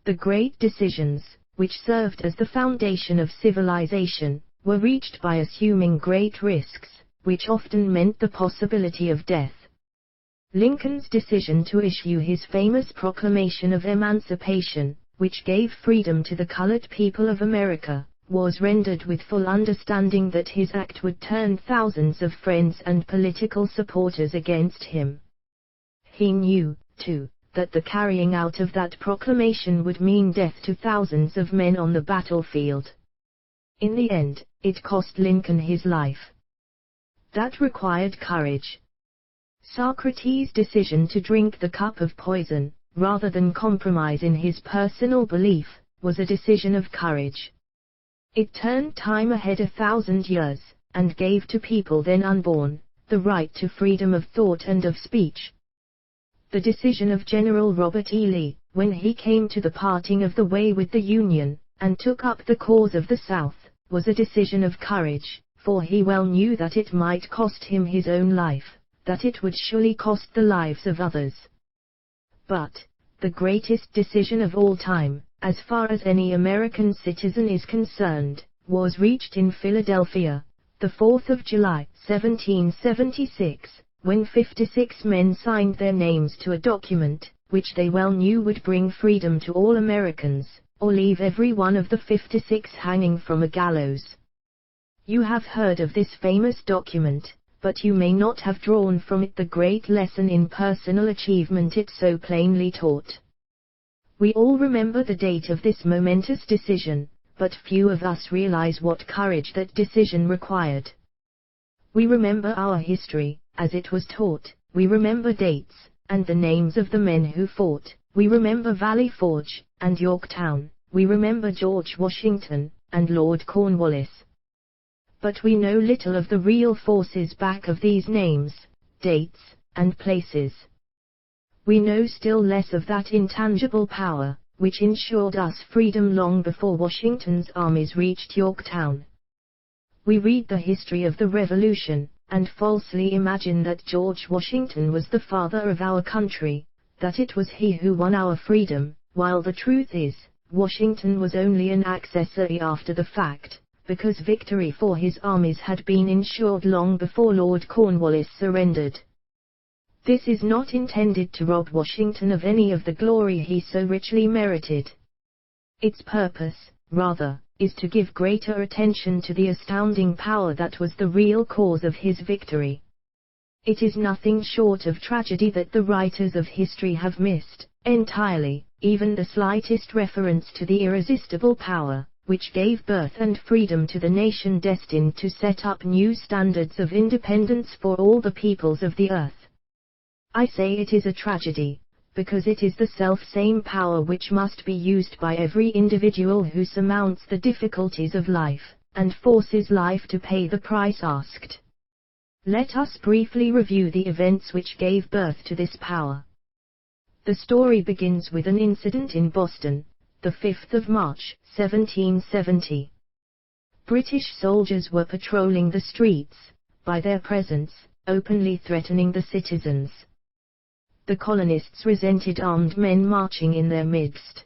The great decisions, which served as the foundation of civilization, were reached by assuming great risks, which often meant the possibility of death. Lincoln's decision to issue his famous Proclamation of Emancipation, which gave freedom to the colored people of America, was rendered with full understanding that his act would turn thousands of friends and political supporters against him. He knew, too, that the carrying out of that proclamation would mean death to thousands of men on the battlefield. In the end, it cost Lincoln his life. That required courage. Socrates' decision to drink the cup of poison, rather than compromise in his personal belief, was a decision of courage. It turned time ahead 1,000 years, and gave to people then unborn, the right to freedom of thought and of speech. The decision of General Robert E. Lee, when he came to the parting of the way with the Union, and took up the cause of the South, was a decision of courage, for he well knew that it might cost him his own life, that it would surely cost the lives of others. But, the greatest decision of all time, as far as any American citizen is concerned, was reached in Philadelphia, the 4th of July, 1776, when 56 men signed their names to a document, which they well knew would bring freedom to all Americans, or leave every one of the 56 hanging from a gallows. You have heard of this famous document, but you may not have drawn from it the great lesson in personal achievement it so plainly taught. We all remember the date of this momentous decision, but few of us realize what courage that decision required. We remember our history, as it was taught, we remember dates, and the names of the men who fought, we remember Valley Forge, and Yorktown, we remember George Washington, and Lord Cornwallis. But we know little of the real forces back of these names, dates, and places. We know still less of that intangible power, which ensured us freedom long before Washington's armies reached Yorktown. We read the history of the Revolution, and falsely imagine that George Washington was the father of our country, that it was he who won our freedom, while the truth is, Washington was only an accessory after the fact, because victory for his armies had been ensured long before Lord Cornwallis surrendered. This is not intended to rob Washington of any of the glory he so richly merited. Its purpose, rather, is to give greater attention to the astounding power that was the real cause of his victory. It is nothing short of tragedy that the writers of history have missed, entirely, even the slightest reference to the irresistible power, which gave birth and freedom to the nation destined to set up new standards of independence for all the peoples of the earth. I say it is a tragedy, because it is the self-same power which must be used by every individual who surmounts the difficulties of life, and forces life to pay the price asked. Let us briefly review the events which gave birth to this power. The story begins with an incident in Boston, the 5th of March, 1770. British soldiers were patrolling the streets, by their presence, openly threatening the citizens. The colonists resented armed men marching in their midst.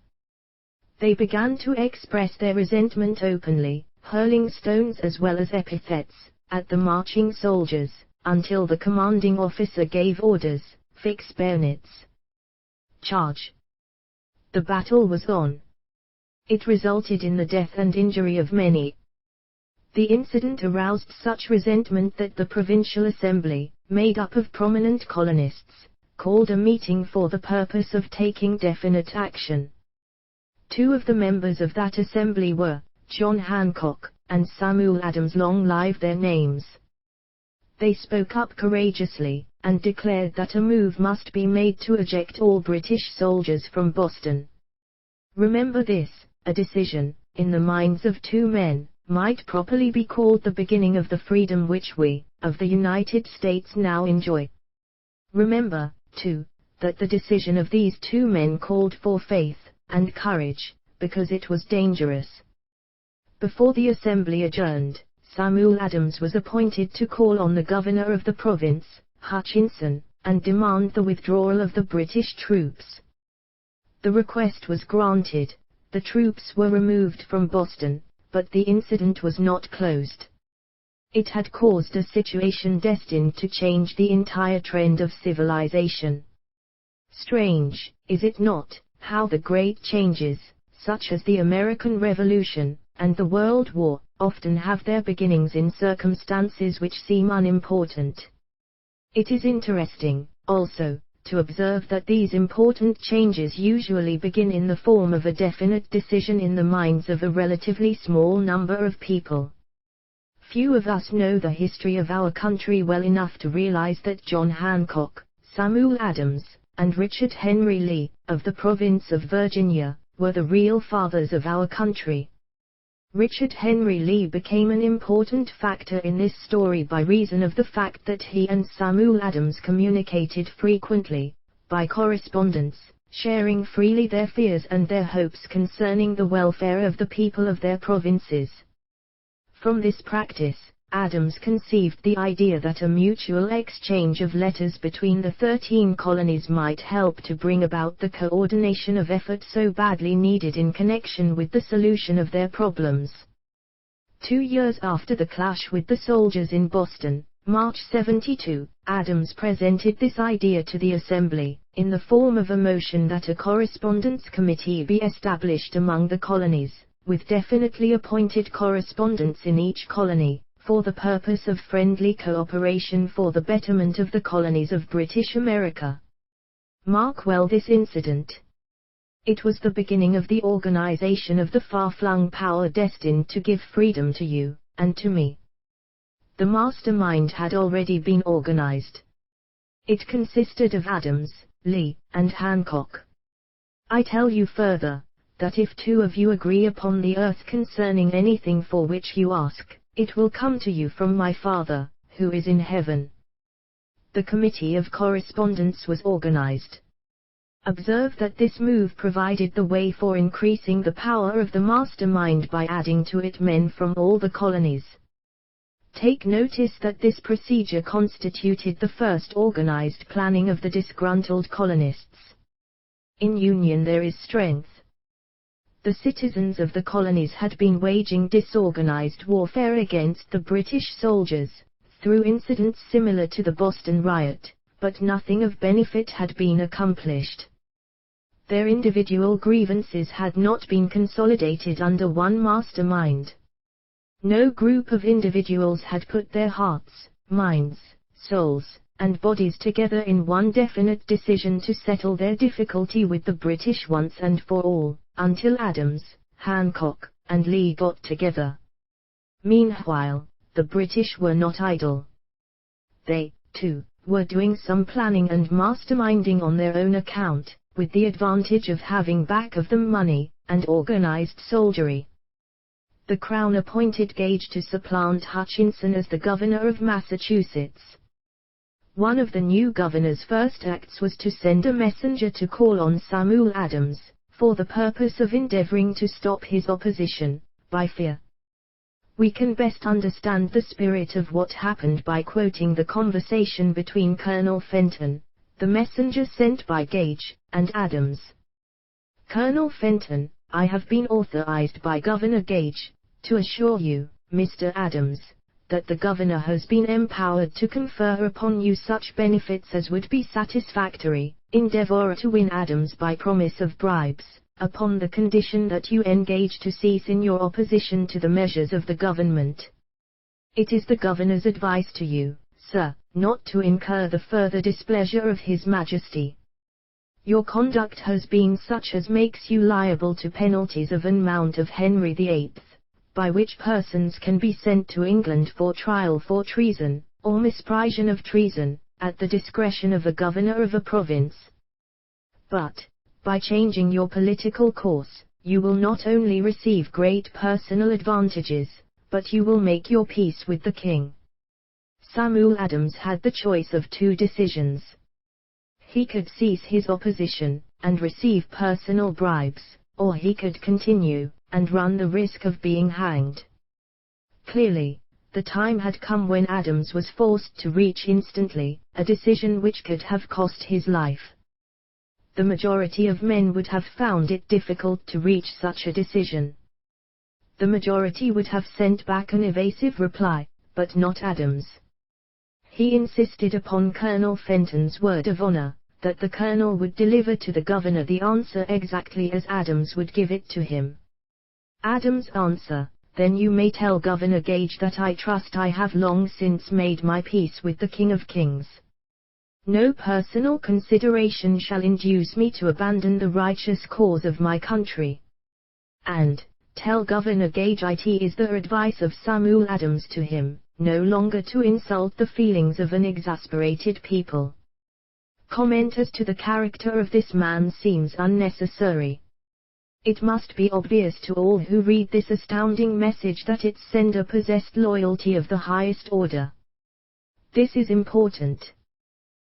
They began to express their resentment openly, hurling stones as well as epithets at the marching soldiers, until the commanding officer gave orders, "Fix bayonets. Charge." The battle was on. It resulted in the death and injury of many. The incident aroused such resentment that the Provincial Assembly, made up of prominent colonists, called a meeting for the purpose of taking definite action. Two of the members of that assembly were John Hancock and Samuel Adams. Long live their names. They spoke up courageously, and declared that a move must be made to eject all British soldiers from Boston. Remember this, a decision, in the minds of two men, might properly be called the beginning of the freedom which we, of the United States, now enjoy. Remember, too, that the decision of these two men called for faith and courage, because it was dangerous. Before the assembly adjourned, Samuel Adams was appointed to call on the governor of the province, Hutchinson, and demand the withdrawal of the British troops. The request was granted. The troops were removed from Boston, but the incident was not closed. It had caused a situation destined to change the entire trend of civilization. Strange, is it not, how the great changes, such as the American Revolution, and the World War, often have their beginnings in circumstances which seem unimportant. It is interesting, also, to observe that these important changes usually begin in the form of a definite decision in the minds of a relatively small number of people. Few of us know the history of our country well enough to realize that John Hancock, Samuel Adams, and Richard Henry Lee, of the province of Virginia, were the real fathers of our country. Richard Henry Lee became an important factor in this story by reason of the fact that he and Samuel Adams communicated frequently, by correspondence, sharing freely their fears and their hopes concerning the welfare of the people of their provinces. From this practice, Adams conceived the idea that a mutual exchange of letters between the 13 colonies might help to bring about the coordination of effort so badly needed in connection with the solution of their problems. 2 years after the clash with the soldiers in Boston, March 72, Adams presented this idea to the Assembly, in the form of a motion that a correspondence committee be established among the colonies, with definitely appointed correspondents in each colony, for the purpose of friendly cooperation for the betterment of the colonies of British America. Mark well this incident. It was the beginning of the organization of the far-flung power destined to give freedom to you, and to me. The mastermind had already been organized. It consisted of Adams, Lee, and Hancock. I tell you further, that if two of you agree upon the earth concerning anything for which you ask, it will come to you from my Father, who is in heaven. The Committee of Correspondence was organized. Observe that this move provided the way for increasing the power of the mastermind by adding to it men from all the colonies. Take notice that this procedure constituted the first organized planning of the disgruntled colonists. In union there is strength. The citizens of the colonies had been waging disorganized warfare against the British soldiers, through incidents similar to the Boston riot, but nothing of benefit had been accomplished. Their individual grievances had not been consolidated under one mastermind. No group of individuals had put their hearts, minds, souls, and bodies together in one definite decision to settle their difficulty with the British once and for all, until Adams, Hancock, and Lee got together. Meanwhile, the British were not idle. They, too, were doing some planning and masterminding on their own account, with the advantage of having back of them money, and organized soldiery. The Crown appointed Gage to supplant Hutchinson as the governor of Massachusetts. One of the new governor's first acts was to send a messenger to call on Samuel Adams, for the purpose of endeavoring to stop his opposition, by fear. We can best understand the spirit of what happened by quoting the conversation between Colonel Fenton, the messenger sent by Gage, and Adams. Colonel Fenton, I have been authorized by Governor Gage, to assure you, Mr. Adams, that the governor has been empowered to confer upon you such benefits as would be satisfactory. Endeavor to win Adams by promise of bribes, upon the condition that you engage to cease in your opposition to the measures of the government. It is the governor's advice to you, sir, not to incur the further displeasure of His Majesty. Your conduct has been such as makes you liable to penalties of an amount of Henry VIII, by which persons can be sent to England for trial for treason, or misprision of treason, at the discretion of a governor of a province. But, by changing your political course, you will not only receive great personal advantages, but you will make your peace with the king. Samuel Adams had the choice of two decisions. He could cease his opposition, and receive personal bribes, or he could continue, and run the risk of being hanged. Clearly, the time had come when Adams was forced to reach instantly a decision which could have cost his life. The majority of men would have found it difficult to reach such a decision. The majority would have sent back an evasive reply, but not Adams. He insisted upon Colonel Fenton's word of honor, that the colonel would deliver to the governor the answer exactly as Adams would give it to him. Adams' answer: then you may tell Governor Gage that I trust I have long since made my peace with the King of Kings. No personal consideration shall induce me to abandon the righteous cause of my country. And, tell Governor Gage it is the advice of Samuel Adams to him, no longer to insult the feelings of an exasperated people. Comment as to the character of this man seems unnecessary. It must be obvious to all who read this astounding message that its sender possessed loyalty of the highest order. This is important.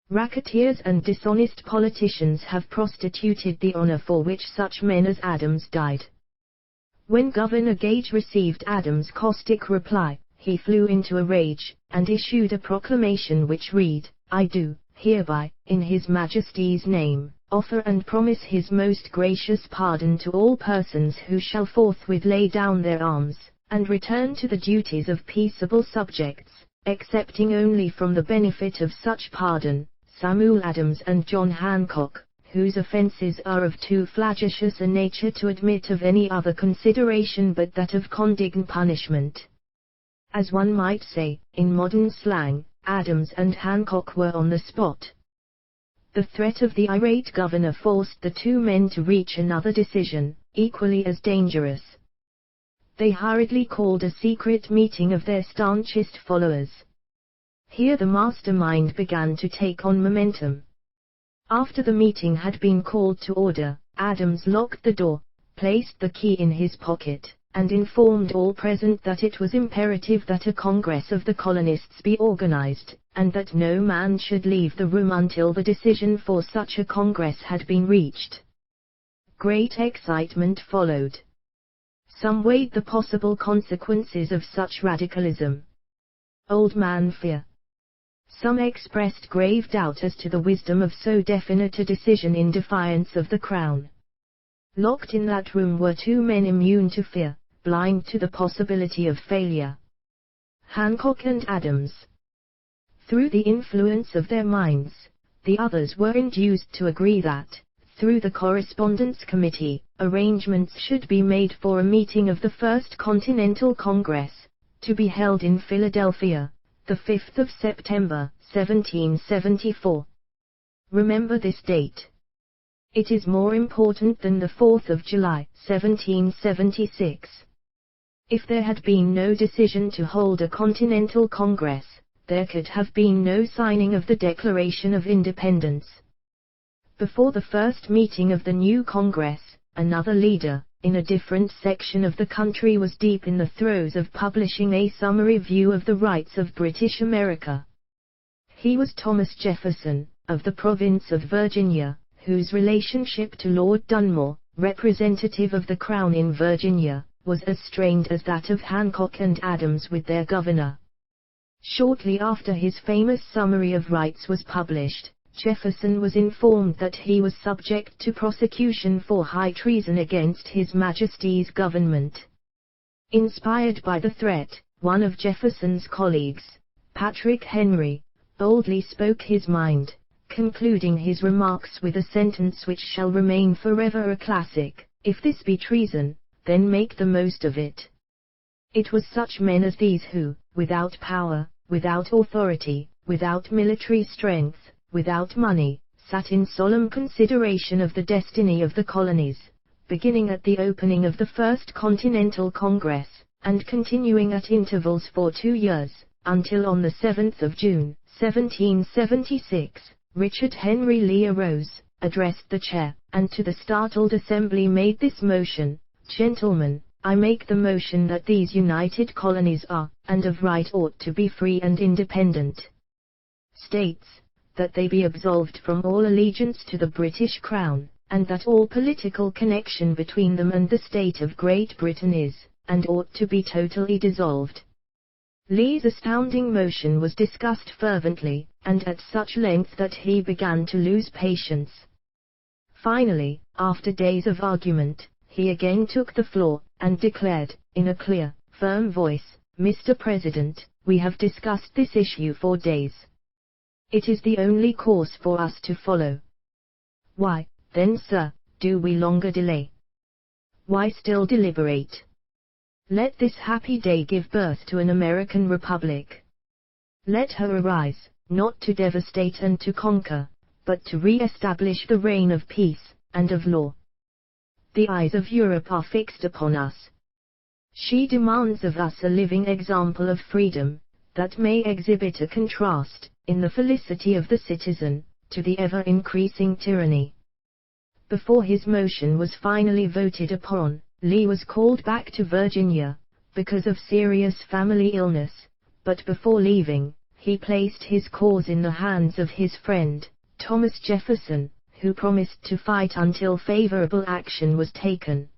Racketeers and dishonest politicians have prostituted the honor for which such men as Adams died. When Governor Gage received Adams' caustic reply, he flew into a rage, and issued a proclamation which read, I do, hereby, in His Majesty's name, offer and promise His most gracious pardon to all persons who shall forthwith lay down their arms, and return to the duties of peaceable subjects, excepting only from the benefit of such pardon, Samuel Adams and John Hancock, whose offences are of too flagitious a nature to admit of any other consideration but that of condign punishment. As one might say, in modern slang, Adams and Hancock were on the spot. The threat of the irate governor forced the two men to reach another decision, equally as dangerous. They hurriedly called a secret meeting of their staunchest followers. Here the mastermind began to take on momentum. After the meeting had been called to order, Adams locked the door, placed the key in his pocket, and informed all present that it was imperative that a Congress of the colonists be organized, and that no man should leave the room until the decision for such a Congress had been reached. Great excitement followed. Some weighed the possible consequences of such radicalism. Old man fear. Some expressed grave doubt as to the wisdom of so definite a decision in defiance of the Crown. Locked in that room were two men immune to fear, blind to the possibility of failure. Hancock and Adams. Through the influence of their minds, the others were induced to agree that, through the Correspondence Committee, arrangements should be made for a meeting of the First Continental Congress, to be held in Philadelphia, the 5th of September, 1774. Remember this date. It is more important than the 4th of July, 1776. If there had been no decision to hold a Continental Congress, there could have been no signing of the Declaration of Independence. Before the first meeting of the new Congress, another leader, in a different section of the country, was deep in the throes of publishing a summary view of the rights of British America. He was Thomas Jefferson, of the province of Virginia, whose relationship to Lord Dunmore, representative of the Crown in Virginia, was as strained as that of Hancock and Adams with their governor. Shortly after his famous Summary of Rights was published, Jefferson was informed that he was subject to prosecution for high treason against His Majesty's government. Inspired by the threat, one of Jefferson's colleagues, Patrick Henry, boldly spoke his mind, concluding his remarks with a sentence which shall remain forever a classic: "If this be treason, then make the most of it." It was such men as these who, without power, without authority, without military strength, without money, sat in solemn consideration of the destiny of the colonies, beginning at the opening of the First Continental Congress, and continuing at intervals for 2 years, until on the 7th of June, 1776, Richard Henry Lee arose, addressed the chair, and to the startled assembly made this motion: "Gentlemen, I make the motion that these united colonies are, and of right ought to be free and independent. States, that they be absolved from all allegiance to the British Crown, and that all political connection between them and the state of Great Britain is, and ought to be totally dissolved." Lee's astounding motion was discussed fervently, and at such length that he began to lose patience. Finally, after days of argument, he again took the floor, and declared, in a clear, firm voice, "Mr. President, we have discussed this issue for days. It is the only course for us to follow. Why, then, sir, do we longer delay? Why still deliberate? Let this happy day give birth to an American Republic. Let her arise, not to devastate and to conquer, but to re-establish the reign of peace, and of law. The eyes of Europe are fixed upon us. She demands of us a living example of freedom, that may exhibit a contrast, in the felicity of the citizen, to the ever-increasing tyranny." Before his motion was finally voted upon, Lee was called back to Virginia, because of serious family illness, but before leaving, he placed his cause in the hands of his friend, Thomas Jefferson, who promised to fight until favorable action was taken.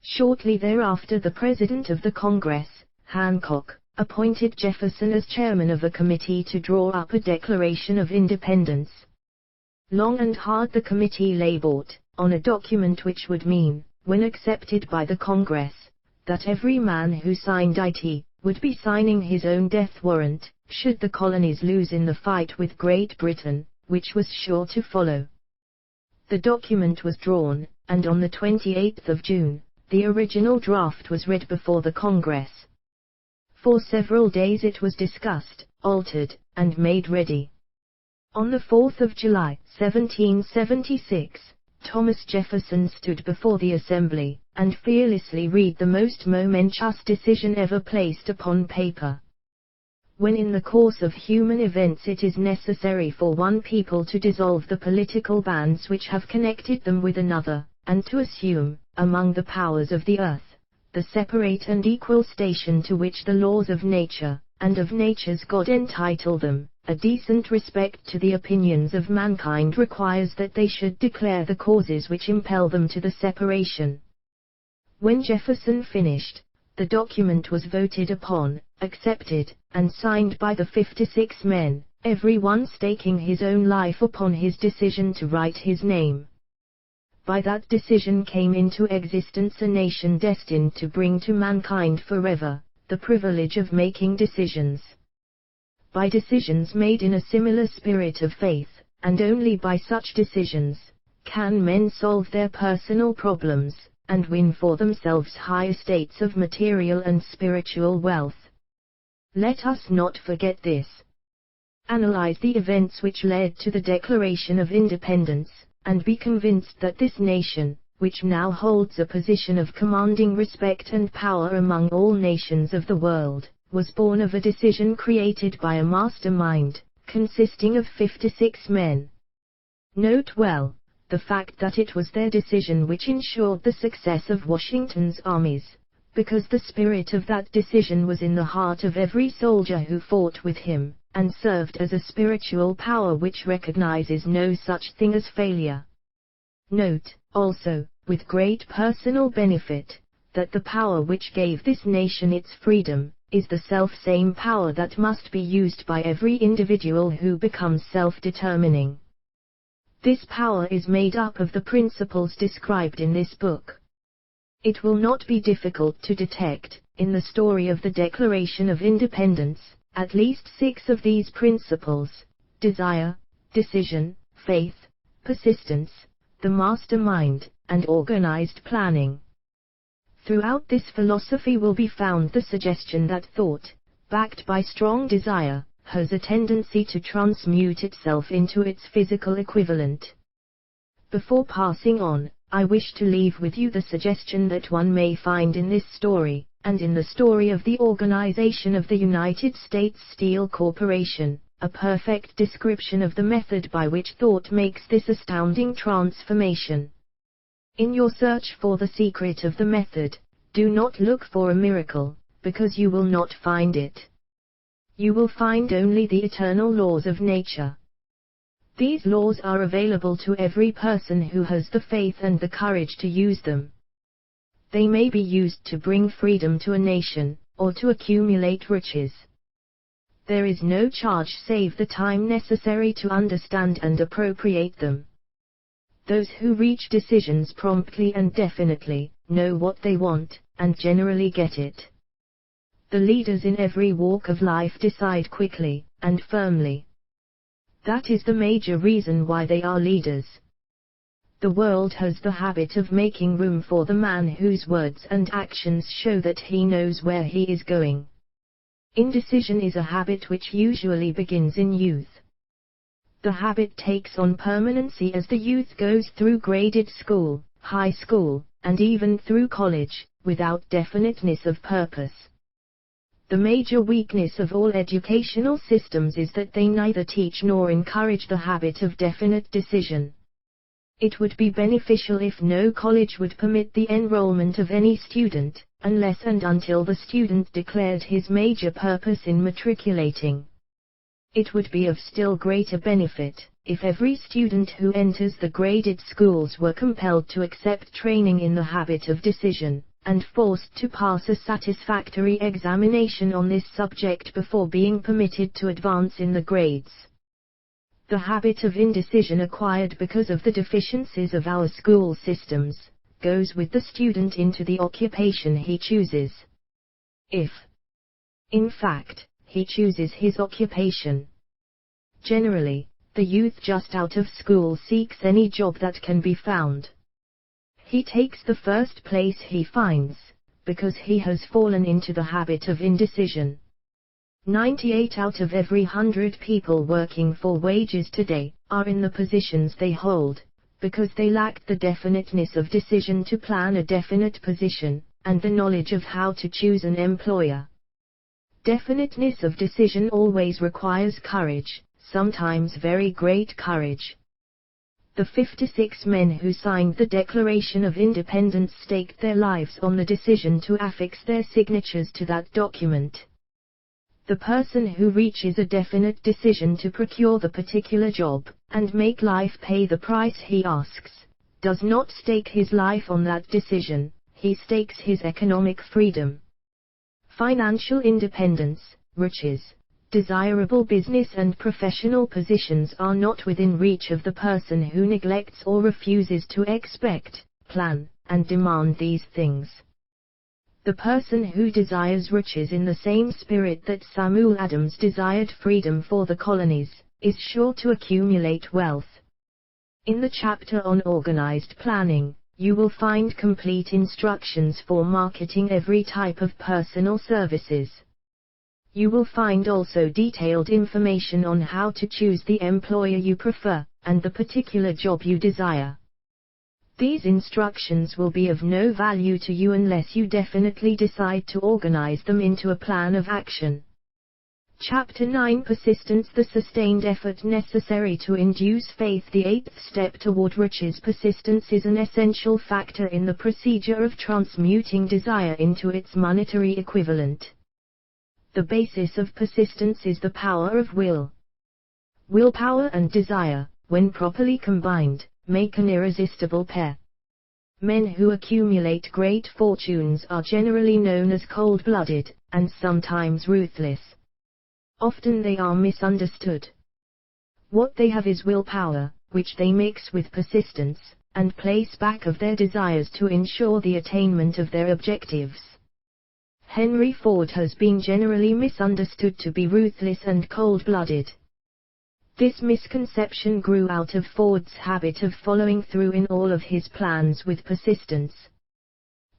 Shortly thereafter the President of the Congress, Hancock, appointed Jefferson as chairman of a committee to draw up a Declaration of Independence. Long and hard the committee labored, on a document which would mean, when accepted by the Congress, that every man who signed it, would be signing his own death warrant, should the colonies lose in the fight with Great Britain, which was sure to follow. The document was drawn, and on the 28th of June, the original draft was read before the Congress. For several days it was discussed, altered, and made ready. On the 4th of July, 1776, Thomas Jefferson stood before the Assembly, and fearlessly read the most momentous decision ever placed upon paper. When in the course of human events it is necessary for one people to dissolve the political bands which have connected them with another, and to assume, among the powers of the earth, the separate and equal station to which the laws of nature, and of nature's God entitle them, a decent respect to the opinions of mankind requires that they should declare the causes which impel them to the separation. When Jefferson finished, the document was voted upon, accepted, and signed by the 56 men, every one staking his own life upon his decision to write his name. By that decision came into existence a nation destined to bring to mankind forever the privilege of making decisions. By decisions made in a similar spirit of faith, and only by such decisions, can men solve their personal problems, and win for themselves high estates of material and spiritual wealth. Let us not forget this. Analyze the events which led to the Declaration of Independence, and be convinced that this nation, which now holds a position of commanding respect and power among all nations of the world, was born of a decision created by a mastermind, consisting of 56 men. Note well, the fact that it was their decision which ensured the success of Washington's armies, because the spirit of that decision was in the heart of every soldier who fought with him, and served as a spiritual power which recognizes no such thing as failure. Note, also, with great personal benefit, that the power which gave this nation its freedom, is the self-same power that must be used by every individual who becomes self-determining. This power is made up of the principles described in this book. It will not be difficult to detect, in the story of the Declaration of Independence, at least 6 of these principles: desire, decision, faith, persistence, the mastermind, and organized planning. Throughout this philosophy will be found the suggestion that thought, backed by strong desire, has a tendency to transmute itself into its physical equivalent. Before passing on, I wish to leave with you the suggestion that one may find in this story, and in the story of the organization of the United States Steel Corporation, a perfect description of the method by which thought makes this astounding transformation. In your search for the secret of the method, do not look for a miracle, because you will not find it. You will find only the eternal laws of nature. These laws are available to every person who has the faith and the courage to use them. They may be used to bring freedom to a nation, or to accumulate riches. There is no charge save the time necessary to understand and appropriate them. Those who reach decisions promptly and definitely, know what they want, and generally get it. The leaders in every walk of life decide quickly, and firmly. That is the major reason why they are leaders. The world has the habit of making room for the man whose words and actions show that he knows where he is going. Indecision is a habit which usually begins in youth. The habit takes on permanency as the youth goes through graded school, high school, and even through college, without definiteness of purpose. The major weakness of all educational systems is that they neither teach nor encourage the habit of definite decision. It would be beneficial if no college would permit the enrollment of any student, unless and until the student declared his major purpose in matriculating. It would be of still greater benefit, if every student who enters the graded schools were compelled to accept training in the habit of decision, and forced to pass a satisfactory examination on this subject before being permitted to advance in the grades. The habit of indecision acquired because of the deficiencies of our school systems, goes with the student into the occupation he chooses. If, in fact, he chooses his occupation. Generally, the youth just out of school seeks any job that can be found. He takes the first place he finds, because he has fallen into the habit of indecision. 98 out of every 100 people working for wages today are in the positions they hold, because they lacked the definiteness of decision to plan a definite position, and the knowledge of how to choose an employer. Definiteness of decision always requires courage, sometimes very great courage. The 56 men who signed the Declaration of Independence staked their lives on the decision to affix their signatures to that document. The person who reaches a definite decision to procure the particular job, and make life pay the price he asks, does not stake his life on that decision, he stakes his economic freedom. Financial independence, riches, desirable business and professional positions are not within reach of the person who neglects or refuses to expect, plan, and demand these things. The person who desires riches in the same spirit that Samuel Adams desired freedom for the colonies, is sure to accumulate wealth. In the chapter on organized planning, you will find complete instructions for marketing every type of personal services. You will find also detailed information on how to choose the employer you prefer, and the particular job you desire. These instructions will be of no value to you unless you definitely decide to organize them into a plan of action. Chapter 9 Persistence, the sustained effort necessary to induce faith. The eighth step toward riches. Persistence is an essential factor in the procedure of transmuting desire into its monetary equivalent. The basis of persistence is the power of will. Willpower and desire, when properly combined, make an irresistible pair. Men who accumulate great fortunes are generally known as cold-blooded, and sometimes ruthless. Often they are misunderstood. What they have is willpower, which they mix with persistence, and place back of their desires to ensure the attainment of their objectives. Henry Ford has been generally misunderstood to be ruthless and cold-blooded. This misconception grew out of Ford's habit of following through in all of his plans with persistence.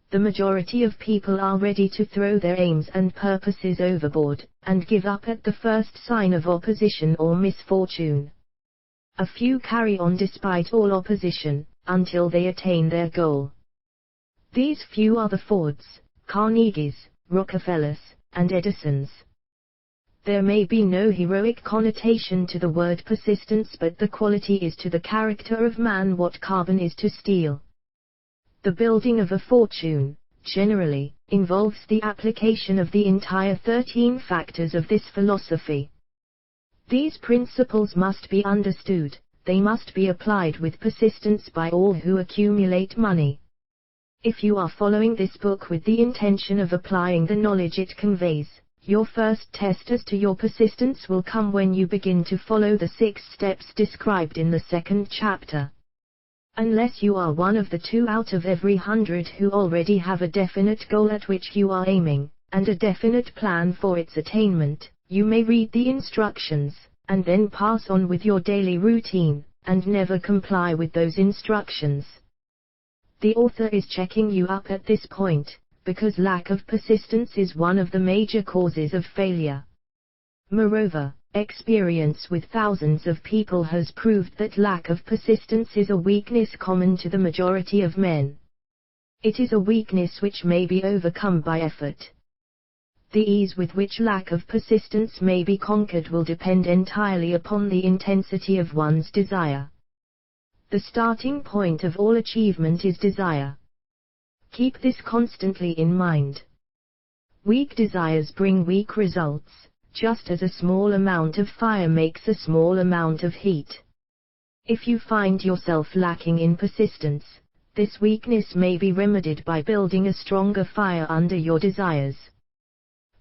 The majority of people are ready to throw their aims and purposes overboard, and give up at the first sign of opposition or misfortune. A few carry on despite all opposition, until they attain their goal. These few are the Fords, Carnegies, Rockefellers, and Edisons. There may be no heroic connotation to the word persistence, but the quality is to the character of man what carbon is to steel. The building of a fortune, generally, involves the application of the entire 13 factors of this philosophy. These principles must be understood, they must be applied with persistence by all who accumulate money. If you are following this book with the intention of applying the knowledge it conveys, your first test as to your persistence will come when you begin to follow the 6 steps described in the second chapter. Unless you are one of the 2 out of every 100 who already have a definite goal at which you are aiming, and a definite plan for its attainment, you may read the instructions, and then pass on with your daily routine, and never comply with those instructions. The author is checking you up at this point, because lack of persistence is one of the major causes of failure. Moreover, experience with thousands of people has proved that lack of persistence is a weakness common to the majority of men. It is a weakness which may be overcome by effort. The ease with which lack of persistence may be conquered will depend entirely upon the intensity of one's desire. The starting point of all achievement is desire. Keep this constantly in mind. Weak desires bring weak results, just as a small amount of fire makes a small amount of heat. If you find yourself lacking in persistence, this weakness may be remedied by building a stronger fire under your desires.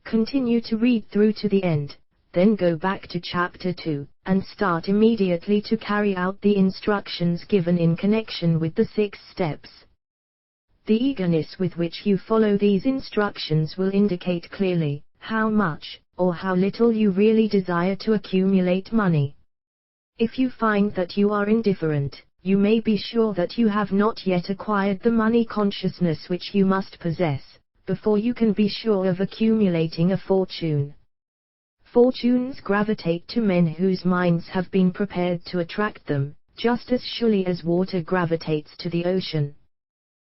Continue to read through to the end, then go back to chapter 2, and start immediately to carry out the instructions given in connection with the 6 steps. The eagerness with which you follow these instructions will indicate clearly how much, or how little you really desire to accumulate money. If you find that you are indifferent, you may be sure that you have not yet acquired the money consciousness which you must possess, before you can be sure of accumulating a fortune. Fortunes gravitate to men whose minds have been prepared to attract them, just as surely as water gravitates to the ocean.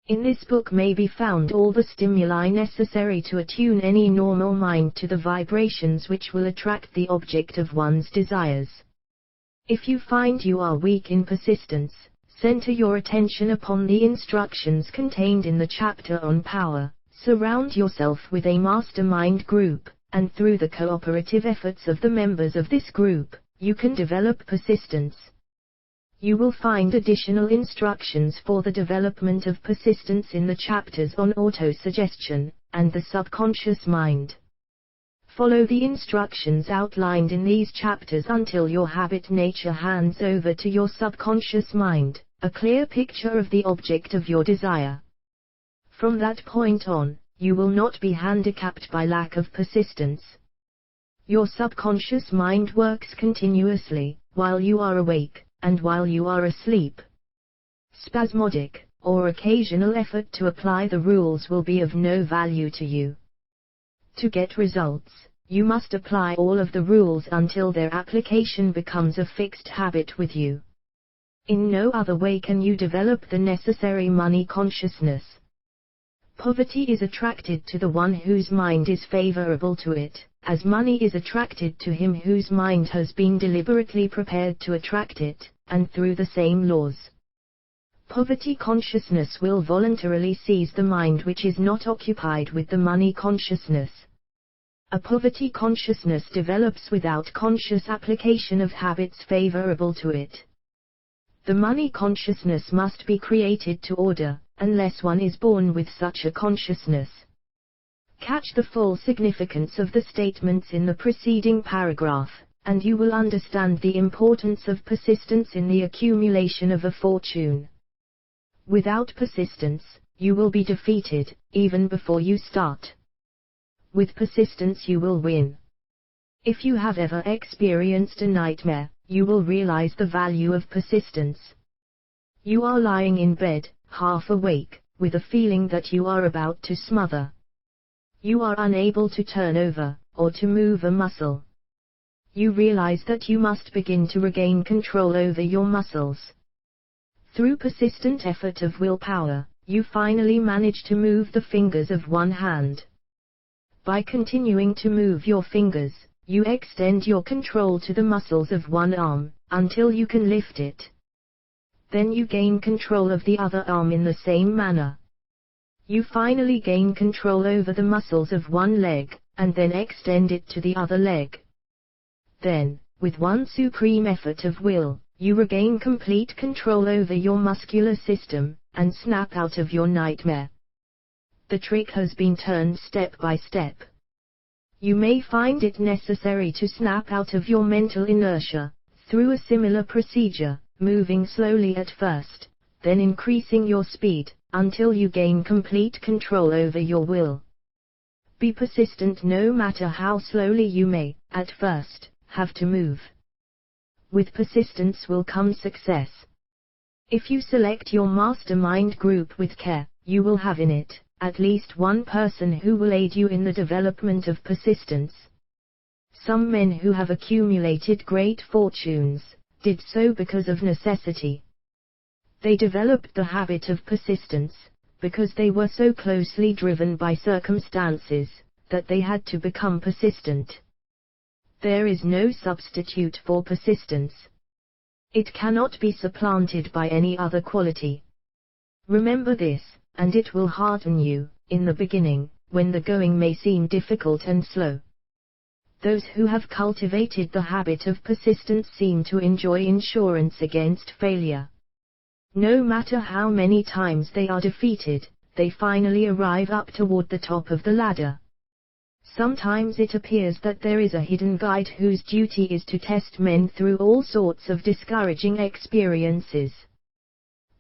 In this book may be found all the stimuli necessary to attune any normal mind to the vibrations which will attract the object of one's desires. If you find you are weak in persistence, center your attention upon the instructions contained in the chapter on power, surround yourself with a mastermind group, and through the cooperative efforts of the members of this group, you can develop persistence. You will find additional instructions for the development of persistence in the chapters on autosuggestion and the subconscious mind. Follow the instructions outlined in these chapters until your habit nature hands over to your subconscious mind a clear picture of the object of your desire. From that point on, you will not be handicapped by lack of persistence. Your subconscious mind works continuously, while you are awake, and while you are asleep. Spasmodic, or occasional effort to apply the rules will be of no value to you. To get results, you must apply all of the rules until their application becomes a fixed habit with you. In no other way can you develop the necessary money consciousness. Poverty is attracted to the one whose mind is favorable to it, as money is attracted to him whose mind has been deliberately prepared to attract it, and through the same laws. Poverty consciousness will voluntarily seize the mind which is not occupied with the money consciousness. A poverty consciousness develops without conscious application of habits favorable to it. The money consciousness must be created to order, unless one is born with such a consciousness. Catch the full significance of the statements in the preceding paragraph, and you will understand the importance of persistence in the accumulation of a fortune. Without persistence, you will be defeated, even before you start. With persistence you will win. If you have ever experienced a nightmare, you will realize the value of persistence. You are lying in bed, half awake, with a feeling that you are about to smother. You are unable to turn over, or to move a muscle. You realize that you must begin to regain control over your muscles. Through persistent effort of willpower, you finally manage to move the fingers of one hand. By continuing to move your fingers, you extend your control to the muscles of one arm, until you can lift it. Then you gain control of the other arm in the same manner. You finally gain control over the muscles of one leg, and then extend it to the other leg. Then, with one supreme effort of will, you regain complete control over your muscular system, and snap out of your nightmare. The trick has been turned step by step. You may find it necessary to snap out of your mental inertia, through a similar procedure, moving slowly at first, then increasing your speed, until you gain complete control over your will. Be persistent no matter how slowly you may, at first, have to move. With persistence will come success. If you select your mastermind group with care, you will have in it at least one person who will aid you in the development of persistence. Some men who have accumulated great fortunes did so because of necessity. They developed the habit of persistence because they were so closely driven by circumstances that they had to become persistent. There is no substitute for persistence. It cannot be supplanted by any other quality. Remember this, and it will hearten you, in the beginning, when the going may seem difficult and slow. Those who have cultivated the habit of persistence seem to enjoy insurance against failure. No matter how many times they are defeated, they finally arrive up toward the top of the ladder. Sometimes it appears that there is a hidden guide whose duty is to test men through all sorts of discouraging experiences.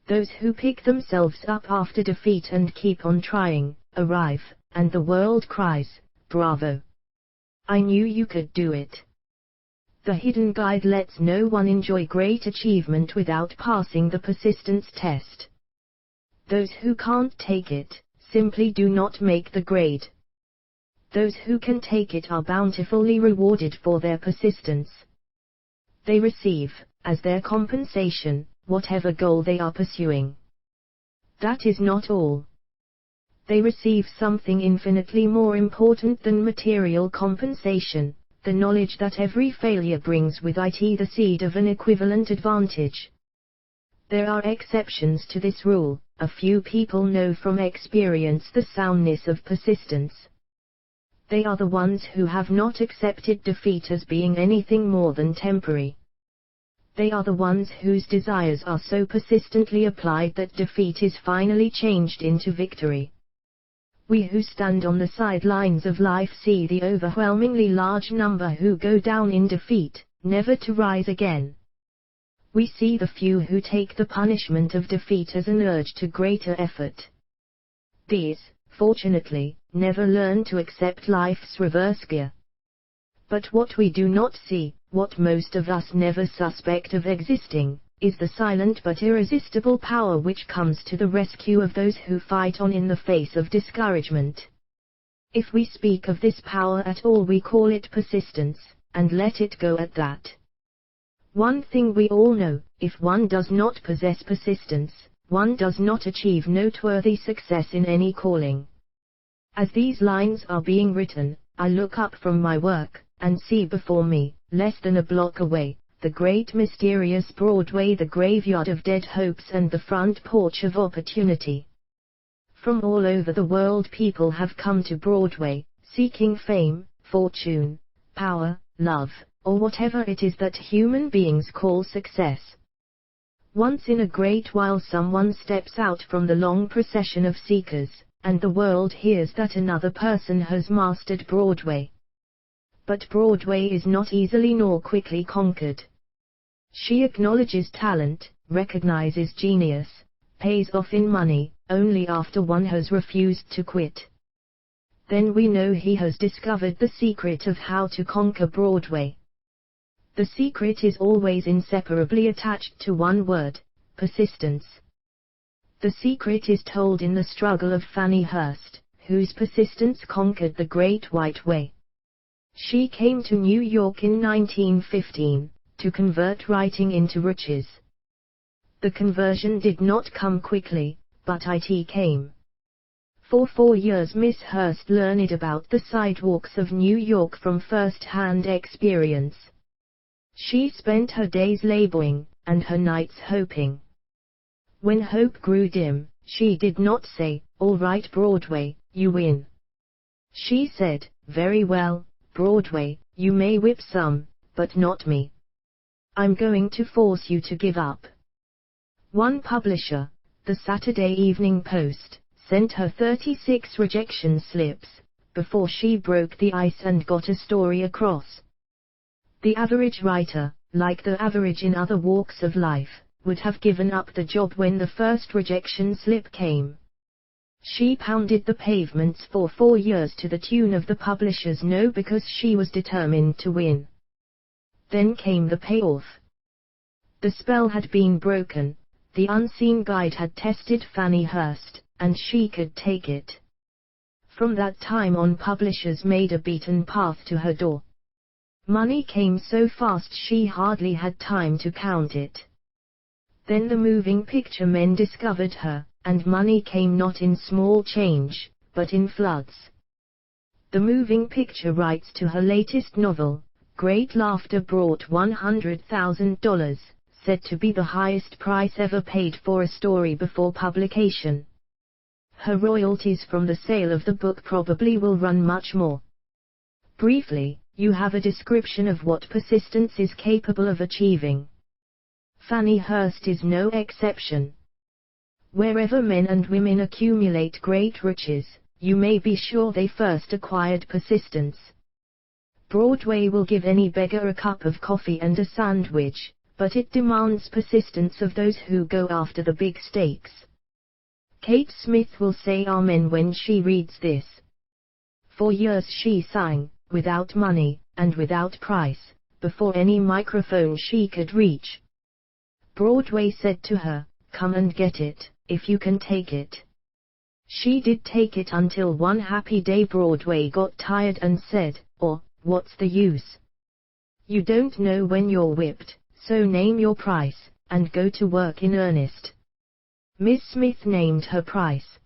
Those who pick themselves up after defeat and keep on trying, arrive, and the world cries, "Bravo! I knew you could do it." The hidden guide lets no one enjoy great achievement without passing the persistence test. Those who can't take it, simply do not make the grade. Those who can take it are bountifully rewarded for their persistence. They receive, as their compensation, whatever goal they are pursuing. That is not all. They receive something infinitely more important than material compensation, the knowledge that every failure brings with it the seed of an equivalent advantage. There are exceptions to this rule. A few people know from experience the soundness of persistence. They are the ones who have not accepted defeat as being anything more than temporary. They are the ones whose desires are so persistently applied that defeat is finally changed into victory. We who stand on the sidelines of life see the overwhelmingly large number who go down in defeat, never to rise again. We see the few who take the punishment of defeat as an urge to greater effort. These, fortunately, never learn to accept life's reverse gear. But what we do not see, what most of us never suspect of existing, is the silent but irresistible power which comes to the rescue of those who fight on in the face of discouragement. If we speak of this power at all, we call it persistence, and let it go at that. One thing we all know, if one does not possess persistence, one does not achieve noteworthy success in any calling. As these lines are being written, I look up from my work, and see before me, less than a block away, the great mysterious Broadway, the graveyard of dead hopes and the front porch of opportunity. From all over the world people have come to Broadway, seeking fame, fortune, power, love, or whatever it is that human beings call success. Once in a great while someone steps out from the long procession of seekers, and the world hears that another person has mastered Broadway. But Broadway is not easily nor quickly conquered. She acknowledges talent, recognizes genius, pays off in money, only after one has refused to quit. Then we know he has discovered the secret of how to conquer Broadway. The secret is always inseparably attached to one word: persistence. The secret is told in the struggle of Fannie Hurst, whose persistence conquered the Great White Way. She came to New York in 1915, to convert writing into riches. The conversion did not come quickly, but it came. For 4 years Miss Hurst learned about the sidewalks of New York from first-hand experience. She spent her days laboring, and her nights hoping. When hope grew dim, she did not say, "All right Broadway, you win." She said, "Very well, Broadway, you may whip some, but not me. I'm going to force you to give up." One publisher, the Saturday Evening Post, sent her 36 rejection slips, before she broke the ice and got a story across. The average writer, like the average in other walks of life, would have given up the job when the first rejection slip came. She pounded the pavements for 4 years to the tune of the publisher's no, because she was determined to win. Then came the payoff. The spell had been broken, the unseen guide had tested Fannie Hurst, and she could take it. From that time on publishers made a beaten path to her door. Money came so fast she hardly had time to count it. Then the moving picture men discovered her, and money came not in small change, but in floods. The moving picture rights to her latest novel, Great Laughter, brought $100,000, said to be the highest price ever paid for a story before publication. Her royalties from the sale of the book probably will run much more. Briefly, you have a description of what persistence is capable of achieving. Fannie Hurst is no exception. Wherever men and women accumulate great riches, you may be sure they first acquired persistence. Broadway will give any beggar a cup of coffee and a sandwich, but it demands persistence of those who go after the big stakes. Kate Smith will say amen when she reads this. For years she sang, without money, and without price, before any microphone she could reach. Broadway said to her, "Come and get it, if you can take it." She did take it until one happy day Broadway got tired and said, "Oh, what's the use? You don't know when you're whipped, so name your price, and go to work in earnest." Miss Smith named her price.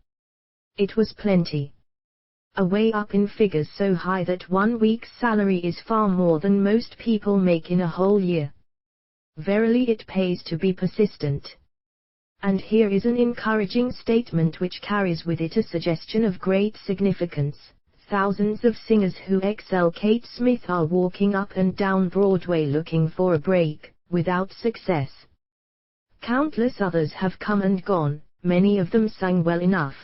It was plenty. Away up in figures so high that 1 week's salary is far more than most people make in a whole year. Verily it pays to be persistent. And here is an encouraging statement which carries with it a suggestion of great significance. Thousands of singers who excel Kate Smith are walking up and down Broadway looking for a break, without success. Countless others have come and gone, many of them sang well enough,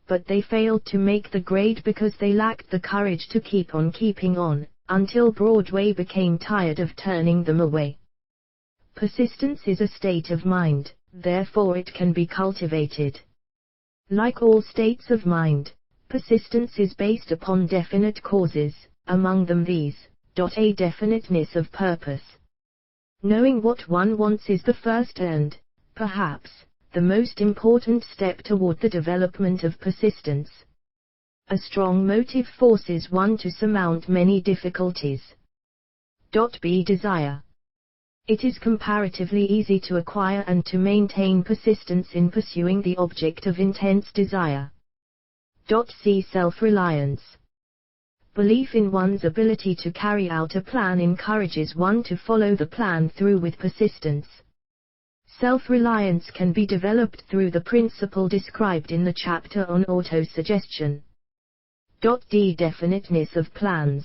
but they failed to make the grade because they lacked the courage to keep on keeping on, until Broadway became tired of turning them away. Persistence is a state of mind, therefore it can be cultivated. Like all states of mind, persistence is based upon definite causes, among them these, a definiteness of purpose. Knowing what one wants is the first and, perhaps, the most important step toward the development of persistence. A strong motive forces one to surmount many difficulties. B. Desire. It is comparatively easy to acquire and to maintain persistence in pursuing the object of intense desire. C. Self-reliance. Belief in one's ability to carry out a plan encourages one to follow the plan through with persistence. Self-reliance can be developed through the principle described in the chapter on autosuggestion. D. Definiteness of plans.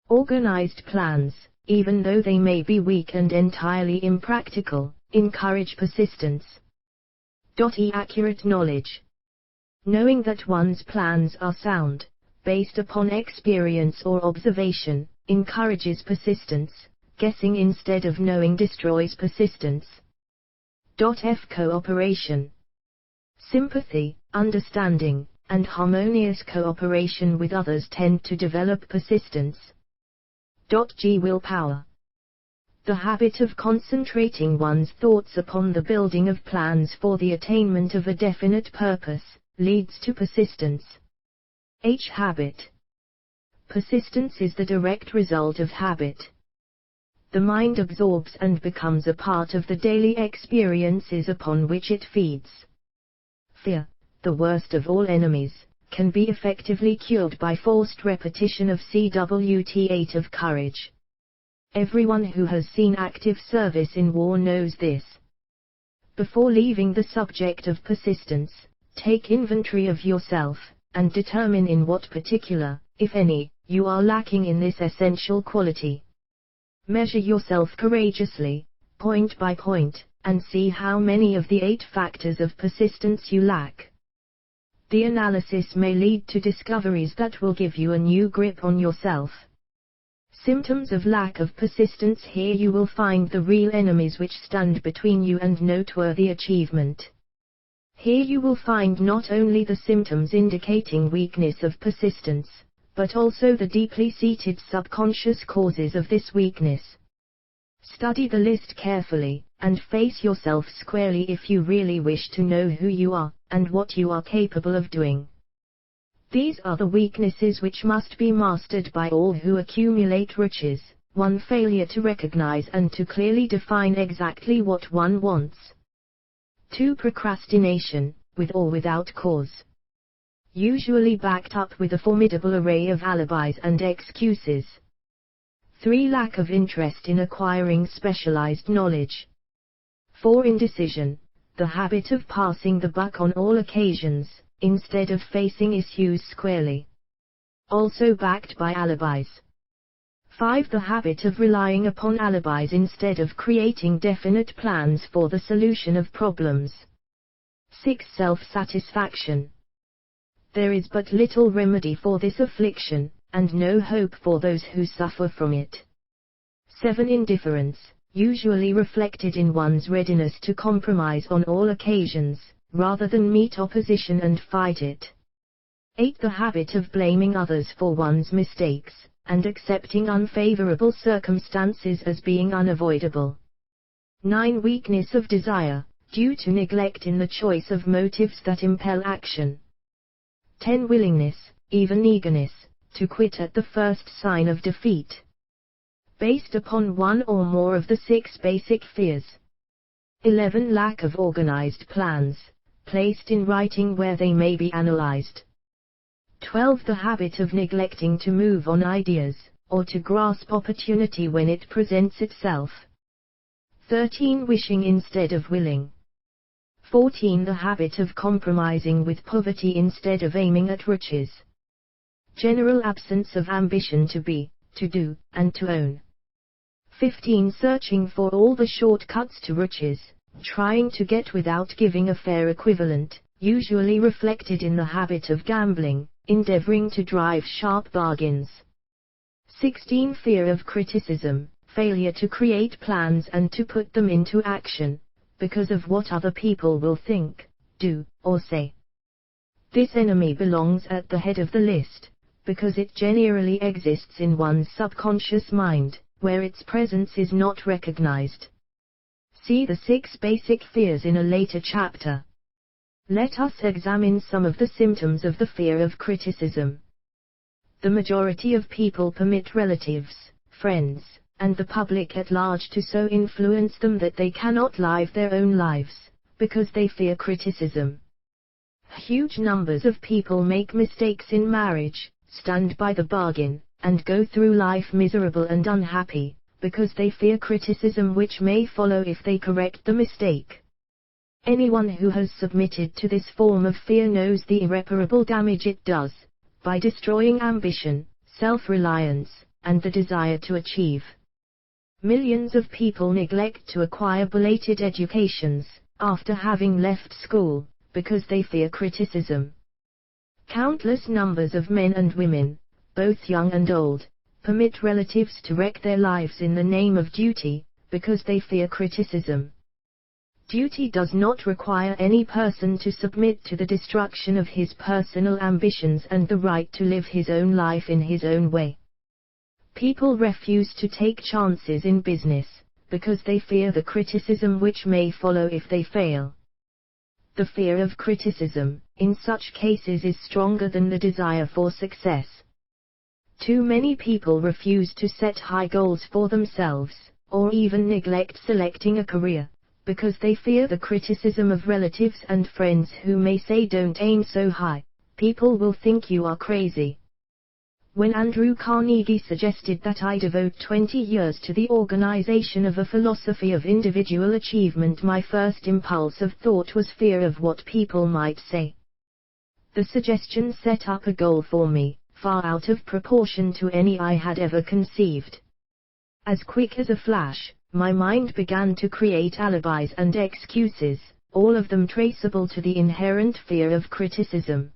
Organized plans, even though they may be weak and entirely impractical, encourage persistence. E. Accurate knowledge. Knowing that one's plans are sound, based upon experience or observation, encourages persistence. Guessing instead of knowing destroys persistence. F. Cooperation. Sympathy, understanding, and harmonious cooperation with others tend to develop persistence. G. Willpower. The habit of concentrating one's thoughts upon the building of plans for the attainment of a definite purpose, leads to persistence. H. Habit. Persistence is the direct result of habit. The mind absorbs and becomes a part of the daily experiences upon which it feeds. Fear, the worst of all enemies, can be effectively cured by forced repetition of CWT 8 of courage. Everyone who has seen active service in war knows this. Before leaving the subject of persistence, take inventory of yourself, and determine in what particular, if any, you are lacking in this essential quality. Measure yourself courageously, point by point, and see how many of the 8 factors of persistence you lack. The analysis may lead to discoveries that will give you a new grip on yourself. Symptoms of lack of persistence. Here you will find the real enemies which stand between you and noteworthy achievement. Here you will find not only the symptoms indicating weakness of persistence, but also the deeply seated subconscious causes of this weakness. Study the list carefully, and face yourself squarely if you really wish to know who you are, and what you are capable of doing. These are the weaknesses which must be mastered by all who accumulate riches. 1. Failure to recognize and to clearly define exactly what one wants. 2. Procrastination, with or without cause. Usually backed up with a formidable array of alibis and excuses. 3. Lack of interest in acquiring specialized knowledge. 4. Indecision, the habit of passing the buck on all occasions, instead of facing issues squarely. Also backed by alibis. 5. The habit of relying upon alibis instead of creating definite plans for the solution of problems. 6. Self-satisfaction. There is but little remedy for this affliction, and no hope for those who suffer from it. 7. Indifference, usually reflected in one's readiness to compromise on all occasions, rather than meet opposition and fight it. 8. The habit of blaming others for one's mistakes, and accepting unfavorable circumstances as being unavoidable. 9. Weakness of desire, due to neglect in the choice of motives that impel action. 10. Willingness, even eagerness, to quit at the first sign of defeat. Based upon one or more of the 6 basic fears. 11. Lack of organized plans, placed in writing where they may be analyzed. 12. The habit of neglecting to move on ideas, or to grasp opportunity when it presents itself. 13. Wishing instead of willing. 14. The habit of compromising with poverty instead of aiming at riches. General absence of ambition to be, to do, and to own. 15. Searching for all the shortcuts to riches, trying to get without giving a fair equivalent, usually reflected in the habit of gambling, endeavoring to drive sharp bargains. 16. Fear of criticism, failure to create plans and to put them into action, because of what other people will think, do, or say. This enemy belongs at the head of the list, because it generally exists in one's subconscious mind, where its presence is not recognized. See the 6 basic fears in a later chapter. Let us examine some of the symptoms of the fear of criticism. The majority of people permit relatives, friends, and the public at large to so influence them that they cannot live their own lives, because they fear criticism. Huge numbers of people make mistakes in marriage, stand by the bargain, and go through life miserable and unhappy, because they fear criticism which may follow if they correct the mistake. Anyone who has submitted to this form of fear knows the irreparable damage it does, by destroying ambition, self-reliance, and the desire to achieve. Millions of people neglect to acquire belated educations, after having left school, because they fear criticism. Countless numbers of men and women, both young and old, permit relatives to wreck their lives in the name of duty, because they fear criticism. Duty does not require any person to submit to the destruction of his personal ambitions and the right to live his own life in his own way. People refuse to take chances in business, because they fear the criticism which may follow if they fail. The fear of criticism, in such cases, is stronger than the desire for success. Too many people refuse to set high goals for themselves, or even neglect selecting a career, because they fear the criticism of relatives and friends who may say, "Don't aim so high, people will think you are crazy." When Andrew Carnegie suggested that I devote 20 years to the organization of a philosophy of individual achievement, my first impulse of thought was fear of what people might say. The suggestion set up a goal for me, far out of proportion to any I had ever conceived. As quick as a flash, my mind began to create alibis and excuses, all of them traceable to the inherent fear of criticism.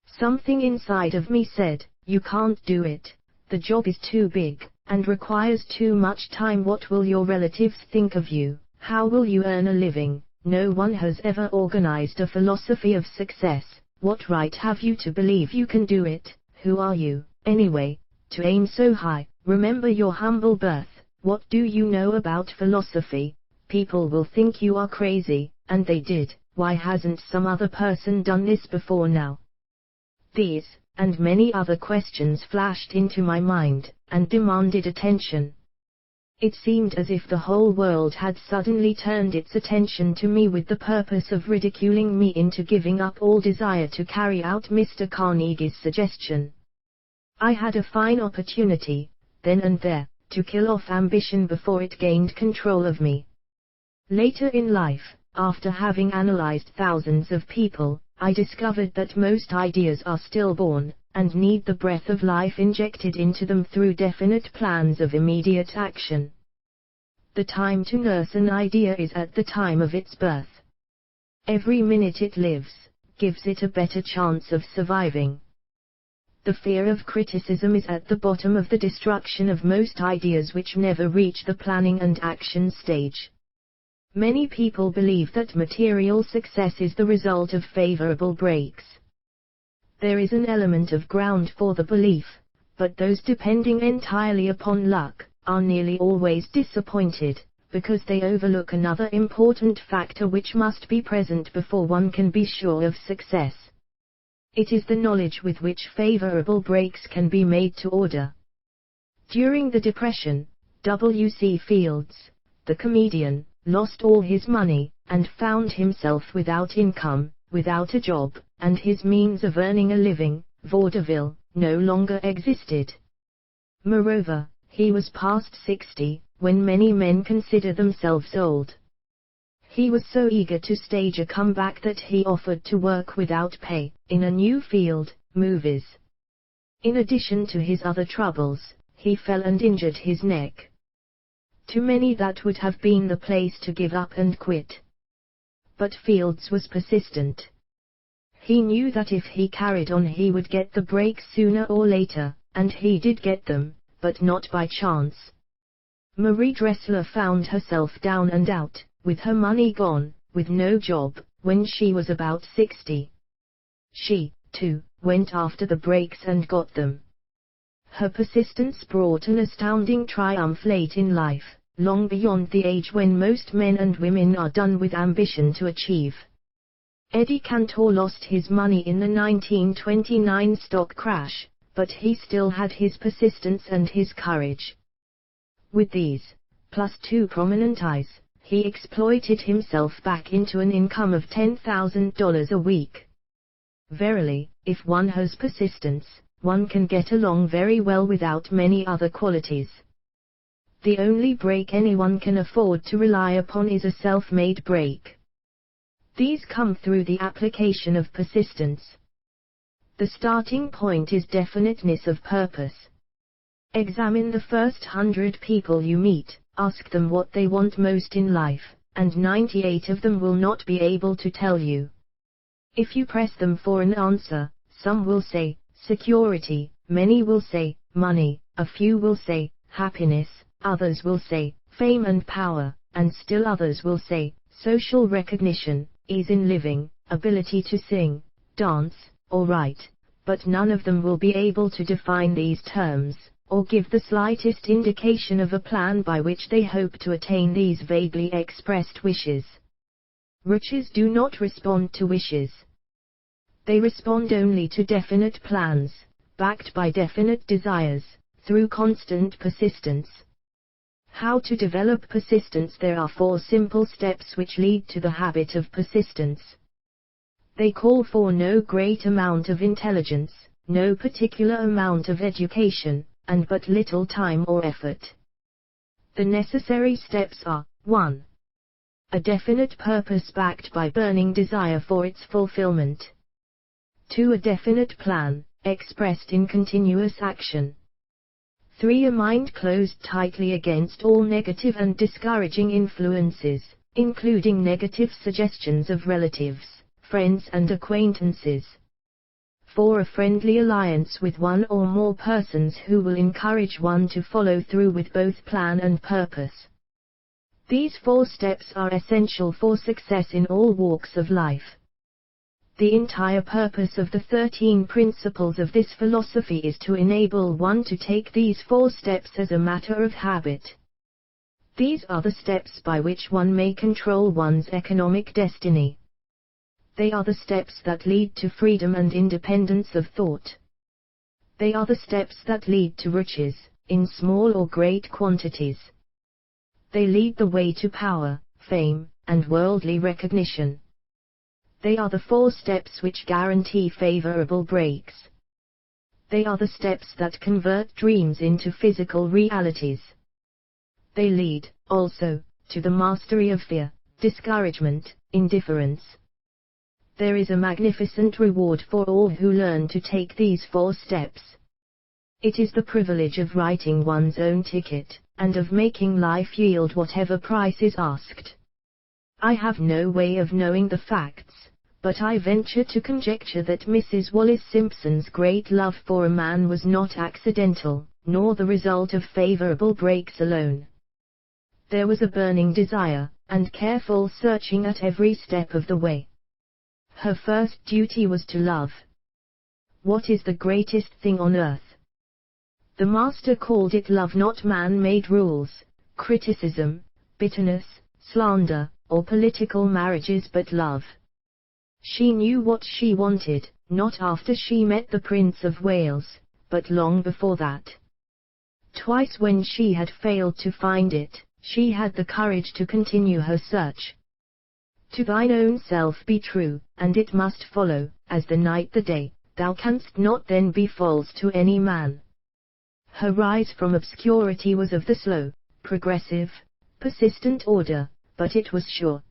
Something inside of me said, "You can't do it, the job is too big, and requires too much time. What will your relatives think of you? How will you earn a living? No one has ever organized a philosophy of success. What right have you to believe you can do it? Who are you, anyway, to aim so high? Remember your humble birth. What do you know about philosophy? People will think you are crazy," and they did. Why hasn't some other person done this before now? These, and many other questions flashed into my mind, and demanded attention. It seemed as if the whole world had suddenly turned its attention to me with the purpose of ridiculing me into giving up all desire to carry out Mr. Carnegie's suggestion. I had a fine opportunity, then and there, to kill off ambition before it gained control of me. Later in life, after having analyzed thousands of people, I discovered that most ideas are stillborn, and need the breath of life injected into them through definite plans of immediate action. The time to nurse an idea is at the time of its birth. Every minute it lives, gives it a better chance of surviving. The fear of criticism is at the bottom of the destruction of most ideas which never reach the planning and action stage. Many people believe that material success is the result of favorable breaks. There is an element of ground for the belief, but those depending entirely upon luck are nearly always disappointed, because they overlook another important factor which must be present before one can be sure of success. It is the knowledge with which favorable breaks can be made to order. During the Depression, W.C. Fields, the comedian, lost all his money, and found himself without income, without a job, and his means of earning a living, vaudeville, no longer existed. Moreover, he was past 60, when many men consider themselves old. He was so eager to stage a comeback that he offered to work without pay, in a new field, movies. In addition to his other troubles, he fell and injured his neck. To many that would have been the place to give up and quit. But Fields was persistent. He knew that if he carried on he would get the breaks sooner or later, and he did get them, but not by chance. Marie Dressler found herself down and out, with her money gone, with no job, when she was about 60. She, too, went after the breaks and got them. Her persistence brought an astounding triumph late in life, long beyond the age when most men and women are done with ambition to achieve. Eddie Cantor lost his money in the 1929 stock crash, but he still had his persistence and his courage. With these, plus 2 prominent eyes, he exploited himself back into an income of $10,000 a week. Verily, if one has persistence, one can get along very well without many other qualities. The only break anyone can afford to rely upon is a self-made break. These come through the application of persistence. The starting point is definiteness of purpose. Examine the first 100 people you meet, ask them what they want most in life, and 98 of them will not be able to tell you. If you press them for an answer, some will say, security, many will say, money, a few will say, happiness, others will say, fame and power, and still others will say, social recognition, ease in living, ability to sing, dance, or write, but none of them will be able to define these terms, or give the slightest indication of a plan by which they hope to attain these vaguely expressed wishes. Riches do not respond to wishes. They respond only to definite plans, backed by definite desires, through constant persistence. How to develop persistence? There are 4 simple steps which lead to the habit of persistence. They call for no great amount of intelligence, no particular amount of education, and but little time or effort. The necessary steps are: 1. A definite purpose backed by burning desire for its fulfillment. 2. A definite plan, expressed in continuous action. 3. A mind closed tightly against all negative and discouraging influences, including negative suggestions of relatives, friends and acquaintances. 4. A friendly alliance with one or more persons who will encourage one to follow through with both plan and purpose. These 4 steps are essential for success in all walks of life. The entire purpose of the 13 principles of this philosophy is to enable one to take these 4 steps as a matter of habit. These are the steps by which one may control one's economic destiny. They are the steps that lead to freedom and independence of thought. They are the steps that lead to riches, in small or great quantities. They lead the way to power, fame, and worldly recognition. They are the 4 steps which guarantee favorable breaks. They are the steps that convert dreams into physical realities. They lead, also, to the mastery of fear, discouragement, indifference. There is a magnificent reward for all who learn to take these 4 steps. It is the privilege of writing one's own ticket, and of making life yield whatever price is asked. I have no way of knowing the facts, but I venture to conjecture that Mrs. Wallis Simpson's great love for a man was not accidental, nor the result of favorable breaks alone. There was a burning desire, and careful searching at every step of the way. Her first duty was to love. What is the greatest thing on earth? The master called it love, not man-made rules, criticism, bitterness, slander, or political marriages, but love. She knew what she wanted, not after she met the Prince of Wales, but long before that. Twice when she had failed to find it, she had the courage to continue her search. To thine own self be true, and it must follow, as the night the day, thou canst not then be false to any man. Her rise from obscurity was of the slow, progressive, persistent order, but it was sure.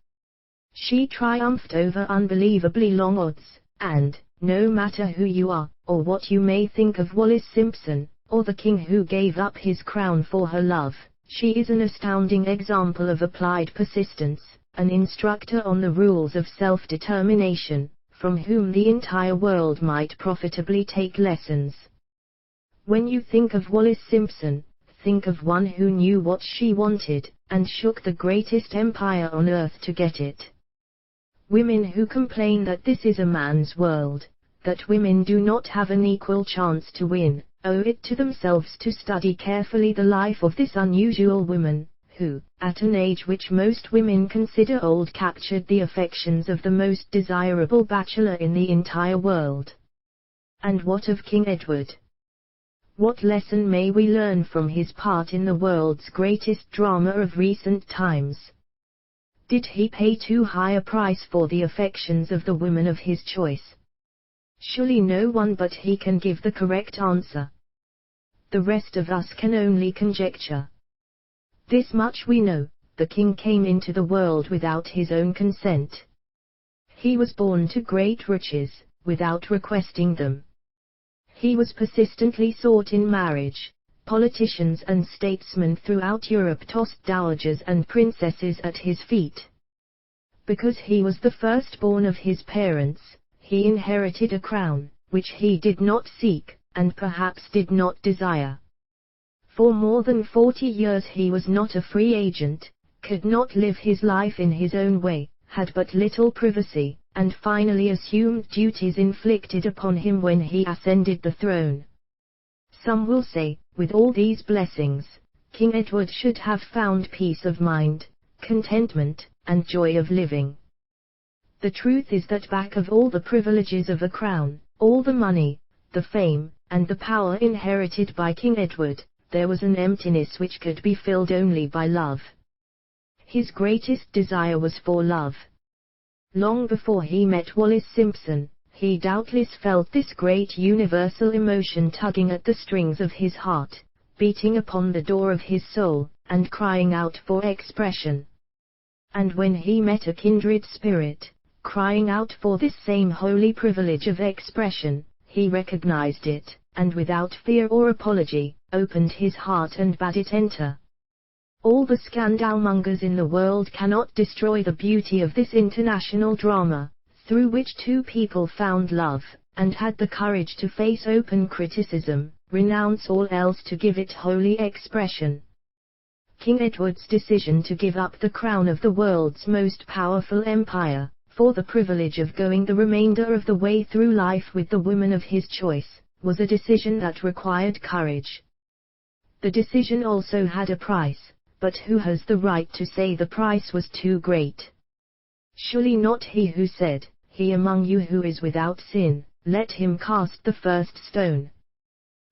She triumphed over unbelievably long odds, and, no matter who you are, or what you may think of Wallis Simpson, or the king who gave up his crown for her love, she is an astounding example of applied persistence, an instructor on the rules of self-determination, from whom the entire world might profitably take lessons. When you think of Wallis Simpson, think of one who knew what she wanted, and shook the greatest empire on earth to get it. Women who complain that this is a man's world, that women do not have an equal chance to win, owe it to themselves to study carefully the life of this unusual woman, who, at an age which most women consider old, captured the affections of the most desirable bachelor in the entire world. And what of King Edward? What lesson may we learn from his part in the world's greatest drama of recent times? Did he pay too high a price for the affections of the woman of his choice? Surely no one but he can give the correct answer. The rest of us can only conjecture. This much we know: the king came into the world without his own consent. He was born to great riches, without requesting them. He was persistently sought in marriage. Politicians and statesmen throughout Europe tossed dowagers and princesses at his feet. Because he was the firstborn of his parents, he inherited a crown, which he did not seek, and perhaps did not desire. For more than 40 years he was not a free agent, could not live his life in his own way, had but little privacy, and finally assumed duties inflicted upon him when he ascended the throne. Some will say, with all these blessings, King Edward should have found peace of mind, contentment, and joy of living. The truth is that back of all the privileges of a crown, all the money, the fame, and the power inherited by King Edward, there was an emptiness which could be filled only by love. His greatest desire was for love. Long before he met Wallis Simpson, he doubtless felt this great universal emotion tugging at the strings of his heart, beating upon the door of his soul, and crying out for expression. And when he met a kindred spirit, crying out for this same holy privilege of expression, he recognized it, and without fear or apology, opened his heart and bade it enter. All the scandalmongers in the world cannot destroy the beauty of this international drama, through which two people found love, and had the courage to face open criticism, renounce all else to give it holy expression. King Edward's decision to give up the crown of the world's most powerful empire, for the privilege of going the remainder of the way through life with the woman of his choice, was a decision that required courage. The decision also had a price, but who has the right to say the price was too great? Surely not he who said, "He among you who is without sin, let him cast the first stone."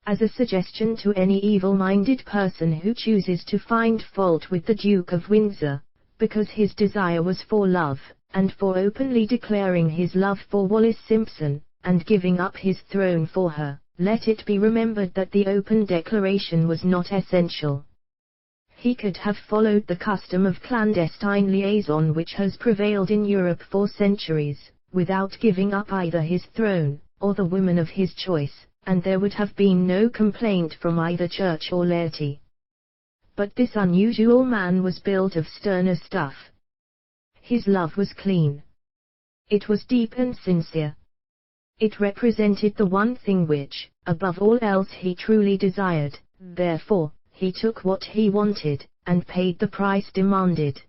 As a suggestion to any evil-minded person who chooses to find fault with the Duke of Windsor, because his desire was for love, and for openly declaring his love for Wallis Simpson, and giving up his throne for her, let it be remembered that the open declaration was not essential. He could have followed the custom of clandestine liaison which has prevailed in Europe for centuries, without giving up either his throne, or the woman of his choice, and there would have been no complaint from either church or laity. But this unusual man was built of sterner stuff. His love was clean. It was deep and sincere. It represented the one thing which, above all else, he truly desired. Therefore, he took what he wanted, and paid the price demanded.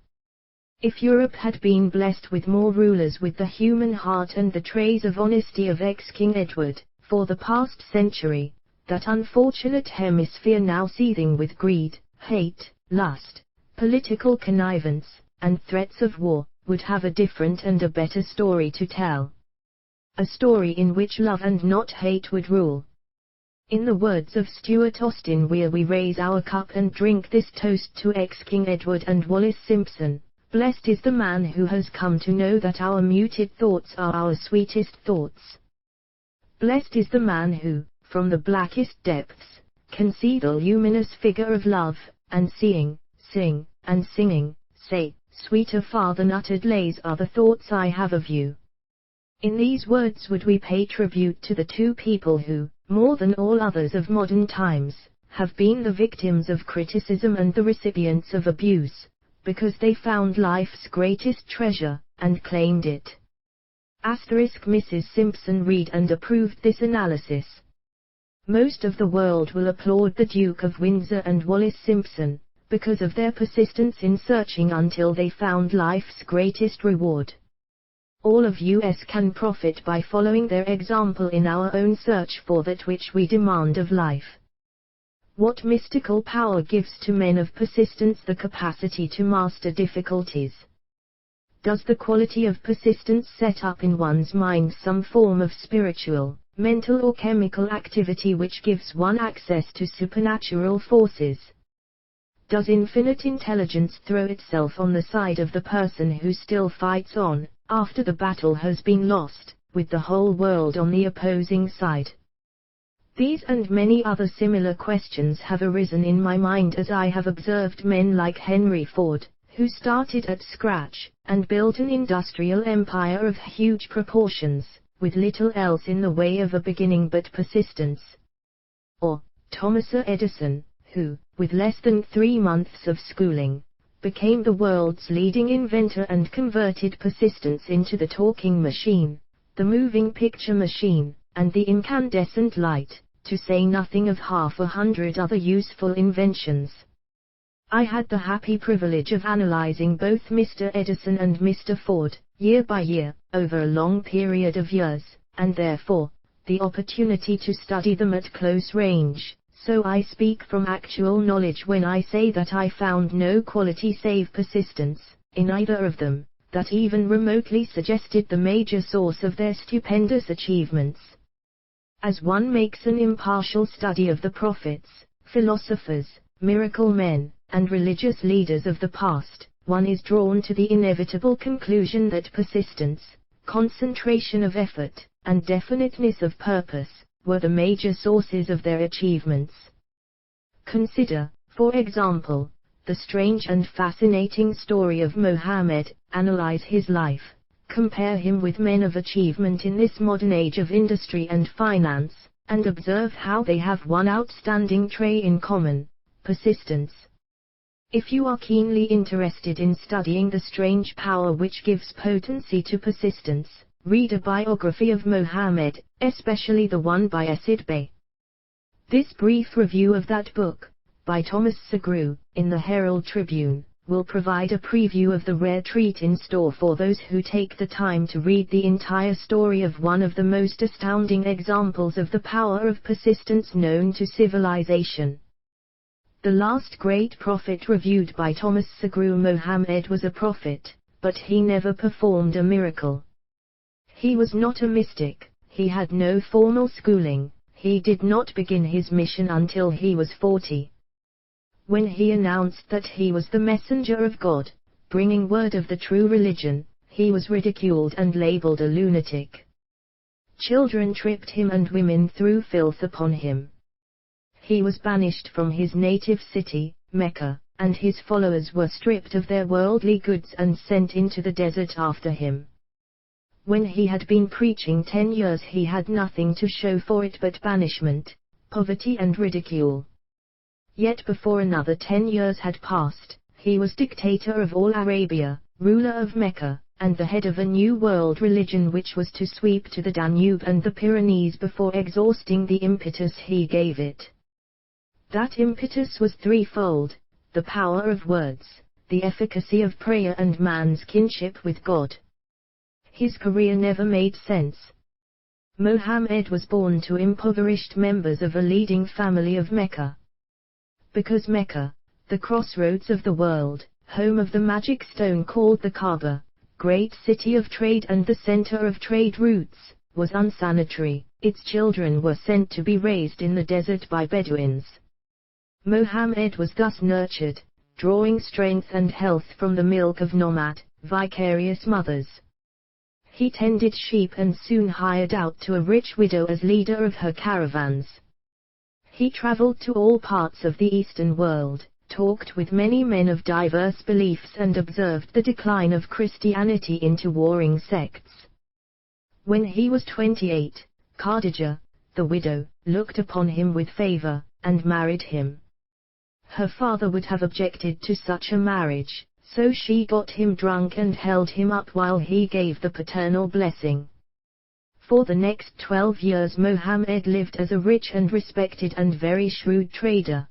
If Europe had been blessed with more rulers with the human heart and the traits of honesty of ex-King Edward, for the past century, that unfortunate hemisphere now seething with greed, hate, lust, political connivance, and threats of war, would have a different and a better story to tell. A story in which love and not hate would rule. In the words of Stuart Austin Weir, we raise our cup and drink this toast to ex-King Edward and Wallis Simpson. Blessed is the man who has come to know that our muted thoughts are our sweetest thoughts. Blessed is the man who, from the blackest depths, can see the luminous figure of love, and seeing, sing, and singing, say, sweeter far than uttered lays are the thoughts I have of you. In these words would we pay tribute to the two people who, more than all others of modern times, have been the victims of criticism and the recipients of abuse, because they found life's greatest treasure, and claimed it. Mrs. Simpson read and approved this analysis. Most of the world will applaud the Duke of Windsor and Wallis Simpson, because of their persistence in searching until they found life's greatest reward. All of us can profit by following their example in our own search for that which we demand of life. What mystical power gives to men of persistence the capacity to master difficulties? Does the quality of persistence set up in one's mind some form of spiritual, mental or chemical activity which gives one access to supernatural forces? Does infinite intelligence throw itself on the side of the person who still fights on, after the battle has been lost, with the whole world on the opposing side? These and many other similar questions have arisen in my mind as I have observed men like Henry Ford, who started at scratch, and built an industrial empire of huge proportions, with little else in the way of a beginning but persistence. Or, Thomas Edison, who, with less than 3 months of schooling, became the world's leading inventor and converted persistence into the talking machine, the moving picture machine, and the incandescent light, to say nothing of 100 other useful inventions. I had the happy privilege of analyzing both Mr. Edison and Mr. Ford, year by year, over a long period of years, and therefore, the opportunity to study them at close range, so I speak from actual knowledge when I say that I found no quality save persistence, in either of them, that even remotely suggested the major source of their stupendous achievements. As one makes an impartial study of the prophets, philosophers, miracle men, and religious leaders of the past, one is drawn to the inevitable conclusion that persistence, concentration of effort, and definiteness of purpose, were the major sources of their achievements. Consider, for example, the strange and fascinating story of Mohammed. Analyze his life, compare him with men of achievement in this modern age of industry and finance, and observe how they have one outstanding trait in common: persistence. If you are keenly interested in studying the strange power which gives potency to persistence, read a biography of Mohammed, especially the one by Sid Bey. This brief review of that book, by Thomas Segru, in the Herald Tribune, will provide a preview of the rare treat in store for those who take the time to read the entire story of one of the most astounding examples of the power of persistence known to civilization. The last great prophet reviewed by Thomas Segru. Mohammed was a prophet, but he never performed a miracle. He was not a mystic, he had no formal schooling, he did not begin his mission until he was 40. When he announced that he was the messenger of God, bringing word of the true religion, he was ridiculed and labeled a lunatic. Children tripped him and women threw filth upon him. He was banished from his native city, Mecca, and his followers were stripped of their worldly goods and sent into the desert after him. When he had been preaching 10 years, he had nothing to show for it but banishment, poverty and ridicule. Yet before another 10 years had passed, he was dictator of all Arabia, ruler of Mecca, and the head of a new world religion which was to sweep to the Danube and the Pyrenees before exhausting the impetus he gave it. That impetus was threefold: the power of words, the efficacy of prayer, and man's kinship with God. His career never made sense. Mohammed was born to impoverished members of a leading family of Mecca. Because Mecca, the crossroads of the world, home of the magic stone called the Kaaba, great city of trade and the center of trade routes, was unsanitary. Its children were sent to be raised in the desert by Bedouins. Mohammed was thus nurtured, drawing strength and health from the milk of nomad, vicarious mothers. He tended sheep and soon hired out to a rich widow as leader of her caravans. He traveled to all parts of the Eastern world, talked with many men of diverse beliefs and observed the decline of Christianity into warring sects. When he was 28, Khadija, the widow, looked upon him with favor, and married him. Her father would have objected to such a marriage, so she got him drunk and held him up while he gave the paternal blessing. For the next 12 years Mohammed lived as a rich and respected and very shrewd trader.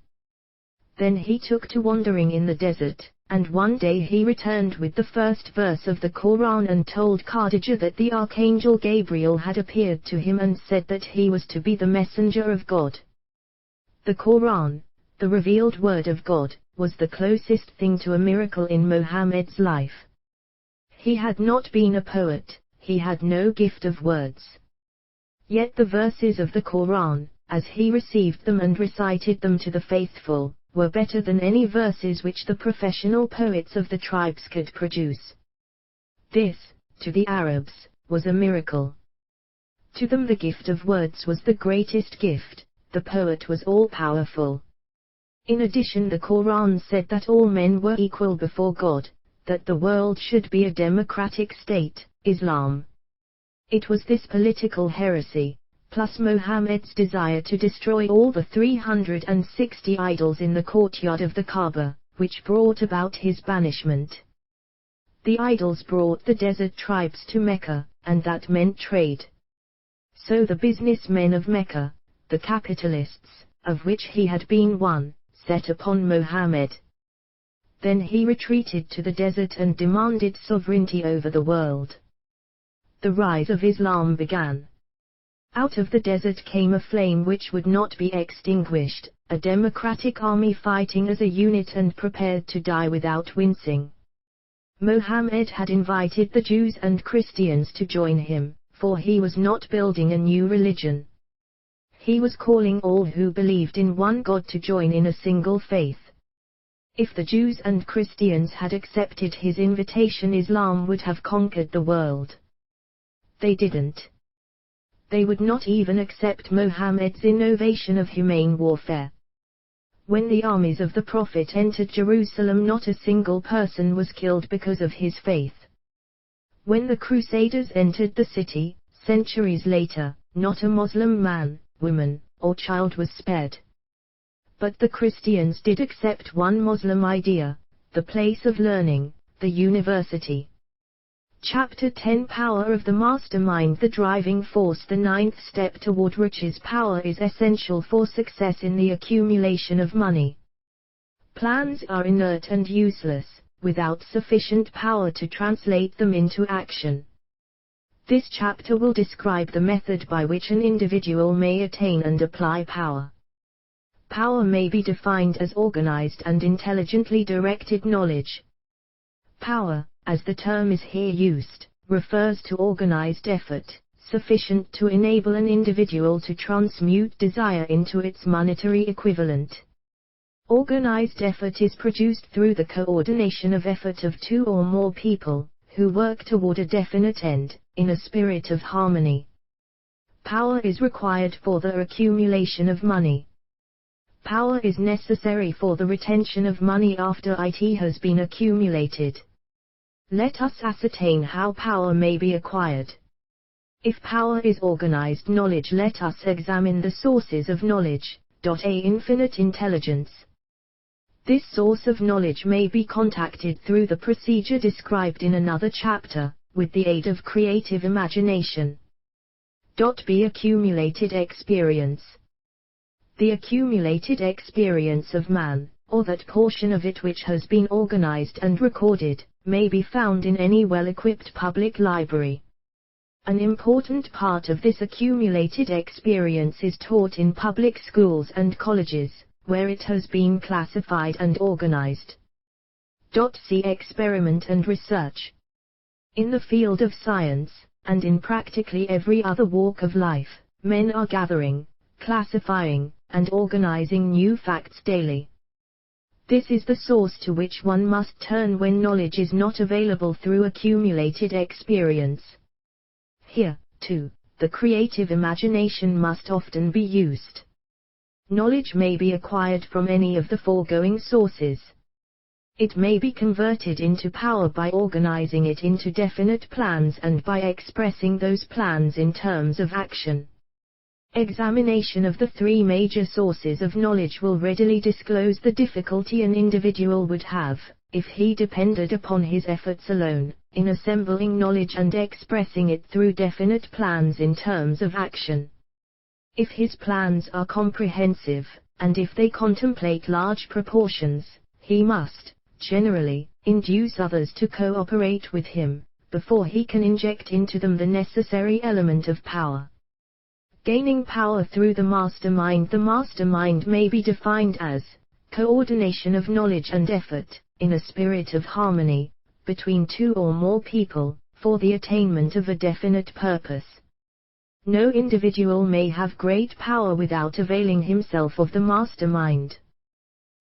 Then he took to wandering in the desert, and one day he returned with the first verse of the Quran and told Khadija that the archangel Gabriel had appeared to him and said that he was to be the messenger of God. The Quran, the revealed word of God, was the closest thing to a miracle in Mohammed's life. He had not been a poet, he had no gift of words. Yet the verses of the Quran, as he received them and recited them to the faithful, were better than any verses which the professional poets of the tribes could produce. This, to the Arabs, was a miracle. To them the gift of words was the greatest gift, the poet was all-powerful. In addition, the Quran said that all men were equal before God, that the world should be a democratic state, Islam. It was this political heresy, plus Mohammed's desire to destroy all the 360 idols in the courtyard of the Kaaba, which brought about his banishment. The idols brought the desert tribes to Mecca, and that meant trade. So the businessmen of Mecca, the capitalists, of which he had been one, set upon Mohammed. Then he retreated to the desert and demanded sovereignty over the world. The rise of Islam began. Out of the desert came a flame which would not be extinguished, a democratic army fighting as a unit and prepared to die without wincing. Mohammed had invited the Jews and Christians to join him, for he was not building a new religion. He was calling all who believed in one God to join in a single faith. If the Jews and Christians had accepted his invitation, Islam would have conquered the world. They didn't. They would not even accept Mohammed's innovation of humane warfare. When the armies of the Prophet entered Jerusalem, not a single person was killed because of his faith. When the Crusaders entered the city, centuries later, not a Muslim man, woman, or child was spared. But the Christians did accept one Muslim idea, the place of learning, the university. Chapter 10 Power of the Mastermind. The driving force. The ninth step toward riches. Power is essential for success in the accumulation of money. Plans are inert and useless, without sufficient power to translate them into action. This chapter will describe the method by which an individual may attain and apply power. Power may be defined as organized and intelligently directed knowledge. Power, as the term is here used, refers to organized effort, sufficient to enable an individual to transmute desire into its monetary equivalent. Organized effort is produced through the coordination of effort of two or more people, who work toward a definite end, in a spirit of harmony. Power is required for the accumulation of money. Power is necessary for the retention of money after it has been accumulated. Let us ascertain how power may be acquired. If power is organized knowledge, let us examine the sources of knowledge. A. Infinite intelligence. This source of knowledge may be contacted through the procedure described in another chapter, with the aid of creative imagination. B. Accumulated experience. The accumulated experience of man, or that portion of it which has been organized and recorded, may be found in any well-equipped public library. An important part of this accumulated experience is taught in public schools and colleges, where it has been classified and organized. C. Experiment and research. In the field of science, and in practically every other walk of life, men are gathering, classifying, and organizing new facts daily. This is the source to which one must turn when knowledge is not available through accumulated experience. Here, too, the creative imagination must often be used. Knowledge may be acquired from any of the foregoing sources. It may be converted into power by organizing it into definite plans and by expressing those plans in terms of action. Examination of the three major sources of knowledge will readily disclose the difficulty an individual would have, if he depended upon his efforts alone, in assembling knowledge and expressing it through definite plans in terms of action. If his plans are comprehensive, and if they contemplate large proportions, he must, generally, induce others to cooperate with him, before he can inject into them the necessary element of power. Gaining power through the mastermind. The mastermind may be defined as coordination of knowledge and effort, in a spirit of harmony, between two or more people, for the attainment of a definite purpose. No individual may have great power without availing himself of the mastermind.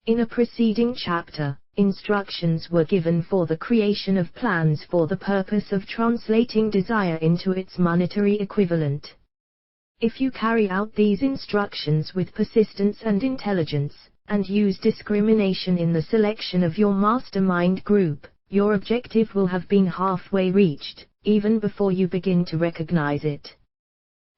In a preceding chapter, instructions were given for the creation of plans for the purpose of translating desire into its monetary equivalent. If you carry out these instructions with persistence and intelligence, and use discrimination in the selection of your mastermind group, your objective will have been halfway reached, even before you begin to recognize it.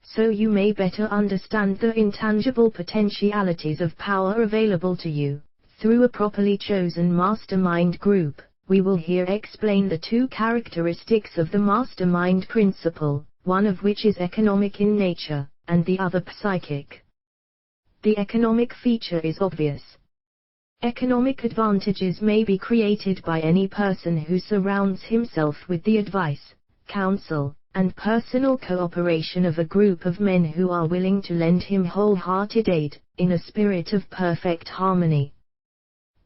So you may better understand the intangible potentialities of power available to you, through a properly chosen mastermind group, we will here explain the two characteristics of the mastermind principle, one of which is economic in nature, and the other psychic. The economic feature is obvious. Economic advantages may be created by any person who surrounds himself with the advice, counsel, and personal cooperation of a group of men who are willing to lend him wholehearted aid, in a spirit of perfect harmony.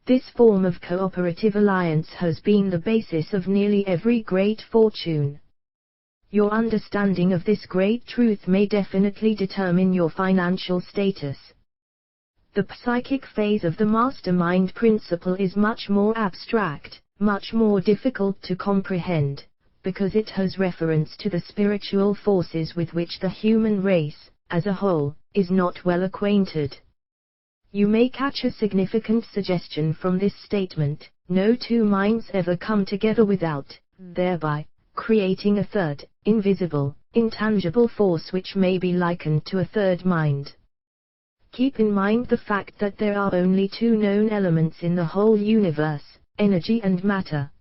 This form of cooperative alliance has been the basis of nearly every great fortune. Your understanding of this great truth may definitely determine your financial status. The psychic phase of the mastermind principle is much more abstract, much more difficult to comprehend, because it has reference to the spiritual forces with which the human race, as a whole, is not well acquainted. You may catch a significant suggestion from this statement: no two minds ever come together without, thereby, creating a third, invisible, intangible force which may be likened to a third mind. Keep in mind the fact that there are only two known elements in the whole universe, energy and matter.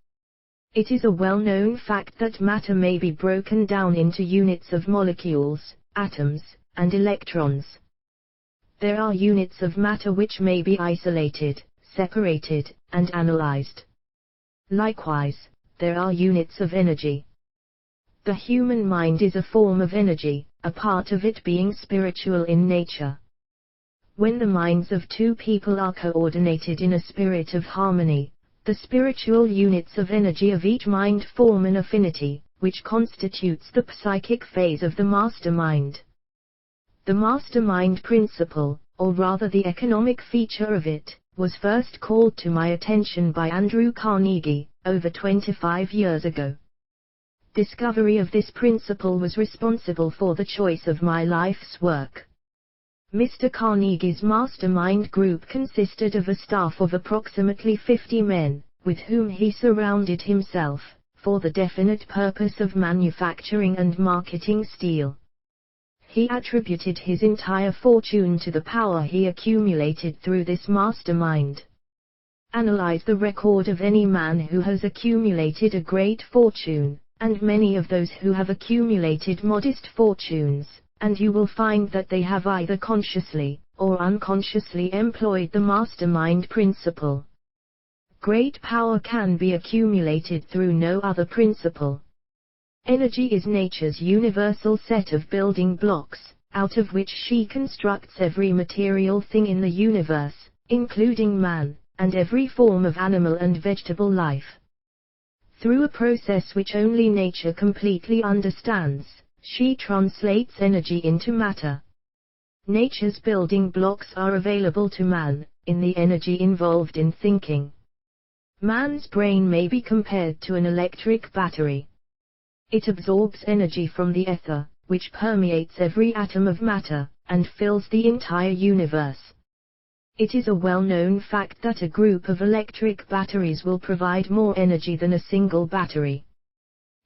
It is a well-known fact that matter may be broken down into units of molecules, atoms, and electrons. There are units of matter which may be isolated, separated, and analyzed. Likewise, there are units of energy. The human mind is a form of energy, a part of it being spiritual in nature. When the minds of two people are coordinated in a spirit of harmony, the spiritual units of energy of each mind form an affinity, which constitutes the psychic phase of the mastermind. The mastermind principle, or rather the economic feature of it, was first called to my attention by Andrew Carnegie, over 25 years ago. Discovery of this principle was responsible for the choice of my life's work. Mr. Carnegie's mastermind group consisted of a staff of approximately 50 men, with whom he surrounded himself, for the definite purpose of manufacturing and marketing steel. He attributed his entire fortune to the power he accumulated through this mastermind. Analyze the record of any man who has accumulated a great fortune, and many of those who have accumulated modest fortunes, and you will find that they have either consciously, or unconsciously employed the mastermind principle. Great power can be accumulated through no other principle. Energy is nature's universal set of building blocks, out of which she constructs every material thing in the universe, including man, and every form of animal and vegetable life. Through a process which only nature completely understands, she translates energy into matter. Nature's building blocks are available to man, in the energy involved in thinking. Man's brain may be compared to an electric battery. It absorbs energy from the ether, which permeates every atom of matter, and fills the entire universe. It is a well-known fact that a group of electric batteries will provide more energy than a single battery.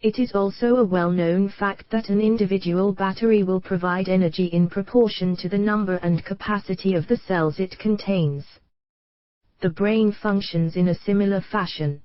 It is also a well-known fact that an individual battery will provide energy in proportion to the number and capacity of the cells it contains. The brain functions in a similar fashion.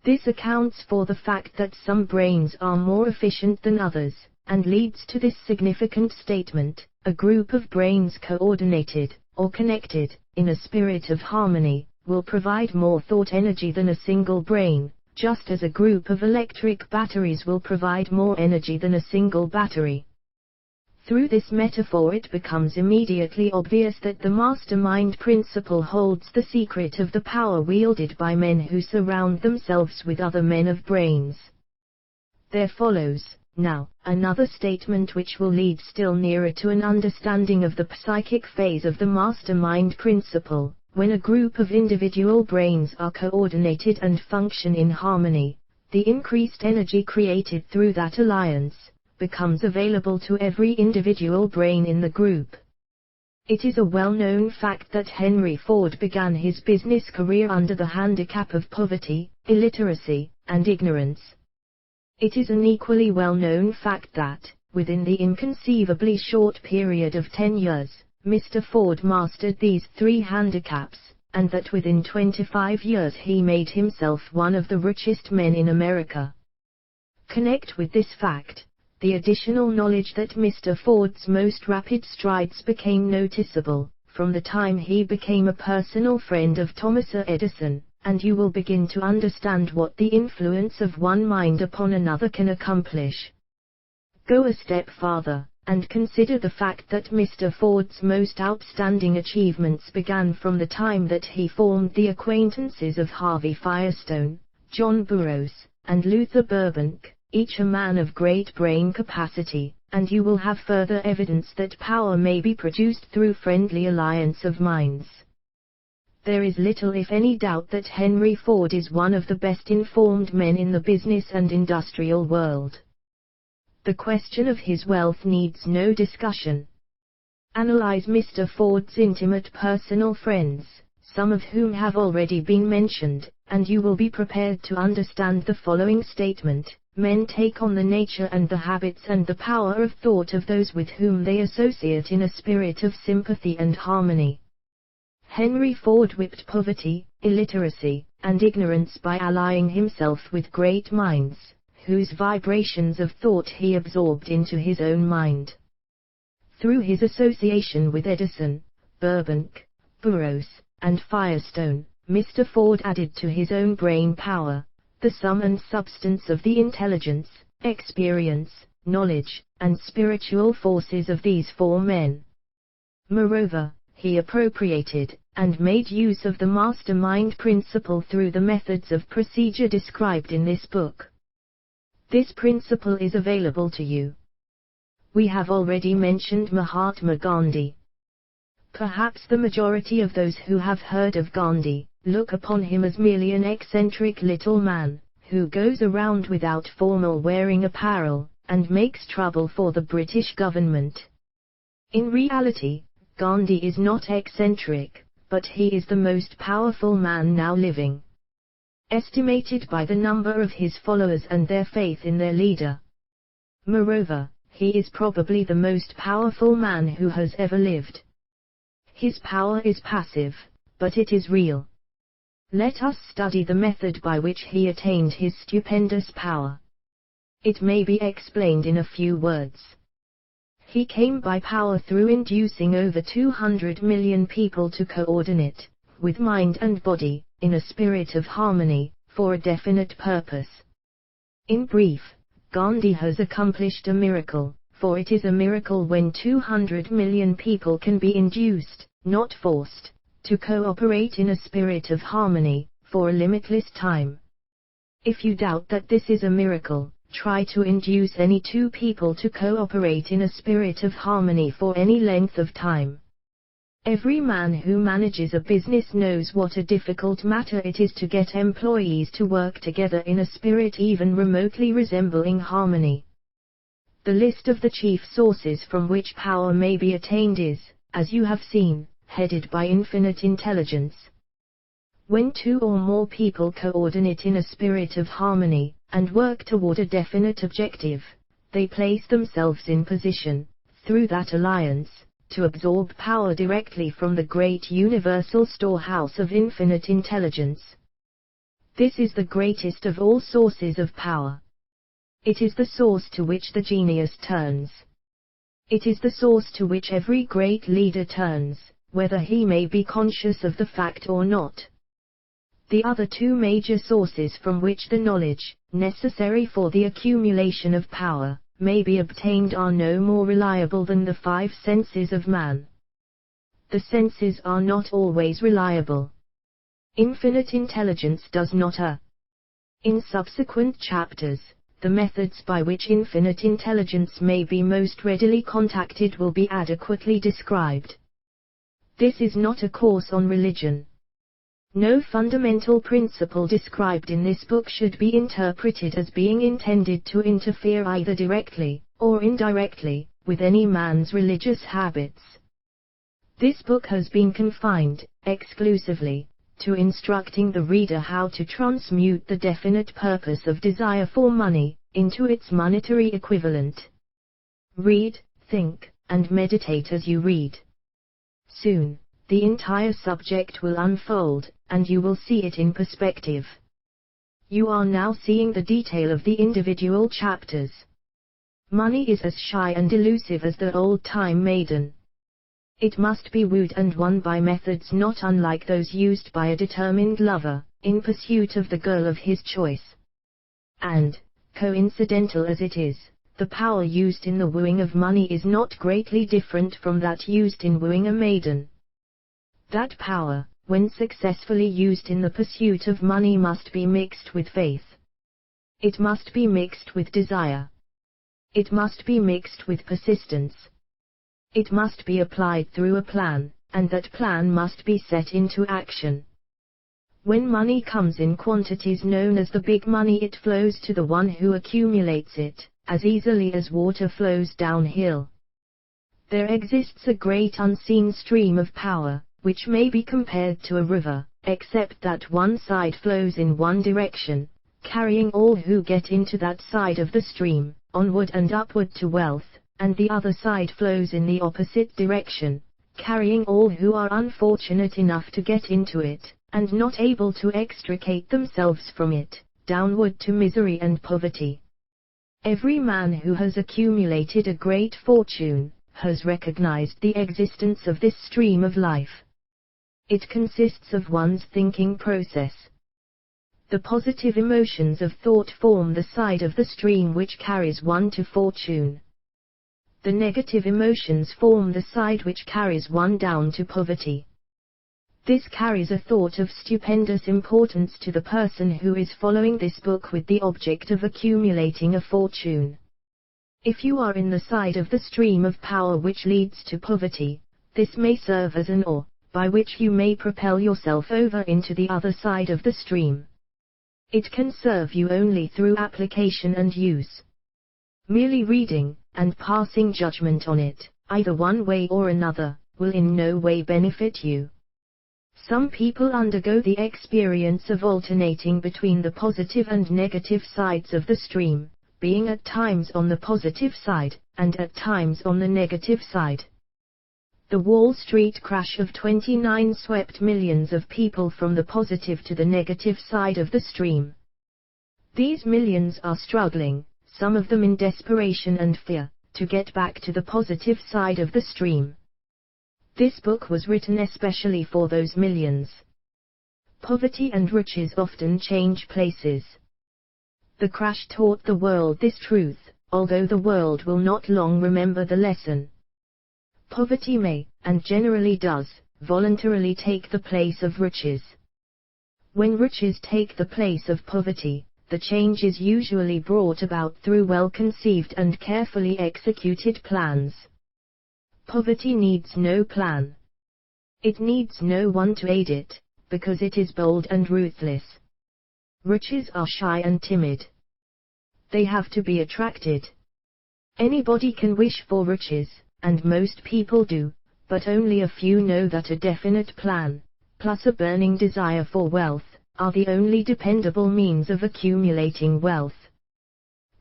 This accounts for the fact that some brains are more efficient than others, and leads to this significant statement: a group of brains coordinated, or connected, in a spirit of harmony, will provide more thought energy than a single brain, just as a group of electric batteries will provide more energy than a single battery. Through this metaphor it becomes immediately obvious that the mastermind principle holds the secret of the power wielded by men who surround themselves with other men of brains. There follows, now, another statement which will lead still nearer to an understanding of the psychic phase of the mastermind principle. When a group of individual brains are coordinated and function in harmony, the increased energy created through that alliance becomes available to every individual brain in the group. It is a well-known fact that Henry Ford began his business career under the handicap of poverty, illiteracy, and ignorance. It is an equally well-known fact that, within the inconceivably short period of 10 years, Mr. Ford mastered these 3 handicaps, and that within 25 years he made himself one of the richest men in America. Connect with this fact the additional knowledge that Mr. Ford's most rapid strides became noticeable, from the time he became a personal friend of Thomas Edison, and you will begin to understand what the influence of one mind upon another can accomplish. Go a step farther, and consider the fact that Mr. Ford's most outstanding achievements began from the time that he formed the acquaintances of Harvey Firestone, John Burroughs, and Luther Burbank, each a man of great brain capacity, and you will have further evidence that power may be produced through friendly alliance of minds. There is little if any doubt that Henry Ford is one of the best informed men in the business and industrial world. The question of his wealth needs no discussion. Analyze Mr. Ford's intimate personal friends, some of whom have already been mentioned, and you will be prepared to understand the following statement: men take on the nature and the habits and the power of thought of those with whom they associate in a spirit of sympathy and harmony. Henry Ford whipped poverty, illiteracy, and ignorance by allying himself with great minds, whose vibrations of thought he absorbed into his own mind. Through his association with Edison, Burbank, Burroughs, and Firestone, Mr. Ford added to his own brain power, the sum and substance of the intelligence, experience, knowledge, and spiritual forces of these 4 men. Moreover, he appropriated, and made use of the mastermind principle through the methods of procedure described in this book. This principle is available to you. We have already mentioned Mahatma Gandhi. Perhaps the majority of those who have heard of Gandhi look upon him as merely an eccentric little man, who goes around without formal wearing apparel, and makes trouble for the British government. In reality, Gandhi is not eccentric, but he is the most powerful man now living, estimated by the number of his followers and their faith in their leader. Moreover, he is probably the most powerful man who has ever lived. His power is passive, but it is real. Let us study the method by which he attained his stupendous power. It may be explained in a few words. He came by power through inducing over 200 million people to coordinate, with mind and body, in a spirit of harmony, for a definite purpose. In brief, Gandhi has accomplished a miracle, for it is a miracle when 200 million people can be induced, not forced, to cooperate in a spirit of harmony, for a limitless time. If you doubt that this is a miracle, try to induce any two people to cooperate in a spirit of harmony for any length of time. Every man who manages a business knows what a difficult matter it is to get employees to work together in a spirit even remotely resembling harmony. The list of the chief sources from which power may be attained is, as you have seen, headed by infinite intelligence. When two or more people coordinate in a spirit of harmony, and work toward a definite objective, they place themselves in position, through that alliance, to absorb power directly from the great universal storehouse of infinite intelligence. This is the greatest of all sources of power. It is the source to which the genius turns. It is the source to which every great leader turns, whether he may be conscious of the fact or not. The other two major sources from which the knowledge, necessary for the accumulation of power, may be obtained are no more reliable than the five senses of man. The senses are not always reliable. Infinite intelligence does not err. In subsequent chapters, the methods by which infinite intelligence may be most readily contacted will be adequately described. This is not a course on religion. No fundamental principle described in this book should be interpreted as being intended to interfere either directly, or indirectly, with any man's religious habits. This book has been confined, exclusively, to instructing the reader how to transmute the definite purpose of desire for money, into its monetary equivalent. Read, think, and meditate as you read. Soon, the entire subject will unfold, and you will see it in perspective. You are now seeing the detail of the individual chapters. Money is as shy and elusive as the old-time maiden. It must be wooed and won by methods not unlike those used by a determined lover, in pursuit of the girl of his choice. And, coincidental as it is, the power used in the wooing of money is not greatly different from that used in wooing a maiden. That power, when successfully used in the pursuit of money, must be mixed with faith. It must be mixed with desire. It must be mixed with persistence. It must be applied through a plan, and that plan must be set into action. When money comes in quantities known as the big money, it flows to the one who accumulates it, as easily as water flows downhill. There exists a great unseen stream of power, which may be compared to a river, except that one side flows in one direction, carrying all who get into that side of the stream, onward and upward to wealth, and the other side flows in the opposite direction, carrying all who are unfortunate enough to get into it, and not able to extricate themselves from it, downward to misery and poverty. Every man who has accumulated a great fortune, has recognized the existence of this stream of life. It consists of one's thinking process. The positive emotions of thought form the side of the stream which carries one to fortune. The negative emotions form the side which carries one down to poverty. This carries a thought of stupendous importance to the person who is following this book with the object of accumulating a fortune. If you are in the side of the stream of power which leads to poverty, this may serve as an oar, by which you may propel yourself over into the other side of the stream. It can serve you only through application and use. Merely reading, and passing judgment on it, either one way or another, will in no way benefit you. Some people undergo the experience of alternating between the positive and negative sides of the stream, being at times on the positive side, and at times on the negative side. The Wall Street crash of '29 swept millions of people from the positive to the negative side of the stream. These millions are struggling, some of them in desperation and fear, to get back to the positive side of the stream. This book was written especially for those millions. Poverty and riches often change places. The crash taught the world this truth, although the world will not long remember the lesson. Poverty may, and generally does, voluntarily take the place of riches. When riches take the place of poverty, the change is usually brought about through well-conceived and carefully executed plans. Poverty needs no plan. It needs no one to aid it, because it is bold and ruthless. Riches are shy and timid. They have to be attracted. Anybody can wish for riches, and most people do, but only a few know that a definite plan, plus a burning desire for wealth, are the only dependable means of accumulating wealth.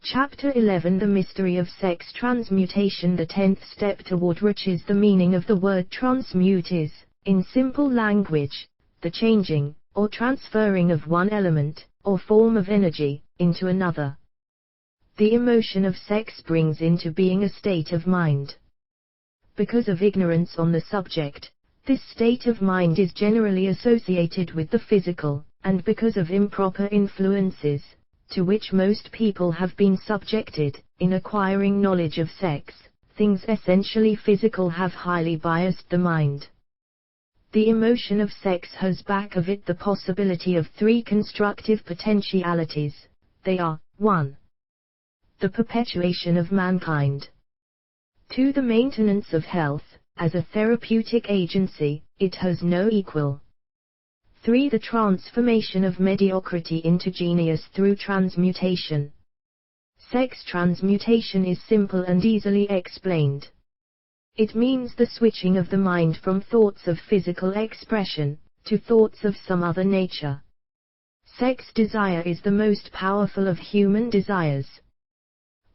Chapter 11 The Mystery of Sex Transmutation. The 10th step toward riches. The meaning of the word transmute is, in simple language, the changing, or transferring of one element, or form of energy, into another. The emotion of sex brings into being a state of mind. Because of ignorance on the subject, this state of mind is generally associated with the physical, and because of improper influences, to which most people have been subjected, in acquiring knowledge of sex, things essentially physical have highly biased the mind. The emotion of sex has back of it the possibility of 3 constructive potentialities. They are, 1. The perpetuation of mankind. 2. The maintenance of health. As a therapeutic agency, it has no equal. 3. The transformation of mediocrity into genius through transmutation. Sex transmutation is simple and easily explained. It means the switching of the mind from thoughts of physical expression, to thoughts of some other nature. Sex desire is the most powerful of human desires.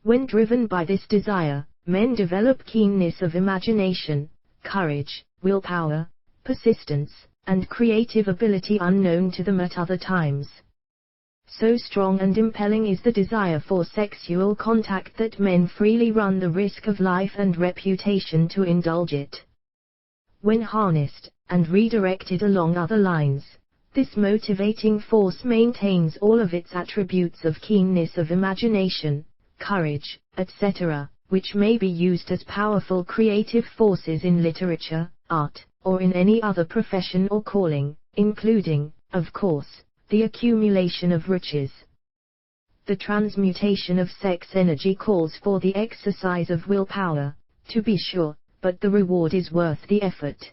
When driven by this desire, men develop keenness of imagination, courage, willpower, persistence, and creative ability unknown to them at other times. So strong and impelling is the desire for sexual contact that men freely run the risk of life and reputation to indulge it. When harnessed, and redirected along other lines, this motivating force maintains all of its attributes of keenness of imagination, courage, etc., which may be used as powerful creative forces in literature, art, or in any other profession or calling, including, of course, the accumulation of riches. The transmutation of sex energy calls for the exercise of willpower, to be sure, but the reward is worth the effort.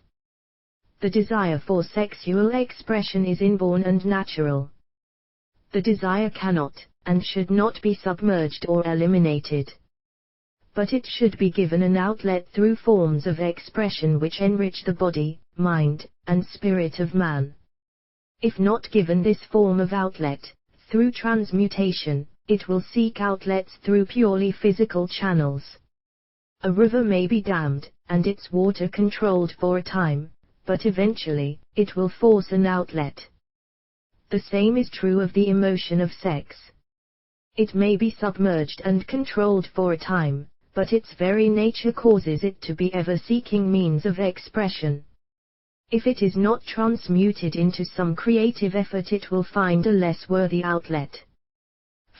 The desire for sexual expression is inborn and natural. The desire cannot, and should not be submerged or eliminated. But it should be given an outlet through forms of expression which enrich the body, mind, and spirit of man. If not given this form of outlet, through transmutation, it will seek outlets through purely physical channels. A river may be dammed, and its water controlled for a time, but eventually, it will force an outlet. The same is true of the emotion of sex. It may be submerged and controlled for a time, but its very nature causes it to be ever seeking means of expression. If it is not transmuted into some creative effort, it will find a less worthy outlet.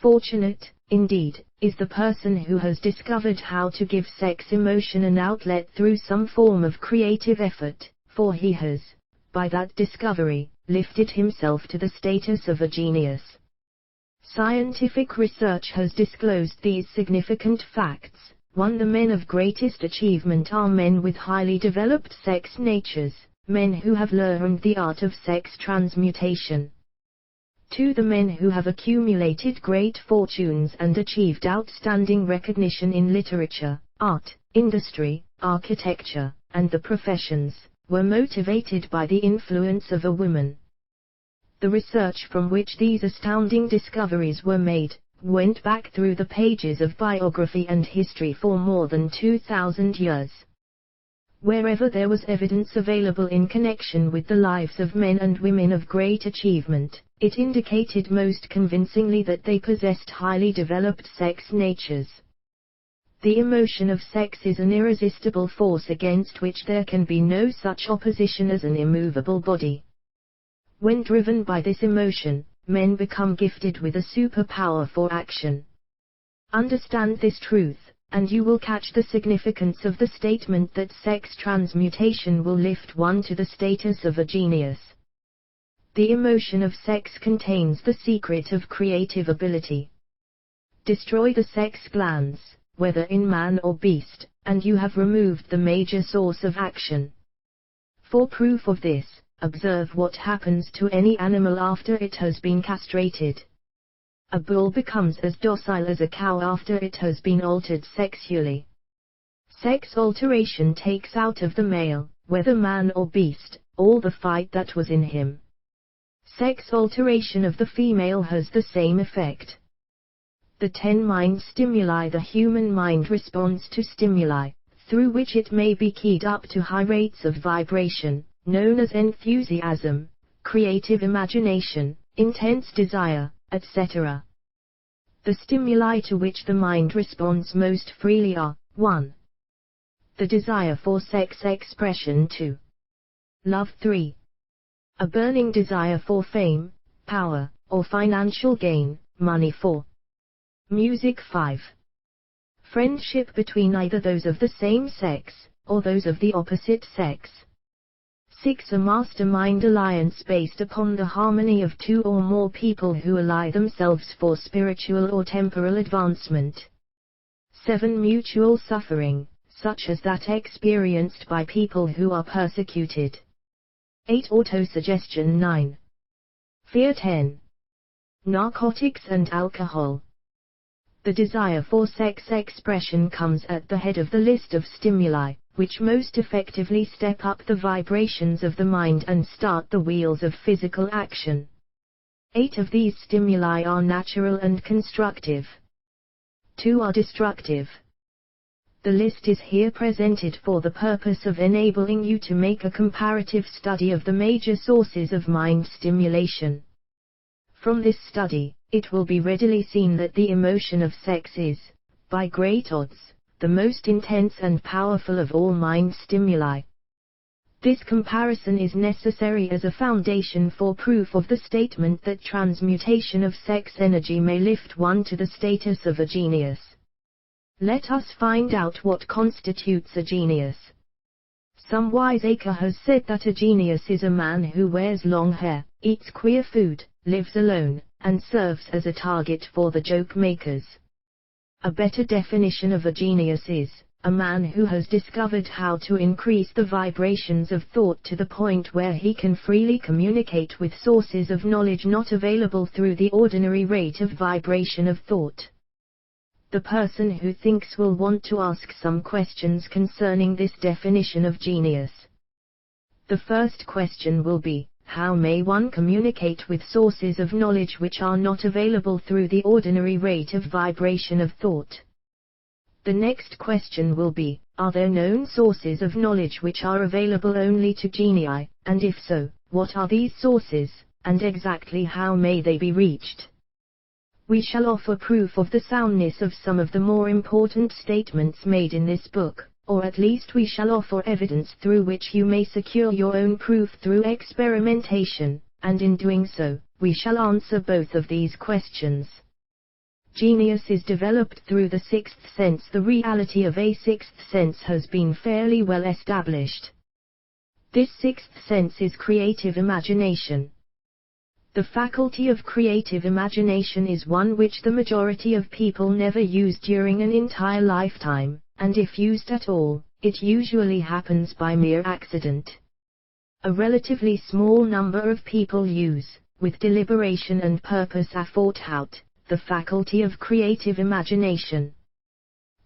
Fortunate, indeed, is the person who has discovered how to give sex emotion an outlet through some form of creative effort, for he has, by that discovery, lifted himself to the status of a genius. Scientific research has disclosed these significant facts. 1. The men of greatest achievement are men with highly developed sex natures, men who have learned the art of sex transmutation. 2. The men who have accumulated great fortunes and achieved outstanding recognition in literature, art, industry, architecture, and the professions, were motivated by the influence of a woman. The research from which these astounding discoveries were made, went back through the pages of biography and history for more than 2,000 years. Wherever there was evidence available in connection with the lives of men and women of great achievement, it indicated most convincingly that they possessed highly developed sex natures. The emotion of sex is an irresistible force against which there can be no such opposition as an immovable body. When driven by this emotion, men become gifted with a superpower for action. Understand this truth, and you will catch the significance of the statement that sex transmutation will lift one to the status of a genius. The emotion of sex contains the secret of creative ability. Destroy the sex glands, whether in man or beast, and you have removed the major source of action. For proof of this, observe what happens to any animal after it has been castrated. A bull becomes as docile as a cow after it has been altered sexually. Sex alteration takes out of the male, whether man or beast, all the fight that was in him. Sex alteration of the female has the same effect. The 10 mind stimuli. The human mind responds to stimuli, through which it may be keyed up to high rates of vibration, known as enthusiasm, creative imagination, intense desire, etc. The stimuli to which the mind responds most freely are: 1. The desire for sex expression. 2. Love. 3. A burning desire for fame, power, or financial gain, money. 4. Music. 5. Friendship between either those of the same sex, or those of the opposite sex. 6. A mastermind alliance based upon the harmony of 2 or more people who ally themselves for spiritual or temporal advancement. 7. Mutual suffering, such as that experienced by people who are persecuted. 8. Autosuggestion. 9. Fear. 10. Narcotics and alcohol. The desire for sex expression comes at the head of the list of stimuli, which most effectively step up the vibrations of the mind and start the wheels of physical action. 8 of these stimuli are natural and constructive. 2 are destructive. The list is here presented for the purpose of enabling you to make a comparative study of the major sources of mind stimulation. From this study, it will be readily seen that the emotion of sex is, by great odds, the most intense and powerful of all mind stimuli. This comparison is necessary as a foundation for proof of the statement that transmutation of sex energy may lift one to the status of a genius. Let us find out what constitutes a genius. Some wiseacre has said that a genius is a man who wears long hair, eats queer food, lives alone, and serves as a target for the joke makers. A better definition of a genius is a man who has discovered how to increase the vibrations of thought to the point where he can freely communicate with sources of knowledge not available through the ordinary rate of vibration of thought. The person who thinks will want to ask some questions concerning this definition of genius. The first question will be, how may one communicate with sources of knowledge which are not available through the ordinary rate of vibration of thought? The next question will be, are there known sources of knowledge which are available only to genii, and if so, what are these sources, and exactly how may they be reached? We shall offer proof of the soundness of some of the more important statements made in this book, or at least we shall offer evidence through which you may secure your own proof through experimentation, and in doing so, we shall answer both of these questions. Genius is developed through the sixth sense. The reality of a sixth sense has been fairly well established. This sixth sense is creative imagination. The faculty of creative imagination is one which the majority of people never use during an entire lifetime, and if used at all, it usually happens by mere accident. A relatively small number of people use, with deliberation and purpose aforethought, the faculty of creative imagination.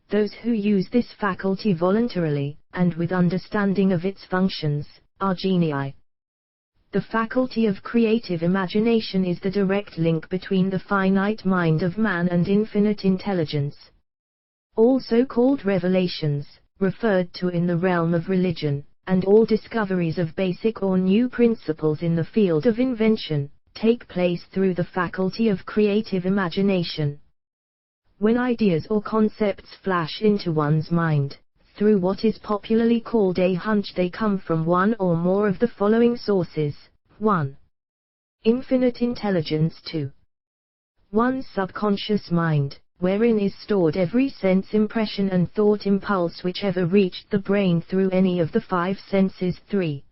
Those who use this faculty voluntarily, and with understanding of its functions, are genii. The faculty of creative imagination is the direct link between the finite mind of man and infinite intelligence. Also called revelations, referred to in the realm of religion, and all discoveries of basic or new principles in the field of invention, take place through the faculty of creative imagination. When ideas or concepts flash into one's mind, through what is popularly called a hunch, they come from one or more of the following sources. 1. Infinite intelligence. 2. One's subconscious mind, wherein is stored every sense impression and thought impulse which ever reached the brain through any of the 5 senses. 3.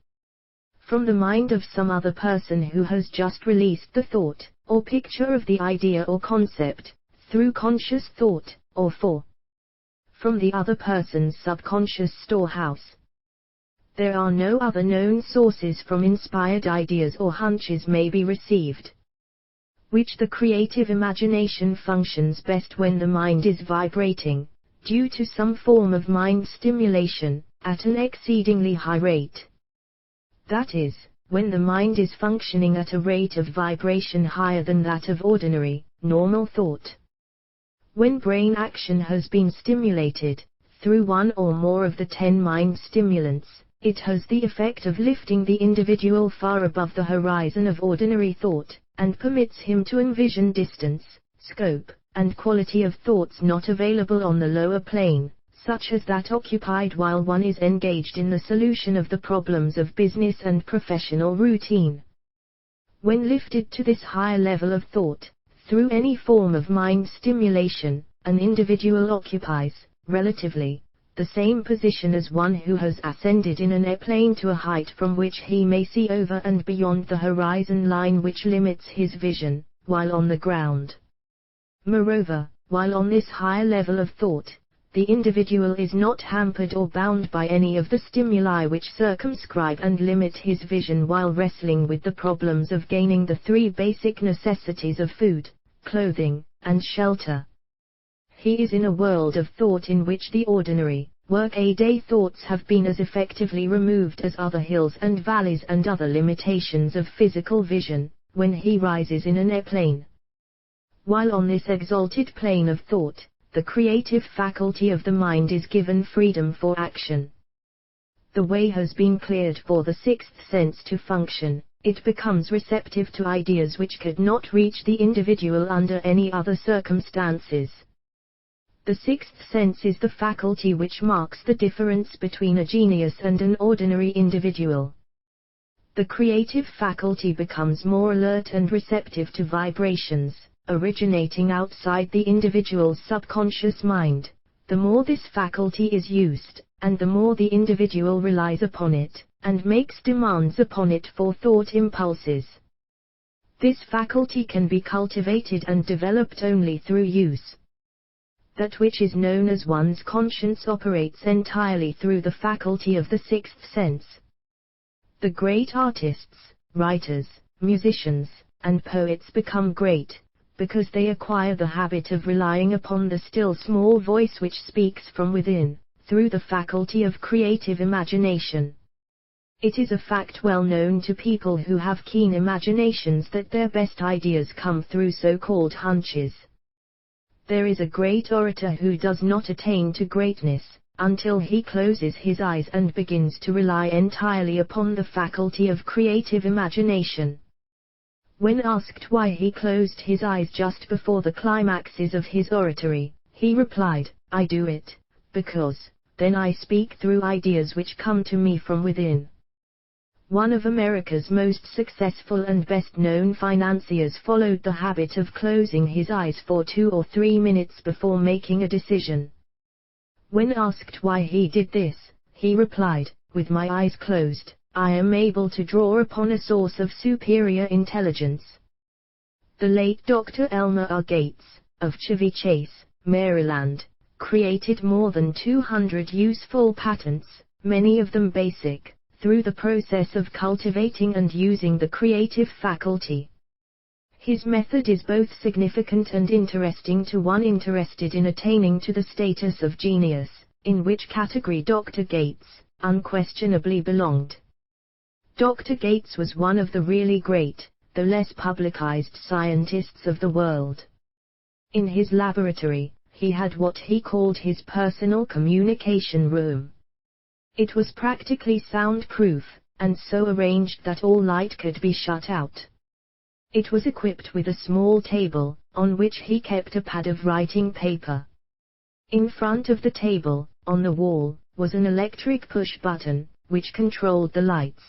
from the mind of some other person who has just released the thought, or picture of the idea or concept, through conscious thought, or from the other person's subconscious storehouse. There are no other known sources from inspired ideas or hunches may be received. Which the creative imagination functions best when the mind is vibrating, due to some form of mind stimulation, at an exceedingly high rate. That is, when the mind is functioning at a rate of vibration higher than that of ordinary, normal thought. When brain action has been stimulated, through one or more of the 10 mind stimulants, it has the effect of lifting the individual far above the horizon of ordinary thought, and permits him to envision distance, scope, and quality of thoughts not available on the lower plane, such as that occupied while one is engaged in the solution of the problems of business and professional routine. When lifted to this higher level of thought, through any form of mind stimulation, an individual occupies, relatively, the same position as one who has ascended in an airplane to a height from which he may see over and beyond the horizon line which limits his vision, while on the ground. Moreover, while on this higher level of thought, the individual is not hampered or bound by any of the stimuli which circumscribe and limit his vision while wrestling with the problems of gaining the 3 basic necessities of food, clothing, and shelter. He is in a world of thought in which the ordinary, work-a-day thoughts have been as effectively removed as other hills and valleys and other limitations of physical vision, when he rises in an airplane. While on this exalted plane of thought, the creative faculty of the mind is given freedom for action. The way has been cleared for the 6th sense to function. It becomes receptive to ideas which could not reach the individual under any other circumstances. The 6th sense is the faculty which marks the difference between a genius and an ordinary individual. The creative faculty becomes more alert and receptive to vibrations, originating outside the individual's subconscious mind. The more this faculty is used, and the more the individual relies upon it, and makes demands upon it for thought impulses. This faculty can be cultivated and developed only through use. That which is known as one's conscience operates entirely through the faculty of the 6th sense. The great artists, writers, musicians, and poets become great, because they acquire the habit of relying upon the still small voice which speaks from within, through the faculty of creative imagination. It is a fact well known to people who have keen imaginations that their best ideas come through so-called hunches. There is a great orator who does not attain to greatness, until he closes his eyes and begins to rely entirely upon the faculty of creative imagination. When asked why he closed his eyes just before the climaxes of his oratory, he replied, "I do it, because, then I speak through ideas which come to me from within." One of America's most successful and best-known financiers followed the habit of closing his eyes for 2 or 3 minutes before making a decision. When asked why he did this, he replied, "With my eyes closed, I am able to draw upon a source of superior intelligence." The late Dr. Elmer R. Gates, of Chevy Chase, Maryland, created more than 200 useful patents, many of them basic, through the process of cultivating and using the creative faculty. His method is both significant and interesting to one interested in attaining to the status of genius, in which category Dr. Gates unquestionably belonged. Dr. Gates was one of the really great, though less publicized scientists of the world. In his laboratory, he had what he called his personal communication room. It was practically soundproof, and so arranged that all light could be shut out. It was equipped with a small table, on which he kept a pad of writing paper. In front of the table, on the wall, was an electric push button, which controlled the lights.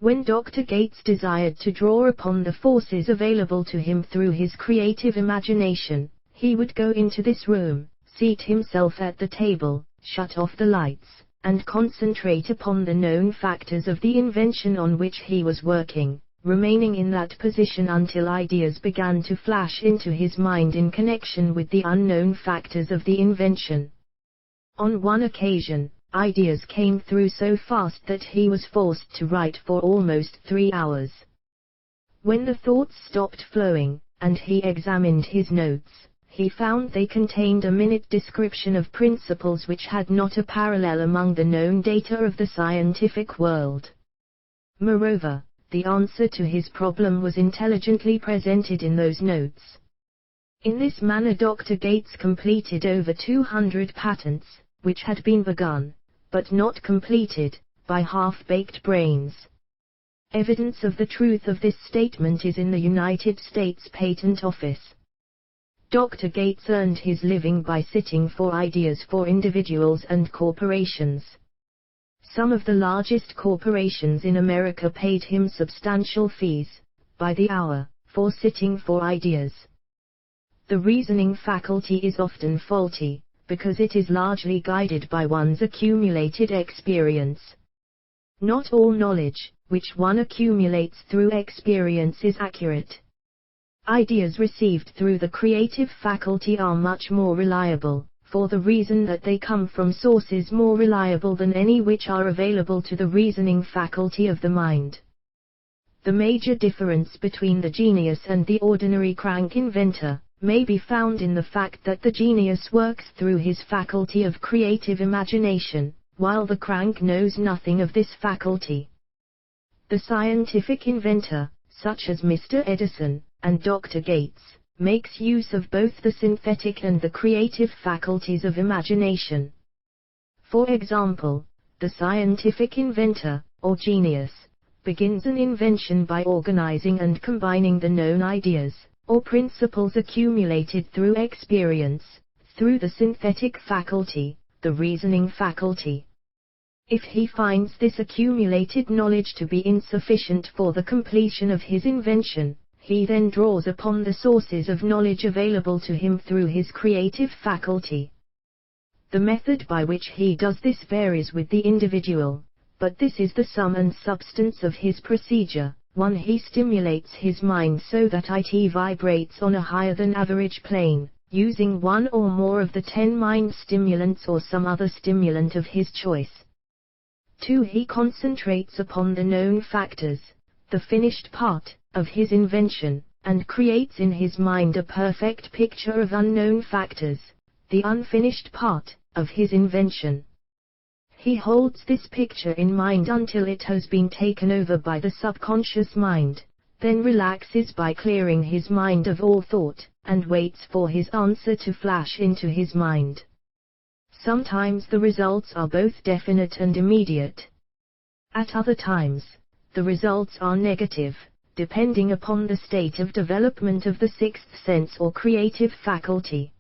When Dr. Gates desired to draw upon the forces available to him through his creative imagination, he would go into this room, seat himself at the table, shut off the lights, and concentrate upon the known factors of the invention on which he was working, remaining in that position until ideas began to flash into his mind in connection with the unknown factors of the invention. On one occasion, ideas came through so fast that he was forced to write for almost 3 hours. When the thoughts stopped flowing, and he examined his notes, he found they contained a minute description of principles which had not a parallel among the known data of the scientific world. Moreover, the answer to his problem was intelligently presented in those notes. In this manner Dr. Gates completed over 200 patents, which had been begun, but not completed, by half-baked brains. Evidence of the truth of this statement is in the United States Patent Office. Dr. Gates earned his living by sitting for ideas for individuals and corporations. Some of the largest corporations in America paid him substantial fees, by the hour, for sitting for ideas. The reasoning faculty is often faulty, because it is largely guided by one's accumulated experience. Not all knowledge, which one accumulates through experience, is accurate. Ideas received through the creative faculty are much more reliable, for the reason that they come from sources more reliable than any which are available to the reasoning faculty of the mind. The major difference between the genius and the ordinary crank inventor may be found in the fact that the genius works through his faculty of creative imagination, while the crank knows nothing of this faculty. The scientific inventor, such as Mr. Edison and Dr. Gates, makes use of both the synthetic and the creative faculties of imagination. For example, the scientific inventor, or genius, begins an invention by organizing and combining the known ideas, or principles accumulated through experience, through the synthetic faculty, the reasoning faculty. If he finds this accumulated knowledge to be insufficient for the completion of his invention, he then draws upon the sources of knowledge available to him through his creative faculty. The method by which he does this varies with the individual, but this is the sum and substance of his procedure. 1. He stimulates his mind so that it vibrates on a higher than average plane, using one or more of the 10 mind stimulants or some other stimulant of his choice. 2. He concentrates upon the known factors, the finished part, of his invention, and creates in his mind a perfect picture of unknown factors, the unfinished part, of his invention. He holds this picture in mind until it has been taken over by the subconscious mind, then relaxes by clearing his mind of all thought, and waits for his answer to flash into his mind. Sometimes the results are both definite and immediate. At other times, the results are negative, depending upon the state of development of the sixth sense or creative faculty.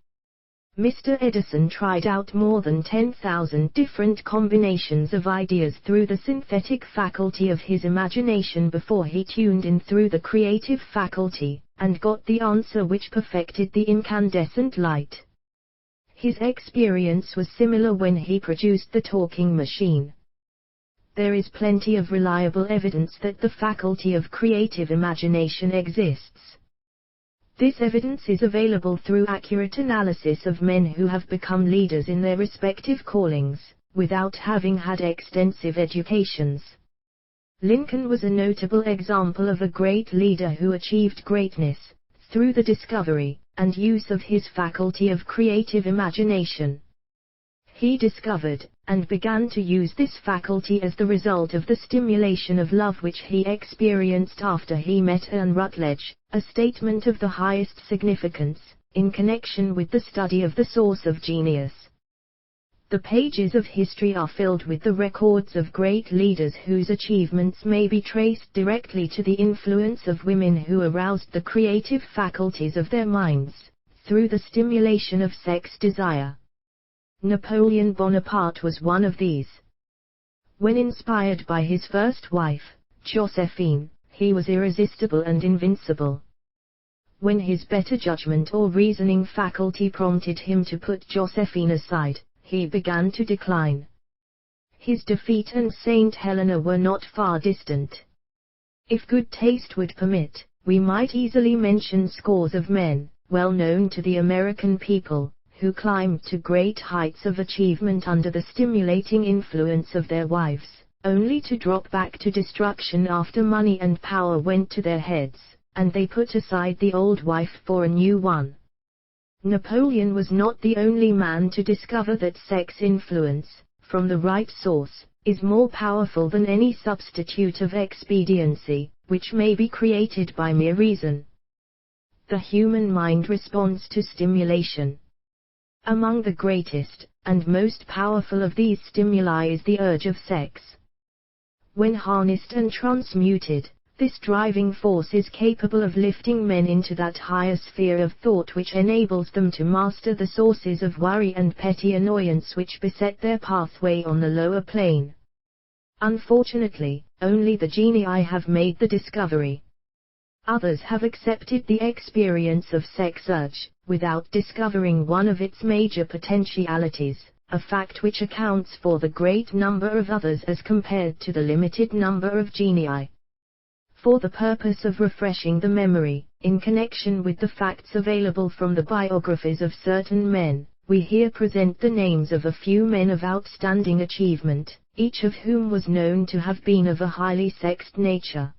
Mr. Edison tried out more than 10,000 different combinations of ideas through the synthetic faculty of his imagination before he tuned in through the creative faculty, and got the answer which perfected the incandescent light. His experience was similar when he produced the talking machine. There is plenty of reliable evidence that the faculty of creative imagination exists. This evidence is available through accurate analysis of men who have become leaders in their respective callings, without having had extensive educations. Lincoln was a notable example of a great leader who achieved greatness, through the discovery and use of his faculty of creative imagination. He discovered, and began to use this faculty as the result of the stimulation of love which he experienced after he met Anne Rutledge, a statement of the highest significance, in connection with the study of the source of genius. The pages of history are filled with the records of great leaders whose achievements may be traced directly to the influence of women who aroused the creative faculties of their minds, through the stimulation of sex desire. Napoleon Bonaparte was one of these. When inspired by his first wife, Josephine, he was irresistible and invincible. When his better judgment or reasoning faculty prompted him to put Josephine aside, he began to decline. His defeat and Saint Helena were not far distant. If good taste would permit, we might easily mention scores of men, well known to the American people, who climbed to great heights of achievement under the stimulating influence of their wives, only to drop back to destruction after money and power went to their heads, and they put aside the old wife for a new one. Napoleon was not the only man to discover that sex influence, from the right source, is more powerful than any substitute of expediency, which may be created by mere reason. The human mind responds to stimulation. Among the greatest, and most powerful of these stimuli is the urge of sex. When harnessed and transmuted, this driving force is capable of lifting men into that higher sphere of thought which enables them to master the sources of worry and petty annoyance which beset their pathway on the lower plane. Unfortunately, only the genii have made the discovery. Others have accepted the experience of sex urge, without discovering one of its major potentialities, a fact which accounts for the great number of others as compared to the limited number of genii. For the purpose of refreshing the memory, in connection with the facts available from the biographies of certain men, we here present the names of a few men of outstanding achievement, each of whom was known to have been of a highly sexed nature.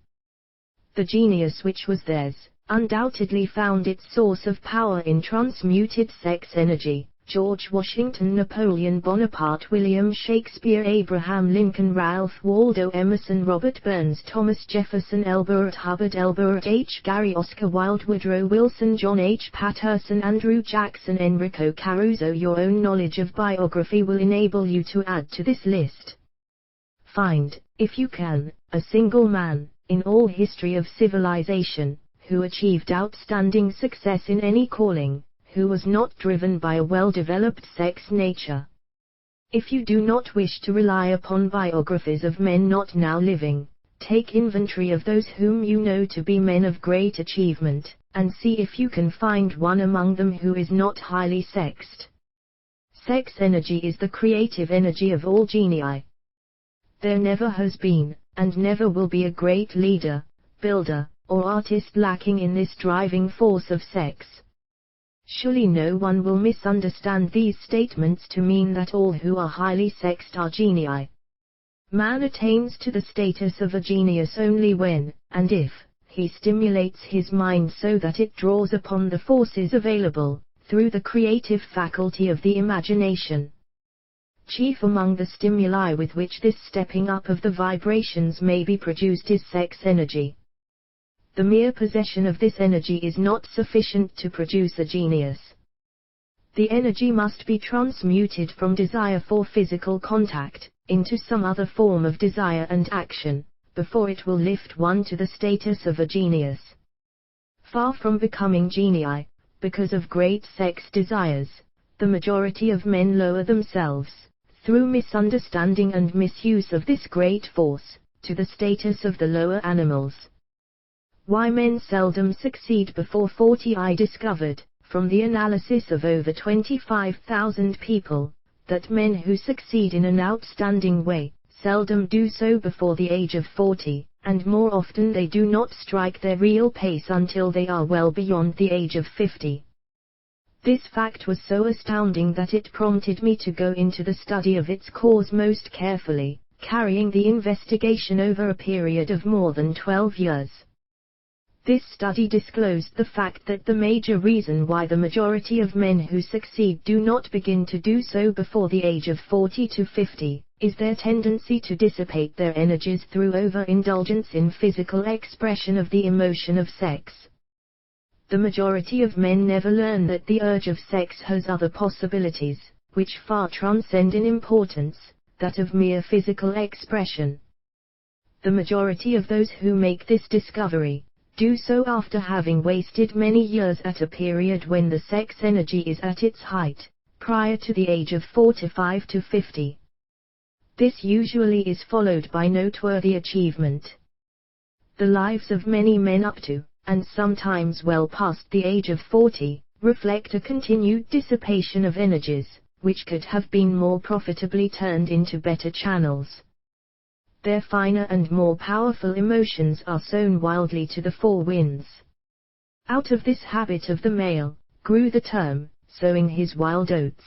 The genius which was theirs, undoubtedly found its source of power in transmuted sex energy. George Washington, Napoleon Bonaparte, William Shakespeare, Abraham Lincoln, Ralph Waldo Emerson, Robert Burns, Thomas Jefferson, Elbert Hubbard, Elbert H. Gary, Oscar Wilde, Woodrow Wilson, John H. Patterson, Andrew Jackson, Enrico Caruso. Your own knowledge of biography will enable you to add to this list. Find, if you can, a single man, in all history of civilization, who achieved outstanding success in any calling, who was not driven by a well-developed sex nature. If you do not wish to rely upon biographies of men not now living, take inventory of those whom you know to be men of great achievement, and see if you can find one among them who is not highly sexed. Sex energy is the creative energy of all genii. There never has been, and never will be a great leader, builder, or artist lacking in this driving force of sex. Surely no one will misunderstand these statements to mean that all who are highly sexed are genii. Man attains to the status of a genius only when, and if, he stimulates his mind so that it draws upon the forces available, through the creative faculty of the imagination. Chief among the stimuli with which this stepping up of the vibrations may be produced is sex energy. The mere possession of this energy is not sufficient to produce a genius. The energy must be transmuted from desire for physical contact, into some other form of desire and action, before it will lift one to the status of a genius. Far from becoming genii, because of great sex desires, the majority of men lower themselves, through misunderstanding and misuse of this great force, to the status of the lower animals. Why men seldom succeed before 40. I discovered, from the analysis of over 25,000 people, that men who succeed in an outstanding way, seldom do so before the age of 40, and more often they do not strike their real pace until they are well beyond the age of 50. This fact was so astounding that it prompted me to go into the study of its cause most carefully, carrying the investigation over a period of more than 12 years. This study disclosed the fact that the major reason why the majority of men who succeed do not begin to do so before the age of 40 to 50, is their tendency to dissipate their energies through overindulgence in physical expression of the emotion of sex. The majority of men never learn that the urge of sex has other possibilities, which far transcend in importance, that of mere physical expression. The majority of those who make this discovery, do so after having wasted many years at a period when the sex energy is at its height, prior to the age of 45 to 50. This usually is followed by noteworthy achievement. The lives of many men up to, and sometimes well past the age of 40, reflect a continued dissipation of energies, which could have been more profitably turned into better channels. Their finer and more powerful emotions are sown wildly to the four winds. Out of this habit of the male, grew the term, sowing his wild oats.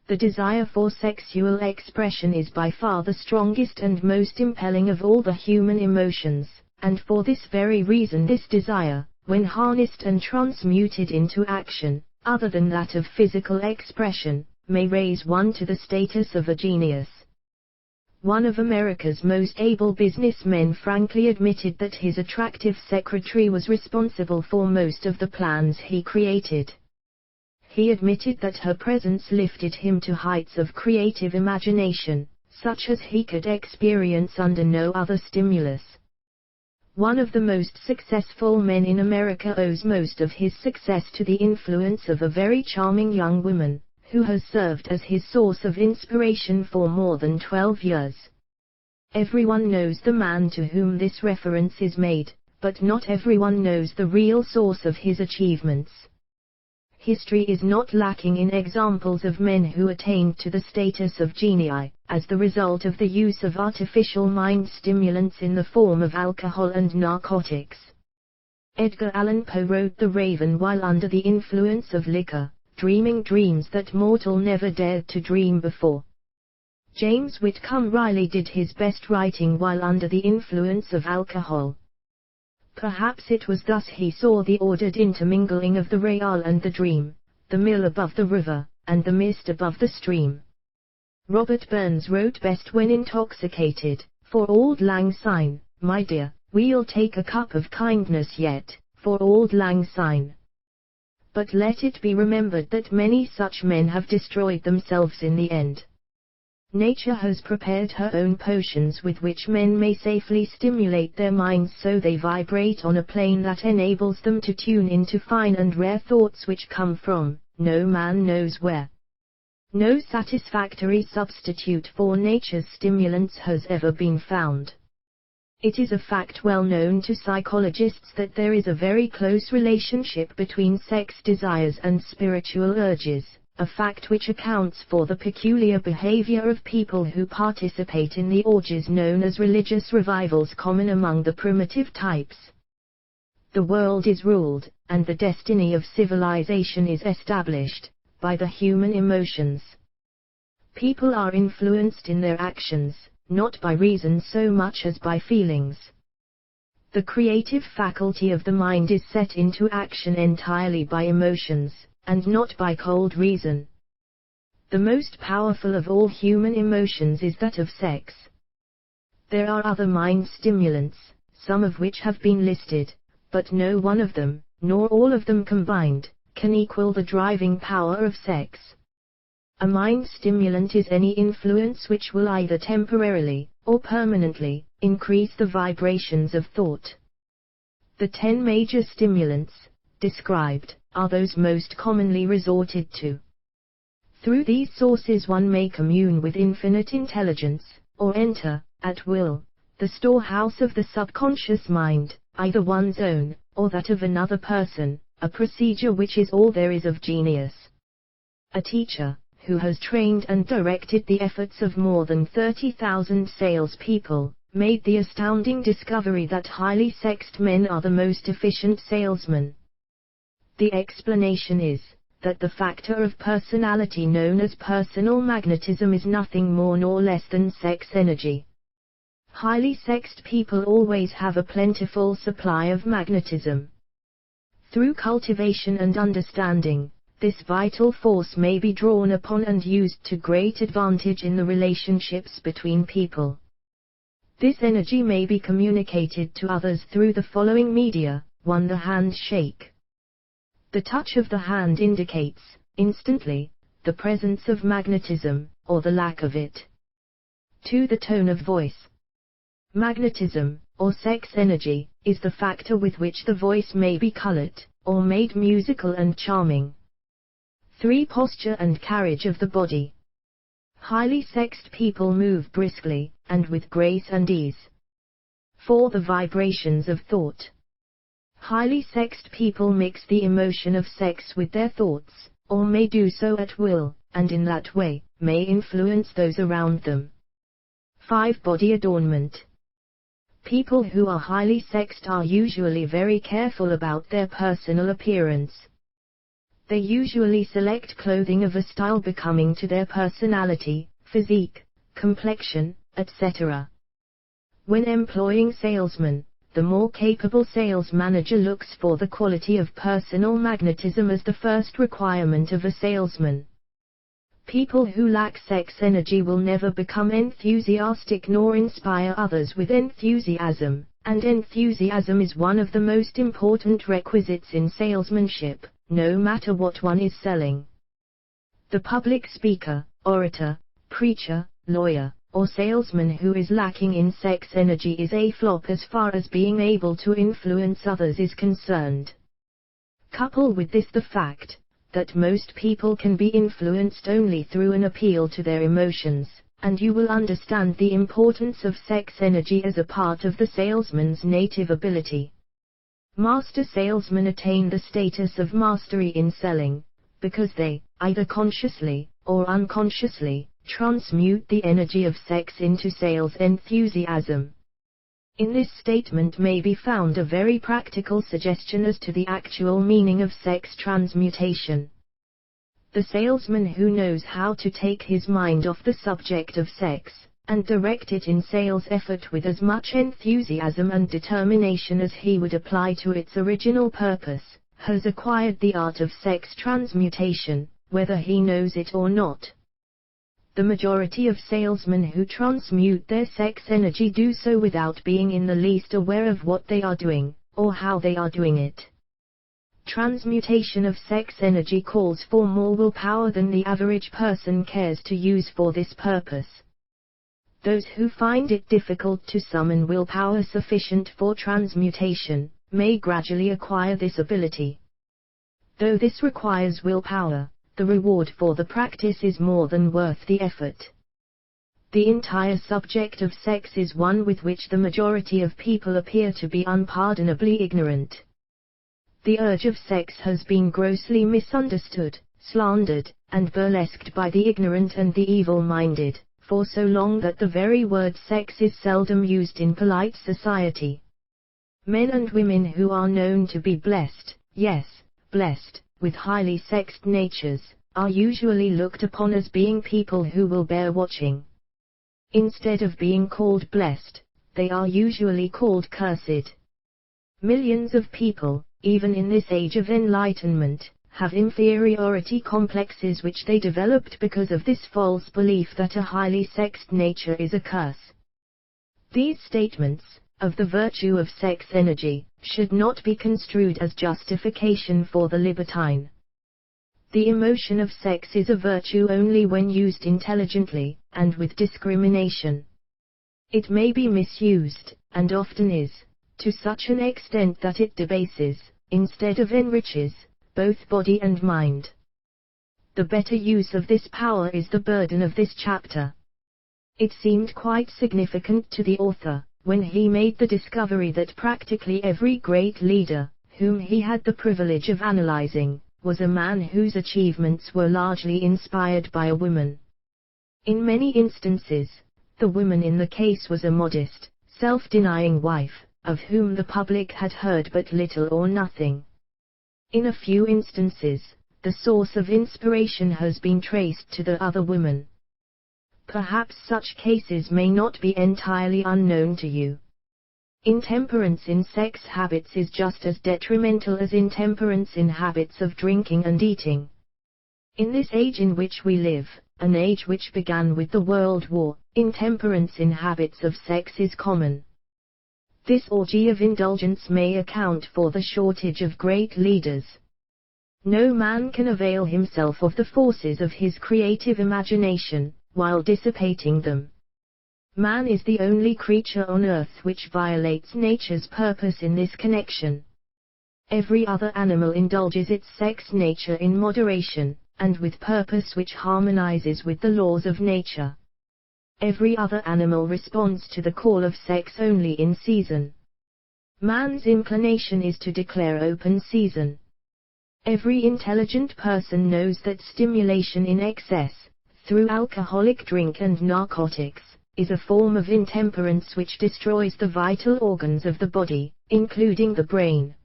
The desire for sexual expression is by far the strongest and most impelling of all the human emotions, and for this very reason this desire, when harnessed and transmuted into action, other than that of physical expression, may raise one to the status of a genius. One of America's most able businessmen frankly admitted that his attractive secretary was responsible for most of the plans he created. He admitted that her presence lifted him to heights of creative imagination, such as he could experience under no other stimulus. One of the most successful men in America owes most of his success to the influence of a very charming young woman, who has served as his source of inspiration for more than 12 years. Everyone knows the man to whom this reference is made, but not everyone knows the real source of his achievements. History is not lacking in examples of men who attained to the status of genii, as the result of the use of artificial mind stimulants in the form of alcohol and narcotics. Edgar Allan Poe wrote The Raven while under the influence of liquor, dreaming dreams that mortal never dared to dream before. James Whitcomb Riley did his best writing while under the influence of alcohol. Perhaps it was thus he saw the ordered intermingling of the real and the dream, the mill above the river, and the mist above the stream. Robert Burns wrote best when intoxicated, for auld lang syne, my dear, we'll take a cup of kindness yet, for auld lang syne. But let it be remembered that many such men have destroyed themselves in the end. Nature has prepared her own potions with which men may safely stimulate their minds so they vibrate on a plane that enables them to tune into fine and rare thoughts which come from, no man knows where. No satisfactory substitute for nature's stimulants has ever been found. It is a fact well known to psychologists that there is a very close relationship between sex desires and spiritual urges, a fact which accounts for the peculiar behavior of people who participate in the orgies known as religious revivals common among the primitive types. The world is ruled, and the destiny of civilization is established, by the human emotions. People are influenced in their actions, not by reason so much as by feelings. The creative faculty of the mind is set into action entirely by emotions, and not by cold reason. The most powerful of all human emotions is that of sex. There are other mind stimulants, some of which have been listed, but no one of them, nor all of them combined, can equal the driving power of sex. A mind stimulant is any influence which will either temporarily, or permanently, increase the vibrations of thought. The 10 major stimulants, described, are those most commonly resorted to. Through these sources one may commune with infinite intelligence, or enter, at will, the storehouse of the subconscious mind, either one's own, or that of another person, a procedure which is all there is of genius. A teacher, who has trained and directed the efforts of more than 30,000 salespeople, made the astounding discovery that highly sexed men are the most efficient salesmen. The explanation is, that the factor of personality known as personal magnetism is nothing more nor less than sex energy. Highly sexed people always have a plentiful supply of magnetism. Through cultivation and understanding, this vital force may be drawn upon and used to great advantage in the relationships between people. This energy may be communicated to others through the following media. 1. The handshake. The touch of the hand indicates, instantly, the presence of magnetism, or the lack of it. 2. The tone of voice. Magnetism, or sex energy, is the factor with which the voice may be colored, or made musical and charming. 3. Posture and carriage of the body. Highly sexed people move briskly, and with grace and ease. 4. The vibrations of thought. Highly sexed people mix the emotion of sex with their thoughts, or may do so at will, and in that way, may influence those around them. 5. Body adornment. People who are highly sexed are usually very careful about their personal appearance. They usually select clothing of a style becoming to their personality, physique, complexion, etc. When employing salesmen, the more capable sales manager looks for the quality of personal magnetism as the first requirement of a salesman. People who lack sex energy will never become enthusiastic nor inspire others with enthusiasm, and enthusiasm is one of the most important requisites in salesmanship, no matter what one is selling. The public speaker, orator, preacher, lawyer, or salesman who is lacking in sex energy is a flop as far as being able to influence others is concerned. Couple with this the fact that most people can be influenced only through an appeal to their emotions, and you will understand the importance of sex energy as a part of the salesman's native ability. Master salesmen attain the status of mastery in selling, because they, either consciously or unconsciously, transmute the energy of sex into sales enthusiasm. In this statement may be found a very practical suggestion as to the actual meaning of sex transmutation. The salesman who knows how to take his mind off the subject of sex, and direct it in sales effort with as much enthusiasm and determination as he would apply to its original purpose, has acquired the art of sex transmutation, whether he knows it or not. The majority of salesmen who transmute their sex energy do so without being in the least aware of what they are doing, or how they are doing it. Transmutation of sex energy calls for more willpower than the average person cares to use for this purpose. Those who find it difficult to summon willpower sufficient for transmutation, may gradually acquire this ability. Though this requires willpower, the reward for the practice is more than worth the effort. The entire subject of sex is one with which the majority of people appear to be unpardonably ignorant. The urge of sex has been grossly misunderstood, slandered, and burlesqued by the ignorant and the evil-minded, for so long that the very word sex is seldom used in polite society. Men and women who are known to be blessed, yes, blessed, with highly sexed natures, are usually looked upon as being people who will bear watching. Instead of being called blessed, they are usually called cursed. Millions of people, even in this age of enlightenment, have inferiority complexes which they developed because of this false belief that a highly sexed nature is a curse. These statements, of the virtue of sex energy, should not be construed as justification for the libertine. The emotion of sex is a virtue only when used intelligently, and with discrimination. It may be misused, and often is, to such an extent that it debases, instead of enriches, both body and mind. The better use of this power is the burden of this chapter. It seemed quite significant to the author, when he made the discovery that practically every great leader, whom he had the privilege of analyzing, was a man whose achievements were largely inspired by a woman. In many instances, the woman in the case was a modest, self-denying wife, of whom the public had heard but little or nothing. In a few instances, the source of inspiration has been traced to the other woman. Perhaps such cases may not be entirely unknown to you. Intemperance in sex habits is just as detrimental as intemperance in habits of drinking and eating. In this age in which we live, an age which began with the World War, intemperance in habits of sex is common. This orgy of indulgence may account for the shortage of great leaders. No man can avail himself of the forces of his creative imagination, while dissipating them. Man is the only creature on earth which violates nature's purpose in this connection. Every other animal indulges its sex nature in moderation, and with purpose which harmonizes with the laws of nature. Every other animal responds to the call of sex only in season. Man's inclination is to declare open season. Every intelligent person knows that stimulation in excess, through alcoholic drink and narcotics, is a form of intemperance which destroys the vital organs of the body, including the brain.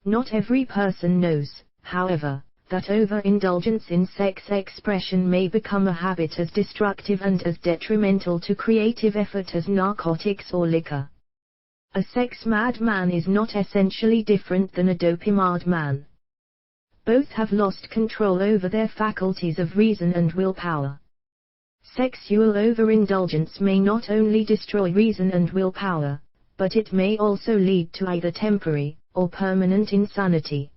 Not every person knows, however, that overindulgence in sex expression may become a habit as destructive and as detrimental to creative effort as narcotics or liquor. A sex-mad man is not essentially different than a dope-mad man. Both have lost control over their faculties of reason and willpower. Sexual overindulgence may not only destroy reason and willpower, but it may also lead to either temporary or permanent insanity.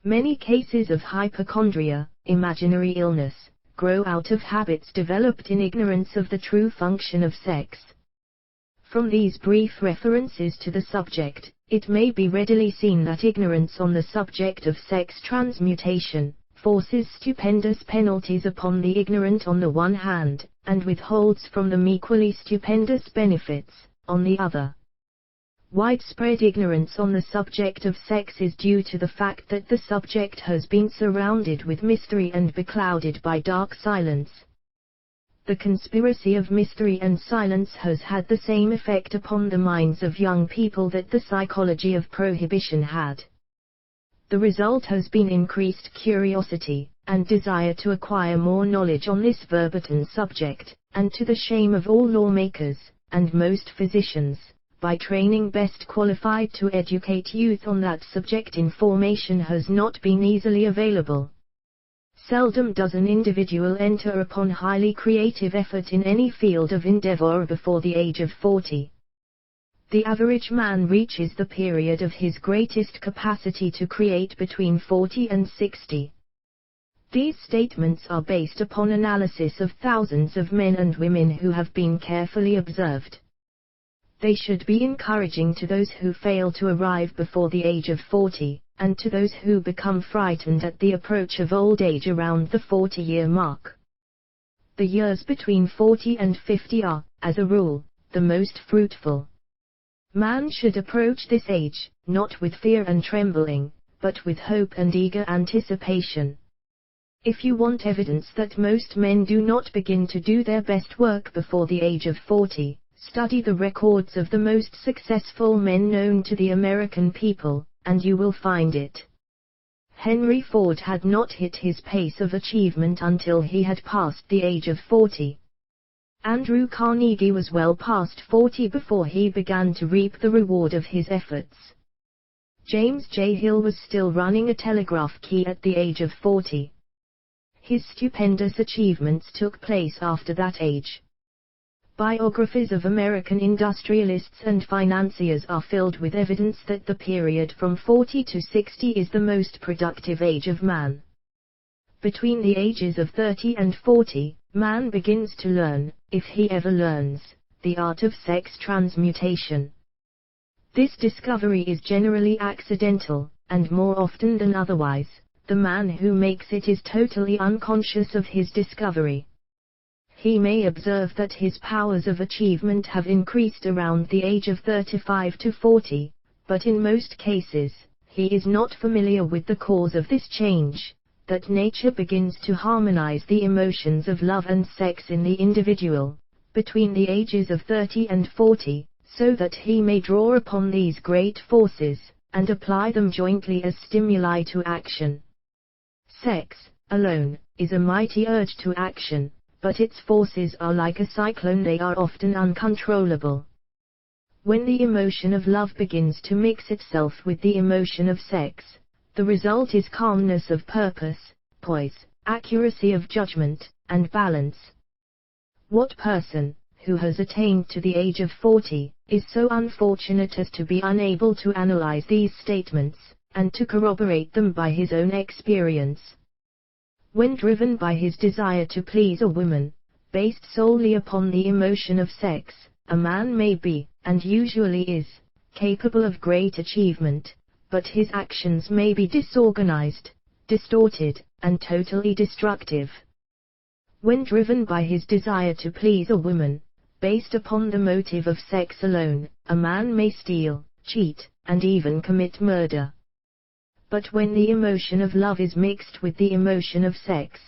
Many cases of hypochondria, imaginary illness, grow out of habits developed in ignorance of the true function of sex. From these brief references to the subject, it may be readily seen that ignorance on the subject of sex transmutation forces stupendous penalties upon the ignorant on the one hand, and withholds from them equally stupendous benefits, on the other. Widespread ignorance on the subject of sex is due to the fact that the subject has been surrounded with mystery and beclouded by dark silence. The conspiracy of mystery and silence has had the same effect upon the minds of young people that the psychology of prohibition had. The result has been increased curiosity, and desire to acquire more knowledge on this verboten subject, and to the shame of all lawmakers, and most physicians. By training best qualified to educate youth on that subject, information has not been easily available. Seldom does an individual enter upon highly creative effort in any field of endeavor before the age of 40. The average man reaches the period of his greatest capacity to create between 40 and 60. These statements are based upon analysis of thousands of men and women who have been carefully observed. They should be encouraging to those who fail to arrive before the age of 40, and to those who become frightened at the approach of old age around the 40-year mark. The years between 40 and 50 are, as a rule, the most fruitful. Man should approach this age, not with fear and trembling, but with hope and eager anticipation. If you want evidence that most men do not begin to do their best work before the age of 40, study the records of the most successful men known to the American people, and you will find it. Henry Ford had not hit his pace of achievement until he had passed the age of 40. Andrew Carnegie was well past 40 before he began to reap the reward of his efforts. James J. Hill was still running a telegraph key at the age of 40. His stupendous achievements took place after that age. Biographies of American industrialists and financiers are filled with evidence that the period from 40 to 60 is the most productive age of man. Between the ages of 30 and 40, man begins to learn, if he ever learns, the art of sex transmutation. This discovery is generally accidental, and more often than otherwise, the man who makes it is totally unconscious of his discovery. He may observe that his powers of achievement have increased around the age of 35 to 40, but in most cases, he is not familiar with the cause of this change, that nature begins to harmonize the emotions of love and sex in the individual, between the ages of 30 and 40, so that he may draw upon these great forces, and apply them jointly as stimuli to action. Sex, alone, is a mighty urge to action, but its forces are like a cyclone, they are often uncontrollable. When the emotion of love begins to mix itself with the emotion of sex, the result is calmness of purpose, poise, accuracy of judgment, and balance. What person, who has attained to the age of 40, is so unfortunate as to be unable to analyze these statements, and to corroborate them by his own experience? When driven by his desire to please a woman, based solely upon the emotion of sex, a man may be, and usually is, capable of great achievement, but his actions may be disorganized, distorted, and totally destructive. When driven by his desire to please a woman, based upon the motive of sex alone, a man may steal, cheat, and even commit murder. But when the emotion of love is mixed with the emotion of sex,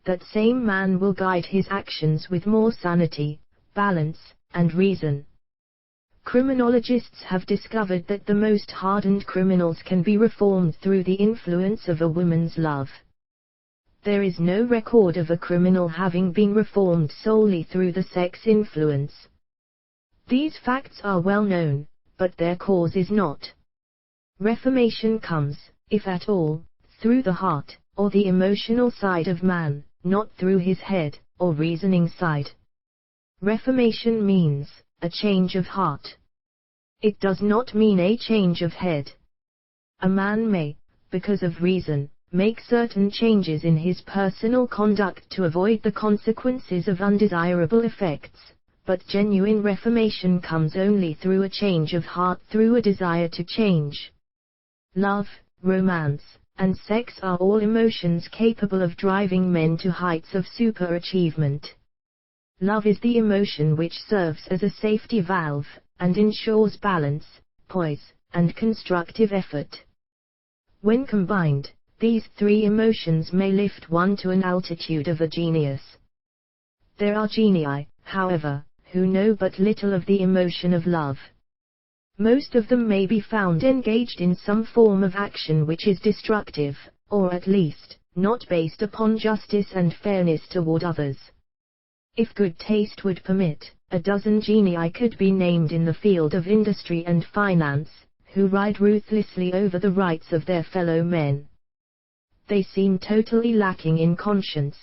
that same man will guide his actions with more sanity, balance, and reason. Criminologists have discovered that the most hardened criminals can be reformed through the influence of a woman's love. There is no record of a criminal having been reformed solely through the sex influence. These facts are well known, but their cause is not. Reformation comes, if at all, through the heart, or the emotional side of man, not through his head, or reasoning side. Reformation means a change of heart. It does not mean a change of head. A man may, because of reason, make certain changes in his personal conduct to avoid the consequences of undesirable effects, but genuine reformation comes only through a change of heart, through a desire to change. Love, romance, and sex are all emotions capable of driving men to heights of superachievement. Love is the emotion which serves as a safety valve, and ensures balance, poise, and constructive effort. When combined, these three emotions may lift one to an altitude of a genius. There are genii, however, who know but little of the emotion of love. Most of them may be found engaged in some form of action which is destructive, or at least, not based upon justice and fairness toward others. If good taste would permit, a dozen genii could be named in the field of industry and finance, who ride ruthlessly over the rights of their fellow men. They seem totally lacking in conscience.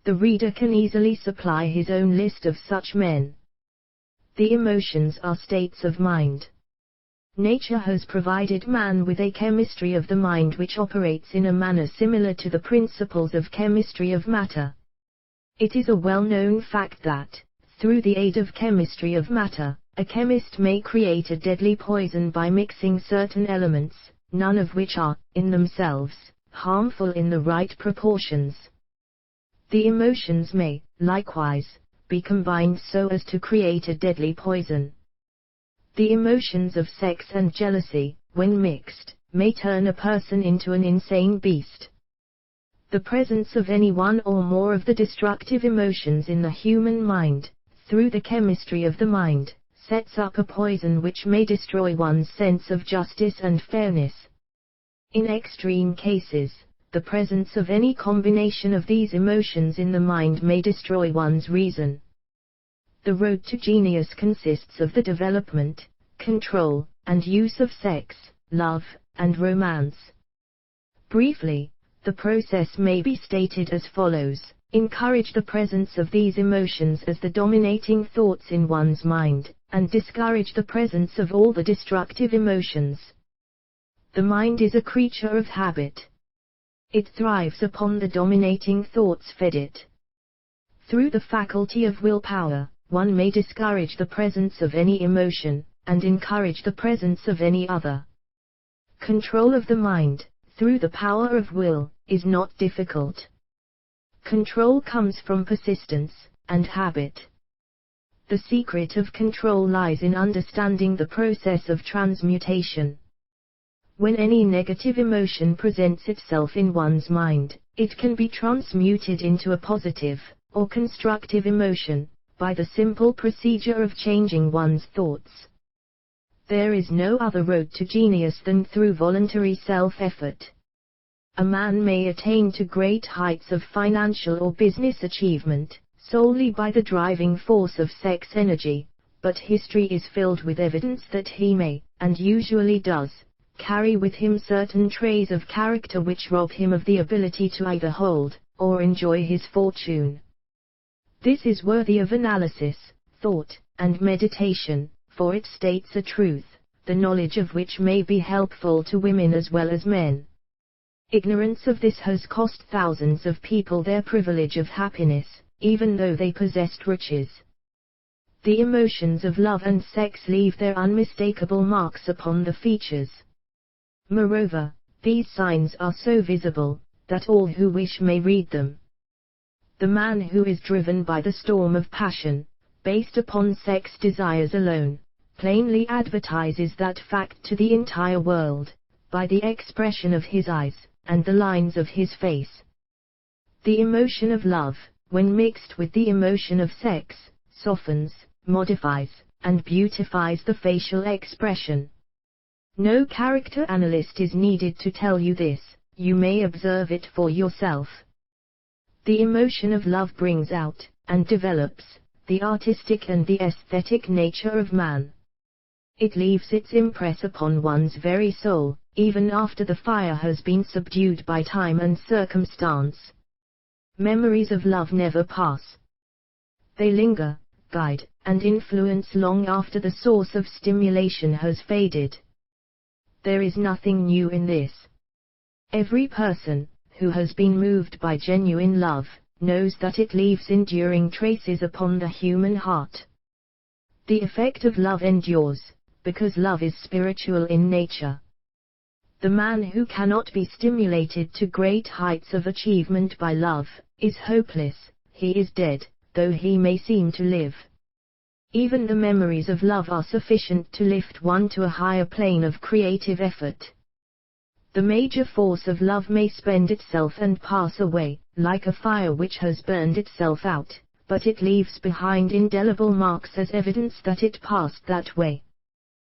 The reader can easily supply his own list of such men. The emotions are states of mind. Nature has provided man with a chemistry of the mind which operates in a manner similar to the principles of chemistry of matter. It is a well-known fact that, through the aid of chemistry of matter, a chemist may create a deadly poison by mixing certain elements, none of which are, in themselves, harmful in the right proportions. The emotions may, likewise, be combined so as to create a deadly poison. The emotions of sex and jealousy, when mixed, may turn a person into an insane beast. The presence of any one or more of the destructive emotions in the human mind, through the chemistry of the mind, sets up a poison which may destroy one's sense of justice and fairness. In extreme cases, the presence of any combination of these emotions in the mind may destroy one's reason. The road to genius consists of the development, control, and use of sex, love, and romance. Briefly, the process may be stated as follows: encourage the presence of these emotions as the dominating thoughts in one's mind, and discourage the presence of all the destructive emotions. The mind is a creature of habit. It thrives upon the dominating thoughts fed it. Through the faculty of willpower, one may discourage the presence of any emotion, and encourage the presence of any other. Control of the mind, through the power of will, is not difficult. Control comes from persistence and habit. The secret of control lies in understanding the process of transmutation. When any negative emotion presents itself in one's mind, it can be transmuted into a positive, or constructive emotion, by the simple procedure of changing one's thoughts. There is no other road to genius than through voluntary self-effort. A man may attain to great heights of financial or business achievement, solely by the driving force of sex energy, but history is filled with evidence that he may, and usually does, carry with him certain traits of character which rob him of the ability to either hold, or enjoy his fortune. This is worthy of analysis, thought, and meditation, for it states a truth, the knowledge of which may be helpful to women as well as men. Ignorance of this has cost thousands of people their privilege of happiness, even though they possessed riches. The emotions of love and sex leave their unmistakable marks upon the features. Moreover, these signs are so visible, that all who wish may read them. The man who is driven by the storm of passion, based upon sex desires alone, plainly advertises that fact to the entire world, by the expression of his eyes, and the lines of his face. The emotion of love, when mixed with the emotion of sex, softens, modifies, and beautifies the facial expression. No character analyst is needed to tell you this, you may observe it for yourself. The emotion of love brings out, and develops, the artistic and the aesthetic nature of man. It leaves its impress upon one's very soul, even after the fire has been subdued by time and circumstance. Memories of love never pass. They linger, guide, and influence long after the source of stimulation has faded. There is nothing new in this. Every person who has been moved by genuine love knows that it leaves enduring traces upon the human heart. The effect of love endures, because love is spiritual in nature. The man who cannot be stimulated to great heights of achievement by love is hopeless, he is dead, though he may seem to live. Even the memories of love are sufficient to lift one to a higher plane of creative effort. The major force of love may spend itself and pass away, like a fire which has burned itself out, but it leaves behind indelible marks as evidence that it passed that way.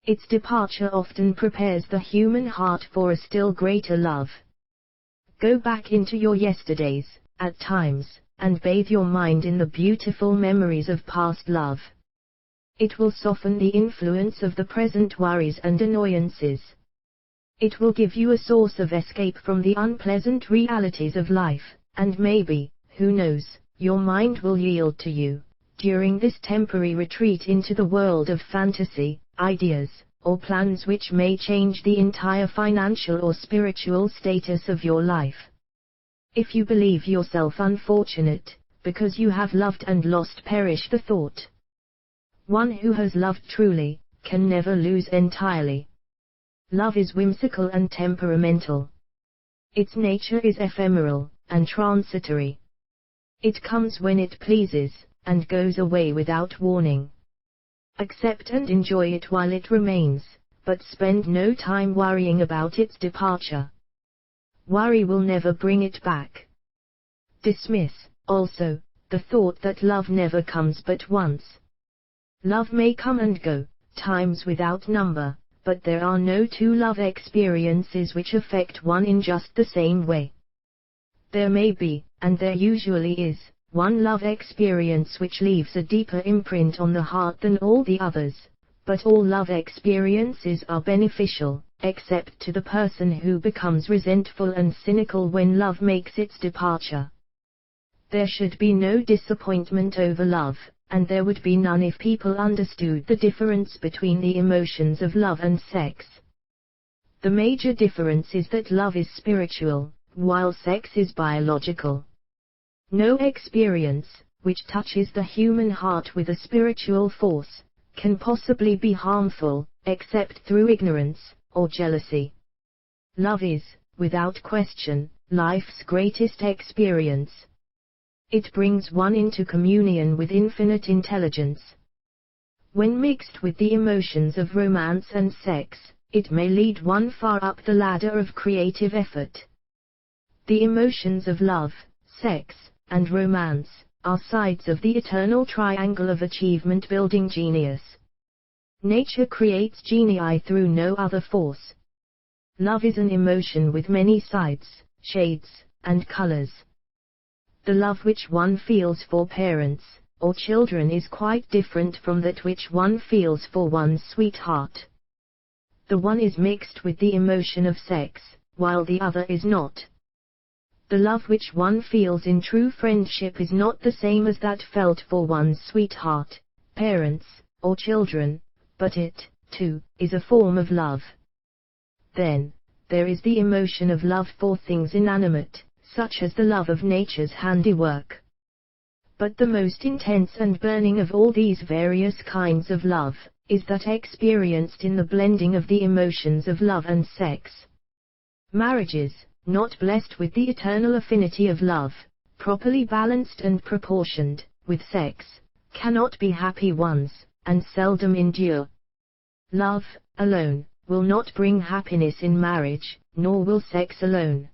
Its departure often prepares the human heart for a still greater love. Go back into your yesterdays, at times, and bathe your mind in the beautiful memories of past love. It will soften the influence of the present worries and annoyances. It will give you a source of escape from the unpleasant realities of life, and maybe, who knows, your mind will yield to you, during this temporary retreat into the world of fantasy, ideas, or plans which may change the entire financial or spiritual status of your life. If you believe yourself unfortunate, because you have loved and lost, perish the thought. One who has loved truly, can never lose entirely. Love is whimsical and temperamental. Its nature is ephemeral, and transitory. It comes when it pleases, and goes away without warning. Accept and enjoy it while it remains, but spend no time worrying about its departure. Worry will never bring it back. Dismiss, also, the thought that love never comes but once. Love may come and go, times without number, but there are no two love experiences which affect one in just the same way. There may be, and there usually is, one love experience which leaves a deeper imprint on the heart than all the others, but all love experiences are beneficial, except to the person who becomes resentful and cynical when love makes its departure. There should be no disappointment over love, and there would be none if people understood the difference between the emotions of love and sex. The major difference is that love is spiritual, while sex is biological. No experience, which touches the human heart with a spiritual force, can possibly be harmful, except through ignorance, or jealousy. Love is, without question, life's greatest experience. It brings one into communion with infinite intelligence. When mixed with the emotions of romance and sex, it may lead one far up the ladder of creative effort. The emotions of love, sex, and romance are sides of the eternal triangle of achievement-building genius. Nature creates genii through no other force. Love is an emotion with many sides, shades, and colors. The love which one feels for parents, or children is quite different from that which one feels for one's sweetheart. The one is mixed with the emotion of sex, while the other is not. The love which one feels in true friendship is not the same as that felt for one's sweetheart, parents, or children, but it, too, is a form of love. Then, there is the emotion of love for things inanimate, such as the love of nature's handiwork. But the most intense and burning of all these various kinds of love, is that experienced in the blending of the emotions of love and sex. Marriages, not blessed with the eternal affinity of love, properly balanced and proportioned, with sex, cannot be happy ones, and seldom endure. Love, alone, will not bring happiness in marriage, nor will sex alone.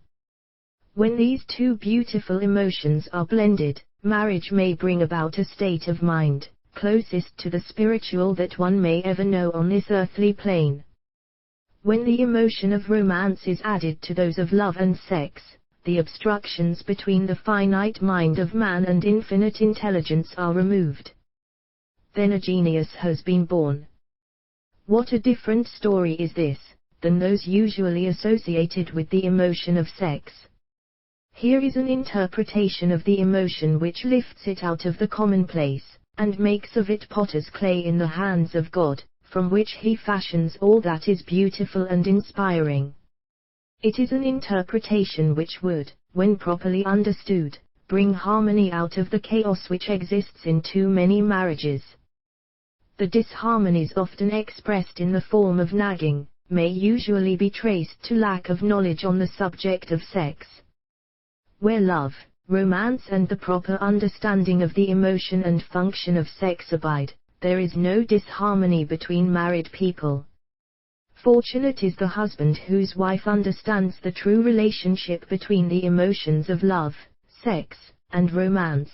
When these two beautiful emotions are blended, marriage may bring about a state of mind, closest to the spiritual that one may ever know on this earthly plane. When the emotion of romance is added to those of love and sex, the obstructions between the finite mind of man and infinite intelligence are removed. Then a genius has been born. What a different story is this, than those usually associated with the emotion of sex. Here is an interpretation of the emotion which lifts it out of the commonplace, and makes of it potter's clay in the hands of God, from which He fashions all that is beautiful and inspiring. It is an interpretation which would, when properly understood, bring harmony out of the chaos which exists in too many marriages. The disharmonies often expressed in the form of nagging, may usually be traced to lack of knowledge on the subject of sex. Where love, romance and the proper understanding of the emotion and function of sex abide, there is no disharmony between married people. Fortunate is the husband whose wife understands the true relationship between the emotions of love, sex, and romance.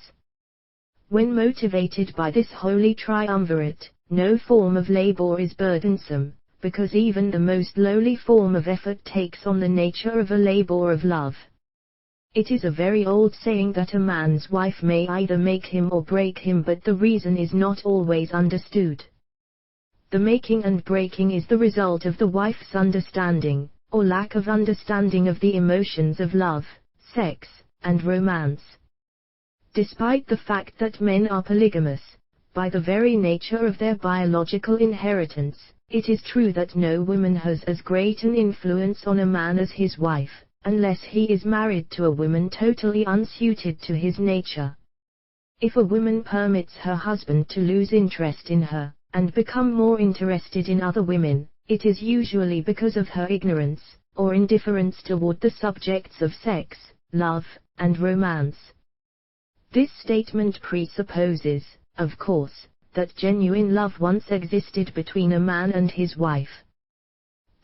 When motivated by this holy triumvirate, no form of labor is burdensome, because even the most lowly form of effort takes on the nature of a labor of love. It is a very old saying that a man's wife may either make him or break him, but the reason is not always understood. The making and breaking is the result of the wife's understanding, or lack of understanding of the emotions of love, sex, and romance. Despite the fact that men are polygamous, by the very nature of their biological inheritance, it is true that no woman has as great an influence on a man as his wife, unless he is married to a woman totally unsuited to his nature. If a woman permits her husband to lose interest in her, and become more interested in other women, it is usually because of her ignorance, or indifference toward the subjects of sex, love, and romance. This statement presupposes, of course, that genuine love once existed between a man and his wife.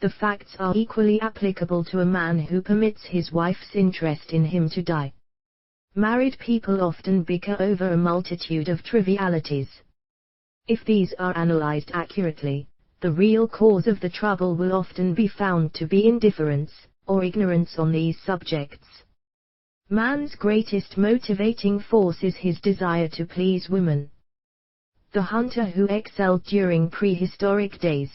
The facts are equally applicable to a man who permits his wife's interest in him to die. Married people often bicker over a multitude of trivialities. If these are analyzed accurately, the real cause of the trouble will often be found to be indifference, or ignorance on these subjects. Man's greatest motivating force is his desire to please women. The hunter who excelled during prehistoric days,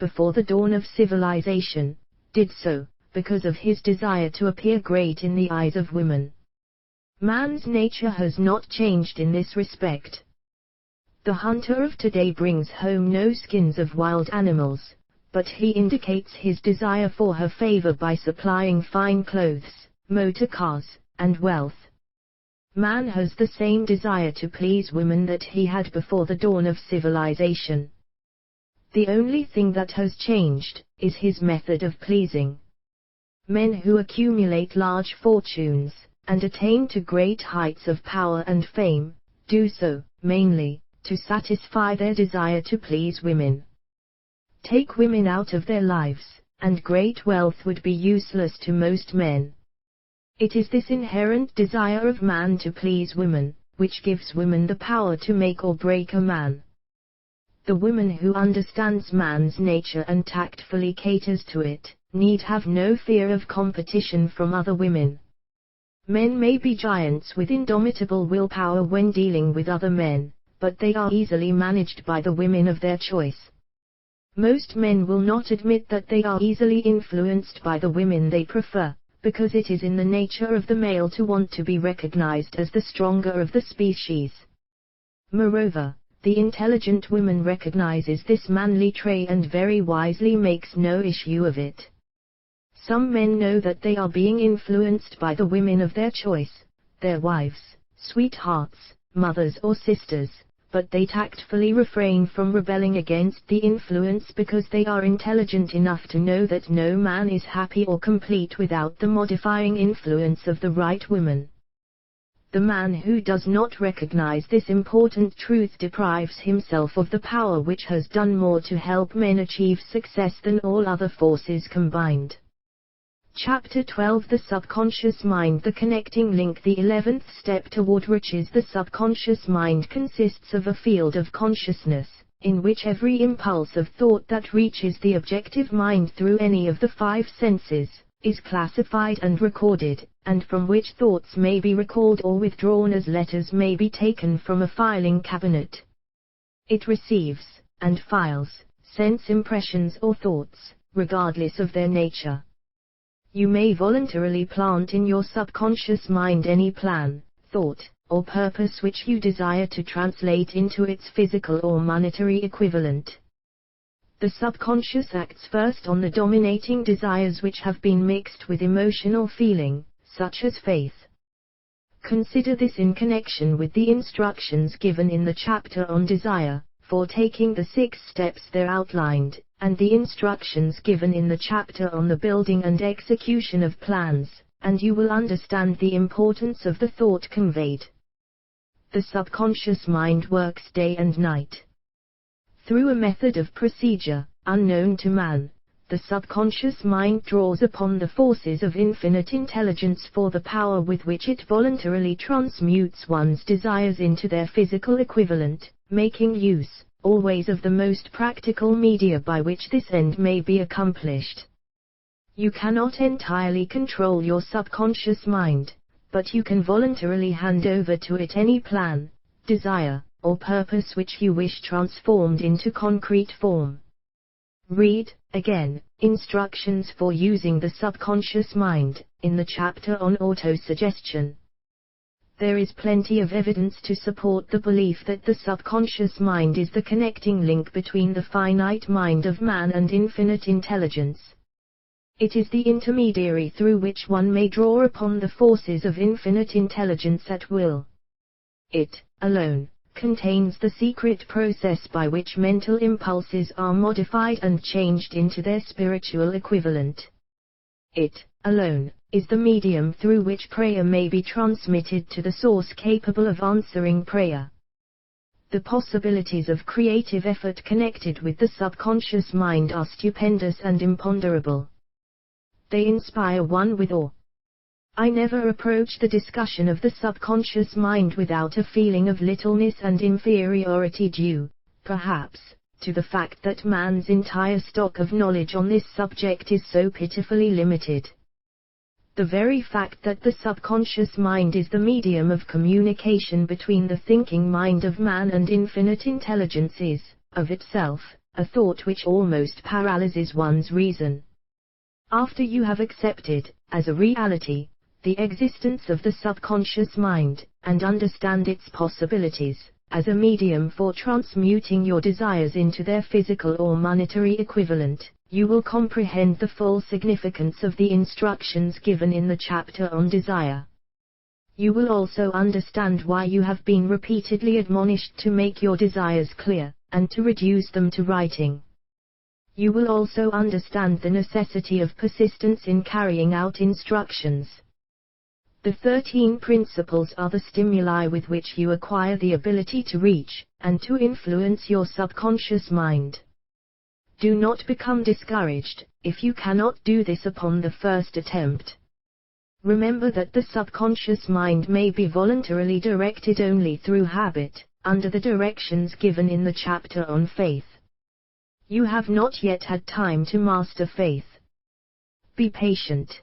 before the dawn of civilization, did so, because of his desire to appear great in the eyes of women. Man's nature has not changed in this respect. The hunter of today brings home no skins of wild animals, but he indicates his desire for her favor by supplying fine clothes, motor cars, and wealth. Man has the same desire to please women that he had before the dawn of civilization. The only thing that has changed is his method of pleasing. Men who accumulate large fortunes, and attain to great heights of power and fame, do so, mainly, to satisfy their desire to please women. Take women out of their lives, and great wealth would be useless to most men. It is this inherent desire of man to please women, which gives women the power to make or break a man. The woman who understands man's nature and tactfully caters to it, need have no fear of competition from other women. Men may be giants with indomitable willpower when dealing with other men, but they are easily managed by the women of their choice. Most men will not admit that they are easily influenced by the women they prefer, because it is in the nature of the male to want to be recognized as the stronger of the species. Moreover, the intelligent woman recognizes this manly trait and very wisely makes no issue of it. Some men know that they are being influenced by the women of their choice, their wives, sweethearts, mothers or sisters, but they tactfully refrain from rebelling against the influence because they are intelligent enough to know that no man is happy or complete without the modifying influence of the right woman. The man who does not recognize this important truth deprives himself of the power which has done more to help men achieve success than all other forces combined. Chapter 12 The Subconscious Mind The Connecting Link The 11th step toward riches. The subconscious mind consists of a field of consciousness, in which every impulse of thought that reaches the objective mind through any of the 5 senses, is classified and recorded, and from which thoughts may be recalled or withdrawn as letters may be taken from a filing cabinet. It receives, and files, sense impressions or thoughts, regardless of their nature. You may voluntarily plant in your subconscious mind any plan, thought, or purpose which you desire to translate into its physical or monetary equivalent. The subconscious acts first on the dominating desires which have been mixed with emotional feeling, such as faith. Consider this in connection with the instructions given in the chapter on desire, for taking the 6 steps there outlined, and the instructions given in the chapter on the building and execution of plans, and you will understand the importance of the thought conveyed. The subconscious mind works day and night. Through a method of procedure, unknown to man, the subconscious mind draws upon the forces of infinite intelligence for the power with which it voluntarily transmutes one's desires into their physical equivalent, making use, always, of the most practical media by which this end may be accomplished. You cannot entirely control your subconscious mind, but you can voluntarily hand over to it any plan, desire, or purpose which you wish transformed into concrete form. Read, again, instructions for using the subconscious mind, in the chapter on autosuggestion. There is plenty of evidence to support the belief that the subconscious mind is the connecting link between the finite mind of man and infinite intelligence. It is the intermediary through which one may draw upon the forces of infinite intelligence at will. It, alone, contains the secret process by which mental impulses are modified and changed into their spiritual equivalent. It, alone, is the medium through which prayer may be transmitted to the source capable of answering prayer. The possibilities of creative effort connected with the subconscious mind are stupendous and imponderable. They inspire one with awe. I never approach the discussion of the subconscious mind without a feeling of littleness and inferiority due, perhaps, to the fact that man's entire stock of knowledge on this subject is so pitifully limited. The very fact that the subconscious mind is the medium of communication between the thinking mind of man and infinite intelligence is, of itself, a thought which almost paralyzes one's reason. After you have accepted, as a reality, the existence of the subconscious mind, and understand its possibilities, as a medium for transmuting your desires into their physical or monetary equivalent, you will comprehend the full significance of the instructions given in the chapter on desire. You will also understand why you have been repeatedly admonished to make your desires clear, and to reduce them to writing. You will also understand the necessity of persistence in carrying out instructions. The 13 principles are the stimuli with which you acquire the ability to reach, and to influence your subconscious mind. Do not become discouraged, if you cannot do this upon the first attempt. Remember that the subconscious mind may be voluntarily directed only through habit, under the directions given in the chapter on faith. You have not yet had time to master faith. Be patient.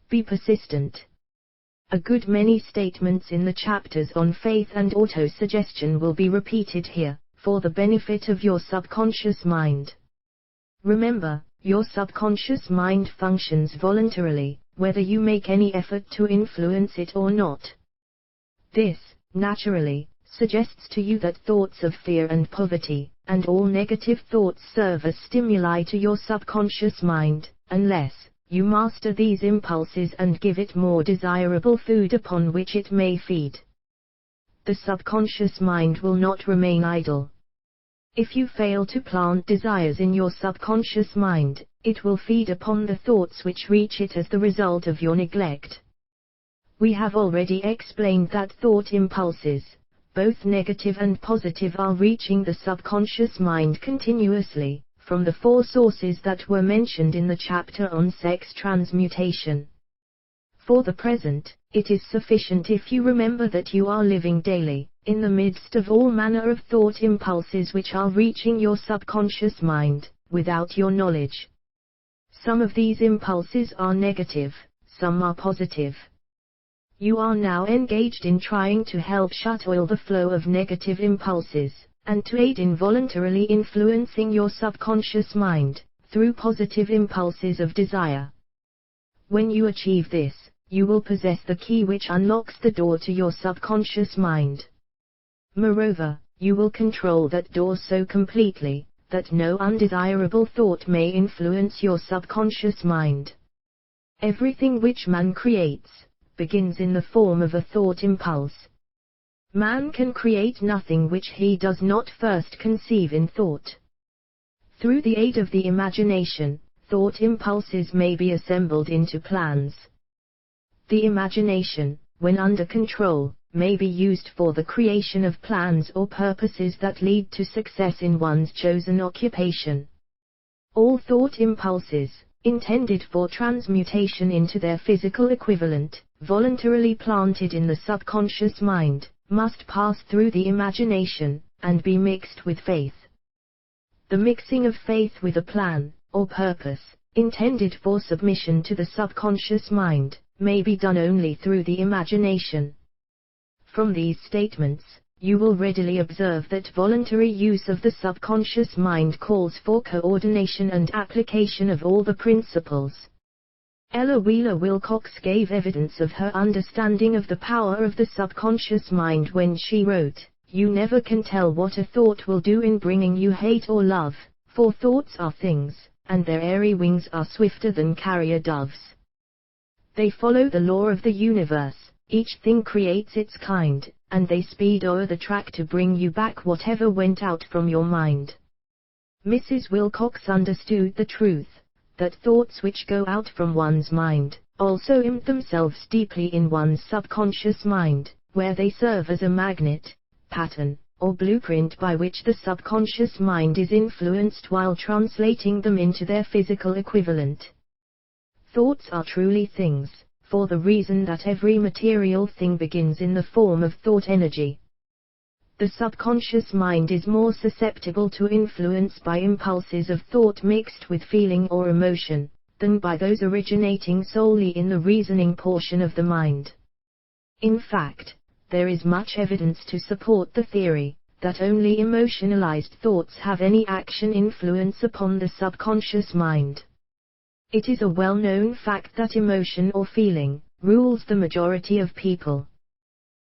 Be persistent. A good many statements in the chapters on faith and autosuggestion will be repeated here, for the benefit of your subconscious mind. Remember, your subconscious mind functions voluntarily, whether you make any effort to influence it or not. This, naturally, suggests to you that thoughts of fear and poverty, and all negative thoughts serve as stimuli to your subconscious mind, unless you master these impulses and give it more desirable food upon which it may feed. The subconscious mind will not remain idle. If you fail to plant desires in your subconscious mind, it will feed upon the thoughts which reach it as the result of your neglect. We have already explained that thought impulses, both negative and positive, are reaching the subconscious mind continuously, from the 4 sources that were mentioned in the chapter on sex transmutation. For the present, it is sufficient if you remember that you are living daily, in the midst of all manner of thought impulses which are reaching your subconscious mind, without your knowledge. Some of these impulses are negative, some are positive. You are now engaged in trying to help shut oil the flow of negative impulses, and to aid in voluntarily influencing your subconscious mind, through positive impulses of desire. When you achieve this, you will possess the key which unlocks the door to your subconscious mind. Moreover, you will control that door so completely, that no undesirable thought may influence your subconscious mind. Everything which man creates, begins in the form of a thought impulse. Man can create nothing which he does not first conceive in thought. Through the aid of the imagination, thought impulses may be assembled into plans. The imagination, when under control, may be used for the creation of plans or purposes that lead to success in one's chosen occupation. All thought impulses, intended for transmutation into their physical equivalent, voluntarily planted in the subconscious mind, must pass through the imagination, and be mixed with faith. The mixing of faith with a plan, or purpose, intended for submission to the subconscious mind, may be done only through the imagination. From these statements, you will readily observe that voluntary use of the subconscious mind calls for coordination and application of all the principles. Ella Wheeler Wilcox gave evidence of her understanding of the power of the subconscious mind when she wrote, "You never can tell what a thought will do in bringing you hate or love, for thoughts are things, and their airy wings are swifter than carrier doves. They follow the law of the universe, each thing creates its kind, and they speed o'er the track to bring you back whatever went out from your mind." Mrs. Wilcox understood the truth, that thoughts which go out from one's mind, also imprint themselves deeply in one's subconscious mind, where they serve as a magnet, pattern, or blueprint by which the subconscious mind is influenced while translating them into their physical equivalent. Thoughts are truly things, for the reason that every material thing begins in the form of thought energy. The subconscious mind is more susceptible to influence by impulses of thought mixed with feeling or emotion, than by those originating solely in the reasoning portion of the mind. In fact, there is much evidence to support the theory, that only emotionalized thoughts have any action influence upon the subconscious mind. It is a well-known fact that emotion or feeling rules the majority of people.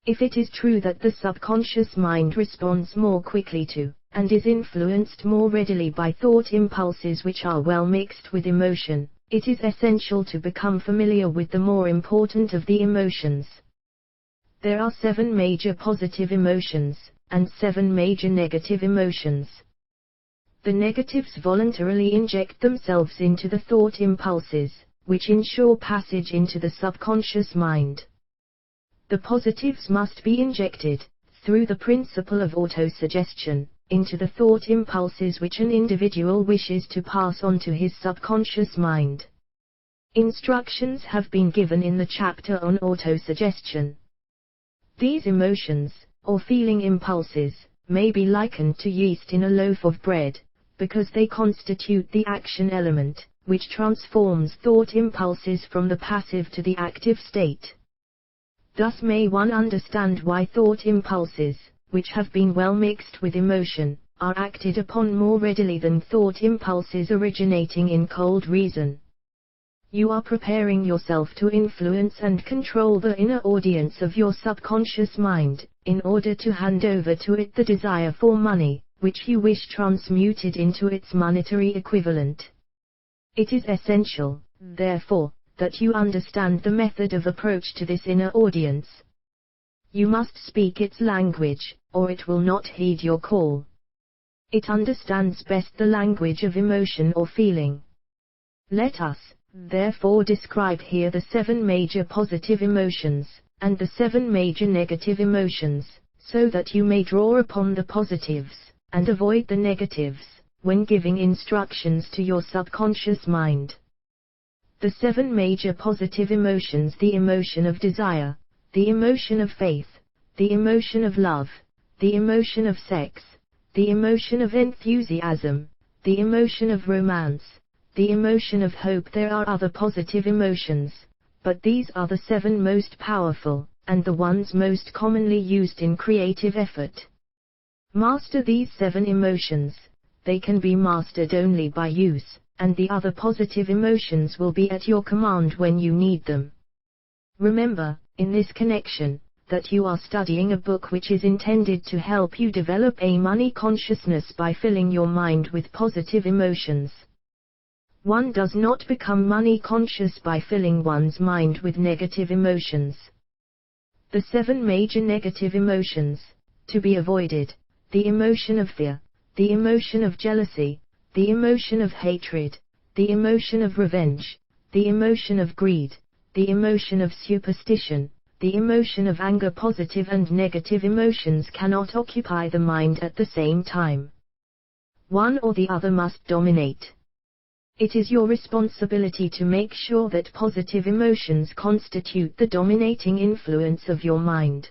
If it is true that the subconscious mind responds more quickly to, and is influenced more readily by thought impulses which are well mixed with emotion, it is essential to become familiar with the more important of the emotions. There are 7 major positive emotions, and 7 major negative emotions. The negatives voluntarily inject themselves into the thought impulses, which ensure passage into the subconscious mind. The positives must be injected, through the principle of autosuggestion, into the thought impulses which an individual wishes to pass on to his subconscious mind. Instructions have been given in the chapter on autosuggestion. These emotions, or feeling impulses, may be likened to yeast in a loaf of bread, because they constitute the action element, which transforms thought impulses from the passive to the active state. Thus may one understand why thought impulses, which have been well mixed with emotion, are acted upon more readily than thought impulses originating in cold reason. You are preparing yourself to influence and control the inner audience of your subconscious mind, in order to hand over to it the desire for money, which you wish transmuted into its monetary equivalent. It is essential, therefore, that you understand the method of approach to this inner audience. You must speak its language, or it will not heed your call. It understands best the language of emotion or feeling. Let us, therefore, describe here the 7 major positive emotions, and the 7 major negative emotions, so that you may draw upon the positives, and avoid the negatives, when giving instructions to your subconscious mind. The 7 major positive emotions: the emotion of desire, the emotion of faith, the emotion of love, the emotion of sex, the emotion of enthusiasm, the emotion of romance, the emotion of hope. There are other positive emotions, but these are the 7 most powerful, and the ones most commonly used in creative effort. Master these 7 emotions. They can be mastered only by use, and the other positive emotions will be at your command when you need them. Remember, in this connection, that you are studying a book which is intended to help you develop a money consciousness by filling your mind with positive emotions. One does not become money conscious by filling one's mind with negative emotions. The 7 major negative emotions, to be avoided: the emotion of fear, the emotion of jealousy, the emotion of hatred, the emotion of revenge, the emotion of greed, the emotion of superstition, the emotion of anger. Positive and negative emotions cannot occupy the mind at the same time. One or the other must dominate. It is your responsibility to make sure that positive emotions constitute the dominating influence of your mind.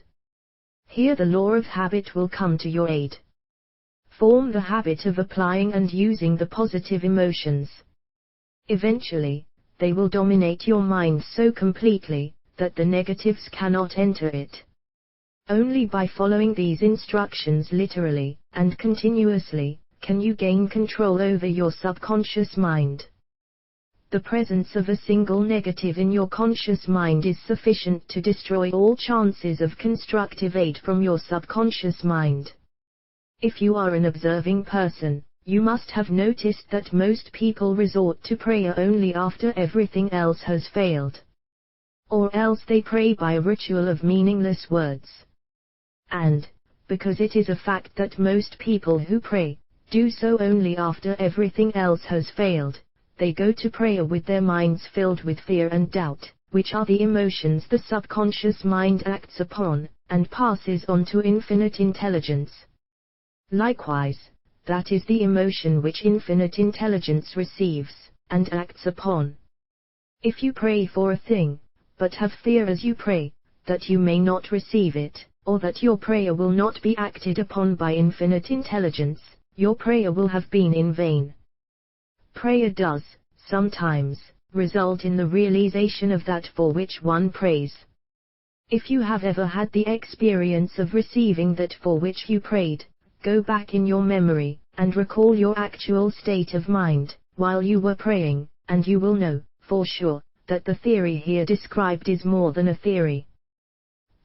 Here the law of habit will come to your aid. Form the habit of applying and using the positive emotions. Eventually, they will dominate your mind so completely that the negatives cannot enter it. Only by following these instructions literally and continuously can you gain control over your subconscious mind. The presence of a single negative in your conscious mind is sufficient to destroy all chances of constructive aid from your subconscious mind. If you are an observing person, you must have noticed that most people resort to prayer only after everything else has failed. Or else they pray by a ritual of meaningless words. And, because it is a fact that most people who pray, do so only after everything else has failed, they go to prayer with their minds filled with fear and doubt, which are the emotions the subconscious mind acts upon, and passes on to infinite intelligence. Likewise, that is the emotion which infinite intelligence receives, and acts upon. If you pray for a thing, but have fear as you pray, that you may not receive it, or that your prayer will not be acted upon by infinite intelligence, your prayer will have been in vain. Prayer does, sometimes, result in the realization of that for which one prays. If you have ever had the experience of receiving that for which you prayed, go back in your memory, and recall your actual state of mind, while you were praying, and you will know, for sure, that the theory here described is more than a theory.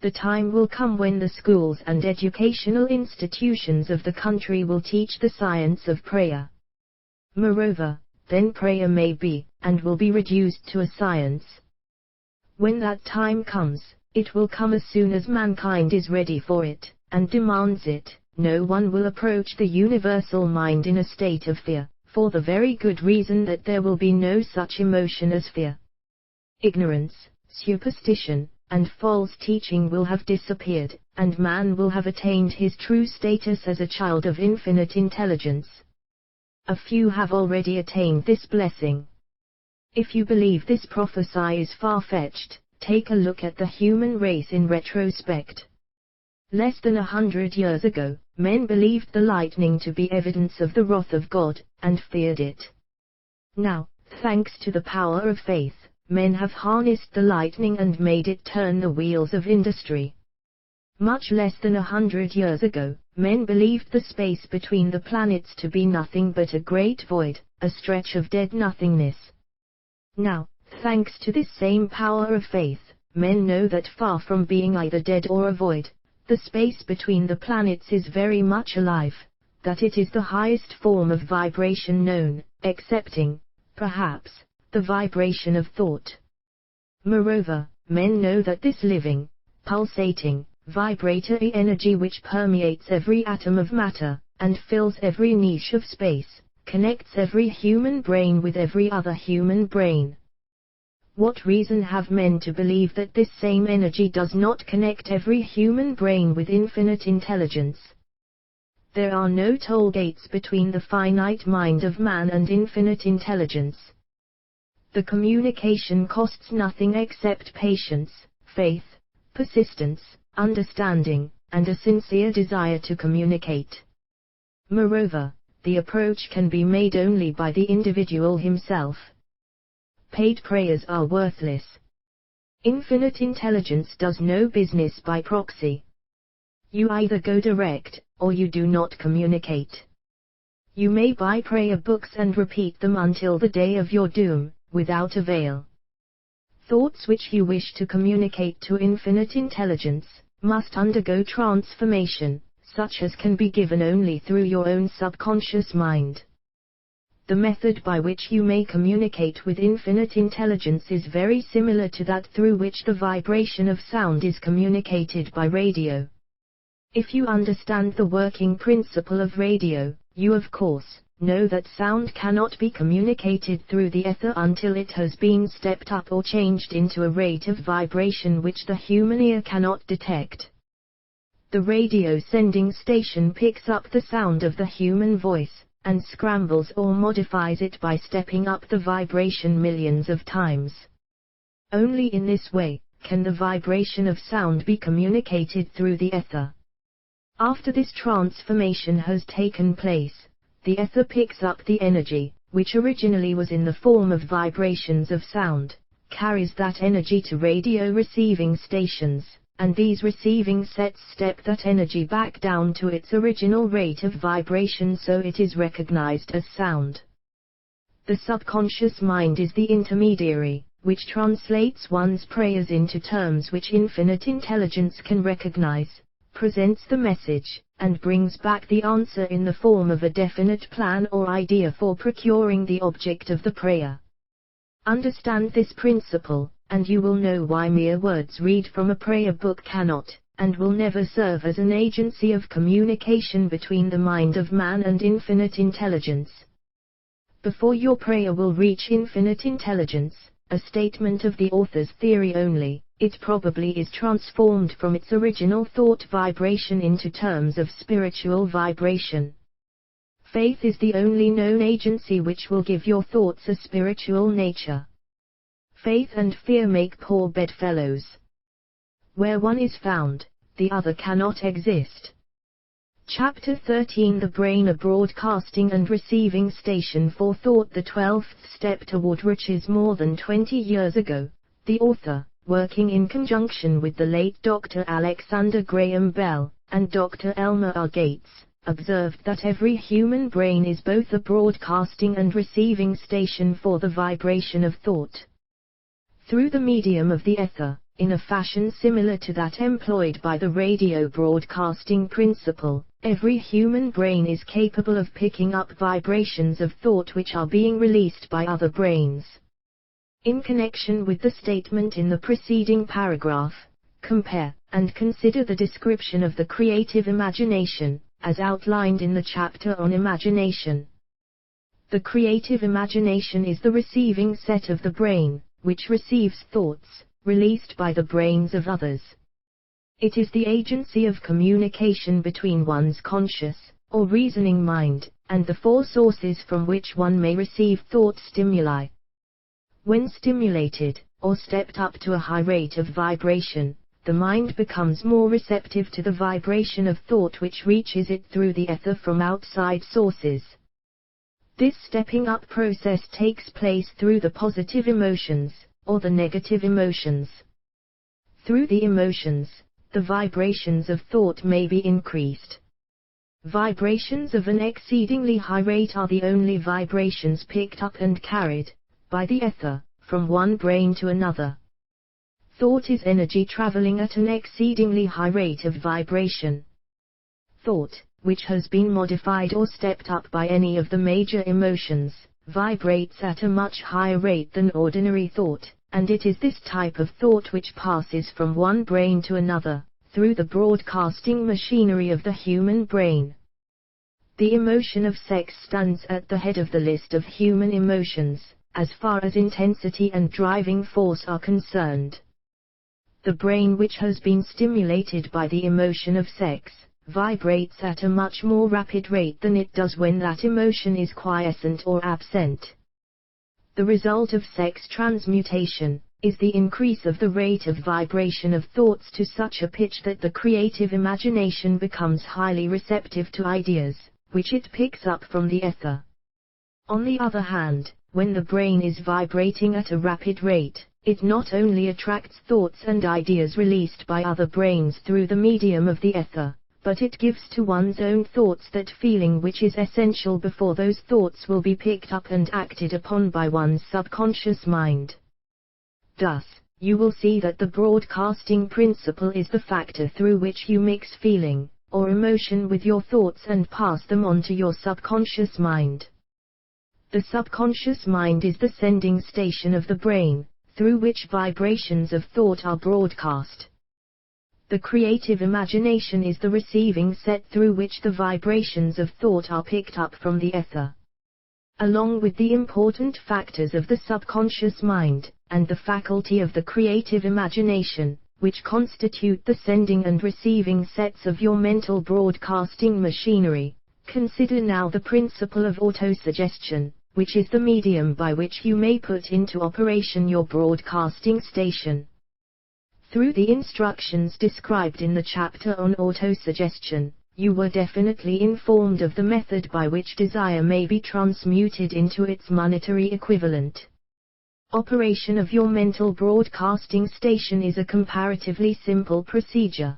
The time will come when the schools and educational institutions of the country will teach the science of prayer. Moreover, then prayer may be, and will be reduced to a science. When that time comes, it will come as soon as mankind is ready for it, and demands it. No one will approach the universal mind in a state of fear, for the very good reason that there will be no such emotion as fear. Ignorance, superstition, and false teaching will have disappeared, and man will have attained his true status as a child of infinite intelligence. A few have already attained this blessing. If you believe this prophecy is far-fetched, take a look at the human race in retrospect. Less than 100 years ago, men believed the lightning to be evidence of the wrath of God, and feared it. Now, thanks to the power of faith, men have harnessed the lightning and made it turn the wheels of industry. Much less than 100 years ago, men believed the space between the planets to be nothing but a great void, a stretch of dead nothingness. Now, thanks to this same power of faith, men know that far from being either dead or a void, the space between the planets is very much alive, that it is the highest form of vibration known, excepting, perhaps, the vibration of thought. Moreover, men know that this living, pulsating, vibratory energy which permeates every atom of matter, and fills every niche of space, connects every human brain with every other human brain. What reason have men to believe that this same energy does not connect every human brain with infinite intelligence? There are no toll gates between the finite mind of man and infinite intelligence. The communication costs nothing except patience, faith, persistence, understanding, and a sincere desire to communicate. Moreover, the approach can be made only by the individual himself. Paid prayers are worthless. Infinite intelligence does no business by proxy. You either go direct, or you do not communicate. You may buy prayer books and repeat them until the day of your doom, without avail. Thoughts which you wish to communicate to infinite intelligence must undergo transformation, such as can be given only through your own subconscious mind. The method by which you may communicate with infinite intelligence is very similar to that through which the vibration of sound is communicated by radio. If you understand the working principle of radio, you of course know that sound cannot be communicated through the ether until it has been stepped up or changed into a rate of vibration which the human ear cannot detect. The radio sending station picks up the sound of the human voice, and scrambles or modifies it by stepping up the vibration millions of times. Only in this way can the vibration of sound be communicated through the ether. After this transformation has taken place, the ether picks up the energy, which originally was in the form of vibrations of sound, carries that energy to radio receiving stations, and these receiving sets step that energy back down to its original rate of vibration so it is recognized as sound. The subconscious mind is the intermediary, which translates one's prayers into terms which infinite intelligence can recognize, presents the message, and brings back the answer in the form of a definite plan or idea for procuring the object of the prayer. Understand this principle, and you will know why mere words read from a prayer book cannot, and will never serve as an agency of communication between the mind of man and infinite intelligence. Before your prayer will reach infinite intelligence, a statement of the author's theory only, it probably is transformed from its original thought vibration into terms of spiritual vibration. Faith is the only known agency which will give your thoughts a spiritual nature. Faith and fear make poor bedfellows. Where one is found, the other cannot exist. Chapter 13 The Brain, a broadcasting and receiving station for thought. The 12th step toward riches. More than 20 years ago, the author, working in conjunction with the late Dr. Alexander Graham Bell and Dr. Elmer R. Gates, observed that every human brain is both a broadcasting and receiving station for the vibration of thought. Through the medium of the ether, in a fashion similar to that employed by the radio broadcasting principle, every human brain is capable of picking up vibrations of thought which are being released by other brains. In connection with the statement in the preceding paragraph, compare and consider the description of the creative imagination, as outlined in the chapter on imagination. The creative imagination is the receiving set of the brain, which receives thoughts, released by the brains of others. It is the agency of communication between one's conscious, or reasoning mind, and the four sources from which one may receive thought stimuli. When stimulated, or stepped up to a high rate of vibration, the mind becomes more receptive to the vibration of thought which reaches it through the ether from outside sources. This stepping up process takes place through the positive emotions, or the negative emotions. Through the emotions, the vibrations of thought may be increased. Vibrations of an exceedingly high rate are the only vibrations picked up and carried, by the ether, from one brain to another. Thought is energy traveling at an exceedingly high rate of vibration. Thought, which has been modified or stepped up by any of the major emotions, vibrates at a much higher rate than ordinary thought, and it is this type of thought which passes from one brain to another, through the broadcasting machinery of the human brain. The emotion of sex stands at the head of the list of human emotions, as far as intensity and driving force are concerned. The brain, which has been stimulated by the emotion of sex, vibrates at a much more rapid rate than it does when that emotion is quiescent or absent. The result of sex transmutation is the increase of the rate of vibration of thoughts to such a pitch that the creative imagination becomes highly receptive to ideas, which it picks up from the ether. On the other hand, when the brain is vibrating at a rapid rate, it not only attracts thoughts and ideas released by other brains through the medium of the ether, but it gives to one's own thoughts that feeling which is essential before those thoughts will be picked up and acted upon by one's subconscious mind. Thus, you will see that the broadcasting principle is the factor through which you mix feeling, or emotion with your thoughts and pass them on to your subconscious mind. The subconscious mind is the sending station of the brain, through which vibrations of thought are broadcast. The creative imagination is the receiving set through which the vibrations of thought are picked up from the ether. Along with the important factors of the subconscious mind, and the faculty of the creative imagination, which constitute the sending and receiving sets of your mental broadcasting machinery, consider now the principle of autosuggestion, which is the medium by which you may put into operation your broadcasting station. Through the instructions described in the chapter on autosuggestion, you were definitely informed of the method by which desire may be transmuted into its monetary equivalent. Operation of your mental broadcasting station is a comparatively simple procedure.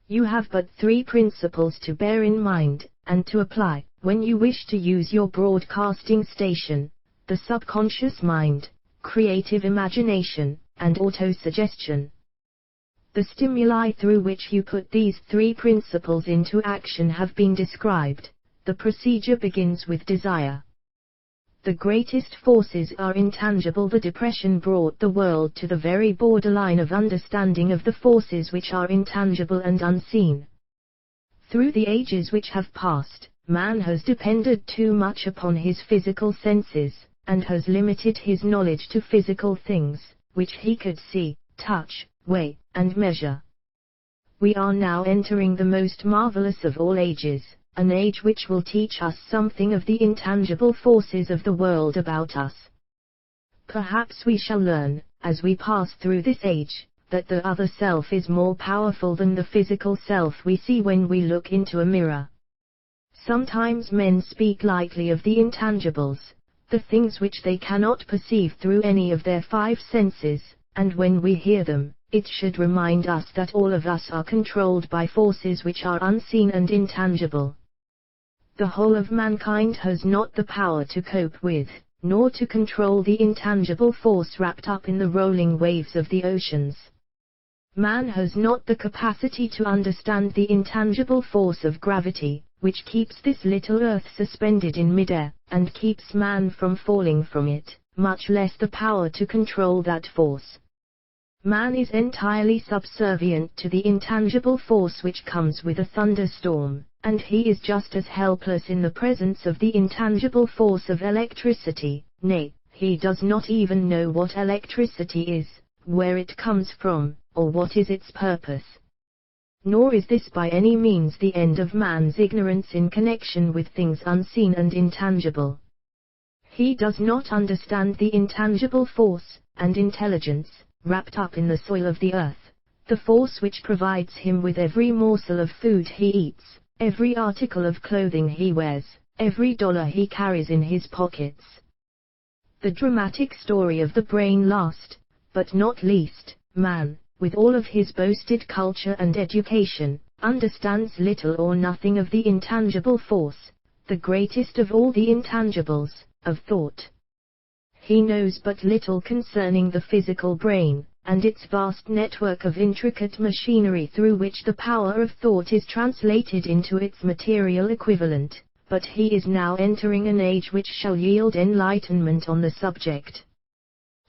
You have but 3 principles to bear in mind, and to apply, when you wish to use your broadcasting station: the subconscious mind, creative imagination, and autosuggestion. The stimuli through which you put these 3 principles into action have been described. The procedure begins with desire. The greatest forces are intangible. The Depression brought the world to the very borderline of understanding of the forces which are intangible and unseen. Through the ages which have passed, man has depended too much upon his physical senses, and has limited his knowledge to physical things, which he could see, touch, weigh, and measure. We are now entering the most marvelous of all ages, an age which will teach us something of the intangible forces of the world about us. Perhaps we shall learn, as we pass through this age, that the other self is more powerful than the physical self we see when we look into a mirror. Sometimes men speak lightly of the intangibles, the things which they cannot perceive through any of their 5 senses, and when we hear them, it should remind us that all of us are controlled by forces which are unseen and intangible. The whole of mankind has not the power to cope with, nor to control the intangible force wrapped up in the rolling waves of the oceans. Man has not the capacity to understand the intangible force of gravity, which keeps this little earth suspended in midair, and keeps man from falling from it, much less the power to control that force. Man is entirely subservient to the intangible force which comes with a thunderstorm, and he is just as helpless in the presence of the intangible force of electricity. Nay, he does not even know what electricity is, where it comes from, or what is its purpose. Nor is this by any means the end of man's ignorance in connection with things unseen and intangible. He does not understand the intangible force and intelligence wrapped up in the soil of the earth, the force which provides him with every morsel of food he eats, every article of clothing he wears, every dollar he carries in his pockets. The dramatic story of the brain. Last, but not least, man, with all of his boasted culture and education, understands little or nothing of the intangible force, the greatest of all the intangibles, of thought. He knows but little concerning the physical brain, and its vast network of intricate machinery through which the power of thought is translated into its material equivalent, but he is now entering an age which shall yield enlightenment on the subject.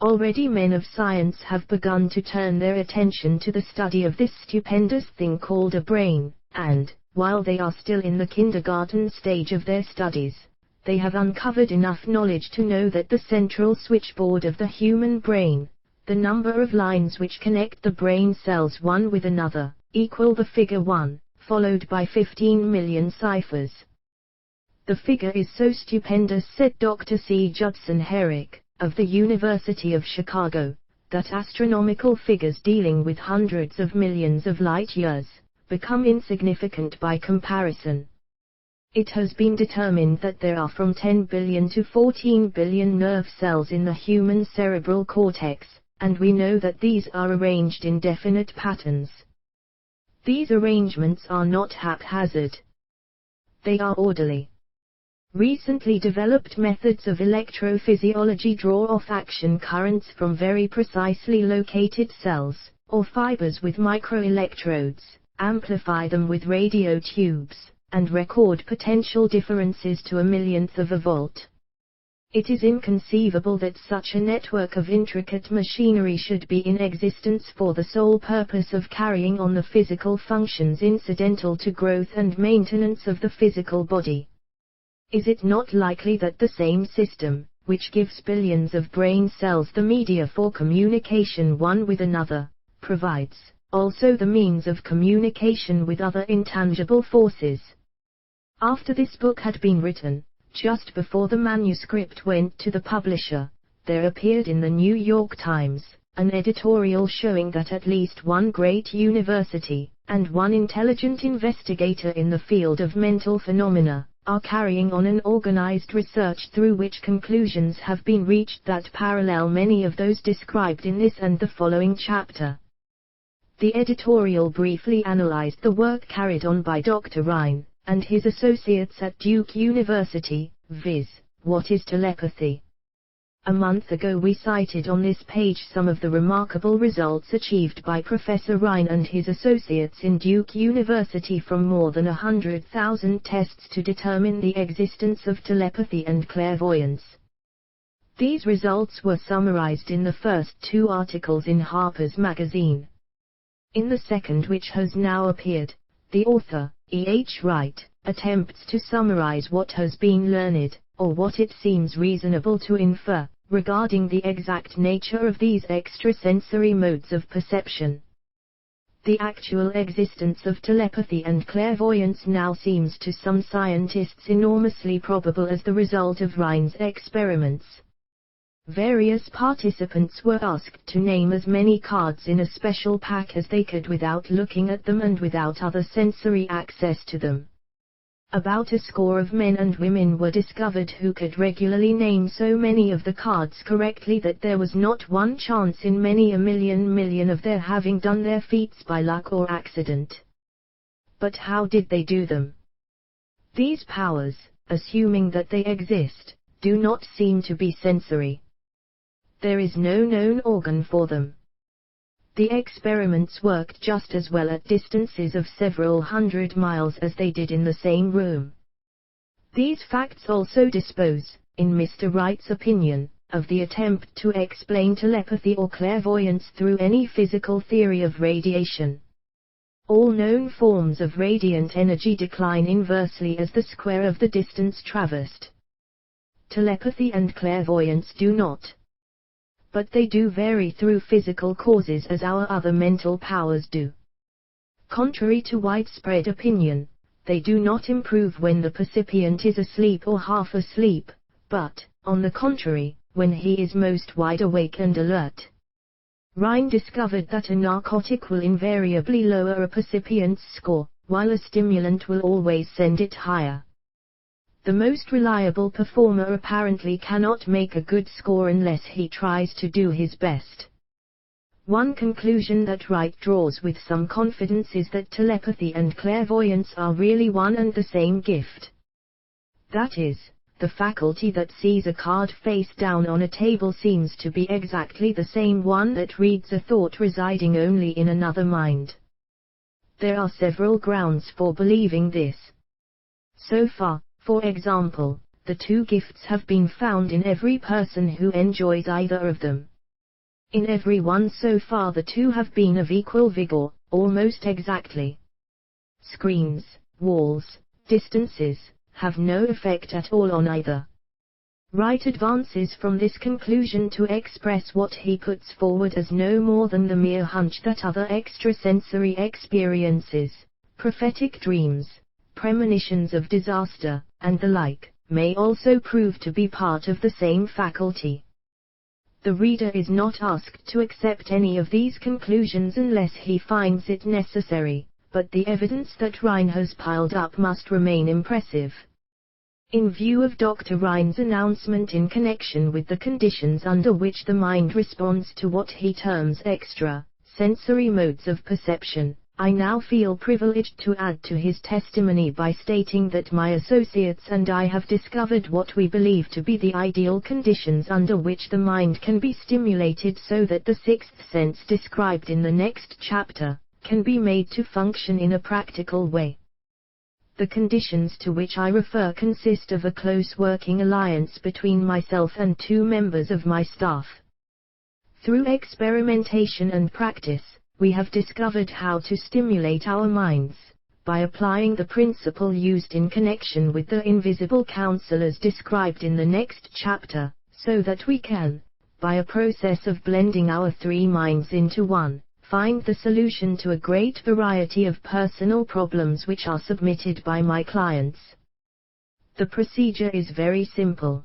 Already men of science have begun to turn their attention to the study of this stupendous thing called a brain, and, while they are still in the kindergarten stage of their studies, they have uncovered enough knowledge to know that the central switchboard of the human brain, the number of lines which connect the brain cells one with another, equal the figure 1, followed by 15 million ciphers. The figure is so stupendous, said Dr. C. Judson Herrick, of the University of Chicago, that astronomical figures dealing with hundreds of millions of light years become insignificant by comparison. It has been determined that there are from 10 billion to 14 billion nerve cells in the human cerebral cortex, and we know that these are arranged in definite patterns. These arrangements are not haphazard. They are orderly. Recently developed methods of electrophysiology draw off action currents from very precisely located cells, or fibers with microelectrodes, amplify them with radio tubes, and record potential differences to a millionth of a volt. It is inconceivable that such a network of intricate machinery should be in existence for the sole purpose of carrying on the physical functions incidental to growth and maintenance of the physical body. Is it not likely that the same system, which gives billions of brain cells the media for communication one with another, provides also the means of communication with other intangible forces? After this book had been written, just before the manuscript went to the publisher, there appeared in the New York Times an editorial showing that at least one great university, and one intelligent investigator in the field of mental phenomena, are carrying on an organized research through which conclusions have been reached that parallel many of those described in this and the following chapter. The editorial briefly analyzed the work carried on by Dr. Rhine and his associates at Duke University, viz., what is telepathy? A month ago we cited on this page some of the remarkable results achieved by Professor Rhine and his associates in Duke University from more than 100,000 tests to determine the existence of telepathy and clairvoyance. These results were summarized in the first 2 articles in Harper's Magazine. In the second, which has now appeared, the author, E. H. Wright, attempts to summarize what has been learned, or what it seems reasonable to infer, regarding the exact nature of these extrasensory modes of perception. The actual existence of telepathy and clairvoyance now seems to some scientists enormously probable as the result of Rhine's experiments. Various participants were asked to name as many cards in a special pack as they could without looking at them and without other sensory access to them. About a score of men and women were discovered who could regularly name so many of the cards correctly that there was not one chance in many a million of their having done their feats by luck or accident. But how did they do them? These powers, assuming that they exist, do not seem to be sensory. There is no known organ for them. The experiments worked just as well at distances of several hundred miles as they did in the same room. These facts also dispose, in Mr. Wright's opinion, of the attempt to explain telepathy or clairvoyance through any physical theory of radiation. All known forms of radiant energy decline inversely as the square of the distance traversed. Telepathy and clairvoyance do not. But they do vary through physical causes as our other mental powers do. Contrary to widespread opinion, they do not improve when the percipient is asleep or half asleep, but, on the contrary, when he is most wide awake and alert. Rhine discovered that a narcotic will invariably lower a percipient's score, while a stimulant will always send it higher. The most reliable performer apparently cannot make a good score unless he tries to do his best. One conclusion that Wright draws with some confidence is that telepathy and clairvoyance are really one and the same gift. That is, the faculty that sees a card face down on a table seems to be exactly the same one that reads a thought residing only in another mind. There are several grounds for believing this. So far, for example, the 2 gifts have been found in every person who enjoys either of them. In every one so far the 2 have been of equal vigor, almost exactly. Screens, walls, distances, have no effect at all on either. Wright advances from this conclusion to express what he puts forward as no more than the mere hunch that other extrasensory experiences, prophetic dreams, premonitions of disaster, and the like, may also prove to be part of the same faculty. The reader is not asked to accept any of these conclusions unless he finds it necessary, but the evidence that Rhine has piled up must remain impressive. In view of Dr. Rhine's announcement in connection with the conditions under which the mind responds to what he terms extra-sensory modes of perception, I now feel privileged to add to his testimony by stating that my associates and I have discovered what we believe to be the ideal conditions under which the mind can be stimulated so that the sixth sense described in the next chapter can be made to function in a practical way. The conditions to which I refer consist of a close working alliance between myself and 2 members of my staff. Through experimentation and practice, we have discovered how to stimulate our minds, by applying the principle used in connection with the invisible counselors described in the next chapter, so that we can, by a process of blending our 3 minds into one, find the solution to a great variety of personal problems which are submitted by my clients. The procedure is very simple.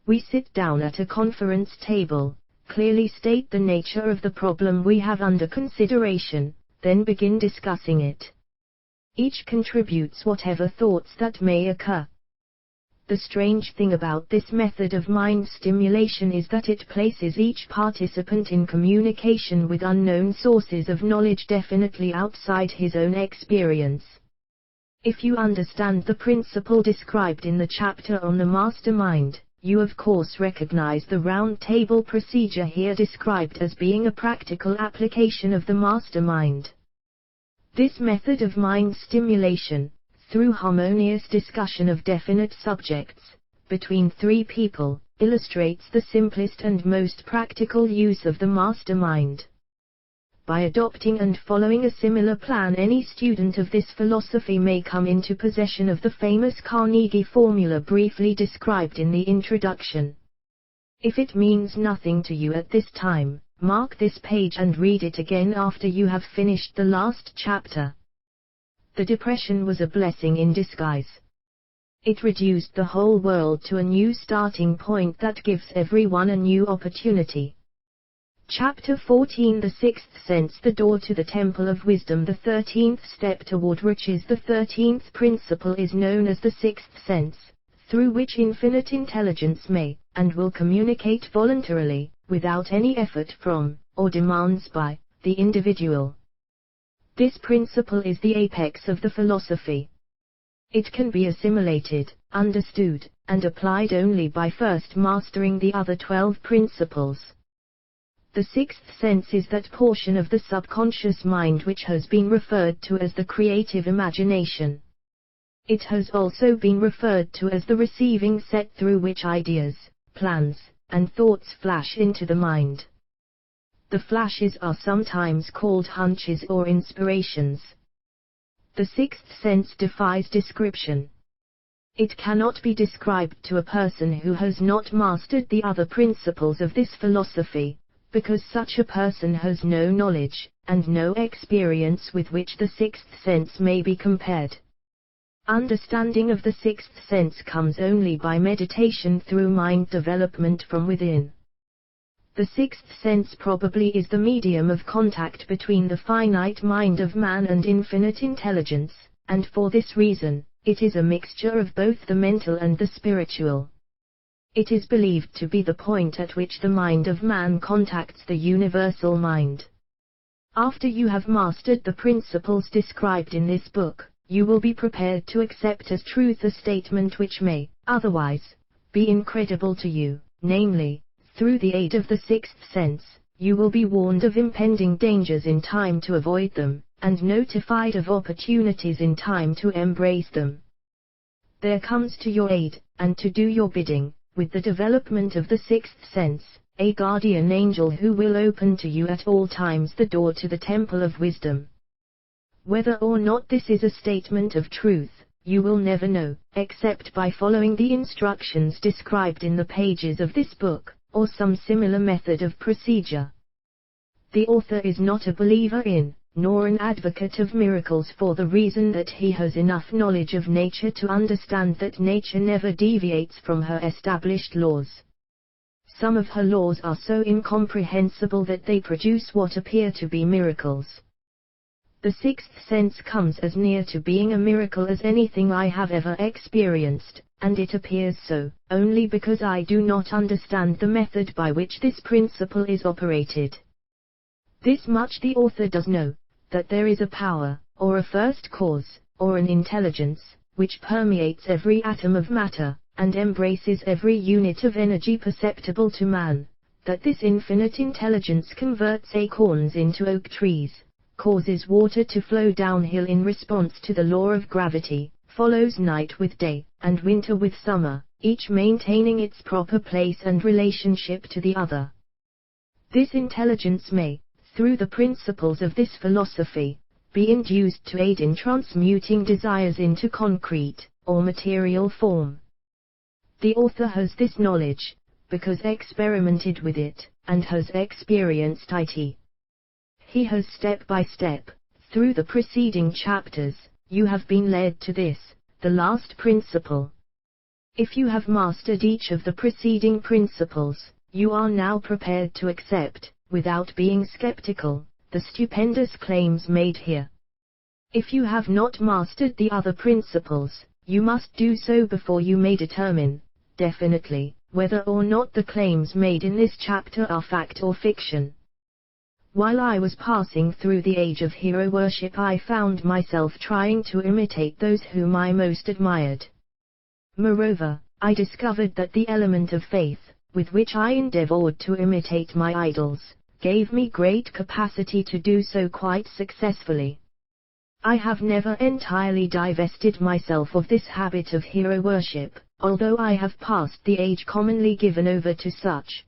We sit down at a conference table, clearly state the nature of the problem we have under consideration, then begin discussing it. Each contributes whatever thoughts that may occur. The strange thing about this method of mind stimulation is that it places each participant in communication with unknown sources of knowledge definitely outside his own experience. If you understand the principle described in the chapter on the mastermind, you of course recognize the round table procedure here described as being a practical application of the mastermind. This method of mind stimulation, through harmonious discussion of definite subjects, between 3 people, illustrates the simplest and most practical use of the mastermind. By adopting and following a similar plan, any student of this philosophy may come into possession of the famous Carnegie formula briefly described in the introduction. If it means nothing to you at this time, mark this page and read it again after you have finished the last chapter. The depression was a blessing in disguise. It reduced the whole world to a new starting point that gives everyone a new opportunity. Chapter 14, The Sixth Sense, the door to the Temple of Wisdom, the 13th step toward riches. The 13th principle is known as the sixth sense, through which infinite intelligence may, and will communicate voluntarily, without any effort from, or demands by, the individual. This principle is the apex of the philosophy. It can be assimilated, understood, and applied only by first mastering the other 12 principles. The sixth sense is that portion of the subconscious mind which has been referred to as the creative imagination. It has also been referred to as the receiving set through which ideas, plans, and thoughts flash into the mind. The flashes are sometimes called hunches or inspirations. The sixth sense defies description. It cannot be described to a person who has not mastered the other principles of this philosophy, because such a person has no knowledge, and no experience with which the sixth sense may be compared. Understanding of the sixth sense comes only by meditation through mind development from within. The sixth sense probably is the medium of contact between the finite mind of man and infinite intelligence, and for this reason, it is a mixture of both the mental and the spiritual. It is believed to be the point at which the mind of man contacts the universal mind. After you have mastered the principles described in this book, you will be prepared to accept as truth a statement which may, otherwise, be incredible to you, namely, through the aid of the sixth sense, you will be warned of impending dangers in time to avoid them, and notified of opportunities in time to embrace them. There comes to your aid, and to do your bidding, with the development of the sixth sense, a guardian angel who will open to you at all times the door to the temple of wisdom. Whether or not this is a statement of truth, you will never know, except by following the instructions described in the pages of this book, or some similar method of procedure. The author is not a believer in, nor an advocate of miracles for the reason that he has enough knowledge of nature to understand that nature never deviates from her established laws. Some of her laws are so incomprehensible that they produce what appear to be miracles. The sixth sense comes as near to being a miracle as anything I have ever experienced, and it appears so, only because I do not understand the method by which this principle is operated. This much the author does know, that there is a power, or a first cause, or an intelligence, which permeates every atom of matter, and embraces every unit of energy perceptible to man, that this infinite intelligence converts acorns into oak trees, causes water to flow downhill in response to the law of gravity, follows night with day, and winter with summer, each maintaining its proper place and relationship to the other. This intelligence may, through the principles of this philosophy, be induced to aid in transmuting desires into concrete, or material form. The author has this knowledge, because experimented with it, and has experienced it. He has step by step, through the preceding chapters, you have been led to this, the last principle. If you have mastered each of the preceding principles, you are now prepared to accept, without being skeptical, the stupendous claims made here. If you have not mastered the other principles, you must do so before you may determine, definitely, whether or not the claims made in this chapter are fact or fiction. While I was passing through the age of hero worship, I found myself trying to imitate those whom I most admired. Moreover, I discovered that the element of faith, with which I endeavored to imitate my idols, gave me great capacity to do so quite successfully. I have never entirely divested myself of this habit of hero worship, although I have passed the age commonly given over to such.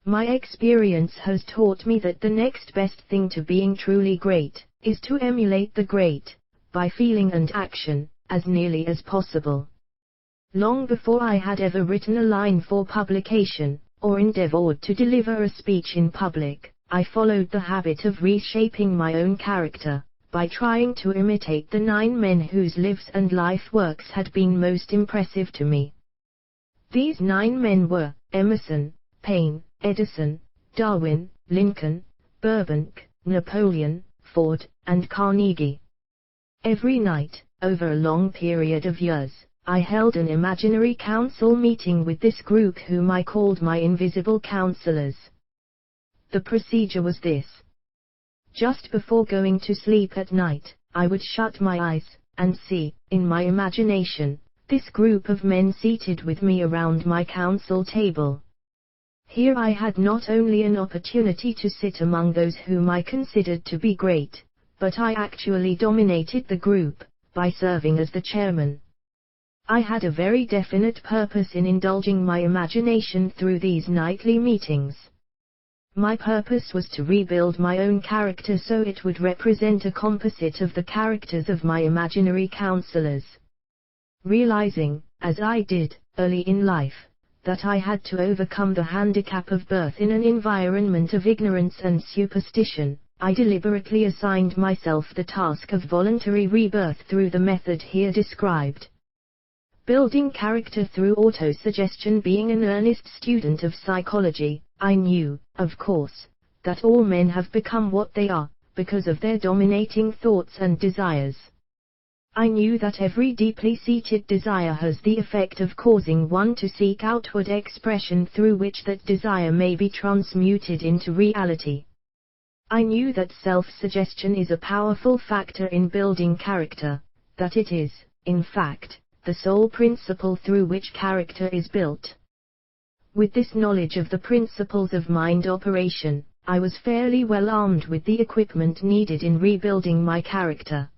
My experience has taught me that the next best thing to being truly great, is to emulate the great, by feeling and action, as nearly as possible. Long before I had ever written a line for publication, or endeavored to deliver a speech in public, I followed the habit of reshaping my own character, by trying to imitate the 9 men whose lives and life works had been most impressive to me. These 9 men were Emerson, Paine, Edison, Darwin, Lincoln, Burbank, Napoleon, Ford, and Carnegie. Every night, over a long period of years, I held an imaginary council meeting with this group whom I called my invisible counselors. The procedure was this. Just before going to sleep at night, I would shut my eyes, and see, in my imagination, this group of men seated with me around my council table. Here I had not only an opportunity to sit among those whom I considered to be great, but I actually dominated the group, by serving as the chairman. I had a very definite purpose in indulging my imagination through these nightly meetings. My purpose was to rebuild my own character so it would represent a composite of the characters of my imaginary counselors. Realizing, as I did, early in life, that I had to overcome the handicap of birth in an environment of ignorance and superstition, I deliberately assigned myself the task of voluntary rebirth through the method here described. Building character through autosuggestion. Being an earnest student of psychology, I knew, of course, that all men have become what they are, because of their dominating thoughts and desires. I knew that every deeply seated desire has the effect of causing one to seek outward expression through which that desire may be transmuted into reality. I knew that self-suggestion is a powerful factor in building character, that it is, in fact, the sole principle through which character is built. With this knowledge of the principles of mind operation, I was fairly well armed with the equipment needed in rebuilding my character.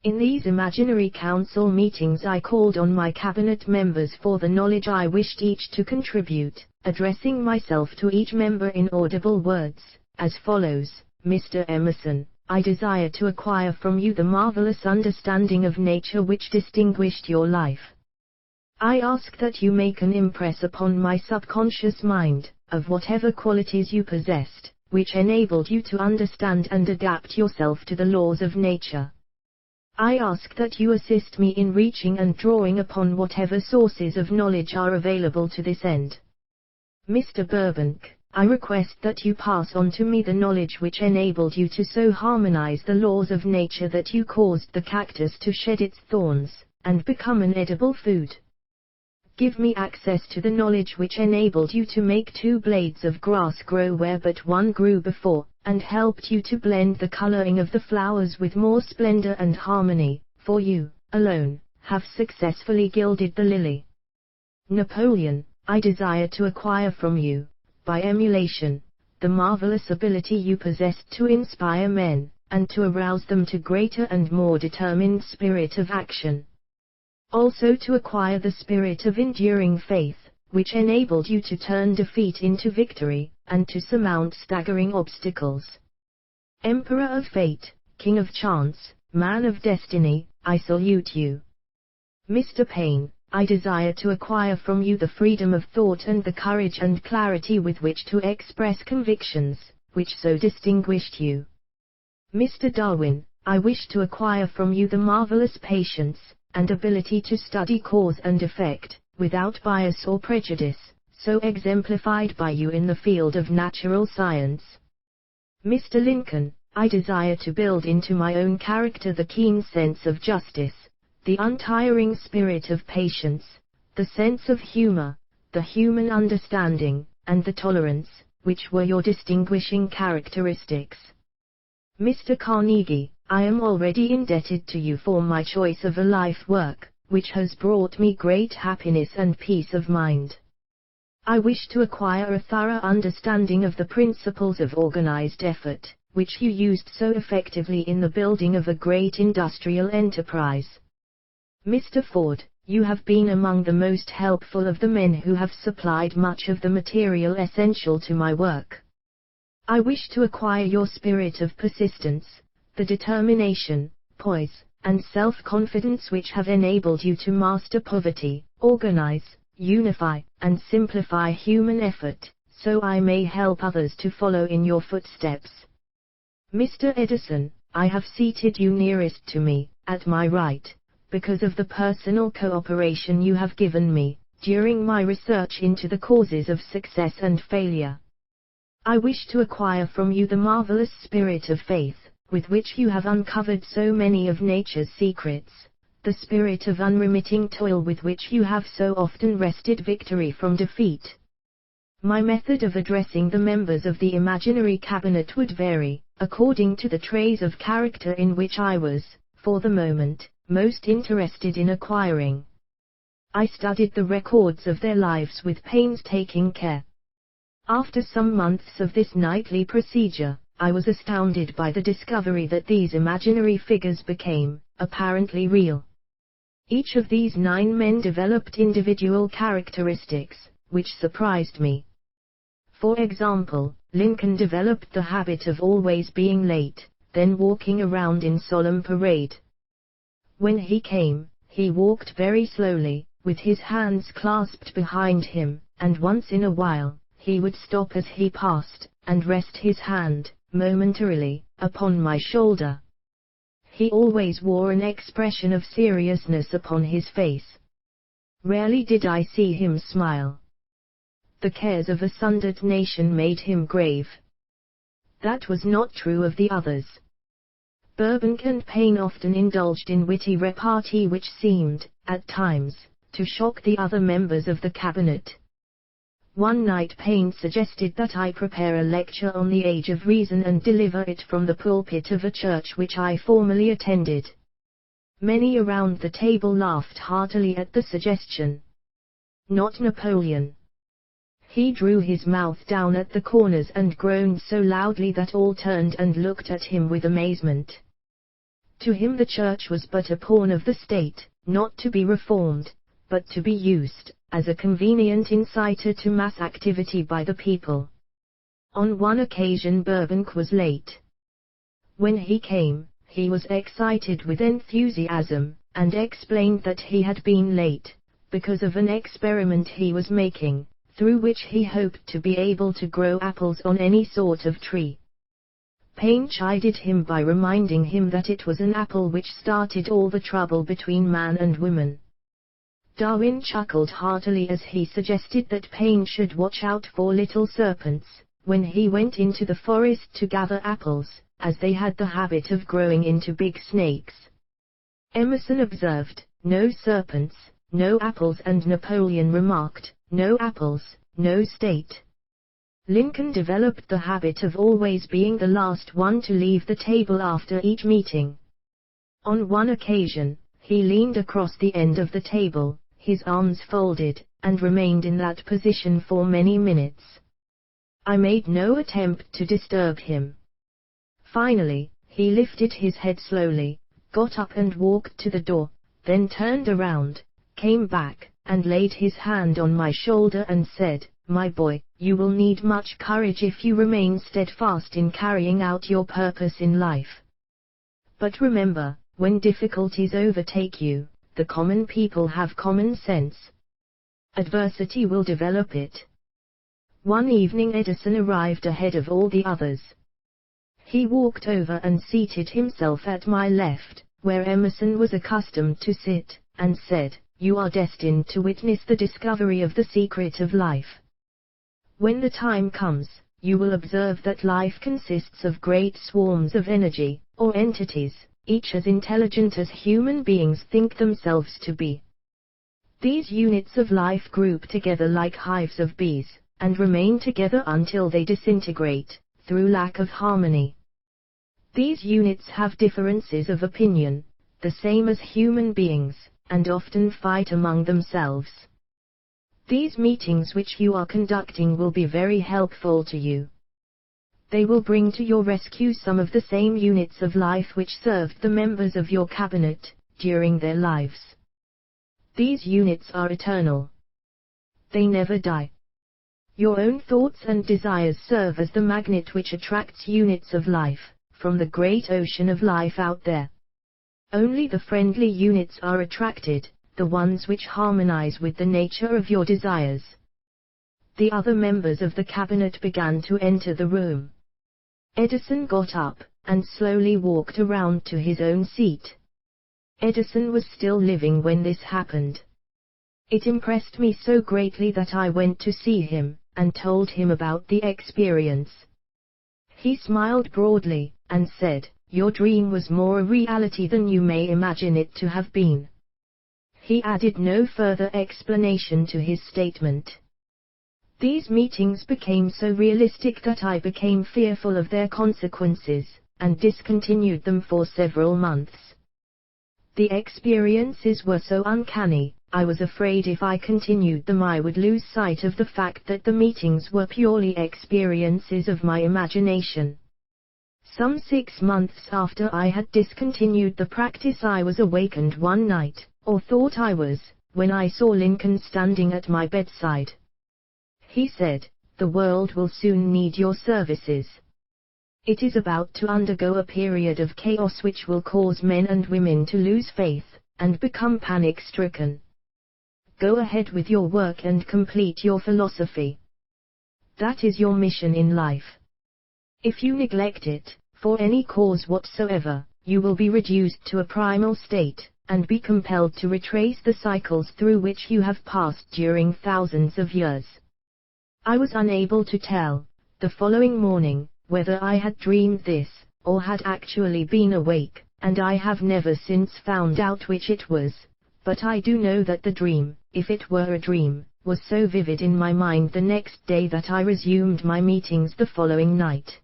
In these imaginary council meetings I called on my cabinet members for the knowledge I wished each to contribute, addressing myself to each member in audible words, as follows: Mr. Emerson, I desire to acquire from you the marvelous understanding of nature which distinguished your life. I ask that you make an impress upon my subconscious mind, of whatever qualities you possessed, which enabled you to understand and adapt yourself to the laws of nature. I ask that you assist me in reaching and drawing upon whatever sources of knowledge are available to this end. Mr. Burbank, I request that you pass on to me the knowledge which enabled you to so harmonize the laws of nature that you caused the cactus to shed its thorns, and become an edible food. Give me access to the knowledge which enabled you to make 2 blades of grass grow where but one grew before, and helped you to blend the coloring of the flowers with more splendor and harmony, for you, alone, have successfully gilded the lily. Napoleon, I desire to acquire from you, by emulation, the marvelous ability you possessed to inspire men, and to arouse them to greater and more determined spirit of action. Also to acquire the spirit of enduring faith, which enabled you to turn defeat into victory, and to surmount staggering obstacles. Emperor of fate, King of chance, man of destiny, I salute you. Mr. Payne, I desire to acquire from you the freedom of thought and the courage and clarity with which to express convictions, which so distinguished you. Mr. Darwin, I wish to acquire from you the marvelous patience and ability to study cause and effect, without bias or prejudice, so exemplified by you in the field of natural science. Mr. Lincoln, I desire to build into my own character the keen sense of justice, the untiring spirit of patience, the sense of humor, the human understanding, and the tolerance, which were your distinguishing characteristics. Mr. Carnegie, I am already indebted to you for my choice of a life work, which has brought me great happiness and peace of mind. I wish to acquire a thorough understanding of the principles of organized effort, which you used so effectively in the building of a great industrial enterprise. Mr. Ford, you have been among the most helpful of the men who have supplied much of the material essential to my work. I wish to acquire your spirit of persistence, the determination, poise, and self-confidence which have enabled you to master poverty, organize, unify, and simplify human effort, so I may help others to follow in your footsteps. Mr. Edison, I have seated you nearest to me, at my right, because of the personal cooperation you have given me, during my research into the causes of success and failure. I wish to acquire from you the marvelous spirit of faith, with which you have uncovered so many of nature's secrets, the spirit of unremitting toil with which you have so often wrested victory from defeat. My method of addressing the members of the imaginary cabinet would vary, according to the traits of character in which I was, for the moment, most interested in acquiring. I studied the records of their lives with painstaking care. After some months of this nightly procedure, I was astounded by the discovery that these imaginary figures became, apparently real. Each of these 9 men developed individual characteristics, which surprised me. For example, Lincoln developed the habit of always being late, then walking around in solemn parade. When he came, he walked very slowly, with his hands clasped behind him, and once in a while, he would stop as he passed, and rest his hand, momentarily, upon my shoulder. He always wore an expression of seriousness upon his face. Rarely did I see him smile. The cares of a sundered nation made him grave. That was not true of the others. Burbank and Payne often indulged in witty repartee which seemed, at times, to shock the other members of the cabinet. One night Payne suggested that I prepare a lecture on the age of reason and deliver it from the pulpit of a church which I formerly attended. Many around the table laughed heartily at the suggestion. Not Napoleon. He drew his mouth down at the corners and groaned so loudly that all turned and looked at him with amazement. To him the church was but a pawn of the state, not to be reformed, but to be used as a convenient inciter to mass activity by the people. On one occasion Burbank was late. When he came, he was excited with enthusiasm, and explained that he had been late, because of an experiment he was making, through which he hoped to be able to grow apples on any sort of tree. Paine chided him by reminding him that it was an apple which started all the trouble between man and woman. Darwin chuckled heartily as he suggested that Paine should watch out for little serpents, when he went into the forest to gather apples, as they had the habit of growing into big snakes. Emerson observed, "No serpents, no apples," and Napoleon remarked, "No apples, no state." Lincoln developed the habit of always being the last one to leave the table after each meeting. On one occasion, he leaned across the end of the table, his arms folded, and remained in that position for many minutes. I made no attempt to disturb him. Finally, he lifted his head slowly, got up and walked to the door, then turned around, came back, and laid his hand on my shoulder and said, "My boy, you will need much courage if you remain steadfast in carrying out your purpose in life. But remember, when difficulties overtake you, the common people have common sense. Adversity will develop it." One evening Edison arrived ahead of all the others. He walked over and seated himself at my left, where Emerson was accustomed to sit, and said, "You are destined to witness the discovery of the secret of life. When the time comes, you will observe that life consists of great swarms of energy, or entities, each as intelligent as human beings think themselves to be. These units of life group together like hives of bees, and remain together until they disintegrate, through lack of harmony. These units have differences of opinion, the same as human beings, and often fight among themselves. These meetings which you are conducting will be very helpful to you. They will bring to your rescue some of the same units of life which served the members of your cabinet, during their lives. These units are eternal. They never die. Your own thoughts and desires serve as the magnet which attracts units of life, from the great ocean of life out there. Only the friendly units are attracted, the ones which harmonize with the nature of your desires. The other members of the cabinet began to enter the room. Edison got up, and slowly walked around to his own seat. Edison was still living when this happened. It impressed me so greatly that I went to see him, and told him about the experience. He smiled broadly, and said, "Your dream was more a reality than you may imagine it to have been." He added no further explanation to his statement. These meetings became so realistic that I became fearful of their consequences, and discontinued them for several months. The experiences were so uncanny, I was afraid if I continued them I would lose sight of the fact that the meetings were purely experiences of my imagination. Some 6 months after I had discontinued the practice I was awakened one night, or thought I was, when I saw Lincoln standing at my bedside. He said, "The world will soon need your services. It is about to undergo a period of chaos which will cause men and women to lose faith, and become panic-stricken. Go ahead with your work and complete your philosophy. That is your mission in life. If you neglect it, for any cause whatsoever, you will be reduced to a primal state, and be compelled to retrace the cycles through which you have passed during thousands of years." I was unable to tell, the following morning, whether I had dreamed this, or had actually been awake, and I have never since found out which it was, but I do know that the dream, if it were a dream, was so vivid in my mind the next day that I resumed my meetings the following night.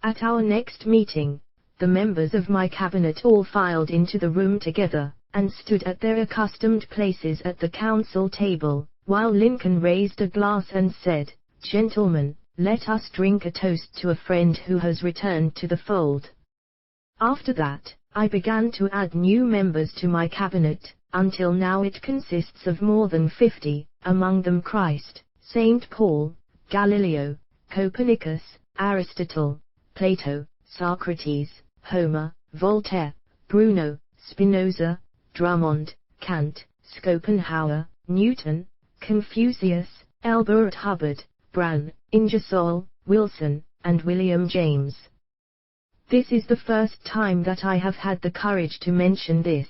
At our next meeting, the members of my cabinet all filed into the room together, and stood at their accustomed places at the council table, while Lincoln raised a glass and said, "Gentlemen, let us drink a toast to a friend who has returned to the fold." After that, I began to add new members to my cabinet, until now it consists of more than 50, among them Christ, St. Paul, Galileo, Copernicus, Aristotle, Plato, Socrates, Homer, Voltaire, Bruno, Spinoza, Drummond, Kant, Schopenhauer, Newton, Confucius, Elbert Hubbard, Brown, Ingersoll, Wilson, and William James. This is the first time that I have had the courage to mention this.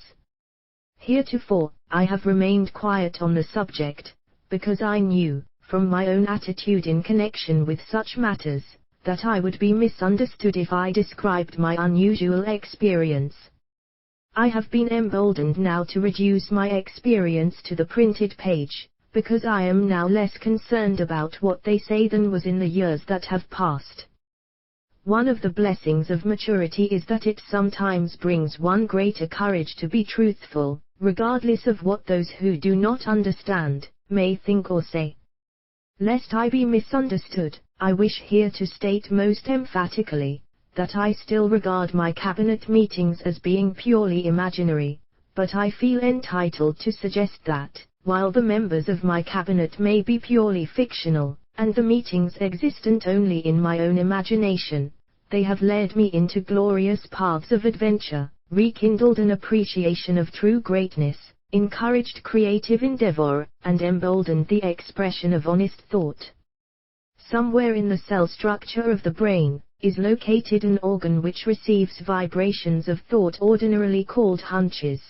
Heretofore, I have remained quiet on the subject, because I knew, from my own attitude in connection with such matters, that I would be misunderstood if I described my unusual experience. I have been emboldened now to reduce my experience to the printed page, because I am now less concerned about what they say than was in the years that have passed. One of the blessings of maturity is that it sometimes brings one greater courage to be truthful, regardless of what those who do not understand may think or say. Lest I be misunderstood, I wish here to state most emphatically that I still regard my cabinet meetings as being purely imaginary, but I feel entitled to suggest that, while the members of my cabinet may be purely fictional, and the meetings existent only in my own imagination, they have led me into glorious paths of adventure, rekindled an appreciation of true greatness, encouraged creative endeavor, and emboldened the expression of honest thought. Somewhere in the cell structure of the brain is located an organ which receives vibrations of thought ordinarily called hunches.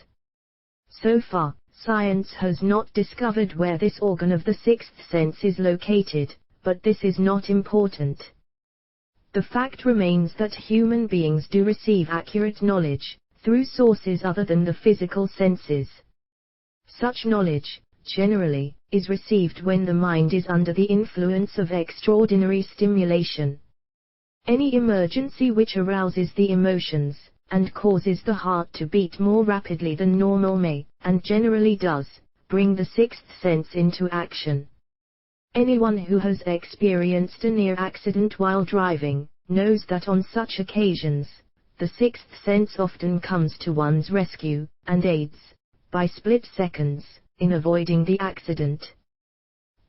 So far, science has not discovered where this organ of the sixth sense is located, but this is not important. The fact remains that human beings do receive accurate knowledge through sources other than the physical senses. Such knowledge, generally, is received when the mind is under the influence of extraordinary stimulation. Any emergency which arouses the emotions, and causes the heart to beat more rapidly than normal may, and generally does, bring the sixth sense into action. Anyone who has experienced a near accident while driving, knows that on such occasions, the sixth sense often comes to one's rescue, and aids, by split seconds, in avoiding the accident.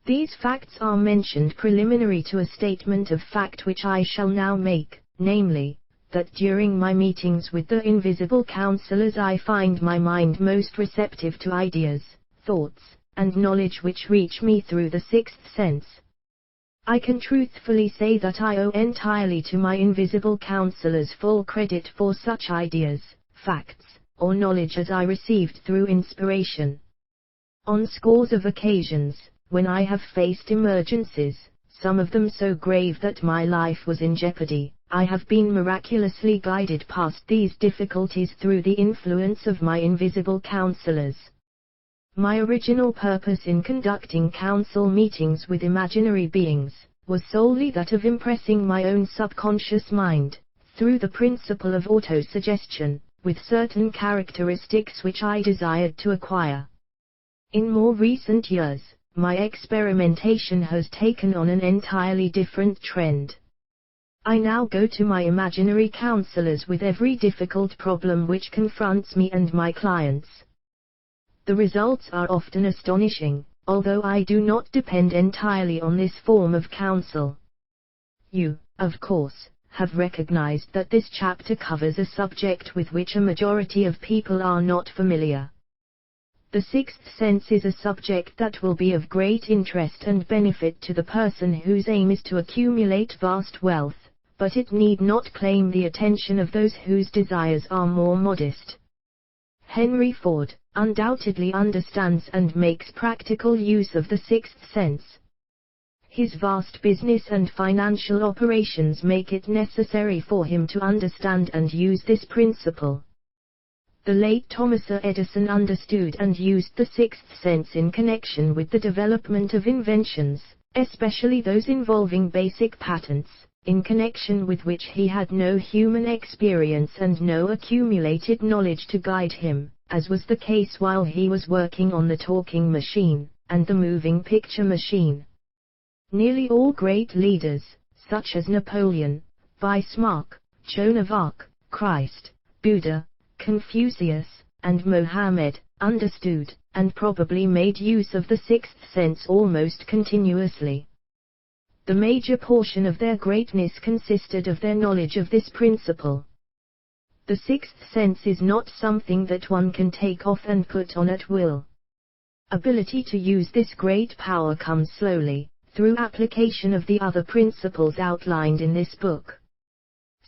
These facts are mentioned preliminary to a statement of fact which I shall now make, namely, that during my meetings with the invisible counselors I find my mind most receptive to ideas, thoughts, and knowledge which reach me through the sixth sense. I can truthfully say that I owe entirely to my invisible counselors full credit for such ideas, facts, or knowledge as I received through inspiration. On scores of occasions, when I have faced emergencies, some of them so grave that my life was in jeopardy, I have been miraculously guided past these difficulties through the influence of my invisible counselors. My original purpose in conducting council meetings with imaginary beings was solely that of impressing my own subconscious mind, through the principle of autosuggestion, with certain characteristics which I desired to acquire. In more recent years, my experimentation has taken on an entirely different trend. I now go to my imaginary counselors with every difficult problem which confronts me and my clients. The results are often astonishing, although I do not depend entirely on this form of counsel. You, of course, have recognized that this chapter covers a subject with which a majority of people are not familiar. The sixth sense is a subject that will be of great interest and benefit to the person whose aim is to accumulate vast wealth, but it need not claim the attention of those whose desires are more modest. Henry Ford undoubtedly understands and makes practical use of the sixth sense. His vast business and financial operations make it necessary for him to understand and use this principle. The late Thomas Edison understood and used the sixth sense in connection with the development of inventions, especially those involving basic patents, in connection with which he had no human experience and no accumulated knowledge to guide him, as was the case while he was working on the talking machine, and the moving picture machine. Nearly all great leaders, such as Napoleon, Bismarck, Joan of Arc, Christ, Buddha, Confucius, and Mohammed, understood, and probably made use of the sixth sense almost continuously. The major portion of their greatness consisted of their knowledge of this principle. The sixth sense is not something that one can take off and put on at will. Ability to use this great power comes slowly, through application of the other principles outlined in this book.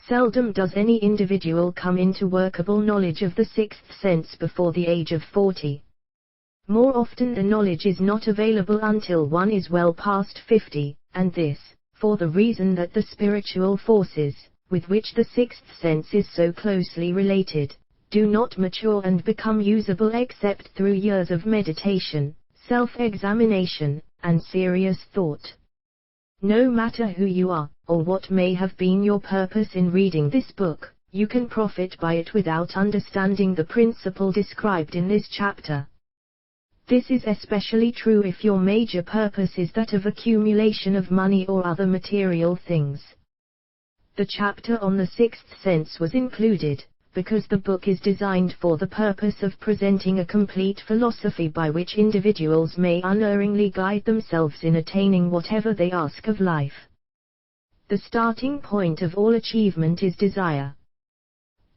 Seldom does any individual come into workable knowledge of the sixth sense before the age of 40. More often the knowledge is not available until one is well past 50, and this, for the reason that the spiritual forces, with which the sixth sense is so closely related, do not mature and become usable except through years of meditation, self-examination, and serious thought. No matter who you are, or what may have been your purpose in reading this book, you can profit by it without understanding the principle described in this chapter. This is especially true if your major purpose is that of accumulation of money or other material things. The chapter on the sixth sense was included, because the book is designed for the purpose of presenting a complete philosophy by which individuals may unerringly guide themselves in attaining whatever they ask of life. The starting point of all achievement is desire.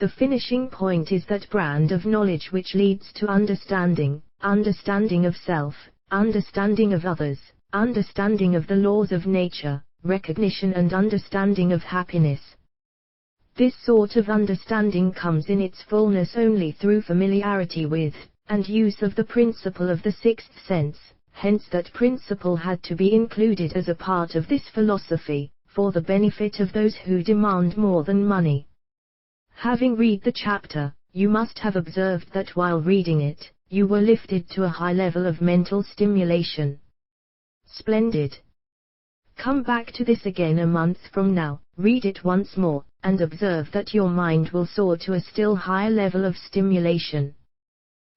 The finishing point is that brand of knowledge which leads to understanding, understanding of self, understanding of others, understanding of the laws of nature, recognition and understanding of happiness. This sort of understanding comes in its fullness only through familiarity with, and use of the principle of the sixth sense, hence that principle had to be included as a part of this philosophy, for the benefit of those who demand more than money. Having read the chapter, you must have observed that while reading it, you were lifted to a high level of mental stimulation. Splendid! Come back to this again a month from now, read it once more, and observe that your mind will soar to a still higher level of stimulation.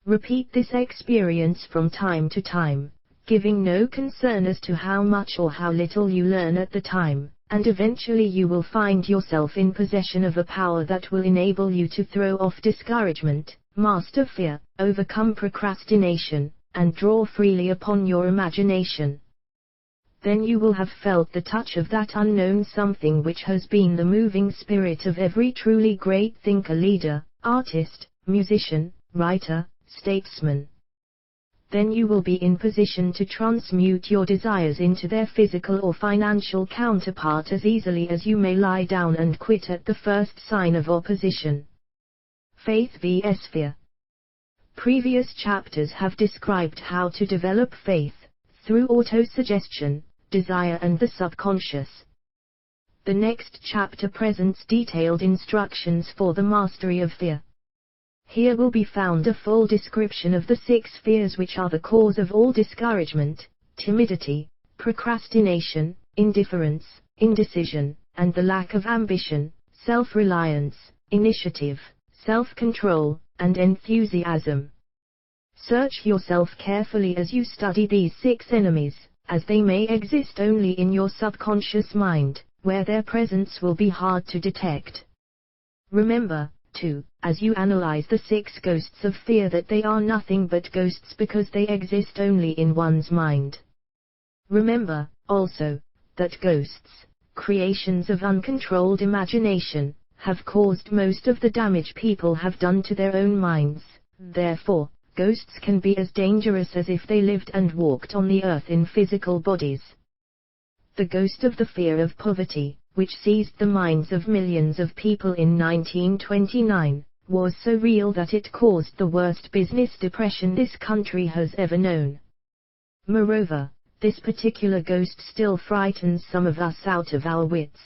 Repeat this experience from time to time, giving no concern as to how much or how little you learn at the time, and eventually you will find yourself in possession of a power that will enable you to throw off discouragement, master fear, overcome procrastination, and draw freely upon your imagination. Then you will have felt the touch of that unknown something which has been the moving spirit of every truly great thinker, leader, artist, musician, writer, statesman. Then you will be in position to transmute your desires into their physical or financial counterpart as easily as you may lie down and quit at the first sign of opposition. Faith vs. Fear. Previous chapters have described how to develop faith, through autosuggestion, desire and the subconscious. The next chapter presents detailed instructions for the mastery of fear. Here will be found a full description of the 6 fears which are the cause of all discouragement, timidity, procrastination, indifference, indecision, and the lack of ambition, self-reliance, initiative, self-control, and enthusiasm. Search yourself carefully as you study these 6 enemies, as they may exist only in your subconscious mind, where their presence will be hard to detect. Remember, too, as you analyze the 6 ghosts of fear, that they are nothing but ghosts because they exist only in one's mind. Remember, also, that ghosts, creations of uncontrolled imagination, have caused most of the damage people have done to their own minds. Therefore, ghosts can be as dangerous as if they lived and walked on the earth in physical bodies. The ghost of the fear of poverty, which seized the minds of millions of people in 1929, was so real that it caused the worst business depression this country has ever known. Moreover, this particular ghost still frightens some of us out of our wits.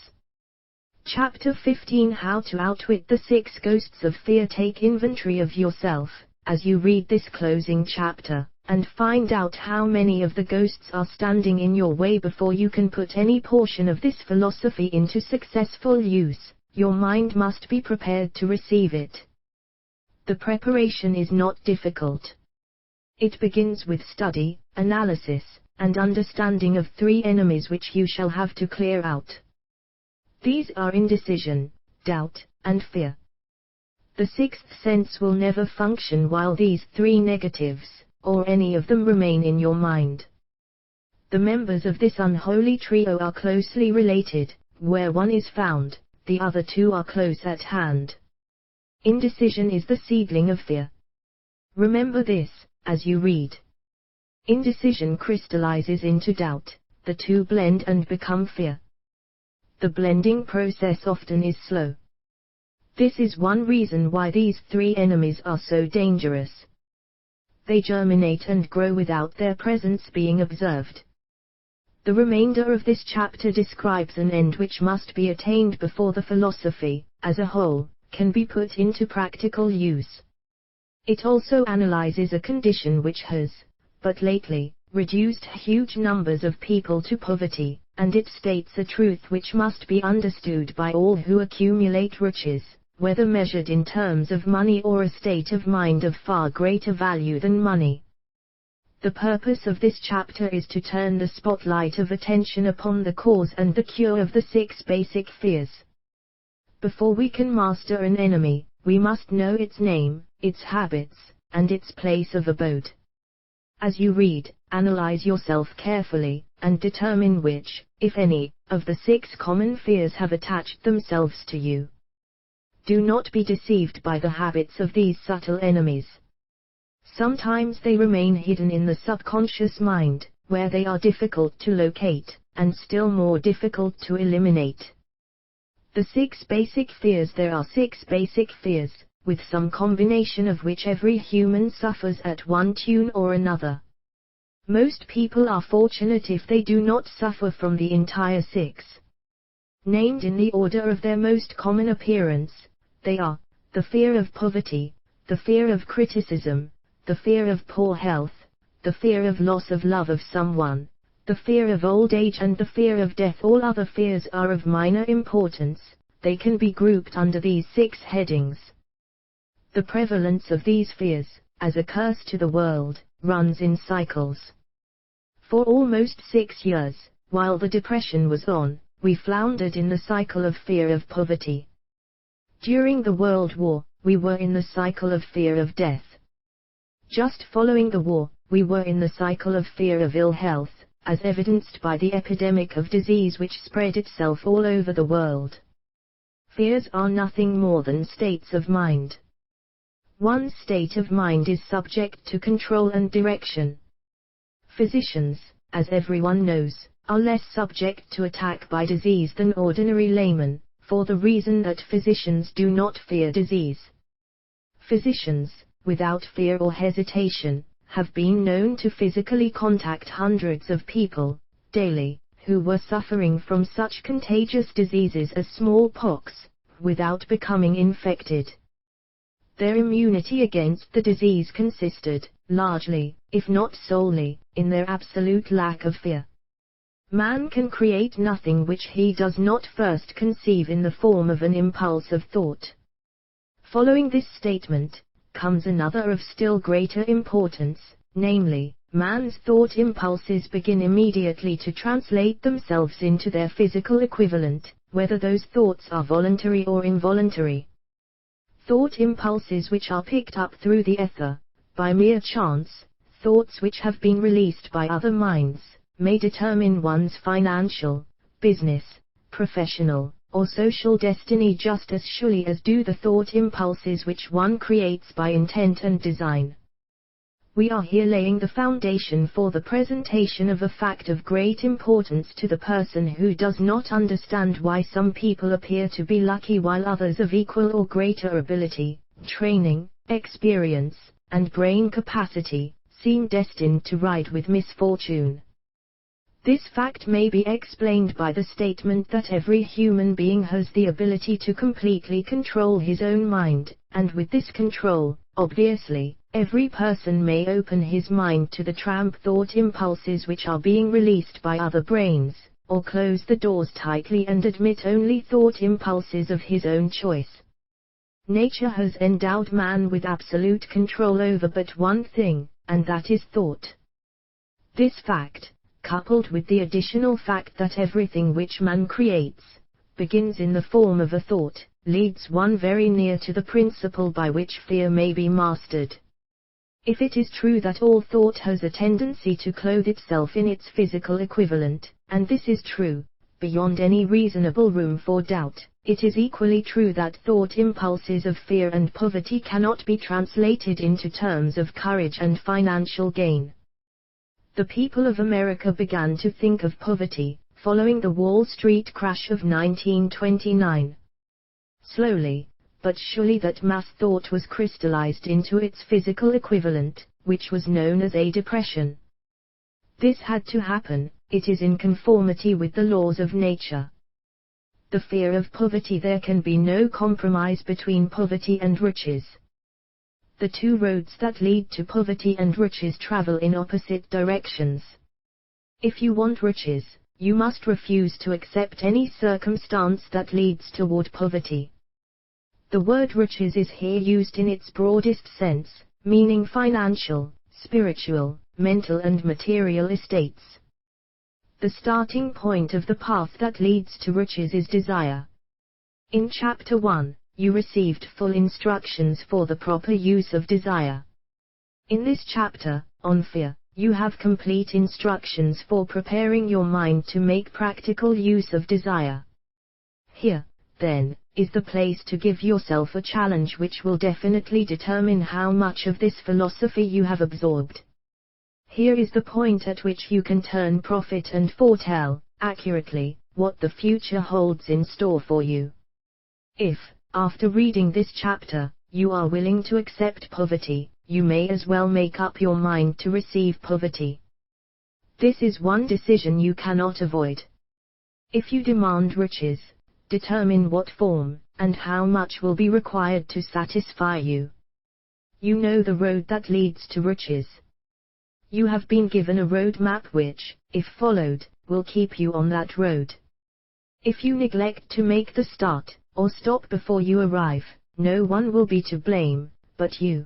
Chapter 15: How to Outwit the 6 Ghosts of Fear. Take inventory of yourself, as you read this closing chapter, and find out how many of the ghosts are standing in your way before you can put any portion of this philosophy into successful use. Your mind must be prepared to receive it. The preparation is not difficult. It begins with study, analysis, and understanding of 3 enemies which you shall have to clear out. These are indecision, doubt, and fear. The 6th sense will never function while these 3 negatives, or any of them, remain in your mind. The members of this unholy trio are closely related. Where one is found, the other 2 are close at hand. Indecision is the seedling of fear. Remember this, as you read. Indecision crystallizes into doubt, the two blend and become fear. The blending process often is slow. This is one reason why these three enemies are so dangerous. They germinate and grow without their presence being observed. The remainder of this chapter describes an end which must be attained before the philosophy, as a whole, can be put into practical use. It also analyzes a condition which has, but lately, reduced huge numbers of people to poverty, and it states a truth which must be understood by all who accumulate riches, whether measured in terms of money or a state of mind of far greater value than money. The purpose of this chapter is to turn the spotlight of attention upon the cause and the cure of the 6 basic fears. Before we can master an enemy, we must know its name, its habits, and its place of abode. As you read, analyze yourself carefully, and determine which, if any, of the 6 common fears have attached themselves to you. Do not be deceived by the habits of these subtle enemies. Sometimes they remain hidden in the subconscious mind, where they are difficult to locate, and still more difficult to eliminate. The 6 basic fears. There are 6 basic fears, with some combination of which every human suffers at one tune or another. Most people are fortunate if they do not suffer from the entire 6. Named in the order of their most common appearance, they are the fear of poverty, the fear of criticism, the fear of poor health, the fear of loss of love of someone, the fear of old age, and the fear of death. All other fears are of minor importance. They can be grouped under these 6 headings. The prevalence of these fears, as a curse to the world, runs in cycles. For almost 6 years, while the Depression was on, we floundered in the cycle of fear of poverty. During the World War, we were in the cycle of fear of death. Just following the war, we were in the cycle of fear of ill health, as evidenced by the epidemic of disease which spread itself all over the world. Fears are nothing more than states of mind. One state of mind is subject to control and direction. Physicians, as everyone knows, are less subject to attack by disease than ordinary laymen, for the reason that physicians do not fear disease. Physicians, without fear or hesitation, have been known to physically contact hundreds of people, daily, who were suffering from such contagious diseases as smallpox, without becoming infected. Their immunity against the disease consisted, largely, if not solely, in their absolute lack of fear. Man can create nothing which he does not first conceive in the form of an impulse of thought. Following this statement, comes another of still greater importance, namely, man's thought impulses begin immediately to translate themselves into their physical equivalent, whether those thoughts are voluntary or involuntary. Thought impulses which are picked up through the ether, by mere chance, thoughts which have been released by other minds, may determine one's financial, business, professional, or social destiny just as surely as do the thought impulses which one creates by intent and design. We are here laying the foundation for the presentation of a fact of great importance to the person who does not understand why some people appear to be lucky while others of equal or greater ability, training, experience, and brain capacity, seem destined to ride with misfortune. This fact may be explained by the statement that every human being has the ability to completely control his own mind, and with this control, obviously, every person may open his mind to the tramp thought impulses which are being released by other brains, or close the doors tightly and admit only thought impulses of his own choice. Nature has endowed man with absolute control over but one thing, and that is thought. This fact, coupled with the additional fact that everything which man creates, begins in the form of a thought, leads one very near to the principle by which fear may be mastered. If it is true that all thought has a tendency to clothe itself in its physical equivalent, and this is true, beyond any reasonable room for doubt, it is equally true that thought impulses of fear and poverty cannot be translated into terms of courage and financial gain. The people of America began to think of poverty, following the Wall Street crash of 1929. Slowly, but surely that mass thought was crystallized into its physical equivalent, which was known as a depression. This had to happen, it is in conformity with the laws of nature. The fear of poverty. There can be no compromise between poverty and riches. The two roads that lead to poverty and riches travel in opposite directions. If you want riches, you must refuse to accept any circumstance that leads toward poverty. The word riches is here used in its broadest sense, meaning financial, spiritual, mental and material estates. The starting point of the path that leads to riches is desire. In Chapter 1, you received full instructions for the proper use of desire. In this chapter, on fear, you have complete instructions for preparing your mind to make practical use of desire. Here, then, is the place to give yourself a challenge which will definitely determine how much of this philosophy you have absorbed. Here is the point at which you can turn prophet and foretell, accurately, what the future holds in store for you. If, after reading this chapter, you are willing to accept poverty, you may as well make up your mind to receive poverty. This is one decision you cannot avoid. If you demand riches, determine what form, and how much will be required to satisfy you. You know the road that leads to riches. You have been given a road map which, if followed, will keep you on that road. If you neglect to make the start, or stop before you arrive, no one will be to blame, but you.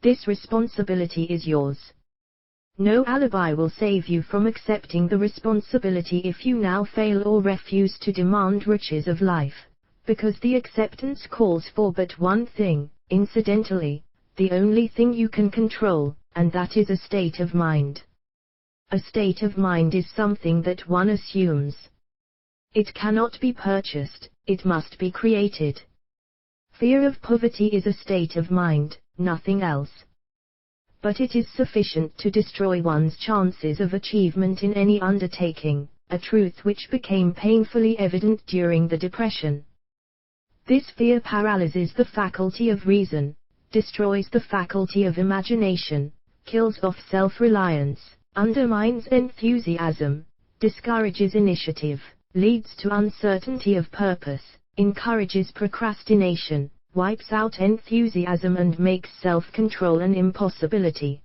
This responsibility is yours. No alibi will save you from accepting the responsibility if you now fail or refuse to demand riches of life, because the acceptance calls for but one thing, incidentally, the only thing you can control, and that is a state of mind. A state of mind is something that one assumes. It cannot be purchased, it must be created. Fear of poverty is a state of mind, nothing else. But it is sufficient to destroy one's chances of achievement in any undertaking, a truth which became painfully evident during the Depression. This fear paralyzes the faculty of reason, destroys the faculty of imagination, kills off self-reliance, undermines enthusiasm, discourages initiative, leads to uncertainty of purpose, encourages procrastination, wipes out enthusiasm and makes self-control an impossibility.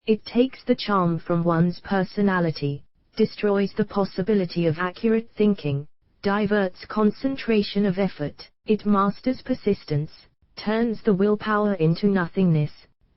It takes the charm from one's personality, destroys the possibility of accurate thinking, diverts concentration of effort, it masters persistence, turns the willpower into nothingness,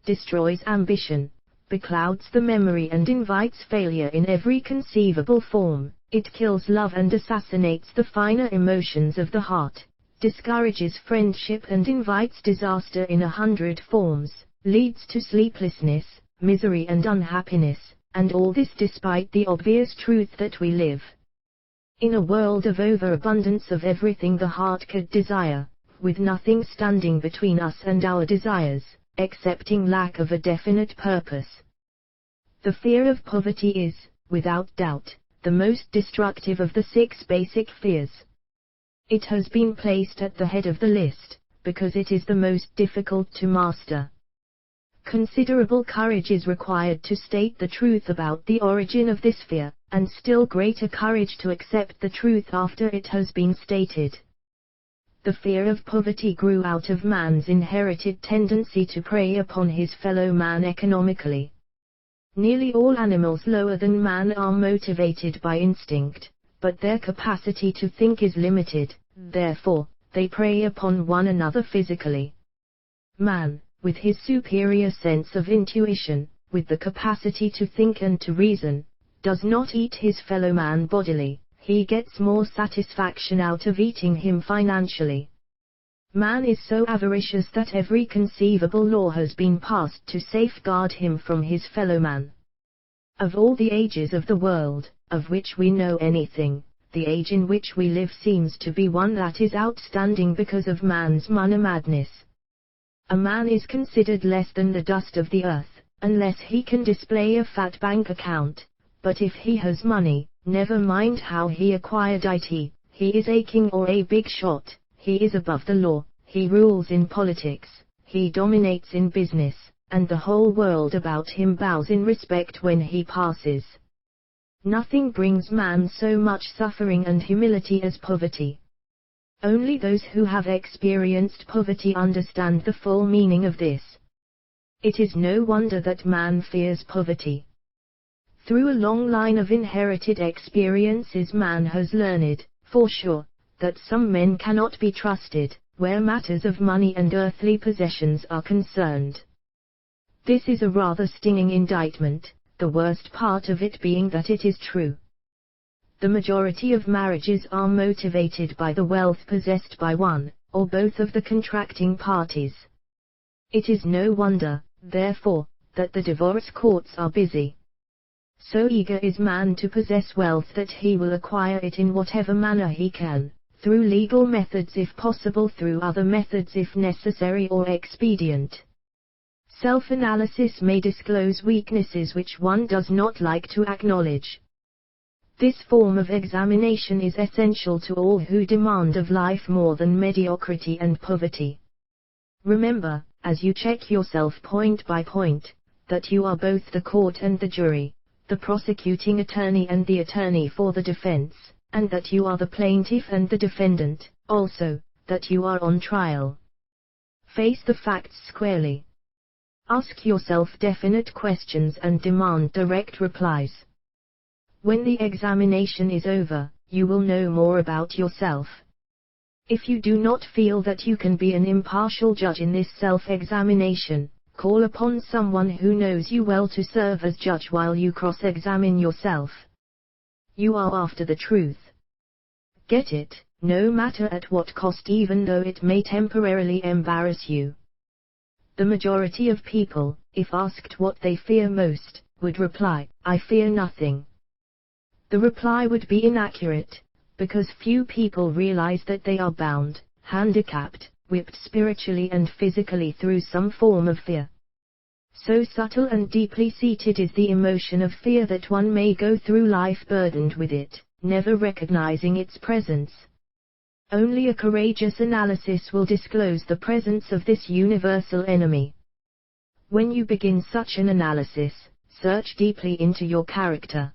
destroys ambition, beclouds the memory and invites failure in every conceivable form, it kills love and assassinates the finer emotions of the heart, discourages friendship and invites disaster in 100 forms, leads to sleeplessness, misery and unhappiness, and all this despite the obvious truth that we live in a world of overabundance of everything the heart could desire, with nothing standing between us and our desires, excepting lack of a definite purpose. The fear of poverty is, without doubt, the most destructive of the 6 basic fears. It has been placed at the head of the list, because it is the most difficult to master. Considerable courage is required to state the truth about the origin of this fear, and still greater courage to accept the truth after it has been stated. The fear of poverty grew out of man's inherited tendency to prey upon his fellow man economically. Nearly all animals lower than man are motivated by instinct, but their capacity to think is limited, therefore, they prey upon one another physically. Man, with his superior sense of intuition, with the capacity to think and to reason, does not eat his fellow man bodily, he gets more satisfaction out of eating him financially. Man is so avaricious that every conceivable law has been passed to safeguard him from his fellow man. Of all the ages of the world, of which we know anything, the age in which we live seems to be one that is outstanding because of man's money madness. A man is considered less than the dust of the earth, unless he can display a fat bank account, but if he has money, never mind how he acquired it, he is a king or a big shot, he is above the law, he rules in politics, he dominates in business, and the whole world about him bows in respect when he passes. Nothing brings man so much suffering and humility as poverty. Only those who have experienced poverty understand the full meaning of this. It is no wonder that man fears poverty. Through a long line of inherited experiences man has learned, for sure, that some men cannot be trusted, where matters of money and earthly possessions are concerned. This is a rather stinging indictment, the worst part of it being that it is true. The majority of marriages are motivated by the wealth possessed by one, or both of the contracting parties. It is no wonder, therefore, that the divorce courts are busy. So eager is man to possess wealth that he will acquire it in whatever manner he can, through legal methods if possible, through other methods if necessary or expedient. Self-analysis may disclose weaknesses which one does not like to acknowledge. This form of examination is essential to all who demand of life more than mediocrity and poverty. Remember, as you check yourself point by point, that you are both the court and the jury, the prosecuting attorney and the attorney for the defense, and that you are the plaintiff and the defendant, also, that you are on trial. Face the facts squarely. Ask yourself definite questions and demand direct replies. When the examination is over, you will know more about yourself. If you do not feel that you can be an impartial judge in this self-examination, call upon someone who knows you well to serve as judge while you cross-examine yourself. You are after the truth. Get it, no matter at what cost, even though it may temporarily embarrass you. The majority of people, if asked what they fear most, would reply, "I fear nothing." The reply would be inaccurate, because few people realize that they are bound, handicapped, whipped spiritually and physically through some form of fear. So subtle and deeply seated is the emotion of fear that one may go through life burdened with it, never recognizing its presence. Only a courageous analysis will disclose the presence of this universal enemy. When you begin such an analysis, search deeply into your character.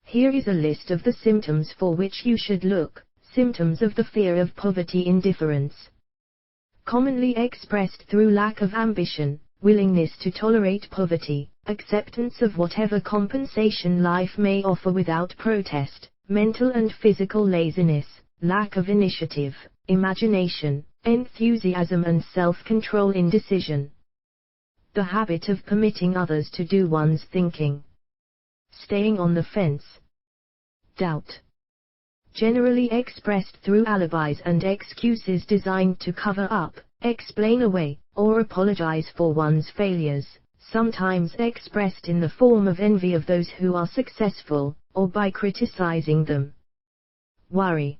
Here is a list of the symptoms for which you should look, symptoms of the fear of poverty: indifference. Commonly expressed through lack of ambition, willingness to tolerate poverty, acceptance of whatever compensation life may offer without protest, mental and physical laziness, lack of initiative, imagination, enthusiasm and self-control, indecision. The habit of permitting others to do one's thinking. Staying on the fence. Doubt. Generally expressed through alibis and excuses designed to cover up, explain away, or apologize for one's failures, sometimes expressed in the form of envy of those who are successful, or by criticizing them. Worry.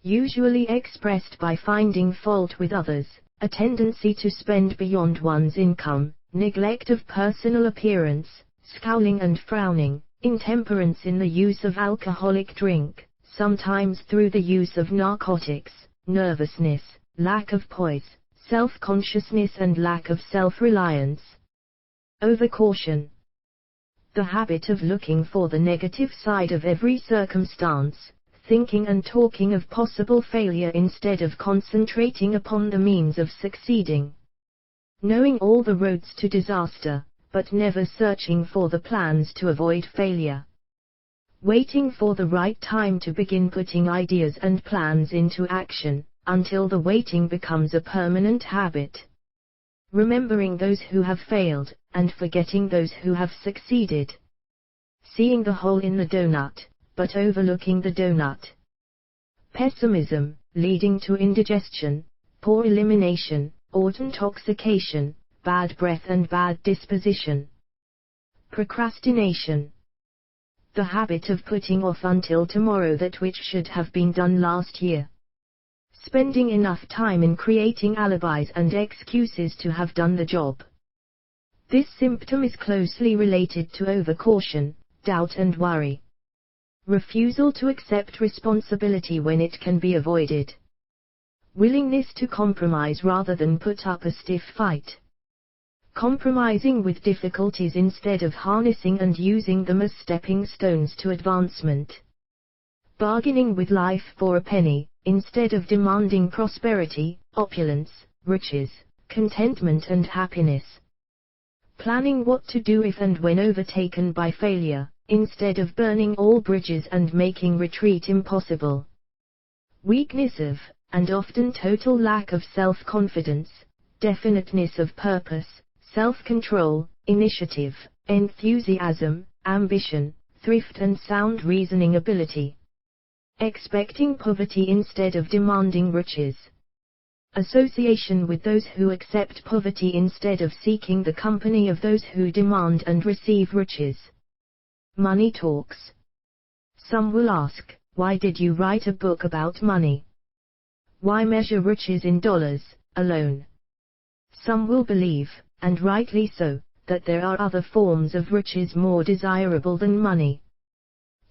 Usually expressed by finding fault with others, a tendency to spend beyond one's income, neglect of personal appearance, scowling and frowning, intemperance in the use of alcoholic drink, sometimes through the use of narcotics, nervousness, lack of poise, self-consciousness and lack of self-reliance. Overcaution. The habit of looking for the negative side of every circumstance, thinking and talking of possible failure instead of concentrating upon the means of succeeding. Knowing all the roads to disaster, but never searching for the plans to avoid failure. Waiting for the right time to begin putting ideas and plans into action, until the waiting becomes a permanent habit. Remembering those who have failed, and forgetting those who have succeeded. Seeing the hole in the donut, but overlooking the donut. Pessimism, leading to indigestion, poor elimination, or intoxication, bad breath and bad disposition. Procrastination. The habit of putting off until tomorrow that which should have been done last year. Spending enough time in creating alibis and excuses to have done the job. This symptom is closely related to overcaution, doubt and worry. Refusal to accept responsibility when it can be avoided. Willingness to compromise rather than put up a stiff fight. Compromising with difficulties instead of harnessing and using them as stepping stones to advancement. Bargaining with life for a penny, instead of demanding prosperity, opulence, riches, contentment and happiness. Planning what to do if and when overtaken by failure, instead of burning all bridges and making retreat impossible. Weakness of, and often total lack of self-confidence, definiteness of purpose, self-control, initiative, enthusiasm, ambition, thrift and sound reasoning ability. Expecting poverty instead of demanding riches. Association with those who accept poverty instead of seeking the company of those who demand and receive riches. Money talks. Some will ask, why did you write a book about money? Why measure riches in dollars alone? Some will believe, and rightly so, that there are other forms of riches more desirable than money.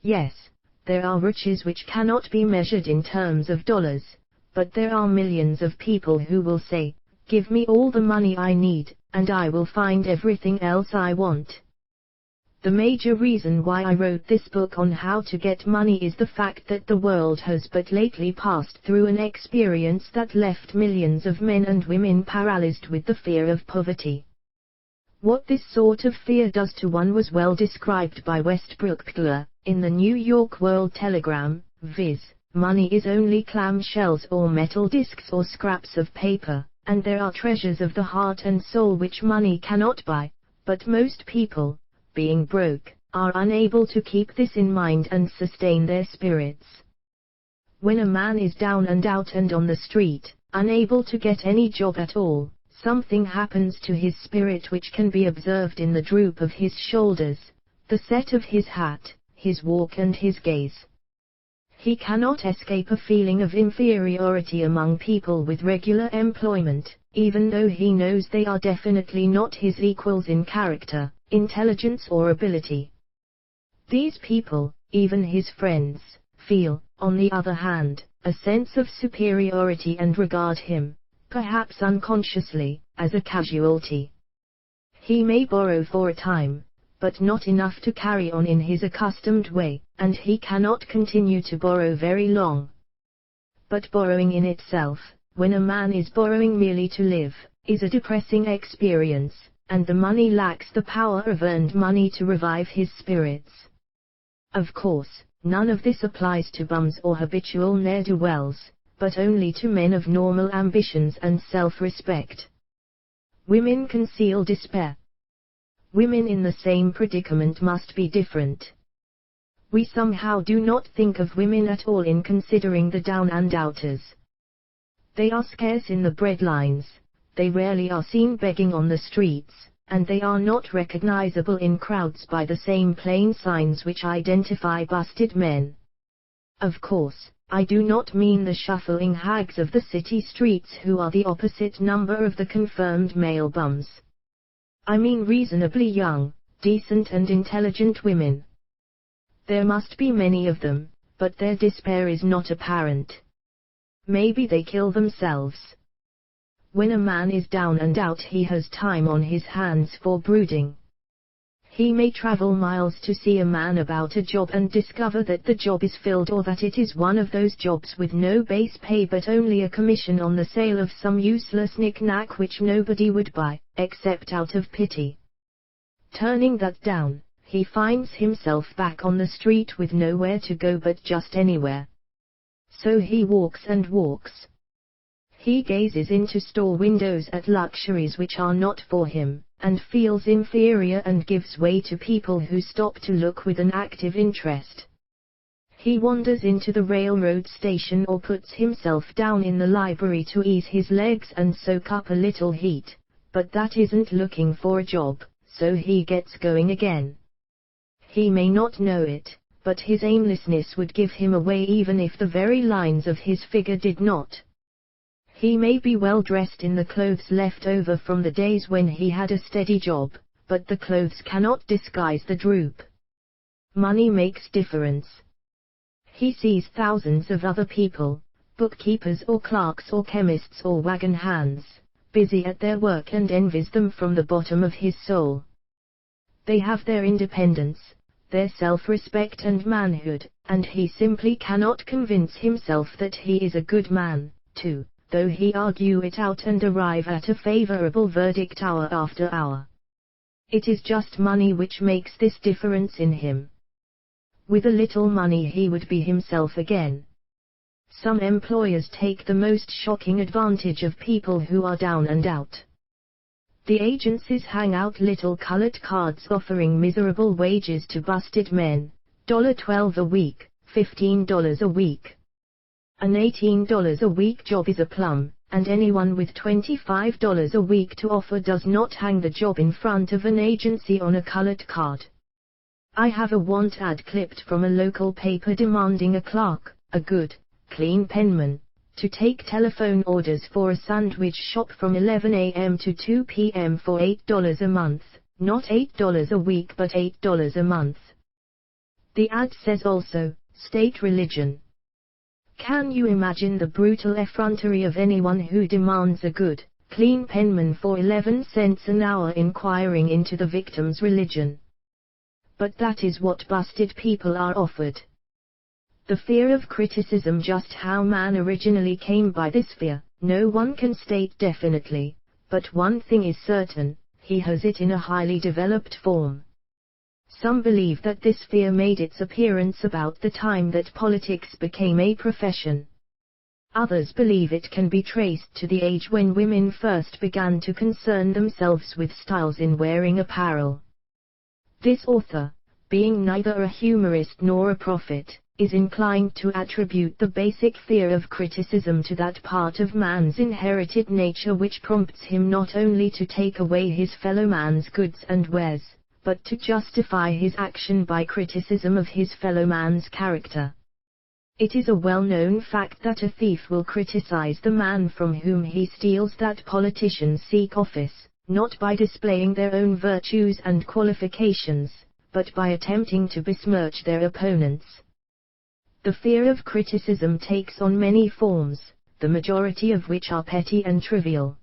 Yes, there are riches which cannot be measured in terms of dollars, but there are millions of people who will say, give me all the money I need, and I will find everything else I want. The major reason why I wrote this book on how to get money is the fact that the world has but lately passed through an experience that left millions of men and women paralyzed with the fear of poverty. What this sort of fear does to one was well described by Westbrook Ptler, in the New York World Telegram, viz., money is only clamshells or metal discs or scraps of paper, and there are treasures of the heart and soul which money cannot buy, but most people, being broke, are unable to keep this in mind and sustain their spirits. When a man is down and out and on the street, unable to get any job at all, something happens to his spirit which can be observed in the droop of his shoulders, the set of his hat, his walk and his gaze. He cannot escape a feeling of inferiority among people with regular employment, even though he knows they are definitely not his equals in character, intelligence or ability. These people, even his friends, feel, on the other hand, a sense of superiority and regard him, perhaps unconsciously, as a casualty. He may borrow for a time, but not enough to carry on in his accustomed way, and he cannot continue to borrow very long. But borrowing in itself, when a man is borrowing merely to live, is a depressing experience, and the money lacks the power of earned money to revive his spirits. Of course, none of this applies to bums or habitual ne'er-do-wells, but only to men of normal ambitions and self-respect. Women conceal despair. Women in the same predicament must be different. We somehow do not think of women at all in considering the down and outers. They are scarce in the breadlines, they rarely are seen begging on the streets, and they are not recognizable in crowds by the same plain signs which identify busted men. Of course, I do not mean the shuffling hags of the city streets who are the opposite number of the confirmed male bums. I mean reasonably young, decent and intelligent women. There must be many of them, but their despair is not apparent. Maybe they kill themselves. When a man is down and out, he has time on his hands for brooding. He may travel miles to see a man about a job and discover that the job is filled, or that it is one of those jobs with no base pay but only a commission on the sale of some useless knick-knack which nobody would buy, except out of pity. Turning that down, he finds himself back on the street with nowhere to go but just anywhere. So he walks and walks. He gazes into store windows at luxuries which are not for him, and feels inferior and gives way to people who stop to look with an active interest. He wanders into the railroad station or puts himself down in the library to ease his legs and soak up a little heat, but that isn't looking for a job, so he gets going again. He may not know it, but his aimlessness would give him away even if the very lines of his figure did not. He may be well dressed in the clothes left over from the days when he had a steady job, but the clothes cannot disguise the droop. Money makes difference. He sees thousands of other people, bookkeepers or clerks or chemists or wagon hands, busy at their work and envies them from the bottom of his soul. They have their independence, their self-respect and manhood, and he simply cannot convince himself that he is a good man, too, though he argue it out and arrive at a favorable verdict hour after hour. It is just money which makes this difference in him. With a little money he would be himself again. Some employers take the most shocking advantage of people who are down and out. The agencies hang out little colored cards offering miserable wages to busted men, $12 a week, $15 a week. An $18 a week job is a plum, and anyone with $25 a week to offer does not hang the job in front of an agency on a colored card. I have a want ad clipped from a local paper demanding a clerk, a good, clean penman, to take telephone orders for a sandwich shop from 11 a.m. to 2 p.m. for $8 a month, not $8 a week but $8 a month. The ad says also, state religion. Can you imagine the brutal effrontery of anyone who demands a good, clean penman for 11 cents an hour inquiring into the victim's religion? But that is what busted people are offered. The fear of criticism. Just how man originally came by this fear, no one can state definitely, but one thing is certain, he has it in a highly developed form. Some believe that this fear made its appearance about the time that politics became a profession. Others believe it can be traced to the age when women first began to concern themselves with styles in wearing apparel. This author, being neither a humorist nor a prophet, is inclined to attribute the basic fear of criticism to that part of man's inherited nature which prompts him not only to take away his fellow man's goods and wares, but to justify his action by criticism of his fellow man's character. It is a well-known fact that a thief will criticize the man from whom he steals, that politicians seek office, not by displaying their own virtues and qualifications, but by attempting to besmirch their opponents. The fear of criticism takes on many forms, the majority of which are petty and trivial.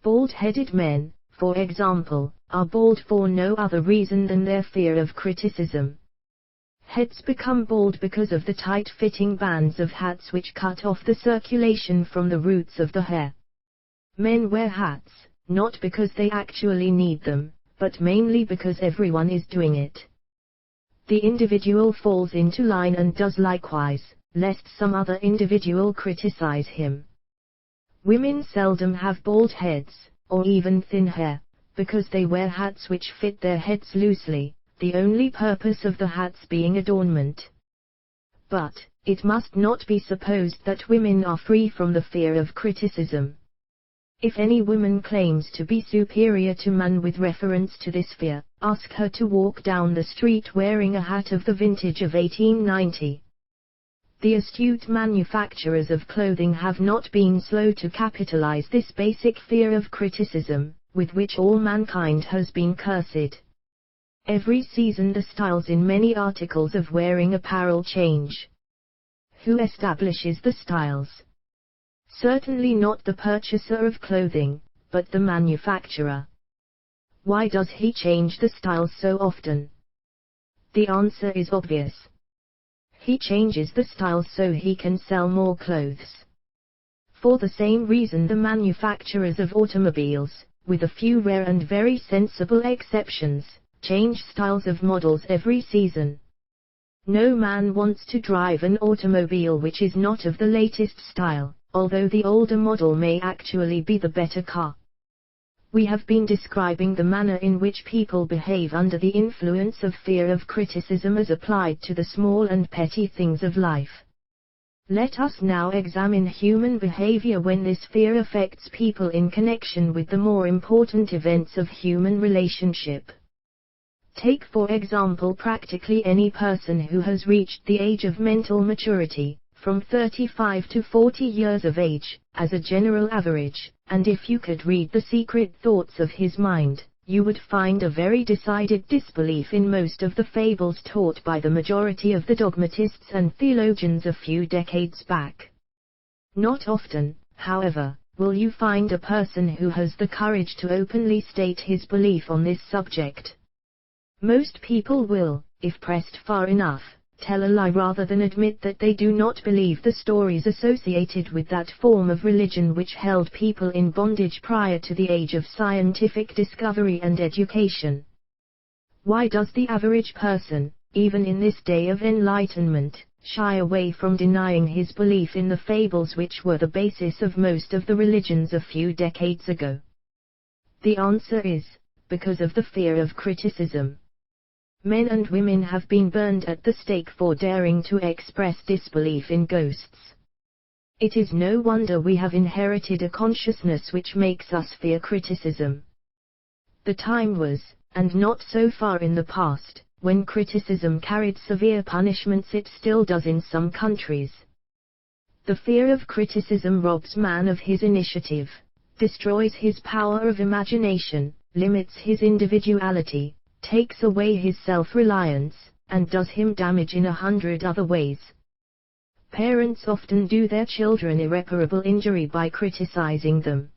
Bald-headed men, for example, are bald for no other reason than their fear of criticism. Heads become bald because of the tight-fitting bands of hats which cut off the circulation from the roots of the hair. Men wear hats, not because they actually need them, but mainly because everyone is doing it. The individual falls into line and does likewise, lest some other individual criticize him. Women seldom have bald heads, or even thin hair, because they wear hats which fit their heads loosely, the only purpose of the hats being adornment. But, it must not be supposed that women are free from the fear of criticism. If any woman claims to be superior to man with reference to this fear, ask her to walk down the street wearing a hat of the vintage of 1890. The astute manufacturers of clothing have not been slow to capitalize this basic fear of criticism, with which all mankind has been cursed. Every season the styles in many articles of wearing apparel change. Who establishes the styles? Certainly not the purchaser of clothing, but the manufacturer. Why does he change the styles so often? The answer is obvious. He changes the styles so he can sell more clothes. For the same reason the manufacturers of automobiles, with a few rare and very sensible exceptions, change styles of models every season. No man wants to drive an automobile which is not of the latest style, although the older model may actually be the better car. We have been describing the manner in which people behave under the influence of fear of criticism as applied to the small and petty things of life. Let us now examine human behavior when this fear affects people in connection with the more important events of human relationship. Take for example practically any person who has reached the age of mental maturity, from 35 to 40 years of age, as a general average, and if you could read the secret thoughts of his mind, you would find a very decided disbelief in most of the fables taught by the majority of the dogmatists and theologians a few decades back. Not often, however, will you find a person who has the courage to openly state his belief on this subject. Most people will, if pressed far enough, tell a lie rather than admit that they do not believe the stories associated with that form of religion which held people in bondage prior to the age of scientific discovery and education. Why does the average person, even in this day of enlightenment, shy away from denying his belief in the fables which were the basis of most of the religions a few decades ago? The answer is, because of the fear of criticism. Men and women have been burned at the stake for daring to express disbelief in ghosts. It is no wonder we have inherited a consciousness which makes us fear criticism. The time was, and not so far in the past, when criticism carried severe punishments. It still does in some countries. The fear of criticism robs man of his initiative, destroys his power of imagination, limits his individuality, takes away his self-reliance, and does him damage in 100 other ways. Parents often do their children irreparable injury by criticizing them.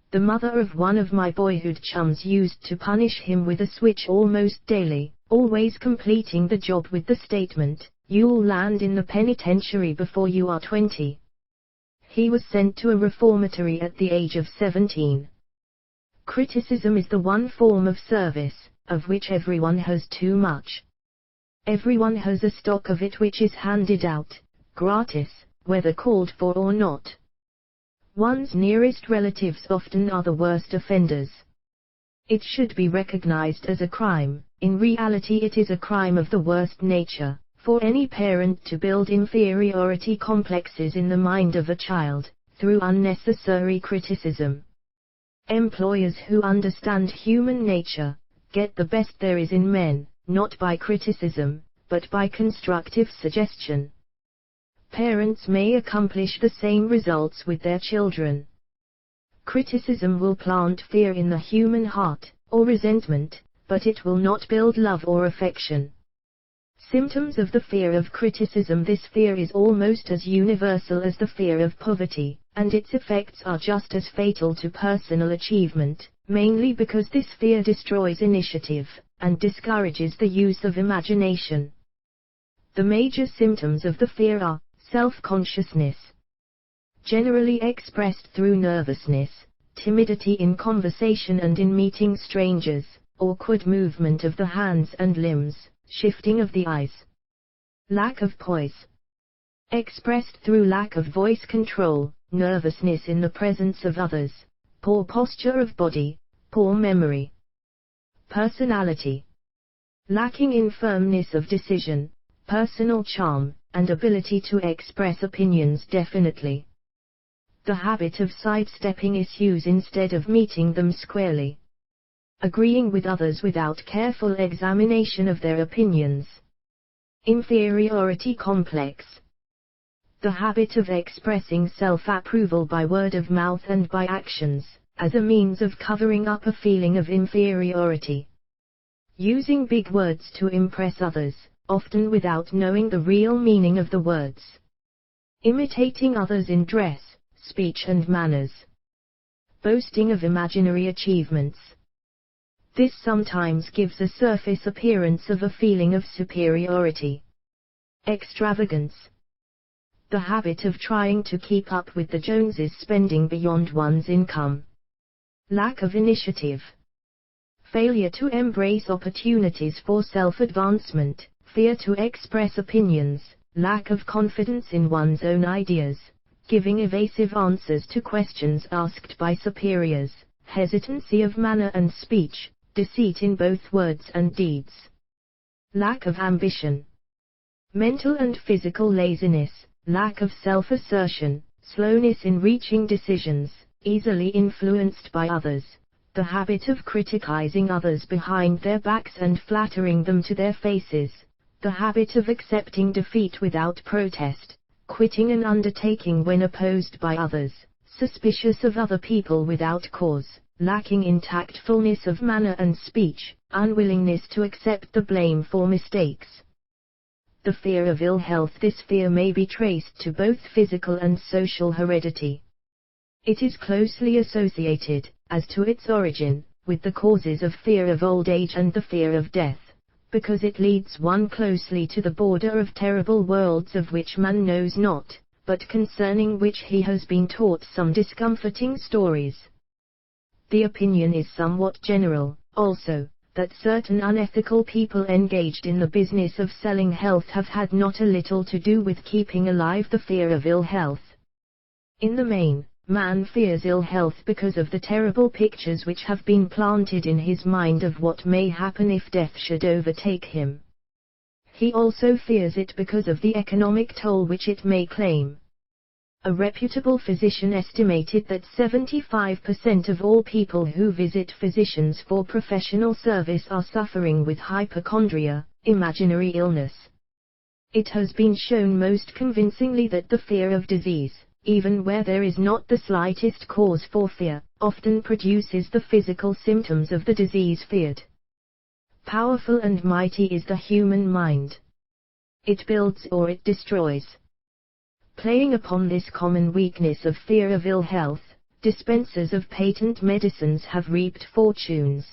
The mother of one of my boyhood chums used to punish him with a switch almost daily, always completing the job with the statement, "You'll land in the penitentiary before you are 20. He was sent to a reformatory at the age of 17. Criticism is the one form of service, of which everyone has too much. Everyone has a stock of it which is handed out, gratis, whether called for or not. One's nearest relatives often are the worst offenders. It should be recognized as a crime. In reality it is a crime of the worst nature, for any parent to build inferiority complexes in the mind of a child, through unnecessary criticism. Employers who understand human nature, get the best there is in men, not by criticism, but by constructive suggestion. Parents may accomplish the same results with their children. Criticism will plant fear in the human heart, or resentment, but it will not build love or affection. Symptoms of the fear of criticism. This fear is almost as universal as the fear of poverty, and its effects are just as fatal to personal achievement, mainly because this fear destroys initiative, and discourages the use of imagination. The major symptoms of the fear are self-consciousness, generally expressed through nervousness, timidity in conversation and in meeting strangers, awkward movement of the hands and limbs, shifting of the eyes, lack of poise, expressed through lack of voice control, nervousness in the presence of others, poor posture of body, poor memory. Personality, lacking in firmness of decision, personal charm, and ability to express opinions definitely. The habit of sidestepping issues instead of meeting them squarely. Agreeing with others without careful examination of their opinions. Inferiority complex. The habit of expressing self-approval by word of mouth and by actions, as a means of covering up a feeling of inferiority. Using big words to impress others, often without knowing the real meaning of the words. Imitating others in dress, speech and manners. Boasting of imaginary achievements. This sometimes gives a surface appearance of a feeling of superiority. Extravagance. The habit of trying to keep up with the Joneses, spending beyond one's income. Lack of initiative. Failure to embrace opportunities for self-advancement, fear to express opinions, lack of confidence in one's own ideas, giving evasive answers to questions asked by superiors, hesitancy of manner and speech, deceit in both words and deeds. Lack of ambition. Mental and physical laziness, lack of self-assertion, slowness in reaching decisions, easily influenced by others, the habit of criticizing others behind their backs and flattering them to their faces, the habit of accepting defeat without protest, quitting an undertaking when opposed by others, suspicious of other people without cause, lacking in tactfulness of manner and speech, unwillingness to accept the blame for mistakes. The fear of ill health. This fear may be traced to both physical and social heredity. It is closely associated, as to its origin, with the causes of fear of old age and the fear of death, because it leads one closely to the border of terrible worlds of which man knows not, but concerning which he has been taught some discomforting stories. The opinion is somewhat general, also, that certain unethical people engaged in the business of selling health have had not a little to do with keeping alive the fear of ill health. In the main, man fears ill health because of the terrible pictures which have been planted in his mind of what may happen if death should overtake him. He also fears it because of the economic toll which it may claim. A reputable physician estimated that 75% of all people who visit physicians for professional service are suffering with hypochondria, imaginary illness. It has been shown most convincingly that the fear of disease, even where there is not the slightest cause for fear, often produces the physical symptoms of the disease feared. Powerful and mighty is the human mind. It builds or it destroys. Playing upon this common weakness of fear of ill health, dispensers of patent medicines have reaped fortunes.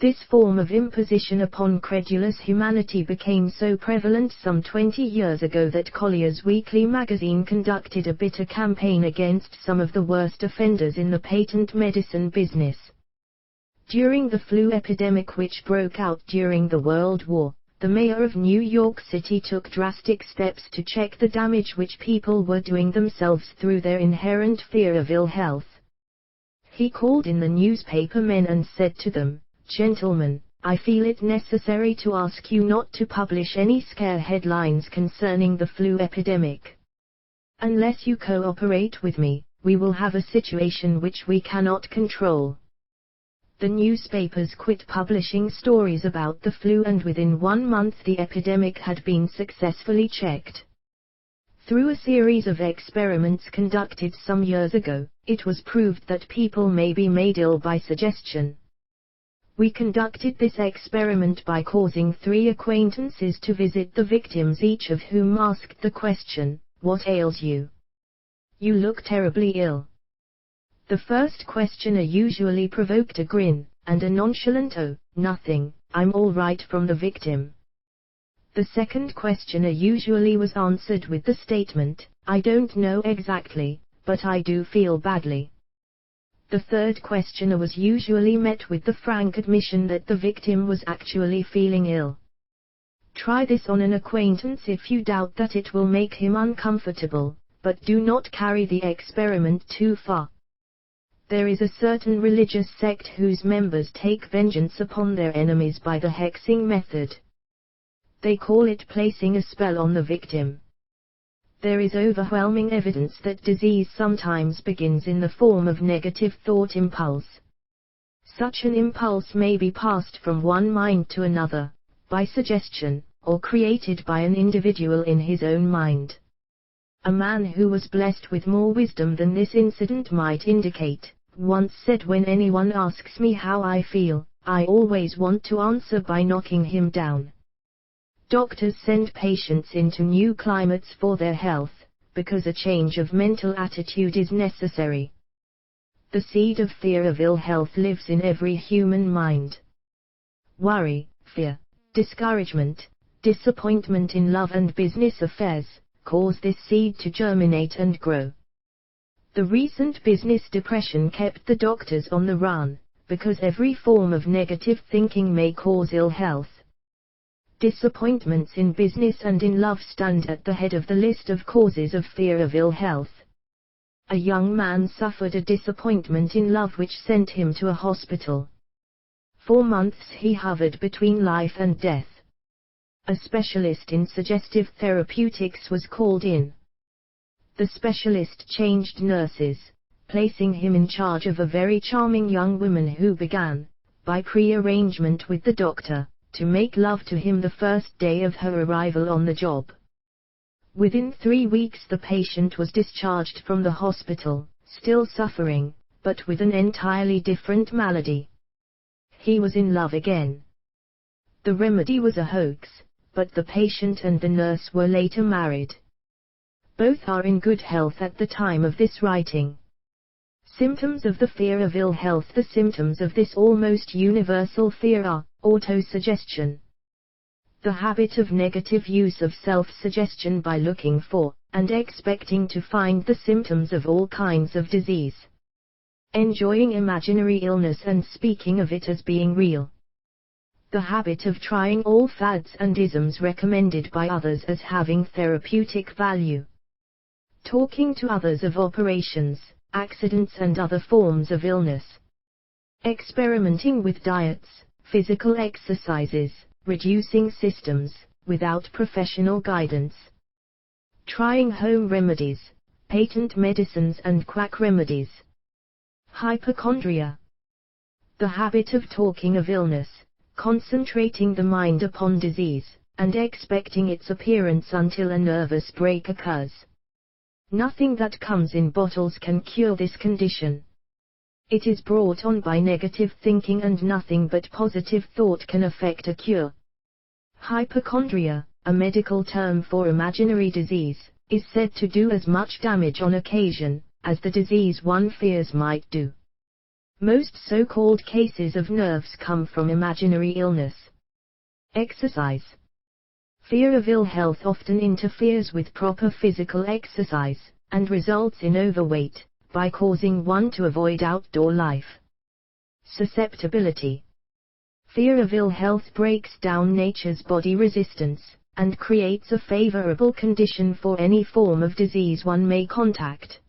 This form of imposition upon credulous humanity became so prevalent some 20 years ago that Collier's Weekly magazine conducted a bitter campaign against some of the worst offenders in the patent medicine business. During the flu epidemic which broke out during the World War, the mayor of New York City took drastic steps to check the damage which people were doing themselves through their inherent fear of ill health. He called in the newspaper men and said to them, "Gentlemen, I feel it necessary to ask you not to publish any scare headlines concerning the flu epidemic. Unless you cooperate with me, we will have a situation which we cannot control." The newspapers quit publishing stories about the flu, and within 1 month the epidemic had been successfully checked. Through a series of experiments conducted some years ago, it was proved that people may be made ill by suggestion. We conducted this experiment by causing 3 acquaintances to visit the victims, each of whom asked the question, "What ails you? You look terribly ill." The first questioner usually provoked a grin, and a nonchalant "Oh, nothing, I'm all right" from the victim. The second questioner usually was answered with the statement, "I don't know exactly, but I do feel badly." The third questioner was usually met with the frank admission that the victim was actually feeling ill. Try this on an acquaintance if you doubt that it will make him uncomfortable, but do not carry the experiment too far. There is a certain religious sect whose members take vengeance upon their enemies by the hexing method. They call it placing a spell on the victim. There is overwhelming evidence that disease sometimes begins in the form of negative thought impulse. Such an impulse may be passed from one mind to another, by suggestion, or created by an individual in his own mind. A man who was blessed with more wisdom than this incident might indicate, once said, "When anyone asks me how I feel, I always want to answer by knocking him down." Doctors send patients into new climates for their health, because a change of mental attitude is necessary. The seed of fear of ill health lives in every human mind. Worry, fear, discouragement, disappointment in love and business affairs cause this seed to germinate and grow. The recent business depression kept the doctors on the run, because every form of negative thinking may cause ill health. Disappointments in business and in love stand at the head of the list of causes of fear of ill health. A young man suffered a disappointment in love which sent him to a hospital. For months he hovered between life and death. A specialist in suggestive therapeutics was called in. The specialist changed nurses, placing him in charge of a very charming young woman who began, by pre-arrangement with the doctor, to make love to him the first day of her arrival on the job. Within 3 weeks the patient was discharged from the hospital, still suffering, but with an entirely different malady. He was in love again. The remedy was a hoax, but the patient and the nurse were later married. Both are in good health at the time of this writing. Symptoms of the fear of ill health. The symptoms of this almost universal fear are autosuggestion, the habit of negative use of self-suggestion by looking for, and expecting to find the symptoms of all kinds of disease, enjoying imaginary illness and speaking of it as being real, the habit of trying all fads and isms recommended by others as having therapeutic value, talking to others of operations, accidents and other forms of illness, experimenting with diets, physical exercises, reducing systems, without professional guidance, trying home remedies, patent medicines and quack remedies. Hypochondria, the habit of talking of illness, concentrating the mind upon disease, and expecting its appearance until a nervous break occurs. Nothing that comes in bottles can cure this condition. It is brought on by negative thinking, and nothing but positive thought can effect a cure. Hypochondria, a medical term for imaginary disease, is said to do as much damage on occasion as the disease one fears might do. Most so-called cases of nerves come from imaginary illness. Exercise. Fear of ill health often interferes with proper physical exercise, and results in overweight, by causing one to avoid outdoor life. Susceptibility. Fear of ill health breaks down nature's body resistance, and creates a favorable condition for any form of disease one may contact.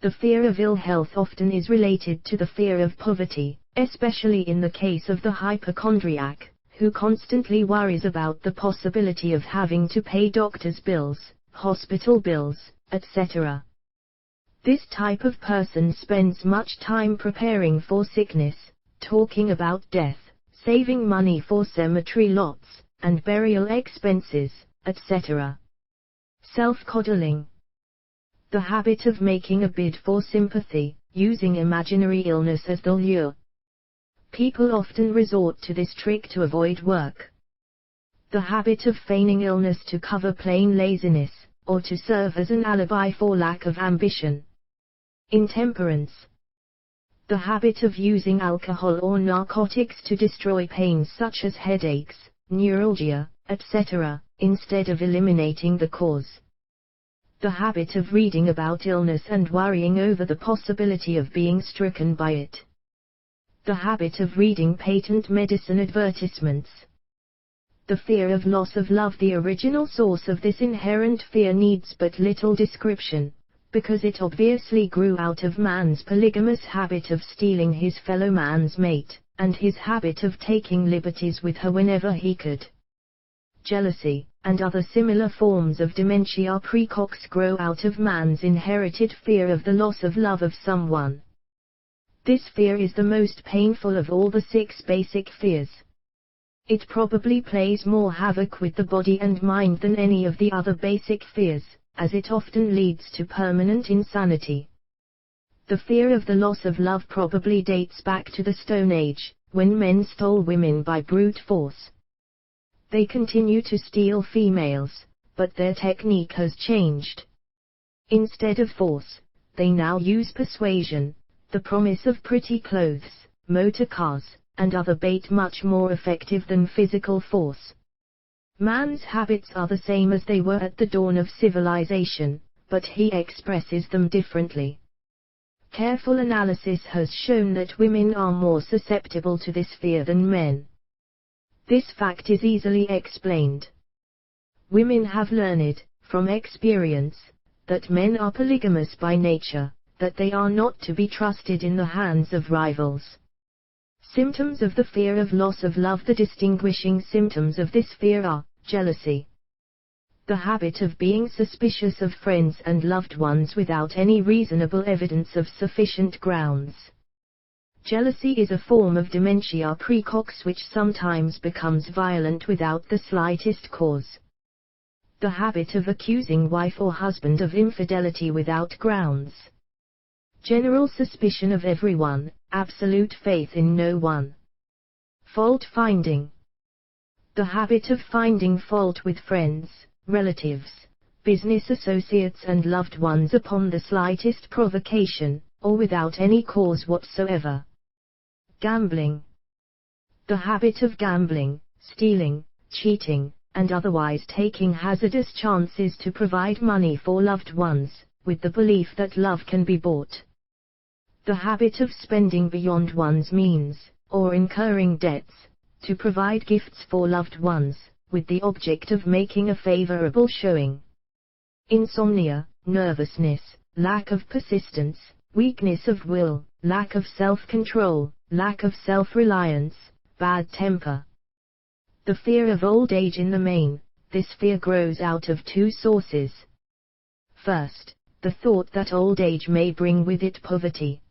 The fear of ill health often is related to the fear of poverty, especially in the case of the hypochondriac, who constantly worries about the possibility of having to pay doctor's bills, hospital bills, etc. This type of person spends much time preparing for sickness, talking about death, saving money for cemetery lots, and burial expenses, etc. Self-coddling. The habit of making a bid for sympathy, using imaginary illness as the lure. People often resort to this trick to avoid work. The habit of feigning illness to cover plain laziness, or to serve as an alibi for lack of ambition. Intemperance. The habit of using alcohol or narcotics to destroy pains such as headaches, neuralgia, etc., instead of eliminating the cause. The habit of reading about illness and worrying over the possibility of being stricken by it. The habit of reading patent medicine advertisements. The fear of loss of love. The original source of this inherent fear needs but little description, because it obviously grew out of man's polygamous habit of stealing his fellow man's mate, and his habit of taking liberties with her whenever he could. Jealousy, and other similar forms of dementia precox grow out of man's inherited fear of the loss of love of someone. This fear is the most painful of all the 6 basic fears. It probably plays more havoc with the body and mind than any of the other basic fears, as it often leads to permanent insanity. The fear of the loss of love probably dates back to the Stone Age, when men stole women by brute force. They continue to steal females, but their technique has changed. Instead of force, they now use persuasion, the promise of pretty clothes, motor cars, and other bait much more effective than physical force. Man's habits are the same as they were at the dawn of civilization, but he expresses them differently. Careful analysis has shown that women are more susceptible to this fear than men. This fact is easily explained. Women have learned, from experience, that men are polygamous by nature, that they are not to be trusted in the hands of rivals. Symptoms of the fear of loss of love. The distinguishing symptoms of this fear are jealousy. The habit of being suspicious of friends and loved ones without any reasonable evidence of sufficient grounds. Jealousy is a form of dementia precox which sometimes becomes violent without the slightest cause. The habit of accusing wife or husband of infidelity without grounds. General suspicion of everyone, absolute faith in no one. Fault finding. The habit of finding fault with friends, relatives, business associates and loved ones upon the slightest provocation, or without any cause whatsoever. Gambling. The habit of gambling, stealing, cheating, and otherwise taking hazardous chances to provide money for loved ones, with the belief that love can be bought. The habit of spending beyond one's means, or incurring debts, to provide gifts for loved ones, with the object of making a favorable showing. Insomnia, nervousness, lack of persistence, weakness of will, lack of self-control, lack of self-reliance, bad temper. The fear of old age. In the main, this fear grows out of two sources. First, the thought that old age may bring with it poverty.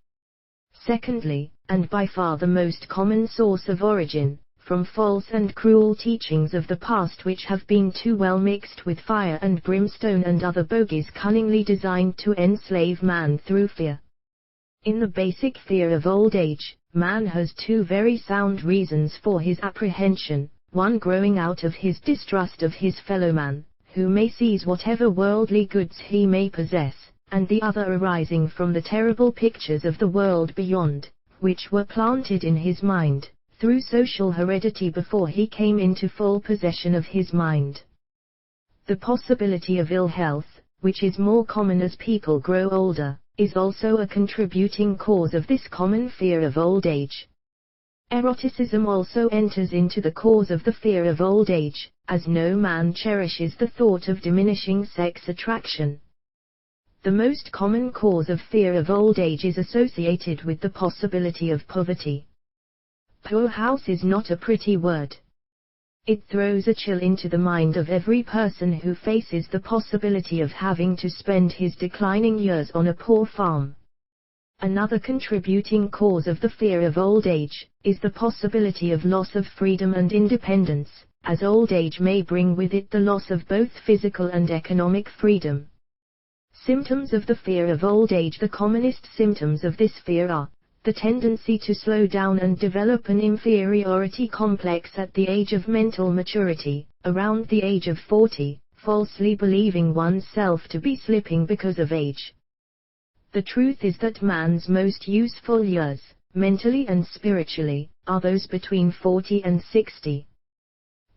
Secondly, and by far the most common source of origin, from false and cruel teachings of the past which have been too well mixed with fire and brimstone and other bogies cunningly designed to enslave man through fear. In the basic fear of old age, man has two very sound reasons for his apprehension, one growing out of his distrust of his fellowman, who may seize whatever worldly goods he may possess, and the other arising from the terrible pictures of the world beyond, which were planted in his mind, through social heredity before he came into full possession of his mind. The possibility of ill health, which is more common as people grow older, is also a contributing cause of this common fear of old age. Eroticism also enters into the cause of the fear of old age, as no man cherishes the thought of diminishing sex attraction. The most common cause of fear of old age is associated with the possibility of poverty. Poor house is not a pretty word. It throws a chill into the mind of every person who faces the possibility of having to spend his declining years on a poor farm. Another contributing cause of the fear of old age is the possibility of loss of freedom and independence, as old age may bring with it the loss of both physical and economic freedom. Symptoms of the fear of old age. The commonest symptoms of this fear are the tendency to slow down and develop an inferiority complex at the age of mental maturity, around the age of 40, falsely believing oneself to be slipping because of age. The truth is that man's most useful years, mentally and spiritually, are those between 40 and 60.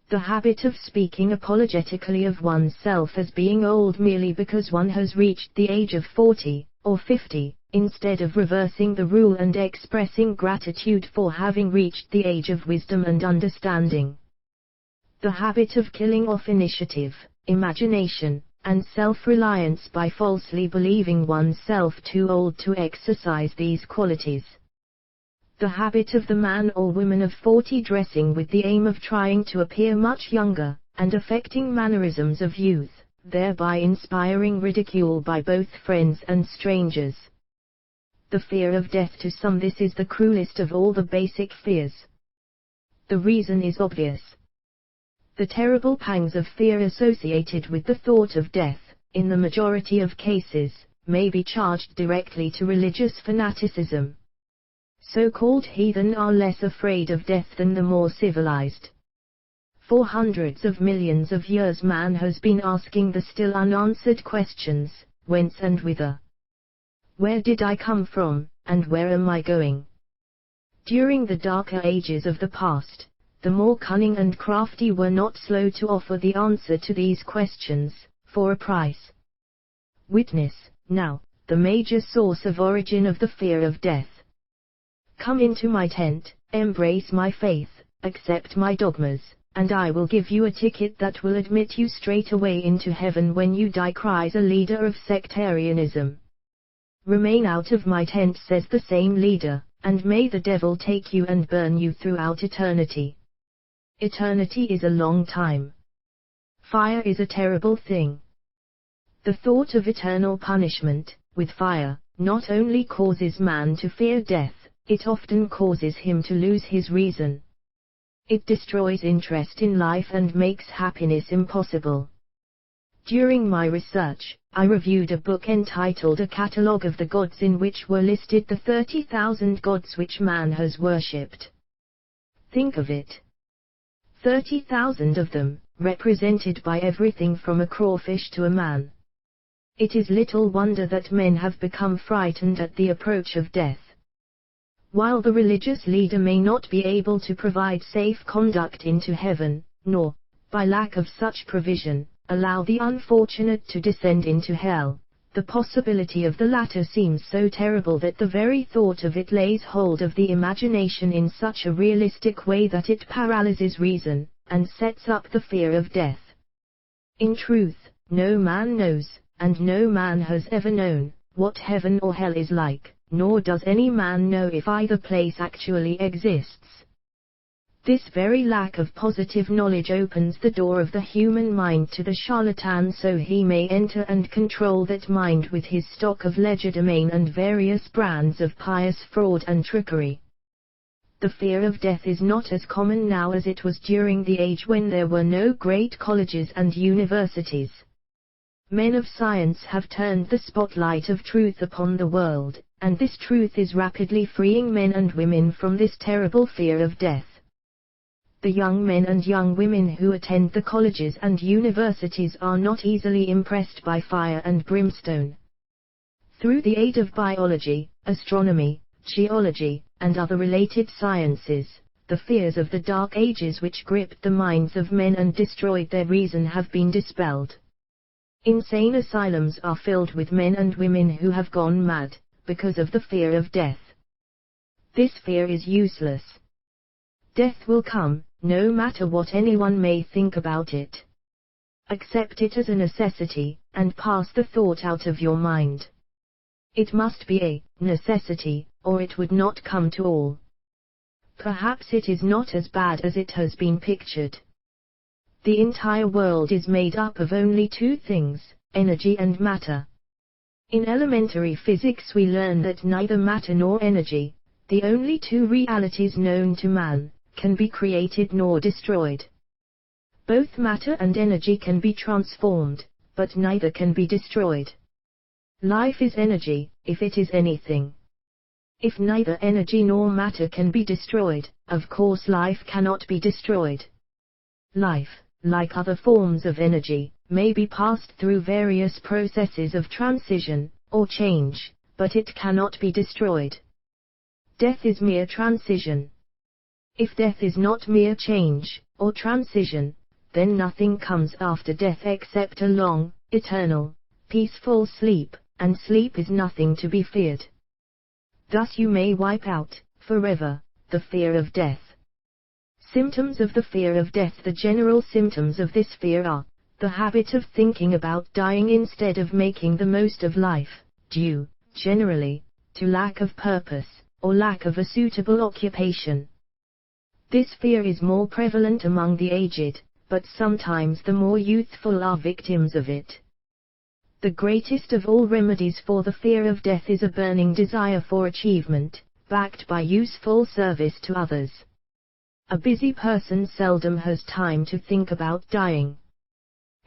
The habit of speaking apologetically of oneself as being old merely because one has reached the age of 40, or 50, instead of reversing the rule and expressing gratitude for having reached the age of wisdom and understanding. The habit of killing off initiative, imagination, and self-reliance by falsely believing oneself too old to exercise these qualities. The habit of the man or woman of 40 dressing with the aim of trying to appear much younger, and affecting mannerisms of youth, thereby inspiring ridicule by both friends and strangers. The fear of death. To some this is the cruelest of all the basic fears. The reason is obvious. The terrible pangs of fear associated with the thought of death, in the majority of cases, may be charged directly to religious fanaticism. So-called heathen are less afraid of death than the more civilized. For hundreds of millions of years man has been asking the still unanswered questions, whence and whither? Where did I come from, and where am I going? During the darker ages of the past, the more cunning and crafty were not slow to offer the answer to these questions, for a price. Witness, now, the major source of origin of the fear of death. Come into my tent, embrace my faith, accept my dogmas, and I will give you a ticket that will admit you straight away into heaven when you die, cries a leader of sectarianism. Remain out of my tent, says the same leader, and may the devil take you and burn you throughout eternity. Eternity is a long time. Fire is a terrible thing. The thought of eternal punishment, with fire, not only causes man to fear death, it often causes him to lose his reason. It destroys interest in life and makes happiness impossible. During my research, I reviewed a book entitled A Catalogue of the Gods, in which were listed the 30,000 gods which man has worshipped. Think of it. 30,000 of them, represented by everything from a crawfish to a man. It is little wonder that men have become frightened at the approach of death. While the religious leader may not be able to provide safe conduct into heaven, nor, by lack of such provision, allow the unfortunate to descend into hell, the possibility of the latter seems so terrible that the very thought of it lays hold of the imagination in such a realistic way that it paralyzes reason, and sets up the fear of death. In truth, no man knows, and no man has ever known, what heaven or hell is like, nor does any man know if either place actually exists. This very lack of positive knowledge opens the door of the human mind to the charlatan, so he may enter and control that mind with his stock of legerdemain and various brands of pious fraud and trickery. The fear of death is not as common now as it was during the age when there were no great colleges and universities. Men of science have turned the spotlight of truth upon the world, and this truth is rapidly freeing men and women from this terrible fear of death. The young men and young women who attend the colleges and universities are not easily impressed by fire and brimstone. Through the aid of biology, astronomy, geology, and other related sciences, the fears of the Dark Ages which gripped the minds of men and destroyed their reason have been dispelled. Insane asylums are filled with men and women who have gone mad, because of the fear of death. This fear is useless. Death will come, no matter what anyone may think about it. Accept it as a necessity, and pass the thought out of your mind. It must be a necessity, or it would not come to all. Perhaps it is not as bad as it has been pictured. The entire world is made up of only two things, energy and matter. In elementary physics we learn that neither matter nor energy, the only two realities known to man, can be created nor destroyed. Both matter and energy can be transformed, but neither can be destroyed. Life is energy, if it is anything. If neither energy nor matter can be destroyed, of course life cannot be destroyed. Life, like other forms of energy, may be passed through various processes of transition, or change, but it cannot be destroyed. Death is mere transition. If death is not mere change, or transition, then nothing comes after death except a long, eternal, peaceful sleep, and sleep is nothing to be feared. Thus you may wipe out, forever, the fear of death. Symptoms of the fear of death. The general symptoms of this fear are the habit of thinking about dying instead of making the most of life, due, generally, to lack of purpose, or lack of a suitable occupation. This fear is more prevalent among the aged, but sometimes the more youthful are victims of it. The greatest of all remedies for the fear of death is a burning desire for achievement, backed by useful service to others. A busy person seldom has time to think about dying.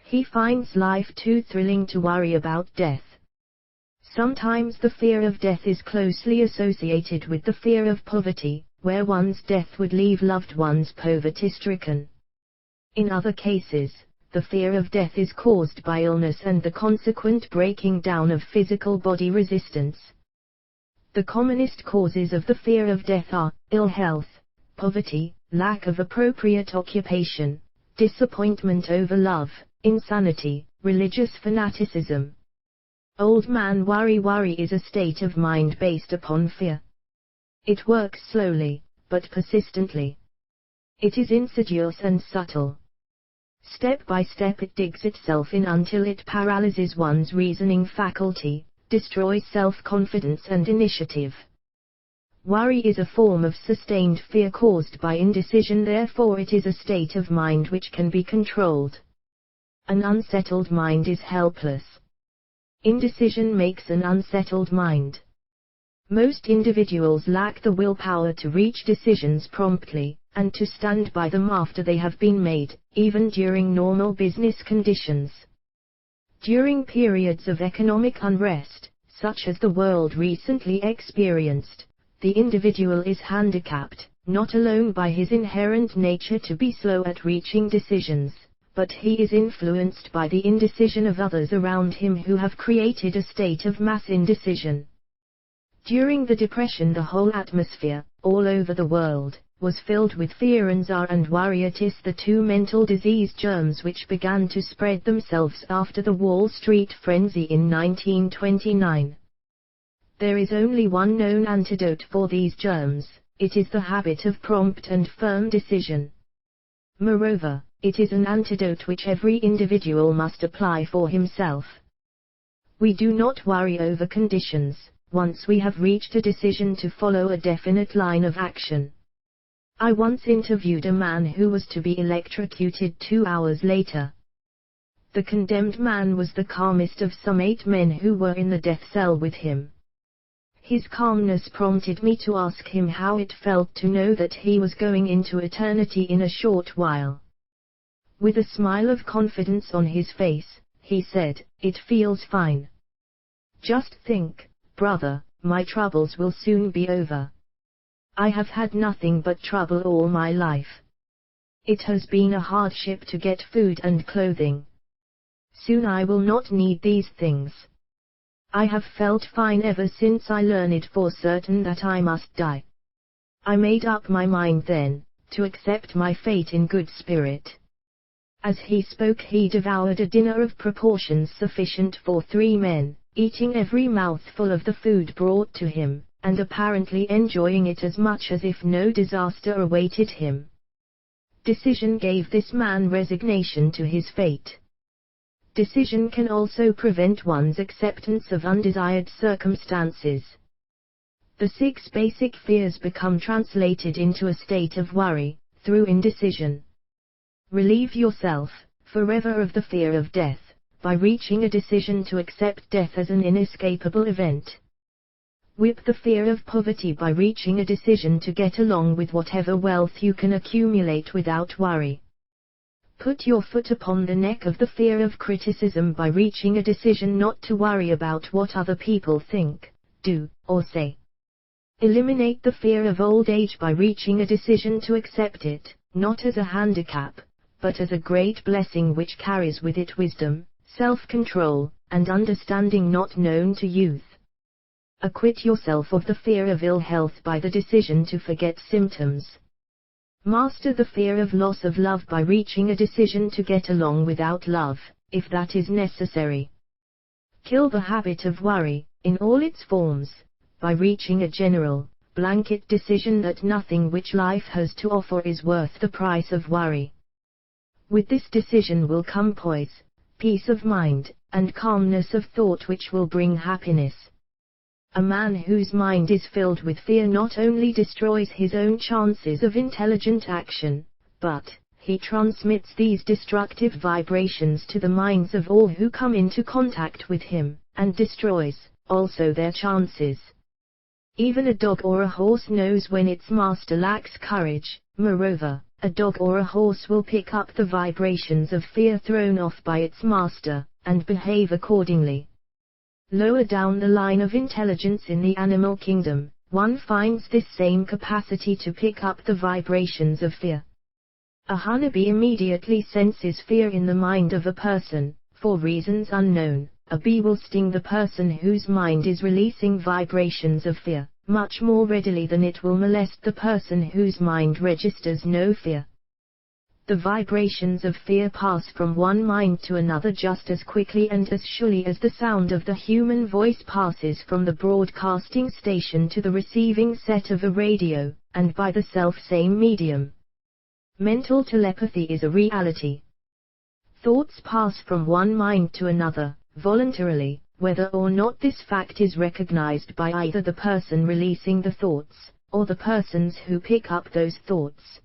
He finds life too thrilling to worry about death. Sometimes the fear of death is closely associated with the fear of poverty, where one's death would leave loved ones poverty-stricken. In other cases, the fear of death is caused by illness and the consequent breaking down of physical body resistance. The commonest causes of the fear of death are ill health, poverty, lack of appropriate occupation, disappointment over love, insanity, religious fanaticism. Old man worry. Worry is a state of mind based upon fear. It works slowly, but persistently. It is insidious and subtle. Step by step it digs itself in until it paralyzes one's reasoning faculty, destroys self-confidence and initiative. Worry is a form of sustained fear caused by indecision, therefore it is a state of mind which can be controlled. An unsettled mind is helpless. Indecision makes an unsettled mind. Most individuals lack the willpower to reach decisions promptly, and to stand by them after they have been made, even during normal business conditions. During periods of economic unrest, such as the world recently experienced, the individual is handicapped, not alone by his inherent nature to be slow at reaching decisions, but he is influenced by the indecision of others around him who have created a state of mass indecision. During the Depression, the whole atmosphere, all over the world, was filled with fear and worry, the two mental disease germs which began to spread themselves after the Wall Street frenzy in 1929. There is only one known antidote for these germs. It is the habit of prompt and firm decision. Moreover, it is an antidote which every individual must apply for himself. We do not worry over conditions, once we have reached a decision to follow a definite line of action. I once interviewed a man who was to be electrocuted 2 hours later. The condemned man was the calmest of some 8 men who were in the death cell with him. His calmness prompted me to ask him how it felt to know that he was going into eternity in a short while. With a smile of confidence on his face, he said, "It feels fine. Just think, brother, my troubles will soon be over. I have had nothing but trouble all my life. It has been a hardship to get food and clothing. Soon I will not need these things. I have felt fine ever since I learned for certain that I must die. I made up my mind then, to accept my fate in good spirit." As he spoke, he devoured a dinner of proportions sufficient for 3 men, eating every mouthful of the food brought to him, and apparently enjoying it as much as if no disaster awaited him. Decision gave this man resignation to his fate. Decision can also prevent one's acceptance of undesired circumstances. The 6 basic fears become translated into a state of worry, through indecision. Relieve yourself, forever, of the fear of death, by reaching a decision to accept death as an inescapable event. Whip the fear of poverty by reaching a decision to get along with whatever wealth you can accumulate without worry. Put your foot upon the neck of the fear of criticism by reaching a decision not to worry about what other people think, do, or say. Eliminate the fear of old age by reaching a decision to accept it, not as a handicap, but as a great blessing which carries with it wisdom, self-control, and understanding not known to youth. Acquit yourself of the fear of ill health by the decision to forget symptoms. Master the fear of loss of love by reaching a decision to get along without love, if that is necessary. Kill the habit of worry, in all its forms, by reaching a general, blanket decision that nothing which life has to offer is worth the price of worry. With this decision will come poise, peace of mind, and calmness of thought which will bring happiness. A man whose mind is filled with fear not only destroys his own chances of intelligent action, but he transmits these destructive vibrations to the minds of all who come into contact with him, and destroys, also, their chances. Even a dog or a horse knows when its master lacks courage. Moreover, a dog or a horse will pick up the vibrations of fear thrown off by its master, and behave accordingly. Lower down the line of intelligence in the animal kingdom, one finds this same capacity to pick up the vibrations of fear. A honeybee immediately senses fear in the mind of a person. For reasons unknown, a bee will sting the person whose mind is releasing vibrations of fear, much more readily than it will molest the person whose mind registers no fear. The vibrations of fear pass from one mind to another just as quickly and as surely as the sound of the human voice passes from the broadcasting station to the receiving set of a radio, and by the self-same medium. Mental telepathy is a reality. Thoughts pass from one mind to another, voluntarily, whether or not this fact is recognized by either the person releasing the thoughts, or the persons who pick up those thoughts.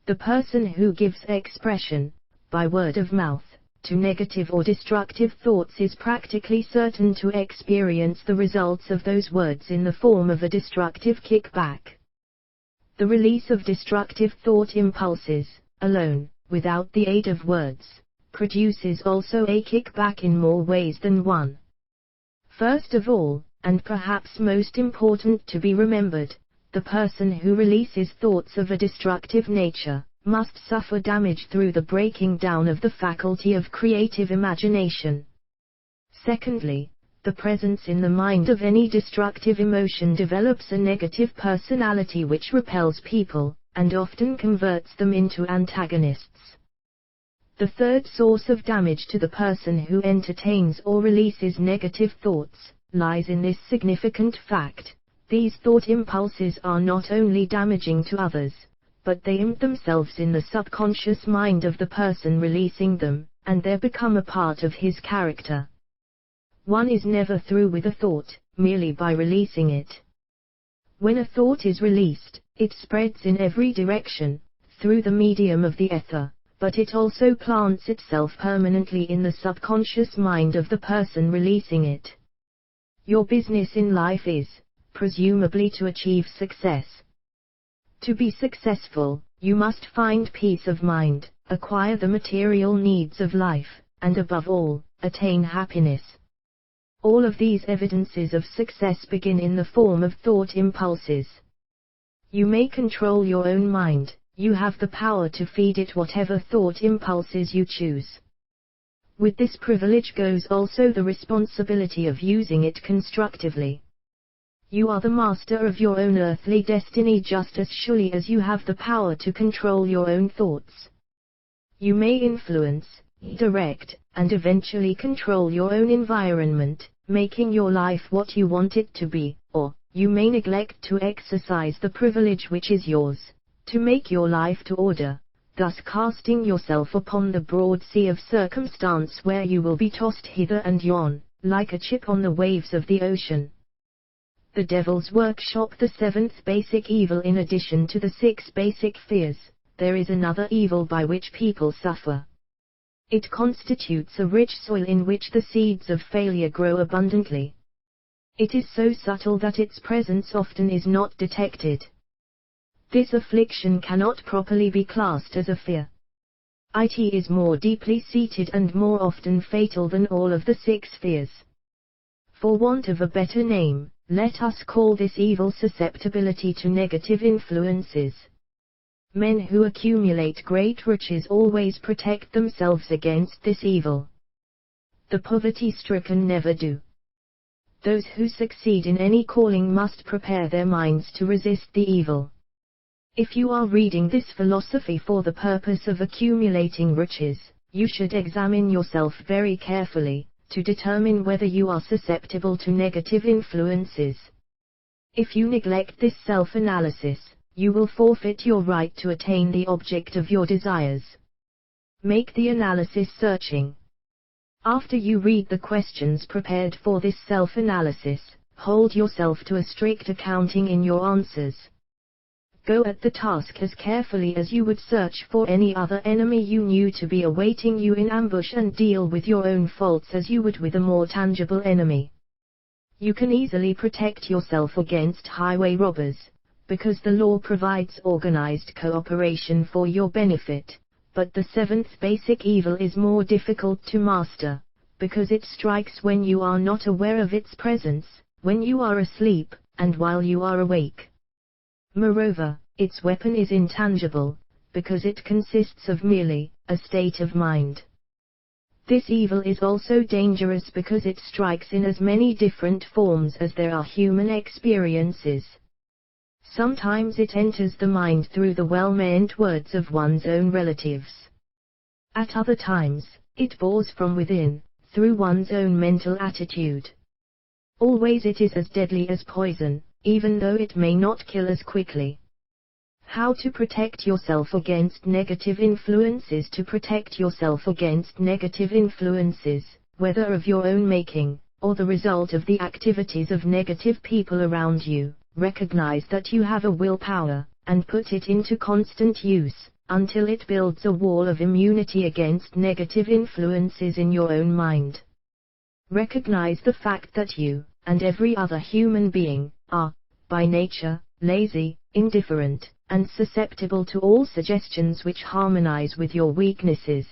The person who gives expression, by word of mouth, to negative or destructive thoughts is practically certain to experience the results of those words in the form of a destructive kickback. The release of destructive thought impulses, alone, without the aid of words, produces also a kickback in more ways than one. First of all, and perhaps most important to be remembered, the person who releases thoughts of a destructive nature must suffer damage through the breaking down of the faculty of creative imagination. Secondly, the presence in the mind of any destructive emotion develops a negative personality which repels people, and often converts them into antagonists. The third source of damage to the person who entertains or releases negative thoughts lies in this significant fact: these thought impulses are not only damaging to others, but they imprint themselves in the subconscious mind of the person releasing them, and they become a part of his character. One is never through with a thought, merely by releasing it. When a thought is released, it spreads in every direction, through the medium of the ether, but it also plants itself permanently in the subconscious mind of the person releasing it. Your business in life is, presumably, to achieve success. To be successful, you must find peace of mind, acquire the material needs of life, and above all, attain happiness. All of these evidences of success begin in the form of thought impulses. You may control your own mind, you have the power to feed it whatever thought impulses you choose. With this privilege goes also the responsibility of using it constructively. You are the master of your own earthly destiny just as surely as you have the power to control your own thoughts. You may influence, direct, and eventually control your own environment, making your life what you want it to be, or you may neglect to exercise the privilege which is yours, to make your life to order, thus casting yourself upon the broad sea of circumstance where you will be tossed hither and yon, like a chip on the waves of the ocean. The devil's workshop. The seventh basic evil. In addition to the 6 basic fears, there is another evil by which people suffer. It constitutes a rich soil in which the seeds of failure grow abundantly. It is so subtle that its presence often is not detected. This affliction cannot properly be classed as a fear. It is more deeply seated and more often fatal than all of the 6 fears. For want of a better name, let us call this evil susceptibility to negative influences. Men who accumulate great riches always protect themselves against this evil. The poverty-stricken never do. Those who succeed in any calling must prepare their minds to resist the evil. If you are reading this philosophy for the purpose of accumulating riches, you should examine yourself very carefully, to determine whether you are susceptible to negative influences. If you neglect this self-analysis, you will forfeit your right to attain the object of your desires. Make the analysis searching. After you read the questions prepared for this self-analysis, hold yourself to a strict accounting in your answers. Go at the task as carefully as you would search for any other enemy you knew to be awaiting you in ambush, and deal with your own faults as you would with a more tangible enemy. You can easily protect yourself against highway robbers, because the law provides organized cooperation for your benefit, but the 7th basic evil is more difficult to master, because it strikes when you are not aware of its presence, when you are asleep, and while you are awake. Moreover, its weapon is intangible, because it consists of merely a state of mind. This evil is also dangerous because it strikes in as many different forms as there are human experiences. Sometimes it enters the mind through the well-meant words of one's own relatives. At other times, it bores from within, through one's own mental attitude. Always it is as deadly as poison, even though it may not kill as quickly. How to protect yourself against negative influences? To protect yourself against negative influences, whether of your own making, or the result of the activities of negative people around you, recognize that you have a willpower, and put it into constant use, until it builds a wall of immunity against negative influences in your own mind. Recognize the fact that you, and every other human being, are, by nature, lazy, indifferent, and susceptible to all suggestions which harmonize with your weaknesses.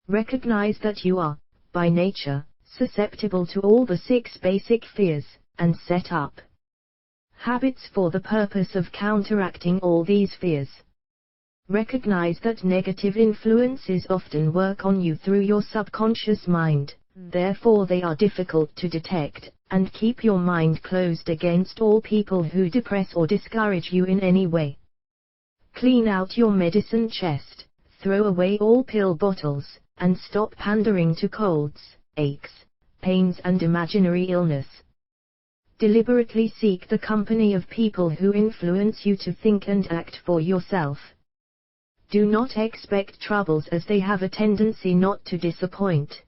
Recognize that you are, by nature, susceptible to all the 6 basic fears, and set up habits for the purpose of counteracting all these fears. Recognize that negative influences often work on you through your subconscious mind, therefore they are difficult to detect, and keep your mind closed against all people who depress or discourage you in any way. Clean out your medicine chest, throw away all pill bottles, and stop pandering to colds, aches, pains and imaginary illness. Deliberately seek the company of people who influence you to think and act for yourself. Do not expect troubles, as they have a tendency not to disappoint.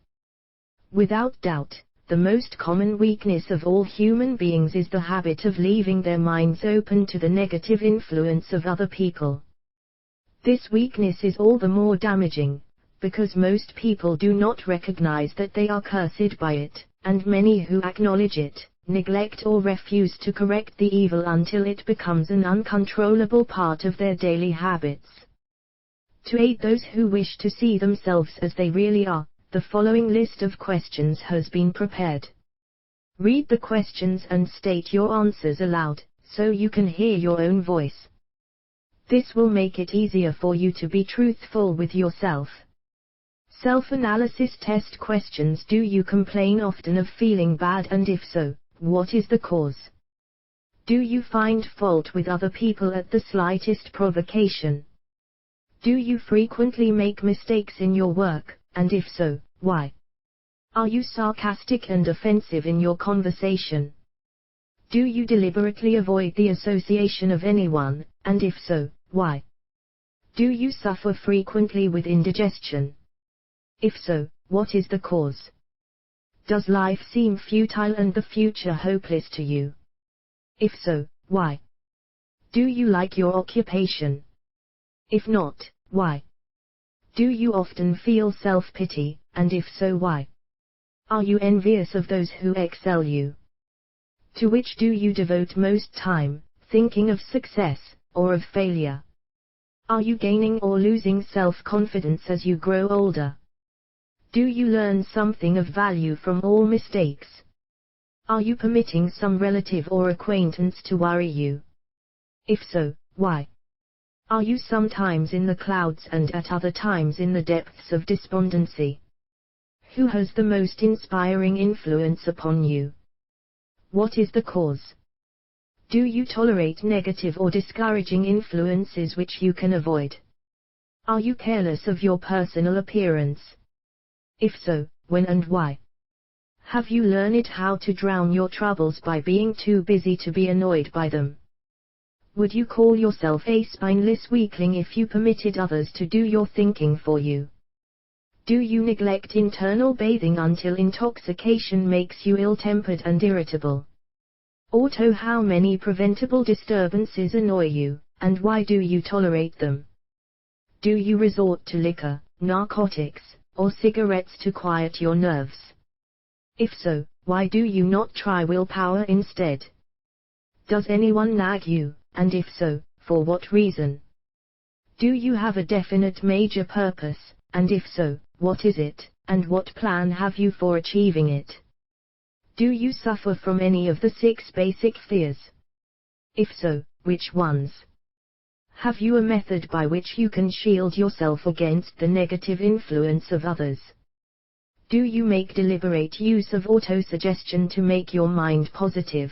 Without doubt, the most common weakness of all human beings is the habit of leaving their minds open to the negative influence of other people. This weakness is all the more damaging, because most people do not recognize that they are cursed by it, and many who acknowledge it, neglect or refuse to correct the evil until it becomes an uncontrollable part of their daily habits. To aid those who wish to see themselves as they really are, the following list of questions has been prepared. Read the questions and state your answers aloud, so you can hear your own voice. This will make it easier for you to be truthful with yourself. Self-analysis test questions. Do you complain often of feeling bad, and if so, what is the cause? Do you find fault with other people at the slightest provocation? Do you frequently make mistakes in your work, and if so, why? Are you sarcastic and offensive in your conversation? Do you deliberately avoid the association of anyone, and if so, why? Do you suffer frequently with indigestion? If so, what is the cause? Does life seem futile and the future hopeless to you? If so, why? Do you like your occupation? If not, why? Do you often feel self-pity, and if so, why? Are you envious of those who excel you? To which do you devote most time, thinking of success, or of failure? Are you gaining or losing self-confidence as you grow older? Do you learn something of value from all mistakes? Are you permitting some relative or acquaintance to worry you? If so, why? Are you sometimes in the clouds and at other times in the depths of despondency? Who has the most inspiring influence upon you? What is the cause? Do you tolerate negative or discouraging influences which you can avoid? Are you careless of your personal appearance? If so, when and why? Have you learned how to drown your troubles by being too busy to be annoyed by them? Would you call yourself a spineless weakling if you permitted others to do your thinking for you? Do you neglect internal bathing until intoxication makes you ill-tempered and irritable? How many preventable disturbances annoy you, and why do you tolerate them? Do you resort to liquor, narcotics, or cigarettes to quiet your nerves? If so, why do you not try willpower instead? Does anyone nag you, and if so, for what reason? Do you have a definite major purpose, and if so, what is it, and what plan have you for achieving it? Do you suffer from any of the 6 basic fears? If so, which ones? Have you a method by which you can shield yourself against the negative influence of others? Do you make deliberate use of autosuggestion to make your mind positive?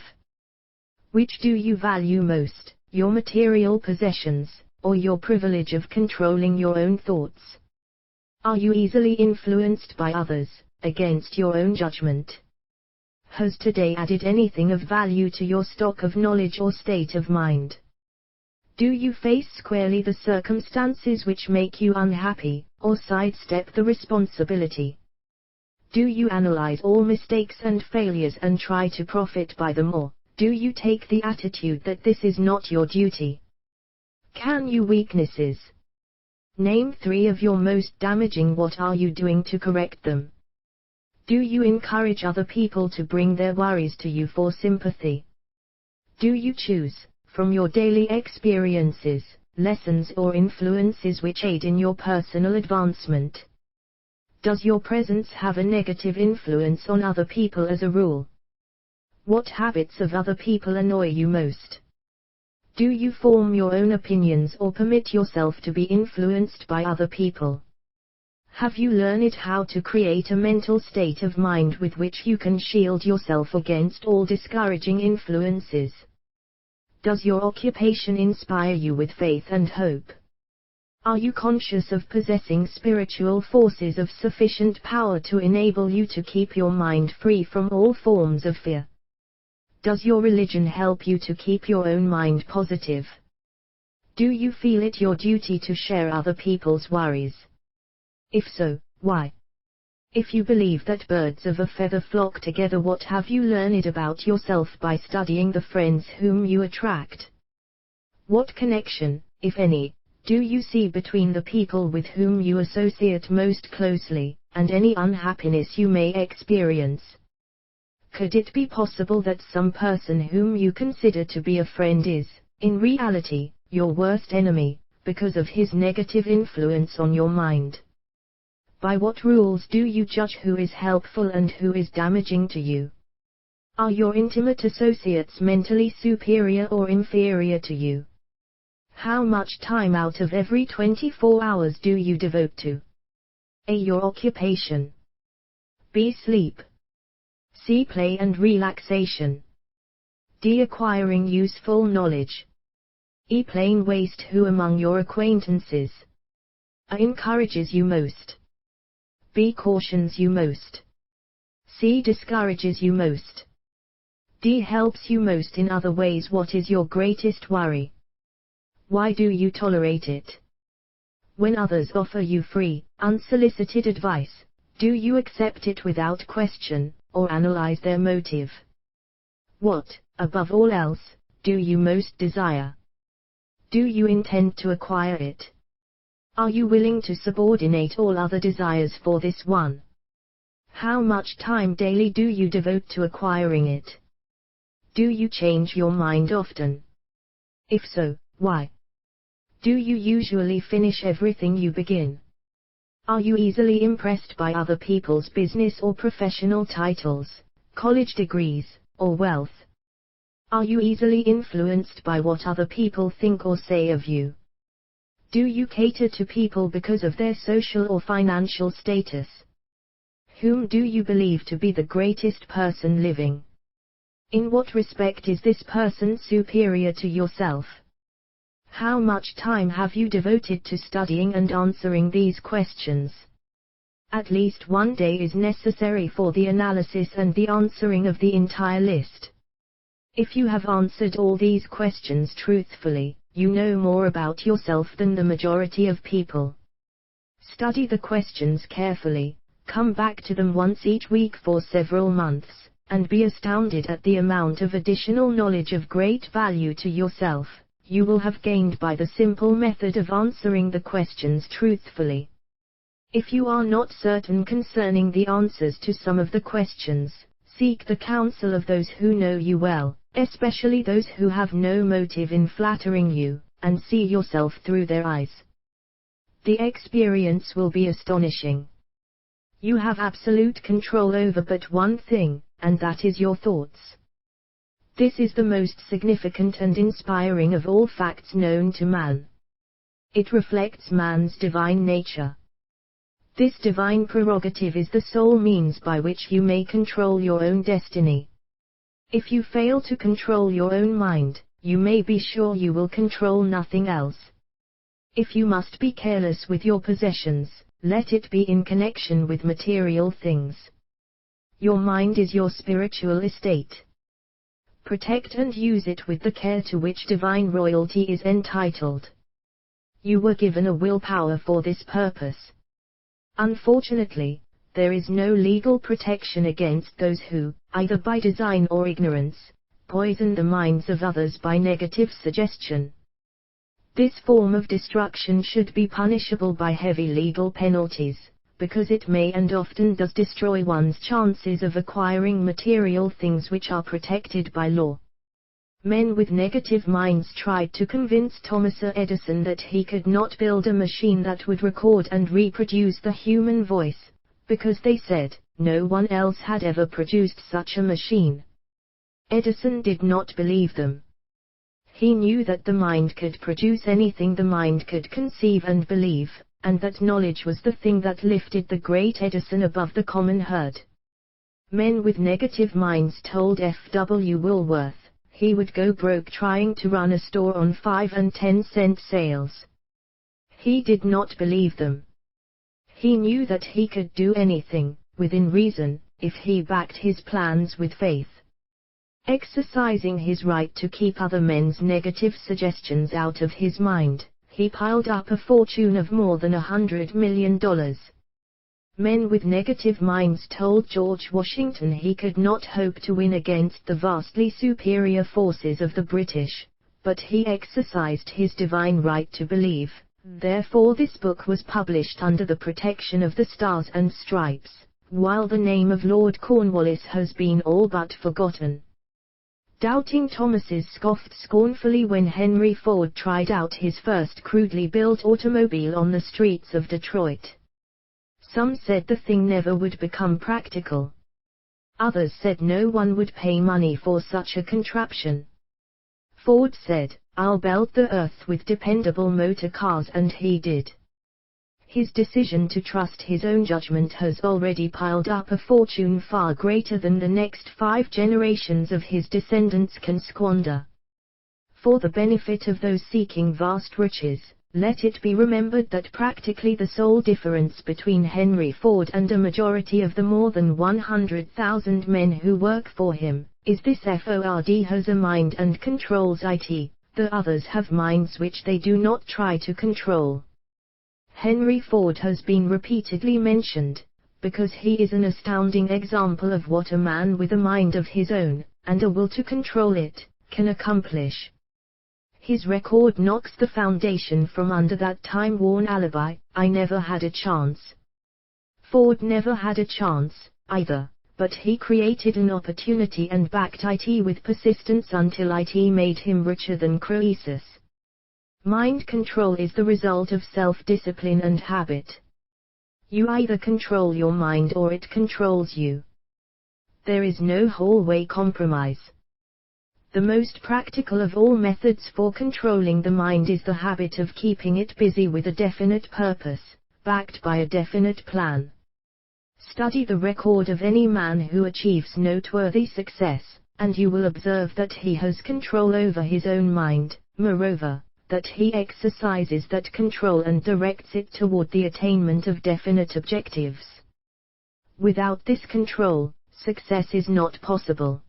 Which do you value most, your material possessions, or your privilege of controlling your own thoughts? Are you easily influenced by others, against your own judgment? Has today added anything of value to your stock of knowledge or state of mind? Do you face squarely the circumstances which make you unhappy, or sidestep the responsibility? Do you analyze all mistakes and failures and try to profit by them, or do you take the attitude that this is not your duty? Can you weaknesses? Name 3 of your most damaging. What are you doing to correct them? Do you encourage other people to bring their worries to you for sympathy? Do you choose, from your daily experiences, lessons or influences which aid in your personal advancement? Does your presence have a negative influence on other people as a rule? What habits of other people annoy you most? Do you form your own opinions or permit yourself to be influenced by other people? Have you learned how to create a mental state of mind with which you can shield yourself against all discouraging influences? Does your occupation inspire you with faith and hope? Are you conscious of possessing spiritual forces of sufficient power to enable you to keep your mind free from all forms of fear? Does your religion help you to keep your own mind positive? Do you feel it your duty to share other people's worries? If so, why? If you believe that birds of a feather flock together, what have you learned about yourself by studying the friends whom you attract? What connection, if any, do you see between the people with whom you associate most closely, and any unhappiness you may experience? Could it be possible that some person whom you consider to be a friend is, in reality, your worst enemy, because of his negative influence on your mind? By what rules do you judge who is helpful and who is damaging to you? Are your intimate associates mentally superior or inferior to you? How much time out of every 24 hours do you devote to A. Your occupation, B. Sleep, C. Play and relaxation, D. Acquiring useful knowledge, E. Plain waste? Who among your acquaintances A. encourages you most, B. cautions you most, C. discourages you most, D. helps you most in other ways? What is your greatest worry? Why do you tolerate it? When others offer you free, unsolicited advice, do you accept it without question, or analyze their motive? What, above all else, do you most desire? Do you intend to acquire it? Are you willing to subordinate all other desires for this one? How much time daily do you devote to acquiring it? Do you change your mind often? If so, why? Do you usually finish everything you begin? Are you easily impressed by other people's business or professional titles, college degrees, or wealth? Are you easily influenced by what other people think or say of you? Do you cater to people because of their social or financial status? Whom do you believe to be the greatest person living? In what respect is this person superior to yourself? How much time have you devoted to studying and answering these questions? At least one day is necessary for the analysis and the answering of the entire list. If you have answered all these questions truthfully, you know more about yourself than the majority of people. Study the questions carefully, come back to them once each week for several months, and be astounded at the amount of additional knowledge of great value to yourself you will have gained by the simple method of answering the questions truthfully. If you are not certain concerning the answers to some of the questions, seek the counsel of those who know you well, especially those who have no motive in flattering you, and see yourself through their eyes. The experience will be astonishing. You have absolute control over but one thing, and that is your thoughts. This is the most significant and inspiring of all facts known to man. It reflects man's divine nature. This divine prerogative is the sole means by which you may control your own destiny. If you fail to control your own mind, you may be sure you will control nothing else. If you must be careless with your possessions, let it be in connection with material things. Your mind is your spiritual estate. Protect and use it with the care to which divine royalty is entitled. You were given a willpower for this purpose. Unfortunately, there is no legal protection against those who, either by design or ignorance, poison the minds of others by negative suggestion. This form of destruction should be punishable by heavy legal penalties, because it may and often does destroy one's chances of acquiring material things which are protected by law. Men with negative minds tried to convince Thomas Edison that he could not build a machine that would record and reproduce the human voice, because they said, no one else had ever produced such a machine. Edison did not believe them. He knew that the mind could produce anything the mind could conceive and believe, and that knowledge was the thing that lifted the great Edison above the common herd. Men with negative minds told F.W. Woolworth he would go broke trying to run a store on 5 and 10 cent sales. He did not believe them. He knew that he could do anything, within reason, if he backed his plans with faith. Exercising his right to keep other men's negative suggestions out of his mind, he piled up a fortune of more than $100 million. Men with negative minds told George Washington he could not hope to win against the vastly superior forces of the British, but he exercised his divine right to believe. Therefore this book was published under the protection of the Stars and Stripes, while the name of Lord Cornwallis has been all but forgotten. Doubting Thomases scoffed scornfully when Henry Ford tried out his first crudely built automobile on the streets of Detroit. Some said the thing never would become practical. Others said no one would pay money for such a contraption. Ford said, "I'll belt the earth with dependable motor cars," and he did. His decision to trust his own judgment has already piled up a fortune far greater than the next 5 generations of his descendants can squander. For the benefit of those seeking vast riches, let it be remembered that practically the sole difference between Henry Ford and a majority of the more than 100,000 men who work for him, is this: Ford has a mind and controls it, the others have minds which they do not try to control. Henry Ford has been repeatedly mentioned, because he is an astounding example of what a man with a mind of his own, and a will to control it, can accomplish. His record knocks the foundation from under that time-worn alibi, "I never had a chance." Ford never had a chance, either, but he created an opportunity and backed it with persistence until it made him richer than Croesus. Mind control is the result of self-discipline and habit. You either control your mind or it controls you. There is no hallway compromise. The most practical of all methods for controlling the mind is the habit of keeping it busy with a definite purpose, backed by a definite plan. Study the record of any man who achieves noteworthy success, and you will observe that he has control over his own mind, moreover, that he exercises that control and directs it toward the attainment of definite objectives. Without this control, success is not possible.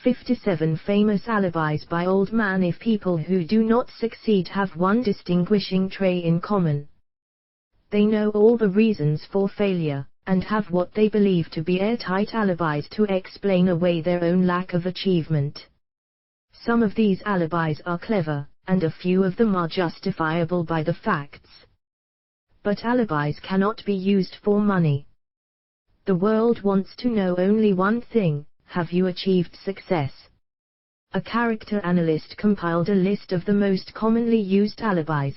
57 famous alibis by old man. If people who do not succeed have one distinguishing trait in common, they know all the reasons for failure, and have what they believe to be airtight alibis to explain away their own lack of achievement. Some of these alibis are clever, and a few of them are justifiable by the facts. But alibis cannot be used for money. The world wants to know only one thing: have you achieved success? A character analyst compiled a list of the most commonly used alibis.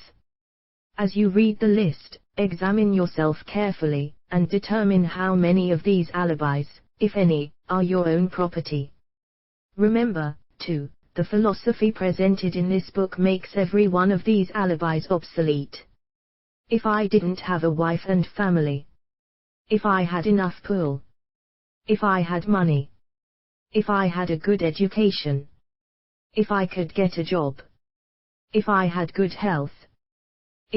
As you read the list, examine yourself carefully, and determine how many of these alibis, if any, are your own property. Remember, too, the philosophy presented in this book makes every one of these alibis obsolete. If I didn't have a wife and family. If I had enough pool. If I had money. If I had a good education. If I could get a job. If I had good health.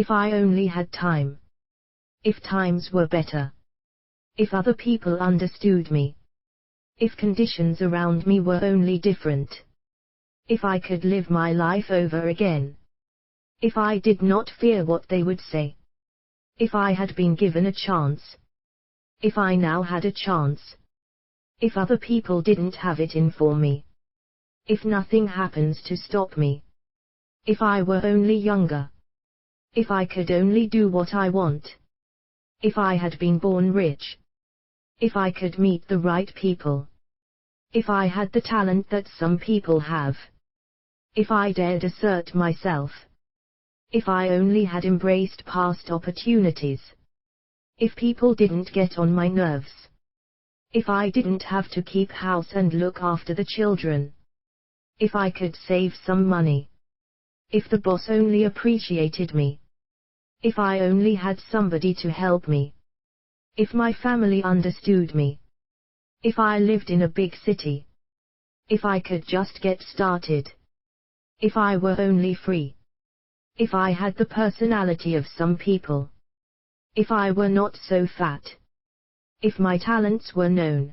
If I only had time. If times were better. If other people understood me. If conditions around me were only different. If I could live my life over again. If I did not fear what they would say. If I had been given a chance. If I now had a chance. If other people didn't have it in for me. If nothing happens to stop me. If I were only younger. If I could only do what I want. If I had been born rich. If I could meet the right people. If I had the talent that some people have. If I dared assert myself. If I only had embraced past opportunities. If people didn't get on my nerves. If I didn't have to keep house and look after the children. If I could save some money. If the boss only appreciated me. If I only had somebody to help me. If my family understood me. If I lived in a big city. If I could just get started. If I were only free. If I had the personality of some people. If I were not so fat. If my talents were known.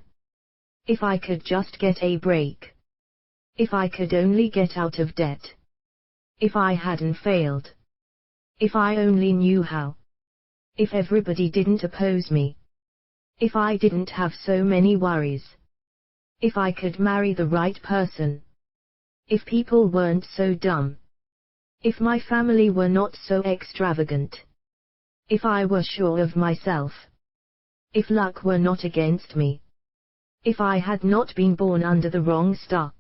If I could just get a break. If I could only get out of debt. If I hadn't failed. If I only knew how. If everybody didn't oppose me. If I didn't have so many worries. If I could marry the right person. If people weren't so dumb. If my family were not so extravagant. If I were sure of myself. If luck were not against me. If I had not been born under the wrong star.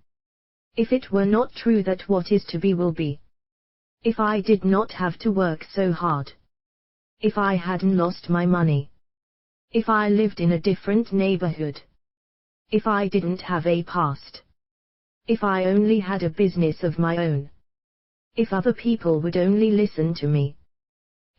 If it were not true that what is to be will be. If I did not have to work so hard. If I hadn't lost my money. If I lived in a different neighborhood. If I didn't have a past. If I only had a business of my own. If other people would only listen to me.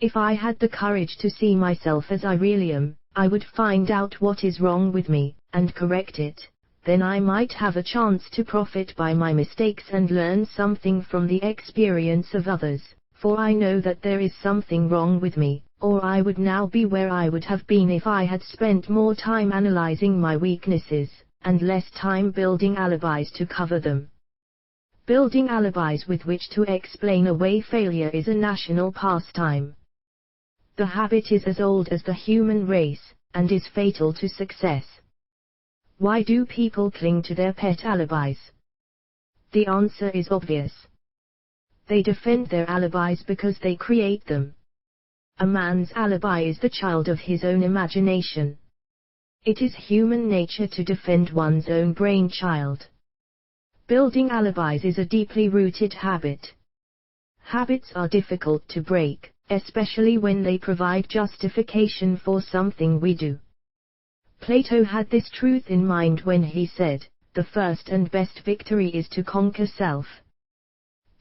If I had the courage to see myself as I really am, I would find out what is wrong with me, and correct it. Then I might have a chance to profit by my mistakes and learn something from the experience of others, for I know that there is something wrong with me, or I would now be where I would have been if I had spent more time analyzing my weaknesses, and less time building alibis to cover them. Building alibis with which to explain away failure is a national pastime. The habit is as old as the human race, and is fatal to success. Why do people cling to their pet alibis? The answer is obvious. They defend their alibis because they create them. A man's alibi is the child of his own imagination. It is human nature to defend one's own brainchild. Building alibis is a deeply rooted habit. Habits are difficult to break, especially when they provide justification for something we do. Plato had this truth in mind when he said, "The first and best victory is to conquer self."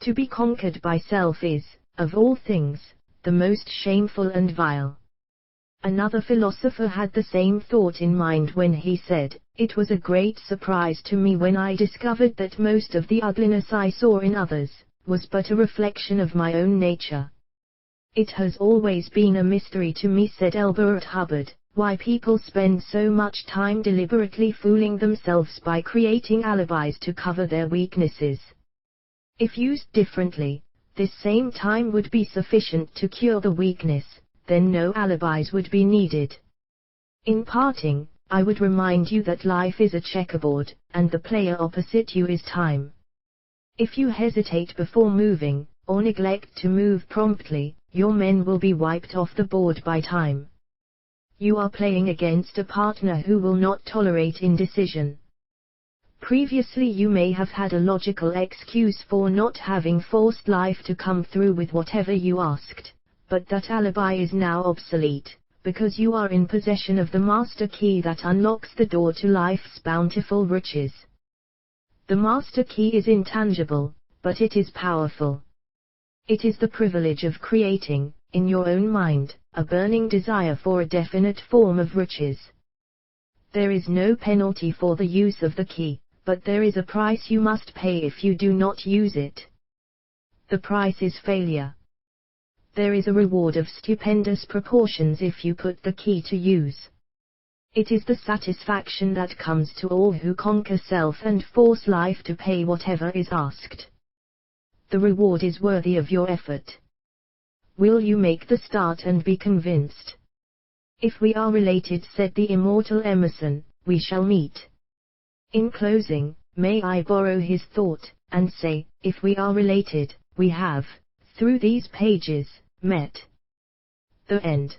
To be conquered by self is, of all things, the most shameful and vile. Another philosopher had the same thought in mind when he said, "It was a great surprise to me when I discovered that most of the ugliness I saw in others was but a reflection of my own nature." "It has always been a mystery to me," said Elbert Hubbard, "why people spend so much time deliberately fooling themselves by creating alibis to cover their weaknesses. If used differently, this same time would be sufficient to cure the weakness, then no alibis would be needed." In parting, I would remind you that life is a checkerboard, and the player opposite you is time. If you hesitate before moving, or neglect to move promptly, your men will be wiped off the board by time. You are playing against a partner who will not tolerate indecision. Previously you may have had a logical excuse for not having forced life to come through with whatever you asked, but that alibi is now obsolete, because you are in possession of the master key that unlocks the door to life's bountiful riches. The master key is intangible, but it is powerful. It is the privilege of creating, in your own mind, a burning desire for a definite form of riches. There is no penalty for the use of the key, but there is a price you must pay if you do not use it. The price is failure. There is a reward of stupendous proportions if you put the key to use. It is the satisfaction that comes to all who conquer self and force life to pay whatever is asked. The reward is worthy of your effort. Will you make the start and be convinced? "If we are related," said the immortal Emerson, "we shall meet." In closing, may I borrow his thought, and say, if we are related, We have, through these pages, met the end.